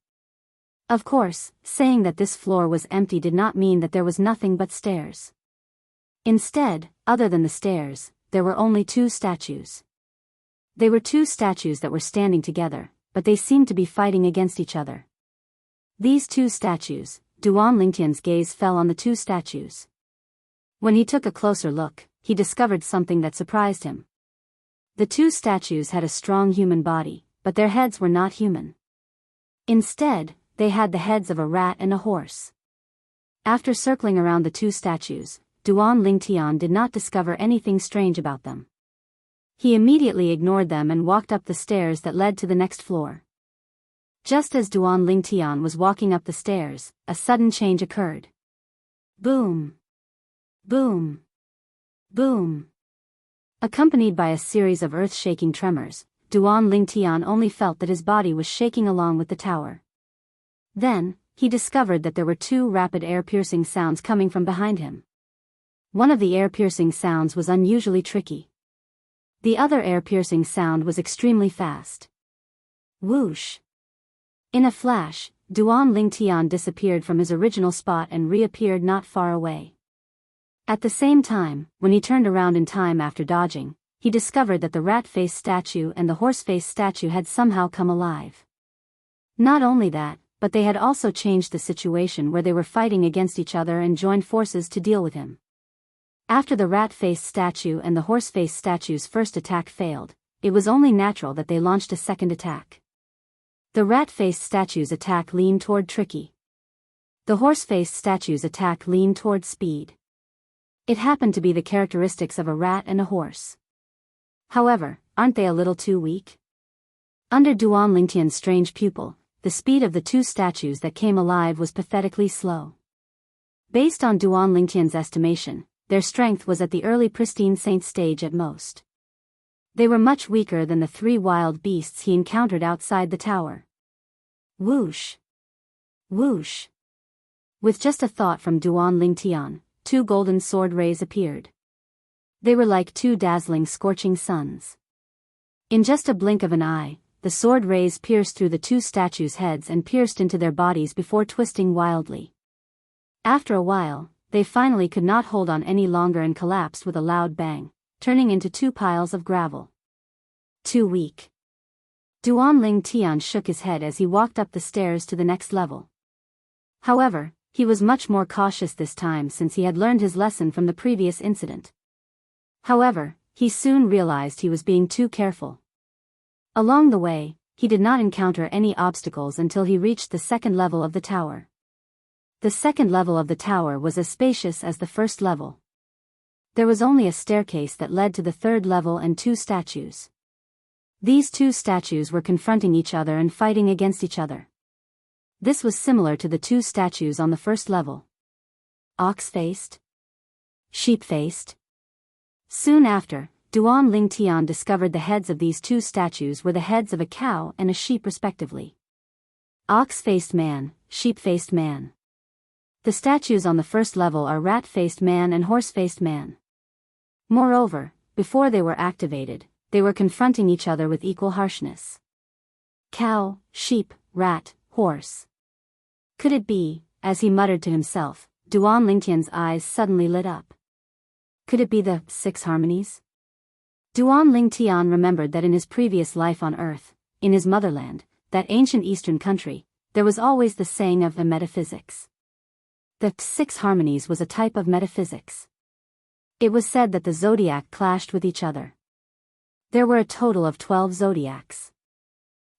Of course, saying that this floor was empty did not mean that there was nothing but stairs. Instead, other than the stairs, there were only 2 statues. They were 2 statues that were standing together, but they seemed to be fighting against each other. These 2 statues, Duan Lingtian's gaze fell on the 2 statues. When he took a closer look, he discovered something that surprised him. The 2 statues had a strong human body, but their heads were not human. Instead, they had the heads of a rat and a horse. After circling around the 2 statues, Duan Lingtian did not discover anything strange about them. He immediately ignored them and walked up the stairs that led to the next floor. Just as Duan Lingtian was walking up the stairs, a sudden change occurred. Boom! Boom! Boom! Accompanied by a series of earth-shaking tremors, Duan Lingtian only felt that his body was shaking along with the tower. Then, he discovered that there were 2 rapid air-piercing sounds coming from behind him. One of the air-piercing sounds was unusually tricky. The other air-piercing sound was extremely fast. Whoosh! In a flash, Duan Lingtian disappeared from his original spot and reappeared not far away. At the same time, when he turned around in time after dodging, he discovered that the rat-faced statue and the horse-faced statue had somehow come alive. Not only that, but they had also changed the situation where they were fighting against each other and joined forces to deal with him. After the rat-faced statue and the horse-faced statue's first attack failed, it was only natural that they launched a second attack. The rat-faced statue's attack leaned toward tricky. The horse-faced statue's attack leaned toward speed. It happened to be the characteristics of a rat and a horse. However, aren't they a little too weak? Under Duan Lingtian's strange pupil, the speed of the 2 statues that came alive was pathetically slow. Based on Duan Lingtian's estimation, their strength was at the early pristine saint stage at most. They were much weaker than the 3 wild beasts he encountered outside the tower. Whoosh! Whoosh! With just a thought from Duan Lingtian, 2 golden sword rays appeared. They were like 2 dazzling scorching suns. In just a blink of an eye, the sword rays pierced through the 2 statues' heads and pierced into their bodies before twisting wildly. After a while, they finally could not hold on any longer and collapsed with a loud bang, turning into 2 piles of gravel. Too weak. Duan Lingtian shook his head as he walked up the stairs to the next level. However, he was much more cautious this time since he had learned his lesson from the previous incident. However, he soon realized he was being too careful. Along the way, he did not encounter any obstacles until he reached the second level of the tower. The second level of the tower was as spacious as the first level. There was only a staircase that led to the third level and 2 statues. These 2 statues were confronting each other and fighting against each other. This was similar to the 2 statues on the first level. Ox-faced? Sheep-faced? Soon after, Duan Lingtian discovered the heads of these 2 statues were the heads of a cow and a sheep respectively. Ox-faced man, sheep-faced man. The statues on the first level are rat-faced man and horse-faced man. Moreover, before they were activated, they were confronting each other with equal harshness. Cow, sheep, rat, horse. Could it be, as he muttered to himself, Duan Lingtian's eyes suddenly lit up. Could it be the 6 harmonies? Duan Lingtian remembered that in his previous life on Earth, in his motherland, that ancient eastern country, there was always the saying of the metaphysics. The 6 harmonies was a type of metaphysics. It was said that the zodiac clashed with each other. There were a total of 12 zodiacs.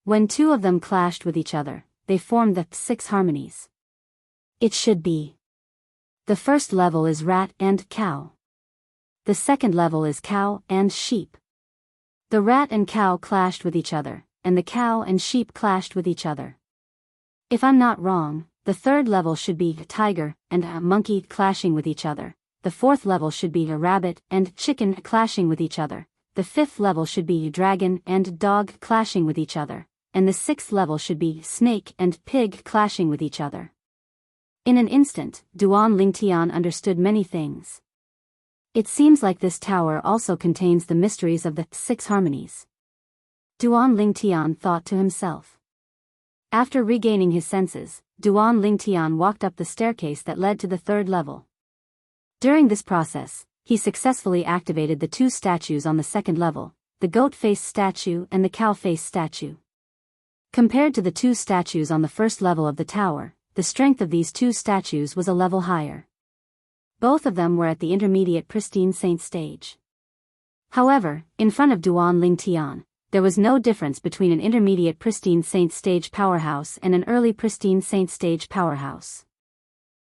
When 2 of them clashed with each other, they formed the 6 harmonies. It should be. The first level is rat and cow. The second level is cow and sheep. The rat and cow clashed with each other, and the cow and sheep clashed with each other. If I'm not wrong, the third level should be a tiger and a monkey clashing with each other. The fourth level should be a rabbit and chicken clashing with each other. The fifth level should be a dragon and dog clashing with each other. And the sixth level should be snake and pig clashing with each other. In an instant, Duan Lingtian understood many things. It seems like this tower also contains the mysteries of the 6 harmonies. Duan Lingtian thought to himself. After regaining his senses, Duan Lingtian walked up the staircase that led to the third level. During this process, he successfully activated the 2 statues on the second level, the goat-faced statue and the cow-faced statue. Compared to the 2 statues on the first level of the tower, the strength of these 2 statues was a level higher. Both of them were at the intermediate pristine saint stage. However, in front of Duan Lingtian, there was no difference between an intermediate pristine saint stage powerhouse and an early pristine saint stage powerhouse.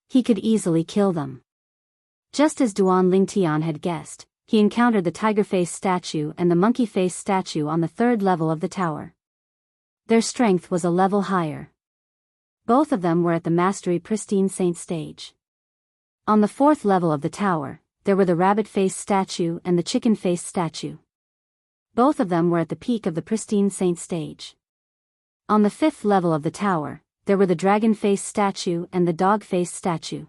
He could easily kill them. Just as Duan Lingtian had guessed, he encountered the tiger-faced statue and the monkey-faced statue on the third level of the tower. Their strength was a level higher. Both of them were at the mastery pristine saint stage. On the fourth level of the tower, there were the rabbit-faced statue and the chicken-faced statue. Both of them were at the peak of the pristine saint stage. On the fifth level of the tower, there were the dragon-faced statue and the dog-faced statue.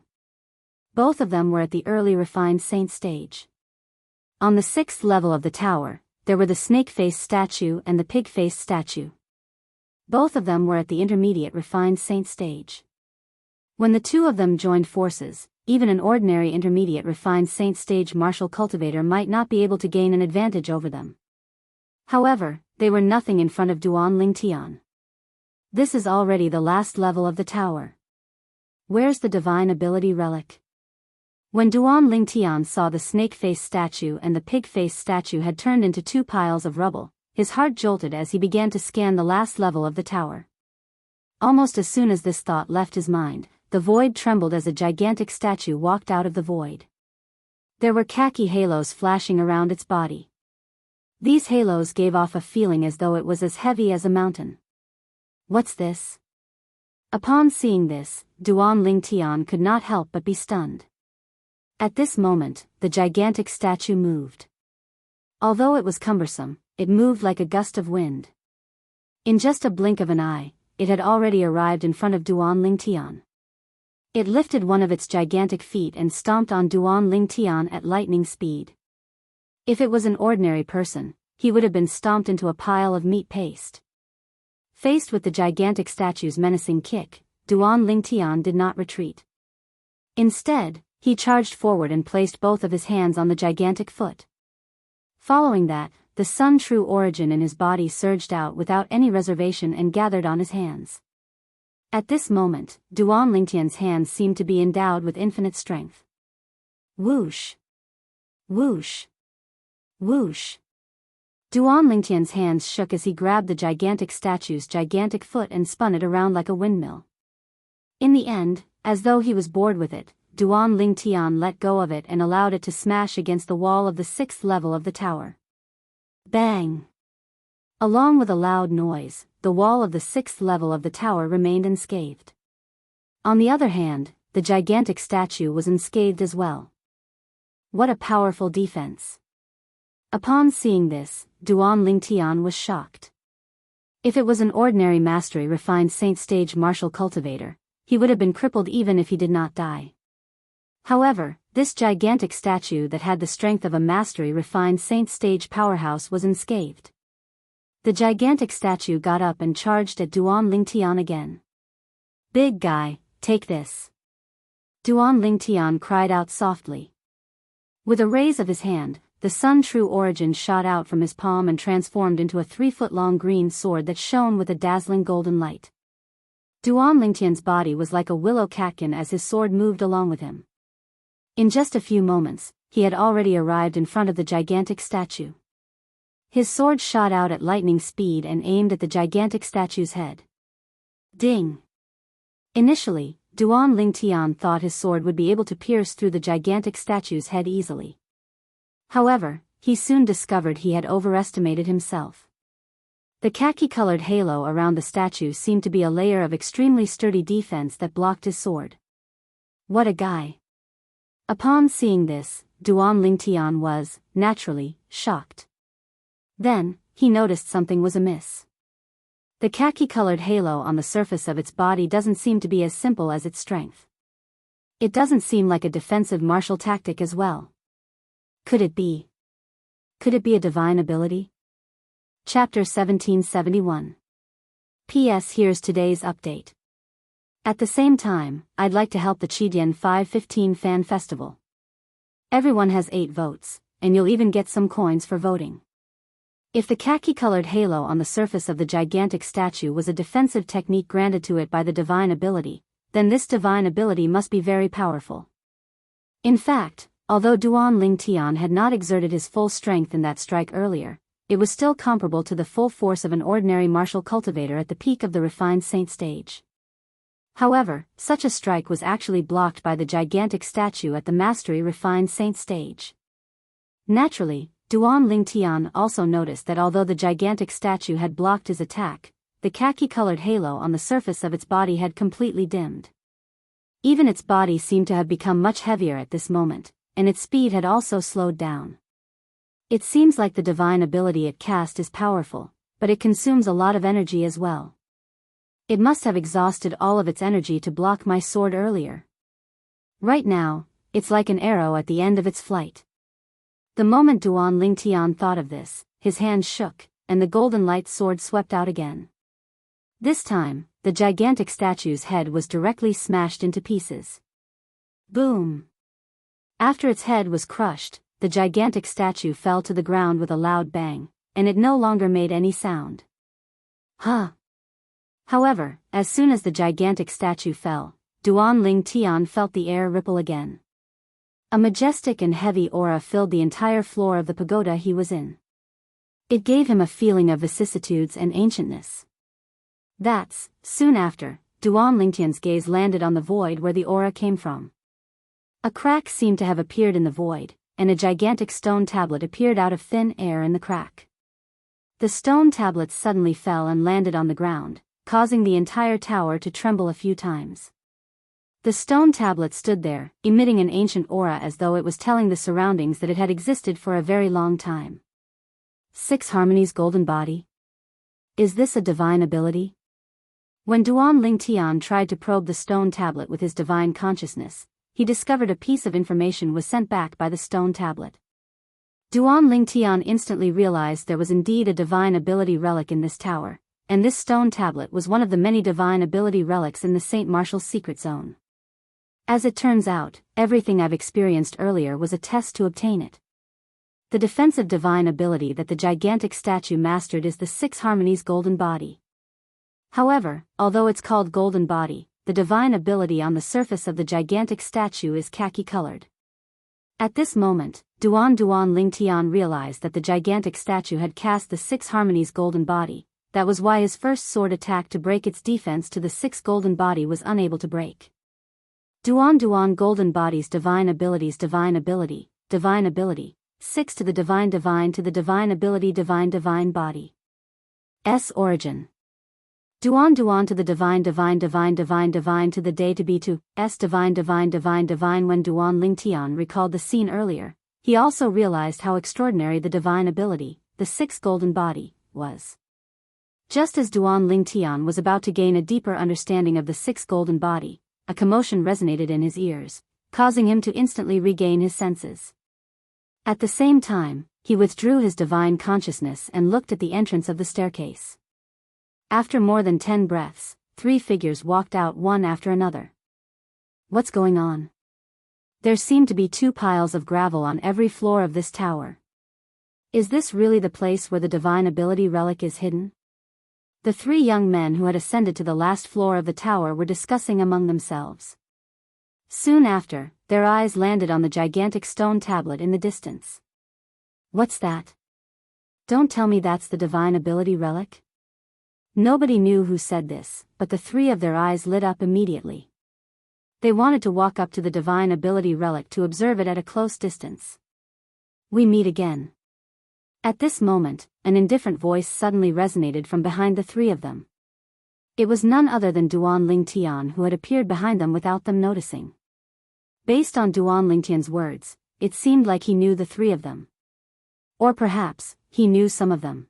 Both of them were at the early refined saint stage. On the sixth level of the tower, there were the snake-faced statue and the pig-faced statue. Both of them were at the intermediate refined saint stage. When the 2 of them joined forces, even an ordinary intermediate refined saint stage martial cultivator might not be able to gain an advantage over them. However, they were nothing in front of Duan Lingtian. This is already the last level of the tower. Where's the divine ability relic? When Duan Lingtian saw the snake-faced statue and the pig-faced statue had turned into 2 piles of rubble, his heart jolted as he began to scan the last level of the tower. Almost as soon as this thought left his mind, the void trembled as a gigantic statue walked out of the void. There were khaki halos flashing around its body. These halos gave off a feeling as though it was as heavy as a mountain. What's this? Upon seeing this, Duan Lingtian could not help but be stunned. At this moment, the gigantic statue moved. Although it was cumbersome, it moved like a gust of wind. In just a blink of an eye, it had already arrived in front of Duan Lingtian. It lifted one of its gigantic feet and stomped on Duan Lingtian at lightning speed. If it was an ordinary person, he would have been stomped into a pile of meat paste. Faced with the gigantic statue's menacing kick, Duan Lingtian did not retreat. Instead, he charged forward and placed both of his hands on the gigantic foot. Following that, the sun true origin in his body surged out without any reservation and gathered on his hands. At this moment, Duan Lingtian's hands seemed to be endowed with infinite strength. Whoosh! Whoosh! Whoosh! Duan Lingtian's hands shook as he grabbed the gigantic statue's gigantic foot and spun it around like a windmill. In the end, as though he was bored with it, Duan Lingtian let go of it and allowed it to smash against the wall of the 6th level of the tower. Bang! Along with a loud noise, the wall of the 6th level of the tower remained unscathed. On the other hand, the gigantic statue was unscathed as well. What a powerful defense! Upon seeing this, Duan Lingtian was shocked. If it was an ordinary mastery refined saint stage martial cultivator, he would have been crippled even if he did not die. However, this gigantic statue that had the strength of a mastery refined saint stage powerhouse was unscathed. The gigantic statue got up and charged at Duan Lingtian again. Big guy, take this. Duan Lingtian cried out softly. With a raise of his hand, the sun true origin shot out from his palm and transformed into a 3-foot-long green sword that shone with a dazzling golden light. Duan Lingtian's body was like a willow catkin as his sword moved along with him. In just a few moments, he had already arrived in front of the gigantic statue. His sword shot out at lightning speed and aimed at the gigantic statue's head. Ding! Initially, Duan Lingtian thought his sword would be able to pierce through the gigantic statue's head easily. However, he soon discovered he had overestimated himself. The khaki-colored halo around the statue seemed to be a layer of extremely sturdy defense that blocked his sword. What a guy! Upon seeing this, Duan Lingtian was, naturally, shocked. Then, he noticed something was amiss. The khaki-colored halo on the surface of its body doesn't seem to be as simple as its strength. It doesn't seem like a defensive martial tactic as well. Could it be? Could it be a divine ability? Chapter 1771. P.S. Here's today's update. At the same time, I'd like to help the Qidian 515 Fan Festival. Everyone has 8 votes, and you'll even get some coins for voting. If the khaki-colored halo on the surface of the gigantic statue was a defensive technique granted to it by the divine ability, then this divine ability must be very powerful. In fact, although Duan Lingtian had not exerted his full strength in that strike earlier, it was still comparable to the full force of an ordinary martial cultivator at the peak of the refined saint stage. However, such a strike was actually blocked by the gigantic statue at the mastery refined saint stage. Naturally, Duan Lingtian also noticed that although the gigantic statue had blocked his attack, the khaki-colored halo on the surface of its body had completely dimmed. Even its body seemed to have become much heavier at this moment, and its speed had also slowed down. It seems like the divine ability it cast is powerful, but it consumes a lot of energy as well. It must have exhausted all of its energy to block my sword earlier. Right now, it's like an arrow at the end of its flight. The moment Duan Lingtian thought of this, his hands shook, and the golden light sword swept out again. This time, the gigantic statue's head was directly smashed into pieces. Boom! After its head was crushed, the gigantic statue fell to the ground with a loud bang, and it no longer made any sound. Huh! However, as soon as the gigantic statue fell, Duan Lingtian felt the air ripple again. A majestic and heavy aura filled the entire floor of the pagoda he was in. It gave him a feeling of vicissitudes and ancientness. Soon after, Duan Lingtian's gaze landed on the void where the aura came from. A crack seemed to have appeared in the void, and a gigantic stone tablet appeared out of thin air in the crack. The stone tablet suddenly fell and landed on the ground, causing the entire tower to tremble a few times. The stone tablet stood there, emitting an ancient aura as though it was telling the surroundings that it had existed for a very long time. 6 Harmonies Golden Body? Is this a divine ability? When Duan Lingtian tried to probe the stone tablet with his divine consciousness, he discovered a piece of information was sent back by the stone tablet. Duan Lingtian instantly realized there was indeed a divine ability relic in this tower, and this stone tablet was one of the many divine ability relics in the Saint Martial's secret zone. As it turns out, everything I've experienced earlier was a test to obtain it. The defensive divine ability that the gigantic statue mastered is the 6 Harmonies Golden Body. However, although it's called Golden Body, the divine ability on the surface of the gigantic statue is khaki-colored. At this moment, Duan Lingtian realized that the gigantic statue had cast the 6 Harmonies Golden Body. That was why his first sword attack to break its defense to the 6 Golden Body was unable to break. Duan Golden Body's divine abilities divine ability, 6 to the divine to the divine ability divine body. S origin. Duan to the divine to the day to be to, S divine when Duan Lingtian recalled the scene earlier, he also realized how extraordinary the divine ability, the 6 Golden Body, was. Just as Duan Lingtian was about to gain a deeper understanding of the 6 Golden Body, a commotion resonated in his ears, causing him to instantly regain his senses. At the same time, he withdrew his divine consciousness and looked at the entrance of the staircase. After more than 10 breaths, 3 figures walked out one after another. What's going on? There seemed to be 2 piles of gravel on every floor of this tower. Is this really the place where the divine ability relic is hidden? The 3 young men who had ascended to the last floor of the tower were discussing among themselves. Soon after, their eyes landed on the gigantic stone tablet in the distance. What's that? Don't tell me that's the divine ability relic? Nobody knew who said this, but the 3 of their eyes lit up immediately. They wanted to walk up to the divine ability relic to observe it at a close distance. We meet again. At this moment, an indifferent voice suddenly resonated from behind the three of them. It was none other than Duan Lingtian who had appeared behind them without them noticing. Based on Duan Lingtian's words, it seemed like he knew the three of them. Or perhaps, he knew some of them.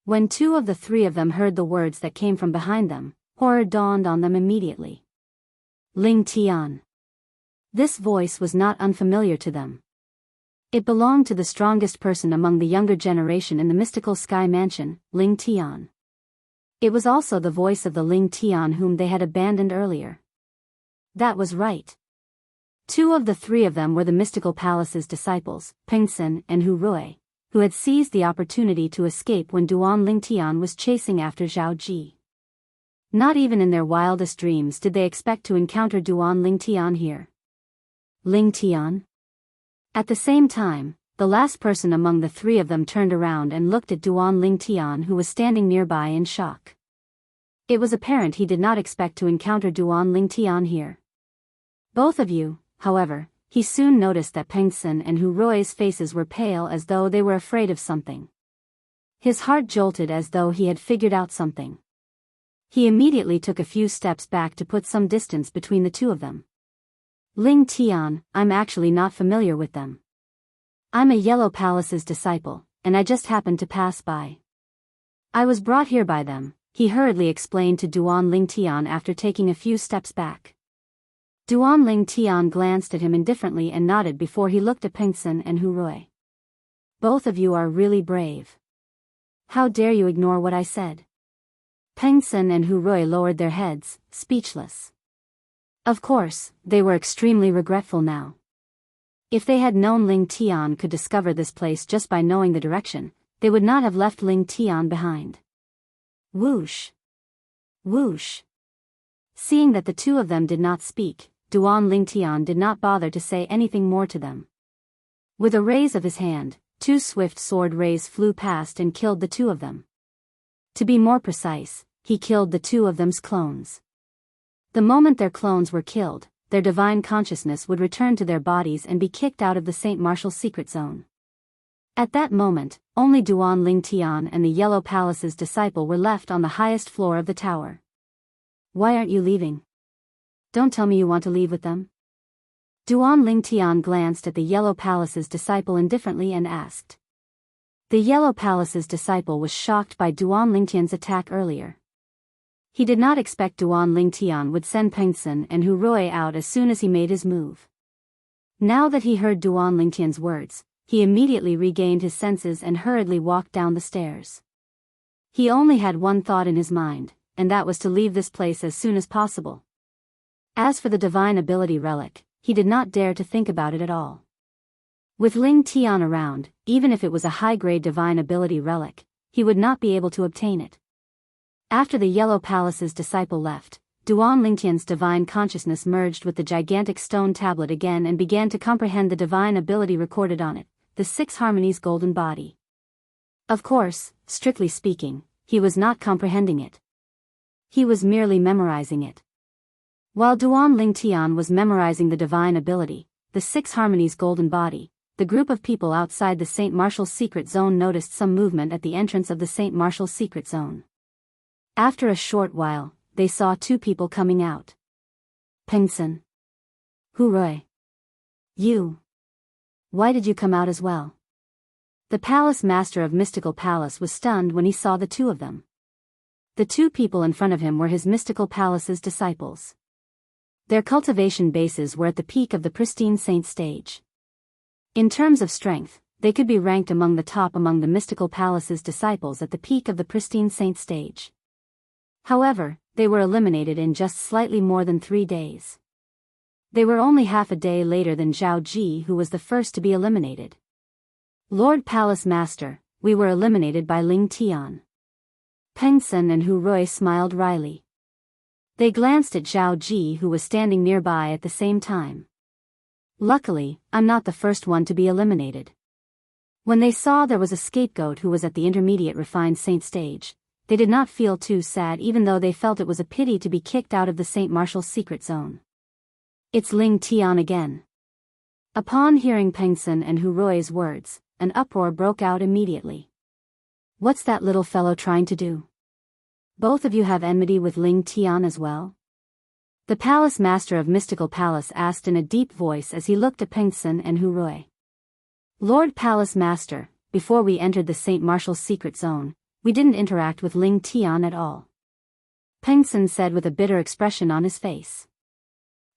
When two of the three of them heard the words that came from behind them, horror dawned on them immediately. Lingtian. This voice was not unfamiliar to them. It belonged to the strongest person among the younger generation in the mystical sky mansion, Lingtian. It was also the voice of the Lingtian whom they had abandoned earlier. That was right. Two of the three of them were the mystical palace's disciples, Pingsen and Hu Rui, who had seized the opportunity to escape when Duan Lingtian was chasing after Zhao Ji. Not even in their wildest dreams did they expect to encounter Duan Lingtian here. Lingtian? At the same time, the last person among the three of them turned around and looked at Duan Lingtian, who was standing nearby in shock. It was apparent he did not expect to encounter Duan Lingtian here. Both of you, however, he soon noticed that Pengsen and Hu Rui's faces were pale as though they were afraid of something. His heart jolted as though he had figured out something. He immediately took a few steps back to put some distance between the two of them. Lingtian, I'm actually not familiar with them. I'm a Yellow Palace's disciple, and I just happened to pass by. I was brought here by them, he hurriedly explained to Duan Lingtian after taking a few steps back. Duan Lingtian glanced at him indifferently and nodded before he looked at Pengsen and Hu Rui. Both of you are really brave. How dare you ignore what I said? Pengsen and Hu Rui lowered their heads, speechless. Of course, they were extremely regretful now. If they had known Lingtian could discover this place just by knowing the direction, they would not have left Lingtian behind. Whoosh! Whoosh! Seeing that the two of them did not speak, Duan Lingtian did not bother to say anything more to them. With a raise of his hand, two swift sword rays flew past and killed the two of them. To be more precise, he killed the two of them's clones. The moment their clones were killed, their divine consciousness would return to their bodies and be kicked out of the St. Martial secret zone. At that moment, only Duan Lingtian and the Yellow Palace's disciple were left on the highest floor of the tower. Why aren't you leaving? Don't tell me you want to leave with them? Duan Lingtian glanced at the Yellow Palace's disciple indifferently and asked. The Yellow Palace's disciple was shocked by Duan Lingtian's attack earlier. He did not expect Duan Lingtian would send Pengsen and Hu Rui out as soon as he made his move. Now that he heard Duan Lingtian's words, he immediately regained his senses and hurriedly walked down the stairs. He only had one thought in his mind, and that was to leave this place as soon as possible. As for the divine ability relic, he did not dare to think about it at all. With Lingtian around, even if it was a high-grade divine ability relic, he would not be able to obtain it. After the Yellow Palace's disciple left, Duan Lingtian's divine consciousness merged with the gigantic stone tablet again and began to comprehend the divine ability recorded on it, the Six Harmonies golden body. Of course, strictly speaking, he was not comprehending it. He was merely memorizing it. While Duan Lingtian was memorizing the divine ability, the Six Harmonies golden body, the group of people outside the St. Martial's secret zone noticed some movement at the entrance of the St. Martial's secret zone. After a short while, they saw two people coming out. Pengsen. Hu Rui. You. Why did you come out as well? The palace master of Mystical Palace was stunned when he saw the two of them. The two people in front of him were his Mystical Palace's disciples. Their cultivation bases were at the peak of the pristine saint stage. In terms of strength, they could be ranked among the top among the Mystical Palace's disciples at the peak of the pristine saint stage. However, they were eliminated in just slightly more than 3 days. They were only half a day later than Zhao Ji, who was the first to be eliminated. Lord Palace Master, we were eliminated by Lingtian. Pengsen and Hu Rui smiled wryly. They glanced at Zhao Ji, who was standing nearby at the same time. Luckily, I'm not the first one to be eliminated. When they saw there was a scapegoat who was at the intermediate refined saint stage, they did not feel too sad, even though they felt it was a pity to be kicked out of the St. Martial's secret zone. It's Ling Tian again. Upon hearing Pengsun and Hu Rui's words, an uproar broke out immediately. What's that little fellow trying to do? Both of you have enmity with Ling Tian as well? The palace master of Mystical Palace asked in a deep voice as he looked at Pengsun and Hu Rui. Lord Palace Master, before we entered the Saint Martial's secret zone, we didn't interact with Ling Tian at all. Pengsun said with a bitter expression on his face.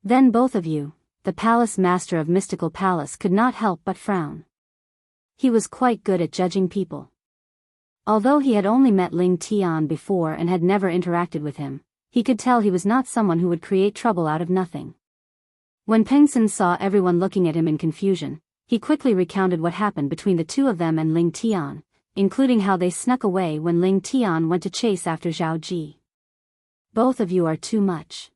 Then both of you, the palace master of Mystical Palace, could not help but frown. He was quite good at judging people. Although he had only met Ling Tian before and had never interacted with him, he could tell he was not someone who would create trouble out of nothing. When Pengsun saw everyone looking at him in confusion, he quickly recounted what happened between the two of them and Ling Tian, including how they snuck away when Ling Tian went to chase after Zhao Ji. Both of you are too much.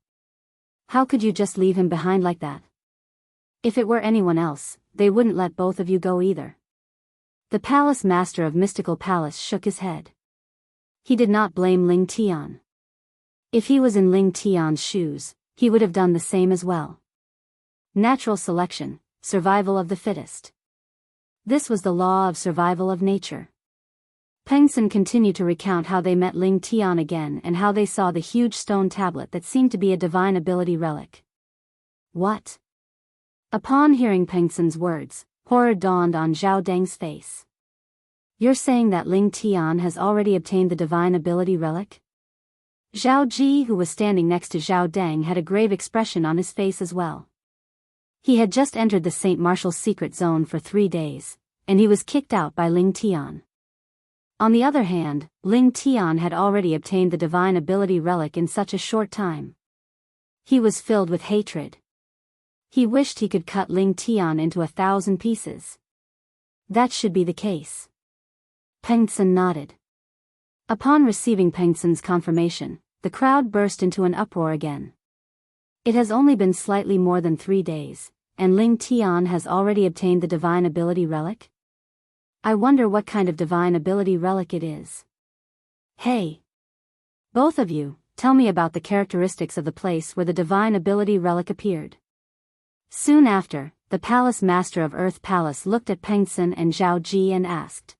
How could you just leave him behind like that? If it were anyone else, they wouldn't let both of you go either. The palace master of Mystical Palace shook his head. He did not blame Ling Tian. If he was in Ling Tian's shoes, he would have done the same as well. Natural selection, survival of the fittest. This was the law of survival of nature. Pengsun continued to recount how they met Ling Tian again and how they saw the huge stone tablet that seemed to be a divine ability relic. What? Upon hearing Pengsun's words, horror dawned on Zhao Deng's face. You're saying that Ling Tian has already obtained the divine ability relic? Zhao Ji, who was standing next to Zhao Deng, had a grave expression on his face as well. He had just entered the Saint Martial's secret zone for 3 days, and he was kicked out by Ling Tian. On the other hand, Ling Tian had already obtained the divine ability relic in such a short time. He was filled with hatred. He wished he could cut Ling Tian into 1,000 pieces. That should be the case. Pengsun nodded. Upon receiving Pengsun's confirmation, the crowd burst into an uproar again. It has only been slightly more than 3 days, and Ling Tian has already obtained the divine ability relic? I wonder what kind of divine ability relic it is. Hey! Both of you, tell me about the characteristics of the place where the divine ability relic appeared. Soon after, the palace master of Earth Palace looked at Pengsun and Zhao Ji and asked.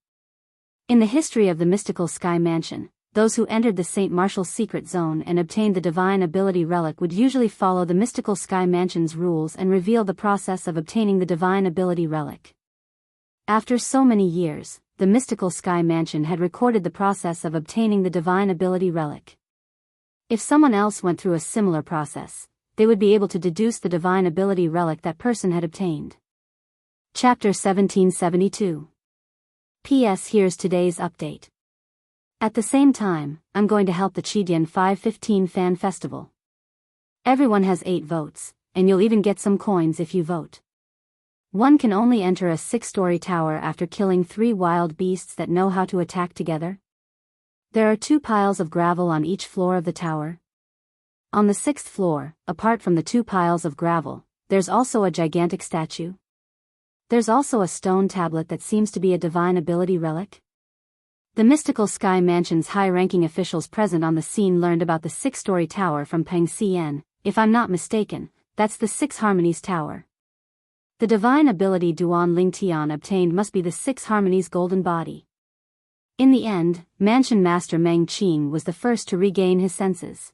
In the history of the mystical Sky Mansion, those who entered the Saint Martial's secret zone and obtained the divine ability relic would usually follow the mystical Sky Mansion's rules and reveal the process of obtaining the divine ability relic. After so many years, the mystical Sky Mansion had recorded the process of obtaining the divine ability relic. If someone else went through a similar process, they would be able to deduce the divine ability relic that person had obtained. Chapter 1772. P.S. Here's today's update. At the same time, I'm going to help the Qidian 515 Fan Festival. Everyone has 8 votes, and you'll even get some coins if you vote. One can only enter a 6-story tower after killing 3 wild beasts that know how to attack together. There are 2 piles of gravel on each floor of the tower. On the 6th floor, apart from the 2 piles of gravel, there's also a gigantic statue. There's also a stone tablet that seems to be a divine ability relic. The mystical Sky Mansion's high-ranking officials present on the scene learned about the 6-story tower from Peng Xian. If I'm not mistaken, that's the 6 Harmonies Tower. The divine ability Duan Lingtian obtained must be the 6 Harmonies Golden Body. In the end, Mansion Master Meng Qing was the first to regain his senses.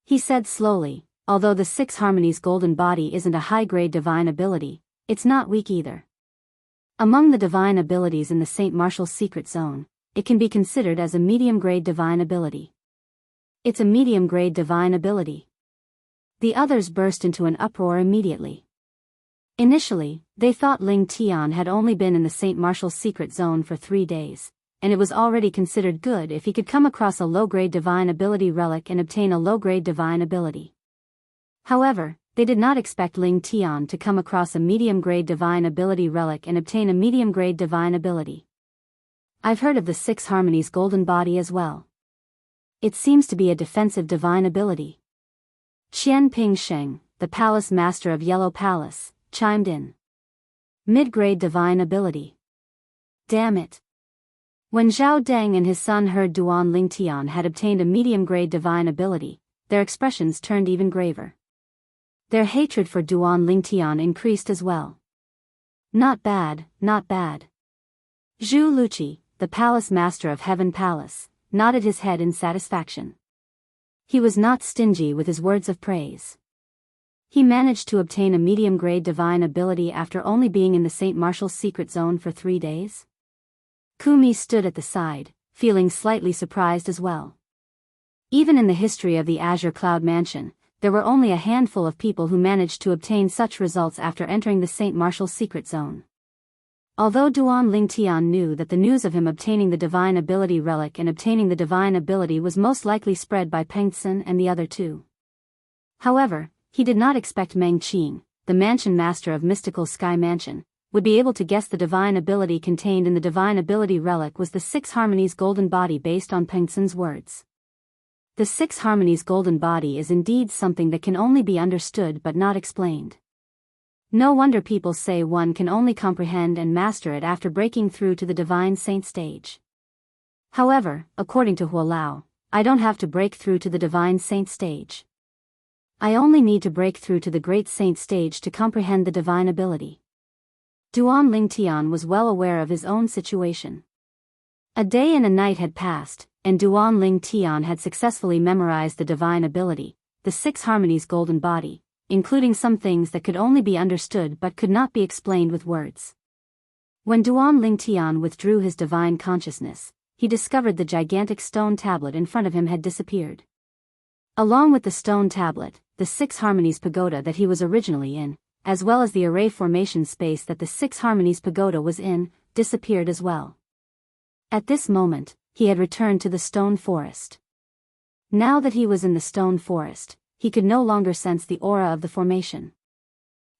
He said slowly, although the 6 Harmonies Golden Body isn't a high-grade divine ability, it's not weak either. Among the divine abilities in the Saint Martial's secret zone, it can be considered as a medium-grade divine ability. It's a medium-grade divine ability. The others burst into an uproar immediately. Initially, they thought Ling Tian had only been in the Saint Martial's secret zone for 3 days, and it was already considered good if he could come across a low-grade divine ability relic and obtain a low-grade divine ability. However, they did not expect Ling Tian to come across a medium-grade divine ability relic and obtain a medium-grade divine ability. I've heard of the 6 Harmonies Golden Body as well. It seems to be a defensive divine ability. Qian Ping Sheng, the palace master of Yellow Palace, chimed in. Mid-grade divine ability. Damn it. When Zhao Deng and his son heard Duan Lingtian had obtained a medium-grade divine ability, their expressions turned even graver. Their hatred for Duan Lingtian increased as well. Not bad, not bad. Zhu Luqi, the palace master of Heaven Palace, nodded his head in satisfaction. He was not stingy with his words of praise. He managed to obtain a medium-grade divine ability after only being in the St. Martial's secret zone for 3 days. Kumi stood at the side, feeling slightly surprised as well. Even in the history of the Azure Cloud Mansion, there were only a handful of people who managed to obtain such results after entering the St. Martial's secret zone. Although Duan Lingtian knew that the news of him obtaining the divine ability relic and obtaining the divine ability was most likely spread by Pengtsen and the other two. However, he did not expect Meng Qing, the mansion master of Mystical Sky Mansion, would be able to guess the divine ability contained in the divine ability relic was the Six Harmonies golden body based on Pengtsen's words. The Six Harmonies golden body is indeed something that can only be understood but not explained. No wonder people say one can only comprehend and master it after breaking through to the divine saint stage. However, according to Huolao, I don't have to break through to the divine saint stage. I only need to break through to the great saint stage to comprehend the divine ability. Duan Lingtian was well aware of his own situation. A day and a night had passed, and Duan Lingtian had successfully memorized the divine ability, the Six Harmonies golden body, including some things that could only be understood but could not be explained with words. When Duan Lingtian withdrew his divine consciousness, he discovered the gigantic stone tablet in front of him had disappeared. Along with the stone tablet, the Six Harmonies pagoda that he was originally in, as well as the array formation space that the Six Harmonies pagoda was in, disappeared as well. At this moment, he had returned to the stone forest. Now that he was in the stone forest, he could no longer sense the aura of the formation.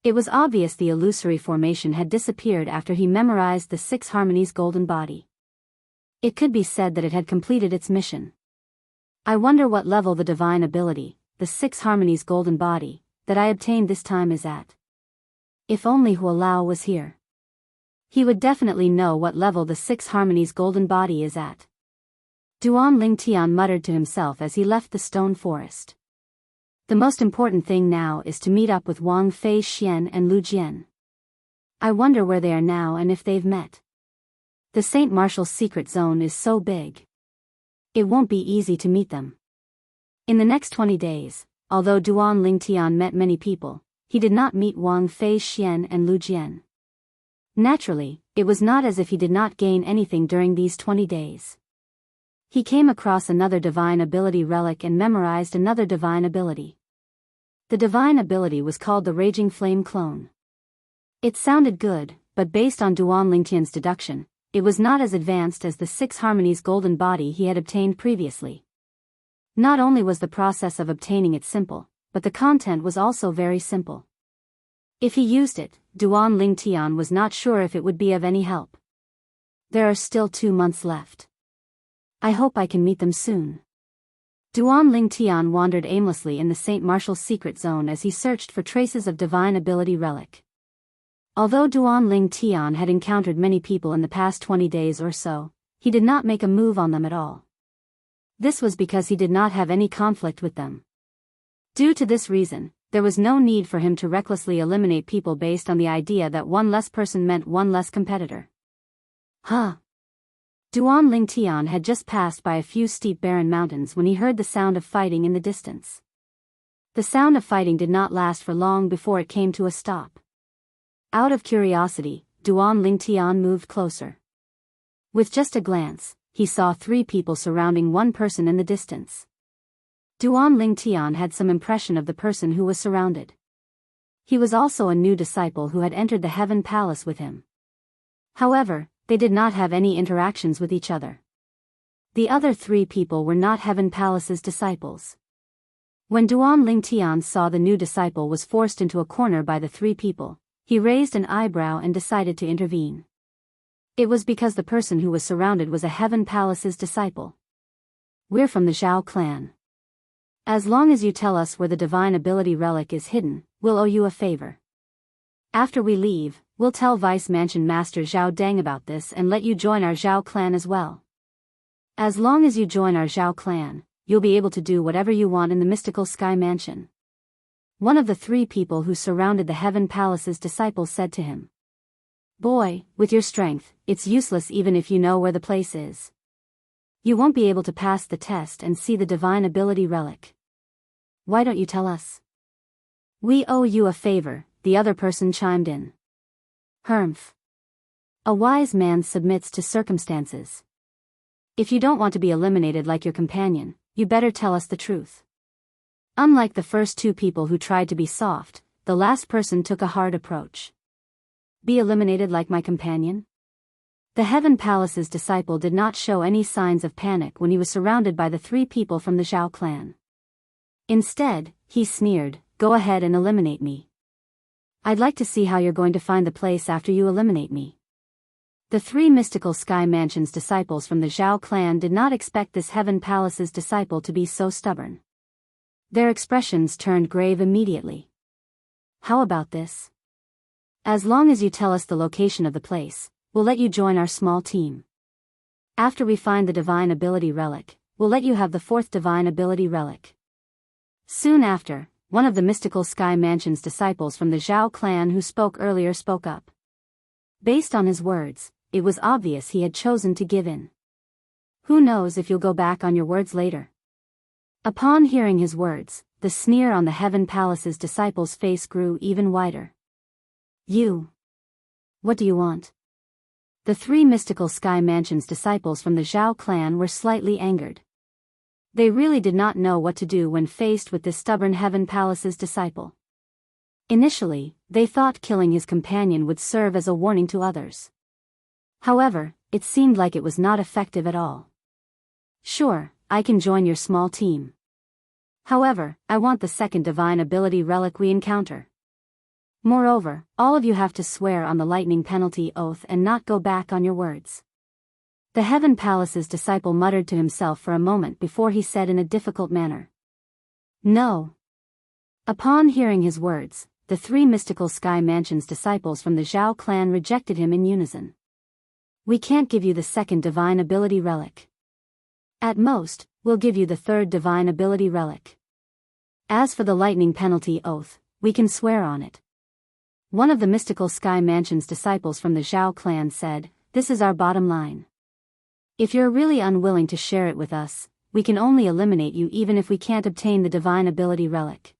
It was obvious the illusory formation had disappeared after he memorized the Six Harmonies golden body. It could be said that it had completed its mission. I wonder what level the divine ability, the Six Harmonies golden body, that I obtained this time is at. If only Huolao was here. He would definitely know what level the Six Harmonies golden body is at. Duan Lingtian muttered to himself as he left the stone forest. The most important thing now is to meet up with Wang Fei Xian and Lu Jian. I wonder where they are now and if they've met. The St. Martial's secret zone is so big. It won't be easy to meet them. In the next 20 days, although Duan Lingtian met many people, he did not meet Wang Fei Xian and Lu Jian. Naturally, it was not as if he did not gain anything during these 20 days. He came across another divine ability relic and memorized another divine ability. The divine ability was called the Raging Flame Clone. It sounded good, but based on Duan Lingtian's deduction, it was not as advanced as the Six Harmonies golden body he had obtained previously. Not only was the process of obtaining it simple, but the content was also very simple. If he used it, Duan Lingtian was not sure if it would be of any help. There are still 2 months left. I hope I can meet them soon. Duan Lingtian wandered aimlessly in the St. Martial's secret zone as he searched for traces of divine ability relic. Although Duan Lingtian had encountered many people in the past 20 days or so, he did not make a move on them at all. This was because he did not have any conflict with them. Due to this reason, there was no need for him to recklessly eliminate people based on the idea that one less person meant one less competitor. Duan Lingtian had just passed by a few steep barren mountains when he heard the sound of fighting in the distance. The sound of fighting did not last for long before it came to a stop. Out of curiosity, Duan Lingtian moved closer. With just a glance, he saw 3 people surrounding one person in the distance. Duan Lingtian had some impression of the person who was surrounded. He was also a new disciple who had entered the Heaven Palace with him. However, they did not have any interactions with each other. The other 3 people were not Heaven Palace's disciples. When Duan Lingtian saw the new disciple was forced into a corner by the 3 people, he raised an eyebrow and decided to intervene. It was because the person who was surrounded was a Heaven Palace's disciple. We're from the Zhao clan. As long as you tell us where the divine ability relic is hidden, we'll owe you a favor. After we leave, we'll tell Vice Mansion Master Zhao Deng about this and let you join our Zhao clan as well. As long as you join our Zhao clan, you'll be able to do whatever you want in the Mystical Sky Mansion. One of the three people who surrounded the Heaven Palace's disciples said to him, "Boy, with your strength, it's useless even if you know where the place is. You won't be able to pass the test and see the divine ability relic. Why don't you tell us?" "We owe you a favor," the other person chimed in. "Humph. A wise man submits to circumstances. If you don't want to be eliminated like your companion, you better tell us the truth." Unlike the first two people who tried to be soft, the last person took a hard approach. "Be eliminated like my companion?" The Heaven Palace's disciple did not show any signs of panic when he was surrounded by the three people from the Zhao clan. Instead, he sneered, "Go ahead and eliminate me. I'd like to see how you're going to find the place after you eliminate me." The three mystical Sky Mansion's disciples from the Zhao clan did not expect this Heaven Palace's disciple to be so stubborn. Their expressions turned grave immediately. "How about this? As long as you tell us the location of the place, we'll let you join our small team. After we find the divine ability relic, we'll let you have the fourth divine ability relic." Soon after, one of the mystical Sky Mansion's disciples from the Zhao clan who spoke earlier spoke up. Based on his words, it was obvious he had chosen to give in. "Who knows if you'll go back on your words later?" Upon hearing his words, the sneer on the Heaven Palace's disciple's face grew even wider. "You. What do you want?" The three mystical Sky Mansion's disciples from the Zhao clan were slightly angered. They really did not know what to do when faced with this stubborn Heaven Palace's disciple. Initially, they thought killing his companion would serve as a warning to others. However, it seemed like it was not effective at all. "Sure, I can join your small team. However, I want the second divine ability relic we encounter. Moreover, all of you have to swear on the lightning penalty oath and not go back on your words." The Heaven Palace's disciple muttered to himself for a moment before he said in a difficult manner, "No." Upon hearing his words, the three mystical Sky Mansion's disciples from the Zhao clan rejected him in unison. "We can't give you the second divine ability relic. At most, we'll give you the third divine ability relic. As for the lightning penalty oath, we can swear on it." One of the mystical Sky Mansion's disciples from the Zhao clan said, "This is our bottom line. If you're really unwilling to share it with us, we can only eliminate you even if we can't obtain the divine ability relic."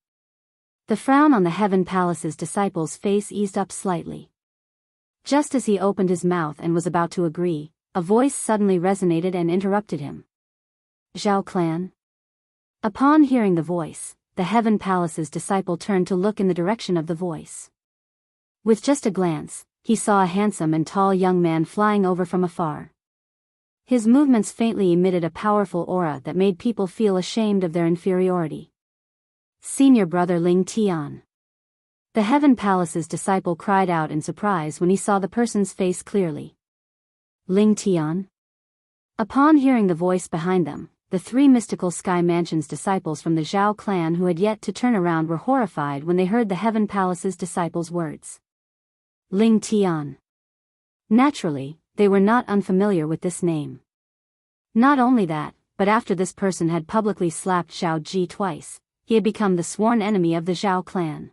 The frown on the Heaven Palace's disciple's face eased up slightly. Just as he opened his mouth and was about to agree, a voice suddenly resonated and interrupted him. "Zhao clan?" Upon hearing the voice, the Heaven Palace's disciple turned to look in the direction of the voice. With just a glance, he saw a handsome and tall young man flying over from afar. His movements faintly emitted a powerful aura that made people feel ashamed of their inferiority. "Senior brother Ling Tian." The Heaven Palace's disciple cried out in surprise when he saw the person's face clearly. "Ling Tian?" Upon hearing the voice behind them, the three mystical Sky Mansion's disciples from the Zhao clan who had yet to turn around were horrified when they heard the Heaven Palace's disciples' words. Ling Tian. Naturally, they were not unfamiliar with this name. Not only that, but after this person had publicly slapped Zhao Ji twice, he had become the sworn enemy of the Zhao clan.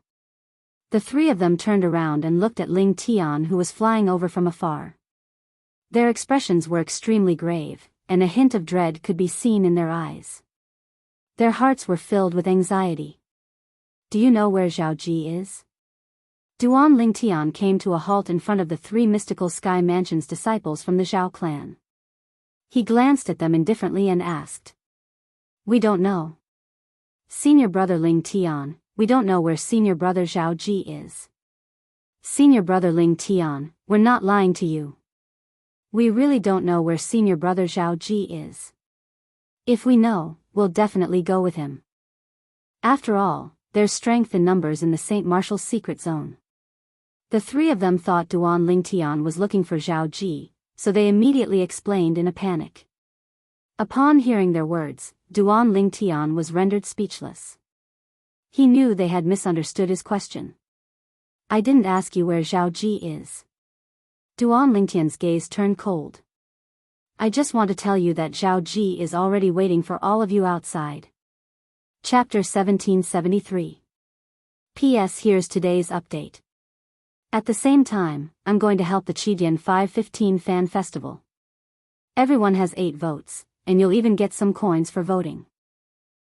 The three of them turned around and looked at Ling Tian who was flying over from afar. Their expressions were extremely grave, and a hint of dread could be seen in their eyes. Their hearts were filled with anxiety. "Do you know where Zhao Ji is?" Duan Ling Tian came to a halt in front of the three mystical Sky Mansion's disciples from the Zhao clan. He glanced at them indifferently and asked, "We don't know." "Senior brother Ling Tian, we don't know where senior brother Zhao Ji is." "Senior brother Ling Tian, we're not lying to you. We really don't know where senior brother Zhao Ji is. If we know, we'll definitely go with him. After all, there's strength in numbers in the St. Martial's secret zone." The three of them thought Duan Ling Tian was looking for Zhao Ji, so they immediately explained in a panic. Upon hearing their words, Duan Ling Tian was rendered speechless. He knew they had misunderstood his question. "I didn't ask you where Zhao Ji is." Duan Lingtian's gaze turned cold. "I just want to tell you that Zhao Ji is already waiting for all of you outside." Chapter 1773. P.S. Here's today's update. At the same time, I'm going to help the Qidian 515 Fan Festival. Everyone has 8 votes, and you'll even get some coins for voting.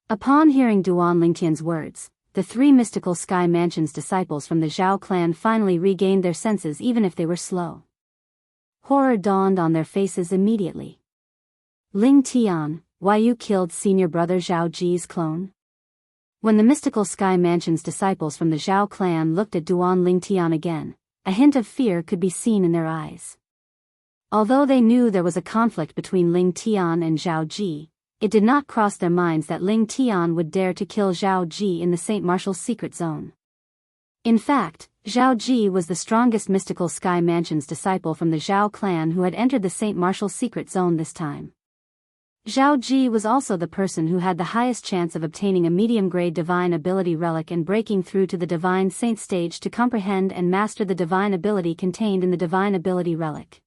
Upon hearing Duan Lingtian's words, the 3 mystical Sky Mansion's disciples from the Zhao clan finally regained their senses even if they were slow. Horror dawned on their faces immediately. Ling Tian, why you killed senior brother Zhao Ji's clone? When the mystical Sky Mansion's disciples from the Zhao clan looked at Duan Lingtian again, a hint of fear could be seen in their eyes. Although they knew there was a conflict between Ling Tian and Zhao Ji, it did not cross their minds that Ling Tian would dare to kill Zhao Ji in the Saint Martial's secret zone. In fact, Zhao Ji was the strongest mystical Sky Mansion's disciple from the Zhao clan who had entered the Saint Martial's secret zone this time. Zhao Ji was also the person who had the highest chance of obtaining a medium-grade divine ability relic and breaking through to the divine saint stage to comprehend and master the divine ability contained in the divine ability relic.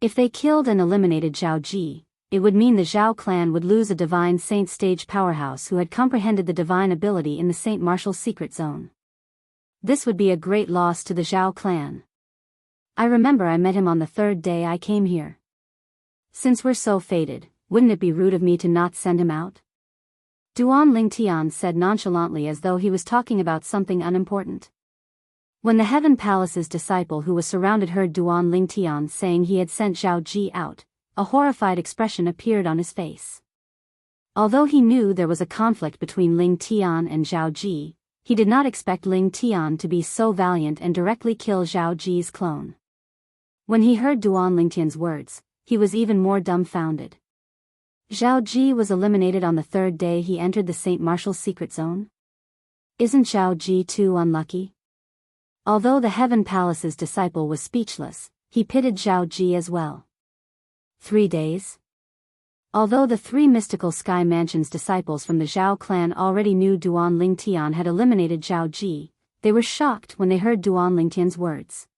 If they killed and eliminated Zhao Ji, it would mean the Zhao clan would lose a divine saint stage powerhouse who had comprehended the divine ability in the Saint Martial's secret zone. This would be a great loss to the Zhao clan. I remember I met him on the 3rd day I came here. Since we're so fated, wouldn't it be rude of me to not send him out? Duan Lingtian said nonchalantly as though he was talking about something unimportant. When the Heaven Palace's disciple who was surrounded heard Duan Lingtian saying he had sent Zhao Ji out, a horrified expression appeared on his face. Although he knew there was a conflict between Ling Tian and Zhao Ji, he did not expect Ling Tian to be so valiant and directly kill Zhao Ji's clone. When he heard Duan Lingtian's words, he was even more dumbfounded. Zhao Ji was eliminated on the 3rd day he entered the Saint Martial's secret zone? Isn't Zhao Ji too unlucky? Although the Heaven Palace's disciple was speechless, he pitied Zhao Ji as well. 3 days? Although the 3 mystical Sky Mansion's disciples from the Zhao clan already knew Duan Lingtian had eliminated Zhao Ji, they were shocked when they heard Duan Lingtian's words.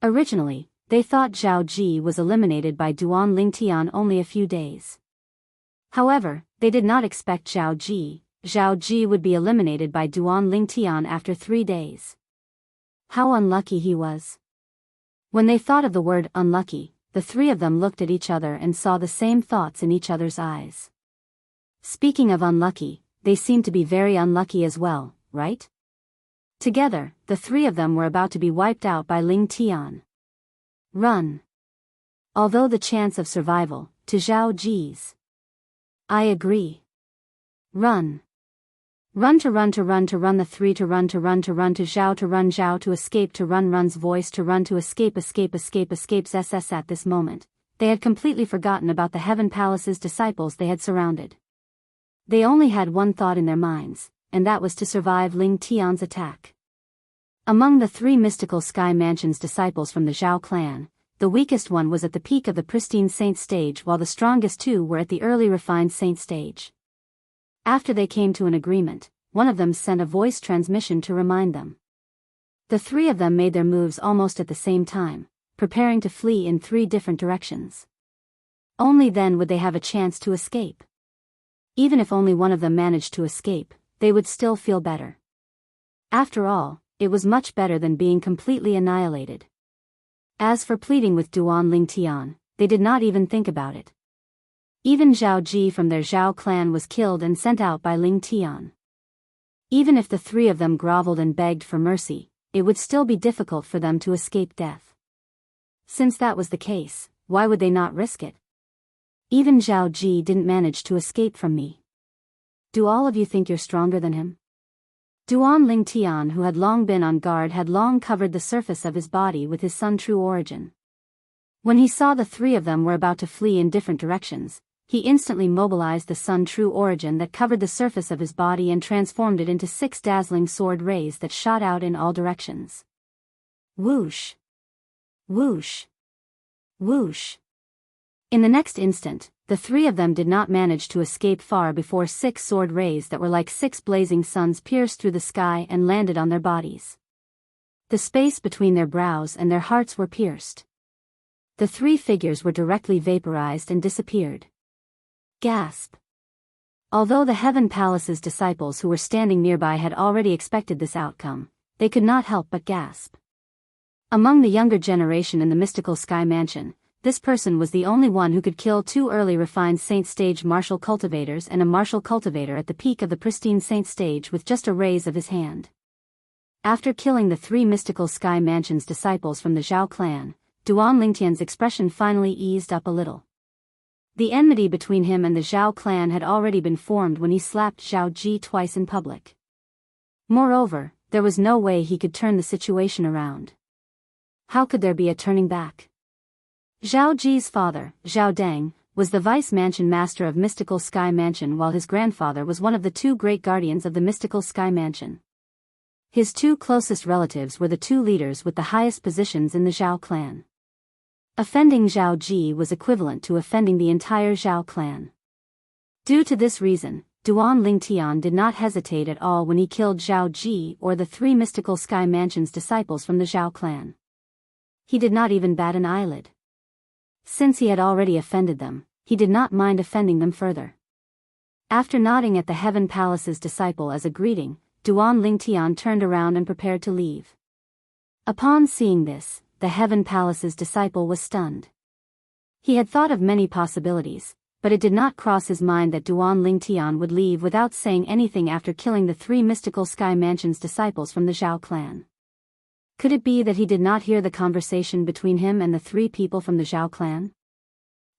Originally, they thought Zhao Ji was eliminated by Duan Lingtian only a few days. However, they did not expect Zhao Ji would be eliminated by Duan Lingtian after 3 days. How unlucky he was. When they thought of the word unlucky, the 3 of them looked at each other and saw the same thoughts in each other's eyes. Speaking of unlucky, they seemed to be very unlucky as well, right? Together, the 3 of them were about to be wiped out by Ling Tian. Run. Although the chance of survival, to Zhao Ji's. I agree. Run. Run to run to run to run the 3 to run to run to run to Zhao to escape to run run's voice to run to escapes SS at this moment. They had completely forgotten about the Heaven Palace's disciples they had surrounded. They only had one thought in their minds, and that was to survive Ling Tian's attack. Among the 3 mystical Sky Mansion's disciples from the Zhao clan, the weakest one was at the peak of the pristine saint stage while the strongest 2 were at the early refined saint stage. After they came to an agreement, one of them sent a voice transmission to remind them. The 3 of them made their moves almost at the same time, preparing to flee in 3 different directions. Only then would they have a chance to escape. Even if only one of them managed to escape, they would still feel better. After all, it was much better than being completely annihilated. As for pleading with Duan Lingtian, they did not even think about it. Even Zhao Ji from their Zhao clan was killed and sent out by Ling Tian. Even if the 3 of them groveled and begged for mercy, it would still be difficult for them to escape death. Since that was the case, why would they not risk it? Even Zhao Ji didn't manage to escape from me. Do all of you think you're stronger than him? Duan Lingtian, who had long been on guard, had long covered the surface of his body with his sun true origin. When he saw the 3 of them were about to flee in different directions, he instantly mobilized the sun true origin that covered the surface of his body and transformed it into 6 dazzling sword rays that shot out in all directions. Whoosh! Whoosh! Whoosh! In the next instant, the 3 of them did not manage to escape far before 6 sword rays that were like 6 blazing suns pierced through the sky and landed on their bodies. The space between their brows and their hearts were pierced. The 3 figures were directly vaporized and disappeared. Gasp! Although the Heaven Palace's disciples who were standing nearby had already expected this outcome, they could not help but gasp. Among the younger generation in the mystical Sky Mansion, this person was the only one who could kill two early refined Saint Stage martial cultivators and a martial cultivator at the peak of the pristine Saint Stage with just a raise of his hand. After killing the three mystical Sky Mansion's disciples from the Zhao clan, Duan Lingtian's expression finally eased up a little. The enmity between him and the Zhao clan had already been formed when he slapped Zhao Ji twice in public. Moreover, there was no way he could turn the situation around. How could there be a turning back? Zhao Ji's father, Zhao Deng, was the vice mansion master of Mystical Sky Mansion, while his grandfather was one of the two great guardians of the Mystical Sky Mansion. His two closest relatives were the two leaders with the highest positions in the Zhao clan. Offending Zhao Ji was equivalent to offending the entire Zhao clan. Due to this reason, Duan Lingtian did not hesitate at all when he killed Zhao Ji or the three Mystical Sky Mansion's disciples from the Zhao clan. He did not even bat an eyelid. Since he had already offended them, he did not mind offending them further. After nodding at the Heaven Palace's disciple as a greeting, Duan Lingtian turned around and prepared to leave. Upon seeing this, the Heaven Palace's disciple was stunned. He had thought of many possibilities, but it did not cross his mind that Duan Lingtian would leave without saying anything after killing the three Mystical Sky Mansion's disciples from the Zhao clan. Could it be that he did not hear the conversation between him and the three people from the Zhao clan?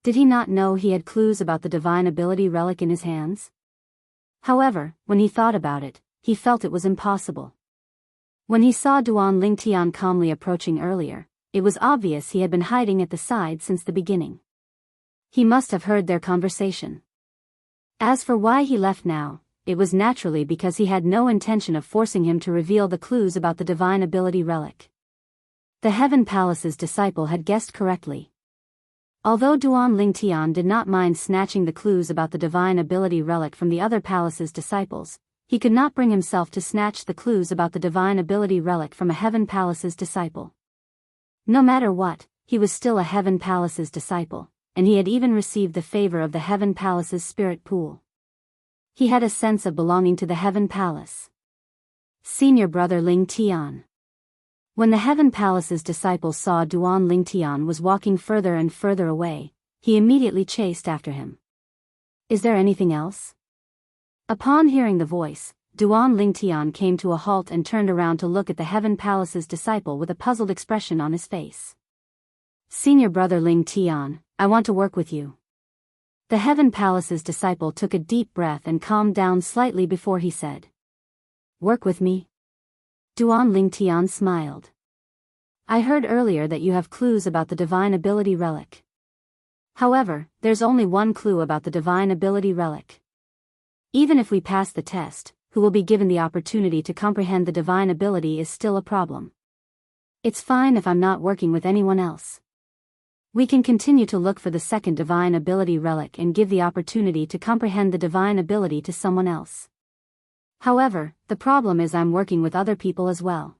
Did he not know he had clues about the divine ability relic in his hands? However, when he thought about it, he felt it was impossible. When he saw Duan Lingtian calmly approaching earlier, it was obvious he had been hiding at the side since the beginning. He must have heard their conversation. As for why he left now, it was naturally because he had no intention of forcing him to reveal the clues about the divine ability relic. The Heaven Palace's disciple had guessed correctly. Although Duan Lingtian did not mind snatching the clues about the divine ability relic from the other palace's disciples, he could not bring himself to snatch the clues about the divine ability relic from a Heaven Palace's disciple. No matter what, he was still a Heaven Palace's disciple, and he had even received the favor of the Heaven Palace's spirit pool. He had a sense of belonging to the Heaven Palace. Senior brother Ling Tian. When the Heaven Palace's disciple saw Duan Lingtian was walking further and further away, he immediately chased after him. Is there anything else? Upon hearing the voice, Duan Lingtian came to a halt and turned around to look at the Heaven Palace's disciple with a puzzled expression on his face. Senior brother Ling Tian, I want to work with you. The Heaven Palace's disciple took a deep breath and calmed down slightly before he said, Work with me? Duan Lingtian smiled. I heard earlier that you have clues about the divine ability relic. However, there's only one clue about the divine ability relic. Even if we pass the test, who will be given the opportunity to comprehend the divine ability is still a problem. It's fine if I'm not working with anyone else. We can continue to look for the second divine ability relic and give the opportunity to comprehend the divine ability to someone else. However, the problem is I'm working with other people as well.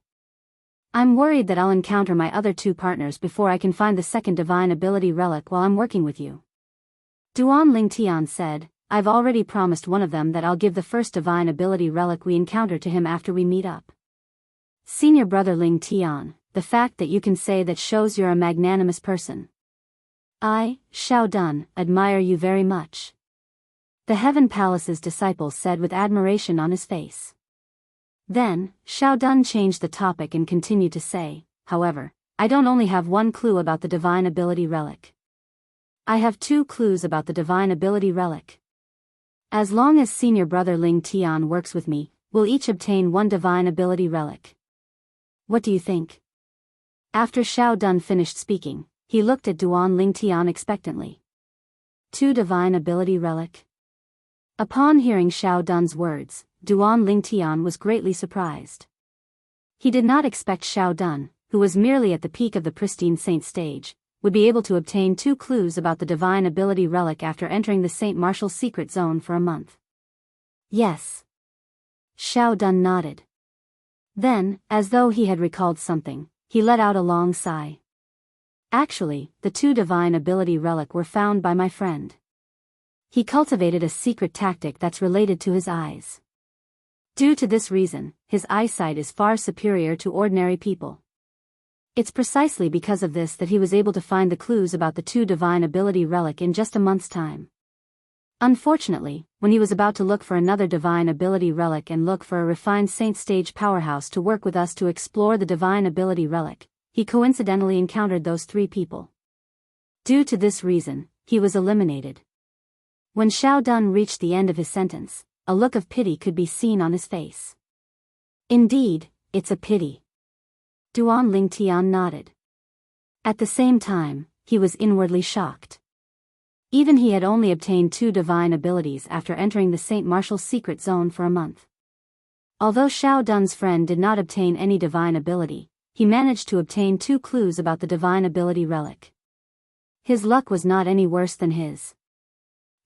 I'm worried that I'll encounter my other two partners before I can find the second divine ability relic while I'm working with you. Duan Lingtian said, I've already promised one of them that I'll give the first divine ability relic we encounter to him after we meet up. Senior brother Ling Tian, the fact that you can say that shows you're a magnanimous person. I, Xiao Dun, admire you very much. The Heaven Palace's disciple said with admiration on his face. Then, Xiao Dun changed the topic and continued to say, however, I don't only have one clue about the divine ability relic. I have two clues about the divine ability relic. As long as senior brother Ling Tian works with me, we'll each obtain one divine ability relic. What do you think? After Xiao Dun finished speaking, he looked at Duan Lingtian expectantly. Two divine ability relic? Upon hearing Xiao Dun's words, Duan Lingtian was greatly surprised. He did not expect Xiao Dun, who was merely at the peak of the pristine saint stage, would be able to obtain two clues about the divine ability relic after entering the Saint Martial's secret zone for a month. Yes. Xiao Dun nodded. Then, as though he had recalled something, he let out a long sigh. Actually, the two divine ability relic were found by my friend. He cultivated a secret tactic that's related to his eyes. Due to this reason, his eyesight is far superior to ordinary people. It's precisely because of this that he was able to find the clues about the 2 divine ability relic in just a month's time. Unfortunately, when he was about to look for another divine ability relic and look for a refined saint stage powerhouse to work with us to explore the divine ability relic, he coincidentally encountered those 3 people. Due to this reason, he was eliminated. When Xiao Dun reached the end of his sentence, a look of pity could be seen on his face. Indeed, it's a pity. Duan Lingtian nodded. At the same time, he was inwardly shocked. Even he had only obtained 2 divine abilities after entering the Saint Martial's secret zone for a month. Although Xiao Dun's friend did not obtain any divine ability, he managed to obtain 2 clues about the divine ability relic. His luck was not any worse than his.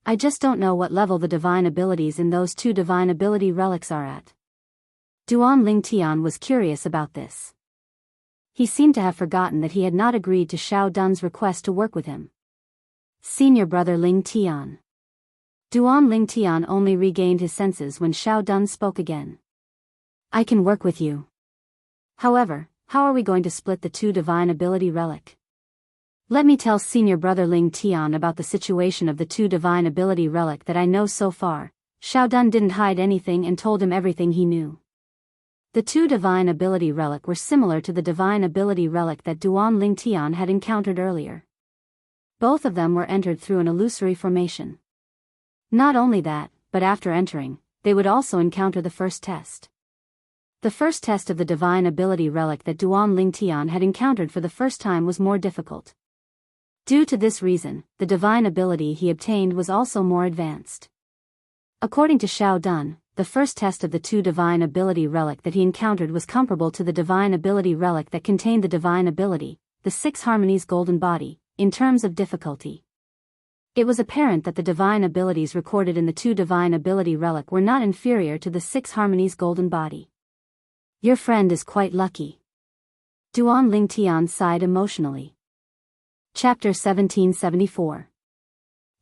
I just don't know what level the divine abilities in those 2 divine ability relics are at. Duan Lingtian was curious about this. He seemed to have forgotten that he had not agreed to Xiao Dun's request to work with him. Senior brother Ling Tian. Duan Ling Tian only regained his senses when Xiao Dun spoke again. I can work with you. However, how are we going to split the 2 divine ability relic? Let me tell senior brother Ling Tian about the situation of the 2 divine ability relic that I know so far. Xiao Dun didn't hide anything and told him everything he knew. The 2 divine ability relic were similar to the divine ability relic that Duan Ling Tian had encountered earlier. Both of them were entered through an illusory formation. Not only that, but after entering, they would also encounter the first test. The first test of the divine ability relic that Duan Lingtian had encountered for the first time was more difficult. Due to this reason, the divine ability he obtained was also more advanced. According to Xiao Dun, the first test of the 2 divine ability relic that he encountered was comparable to the divine ability relic that contained the divine ability, the 6 harmonies golden body, in terms of difficulty. It was apparent that the divine abilities recorded in the 2 divine ability relic were not inferior to the 6 harmonies golden body. Your friend is quite lucky. Duan Lingtian sighed emotionally. Chapter 1774.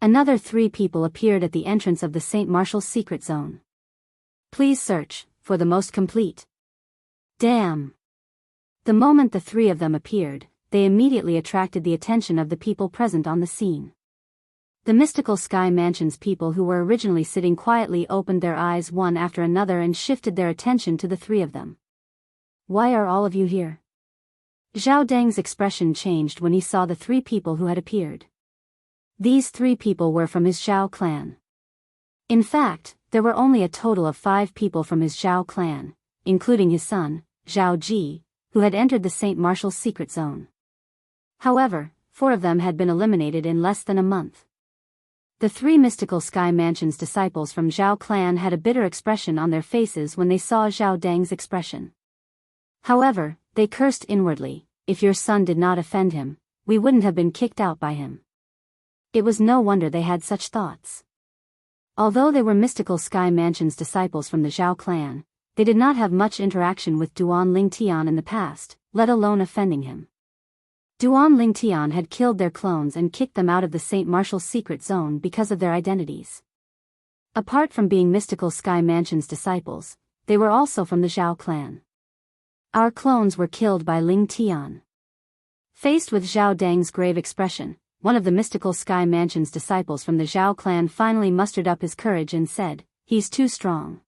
Another 3 people appeared at the entrance of the Saint Martial's secret zone. Please search for the most complete. Damn. The moment the 3 of them appeared, they immediately attracted the attention of the people present on the scene. The mystical Sky Mansion's people who were originally sitting quietly opened their eyes one after another and shifted their attention to the 3 of them. Why are all of you here? Zhao Deng's expression changed when he saw the 3 people who had appeared. These 3 people were from his Zhao clan. In fact, there were only a total of 5 people from his Zhao clan, including his son, Zhao Ji, who had entered the Saint Martial's secret zone. However, 4 of them had been eliminated in less than a month. The 3 mystical Sky Mansion's disciples from Zhao clan had a bitter expression on their faces when they saw Zhao Deng's expression. However, they cursed inwardly, if your son did not offend him, we wouldn't have been kicked out by him. It was no wonder they had such thoughts. Although they were mystical Sky Mansion's disciples from the Zhao clan, they did not have much interaction with Duan Lingtian in the past, let alone offending him. Duan Lingtian had killed their clones and kicked them out of the Saint Martial's secret zone because of their identities. Apart from being mystical Sky Mansion's disciples, they were also from the Zhao clan. Our clones were killed by Ling Tian. Faced with Zhao Deng's grave expression, one of the mystical Sky Mansion's disciples from the Zhao clan finally mustered up his courage and said, "He's too strong.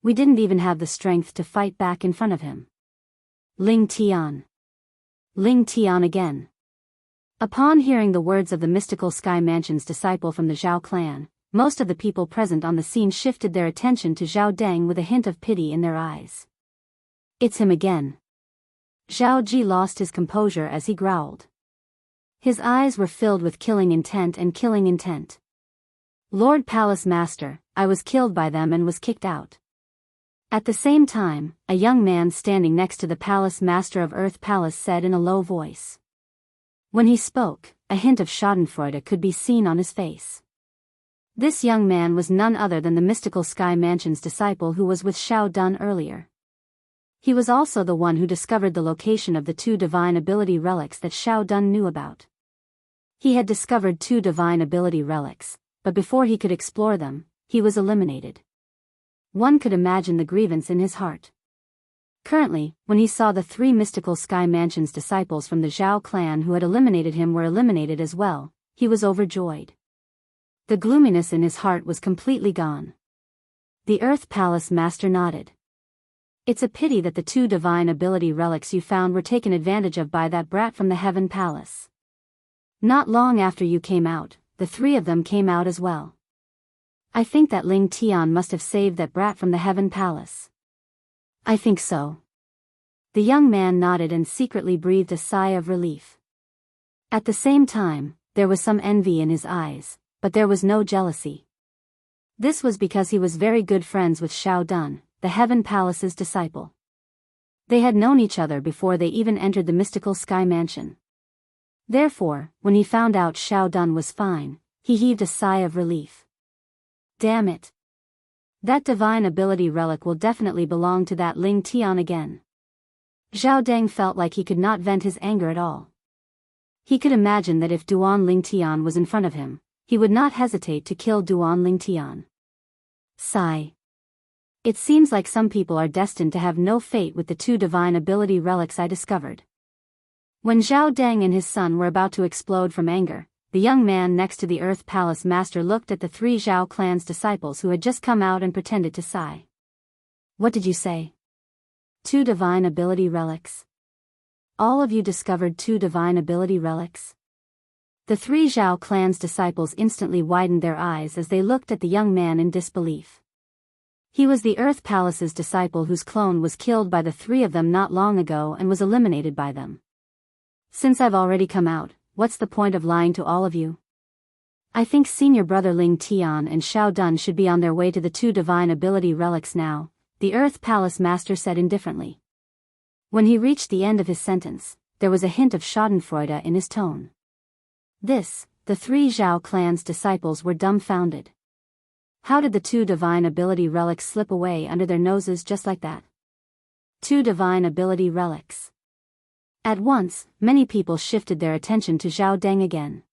We didn't even have the strength to fight back in front of him." Ling Tian. Ling Tian again. Upon hearing the words of the mystical Sky Mansion's disciple from the Zhao clan, most of the people present on the scene shifted their attention to Zhao Deng with a hint of pity in their eyes. It's him again. Zhao Ji lost his composure as he growled. His eyes were filled with killing intent and killing intent. Lord Palace Master, I was killed by them and was kicked out. At the same time, a young man standing next to the Palace Master of Earth Palace said in a low voice. When he spoke, a hint of schadenfreude could be seen on his face. This young man was none other than the mystical Sky Mansion's disciple who was with Xiao Dun earlier. He was also the one who discovered the location of the 2 divine ability relics that Xiao Dun knew about. He had discovered 2 divine ability relics, but before he could explore them, he was eliminated. One could imagine the grievance in his heart. Currently, when he saw the 3 mystical Sky Mansion's disciples from the Zhao clan who had eliminated him were eliminated as well, he was overjoyed. The gloominess in his heart was completely gone. The Earth Palace Master nodded. It's a pity that the 2 divine ability relics you found were taken advantage of by that brat from the Heaven Palace. Not long after you came out, the 3 of them came out as well. I think that Ling Tian must have saved that brat from the Heaven Palace. I think so. The young man nodded and secretly breathed a sigh of relief. At the same time, there was some envy in his eyes, but there was no jealousy. This was because he was very good friends with Xiao Dun, the Heaven Palace's disciple. They had known each other before they even entered the mystical Sky Mansion. Therefore, when he found out Xiao Dun was fine, he heaved a sigh of relief. Damn it. That divine ability relic will definitely belong to that Ling Tian again. Zhao Deng felt like he could not vent his anger at all. He could imagine that if Duan Ling Tian was in front of him, he would not hesitate to kill Duan Ling Tian. Sigh. It seems like some people are destined to have no fate with the 2 divine ability relics I discovered. When Zhao Deng and his son were about to explode from anger, the young man next to the Earth Palace Master looked at the 3 Zhao clan's disciples who had just come out and pretended to sigh. What did you say? 2 divine ability relics. All of you discovered 2 divine ability relics? The 3 Zhao clan's disciples instantly widened their eyes as they looked at the young man in disbelief. He was the Earth Palace's disciple whose clone was killed by the 3 of them not long ago and was eliminated by them. Since I've already come out, what's the point of lying to all of you? I think senior brother Ling Tian and Xiao Dun should be on their way to the 2 divine ability relics now, the Earth Palace Master said indifferently. When he reached the end of his sentence, there was a hint of schadenfreude in his tone. The 3 Zhao clan's disciples were dumbfounded. How did the 2 divine ability relics slip away under their noses just like that? 2 divine ability relics. At once, many people shifted their attention to Zhao Deng again.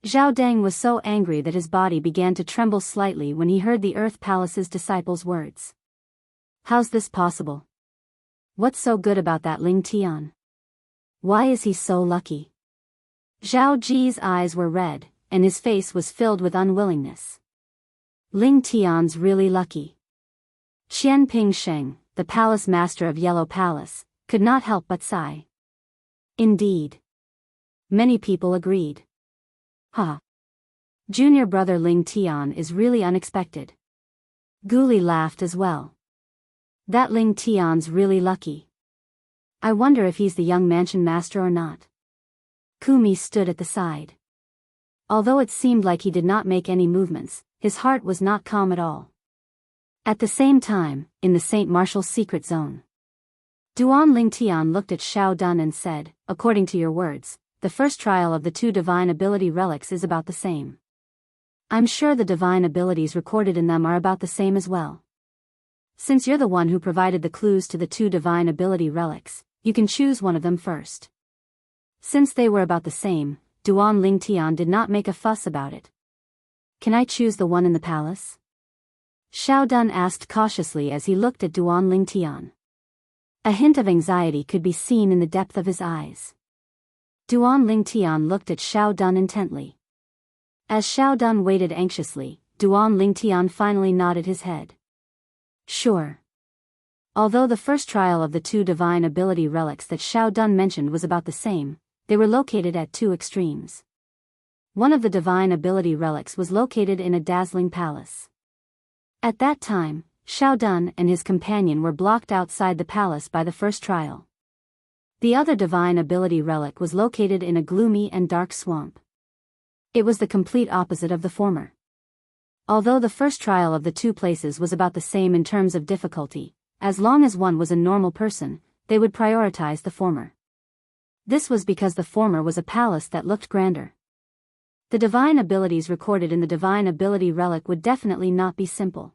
Zhao Deng was so angry that his body began to tremble slightly when he heard the Earth Palace's disciples' words. How's this possible? What's so good about that Ling Tian? Why is he so lucky? Zhao Ji's eyes were red, and his face was filled with unwillingness. Ling Tian's really lucky. Qian Ping Sheng, the palace master of Yellow Palace, could not help but sigh. Indeed. Many people agreed. Junior brother Ling Tian is really unexpected. Guli laughed as well. That Ling Tian's really lucky. I wonder if he's the young mansion master or not. Kumi stood at the side. Although it seemed like he did not make any movements, his heart was not calm at all. At the same time, in the St. Martial's secret zone, Duan Ling Tian looked at Xiao Dun and said, according to your words, the first trial of the 2 divine ability relics is about the same. I'm sure the divine abilities recorded in them are about the same as well. Since you're the one who provided the clues to the 2 divine ability relics, you can choose one of them first. Since they were about the same, Duan Ling Tian did not make a fuss about it. Can I choose the one in the palace? Xiao Dun asked cautiously as he looked at Duan Ling Tian. A hint of anxiety could be seen in the depth of his eyes. Duan Ling Tian looked at Xiao Dun intently. As Xiao Dun waited anxiously, Duan Ling Tian finally nodded his head. Sure. Although the first trial of the 2 divine ability relics that Xiao Dun mentioned was about the same, they were located at 2 extremes. One of the divine ability relics was located in a dazzling palace. At that time, Xiao Dun and his companion were blocked outside the palace by the first trial. The other divine ability relic was located in a gloomy and dark swamp. It was the complete opposite of the former. Although the first trial of the 2 places was about the same in terms of difficulty, as long as one was a normal person, they would prioritize the former. This was because the former was a palace that looked grander. The divine abilities recorded in the divine ability relic would definitely not be simple.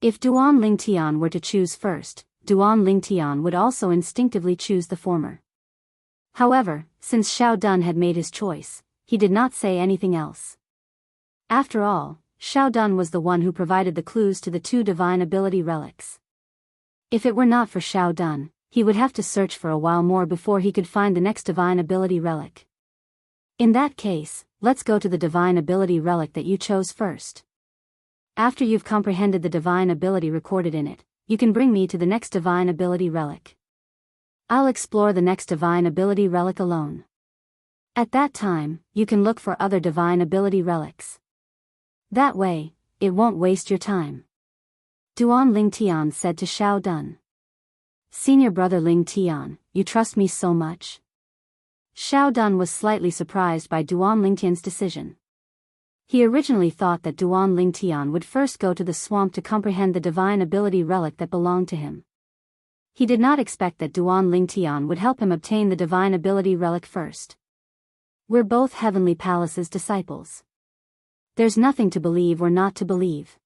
If Duan Ling Tian were to choose first, Duan Ling Tian would also instinctively choose the former. However, since Xiao Dun had made his choice, he did not say anything else. After all, Xiao Dun was the one who provided the clues to the two divine ability relics. If it were not for Xiao Dun, he would have to search for a while more before he could find the next divine ability relic. In that case, let's go to the divine ability relic that you chose first. After you've comprehended the divine ability recorded in it, you can bring me to the next divine ability relic. I'll explore the next divine ability relic alone. At that time, you can look for other divine ability relics. That way, it won't waste your time. Duan Ling Tian said to Xiao Dun. Senior brother Ling Tian, you trust me so much? Xiao Dun was slightly surprised by Duan Ling Tian's decision. He originally thought that Duan Ling Tian would first go to the swamp to comprehend the divine ability relic that belonged to him. He did not expect that Duan Ling Tian would help him obtain the divine ability relic first. We're both Heavenly Palace's disciples. There's nothing to believe or not to believe.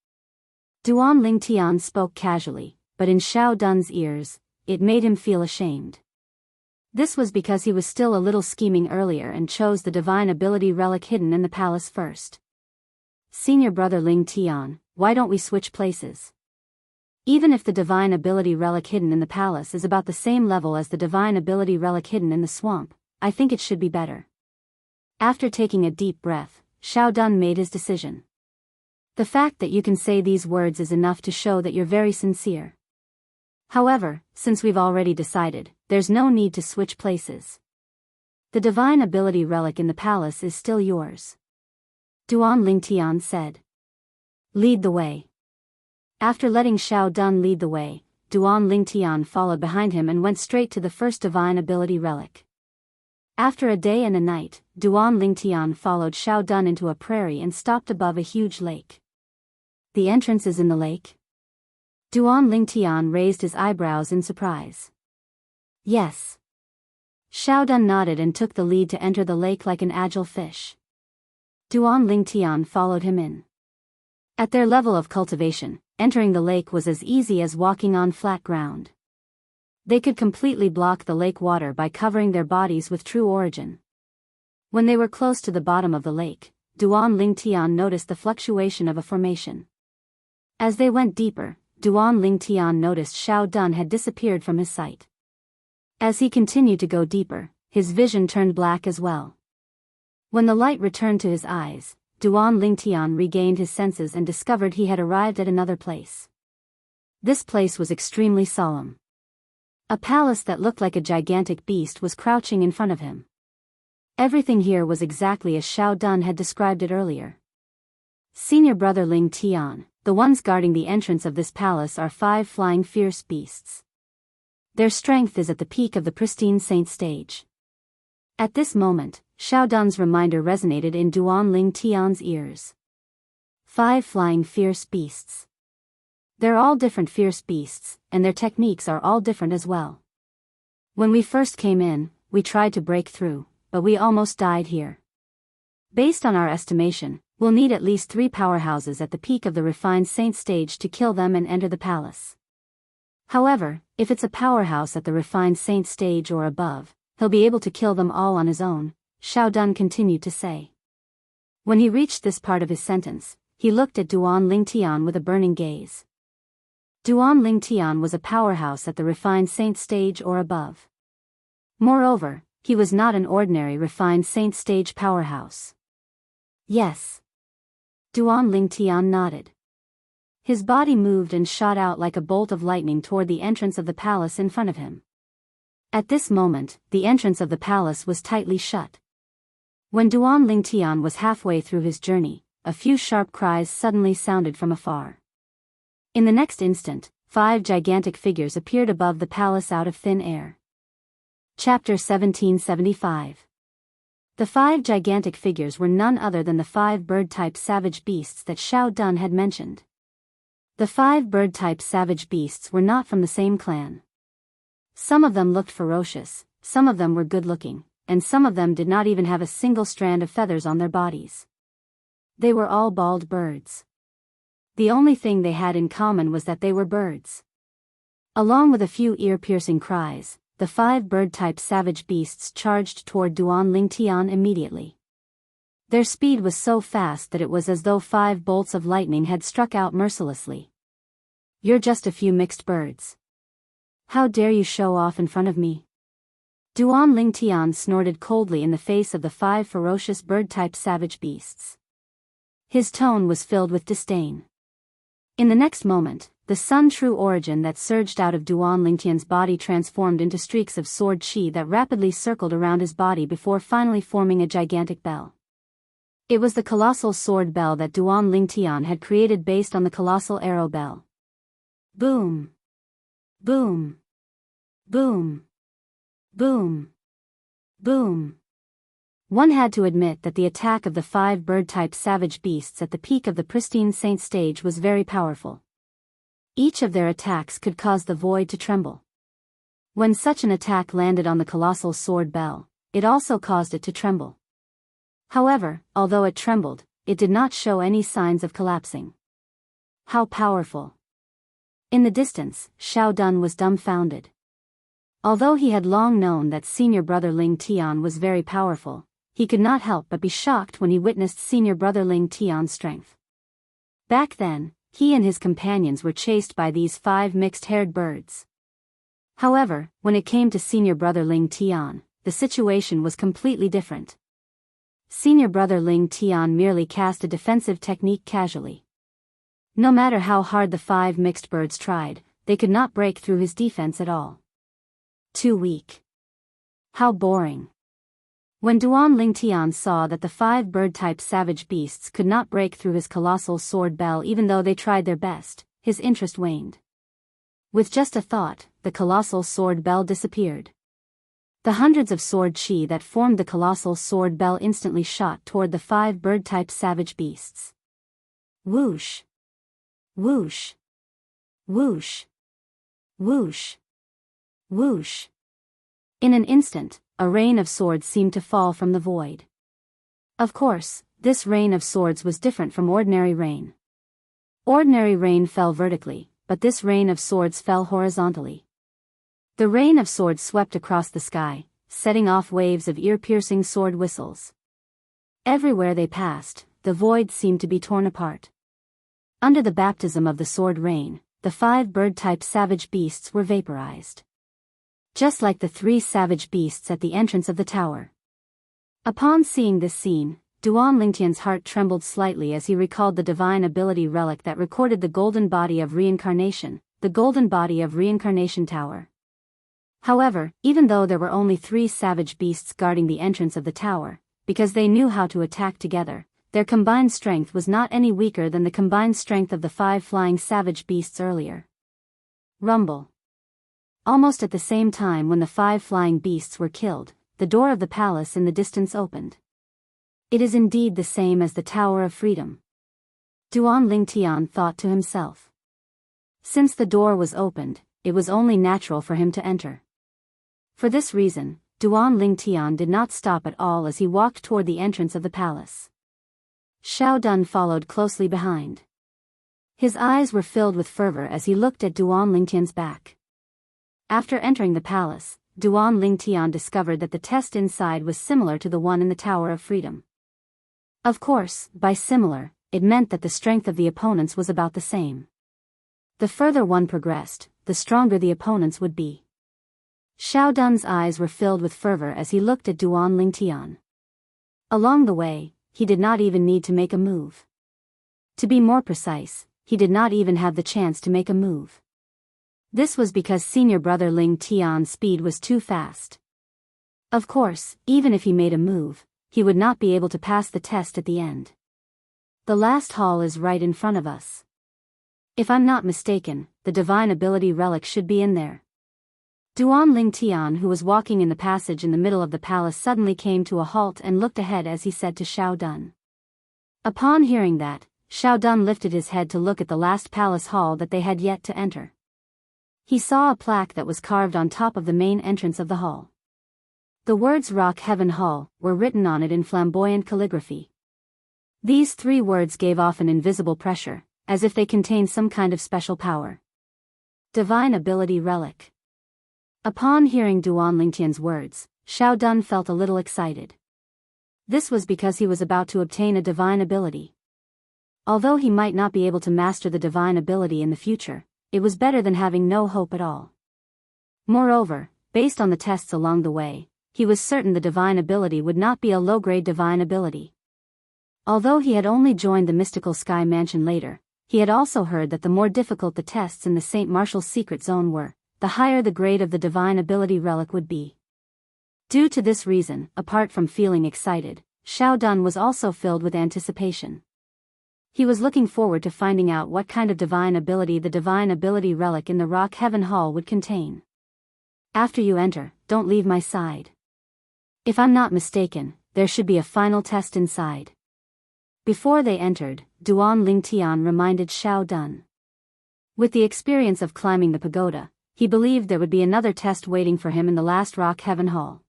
Duan Ling Tian spoke casually, but in Xiao Dun's ears, it made him feel ashamed. This was because he was still a little scheming earlier and chose the divine ability relic hidden in the palace first. Senior brother Ling Tian, why don't we switch places? Even if the divine ability relic hidden in the palace is about the same level as the divine ability relic hidden in the swamp, I think it should be better. After taking a deep breath, Xiao Dun made his decision. The fact that you can say these words is enough to show that you're very sincere. However, since we've already decided, there's no need to switch places. The divine ability relic in the palace is still yours. Duan Ling Tian said. Lead the way. After letting Xiao Dun lead the way, Duan Ling Tian followed behind him and went straight to the first divine ability relic. After a day and a night, Duan Ling Tian followed Xiao Dun into a prairie and stopped above a huge lake. The entrance is in the lake? Duan Ling Tian raised his eyebrows in surprise. Yes. Xiao Dun nodded and took the lead to enter the lake like an agile fish. Duan Ling Tian followed him in. At their level of cultivation, entering the lake was as easy as walking on flat ground. They could completely block the lake water by covering their bodies with true origin. When they were close to the bottom of the lake, Duan Ling Tian noticed the fluctuation of a formation. As they went deeper, Duan Ling Tian noticed Xiao Dun had disappeared from his sight. As he continued to go deeper, his vision turned black as well. When the light returned to his eyes, Duan Ling Tian regained his senses and discovered he had arrived at another place. This place was extremely solemn. A palace that looked like a gigantic beast was crouching in front of him. Everything here was exactly as Xiao Dun had described it earlier. Senior brother Ling Tian, the ones guarding the entrance of this palace are 5 flying fierce beasts. Their strength is at the peak of the pristine saint stage. At this moment, Xiao Dun's reminder resonated in Duan Ling Tian's ears. 5 flying fierce beasts. They're all different fierce beasts, and their techniques are all different as well. When we first came in, we tried to break through, but we almost died here. Based on our estimation, we'll need at least 3 powerhouses at the peak of the refined saint stage to kill them and enter the palace. However, if it's a powerhouse at the refined saint stage or above, he'll be able to kill them all on his own, Xiao Dun continued to say. When he reached this part of his sentence, he looked at Duan Ling Tian with a burning gaze. Duan Ling Tian was a powerhouse at the refined saint stage or above. Moreover, he was not an ordinary refined saint stage powerhouse. Yes. Duan Ling Tian nodded. His body moved and shot out like a bolt of lightning toward the entrance of the palace in front of him. At this moment, the entrance of the palace was tightly shut. When Duan Ling Tian was halfway through his journey, a few sharp cries suddenly sounded from afar. In the next instant, 5 gigantic figures appeared above the palace out of thin air. Chapter 1775. The 5 gigantic figures were none other than the 5 bird-type savage beasts that Xiao Dun had mentioned. The 5 bird-type savage beasts were not from the same clan. Some of them looked ferocious, some of them were good-looking, and some of them did not even have a single strand of feathers on their bodies. They were all bald birds. The only thing they had in common was that they were birds. Along with a few ear-piercing cries, the 5 bird-type savage beasts charged toward Duan Ling Tian immediately. Their speed was so fast that it was as though 5 bolts of lightning had struck out mercilessly. You're just a few mixed birds. How dare you show off in front of me? Duan Lingtian snorted coldly in the face of the 5 ferocious bird-type savage beasts. His tone was filled with disdain. In the next moment, the sun-true origin that surged out of Duan Lingtian's body transformed into streaks of sword chi that rapidly circled around his body before finally forming a gigantic bell. It was the colossal sword bell that Duan Lingtian had created based on the colossal arrow bell. Boom! Boom! Boom! Boom! Boom! One had to admit that the attack of the 5 bird-type savage beasts at the peak of the pristine saint stage was very powerful. Each of their attacks could cause the void to tremble. When such an attack landed on the colossal sword bell, it also caused it to tremble. However, although it trembled, it did not show any signs of collapsing. How powerful! In the distance, Xiao Dun was dumbfounded. Although he had long known that senior brother Ling Tian was very powerful, he could not help but be shocked when he witnessed senior brother Ling Tian's strength. Back then, he and his companions were chased by these 5 mixed-haired birds. However, when it came to senior brother Ling Tian, the situation was completely different. Senior brother Ling Tian merely cast a defensive technique casually. No matter how hard the 5 mixed birds tried, they could not break through his defense at all. Too weak. How boring. When Duan Lingtian saw that the 5 bird-type savage beasts could not break through his colossal sword bell even though they tried their best, his interest waned. With just a thought, the colossal sword bell disappeared. The hundreds of sword chi that formed the colossal sword bell instantly shot toward the 5 bird-type savage beasts. Whoosh! Whoosh! Whoosh! Whoosh! Whoosh! In an instant, a rain of swords seemed to fall from the void. Of course, this rain of swords was different from ordinary rain. Ordinary rain fell vertically, but this rain of swords fell horizontally. The rain of swords swept across the sky, setting off waves of ear-piercing sword whistles. Everywhere they passed, the void seemed to be torn apart. Under the baptism of the sword rain, the 5 bird-type savage beasts were vaporized. Just like the 3 savage beasts at the entrance of the tower. Upon seeing this scene, Duan Lingtian's heart trembled slightly as he recalled the divine ability relic that recorded the golden body of reincarnation, the golden body of reincarnation tower. However, even though there were only 3 savage beasts guarding the entrance of the tower, because they knew how to attack together, their combined strength was not any weaker than the combined strength of the 5 flying savage beasts earlier. Rumble. Almost at the same time when the 5 flying beasts were killed, the door of the palace in the distance opened. It is indeed the same as the Tower of Freedom. Duan Lingtian thought to himself. Since the door was opened, it was only natural for him to enter. For this reason, Duan Lingtian did not stop at all as he walked toward the entrance of the palace. Xiao Dun followed closely behind. His eyes were filled with fervor as he looked at Duan Lingtian's back. After entering the palace, Duan Lingtian discovered that the test inside was similar to the one in the Tower of Freedom. Of course, by similar, it meant that the strength of the opponents was about the same. The further one progressed, the stronger the opponents would be. Xiao Dun's eyes were filled with fervor as he looked at Duan Lingtian. Along the way, he did not even need to make a move. To be more precise, he did not even have the chance to make a move. This was because senior brother Ling Tian's speed was too fast. Of course, even if he made a move, he would not be able to pass the test at the end. The last hall is right in front of us. If I'm not mistaken, the divine ability relic should be in there. Duan Lingtian, who was walking in the passage in the middle of the palace, suddenly came to a halt and looked ahead as he said to Xiao Dun. Upon hearing that, Xiao Dun lifted his head to look at the last palace hall that they had yet to enter. He saw a plaque that was carved on top of the main entrance of the hall. The words Rock Heaven Hall were written on it in flamboyant calligraphy. These 3 words gave off an invisible pressure, as if they contained some kind of special power. Divine Ability Relic. Upon hearing Duan Lingtian's words, Xiao Dun felt a little excited. This was because he was about to obtain a divine ability. Although he might not be able to master the divine ability in the future, it was better than having no hope at all. Moreover, based on the tests along the way, he was certain the divine ability would not be a low-grade divine ability. Although he had only joined the mystical sky mansion later, he had also heard that the more difficult the tests in the St. Martial's secret zone were, the higher the grade of the divine ability relic would be. Due to this reason, apart from feeling excited, Xiao Dun was also filled with anticipation. He was looking forward to finding out what kind of divine ability the divine ability relic in the Rock Heaven Hall would contain. After you enter, don't leave my side. If I'm not mistaken, there should be a final test inside. Before they entered, Duan Lingtian reminded Xiao Dun. With the experience of climbing the pagoda, he believed there would be another test waiting for him in the last Rock Heaven Hall.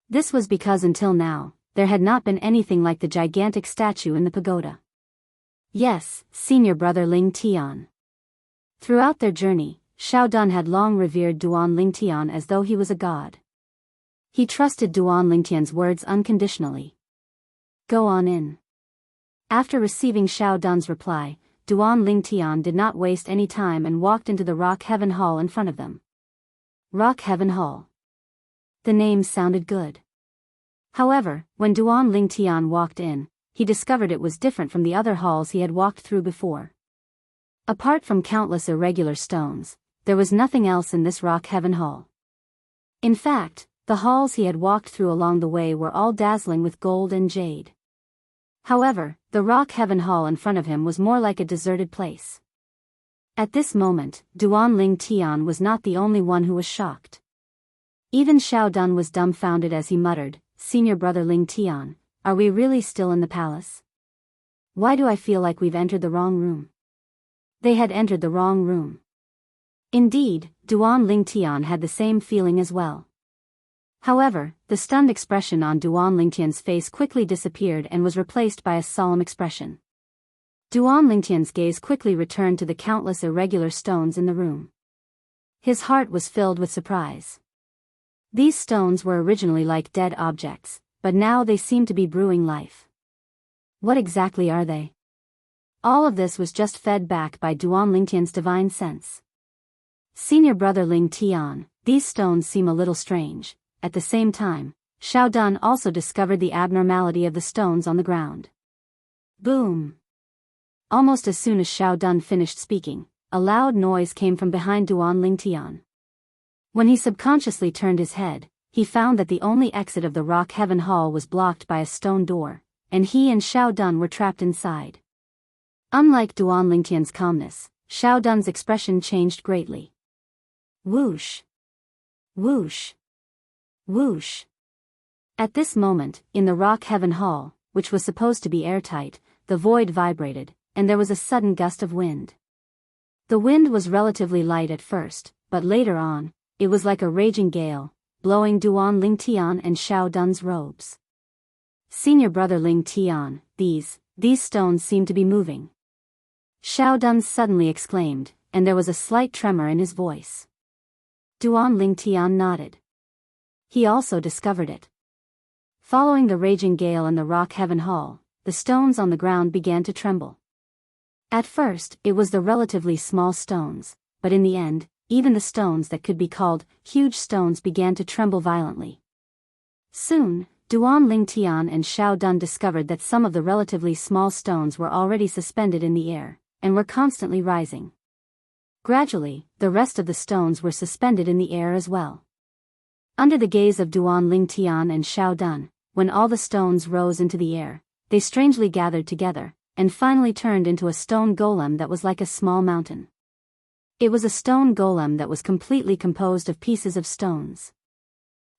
This was because until now, there had not been anything like the gigantic statue in the pagoda. Yes, senior brother Ling Tian. Throughout their journey, Xiao Dun had long revered Duan Lingtian as though he was a god. He trusted Duan Lingtian's words unconditionally. Go on in. After receiving Xiao Dun's reply, Duan Lingtian did not waste any time and walked into the Rock Heaven Hall in front of them. Rock Heaven Hall. The name sounded good. However, when Duan Lingtian walked in, he discovered it was different from the other halls he had walked through before. Apart from countless irregular stones, there was nothing else in this Rock Heaven Hall. In fact, the halls he had walked through along the way were all dazzling with gold and jade. However, the Rock Heaven Hall in front of him was more like a deserted place. At this moment, Duan Lingtian was not the only one who was shocked. Even Xiao Dun was dumbfounded as he muttered, "Senior brother Lingtian, are we really still in the palace? Why do I feel like we've entered the wrong room?" They had entered the wrong room. Indeed, Duan Lingtian had the same feeling as well. However, the stunned expression on Duan Lingtian's face quickly disappeared and was replaced by a solemn expression. Duan Lingtian's gaze quickly returned to the countless irregular stones in the room. His heart was filled with surprise. These stones were originally like dead objects, but now they seemed to be brewing life. What exactly are they? All of this was just fed back by Duan Lingtian's divine sense. Senior brother Ling Tian, these stones seem a little strange. At the same time, Xiao Dun also discovered the abnormality of the stones on the ground. Boom! Almost as soon as Xiao Dun finished speaking, a loud noise came from behind Duan Lingtian. When he subconsciously turned his head, he found that the only exit of the Rock Heaven Hall was blocked by a stone door, and he and Xiao Dun were trapped inside. Unlike Duan Lingtian's calmness, Xiao Dun's expression changed greatly. Whoosh! Whoosh! Whoosh! At this moment, in the Rock Heaven Hall, which was supposed to be airtight, the void vibrated, and there was a sudden gust of wind. The wind was relatively light at first, but later on, it was like a raging gale, blowing Duan Lingtian and Xiao Dun's robes. Senior brother Ling Tian, these stones seem to be moving. Xiao Dun suddenly exclaimed, and there was a slight tremor in his voice. Duan Lingtian nodded. He also discovered it. Following the raging gale in the Rock Heaven Hall, the stones on the ground began to tremble. At first, it was the relatively small stones, but in the end, even the stones that could be called huge stones began to tremble violently. Soon, Duan Lingtian and Xiao Dun discovered that some of the relatively small stones were already suspended in the air, and were constantly rising. Gradually, the rest of the stones were suspended in the air as well. Under the gaze of Duan Lingtian and Xiao Dun, when all the stones rose into the air, they strangely gathered together, and finally turned into a stone golem that was like a small mountain. It was a stone golem that was completely composed of pieces of stones.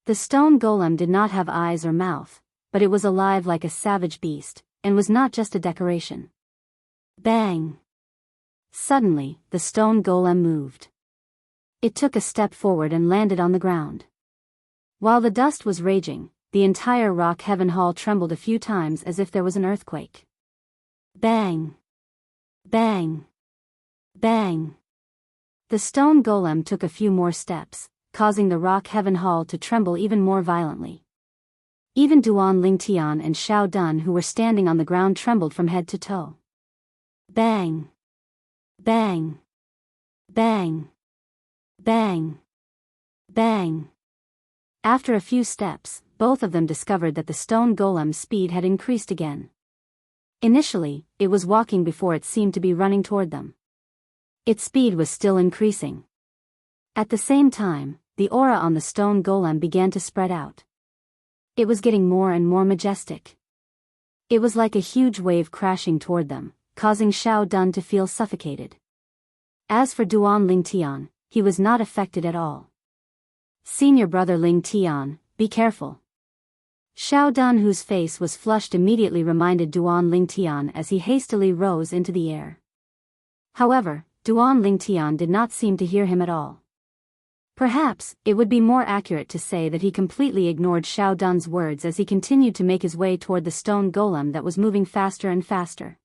The stone golem did not have eyes or mouth, but it was alive like a savage beast, and was not just a decoration. Bang! Suddenly, the stone golem moved. It took a step forward and landed on the ground. While the dust was raging, the entire Rock Heaven Hall trembled a few times as if there was an earthquake. Bang! Bang! Bang! The stone golem took a few more steps, causing the Rock Heaven Hall to tremble even more violently. Even Duan Lingtian and Xiao Dun, who were standing on the ground, trembled from head to toe. Bang! Bang! Bang! Bang! Bang! After a few steps, both of them discovered that the stone golem's speed had increased again. Initially, it was walking before it seemed to be running toward them. Its speed was still increasing. At the same time, the aura on the stone golem began to spread out. It was getting more and more majestic. It was like a huge wave crashing toward them, causing Xiao Dun to feel suffocated. As for Duan Lingtian, he was not affected at all. Senior brother Lingtian, be careful. Xiao Dun, whose face was flushed, immediately reminded Duan Lingtian as he hastily rose into the air. However, Duan Lingtian did not seem to hear him at all. Perhaps, it would be more accurate to say that he completely ignored Xiao Dun's words as he continued to make his way toward the stone golem that was moving faster and faster.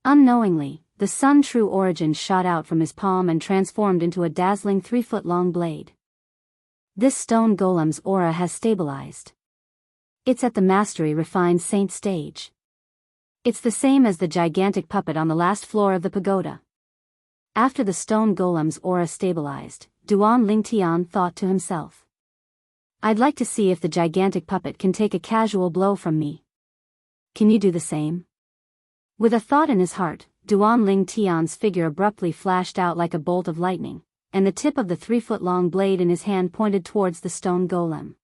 Unknowingly, the Sun True Origin shot out from his palm and transformed into a dazzling 3-foot-long blade. This stone golem's aura has stabilized. It's at the Mastery Refined Saint stage. It's the same as the gigantic puppet on the last floor of the pagoda. After the stone golem's aura stabilized, Duan Lingtian thought to himself. I'd like to see if the gigantic puppet can take a casual blow from me. Can you do the same? With a thought in his heart, Duan Lingtian's figure abruptly flashed out like a bolt of lightning, and the tip of the 3-foot-long blade in his hand pointed towards the stone golem.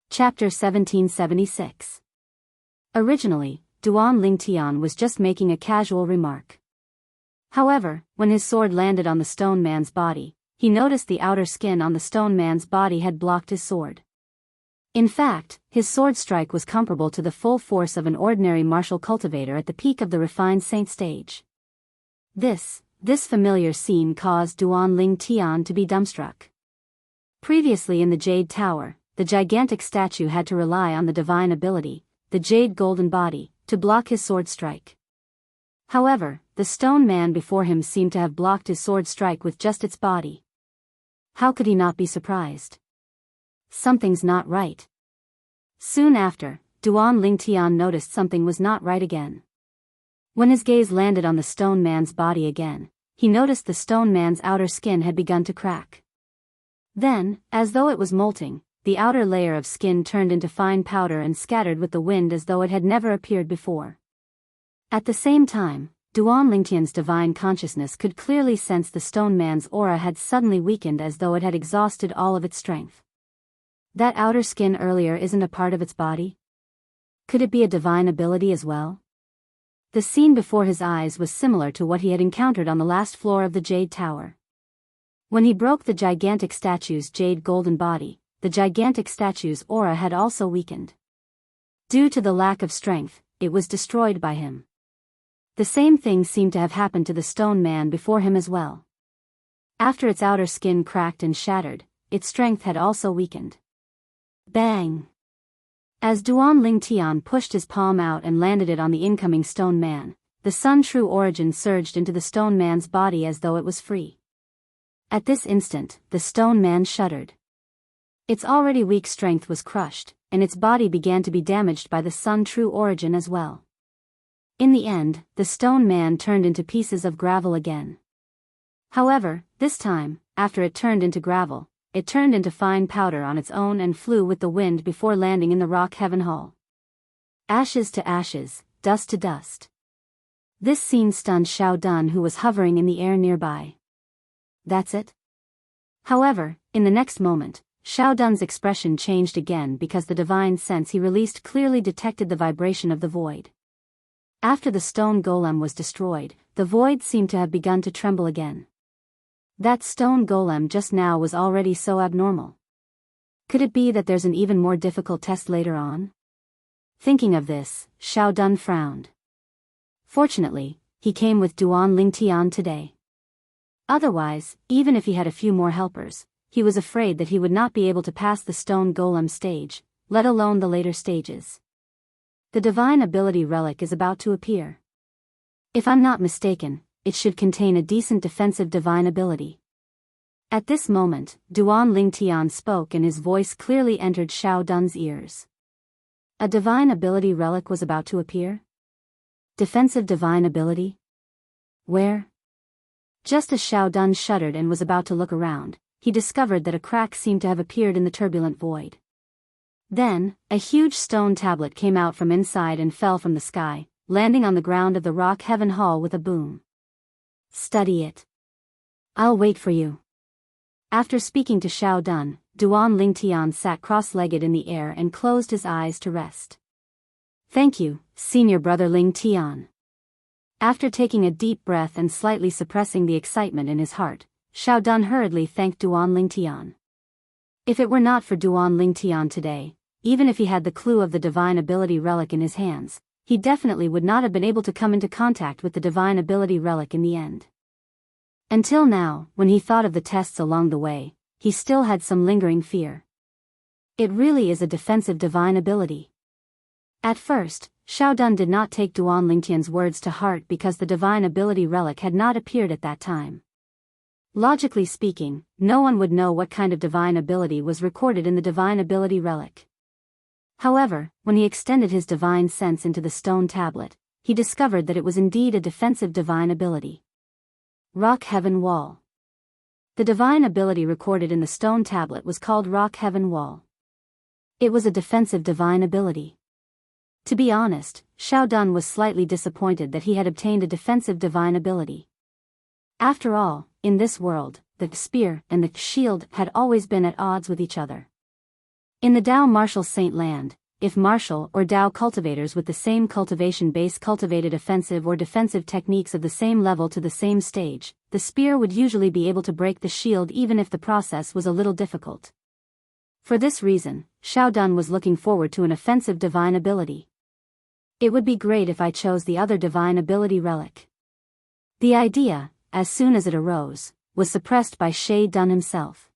Chapter 1776. Originally, Duan Lingtian was just making a casual remark. However, when his sword landed on the stone man's body, he noticed the outer skin on the stone man's body had blocked his sword. In fact, his sword strike was comparable to the full force of an ordinary martial cultivator at the peak of the refined saint stage. This familiar scene caused Duan Lingtian to be dumbstruck. Previously in the Jade Tower, the gigantic statue had to rely on the divine ability, the Jade Golden Body, to block his sword strike. However, the stone man before him seemed to have blocked his sword strike with just its body. How could he not be surprised? Something's not right. Soon after, Duan Lingtian noticed something was not right again. When his gaze landed on the stone man's body again, he noticed the stone man's outer skin had begun to crack. Then, as though it was molting, the outer layer of skin turned into fine powder and scattered with the wind as though it had never appeared before. At the same time, Duan Lingtian's divine consciousness could clearly sense the stone man's aura had suddenly weakened as though it had exhausted all of its strength. That outer skin earlier isn't a part of its body? Could it be a divine ability as well? The scene before his eyes was similar to what he had encountered on the last floor of the Jade Tower. When he broke the gigantic statue's jade golden body, the gigantic statue's aura had also weakened. Due to the lack of strength, it was destroyed by him. The same thing seemed to have happened to the stone man before him as well. After its outer skin cracked and shattered, its strength had also weakened. Bang! As Duan Lingtian pushed his palm out and landed it on the incoming stone man, the Sun True Origin surged into the stone man's body as though it was free. At this instant, the stone man shuddered. Its already weak strength was crushed, and its body began to be damaged by the Sun True Origin as well. In the end, the stone man turned into pieces of gravel again. However, this time, after it turned into gravel, it turned into fine powder on its own and flew with the wind before landing in the rock heaven hall. Ashes to ashes, dust to dust. This scene stunned Xiao Dun, who was hovering in the air nearby. That's it? However, in the next moment, Xiao Dun's expression changed again because the divine sense he released clearly detected the vibration of the void. After the stone golem was destroyed, the void seemed to have begun to tremble again. That stone golem just now was already so abnormal. Could it be that there's an even more difficult test later on? Thinking of this, Xiao Dun frowned. Fortunately, he came with Duan Lingtian today. Otherwise, even if he had a few more helpers, he was afraid that he would not be able to pass the stone golem stage, let alone the later stages. The divine ability relic is about to appear. If I'm not mistaken, it should contain a decent defensive divine ability. At this moment, Duan Lingtian spoke and his voice clearly entered Xiao Dun's ears. A divine ability relic was about to appear? Defensive divine ability? Where? Just as Xiao Dun shuddered and was about to look around, he discovered that a crack seemed to have appeared in the turbulent void. Then, a huge stone tablet came out from inside and fell from the sky, landing on the ground of the Rock Heaven Hall with a boom. Study it. I'll wait for you. After speaking to Xiao Dun, Duan Lingtian sat cross-legged in the air and closed his eyes to rest. Thank you, senior brother Lingtian. After taking a deep breath and slightly suppressing the excitement in his heart, Xiao Dun hurriedly thanked Duan Lingtian. If it were not for Duan Lingtian today, even if he had the clue of the divine ability relic in his hands, he definitely would not have been able to come into contact with the divine ability relic in the end. Until now, when he thought of the tests along the way, he still had some lingering fear. It really is a defensive divine ability. At first, Xiao Dun did not take Duan Lingtian's words to heart because the divine ability relic had not appeared at that time. Logically speaking, no one would know what kind of divine ability was recorded in the divine ability relic. However, when he extended his divine sense into the stone tablet, he discovered that it was indeed a defensive divine ability. Rock Heaven Wall. The divine ability recorded in the stone tablet was called Rock Heaven Wall. It was a defensive divine ability. To be honest, Xiao Dun was slightly disappointed that he had obtained a defensive divine ability. After all, in this world, the spear and the shield had always been at odds with each other. In the Dao Martial Saint Land, if martial or Dao cultivators with the same cultivation base cultivated offensive or defensive techniques of the same level to the same stage, the spear would usually be able to break the shield even if the process was a little difficult. For this reason, Xiao Dun was looking forward to an offensive divine ability. It would be great if I chose the other divine ability relic. The idea, as soon as it arose, was suppressed by Xiao Dun himself.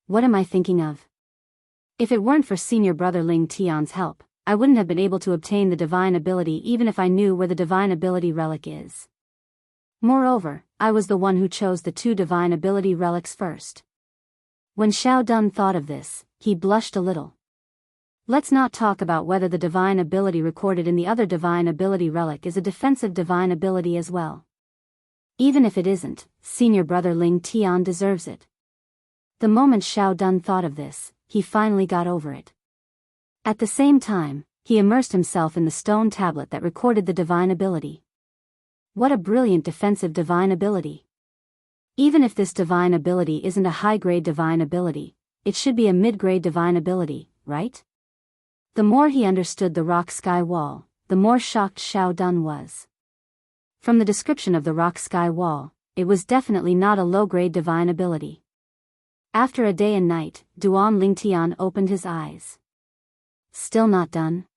What am I thinking of? If it weren't for senior brother Ling Tian's help, I wouldn't have been able to obtain the divine ability even if I knew where the divine ability relic is. Moreover, I was the one who chose the two divine ability relics first. When Xiao Dun thought of this, he blushed a little. Let's not talk about whether the divine ability recorded in the other divine ability relic is a defensive divine ability as well. Even if it isn't, senior brother Ling Tian deserves it. The moment Xiao Dun thought of this, he finally got over it. At the same time, he immersed himself in the stone tablet that recorded the divine ability. What a brilliant defensive divine ability. Even if this divine ability isn't a high-grade divine ability, it should be a mid-grade divine ability, right? The more he understood the rock sky wall, the more shocked Xiao Dun was. From the description of the rock sky wall, it was definitely not a low-grade divine ability. After a day and night, Duan Lingtian opened his eyes. Still not done?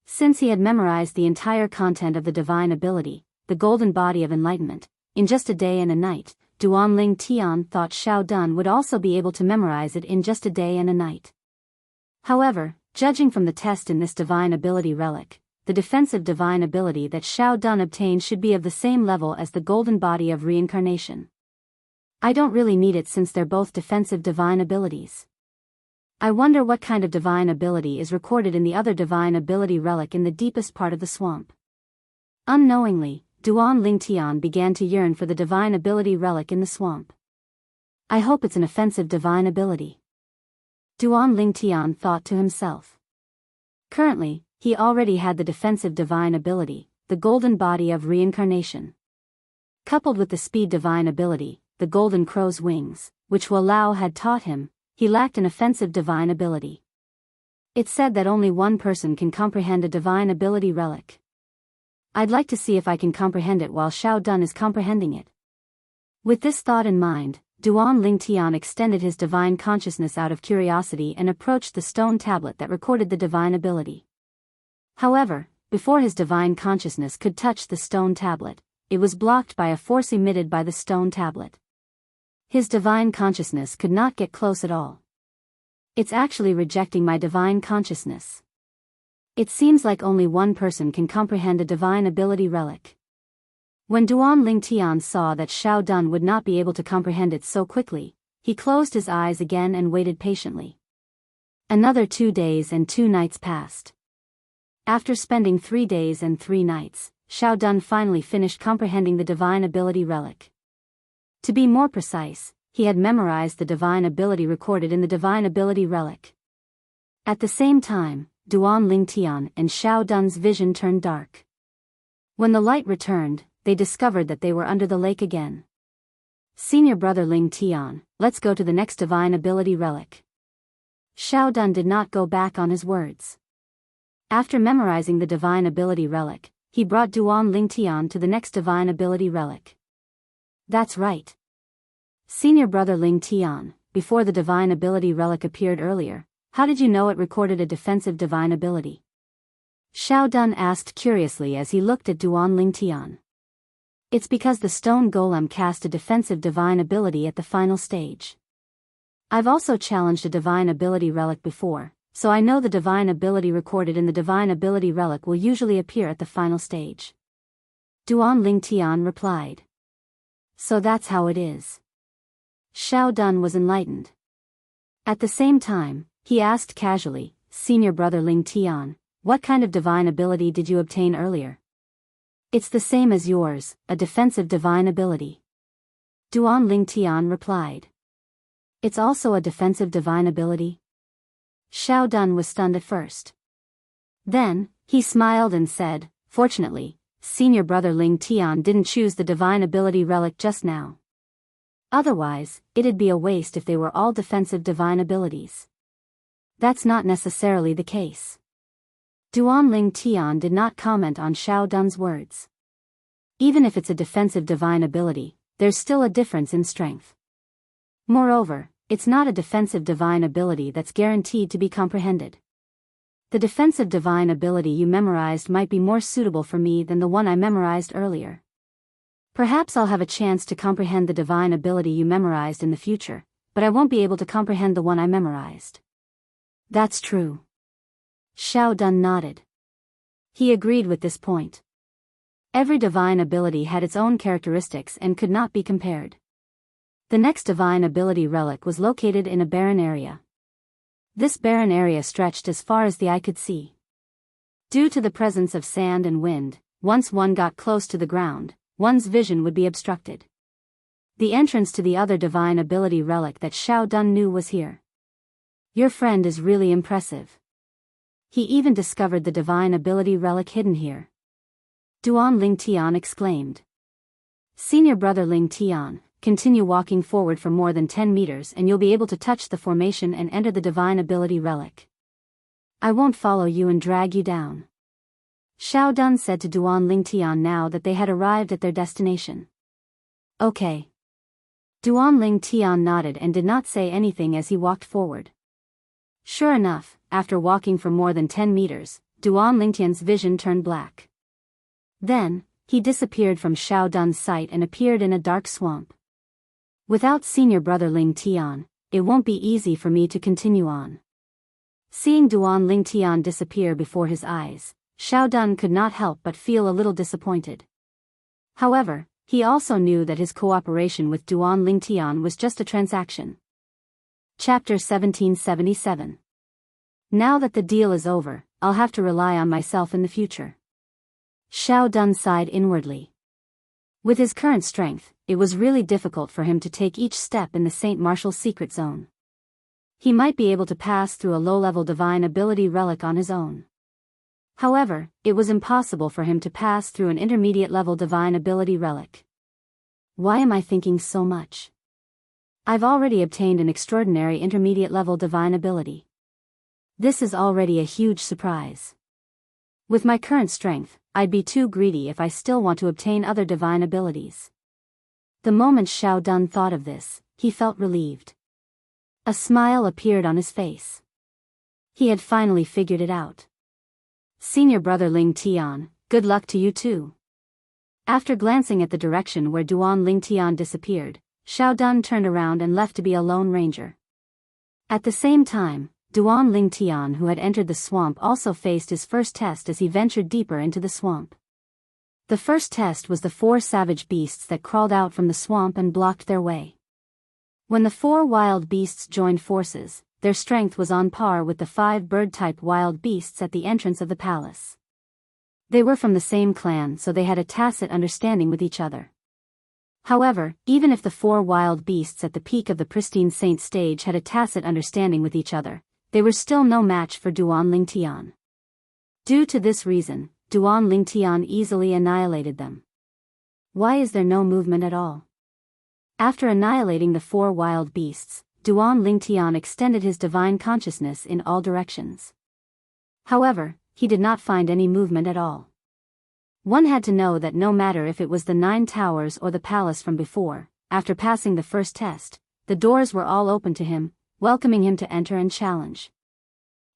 Since he had memorized the entire content of the divine ability, the golden body of enlightenment, in just a day and a night, Duan Lingtian thought Xiao Dun would also be able to memorize it in just a day and a night. However, judging from the test in this divine ability relic, the defensive divine ability that Xiao Dun obtained should be of the same level as the golden body of reincarnation. I don't really need it since they're both defensive divine abilities. I wonder what kind of divine ability is recorded in the other divine ability relic in the deepest part of the swamp. Unknowingly, Duan Lingtian began to yearn for the divine ability relic in the swamp. I hope it's an offensive divine ability. Duan Lingtian thought to himself. Currently, he already had the defensive divine ability, the golden body of reincarnation. Coupled with the speed divine ability, the golden crow's wings, which Wu Lao had taught him, he lacked an offensive divine ability. It's said that only one person can comprehend a divine ability relic. I'd like to see if I can comprehend it while Xiao Dun is comprehending it. With this thought in mind, Duan Lingtian extended his divine consciousness out of curiosity and approached the stone tablet that recorded the divine ability. However, before his divine consciousness could touch the stone tablet, it was blocked by a force emitted by the stone tablet. His divine consciousness could not get close at all. It's actually rejecting my divine consciousness. It seems like only one person can comprehend a divine ability relic. When Duan Lingtian saw that Xiao Dun would not be able to comprehend it so quickly, he closed his eyes again and waited patiently. Another 2 days and 2 nights passed. After spending 3 days and 3 nights, Xiao Dun finally finished comprehending the divine ability relic. To be more precise, he had memorized the divine ability recorded in the divine ability relic. At the same time, Duan Lingtian and Xiao Dun's vision turned dark. When the light returned, they discovered that they were under the lake again. Senior brother Lingtian, let's go to the next divine ability relic. Xiao Dun did not go back on his words. After memorizing the divine ability relic, he brought Duan Lingtian to the next divine ability relic. That's right. Senior brother Lingtian, before the divine ability relic appeared earlier, how did you know it recorded a defensive divine ability? Xiao Dun asked curiously as he looked at Duan Lingtian. It's because the stone golem cast a defensive divine ability at the final stage. I've also challenged a divine ability relic before, so I know the divine ability recorded in the divine ability relic will usually appear at the final stage. Duan Lingtian replied. So that's how it is. Xiao Dun was enlightened. At the same time, he asked casually, Senior brother Lingtian, what kind of divine ability did you obtain earlier? It's the same as yours, a defensive divine ability. Duan Lingtian replied. It's also a defensive divine ability? Xiao Dun was stunned at first. Then, he smiled and said, fortunately, Senior brother Lingtian didn't choose the divine ability relic just now. Otherwise, it'd be a waste if they were all defensive divine abilities. That's not necessarily the case. Duan Lingtian did not comment on Xiao Dun's words. Even if it's a defensive divine ability, there's still a difference in strength. Moreover, it's not a defensive divine ability that's guaranteed to be comprehended. The defensive divine ability you memorized might be more suitable for me than the one I memorized earlier. Perhaps I'll have a chance to comprehend the divine ability you memorized in the future, but I won't be able to comprehend the one I memorized. That's true. Xiao Dun nodded. He agreed with this point. Every divine ability had its own characteristics and could not be compared. The next divine ability relic was located in a barren area. This barren area stretched as far as the eye could see. Due to the presence of sand and wind, once one got close to the ground, one's vision would be obstructed. The entrance to the other divine ability relic that Xiao Dun knew was here. Your friend is really impressive. He even discovered the divine ability relic hidden here. Duan Lingtian exclaimed. Senior brother Lingtian, continue walking forward for more than 10 meters and you'll be able to touch the formation and enter the divine ability relic. I won't follow you and drag you down. Xiao Dun said to Duan Lingtian now that they had arrived at their destination. Okay. Duan Lingtian nodded and did not say anything as he walked forward. Sure enough, after walking for more than 10 meters, Duan Lingtian's vision turned black. Then, he disappeared from Xiao Dun's sight and appeared in a dark swamp. Without senior brother Lingtian, it won't be easy for me to continue on. Seeing Duan Lingtian disappear before his eyes, Xiao Dun could not help but feel a little disappointed. However, he also knew that his cooperation with Duan Lingtian was just a transaction. Chapter 1777. Now that the deal is over, I'll have to rely on myself in the future. Xiao Dun sighed inwardly. With his current strength, it was really difficult for him to take each step in the Saint Martial's secret zone. He might be able to pass through a low-level divine ability relic on his own. However, it was impossible for him to pass through an intermediate-level divine ability relic. Why am I thinking so much? I've already obtained an extraordinary intermediate-level divine ability. This is already a huge surprise. With my current strength, I'd be too greedy if I still want to obtain other divine abilities. The moment Xiao Dun thought of this, he felt relieved. A smile appeared on his face. He had finally figured it out. Senior brother Lingtian, good luck to you too. After glancing at the direction where Duan Lingtian disappeared, Xiao Dun turned around and left to be a lone ranger. At the same time, Duan Lingtian, who had entered the swamp, also faced his first test as he ventured deeper into the swamp. The first test was the 4 savage beasts that crawled out from the swamp and blocked their way. When the 4 wild beasts joined forces, their strength was on par with the 5 bird-type wild beasts at the entrance of the palace. They were from the same clan, so they had a tacit understanding with each other. However, even if the four wild beasts at the peak of the pristine saint stage had a tacit understanding with each other, they were still no match for Duan Lingtian. Due to this reason, Duan Lingtian easily annihilated them. Why is there no movement at all? After annihilating the four wild beasts, Duan Lingtian extended his divine consciousness in all directions. However, he did not find any movement at all. One had to know that no matter if it was the 9 towers or the palace from before, after passing the first test, the doors were all open to him, welcoming him to enter and challenge.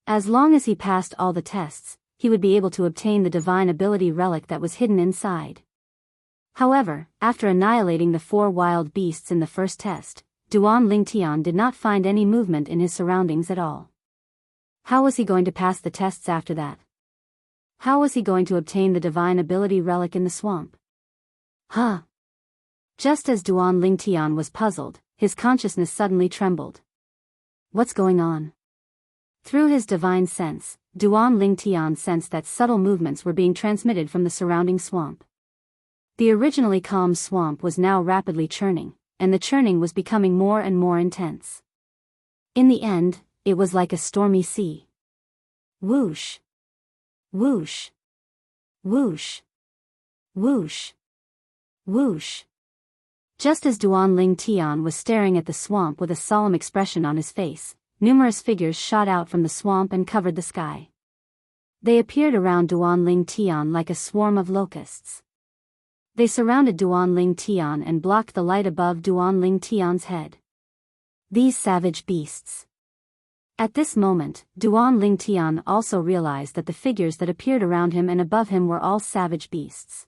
As long as he passed all the tests, he would be able to obtain the divine ability relic that was hidden inside. However, after annihilating the 4 wild beasts in the first test, Duan Lingtian did not find any movement in his surroundings at all. How was he going to pass the tests after that? How was he going to obtain the divine ability relic in the swamp? Just as Duan Lingtian was puzzled, his consciousness suddenly trembled. What's going on? Through his divine sense, Duan Lingtian sensed that subtle movements were being transmitted from the surrounding swamp. The originally calm swamp was now rapidly churning, and the churning was becoming more and more intense. In the end, it was like a stormy sea. Whoosh! Whoosh! Whoosh! Whoosh! Whoosh! Just as Duan Lingtian was staring at the swamp with a solemn expression on his face, numerous figures shot out from the swamp and covered the sky. They appeared around Duan Lingtian like a swarm of locusts. They surrounded Duan Lingtian and blocked the light above Duan Lingtian's head. These savage beasts. At this moment, Duan Lingtian also realized that the figures that appeared around him and above him were all savage beasts.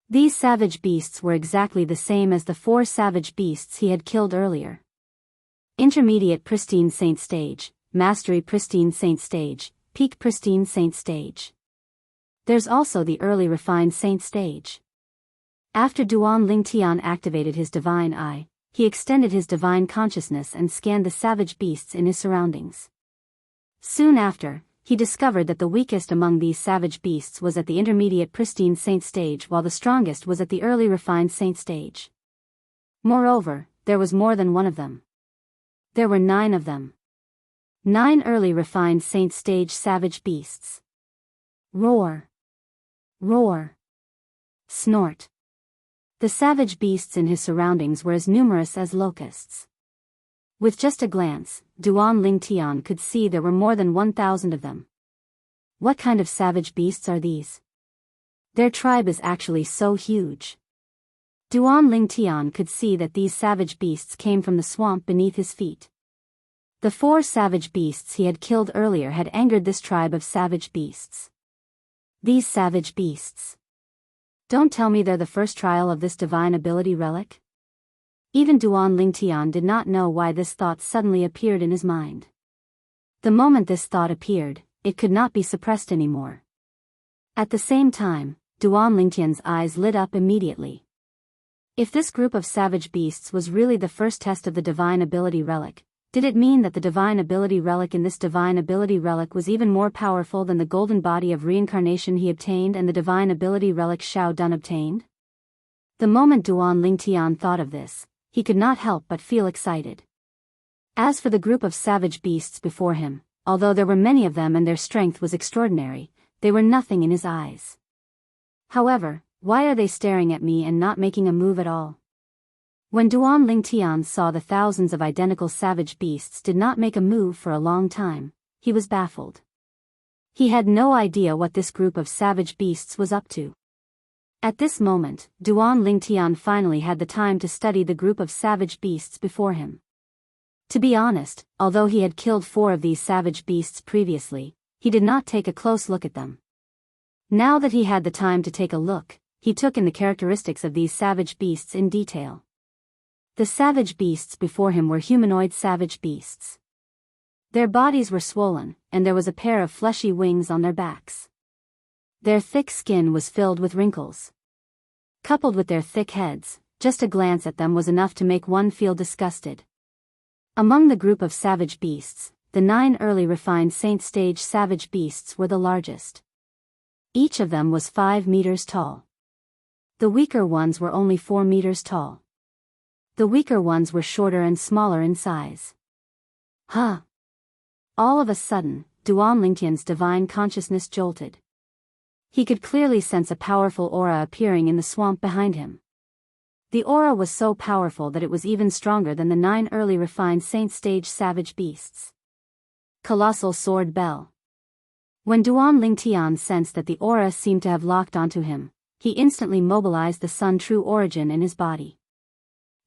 These savage beasts were exactly the same as the 4 savage beasts he had killed earlier. Intermediate Pristine Saint Stage, Mastery Pristine Saint Stage, Peak Pristine Saint Stage. There's also the Early Refined Saint Stage. After Duan Lingtian activated his divine eye, he extended his divine consciousness and scanned the savage beasts in his surroundings. Soon after, he discovered that the weakest among these savage beasts was at the intermediate pristine saint stage while the strongest was at the early refined saint stage. Moreover, there was more than one of them. There were 9 of them. 9 early refined saint stage savage beasts. Roar! Roar! Snort! The savage beasts in his surroundings were as numerous as locusts. With just a glance, Duan Lingtian could see there were more than 1,000 of them. What kind of savage beasts are these? Their tribe is actually so huge. Duan Lingtian could see that these savage beasts came from the swamp beneath his feet. The 4 savage beasts he had killed earlier had angered this tribe of savage beasts. These savage beasts. Don't tell me they're the first trial of this divine ability relic? Even Duan Lingtian did not know why this thought suddenly appeared in his mind. The moment this thought appeared, it could not be suppressed anymore. At the same time, Duan Lingtian's eyes lit up immediately. If this group of savage beasts was really the first test of the divine ability relic, did it mean that the divine ability relic in this divine ability relic was even more powerful than the golden body of reincarnation he obtained and the divine ability relic Shao Dun obtained? The moment Duan Lingtian thought of this, he could not help but feel excited. As for the group of savage beasts before him, although there were many of them and their strength was extraordinary, they were nothing in his eyes. However, why are they staring at me and not making a move at all? When Duan Lingtian saw the thousands of identical savage beasts did not make a move for a long time, he was baffled. He had no idea what this group of savage beasts was up to. At this moment, Duan Lingtian finally had the time to study the group of savage beasts before him. To be honest, although he had killed 4 of these savage beasts previously, he did not take a close look at them. Now that he had the time to take a look, he took in the characteristics of these savage beasts in detail. The savage beasts before him were humanoid savage beasts. Their bodies were swollen, and there was a pair of fleshy wings on their backs. Their thick skin was filled with wrinkles. Coupled with their thick heads, just a glance at them was enough to make one feel disgusted. Among the group of savage beasts, the 9 early refined saint stage savage beasts were the largest. Each of them was 5 meters tall. The weaker ones were only 4 meters tall. The weaker ones were shorter and smaller in size. Huh! All of a sudden, Duan Lingtian's divine consciousness jolted. He could clearly sense a powerful aura appearing in the swamp behind him. The aura was so powerful that it was even stronger than the 9 early refined saint stage savage beasts. Colossal Sword Bell. When Duan Lingtian sensed that the aura seemed to have locked onto him, he instantly mobilized the Sun True Origin in his body.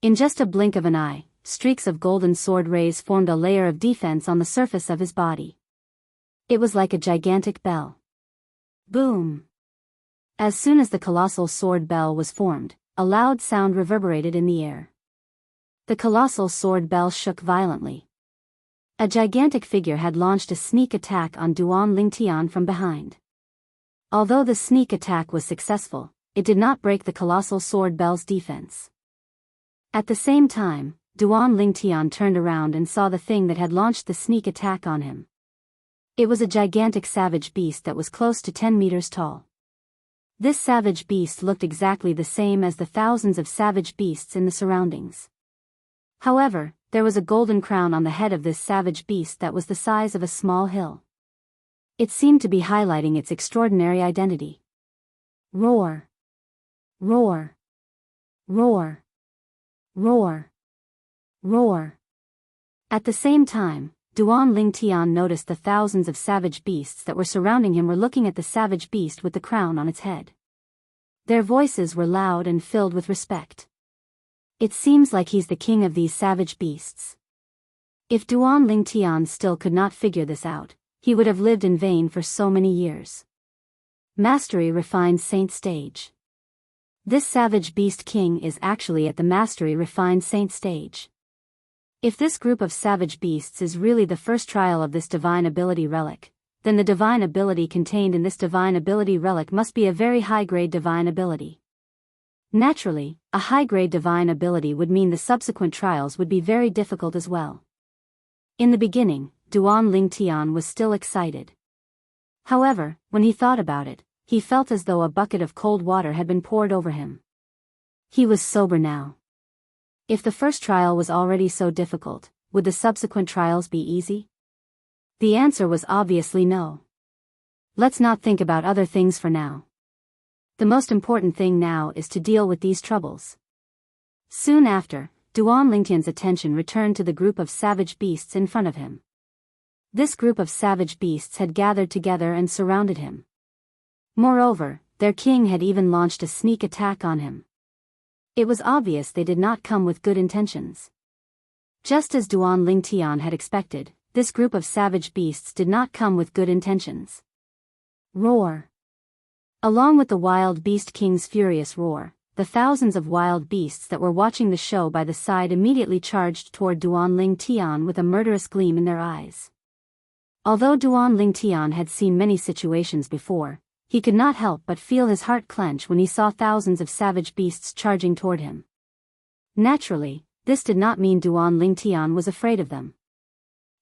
In just a blink of an eye, streaks of golden sword rays formed a layer of defense on the surface of his body. It was like a gigantic bell. Boom! As soon as the colossal sword bell was formed, a loud sound reverberated in the air. The colossal sword bell shook violently. A gigantic figure had launched a sneak attack on Duan Lingtian from behind. Although the sneak attack was successful, it did not break the colossal sword bell's defense. At the same time, Duan Lingtian turned around and saw the thing that had launched the sneak attack on him. It was a gigantic savage beast that was close to 10 meters tall. This savage beast looked exactly the same as the thousands of savage beasts in the surroundings. However, there was a golden crown on the head of this savage beast that was the size of a small hill. It seemed to be highlighting its extraordinary identity. Roar! Roar! Roar! Roar! Roar! At the same time, Duan Lingtian noticed the thousands of savage beasts that were surrounding him were looking at the savage beast with the crown on its head. Their voices were loud and filled with respect. It seems like he's the king of these savage beasts. If Duan Lingtian still could not figure this out, he would have lived in vain for so many years. Mastery Refined Saint Stage. This savage beast king is actually at the Mastery Refined Saint stage. If this group of savage beasts is really the first trial of this divine ability relic, then the divine ability contained in this divine ability relic must be a very high-grade divine ability. Naturally, a high-grade divine ability would mean the subsequent trials would be very difficult as well. In the beginning, Duan Lingtian was still excited. However, when he thought about it, he felt as though a bucket of cold water had been poured over him. He was sober now. If the first trial was already so difficult, would the subsequent trials be easy? The answer was obviously no. Let's not think about other things for now. The most important thing now is to deal with these troubles. Soon after, Duan Lingtian's attention returned to the group of savage beasts in front of him. This group of savage beasts had gathered together and surrounded him. Moreover, their king had even launched a sneak attack on him. It was obvious they did not come with good intentions. Just as Duan Lingtian had expected, this group of savage beasts did not come with good intentions. Roar! Along with the wild beast king's furious roar, the thousands of wild beasts that were watching the show by the side immediately charged toward Duan Lingtian with a murderous gleam in their eyes. Although Duan Lingtian had seen many situations before, he could not help but feel his heart clench when he saw thousands of savage beasts charging toward him. Naturally, this did not mean Duan Lingtian was afraid of them.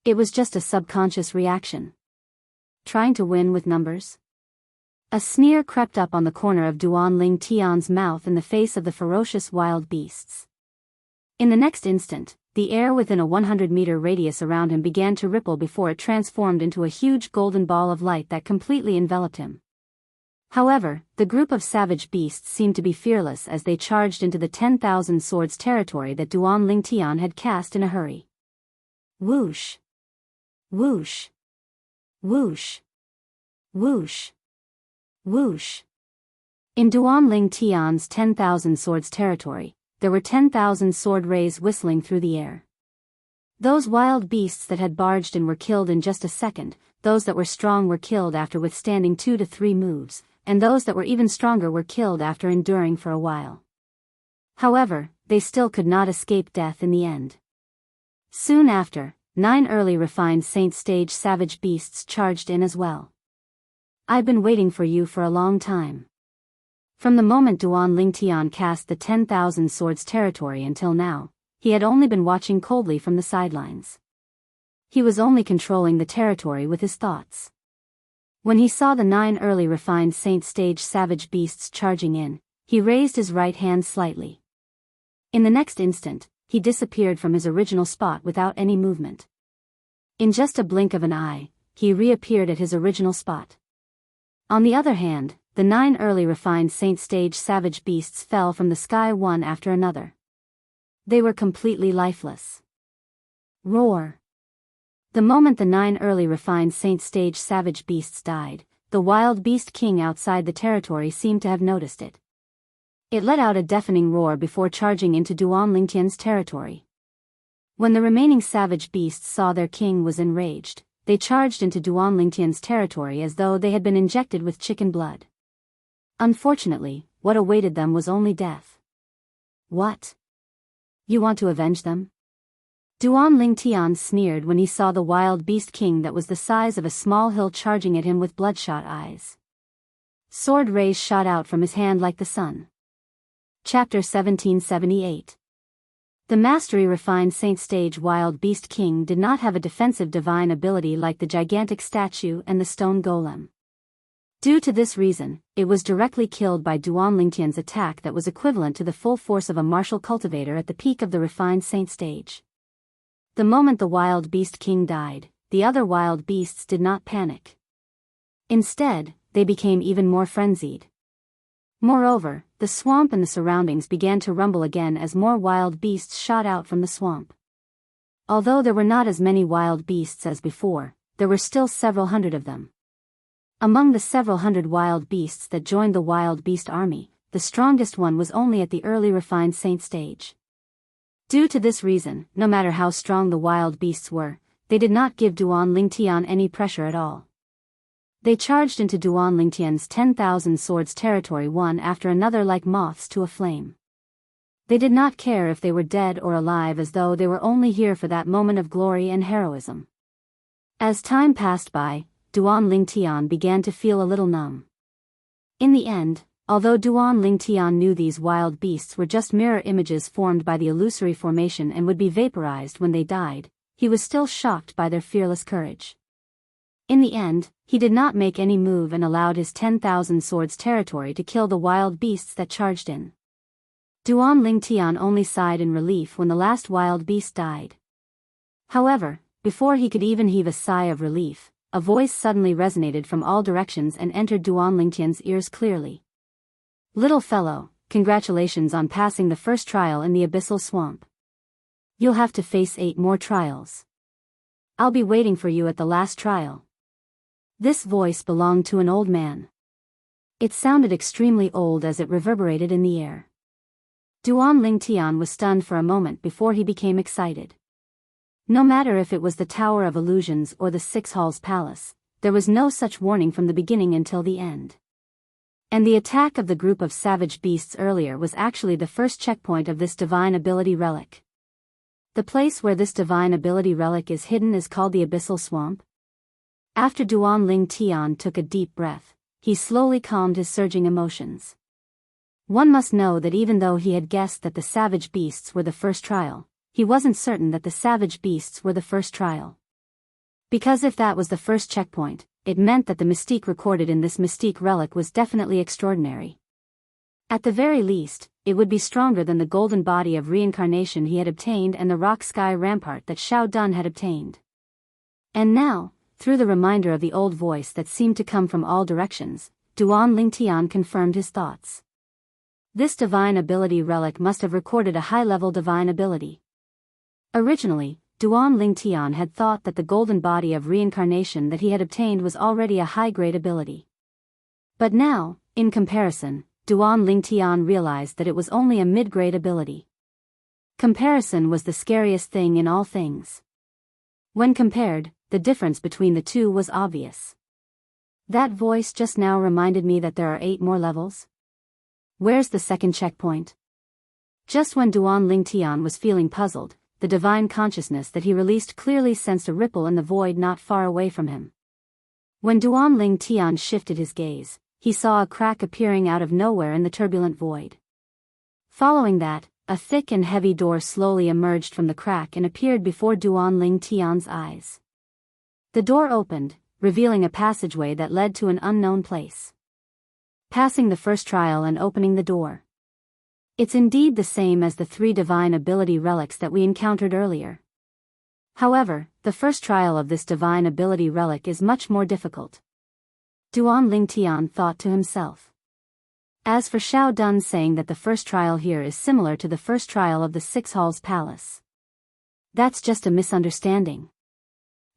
It was just a subconscious reaction. Trying to win with numbers? A sneer crept up on the corner of Duan Lingtian's mouth in the face of the ferocious wild beasts. In the next instant, the air within a 100-meter radius around him began to ripple before it transformed into a huge golden ball of light that completely enveloped him. However, the group of savage beasts seemed to be fearless as they charged into the 10,000 swords territory that Duan Lingtian had cast in a hurry. Whoosh! Whoosh! Whoosh! Whoosh! Whoosh! In Duan Lingtian's 10,000 swords territory, there were 10,000 sword rays whistling through the air. Those wild beasts that had barged in were killed in just a second, those that were strong were killed after withstanding 2 to 3 moves, and those that were even stronger were killed after enduring for a while. However, they still could not escape death in the end. Soon after, 9 early refined saint stage savage beasts charged in as well. I've been waiting for you for a long time. From the moment Duan Lingtian cast the 10,000 swords territory until now, he had only been watching coldly from the sidelines. He was only controlling the territory with his thoughts. When he saw the 9 early refined saint stage savage beasts charging in, he raised his right hand slightly. In the next instant, he disappeared from his original spot without any movement. In just a blink of an eye, he reappeared at his original spot. On the other hand, the 9 early refined saint stage savage beasts fell from the sky one after another. They were completely lifeless. Roar! The moment the 9 early refined saint stage savage beasts died, the wild beast king outside the territory seemed to have noticed it. It let out a deafening roar before charging into Duan Lingtian's territory. When the remaining savage beasts saw their king was enraged, they charged into Duan Lingtian's territory as though they had been injected with chicken blood. Unfortunately, what awaited them was only death. What? You want to avenge them? Duan Lingtian sneered when he saw the wild beast king that was the size of a small hill charging at him with bloodshot eyes. Sword rays shot out from his hand like the sun. Chapter 1778. The mastery refined saint stage wild beast king did not have a defensive divine ability like the gigantic statue and the stone golem. Due to this reason, it was directly killed by Duan Lingtian's attack that was equivalent to the full force of a martial cultivator at the peak of the refined saint stage. The moment the wild beast king died, the other wild beasts did not panic. Instead, they became even more frenzied. Moreover, the swamp and the surroundings began to rumble again as more wild beasts shot out from the swamp. Although there were not as many wild beasts as before, there were still several hundred of them. Among the several hundred wild beasts that joined the wild beast army, the strongest one was only at the early refined saint stage. Due to this reason, no matter how strong the wild beasts were, they did not give Duan Lingtian any pressure at all. They charged into Duan Lingtian's 10,000 swords territory one after another like moths to a flame. They did not care if they were dead or alive, as though they were only here for that moment of glory and heroism. As time passed by, Duan Lingtian began to feel a little numb. In the end, although Duan Lingtian knew these wild beasts were just mirror images formed by the illusory formation and would be vaporized when they died, he was still shocked by their fearless courage. In the end, he did not make any move and allowed his 10,000 swords territory to kill the wild beasts that charged in. Duan Lingtian only sighed in relief when the last wild beast died. However, before he could even heave a sigh of relief, a voice suddenly resonated from all directions and entered Duan Lingtian's ears clearly. Little fellow, congratulations on passing the first trial in the abyssal swamp. You'll have to face 8 more trials. I'll be waiting for you at the last trial. This voice belonged to an old man. It sounded extremely old as it reverberated in the air. Duan Lingtian was stunned for a moment before he became excited. No matter if it was the Tower of Illusions or the Six Halls Palace, there was no such warning from the beginning until the end. And the attack of the group of savage beasts earlier was actually the first checkpoint of this divine ability relic. The place where this divine ability relic is hidden is called the Abyssal Swamp. After Duan Lingtian took a deep breath, he slowly calmed his surging emotions. One must know that even though he had guessed that the savage beasts were the first trial, he wasn't certain that the savage beasts were the first trial. Because if that was the first checkpoint, it meant that the mystique recorded in this mystique relic was definitely extraordinary. At the very least, it would be stronger than the golden body of reincarnation he had obtained and the rock sky rampart that Xiao Dun had obtained. And now, through the reminder of the old voice that seemed to come from all directions, Duan Lingtian confirmed his thoughts. This divine ability relic must have recorded a high-level divine ability. Originally, Duan Lingtian had thought that the golden body of reincarnation that he had obtained was already a high-grade ability. But now, in comparison, Duan Lingtian realized that it was only a mid-grade ability. Comparison was the scariest thing in all things. When compared, the difference between the two was obvious. That voice just now reminded me that there are 8 more levels. Where's the second checkpoint? Just when Duan Lingtian was feeling puzzled, the divine consciousness that he released clearly sensed a ripple in the void not far away from him. When Duan Lingtian shifted his gaze, he saw a crack appearing out of nowhere in the turbulent void. Following that, a thick and heavy door slowly emerged from the crack and appeared before Duan Lingtian's eyes. The door opened, revealing a passageway that led to an unknown place. Passing the first trial and opening the door. It's indeed the same as the 3 divine ability relics that we encountered earlier. However, the first trial of this divine ability relic is much more difficult. Duan Lingtian thought to himself. As for Xiao Dun saying that the first trial here is similar to the first trial of the 6 Halls Palace. That's just a misunderstanding.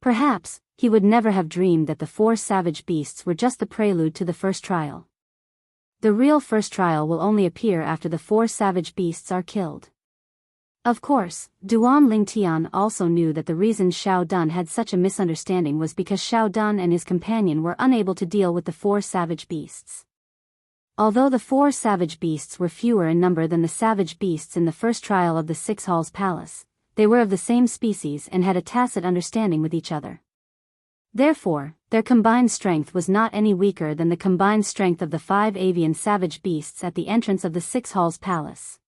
Perhaps, he would never have dreamed that the 4 savage beasts were just the prelude to the first trial. The real first trial will only appear after the 4 savage beasts are killed. Of course, Duan Lingtian also knew that the reason Xiao Dun had such a misunderstanding was because Xiao Dun and his companion were unable to deal with the 4 savage beasts. Although the 4 savage beasts were fewer in number than the savage beasts in the first trial of the 6 Halls Palace, they were of the same species and had a tacit understanding with each other. Therefore, their combined strength was not any weaker than the combined strength of the 5 avian savage beasts at the entrance of the 6 Halls Palace.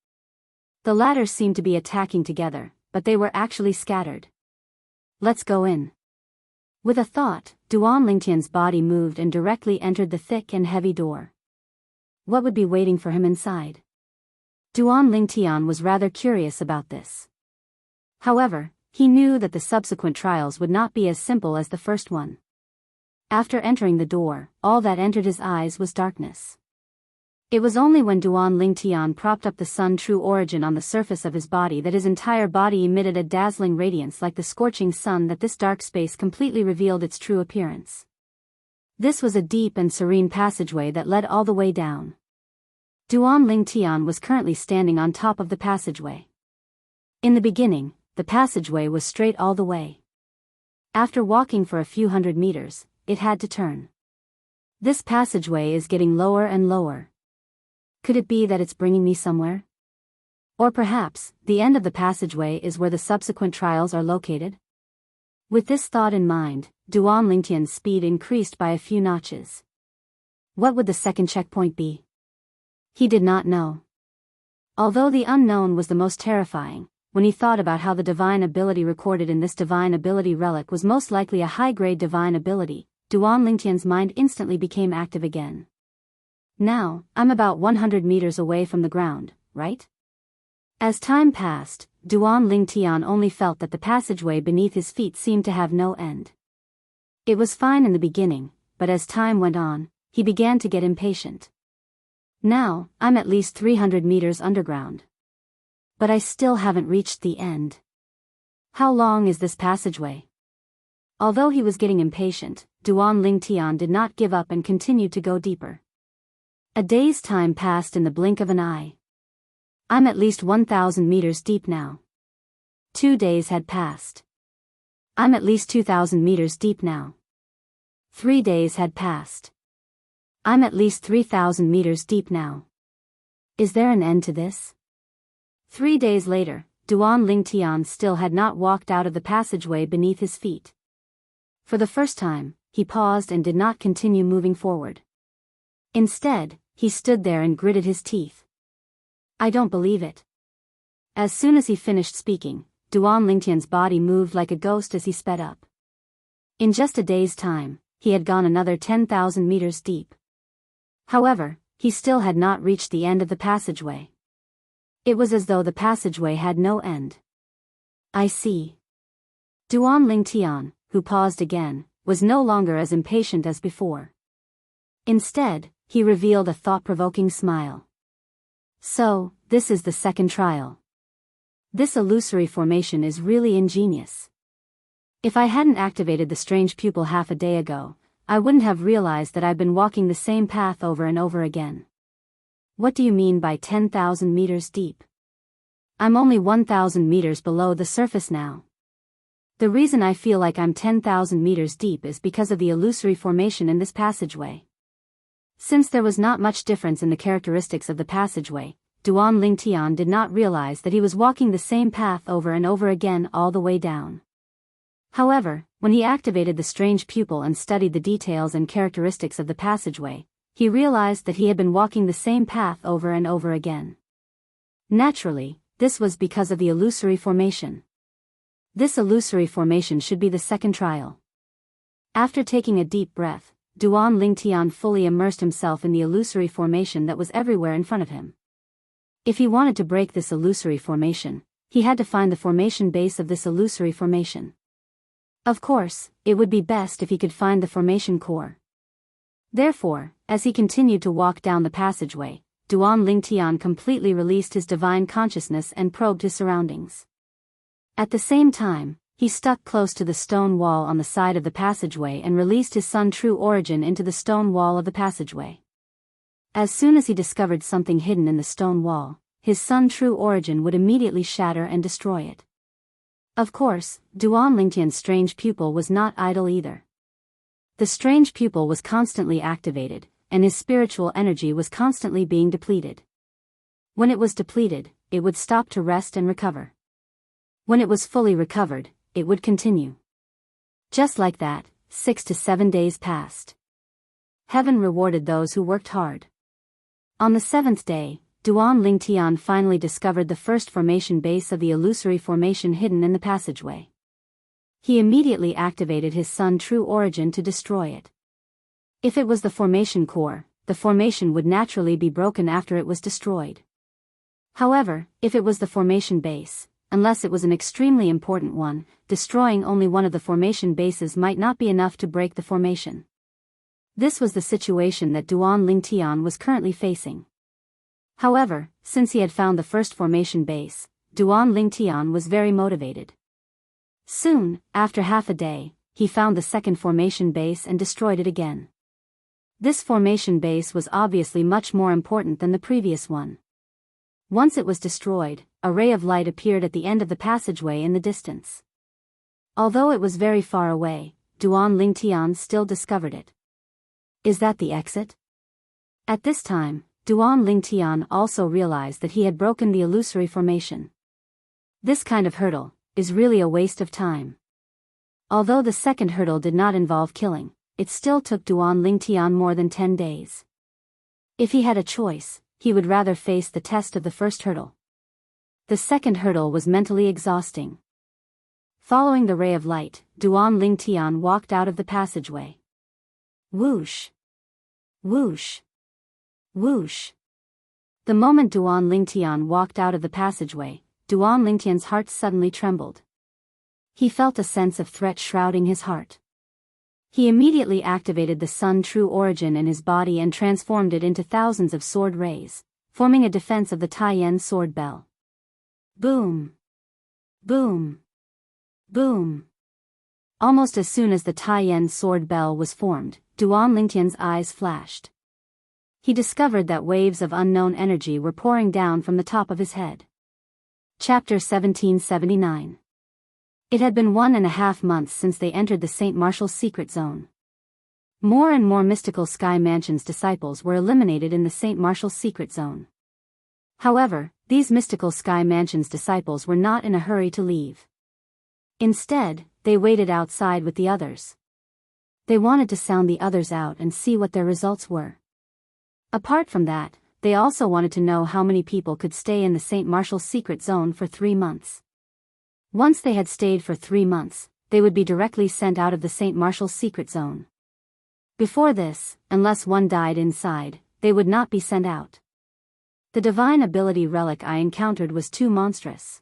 The latter seemed to be attacking together, but they were actually scattered. Let's go in. With a thought, Duan Lingtian's body moved and directly entered the thick and heavy door. What would be waiting for him inside? Duan Lingtian was rather curious about this. However, he knew that the subsequent trials would not be as simple as the first one. After entering the door, all that entered his eyes was darkness. It was only when Duan Lingtian propped up the sun true origin on the surface of his body that his entire body emitted a dazzling radiance like the scorching sun that this dark space completely revealed its true appearance. This was a deep and serene passageway that led all the way down. Duan Lingtian was currently standing on top of the passageway. In the beginning, the passageway was straight all the way. After walking for a few hundred meters, it had to turn. This passageway is getting lower and lower. Could it be that it's bringing me somewhere? Or perhaps, the end of the passageway is where the subsequent trials are located? With this thought in mind, Duan Lingtian's speed increased by a few notches. What would the second checkpoint be? He did not know. Although the unknown was the most terrifying, when he thought about how the divine ability recorded in this divine ability relic was most likely a high-grade divine ability, Duan Lingtian's mind instantly became active again. Now, I'm about 100 meters away from the ground, right? As time passed, Duan Lingtian only felt that the passageway beneath his feet seemed to have no end. It was fine in the beginning, but as time went on, he began to get impatient. Now, I'm at least 300 meters underground. But I still haven't reached the end. How long is this passageway? Although he was getting impatient, Duan Lingtian did not give up and continued to go deeper. A day's time passed in the blink of an eye. I'm at least 1,000 meters deep now. 2 days had passed. I'm at least 2,000 meters deep now. 3 days had passed. I'm at least 3,000 meters deep now. Is there an end to this? 3 days later, Duan Lingtian still had not walked out of the passageway beneath his feet. For the first time, he paused and did not continue moving forward. Instead, he stood there and gritted his teeth. I don't believe it. As soon as he finished speaking, Duan Lingtian's body moved like a ghost as he sped up. In just a day's time, he had gone another 10,000 meters deep. However, he still had not reached the end of the passageway. It was as though the passageway had no end. I see. Duan Lingtian, who paused again, was no longer as impatient as before. Instead, he revealed a thought-provoking smile. So, this is the second trial. This illusory formation is really ingenious. If I hadn't activated the strange pupil half a day ago, I wouldn't have realized that I've been walking the same path over and over again. What do you mean by 10,000 meters deep? I'm only 1,000 meters below the surface now. The reason I feel like I'm 10,000 meters deep is because of the illusory formation in this passageway. Since there was not much difference in the characteristics of the passageway, Duan Lingtian did not realize that he was walking the same path over and over again all the way down. However, when he activated the strange pupil and studied the details and characteristics of the passageway, he realized that he had been walking the same path over and over again. Naturally, this was because of the illusory formation. This illusory formation should be the second trial. After taking a deep breath, Duan Lingtian fully immersed himself in the illusory formation that was everywhere in front of him. If he wanted to break this illusory formation, he had to find the formation base of this illusory formation. Of course, it would be best if he could find the formation core. Therefore, as he continued to walk down the passageway, Duan Lingtian completely released his divine consciousness and probed his surroundings. At the same time, he stuck close to the stone wall on the side of the passageway and released his Sun True Origin into the stone wall of the passageway. As soon as he discovered something hidden in the stone wall, his Sun True Origin would immediately shatter and destroy it. Of course, Duan Lingtian's strange pupil was not idle either. The strange pupil was constantly activated, and his spiritual energy was constantly being depleted. When it was depleted, it would stop to rest and recover. When it was fully recovered, it would continue. Just like that, 6 to 7 days passed. Heaven rewarded those who worked hard. On the 7th day, Duan Lingtian finally discovered the first formation base of the illusory formation hidden in the passageway. He immediately activated his Sun True Origin to destroy it. If it was the formation core, the formation would naturally be broken after it was destroyed. However, if it was the formation base, unless it was an extremely important one, destroying only one of the formation bases might not be enough to break the formation. This was the situation that Duan Lingtian was currently facing. However, since he had found the first formation base, Duan Lingtian was very motivated. Soon, after half a day, he found the second formation base and destroyed it again. This formation base was obviously much more important than the previous one. Once it was destroyed, a ray of light appeared at the end of the passageway in the distance. Although it was very far away, Duan Lingtian still discovered it. Is that the exit? At this time, Duan Lingtian also realized that he had broken the illusory formation. This kind of hurdle is really a waste of time. Although the second hurdle did not involve killing, it still took Duan Lingtian more than 10 days. If he had a choice, he would rather face the test of the first hurdle. The second hurdle was mentally exhausting. Following the ray of light, Duan Lingtian walked out of the passageway. Whoosh! Whoosh! Whoosh! The moment Duan Lingtian walked out of the passageway, Duan Lingtian's heart suddenly trembled. He felt a sense of threat shrouding his heart. He immediately activated the Sun True Origin in his body and transformed it into thousands of sword rays, forming a defense of the Taiyan sword bell. Boom! Boom! Boom! Almost as soon as the Taiyan sword bell was formed, Duan Lingtian's eyes flashed. He discovered that waves of unknown energy were pouring down from the top of his head. Chapter 1779. It had been 1.5 months since they entered the St. Martial's secret zone. More and more mystical Sky Mansion's disciples were eliminated in the St. Martial's secret zone. However, these mystical Sky Mansion's disciples were not in a hurry to leave. Instead, they waited outside with the others. They wanted to sound the others out and see what their results were. Apart from that, they also wanted to know how many people could stay in the St. Martial's secret zone for 3 months. Once they had stayed for 3 months, they would be directly sent out of the St. Martial's secret zone. Before this, unless one died inside, they would not be sent out. The divine ability relic I encountered was too monstrous.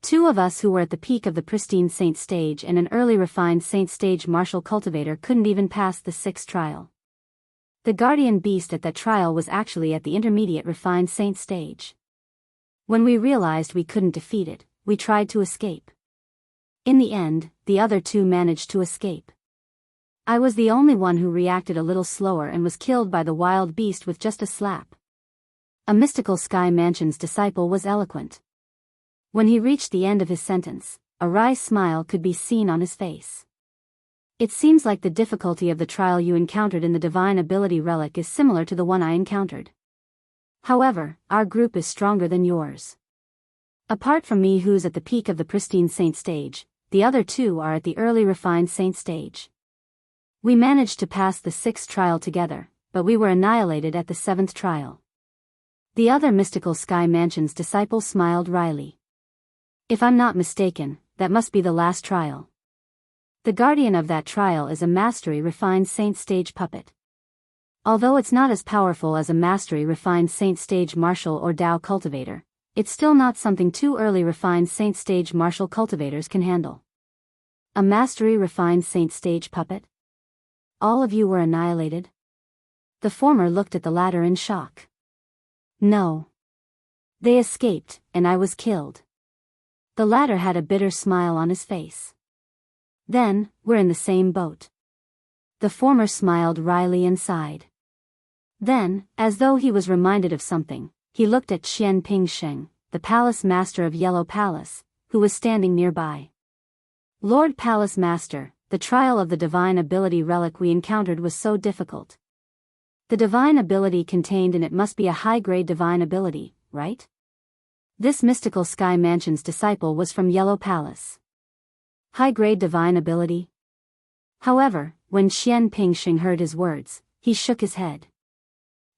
2 of us who were at the peak of the pristine Saint stage and an early refined Saint stage martial cultivator couldn't even pass the 6th trial. The guardian beast at that trial was actually at the intermediate refined Saint stage. When we realized we couldn't defeat it, we tried to escape. In the end, the other 2 managed to escape. I was the only one who reacted a little slower and was killed by the wild beast with just a slap. A mystical Sky Mansion's disciple was eloquent. When he reached the end of his sentence, a wry smile could be seen on his face. It seems like the difficulty of the trial you encountered in the divine ability relic is similar to the one I encountered. However, our group is stronger than yours. Apart from me who's at the peak of the pristine Saint stage, the other 2 are at the early refined Saint stage. We managed to pass the 6th trial together, but we were annihilated at the 7th trial. The other mystical Sky Mansion's disciple smiled wryly. If I'm not mistaken, that must be the last trial. The guardian of that trial is a mastery-refined saint stage puppet. Although it's not as powerful as a mastery-refined saint stage martial or Dao cultivator, it's still not something two early refined saint stage martial cultivators can handle. A mastery-refined saint stage puppet? All of you were annihilated? The former looked at the latter in shock. No. They escaped, and I was killed. The latter had a bitter smile on his face. Then, we're in the same boat. The former smiled wryly and sighed. Then, as though he was reminded of something, he looked at Qian Pingsheng, the palace master of Yellow Palace, who was standing nearby. Lord Palace Master, the trial of the divine ability relic we encountered was so difficult. The divine ability contained in it must be a high-grade divine ability, right? This mystical Sky Mansion's disciple was from Yellow Palace. High-grade divine ability? However, when Qian Pingsheng heard his words, he shook his head.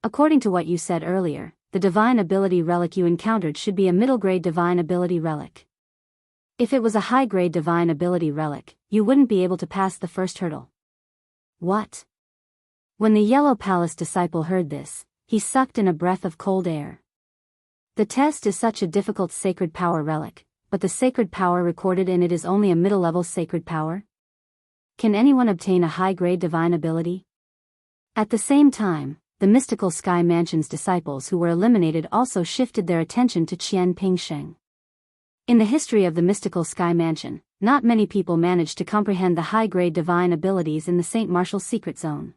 According to what you said earlier, the divine ability relic you encountered should be a middle-grade divine ability relic. If it was a high-grade divine ability relic, you wouldn't be able to pass the first hurdle. What? When the Yellow Palace disciple heard this, he sucked in a breath of cold air. The test is such a difficult sacred power relic, but the sacred power recorded in it is only a middle-level sacred power? Can anyone obtain a high-grade divine ability? At the same time, the mystical Sky Mansion's disciples who were eliminated also shifted their attention to Qian Pingsheng. In the history of the mystical Sky Mansion, not many people managed to comprehend the high-grade divine abilities in the Saint Martial's secret zone.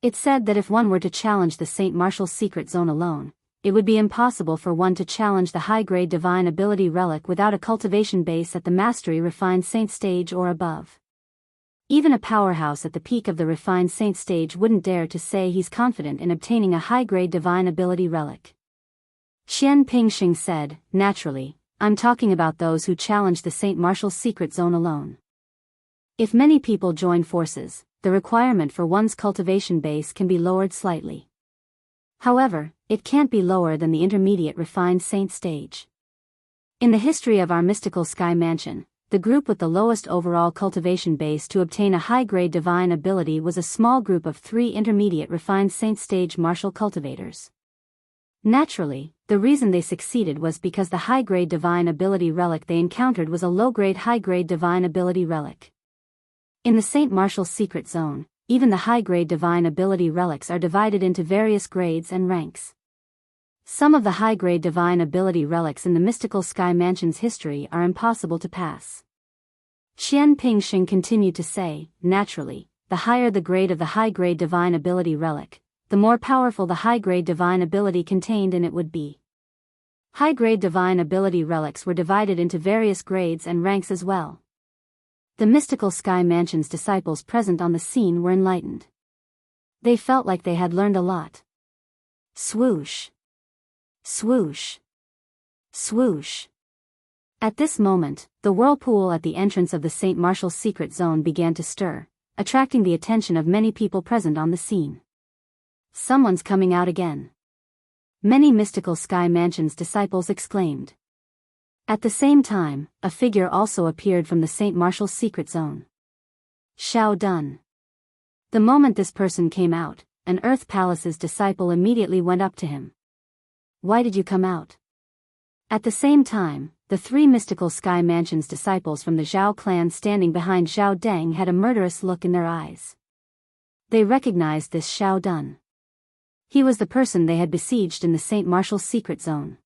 It's said that if one were to challenge the Saint Martial's secret zone alone, it would be impossible for one to challenge the high-grade divine ability relic without a cultivation base at the mastery-refined saint stage or above. Even a powerhouse at the peak of the refined saint stage wouldn't dare to say he's confident in obtaining a high-grade divine ability relic. Qian Pingsheng said, naturally, I'm talking about those who challenge the Saint Martial's secret zone alone. If many people join forces, the requirement for one's cultivation base can be lowered slightly. However, it can't be lower than the intermediate refined saint stage. In the history of our mystical Sky Mansion, the group with the lowest overall cultivation base to obtain a high-grade divine ability was a small group of 3 intermediate refined saint stage martial cultivators. Naturally, the reason they succeeded was because the high-grade divine ability relic they encountered was a low-grade high-grade divine ability relic. In the Saint Martial's secret zone, even the high-grade divine ability relics are divided into various grades and ranks. Some of the high-grade divine ability relics in the mystical Sky Mansion's history are impossible to pass. Qian Pingsheng continued to say, naturally, the higher the grade of the high-grade divine ability relic, the more powerful the high-grade divine ability contained in it would be. High-grade divine ability relics were divided into various grades and ranks as well. The mystical Sky Mansion's disciples present on the scene were enlightened. They felt like they had learned a lot. Swoosh. Swoosh. Swoosh. At this moment, the whirlpool at the entrance of the Saint Martial's secret zone began to stir, attracting the attention of many people present on the scene. Someone's coming out again. Many mystical Sky Mansion's disciples exclaimed. At the same time, a figure also appeared from the Saint Martial's secret zone. Xiao Dun. The moment this person came out, an Earth Palace's disciple immediately went up to him. Why did you come out? At the same time, the 3 mystical Sky Mansion's disciples from the Zhao clan standing behind Zhao Deng had a murderous look in their eyes. They recognized this Xiao Dun. He was the person they had besieged in the Saint Martial's secret zone.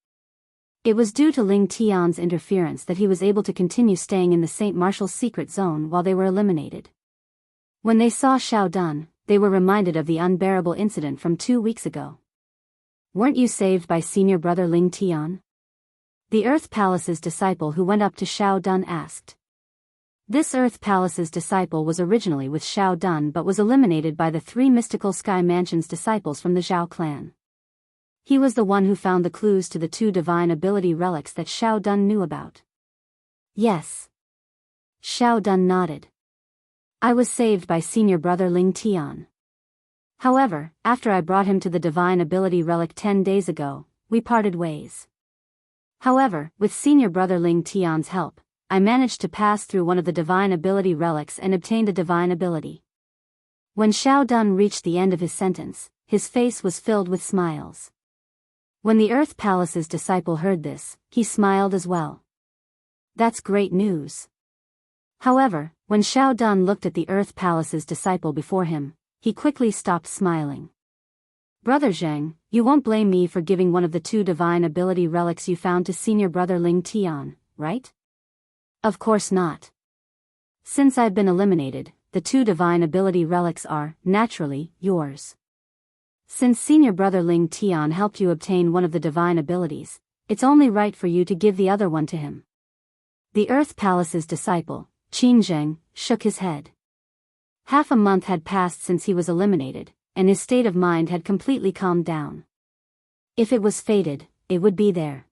It was due to Ling Tian's interference that he was able to continue staying in the Saint Martial's secret zone while they were eliminated. When they saw Xiao Dun, they were reminded of the unbearable incident from 2 weeks ago. Weren't you saved by senior brother Ling Tian? The Earth Palace's disciple who went up to Xiao Dun asked. This Earth Palace's disciple was originally with Xiao Dun but was eliminated by the 3 mystical Sky Mansion's disciples from the Zhao clan. He was the one who found the clues to the 2 divine ability relics that Xiao Dun knew about. Yes. Xiao Dun nodded. I was saved by senior brother Ling Tian. However, after I brought him to the divine ability relic 10 days ago, we parted ways. However, with senior brother Ling Tian's help, I managed to pass through one of the divine ability relics and obtained a divine ability." When Xiao Dun reached the end of his sentence, his face was filled with smiles. When the Earth Palace's disciple heard this, he smiled as well. "That's great news." However, when Xiao Dun looked at the Earth Palace's disciple before him, he quickly stopped smiling. "Brother Zheng, you won't blame me for giving one of the 2 divine ability relics you found to senior brother Ling Tian, right?" "Of course not. Since I've been eliminated, the 2 divine ability relics are, naturally, yours. Since senior brother Ling Tian helped you obtain one of the divine abilities, it's only right for you to give the other one to him." The Earth Palace's disciple, Qin Zheng, shook his head. Half a month had passed since he was eliminated, and his state of mind had completely calmed down. If it was fated, it would be there.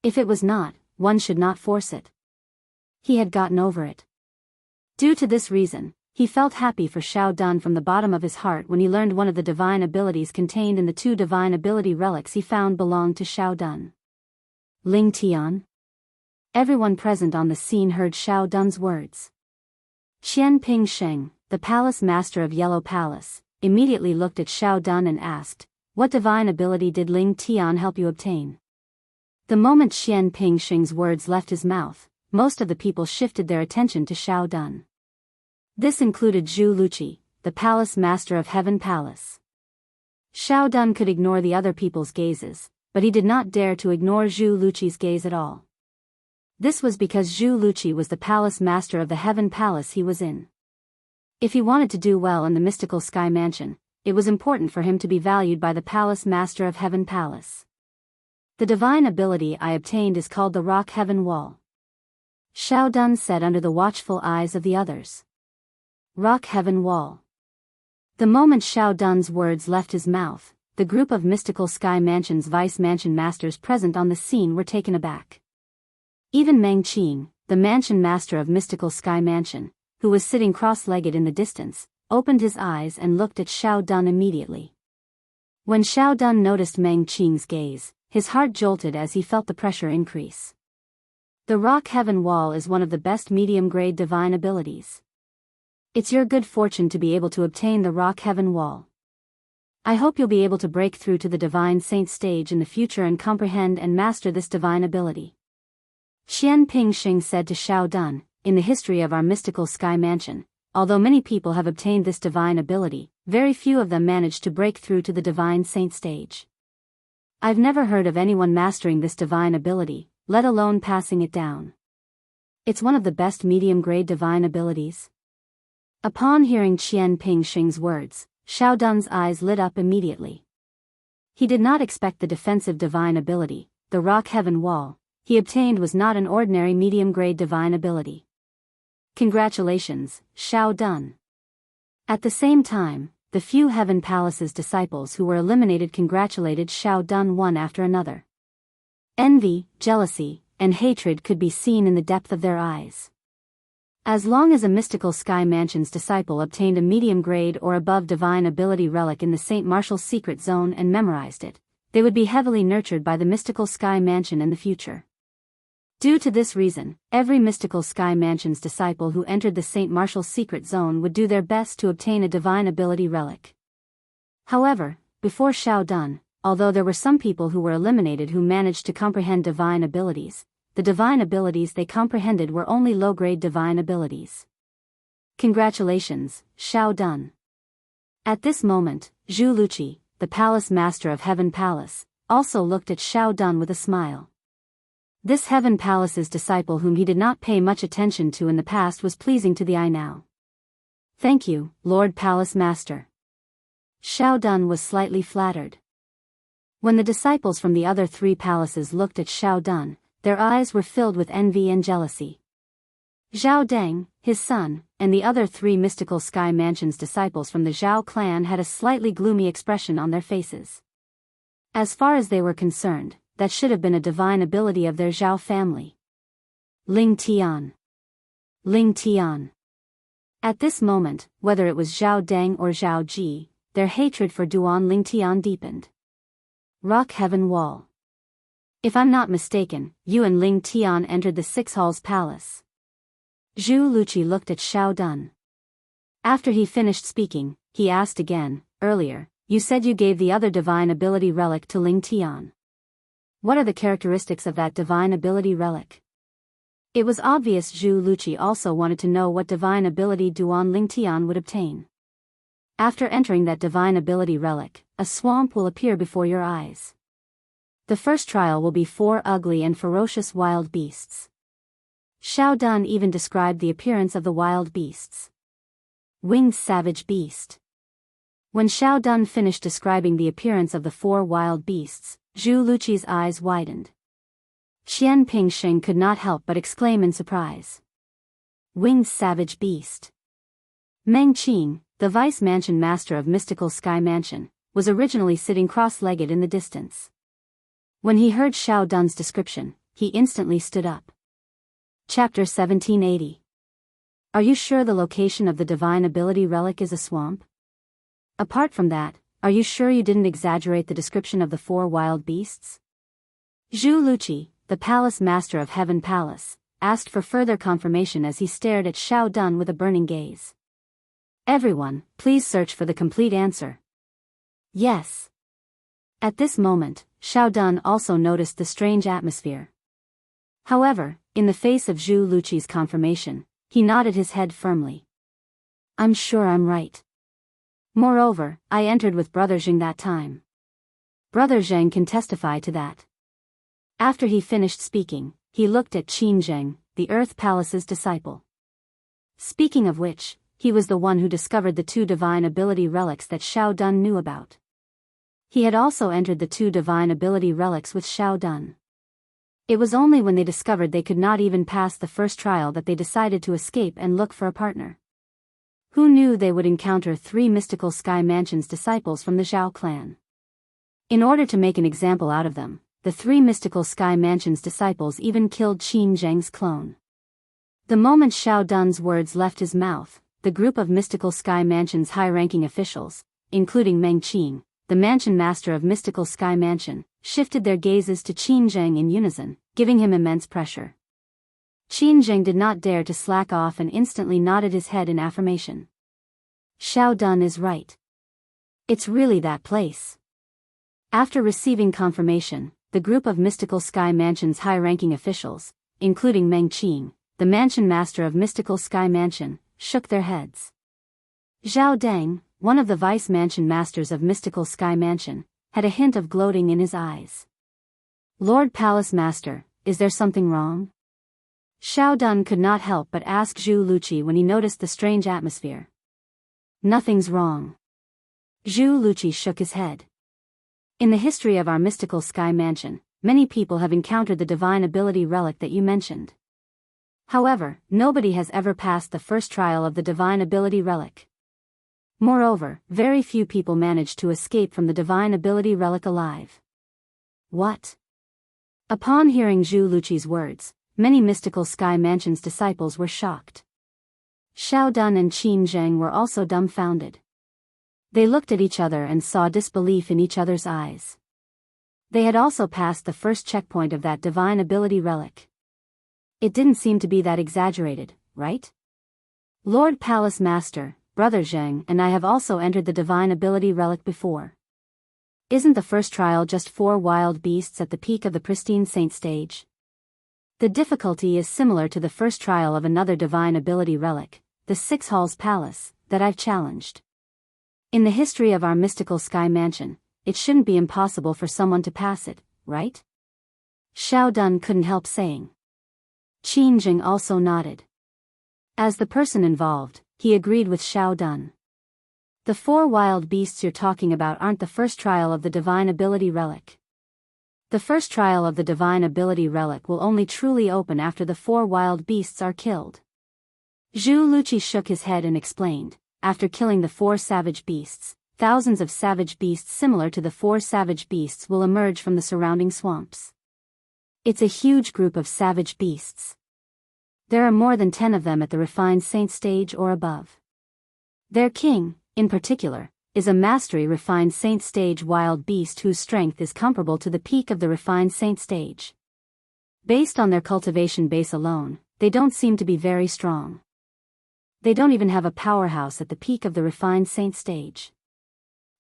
If it was not, one should not force it. He had gotten over it. Due to this reason, he felt happy for Xiao Dun from the bottom of his heart when he learned one of the divine abilities contained in the 2 divine ability relics he found belonged to Xiao Dun. "Ling Tian?" Everyone present on the scene heard Xiao Dun's words. Qian Ping Sheng, the palace master of Yellow Palace, immediately looked at Xiao Dun and asked, "What divine ability did Ling Tian help you obtain?" The moment Qian Ping Sheng's words left his mouth, most of the people shifted their attention to Xiao Dun. This included Zhu Luqi, the palace master of Heaven Palace. Xiao Dun could ignore the other people's gazes, but he did not dare to ignore Zhu Luqi's gaze at all. This was because Zhu Luqi was the palace master of the Heaven Palace he was in. If he wanted to do well in the mystical Sky Mansion, it was important for him to be valued by the palace master of Heaven Palace. "The divine ability I obtained is called the Rock Heaven Wall," Xiao Dun said under the watchful eyes of the others. "Rock Heaven Wall." The moment Xiao Dun's words left his mouth, the group of mystical Sky Mansion's vice mansion masters present on the scene were taken aback. Even Meng Qing, the mansion master of mystical Sky Mansion, who was sitting cross-legged in the distance, opened his eyes and looked at Xiao Dun immediately. When Xiao Dun noticed Meng Qing's gaze, his heart jolted as he felt the pressure increase. The Rock Heaven Wall is one of the best medium-grade divine abilities. It's your good fortune to be able to obtain the Rock Heaven Wall. I hope you'll be able to break through to the Divine Saint stage in the future and comprehend and master this divine ability. Qian Ping Sheng said to Xiao Dun, "In the history of our mystical Sky Mansion, although many people have obtained this divine ability, very few of them managed to break through to the Divine Saint stage. I've never heard of anyone mastering this divine ability, let alone passing it down. It's one of the best medium-grade divine abilities." Upon hearing Qian Ping Sheng's words, Xiao Dun's eyes lit up immediately. He did not expect the defensive divine ability, the Rock Heaven Wall, he obtained was not an ordinary medium-grade divine ability. "Congratulations, Xiao Dun." At the same time, the few Heaven Palace's disciples who were eliminated congratulated Xiao Dun one after another. Envy, jealousy, and hatred could be seen in the depth of their eyes. As long as a mystical Sky Mansion's disciple obtained a medium-grade or above divine ability relic in the St. Martial's secret zone and memorized it, they would be heavily nurtured by the mystical Sky Mansion in the future. Due to this reason, every mystical Sky Mansion's disciple who entered the St. Martial's secret zone would do their best to obtain a divine ability relic. However, before Xiao Dun, although there were some people who were eliminated who managed to comprehend divine abilities, the divine abilities they comprehended were only low-grade divine abilities. Congratulations, Xiao Dun. At this moment, Zhu Luqi, the palace master of Heaven Palace, also looked at Xiao Dun with a smile. This Heaven Palace's disciple whom he did not pay much attention to in the past was pleasing to the eye now. "Thank you, Lord Palace Master." Xiao Dun was slightly flattered. When the disciples from the other 3 palaces looked at Xiao Dun, their eyes were filled with envy and jealousy. Zhao Deng, his son, and the other 3 mystical Sky Mansion's disciples from the Zhao clan had a slightly gloomy expression on their faces. As far as they were concerned, that should have been a divine ability of their Zhao family. Ling Tian. Ling Tian. At this moment, whether it was Zhao Deng or Zhao Ji, their hatred for Duan Ling Tian deepened. Rock Heaven Wall. If I'm not mistaken, you and Ling Tian entered the Six Halls Palace. Zhu Luqi looked at Xiao Dun. After he finished speaking, he asked again, earlier, you said you gave the other divine ability relic to Ling Tian. What are the characteristics of that divine ability relic? It was obvious Zhu Luqi also wanted to know what divine ability Duan Ling Tian would obtain. After entering that divine ability relic, a swamp will appear before your eyes. The first trial will be 4 ugly and ferocious wild beasts. Xiao Dun even described the appearance of the wild beasts. Winged savage beast. When Xiao Dun finished describing the appearance of the 4 wild beasts, Zhu Luqi's eyes widened. Qian Pingxing could not help but exclaim in surprise. Winged savage beast. Meng Qing, the vice mansion master of Mystical Sky Mansion, was originally sitting cross-legged in the distance. When he heard Xiao Dun's description, he instantly stood up. Chapter 1780. Are you sure the location of the divine ability relic is a swamp? Apart from that, are you sure you didn't exaggerate the description of the 4 wild beasts? Zhu Luqi, the palace master of Heaven Palace, asked for further confirmation as he stared at Xiao Dun with a burning gaze. Everyone, please search for the complete answer. Yes. At this moment, Xiao Dun also noticed the strange atmosphere. However, in the face of Zhu Luqi's confirmation, he nodded his head firmly. I'm sure I'm right. Moreover, I entered with Brother Zheng that time. Brother Zheng can testify to that. After he finished speaking, he looked at Qin Zheng, the Earth Palace's disciple. Speaking of which, he was the one who discovered the 2 divine ability relics that Xiao Dun knew about. He had also entered the 2 divine ability relics with Xiao Dun. It was only when they discovered they could not even pass the first trial that they decided to escape and look for a partner. Who knew they would encounter 3 Mystical Sky Mansion's disciples from the Zhao clan? In order to make an example out of them, the 3 Mystical Sky Mansion's disciples even killed Qin Zheng's clone. The moment Xiao Dun's words left his mouth, the group of Mystical Sky Mansion's high-ranking officials, including Meng Qing, the mansion master of Mystical Sky Mansion, shifted their gazes to Qin Zheng in unison, giving him immense pressure. Qin Zheng did not dare to slack off and instantly nodded his head in affirmation. Xiao Dun is right. It's really that place. After receiving confirmation, the group of Mystical Sky Mansion's high-ranking officials, including Meng Qing, the mansion master of Mystical Sky Mansion, shook their heads. Zhao Deng, one of the vice mansion masters of Mystical Sky Mansion, had a hint of gloating in his eyes. Lord Palace Master, is there something wrong? Xiao Dun could not help but ask Zhu Luqi when he noticed the strange atmosphere. Nothing's wrong. Zhu Luqi shook his head. In the history of our Mystical Sky Mansion, many people have encountered the divine ability relic that you mentioned. However, nobody has ever passed the first trial of the divine ability relic. Moreover, very few people managed to escape from the divine ability relic alive. What? Upon hearing Zhu Luqi's words, many Mystical Sky Mansion's disciples were shocked. Xiao Dun and Qin Zheng were also dumbfounded. They looked at each other and saw disbelief in each other's eyes. They had also passed the first checkpoint of that divine ability relic. It didn't seem to be that exaggerated, right? Lord Palace Master, Brother Zheng and I have also entered the divine ability relic before. Isn't the first trial just 4 wild beasts at the peak of the pristine saint stage? The difficulty is similar to the first trial of another divine ability relic, the 6 Halls Palace, that I've challenged. In the history of our Mystical Sky Mansion, it shouldn't be impossible for someone to pass it, right? Xiao Dun couldn't help saying. Qin Zheng also nodded. As the person involved, he agreed with Xiao Dun. The 4 wild beasts you're talking about aren't the first trial of the divine ability relic. The first trial of the divine ability relic will only truly open after the 4 wild beasts are killed. Zhu Luqi shook his head and explained, after killing the 4 savage beasts, thousands of savage beasts similar to the 4 savage beasts will emerge from the surrounding swamps. It's a huge group of savage beasts. There are more than 10 of them at the refined saint stage or above. Their king, in particular, is a mastery refined saint stage wild beast whose strength is comparable to the peak of the refined saint stage. Based on their cultivation base alone, they don't seem to be very strong. They don't even have a powerhouse at the peak of the refined saint stage.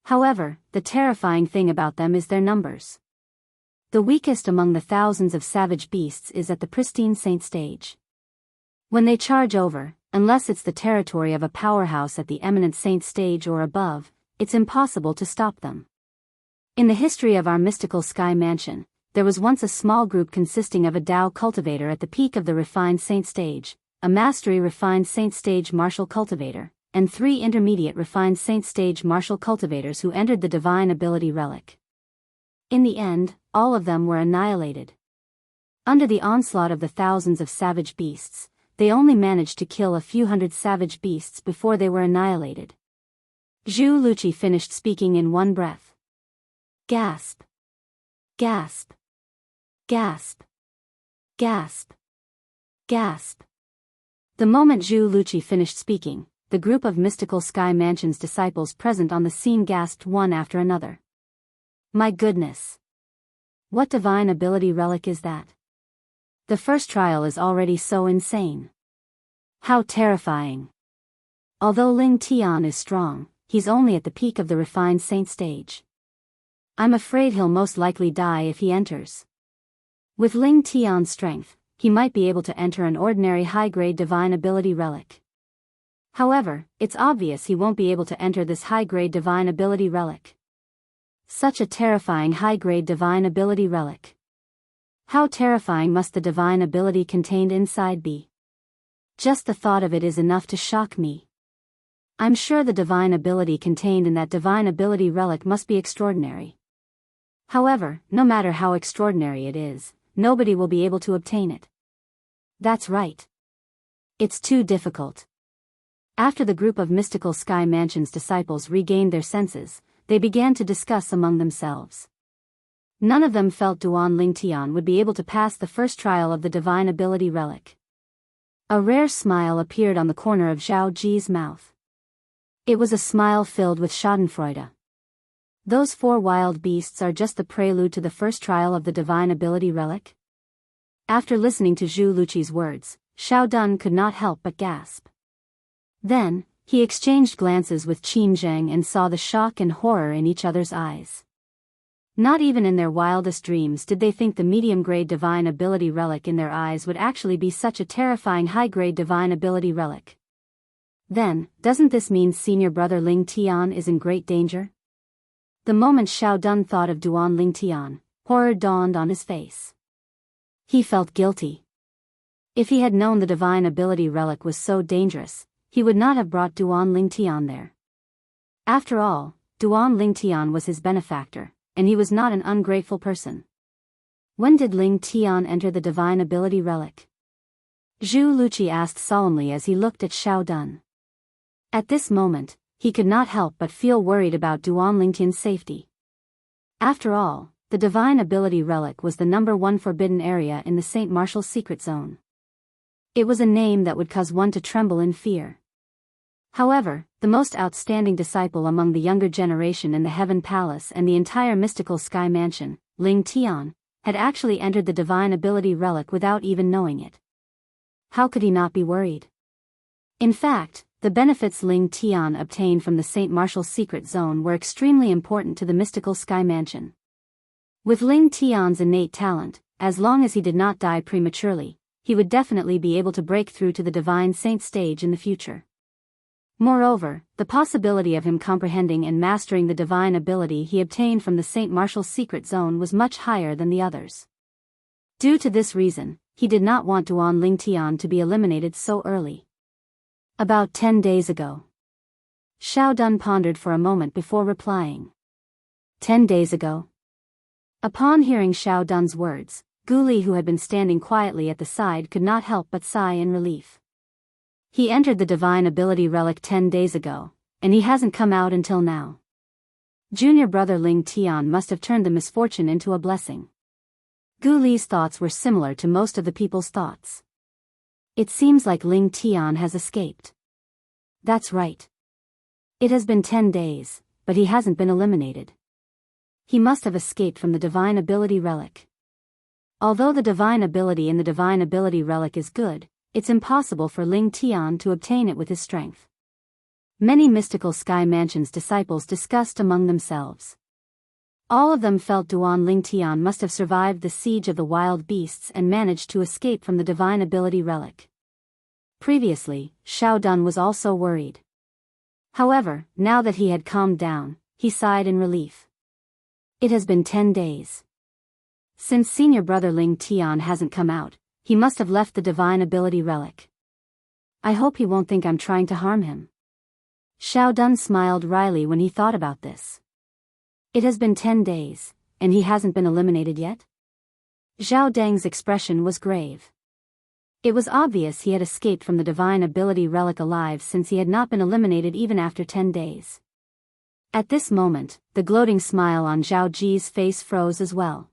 However, the terrifying thing about them is their numbers. The weakest among the thousands of savage beasts is at the pristine saint stage. When they charge over, unless it's the territory of a powerhouse at the eminent saint stage or above, it's impossible to stop them. In the history of our mystical sky mansion, there was once a small group consisting of a Dao cultivator at the peak of the refined saint stage, a mastery refined saint stage martial cultivator, and 3 intermediate refined saint stage martial cultivators who entered the divine ability relic. In the end, all of them were annihilated. Under the onslaught of the thousands of savage beasts, they only managed to kill a few hundred savage beasts before they were annihilated. Zhu Luqi finished speaking in one breath. Gasp. Gasp. Gasp. Gasp. Gasp. The moment Zhu Luqi finished speaking, the group of mystical sky mansion's disciples present on the scene gasped one after another. My goodness! What divine ability relic is that? The first trial is already so insane. How terrifying! Although Ling Tian is strong, he's only at the peak of the refined saint stage. I'm afraid he'll most likely die if he enters. With Ling Tian's strength, he might be able to enter an ordinary high-grade divine ability relic. However, it's obvious he won't be able to enter this high-grade divine ability relic. Such a terrifying high-grade divine ability relic. How terrifying must the divine ability contained inside be? Just the thought of it is enough to shock me. I'm sure the divine ability contained in that divine ability relic must be extraordinary. However, no matter how extraordinary it is, nobody will be able to obtain it. That's right. It's too difficult. After the group of mystical sky mansion's disciples regained their senses, they began to discuss among themselves. None of them felt Duan Lingtian would be able to pass the first trial of the divine ability relic. A rare smile appeared on the corner of Zhao Ji's mouth. It was a smile filled with schadenfreude. Those 4 wild beasts are just the prelude to the first trial of the divine ability relic? After listening to Zhu Luqi's words, Xiao Dun could not help but gasp. Then, he exchanged glances with Qin Zheng and saw the shock and horror in each other's eyes. Not even in their wildest dreams did they think the medium-grade divine ability relic in their eyes would actually be such a terrifying high-grade divine ability relic. Then, doesn't this mean senior brother Ling Tian is in great danger? The moment Xiao Dun thought of Duan Ling Tian, horror dawned on his face. He felt guilty. If he had known the divine ability relic was so dangerous, he would not have brought Duan Ling Tian there. After all, Duan Ling Tian was his benefactor, and he was not an ungrateful person. When did Ling Tian enter the divine ability relic? Zhu Luqi asked solemnly as he looked at Xiao Dun. At this moment, he could not help but feel worried about Duan Lingtian's safety. After all, the divine ability relic was the #1 forbidden area in the Saint Martial's secret zone. It was a name that would cause one to tremble in fear. However, the most outstanding disciple among the younger generation in the Heaven Palace and the entire mystical sky mansion, Ling Tian, had actually entered the divine ability relic without even knowing it. How could he not be worried? In fact, the benefits Ling Tian obtained from the Saint Martial's secret zone were extremely important to the mystical sky mansion. With Ling Tian's innate talent, as long as he did not die prematurely, he would definitely be able to break through to the divine saint stage in the future. Moreover, the possibility of him comprehending and mastering the divine ability he obtained from the Saint Martial's secret zone was much higher than the others. Due to this reason, he did not want Duan Lingtian to be eliminated so early. About 10 days ago. Xiao Dun pondered for a moment before replying. 10 days ago? Upon hearing Xiao Dun's words, Guli, who had been standing quietly at the side, could not help but sigh in relief. He entered the divine ability relic 10 days ago, and he hasn't come out until now. Junior brother Ling Tian must have turned the misfortune into a blessing. Guli's thoughts were similar to most of the people's thoughts. It seems like Ling Tian has escaped. That's right. It has been 10 days, but he hasn't been eliminated. He must have escaped from the Divine Ability Relic. Although the Divine Ability in the Divine Ability Relic is good, it's impossible for Ling Tian to obtain it with his strength. Many mystical Sky Mansion's disciples discussed among themselves. All of them felt Duan Ling Tian must have survived the siege of the wild beasts and managed to escape from the Divine Ability Relic. Previously, Xiao Dun was also worried. However, now that he had calmed down, he sighed in relief. It has been 10 days. Since senior brother Ling Tian hasn't come out, he must have left the Divine Ability Relic. I hope he won't think I'm trying to harm him. Xiao Dun smiled wryly when he thought about this. It has been 10 days, and he hasn't been eliminated yet? Zhao Deng's expression was grave. It was obvious he had escaped from the Divine Ability Relic alive since he had not been eliminated even after 10 days. At this moment, the gloating smile on Zhao Ji's face froze as well.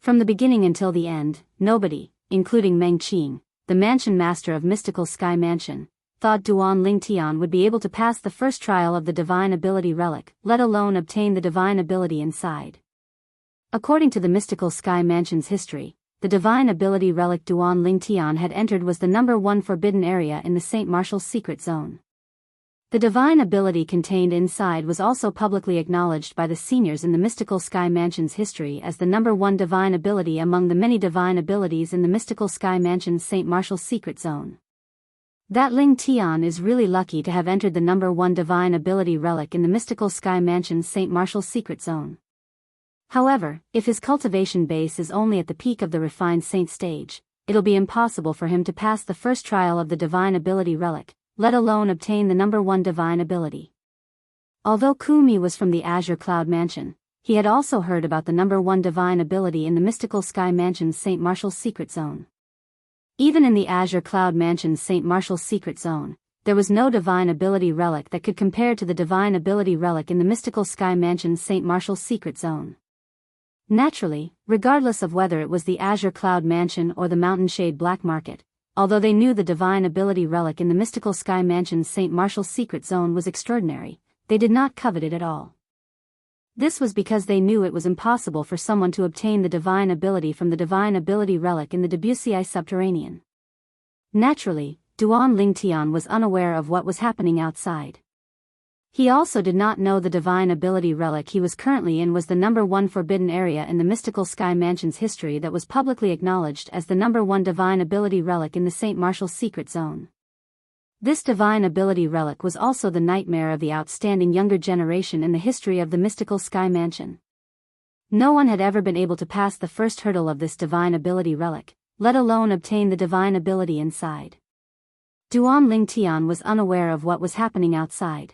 From the beginning until the end, nobody, including Meng Qing, the mansion master of Mystical Sky Mansion, thought Duan Ling Tian would be able to pass the first trial of the Divine Ability Relic, let alone obtain the Divine Ability inside. According to the Mystical Sky Mansion's history, the Divine Ability Relic Duan Ling Tian had entered was the #1 forbidden area in the St. Martial's secret zone. The Divine Ability contained inside was also publicly acknowledged by the seniors in the Mystical Sky Mansion's history as the #1 Divine Ability among the many Divine Abilities in the Mystical Sky Mansion's St. Martial's secret zone. That Ling Tian is really lucky to have entered the #1 Divine Ability Relic in the Mystical Sky Mansion's St. Martial's secret zone. However, if his cultivation base is only at the peak of the refined saint stage, it'll be impossible for him to pass the first trial of the Divine Ability Relic, let alone obtain the #1 Divine Ability. Although Kumi was from the Azure Cloud Mansion, he had also heard about the #1 Divine Ability in the Mystical Sky Mansion's St. Martial's secret zone. Even in the Azure Cloud Mansion's St. Martial's secret zone, there was no Divine Ability Relic that could compare to the Divine Ability Relic in the Mystical Sky Mansion's St. Martial's secret zone. Naturally, regardless of whether it was the Azure Cloud Mansion or the Mountain Shade Black Market, although they knew the Divine Ability Relic in the Mystical Sky Mansion's St. Martial's secret zone was extraordinary, they did not covet it at all. This was because they knew it was impossible for someone to obtain the Divine Ability from the Divine Ability Relic in the Debussy Subterranean. Naturally, Duan Ling Tian was unaware of what was happening outside. He also did not know the Divine Ability Relic he was currently in was the #1 forbidden area in the Mystical Sky Mansion's history that was publicly acknowledged as the #1 Divine Ability Relic in the St. Martial's secret zone. This Divine Ability Relic was also the nightmare of the outstanding younger generation in the history of the Mystical Sky Mansion. No one had ever been able to pass the first hurdle of this Divine Ability Relic, let alone obtain the Divine Ability inside. Duan Ling Tian was unaware of what was happening outside.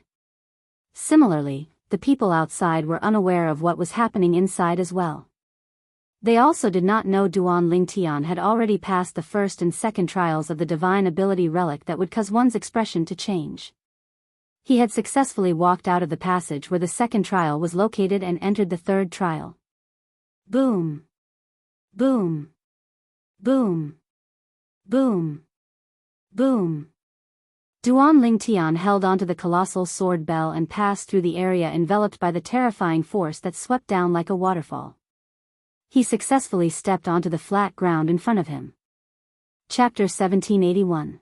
Similarly, the people outside were unaware of what was happening inside as well. They also did not know Duan Ling Tian had already passed the first and second trials of the Divine Ability Relic that would cause one's expression to change. He had successfully walked out of the passage where the second trial was located and entered the third trial. Boom! Boom! Boom! Boom! Boom! Duan Ling Tian held onto the colossal sword bell and passed through the area enveloped by the terrifying force that swept down like a waterfall. He successfully stepped onto the flat ground in front of him. Chapter 1781.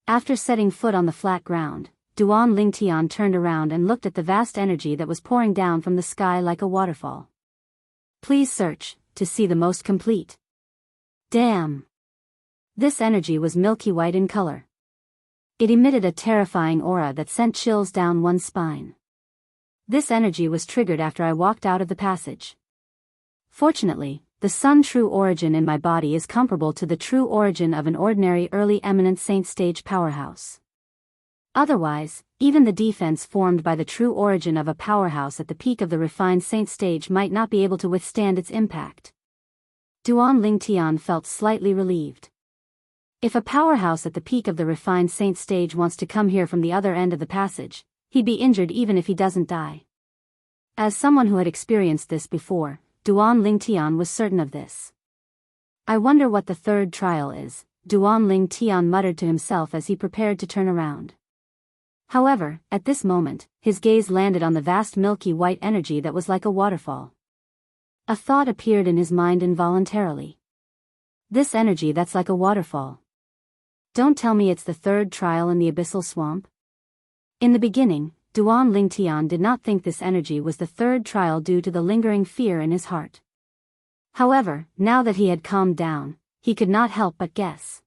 After setting foot on the flat ground, Duan Ling Tian turned around and looked at the vast energy that was pouring down from the sky like a waterfall. Please search, to see the most complete. Damn! This energy was milky white in color. It emitted a terrifying aura that sent chills down one's spine. This energy was triggered after I walked out of the passage. Fortunately, the Sun true origin in my body is comparable to the true origin of an ordinary early eminent saint stage powerhouse. Otherwise, even the defense formed by the true origin of a powerhouse at the peak of the refined saint stage might not be able to withstand its impact. Duan Ling Tian felt slightly relieved. If a powerhouse at the peak of the refined saint stage wants to come here from the other end of the passage, he'd be injured even if he doesn't die. As someone who had experienced this before, Duan Ling Tian was certain of this. I wonder what the third trial is, Duan Ling Tian muttered to himself as he prepared to turn around. However, at this moment, his gaze landed on the vast milky white energy that was like a waterfall. A thought appeared in his mind involuntarily. This energy that's like a waterfall. Don't tell me it's the third trial in the abyssal swamp? In the beginning, Duan Lingtian did not think this energy was the third trial due to the lingering fear in his heart. However, now that he had calmed down, he could not help but guess.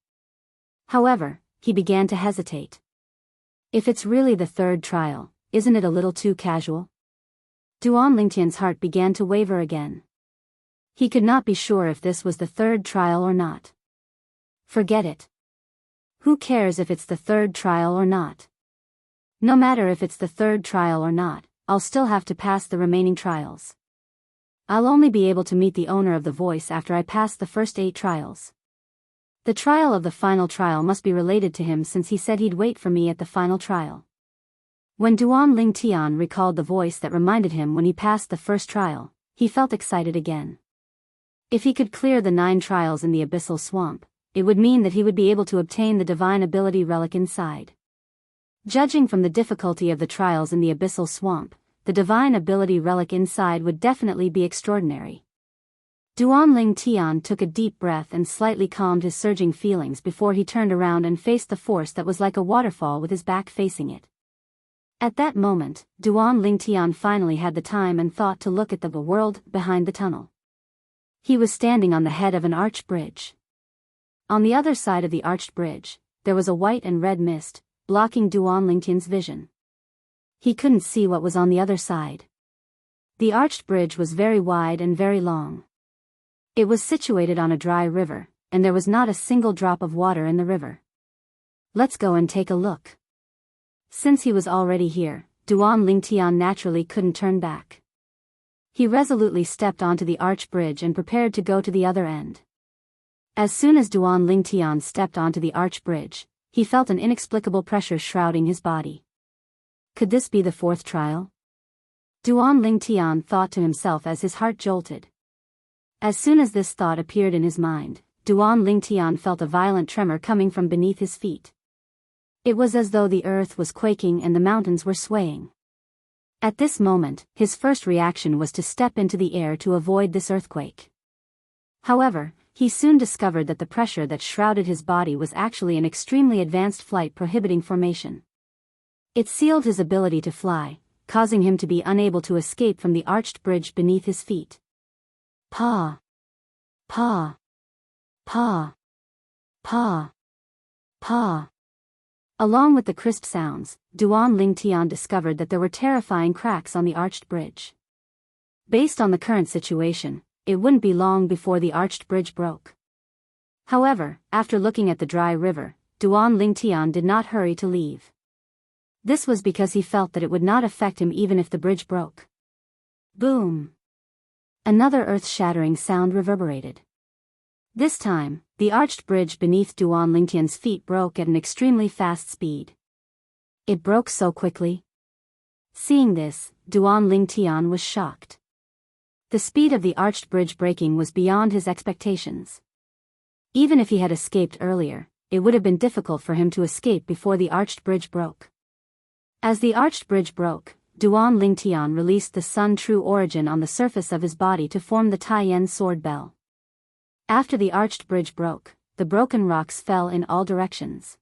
However, he began to hesitate. If it's really the third trial, isn't it a little too casual? Duan Lingtian's heart began to waver again. He could not be sure if this was the third trial or not. Forget it. Who cares if it's the third trial or not? No matter if it's the third trial or not, I'll still have to pass the remaining trials. I'll only be able to meet the owner of the voice after I pass the first 8 trials. The trial of the final trial must be related to him since he said he'd wait for me at the final trial. When Duan Lingtian recalled the voice that reminded him when he passed the first trial, he felt excited again. If he could clear the 9 trials in the abyssal swamp, it would mean that he would be able to obtain the divine ability relic inside. Judging from the difficulty of the trials in the abyssal swamp, the divine ability relic inside would definitely be extraordinary. Duan Lingtian took a deep breath and slightly calmed his surging feelings before he turned around and faced the force that was like a waterfall with his back facing it. At that moment, Duan Lingtian finally had the time and thought to look at the world behind the tunnel. He was standing on the head of an arched bridge. On the other side of the arched bridge, there was a white and red mist, blocking Duan Lingtian's vision. He couldn't see what was on the other side. The arched bridge was very wide and very long. It was situated on a dry river, and there was not a single drop of water in the river. Let's go and take a look. Since he was already here, Duan Lingtian naturally couldn't turn back. He resolutely stepped onto the arched bridge and prepared to go to the other end. As soon as Duan Lingtian stepped onto the arched bridge, he felt an inexplicable pressure shrouding his body. Could this be the 4th trial? Duan Lingtian thought to himself as his heart jolted. As soon as this thought appeared in his mind, Duan Lingtian felt a violent tremor coming from beneath his feet. It was as though the earth was quaking and the mountains were swaying. At this moment, his first reaction was to step into the air to avoid this earthquake. However, he soon discovered that the pressure that shrouded his body was actually an extremely advanced flight prohibiting formation. It sealed his ability to fly, causing him to be unable to escape from the arched bridge beneath his feet. Pa. Pa. Pa. Pa. Pa. Along with the crisp sounds, Duan Lingtian discovered that there were terrifying cracks on the arched bridge. Based on the current situation, it wouldn't be long before the arched bridge broke. However, after looking at the dry river, Duan Lingtian did not hurry to leave. This was because he felt that it would not affect him even if the bridge broke. Boom! Another earth-shattering sound reverberated. This time, the arched bridge beneath Duan Lingtian's feet broke at an extremely fast speed. It broke so quickly. Seeing this, Duan Lingtian was shocked. The speed of the arched bridge breaking was beyond his expectations. Even if he had escaped earlier, it would have been difficult for him to escape before the arched bridge broke. As the arched bridge broke, Duan Lingtian released the Sun True Origin on the surface of his body to form the Taiyan sword bell. After the arched bridge broke, the broken rocks fell in all directions.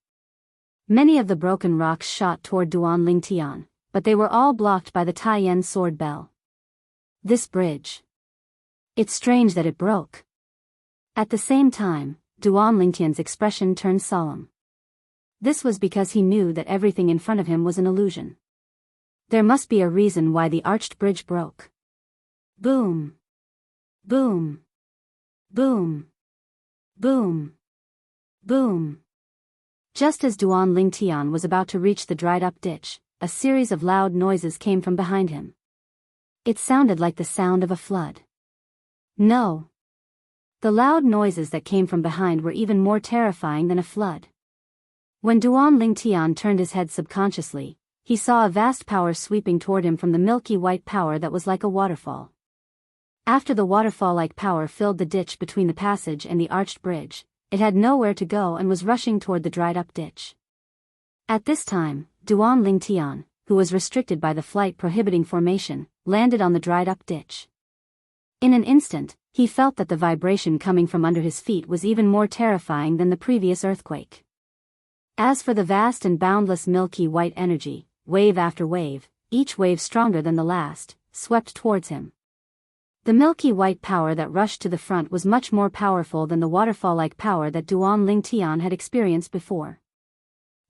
Many of the broken rocks shot toward Duan Lingtian, but they were all blocked by the Taiyan sword bell. This bridge. It's strange that it broke. At the same time, Duan Lingtian's expression turned solemn. This was because he knew that everything in front of him was an illusion. There must be a reason why the arched bridge broke. Boom! Boom! Boom! Boom! Boom! Just as Duan Lingtian was about to reach the dried-up ditch, a series of loud noises came from behind him. It sounded like the sound of a flood. No! The loud noises that came from behind were even more terrifying than a flood. When Duan Lingtian turned his head subconsciously, he saw a vast power sweeping toward him from the milky white power that was like a waterfall. After the waterfall-like power filled the ditch between the passage and the arched bridge, it had nowhere to go and was rushing toward the dried-up ditch. At this time, Duan Lingtian, who was restricted by the flight prohibiting formation, landed on the dried-up ditch. In an instant, he felt that the vibration coming from under his feet was even more terrifying than the previous earthquake. As for the vast and boundless milky white energy, wave after wave, each wave stronger than the last, swept towards him. The milky white power that rushed to the front was much more powerful than the waterfall-like power that Duan Lingtian had experienced before.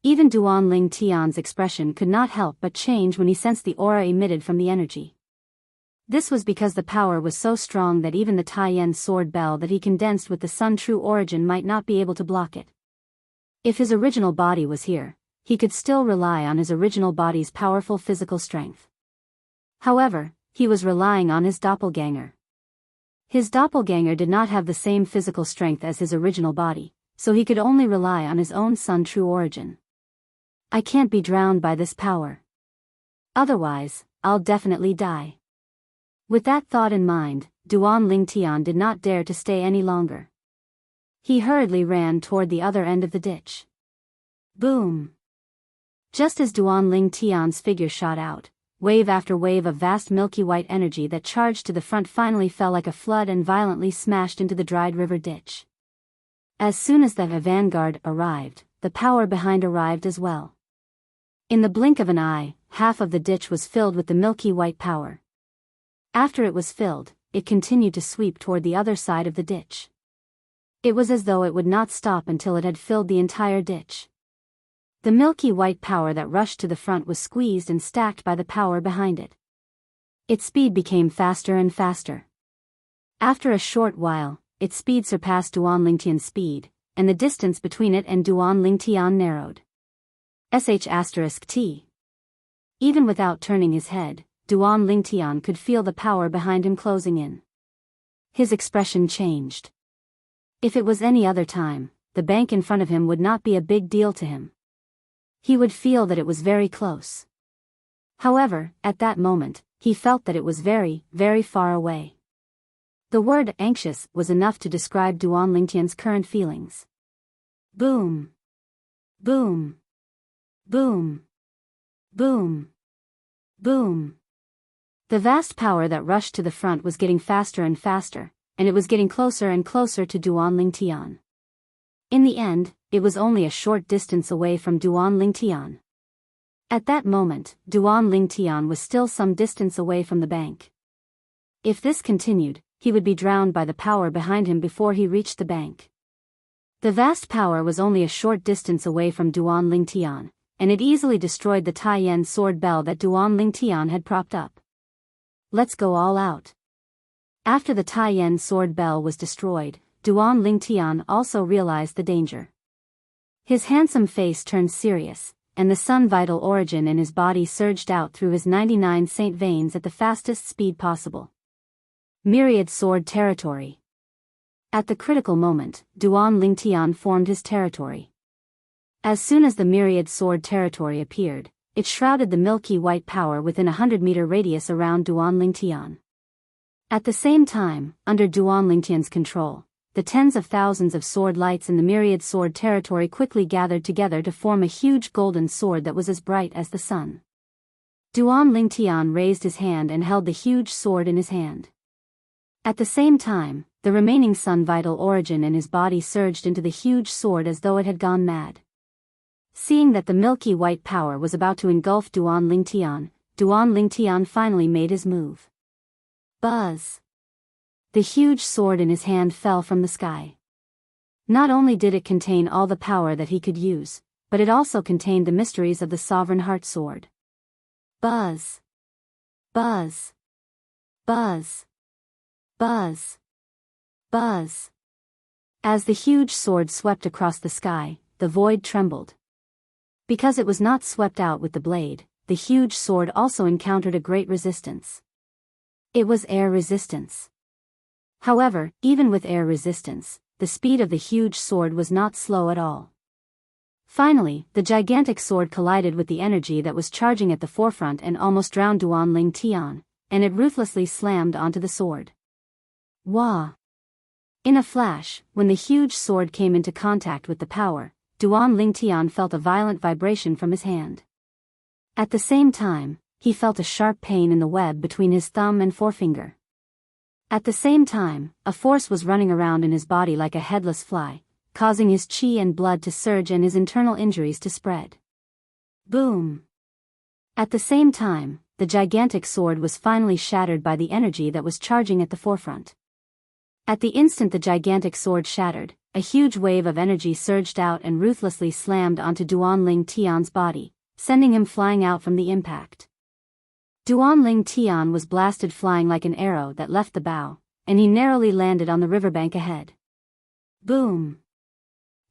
Even Duan Lingtian's expression could not help but change when he sensed the aura emitted from the energy. This was because the power was so strong that even the Taiyan sword bell that he condensed with the sun true origin might not be able to block it. If his original body was here, he could still rely on his original body's powerful physical strength. However, he was relying on his doppelganger. His doppelganger did not have the same physical strength as his original body, so he could only rely on his own sun true origin. I can't be drowned by this power. Otherwise, I'll definitely die. With that thought in mind, Duan Lingtian did not dare to stay any longer. He hurriedly ran toward the other end of the ditch. Boom! Just as Duan Lingtian's figure shot out, wave after wave of vast milky white energy that charged to the front finally fell like a flood and violently smashed into the dried river ditch. As soon as the vanguard arrived, the power behind arrived as well. In the blink of an eye, half of the ditch was filled with the milky white power. After it was filled, it continued to sweep toward the other side of the ditch. It was as though it would not stop until it had filled the entire ditch. The milky white power that rushed to the front was squeezed and stacked by the power behind it. Its speed became faster and faster. After a short while, its speed surpassed Duan Lingtian's speed, and the distance between it and Duan Lingtian narrowed. *T. Even without turning his head, Duan Lingtian could feel the power behind him closing in. His expression changed. If it was any other time, the bank in front of him would not be a big deal to him. He would feel that it was very close. However, at that moment, he felt that it was very, very far away. The word anxious was enough to describe Duan Lingtian's current feelings. Boom! Boom! Boom! Boom! Boom! The vast power that rushed to the front was getting faster and faster, and it was getting closer and closer to Duan Lingtian. In the end, it was only a short distance away from Duan Lingtian. At that moment, Duan Lingtian was still some distance away from the bank. If this continued, he would be drowned by the power behind him before he reached the bank. The vast power was only a short distance away from Duan Lingtian, and it easily destroyed the Taiyan sword bell that Duan Lingtian had propped up. Let's go all out. After the Taiyan sword bell was destroyed, Duan Lingtian also realized the danger. His handsome face turned serious, and the sun vital origin in his body surged out through his 99 saint veins at the fastest speed possible. Myriad sword territory. At the critical moment, Duan Lingtian formed his territory. As soon as the myriad sword territory appeared, it shrouded the milky white power within a 100-meter radius around Duan Lingtian. At the same time, under Duan Lingtian's control, the tens of thousands of sword lights in the myriad sword territory quickly gathered together to form a huge golden sword that was as bright as the sun. Duan Lingtian raised his hand and held the huge sword in his hand. At the same time, the remaining sun vital origin in his body surged into the huge sword as though it had gone mad. Seeing that the milky white power was about to engulf Duan Lingtian finally made his move. Buzz! The huge sword in his hand fell from the sky. Not only did it contain all the power that he could use, but it also contained the mysteries of the Sovereign Heart Sword. Buzz! Buzz! Buzz! Buzz! Buzz! As the huge sword swept across the sky, the void trembled. Because it was not swept out with the blade, the huge sword also encountered a great resistance. It was air resistance. However, even with air resistance, the speed of the huge sword was not slow at all. Finally, the gigantic sword collided with the energy that was charging at the forefront and almost drowned Duan Lingtian, and it ruthlessly slammed onto the sword. Wah! In a flash, when the huge sword came into contact with the power, Duan Lingtian felt a violent vibration from his hand. At the same time, he felt a sharp pain in the web between his thumb and forefinger. At the same time, a force was running around in his body like a headless fly, causing his qi and blood to surge and his internal injuries to spread. Boom! At the same time, the gigantic sword was finally shattered by the energy that was charging at the forefront. At the instant the gigantic sword shattered, a huge wave of energy surged out and ruthlessly slammed onto Duanling Tian's body, sending him flying out from the impact. Duanling Tian was blasted flying like an arrow that left the bow, and he narrowly landed on the riverbank ahead. Boom!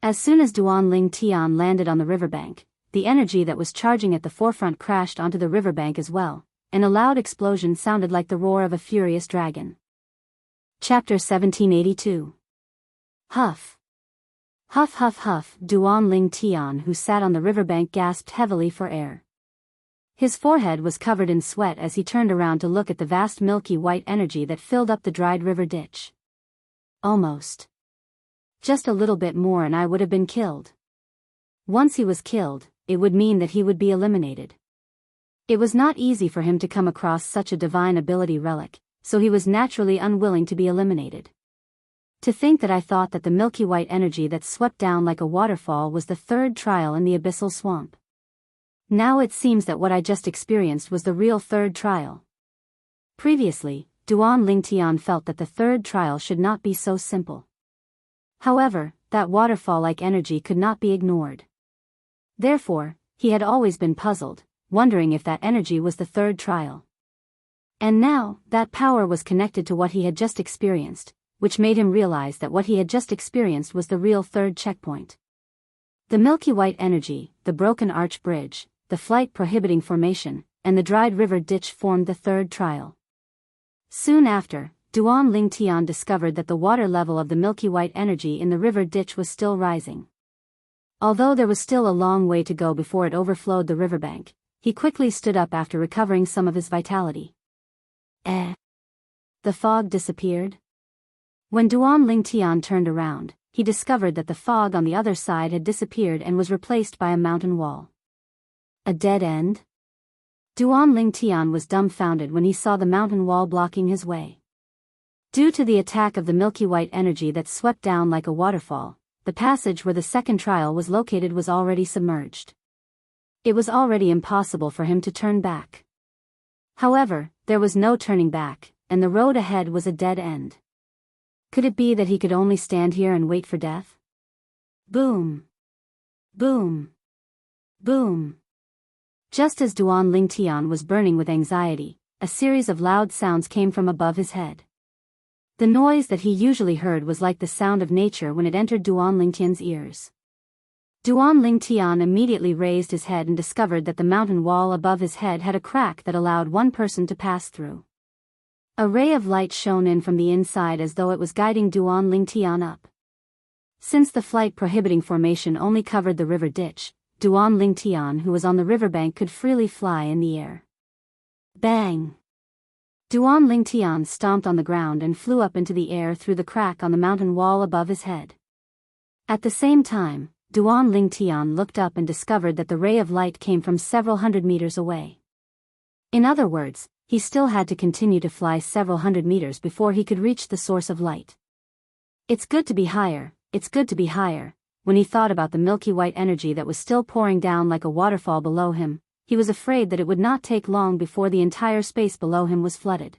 As soon as Duanling Tian landed on the riverbank, the energy that was charging at the forefront crashed onto the riverbank as well, and a loud explosion sounded like the roar of a furious dragon. Chapter 1782. Huff. Huff huff huff. Duanling Tian, who sat on the riverbank, gasped heavily for air. His forehead was covered in sweat as he turned around to look at the vast milky white energy that filled up the dried river ditch. Almost. Just a little bit more and I would have been killed. Once he was killed, it would mean that he would be eliminated. It was not easy for him to come across such a divine ability relic, so he was naturally unwilling to be eliminated. To think that I thought that the milky white energy that swept down like a waterfall was the third trial in the abyssal swamp. Now it seems that what I just experienced was the real third trial. Previously, Duanling Tian felt that the third trial should not be so simple. However, that waterfall-like energy could not be ignored. Therefore, he had always been puzzled, wondering if that energy was the third trial. And now, that power was connected to what he had just experienced, which made him realize that what he had just experienced was the real third checkpoint. The milky white energy, the broken arch bridge, the flight prohibiting formation, and the dried river ditch formed the third trial. Soon after, Duanling Tian discovered that the water level of the milky white energy in the river ditch was still rising. Although there was still a long way to go before it overflowed the riverbank, he quickly stood up after recovering some of his vitality. The fog disappeared. When Duanling Tian turned around, he discovered that the fog on the other side had disappeared and was replaced by a mountain wall. A dead end? Duanling Tian was dumbfounded when he saw the mountain wall blocking his way. Due to the attack of the milky white energy that swept down like a waterfall, the passage where the second trial was located was already submerged. It was already impossible for him to turn back. However, there was no turning back, and the road ahead was a dead end. Could it be that he could only stand here and wait for death? Boom! Boom! Boom! Just as Duanling Tian was burning with anxiety, a series of loud sounds came from above his head. The noise that he usually heard was like the sound of nature when it entered Duanling Tian's ears. Duanling Tian immediately raised his head and discovered that the mountain wall above his head had a crack that allowed one person to pass through. A ray of light shone in from the inside as though it was guiding Duanling Tian up. Since the flight prohibiting formation only covered the river ditch, Duanling Tian, who was on the riverbank, could freely fly in the air. Bang! Duanling Tian stomped on the ground and flew up into the air through the crack on the mountain wall above his head. At the same time, Duanling Tian looked up and discovered that the ray of light came from several hundred meters away. In other words, he still had to continue to fly several hundred meters before he could reach the source of light. It's good to be higher, it's good to be higher. When he thought about the milky white energy that was still pouring down like a waterfall below him, he was afraid that it would not take long before the entire space below him was flooded.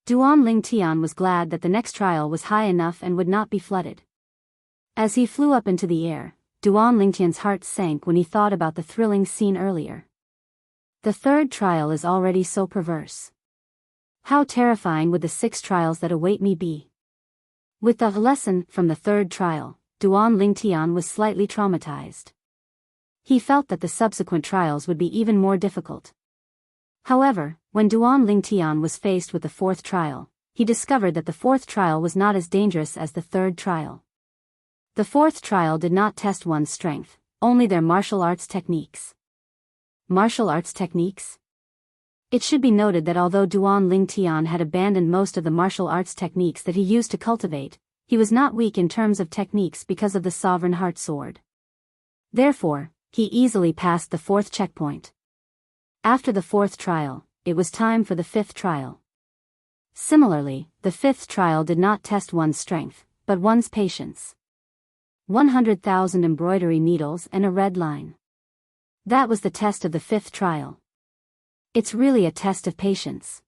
Duanling Tian was glad that the next trial was high enough and would not be flooded. As he flew up into the air, Duanling Tian's heart sank when he thought about the thrilling scene earlier. The third trial is already so perverse. How terrifying would the 6 trials that await me be? With the lesson from the third trial, Duanling Tian was slightly traumatized. He felt that the subsequent trials would be even more difficult. However, when Duanling Tian was faced with the 4th trial, he discovered that the 4th trial was not as dangerous as the 3rd trial. The 4th trial did not test one's strength, only their martial arts techniques. Martial arts techniques? It should be noted that although Duanling Tian had abandoned most of the martial arts techniques that he used to cultivate, he was not weak in terms of techniques because of the Sovereign Heart Sword. Therefore, he easily passed the 4th checkpoint. After the fourth trial, it was time for the fifth trial. Similarly, the fifth trial did not test one's strength, but one's patience. 100,000 embroidery needles and a red line. That was the test of the fifth trial. It's really a test of patience.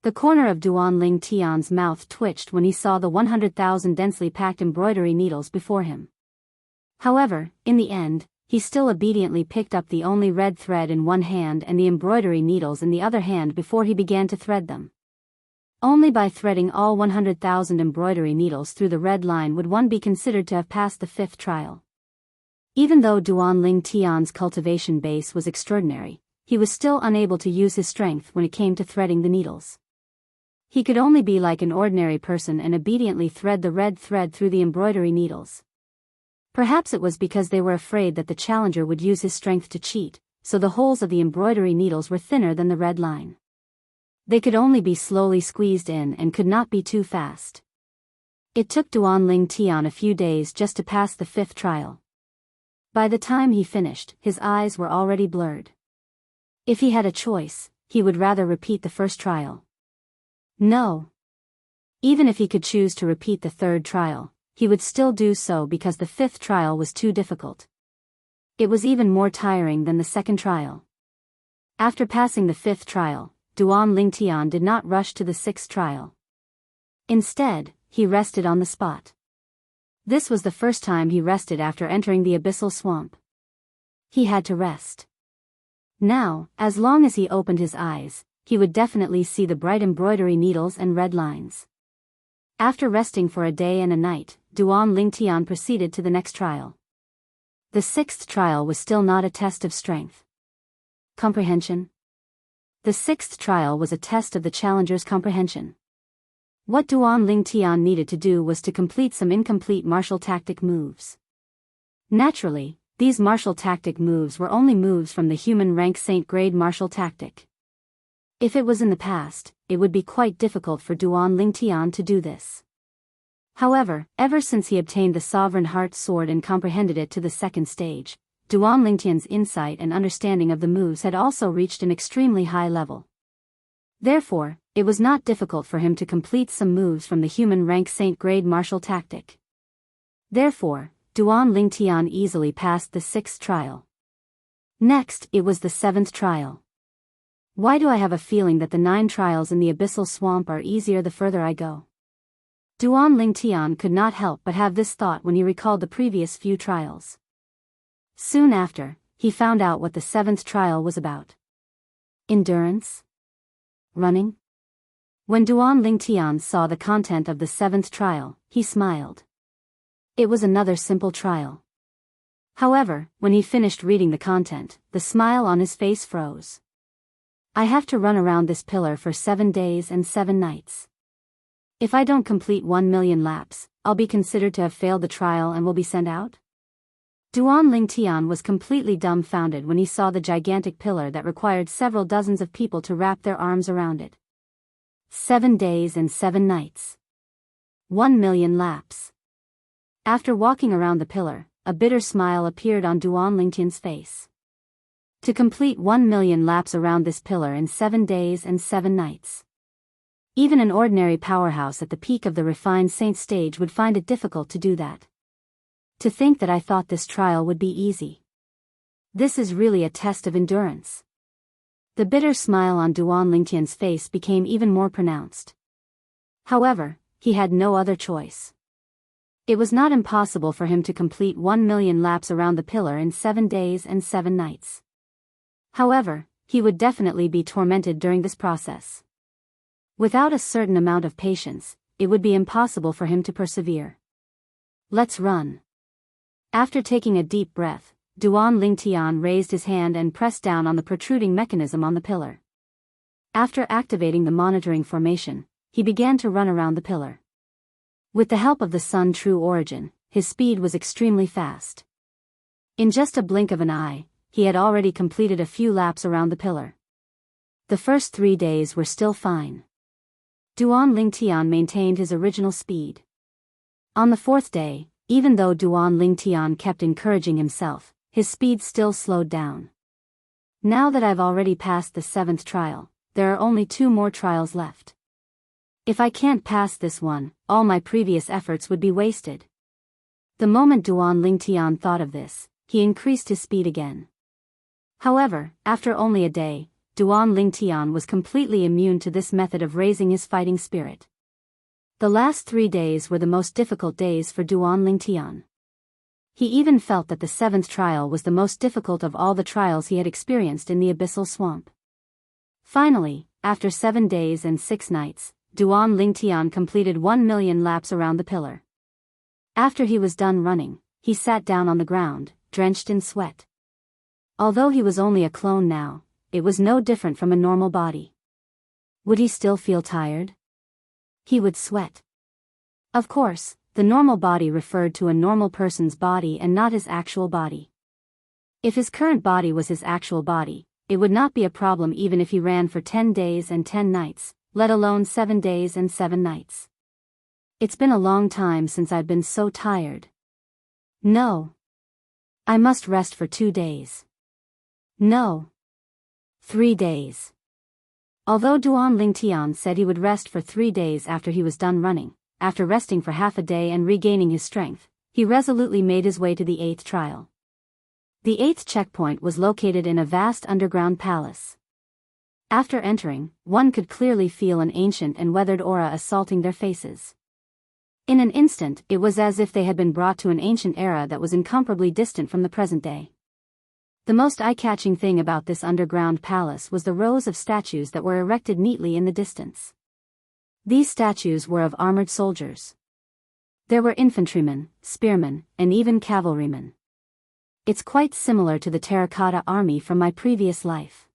The corner of Duan Ling Tian's mouth twitched when he saw the 100,000 densely packed embroidery needles before him. However, in the end, he still obediently picked up the only red thread in one hand and the embroidery needles in the other hand before he began to thread them. Only by threading all 100,000 embroidery needles through the red line would one be considered to have passed the fifth trial. Even though Duan Ling Tian's cultivation base was extraordinary, he was still unable to use his strength when it came to threading the needles. He could only be like an ordinary person and obediently thread the red thread through the embroidery needles. Perhaps it was because they were afraid that the challenger would use his strength to cheat, so the holes of the embroidery needles were thinner than the red line. They could only be slowly squeezed in and could not be too fast. It took Duan Ling Tian a few days just to pass the fifth trial. By the time he finished, his eyes were already blurred. If he had a choice, he would rather repeat the first trial. No. Even if he could choose to repeat the third trial, he would still do so because the fifth trial was too difficult. It was even more tiring than the second trial. After passing the fifth trial, Duan Ling Tian did not rush to the sixth trial. Instead, he rested on the spot. This was the first time he rested after entering the abyssal swamp. He had to rest. Now, as long as he opened his eyes, he would definitely see the bright embroidery needles and red lines. After resting for a day and a night, Duan Ling Tian proceeded to the next trial. The sixth trial was still not a test of strength. Comprehension. The sixth trial was a test of the challenger's comprehension. What Duan Ling Tian needed to do was to complete some incomplete martial tactic moves. Naturally, these martial tactic moves were only moves from the human rank Saint grade martial tactic. If it was in the past, it would be quite difficult for Duan Ling Tian to do this. However, ever since he obtained the Sovereign Heart Sword and comprehended it to the second stage, Duan Ling Tian's insight and understanding of the moves had also reached an extremely high level. Therefore, it was not difficult for him to complete some moves from the human rank Saint grade martial tactic. Therefore, Duan Ling Tian easily passed the sixth trial. Next, it was the seventh trial. Why do I have a feeling that the 9 trials in the abyssal swamp are easier the further I go? Duan Ling Tian could not help but have this thought when he recalled the previous few trials. Soon after, he found out what the 7th trial was about. Endurance? Running? When Duan Ling Tian saw the content of the 7th trial, he smiled. It was another simple trial. However, when he finished reading the content, the smile on his face froze. I have to run around this pillar for 7 days and 7 nights. If I don't complete 1 million laps, I'll be considered to have failed the trial and will be sent out? Duan Ling Tian was completely dumbfounded when he saw the gigantic pillar that required several dozens of people to wrap their arms around it. 7 days and 7 nights. 1 million laps. After walking around the pillar, a bitter smile appeared on Duan Ling Tian's face. To complete 1 million laps around this pillar in 7 days and 7 nights. Even an ordinary powerhouse at the peak of the refined saint stage would find it difficult to do that. To think that I thought this trial would be easy. This is really a test of endurance. The bitter smile on Duan Ling Tian's face became even more pronounced. However, he had no other choice. It was not impossible for him to complete 1 million laps around the pillar in 7 days and 7 nights. However, he would definitely be tormented during this process. Without a certain amount of patience, it would be impossible for him to persevere. Let's run. After taking a deep breath, Duan Ling Tian raised his hand and pressed down on the protruding mechanism on the pillar. After activating the monitoring formation, he began to run around the pillar. With the help of the Sun True Origin, his speed was extremely fast. In just a blink of an eye, he had already completed a few laps around the pillar. The first 3 days were still fine. Duan Ling Tian maintained his original speed. On the 4th day, even though Duan Ling Tian kept encouraging himself, his speed still slowed down. Now that I've already passed the 7th trial, there are only 2 more trials left. If I can't pass this one, all my previous efforts would be wasted. The moment Duan Lingtian thought of this, he increased his speed again. However, after only a day, Duan Lingtian was completely immune to this method of raising his fighting spirit. The last 3 days were the most difficult days for Duan Lingtian. He even felt that the 7th trial was the most difficult of all the trials he had experienced in the abyssal swamp. Finally, after 7 days and 6 nights, Duan Lingtian completed 1 million laps around the pillar. After he was done running, he sat down on the ground, drenched in sweat. Although he was only a clone now, it was no different from a normal body. Would he still feel tired? He would sweat. Of course, the normal body referred to a normal person's body and not his actual body. If his current body was his actual body, it would not be a problem even if he ran for 10 days and 10 nights, let alone 7 days and 7 nights. It's been a long time since I've been so tired. No. I must rest for 2 days. No. 3 days. Although Duan Lingtian said he would rest for 3 days after he was done running, after resting for half a day and regaining his strength, he resolutely made his way to the 8th trial. The 8th checkpoint was located in a vast underground palace. After entering, one could clearly feel an ancient and weathered aura assaulting their faces. In an instant, it was as if they had been brought to an ancient era that was incomparably distant from the present day. The most eye-catching thing about this underground palace was the rows of statues that were erected neatly in the distance. These statues were of armored soldiers. There were infantrymen, spearmen, and even cavalrymen. It's quite similar to the terracotta army from my previous life.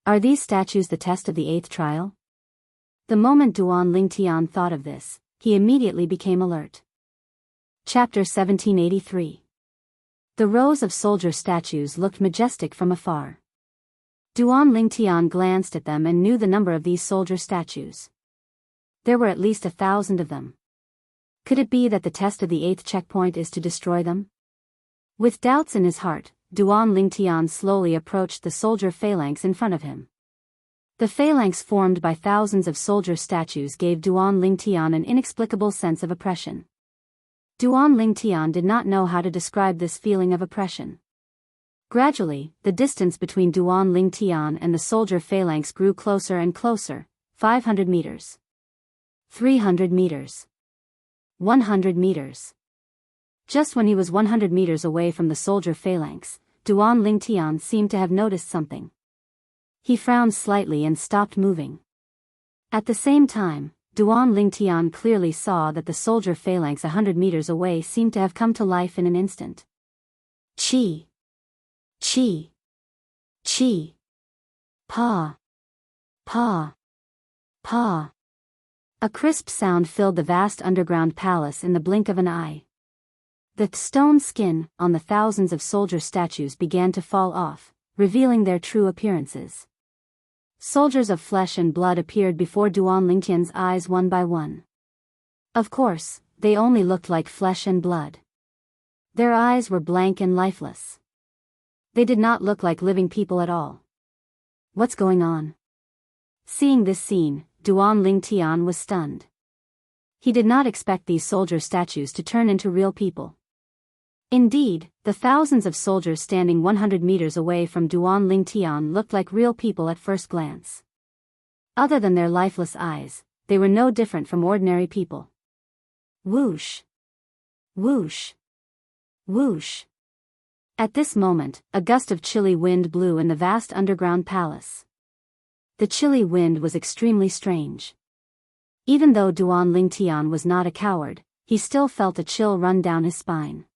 Are these statues the test of the 8th trial? The moment Duan Lingtian thought of this, he immediately became alert. Chapter 1783. The rows of soldier statues looked majestic from afar. Duan Lingtian glanced at them and knew the number of these soldier statues. There were at least 1,000 of them. Could it be that the test of the 8th checkpoint is to destroy them? With doubts in his heart, Duan Lingtian slowly approached the soldier phalanx in front of him. The phalanx formed by thousands of soldier statues gave Duan Lingtian an inexplicable sense of oppression. Duan Lingtian did not know how to describe this feeling of oppression. Gradually, the distance between Duan Lingtian and the soldier phalanx grew closer and closer, 500 meters. 300 meters. 100 meters. Just when he was 100 meters away from the soldier phalanx, Duan Lingtian seemed to have noticed something. He frowned slightly and stopped moving. At the same time, Duan Lingtian clearly saw that the soldier phalanx 100 meters away seemed to have come to life in an instant. Chi. Chi. Chi. Pa. Pa. Pa. A crisp sound filled the vast underground palace in the blink of an eye. The stone skin on the thousands of soldier statues began to fall off, revealing their true appearances. Soldiers of flesh and blood appeared before Duan Lingtian's eyes one by one. Of course, they only looked like flesh and blood. Their eyes were blank and lifeless. They did not look like living people at all. What's going on? Seeing this scene, Duan Lingtian was stunned. He did not expect these soldier statues to turn into real people. Indeed, the thousands of soldiers standing 100 meters away from Duan Lingtian looked like real people at first glance. Other than their lifeless eyes, they were no different from ordinary people. Whoosh! Whoosh! Whoosh! At this moment, a gust of chilly wind blew in the vast underground palace. The chilly wind was extremely strange. Even though Duan Lingtian was not a coward, he still felt a chill run down his spine.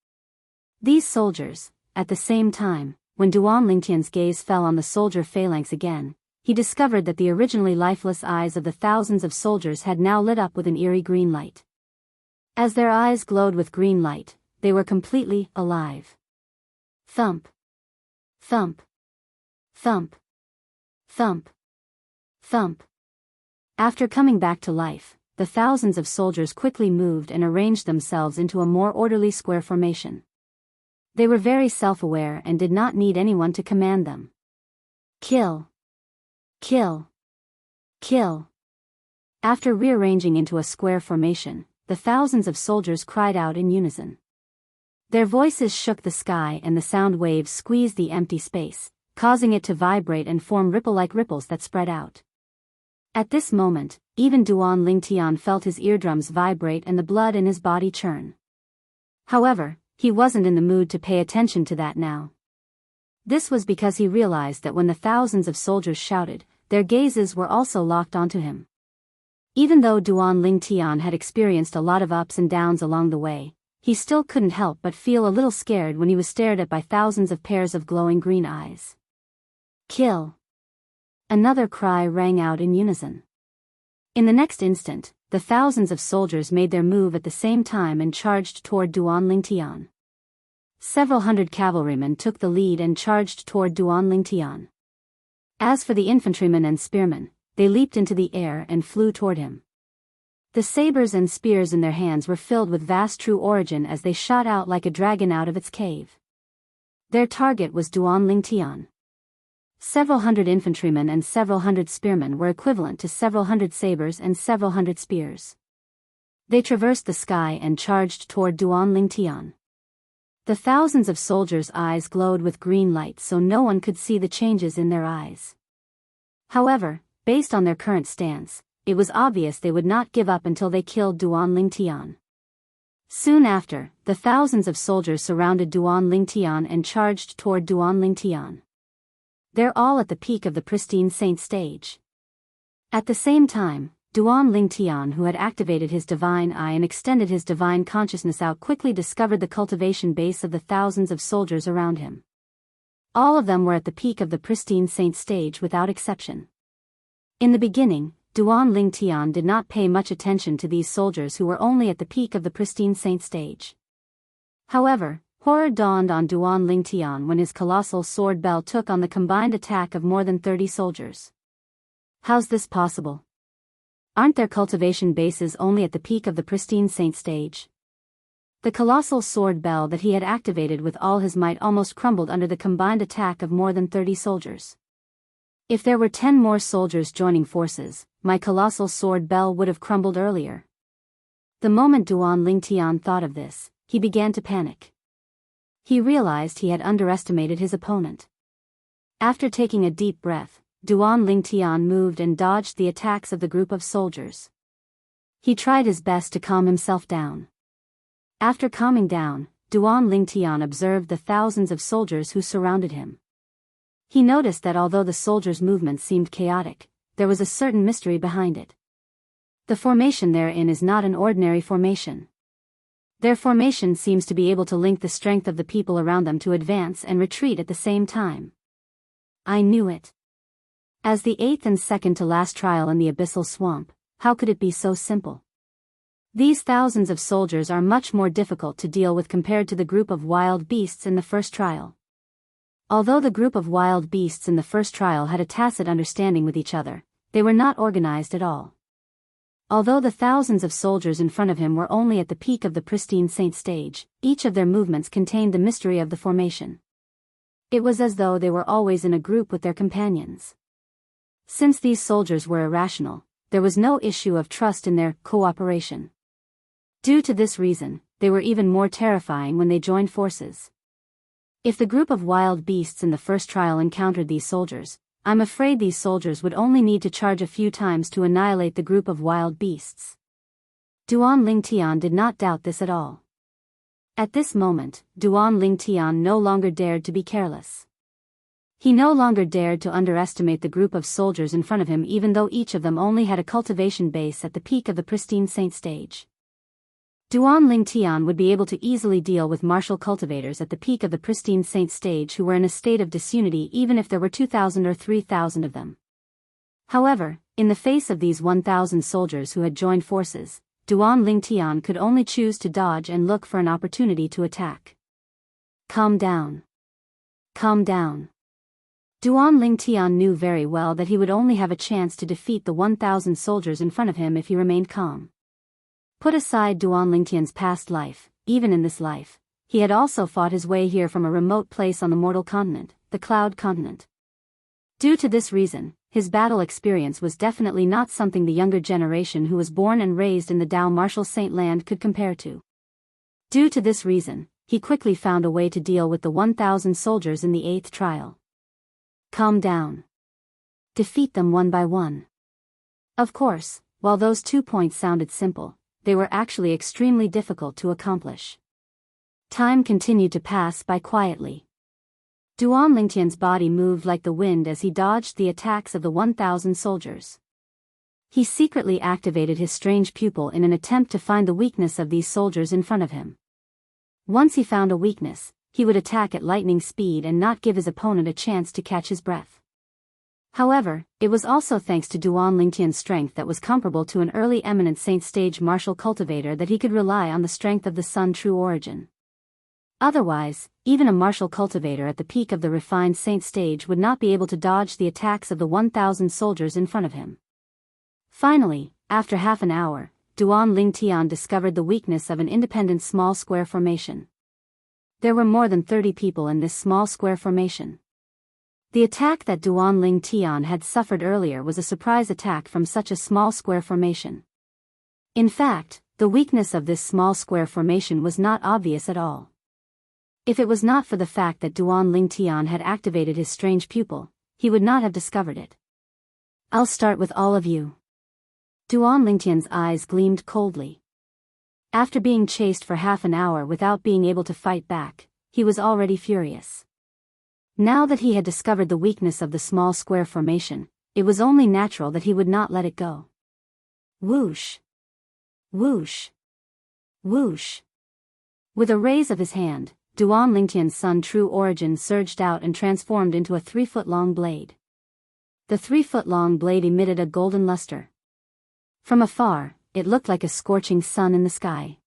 These soldiers, at the same time, when Duan Lingtian's gaze fell on the soldier phalanx again, he discovered that the originally lifeless eyes of the thousands of soldiers had now lit up with an eerie green light. As their eyes glowed with green light, they were completely alive. Thump. Thump. Thump. Thump. Thump. After coming back to life, the thousands of soldiers quickly moved and arranged themselves into a more orderly square formation. They were very self-aware and did not need anyone to command them. Kill! Kill! Kill! After rearranging into a square formation, the thousands of soldiers cried out in unison. Their voices shook the sky and the sound waves squeezed the empty space, causing it to vibrate and form ripple-like ripples that spread out. At this moment, even Duan Lingtian felt his eardrums vibrate and the blood in his body churn. However, he wasn't in the mood to pay attention to that now. This was because he realized that when the thousands of soldiers shouted, their gazes were also locked onto him. Even though Duan Lingtian had experienced a lot of ups and downs along the way, he still couldn't help but feel a little scared when he was stared at by thousands of pairs of glowing green eyes. Kill! Another cry rang out in unison. In the next instant, the thousands of soldiers made their move at the same time and charged toward Duan Lingtian. Several hundred cavalrymen took the lead and charged toward Duan Lingtian. As for the infantrymen and spearmen, they leaped into the air and flew toward him. The sabers and spears in their hands were filled with vast true origin as they shot out like a dragon out of its cave. Their target was Duan Lingtian. Several hundred infantrymen and several hundred spearmen were equivalent to several hundred sabers and several hundred spears. They traversed the sky and charged toward Duan Lingtian. The thousands of soldiers' eyes glowed with green light so no one could see the changes in their eyes. However, based on their current stance, it was obvious they would not give up until they killed Duan Lingtian. Soon after, the thousands of soldiers surrounded Duan Lingtian and charged toward Duan Lingtian. They're all at the peak of the pristine saint stage. At the same time, Duan Lingtian, who had activated his divine eye and extended his divine consciousness out, quickly discovered the cultivation base of the thousands of soldiers around him. All of them were at the peak of the pristine saint stage without exception. In the beginning, Duan Lingtian did not pay much attention to these soldiers who were only at the peak of the pristine saint stage. However, horror dawned on Duan Lingtian when his colossal sword bell took on the combined attack of more than 30 soldiers. How's this possible? Aren't their cultivation bases only at the peak of the pristine saint stage? The colossal sword bell that he had activated with all his might almost crumbled under the combined attack of more than 30 soldiers. If there were 10 more soldiers joining forces, my colossal sword bell would have crumbled earlier. The moment Duan Lingtian thought of this, he began to panic. He realized he had underestimated his opponent. After taking a deep breath, Duan Lingtian moved and dodged the attacks of the group of soldiers. He tried his best to calm himself down. After calming down, Duan Lingtian observed the thousands of soldiers who surrounded him. He noticed that although the soldiers' movements seemed chaotic, there was a certain mystery behind it. The formation they're in is not an ordinary formation. Their formation seems to be able to link the strength of the people around them to advance and retreat at the same time. I knew it. As the eighth and second to last trial in the abyssal swamp, how could it be so simple? These thousands of soldiers are much more difficult to deal with compared to the group of wild beasts in the first trial. Although the group of wild beasts in the first trial had a tacit understanding with each other, they were not organized at all. Although the thousands of soldiers in front of him were only at the peak of the pristine saint stage, each of their movements contained the mystery of the formation. It was as though they were always in a group with their companions. Since these soldiers were irrational, there was no issue of trust in their cooperation. Due to this reason, they were even more terrifying when they joined forces. If the group of wild beasts in the first trial encountered these soldiers, I'm afraid these soldiers would only need to charge a few times to annihilate the group of wild beasts. Duan Lingtian did not doubt this at all. At this moment, Duan Lingtian no longer dared to be careless. He no longer dared to underestimate the group of soldiers in front of him, even though each of them only had a cultivation base at the peak of the pristine saint stage. Duan Lingtian would be able to easily deal with martial cultivators at the peak of the pristine saint stage who were in a state of disunity even if there were 2,000 or 3,000 of them. However, in the face of these 1,000 soldiers who had joined forces, Duan Lingtian could only choose to dodge and look for an opportunity to attack. Calm down. Calm down. Duan Lingtian knew very well that he would only have a chance to defeat the 1,000 soldiers in front of him if he remained calm. Put aside Duan Lingtian's past life, even in this life, he had also fought his way here from a remote place on the mortal continent, the Cloud Continent. Due to this reason, his battle experience was definitely not something the younger generation who was born and raised in the Dao martial saint land could compare to. Due to this reason, he quickly found a way to deal with the 1,000 soldiers in the 8th trial. Calm down. Defeat them one by one. Of course, while those 2 points sounded simple, they were actually extremely difficult to accomplish. Time continued to pass by quietly. Duan Lingtian's body moved like the wind as he dodged the attacks of the 1,000 soldiers. He secretly activated his strange pupil in an attempt to find the weakness of these soldiers in front of him. Once he found a weakness, he would attack at lightning speed and not give his opponent a chance to catch his breath. However, it was also thanks to Duan Lingtian's strength that was comparable to an early eminent saint stage martial cultivator that he could rely on the strength of the Sun true origin. Otherwise, even a martial cultivator at the peak of the refined saint stage would not be able to dodge the attacks of the 1,000 soldiers in front of him. Finally, after half an hour, Duan Lingtian discovered the weakness of an independent small square formation. There were more than 30 people in this small square formation. The attack that Duan Lingtian had suffered earlier was a surprise attack from such a small square formation. In fact, the weakness of this small square formation was not obvious at all. If it was not for the fact that Duan Lingtian had activated his strange pupil, he would not have discovered it. I'll start with all of you. Duan Lingtian's eyes gleamed coldly. After being chased for half an hour without being able to fight back, he was already furious. Now that he had discovered the weakness of the small square formation, it was only natural that he would not let it go. Whoosh! Whoosh! Whoosh! With a raise of his hand, Duan Lingtian's Sun true origin surged out and transformed into a 3-foot-long blade. The 3-foot-long blade emitted a golden luster. From afar, it looked like a scorching sun in the sky.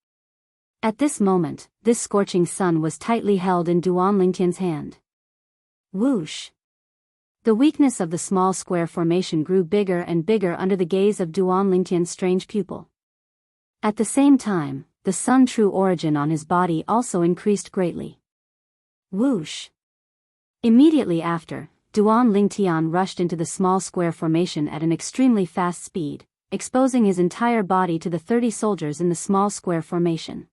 At this moment, this scorching sun was tightly held in Duan Lingtian's hand. Whoosh! The weakness of the small square formation grew bigger and bigger under the gaze of Duan Lingtian's strange pupil. At the same time, the Sun true origin on his body also increased greatly. Whoosh! Immediately after, Duan Lingtian rushed into the small square formation at an extremely fast speed, exposing his entire body to the 30 soldiers in the small square formation.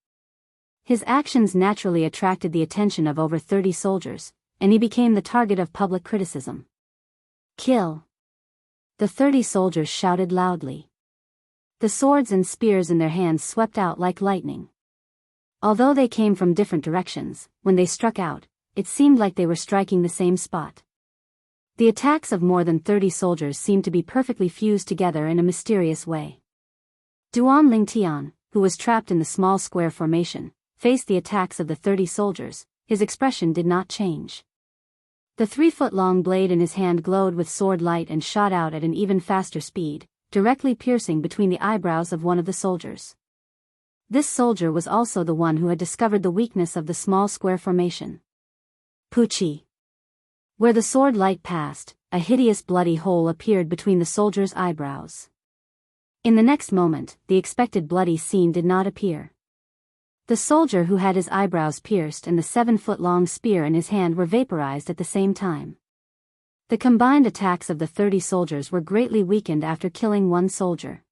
His actions naturally attracted the attention of over 30 soldiers, and he became the target of public criticism. Kill! The 30 soldiers shouted loudly. The swords and spears in their hands swept out like lightning. Although they came from different directions, when they struck out, it seemed like they were striking the same spot. The attacks of more than 30 soldiers seemed to be perfectly fused together in a mysterious way. Duan Lingtian, who was trapped in the small square formation, faced the attacks of the 30 soldiers. His expression did not change. The 3-foot-long blade in his hand glowed with sword light and shot out at an even faster speed, directly piercing between the eyebrows of one of the soldiers. This soldier was also the one who had discovered the weakness of the small square formation. Puchi! Where the sword light passed, a hideous bloody hole appeared between the soldier's eyebrows. In the next moment, the expected bloody scene did not appear. The soldier who had his eyebrows pierced and the 7-foot-long spear in his hand were vaporized at the same time. The combined attacks of the 30 soldiers were greatly weakened after killing one soldier.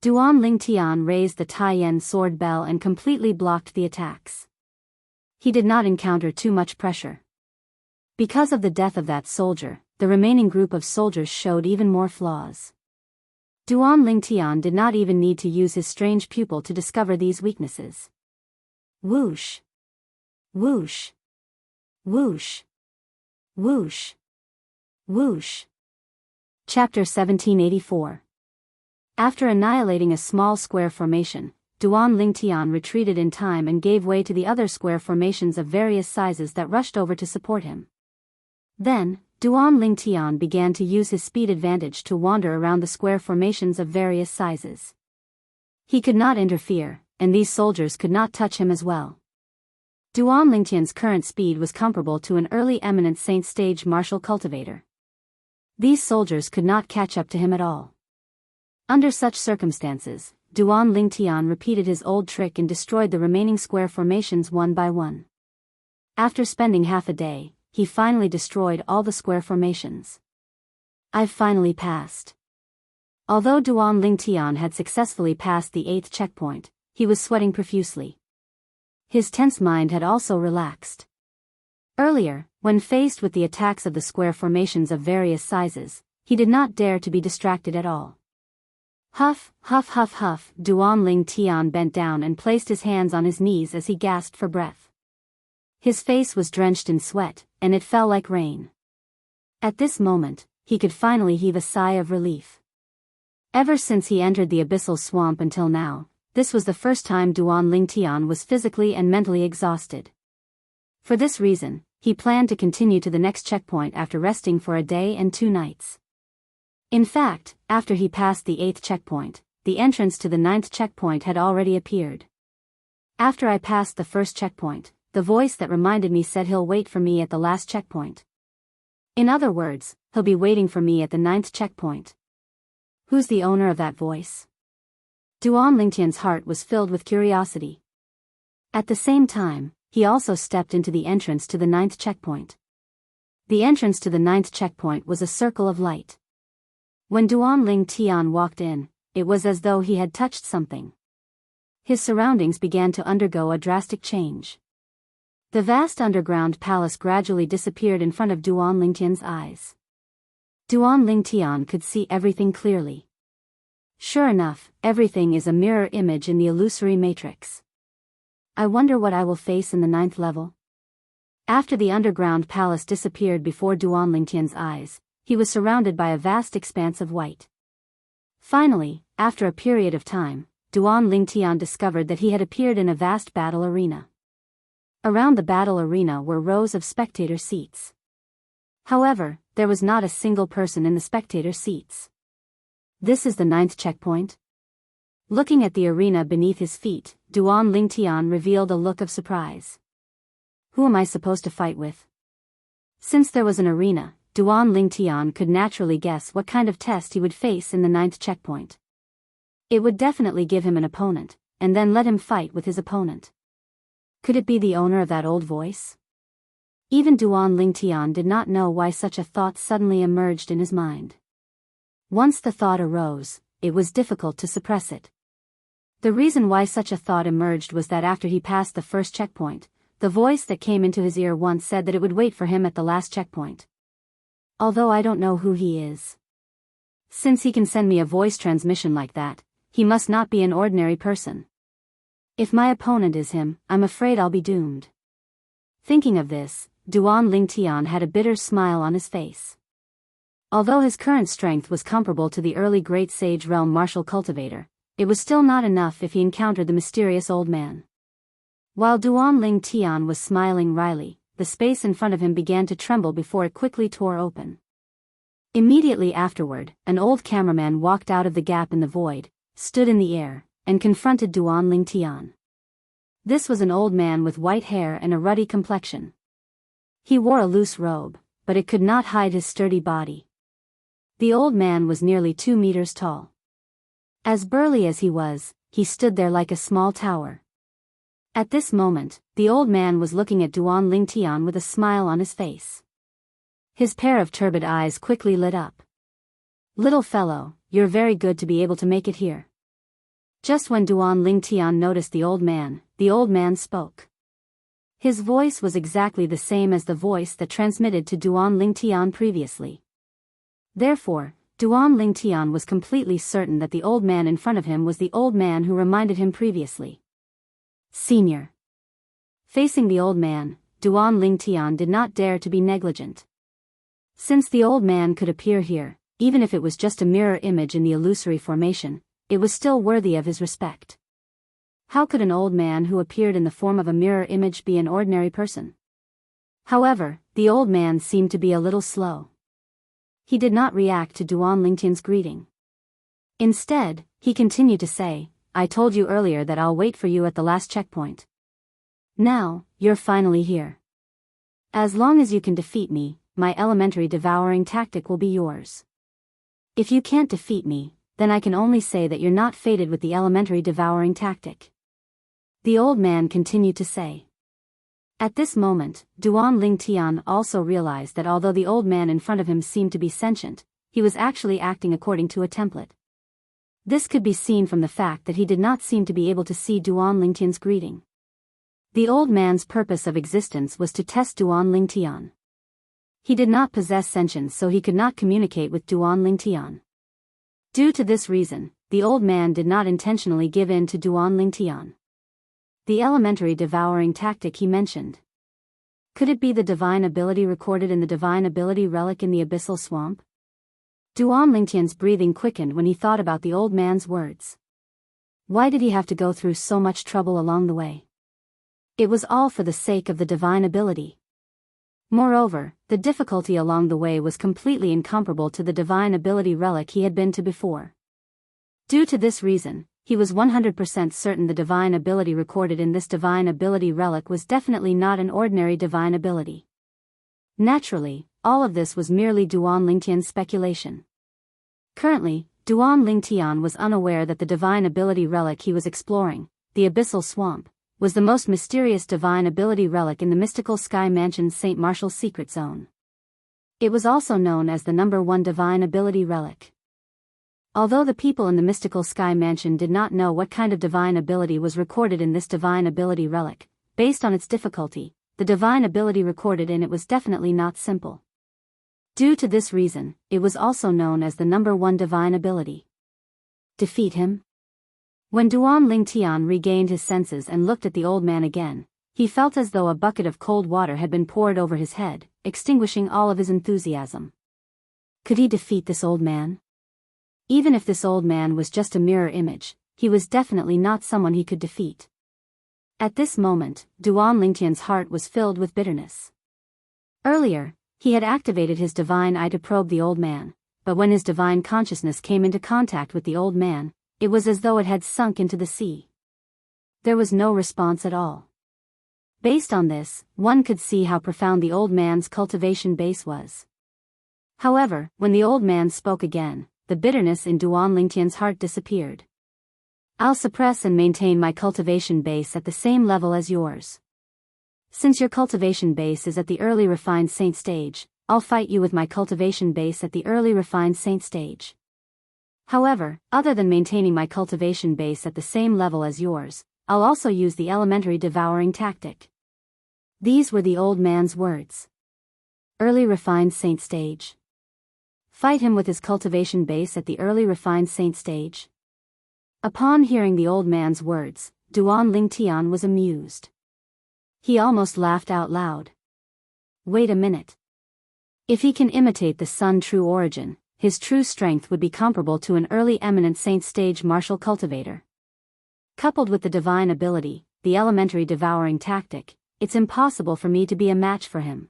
Duan Lingtian raised the Taiyan sword bell and completely blocked the attacks. He did not encounter too much pressure. Because of the death of that soldier, the remaining group of soldiers showed even more flaws. Duan Lingtian did not even need to use his strange pupil to discover these weaknesses. Whoosh! Whoosh! Whoosh! Whoosh! Whoosh! Chapter 1784. After annihilating a small square formation, Duan Lingtian retreated in time and gave way to the other square formations of various sizes that rushed over to support him. Then, Duan Lingtian began to use his speed advantage to wander around the square formations of various sizes. He could not interfere, and these soldiers could not touch him as well. Duan Lingtian's current speed was comparable to an early eminent saint stage martial cultivator. These soldiers could not catch up to him at all. Under such circumstances, Duan Lingtian repeated his old trick and destroyed the remaining square formations one by one. After spending half a day, he finally destroyed all the square formations. I've finally passed. Although Duan Lingtian had successfully passed the 8th checkpoint, he was sweating profusely. His tense mind had also relaxed. Earlier, when faced with the attacks of the square formations of various sizes, he did not dare to be distracted at all. Huff, huff, huff, huff, Duan Lingtian bent down and placed his hands on his knees as he gasped for breath. His face was drenched in sweat, and it fell like rain. At this moment, he could finally heave a sigh of relief. Ever since he entered the abyssal swamp until now, this was the first time Duan Lingtian was physically and mentally exhausted. For this reason, he planned to continue to the next checkpoint after resting for a day and 2 nights. In fact, after he passed the 8th checkpoint, the entrance to the 9th checkpoint had already appeared. After I passed the first checkpoint, the voice that reminded me said he'll wait for me at the last checkpoint. In other words, he'll be waiting for me at the 9th checkpoint. Who's the owner of that voice? Duan Lingtian's heart was filled with curiosity. At the same time, he also stepped into the entrance to the 9th checkpoint. The entrance to the 9th checkpoint was a circle of light. When Duan Lingtian walked in, it was as though he had touched something. His surroundings began to undergo a drastic change. The vast underground palace gradually disappeared in front of Duan Lingtian's eyes. Duan Lingtian could see everything clearly. Sure enough, everything is a mirror image in the illusory matrix. I wonder what I will face in the 9th level. After the underground palace disappeared before Duan Lingtian's eyes, he was surrounded by a vast expanse of white. Finally, after a period of time, Duan Lingtian discovered that he had appeared in a vast battle arena. Around the battle arena were rows of spectator seats. However, there was not a single person in the spectator seats. This is the 9th checkpoint? Looking at the arena beneath his feet, Duan Lingtian revealed a look of surprise. Who am I supposed to fight with? Since there was an arena, Duan Lingtian could naturally guess what kind of test he would face in the 9th checkpoint. It would definitely give him an opponent, and then let him fight with his opponent. Could it be the owner of that old voice? Even Duan Lingtian did not know why such a thought suddenly emerged in his mind. Once the thought arose, it was difficult to suppress it. The reason why such a thought emerged was that after he passed the first checkpoint, the voice that came into his ear once said that it would wait for him at the last checkpoint. Although I don't know who he is. Since he can send me a voice transmission like that, he must not be an ordinary person. If my opponent is him, I'm afraid I'll be doomed. Thinking of this, Duan Lingtian had a bitter smile on his face. Although his current strength was comparable to the early Great Sage Realm martial cultivator, it was still not enough if he encountered the mysterious old man. While Duan Lingtian was smiling wryly, the space in front of him began to tremble before it quickly tore open. Immediately afterward, an old cameraman walked out of the gap in the void, stood in the air, and confronted Duan Lingtian. This was an old man with white hair and a ruddy complexion. He wore a loose robe, but it could not hide his sturdy body. The old man was nearly 2 meters tall. As burly as he was, he stood there like a small tower. At this moment, the old man was looking at Duan Lingtian with a smile on his face. His pair of turbid eyes quickly lit up. Little fellow, you're very good to be able to make it here. Just when Duan Lingtian noticed the old man spoke. His voice was exactly the same as the voice that transmitted to Duan Lingtian previously. Therefore, Duan Lingtian was completely certain that the old man in front of him was the old man who reminded him previously. Senior. Facing the old man, Duan Lingtian did not dare to be negligent. Since the old man could appear here, even if it was just a mirror image in the illusory formation, it was still worthy of his respect. How could an old man who appeared in the form of a mirror image be an ordinary person? However, the old man seemed to be a little slow. He did not react to Duan Lingtian's greeting. Instead, he continued to say, I told you earlier that I'll wait for you at the last checkpoint. Now, you're finally here. As long as you can defeat me, my elementary devouring tactic will be yours. If you can't defeat me, then I can only say that you're not fated with the elementary devouring tactic. The old man continued to say. At this moment, Duan Lingtian also realized that although the old man in front of him seemed to be sentient, he was actually acting according to a template. This could be seen from the fact that he did not seem to be able to see Duan Lingtian's greeting. The old man's purpose of existence was to test Duan Lingtian. He did not possess sentience, so he could not communicate with Duan Lingtian. Due to this reason, the old man did not intentionally give in to Duan Lingtian. The elementary devouring tactic he mentioned. Could it be the divine ability recorded in the divine ability relic in the abyssal swamp? Duan Lingtian's breathing quickened when he thought about the old man's words. Why did he have to go through so much trouble along the way? It was all for the sake of the divine ability. Moreover, the difficulty along the way was completely incomparable to the divine ability relic he had been to before. Due to this reason, he was 100% certain the divine ability recorded in this divine ability relic was definitely not an ordinary divine ability. Naturally, all of this was merely Duan Lingtian's speculation. Currently, Duan Lingtian was unaware that the divine ability relic he was exploring, the Abyssal Swamp, was the most mysterious divine ability relic in the mystical Sky Mansion's St. Martial's secret zone. It was also known as the number 1 divine ability relic. Although the people in the mystical Sky Mansion did not know what kind of divine ability was recorded in this divine ability relic, based on its difficulty, the divine ability recorded in it was definitely not simple. Due to this reason, it was also known as the number 1 divine ability. Defeat him? When Duan Lingtian regained his senses and looked at the old man again, he felt as though a bucket of cold water had been poured over his head, extinguishing all of his enthusiasm. Could he defeat this old man? Even if this old man was just a mirror image, he was definitely not someone he could defeat. At this moment, Duan Lingtian's heart was filled with bitterness. Earlier, he had activated his divine eye to probe the old man, but when his divine consciousness came into contact with the old man, it was as though it had sunk into the sea. There was no response at all. Based on this, one could see how profound the old man's cultivation base was. However, when the old man spoke again, the bitterness in Duan Lingtian's heart disappeared. I'll suppress and maintain my cultivation base at the same level as yours. Since your cultivation base is at the early refined saint stage, I'll fight you with my cultivation base at the early refined saint stage. However, other than maintaining my cultivation base at the same level as yours, I'll also use the elementary devouring tactic. These were the old man's words. Early refined saint stage. Fight him with his cultivation base at the early refined saint stage. Upon hearing the old man's words, Duan Lingtian was amused. He almost laughed out loud. Wait a minute. If he can imitate the Sun true origin, his true strength would be comparable to an early eminent saint stage martial cultivator. Coupled with the divine ability, the elementary devouring tactic, it's impossible for me to be a match for him.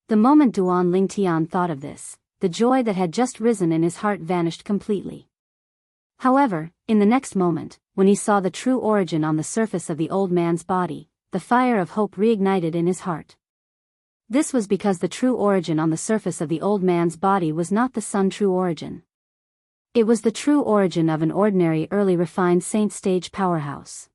The moment Duan Lingtian thought of this, the joy that had just risen in his heart vanished completely. However, in the next moment, when he saw the true origin on the surface of the old man's body, the fire of hope reignited in his heart. This was because the true origin on the surface of the old man's body was not the Sun true origin. It was the true origin of an ordinary early refined saint stage powerhouse.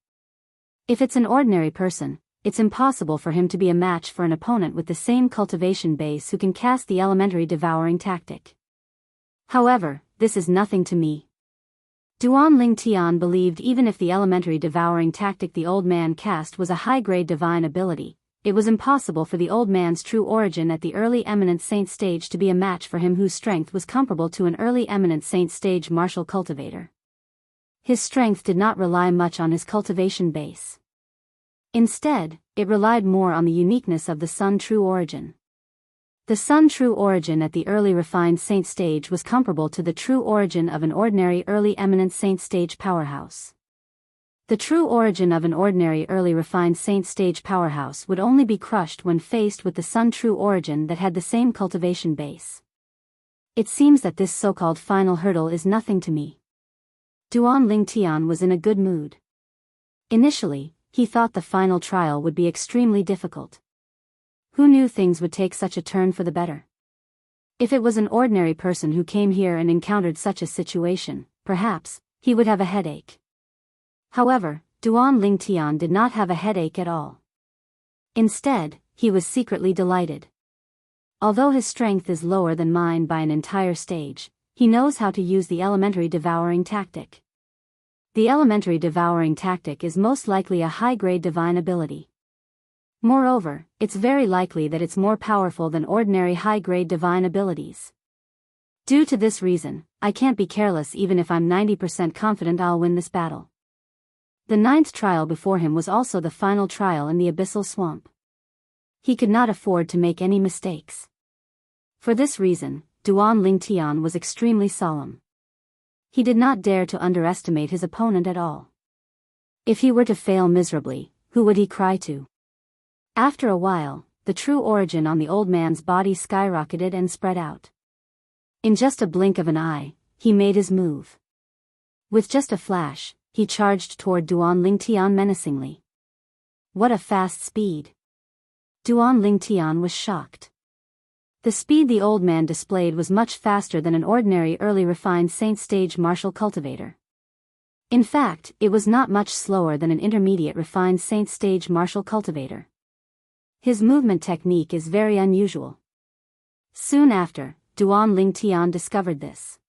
If it's an ordinary person, it's impossible for him to be a match for an opponent with the same cultivation base who can cast the elementary devouring tactic. However, this is nothing to me. Duan Lingtian believed even if the elementary devouring tactic the old man cast was a high-grade divine ability, it was impossible for the old man's true origin at the early eminent saint stage to be a match for him whose strength was comparable to an early eminent saint stage martial cultivator. His strength did not rely much on his cultivation base. Instead, it relied more on the uniqueness of the Sun true origin. The Sun true origin at the early refined saint stage was comparable to the true origin of an ordinary early eminent saint stage powerhouse. The true origin of an ordinary early refined saint stage powerhouse would only be crushed when faced with the Sun true origin that had the same cultivation base. It seems that this so-called final hurdle is nothing to me. Duan Lingtian was in a good mood. Initially, he thought the final trial would be extremely difficult. Who knew things would take such a turn for the better? If it was an ordinary person who came here and encountered such a situation, perhaps, he would have a headache. However, Duan Lingtian did not have a headache at all. Instead, he was secretly delighted. Although his strength is lower than mine by an entire stage, he knows how to use the elementary devouring tactic. The elementary devouring tactic is most likely a high-grade divine ability. Moreover, it's very likely that it's more powerful than ordinary high-grade divine abilities. Due to this reason, I can't be careless even if I'm 90% confident I'll win this battle. The 9th trial before him was also the final trial in the abyssal swamp. He could not afford to make any mistakes. For this reason, Duan Lingtian was extremely solemn. He did not dare to underestimate his opponent at all. If he were to fail miserably, who would he cry to? After a while, the true origin on the old man's body skyrocketed and spread out. In just a blink of an eye, he made his move. With just a flash, he charged toward Duan Lingtian menacingly. What a fast speed! Duan Lingtian was shocked. The speed the old man displayed was much faster than an ordinary early refined saint stage martial cultivator. In fact, it was not much slower than an intermediate refined saint stage martial cultivator. His movement technique is very unusual. Soon after, Duan Lingtian discovered this.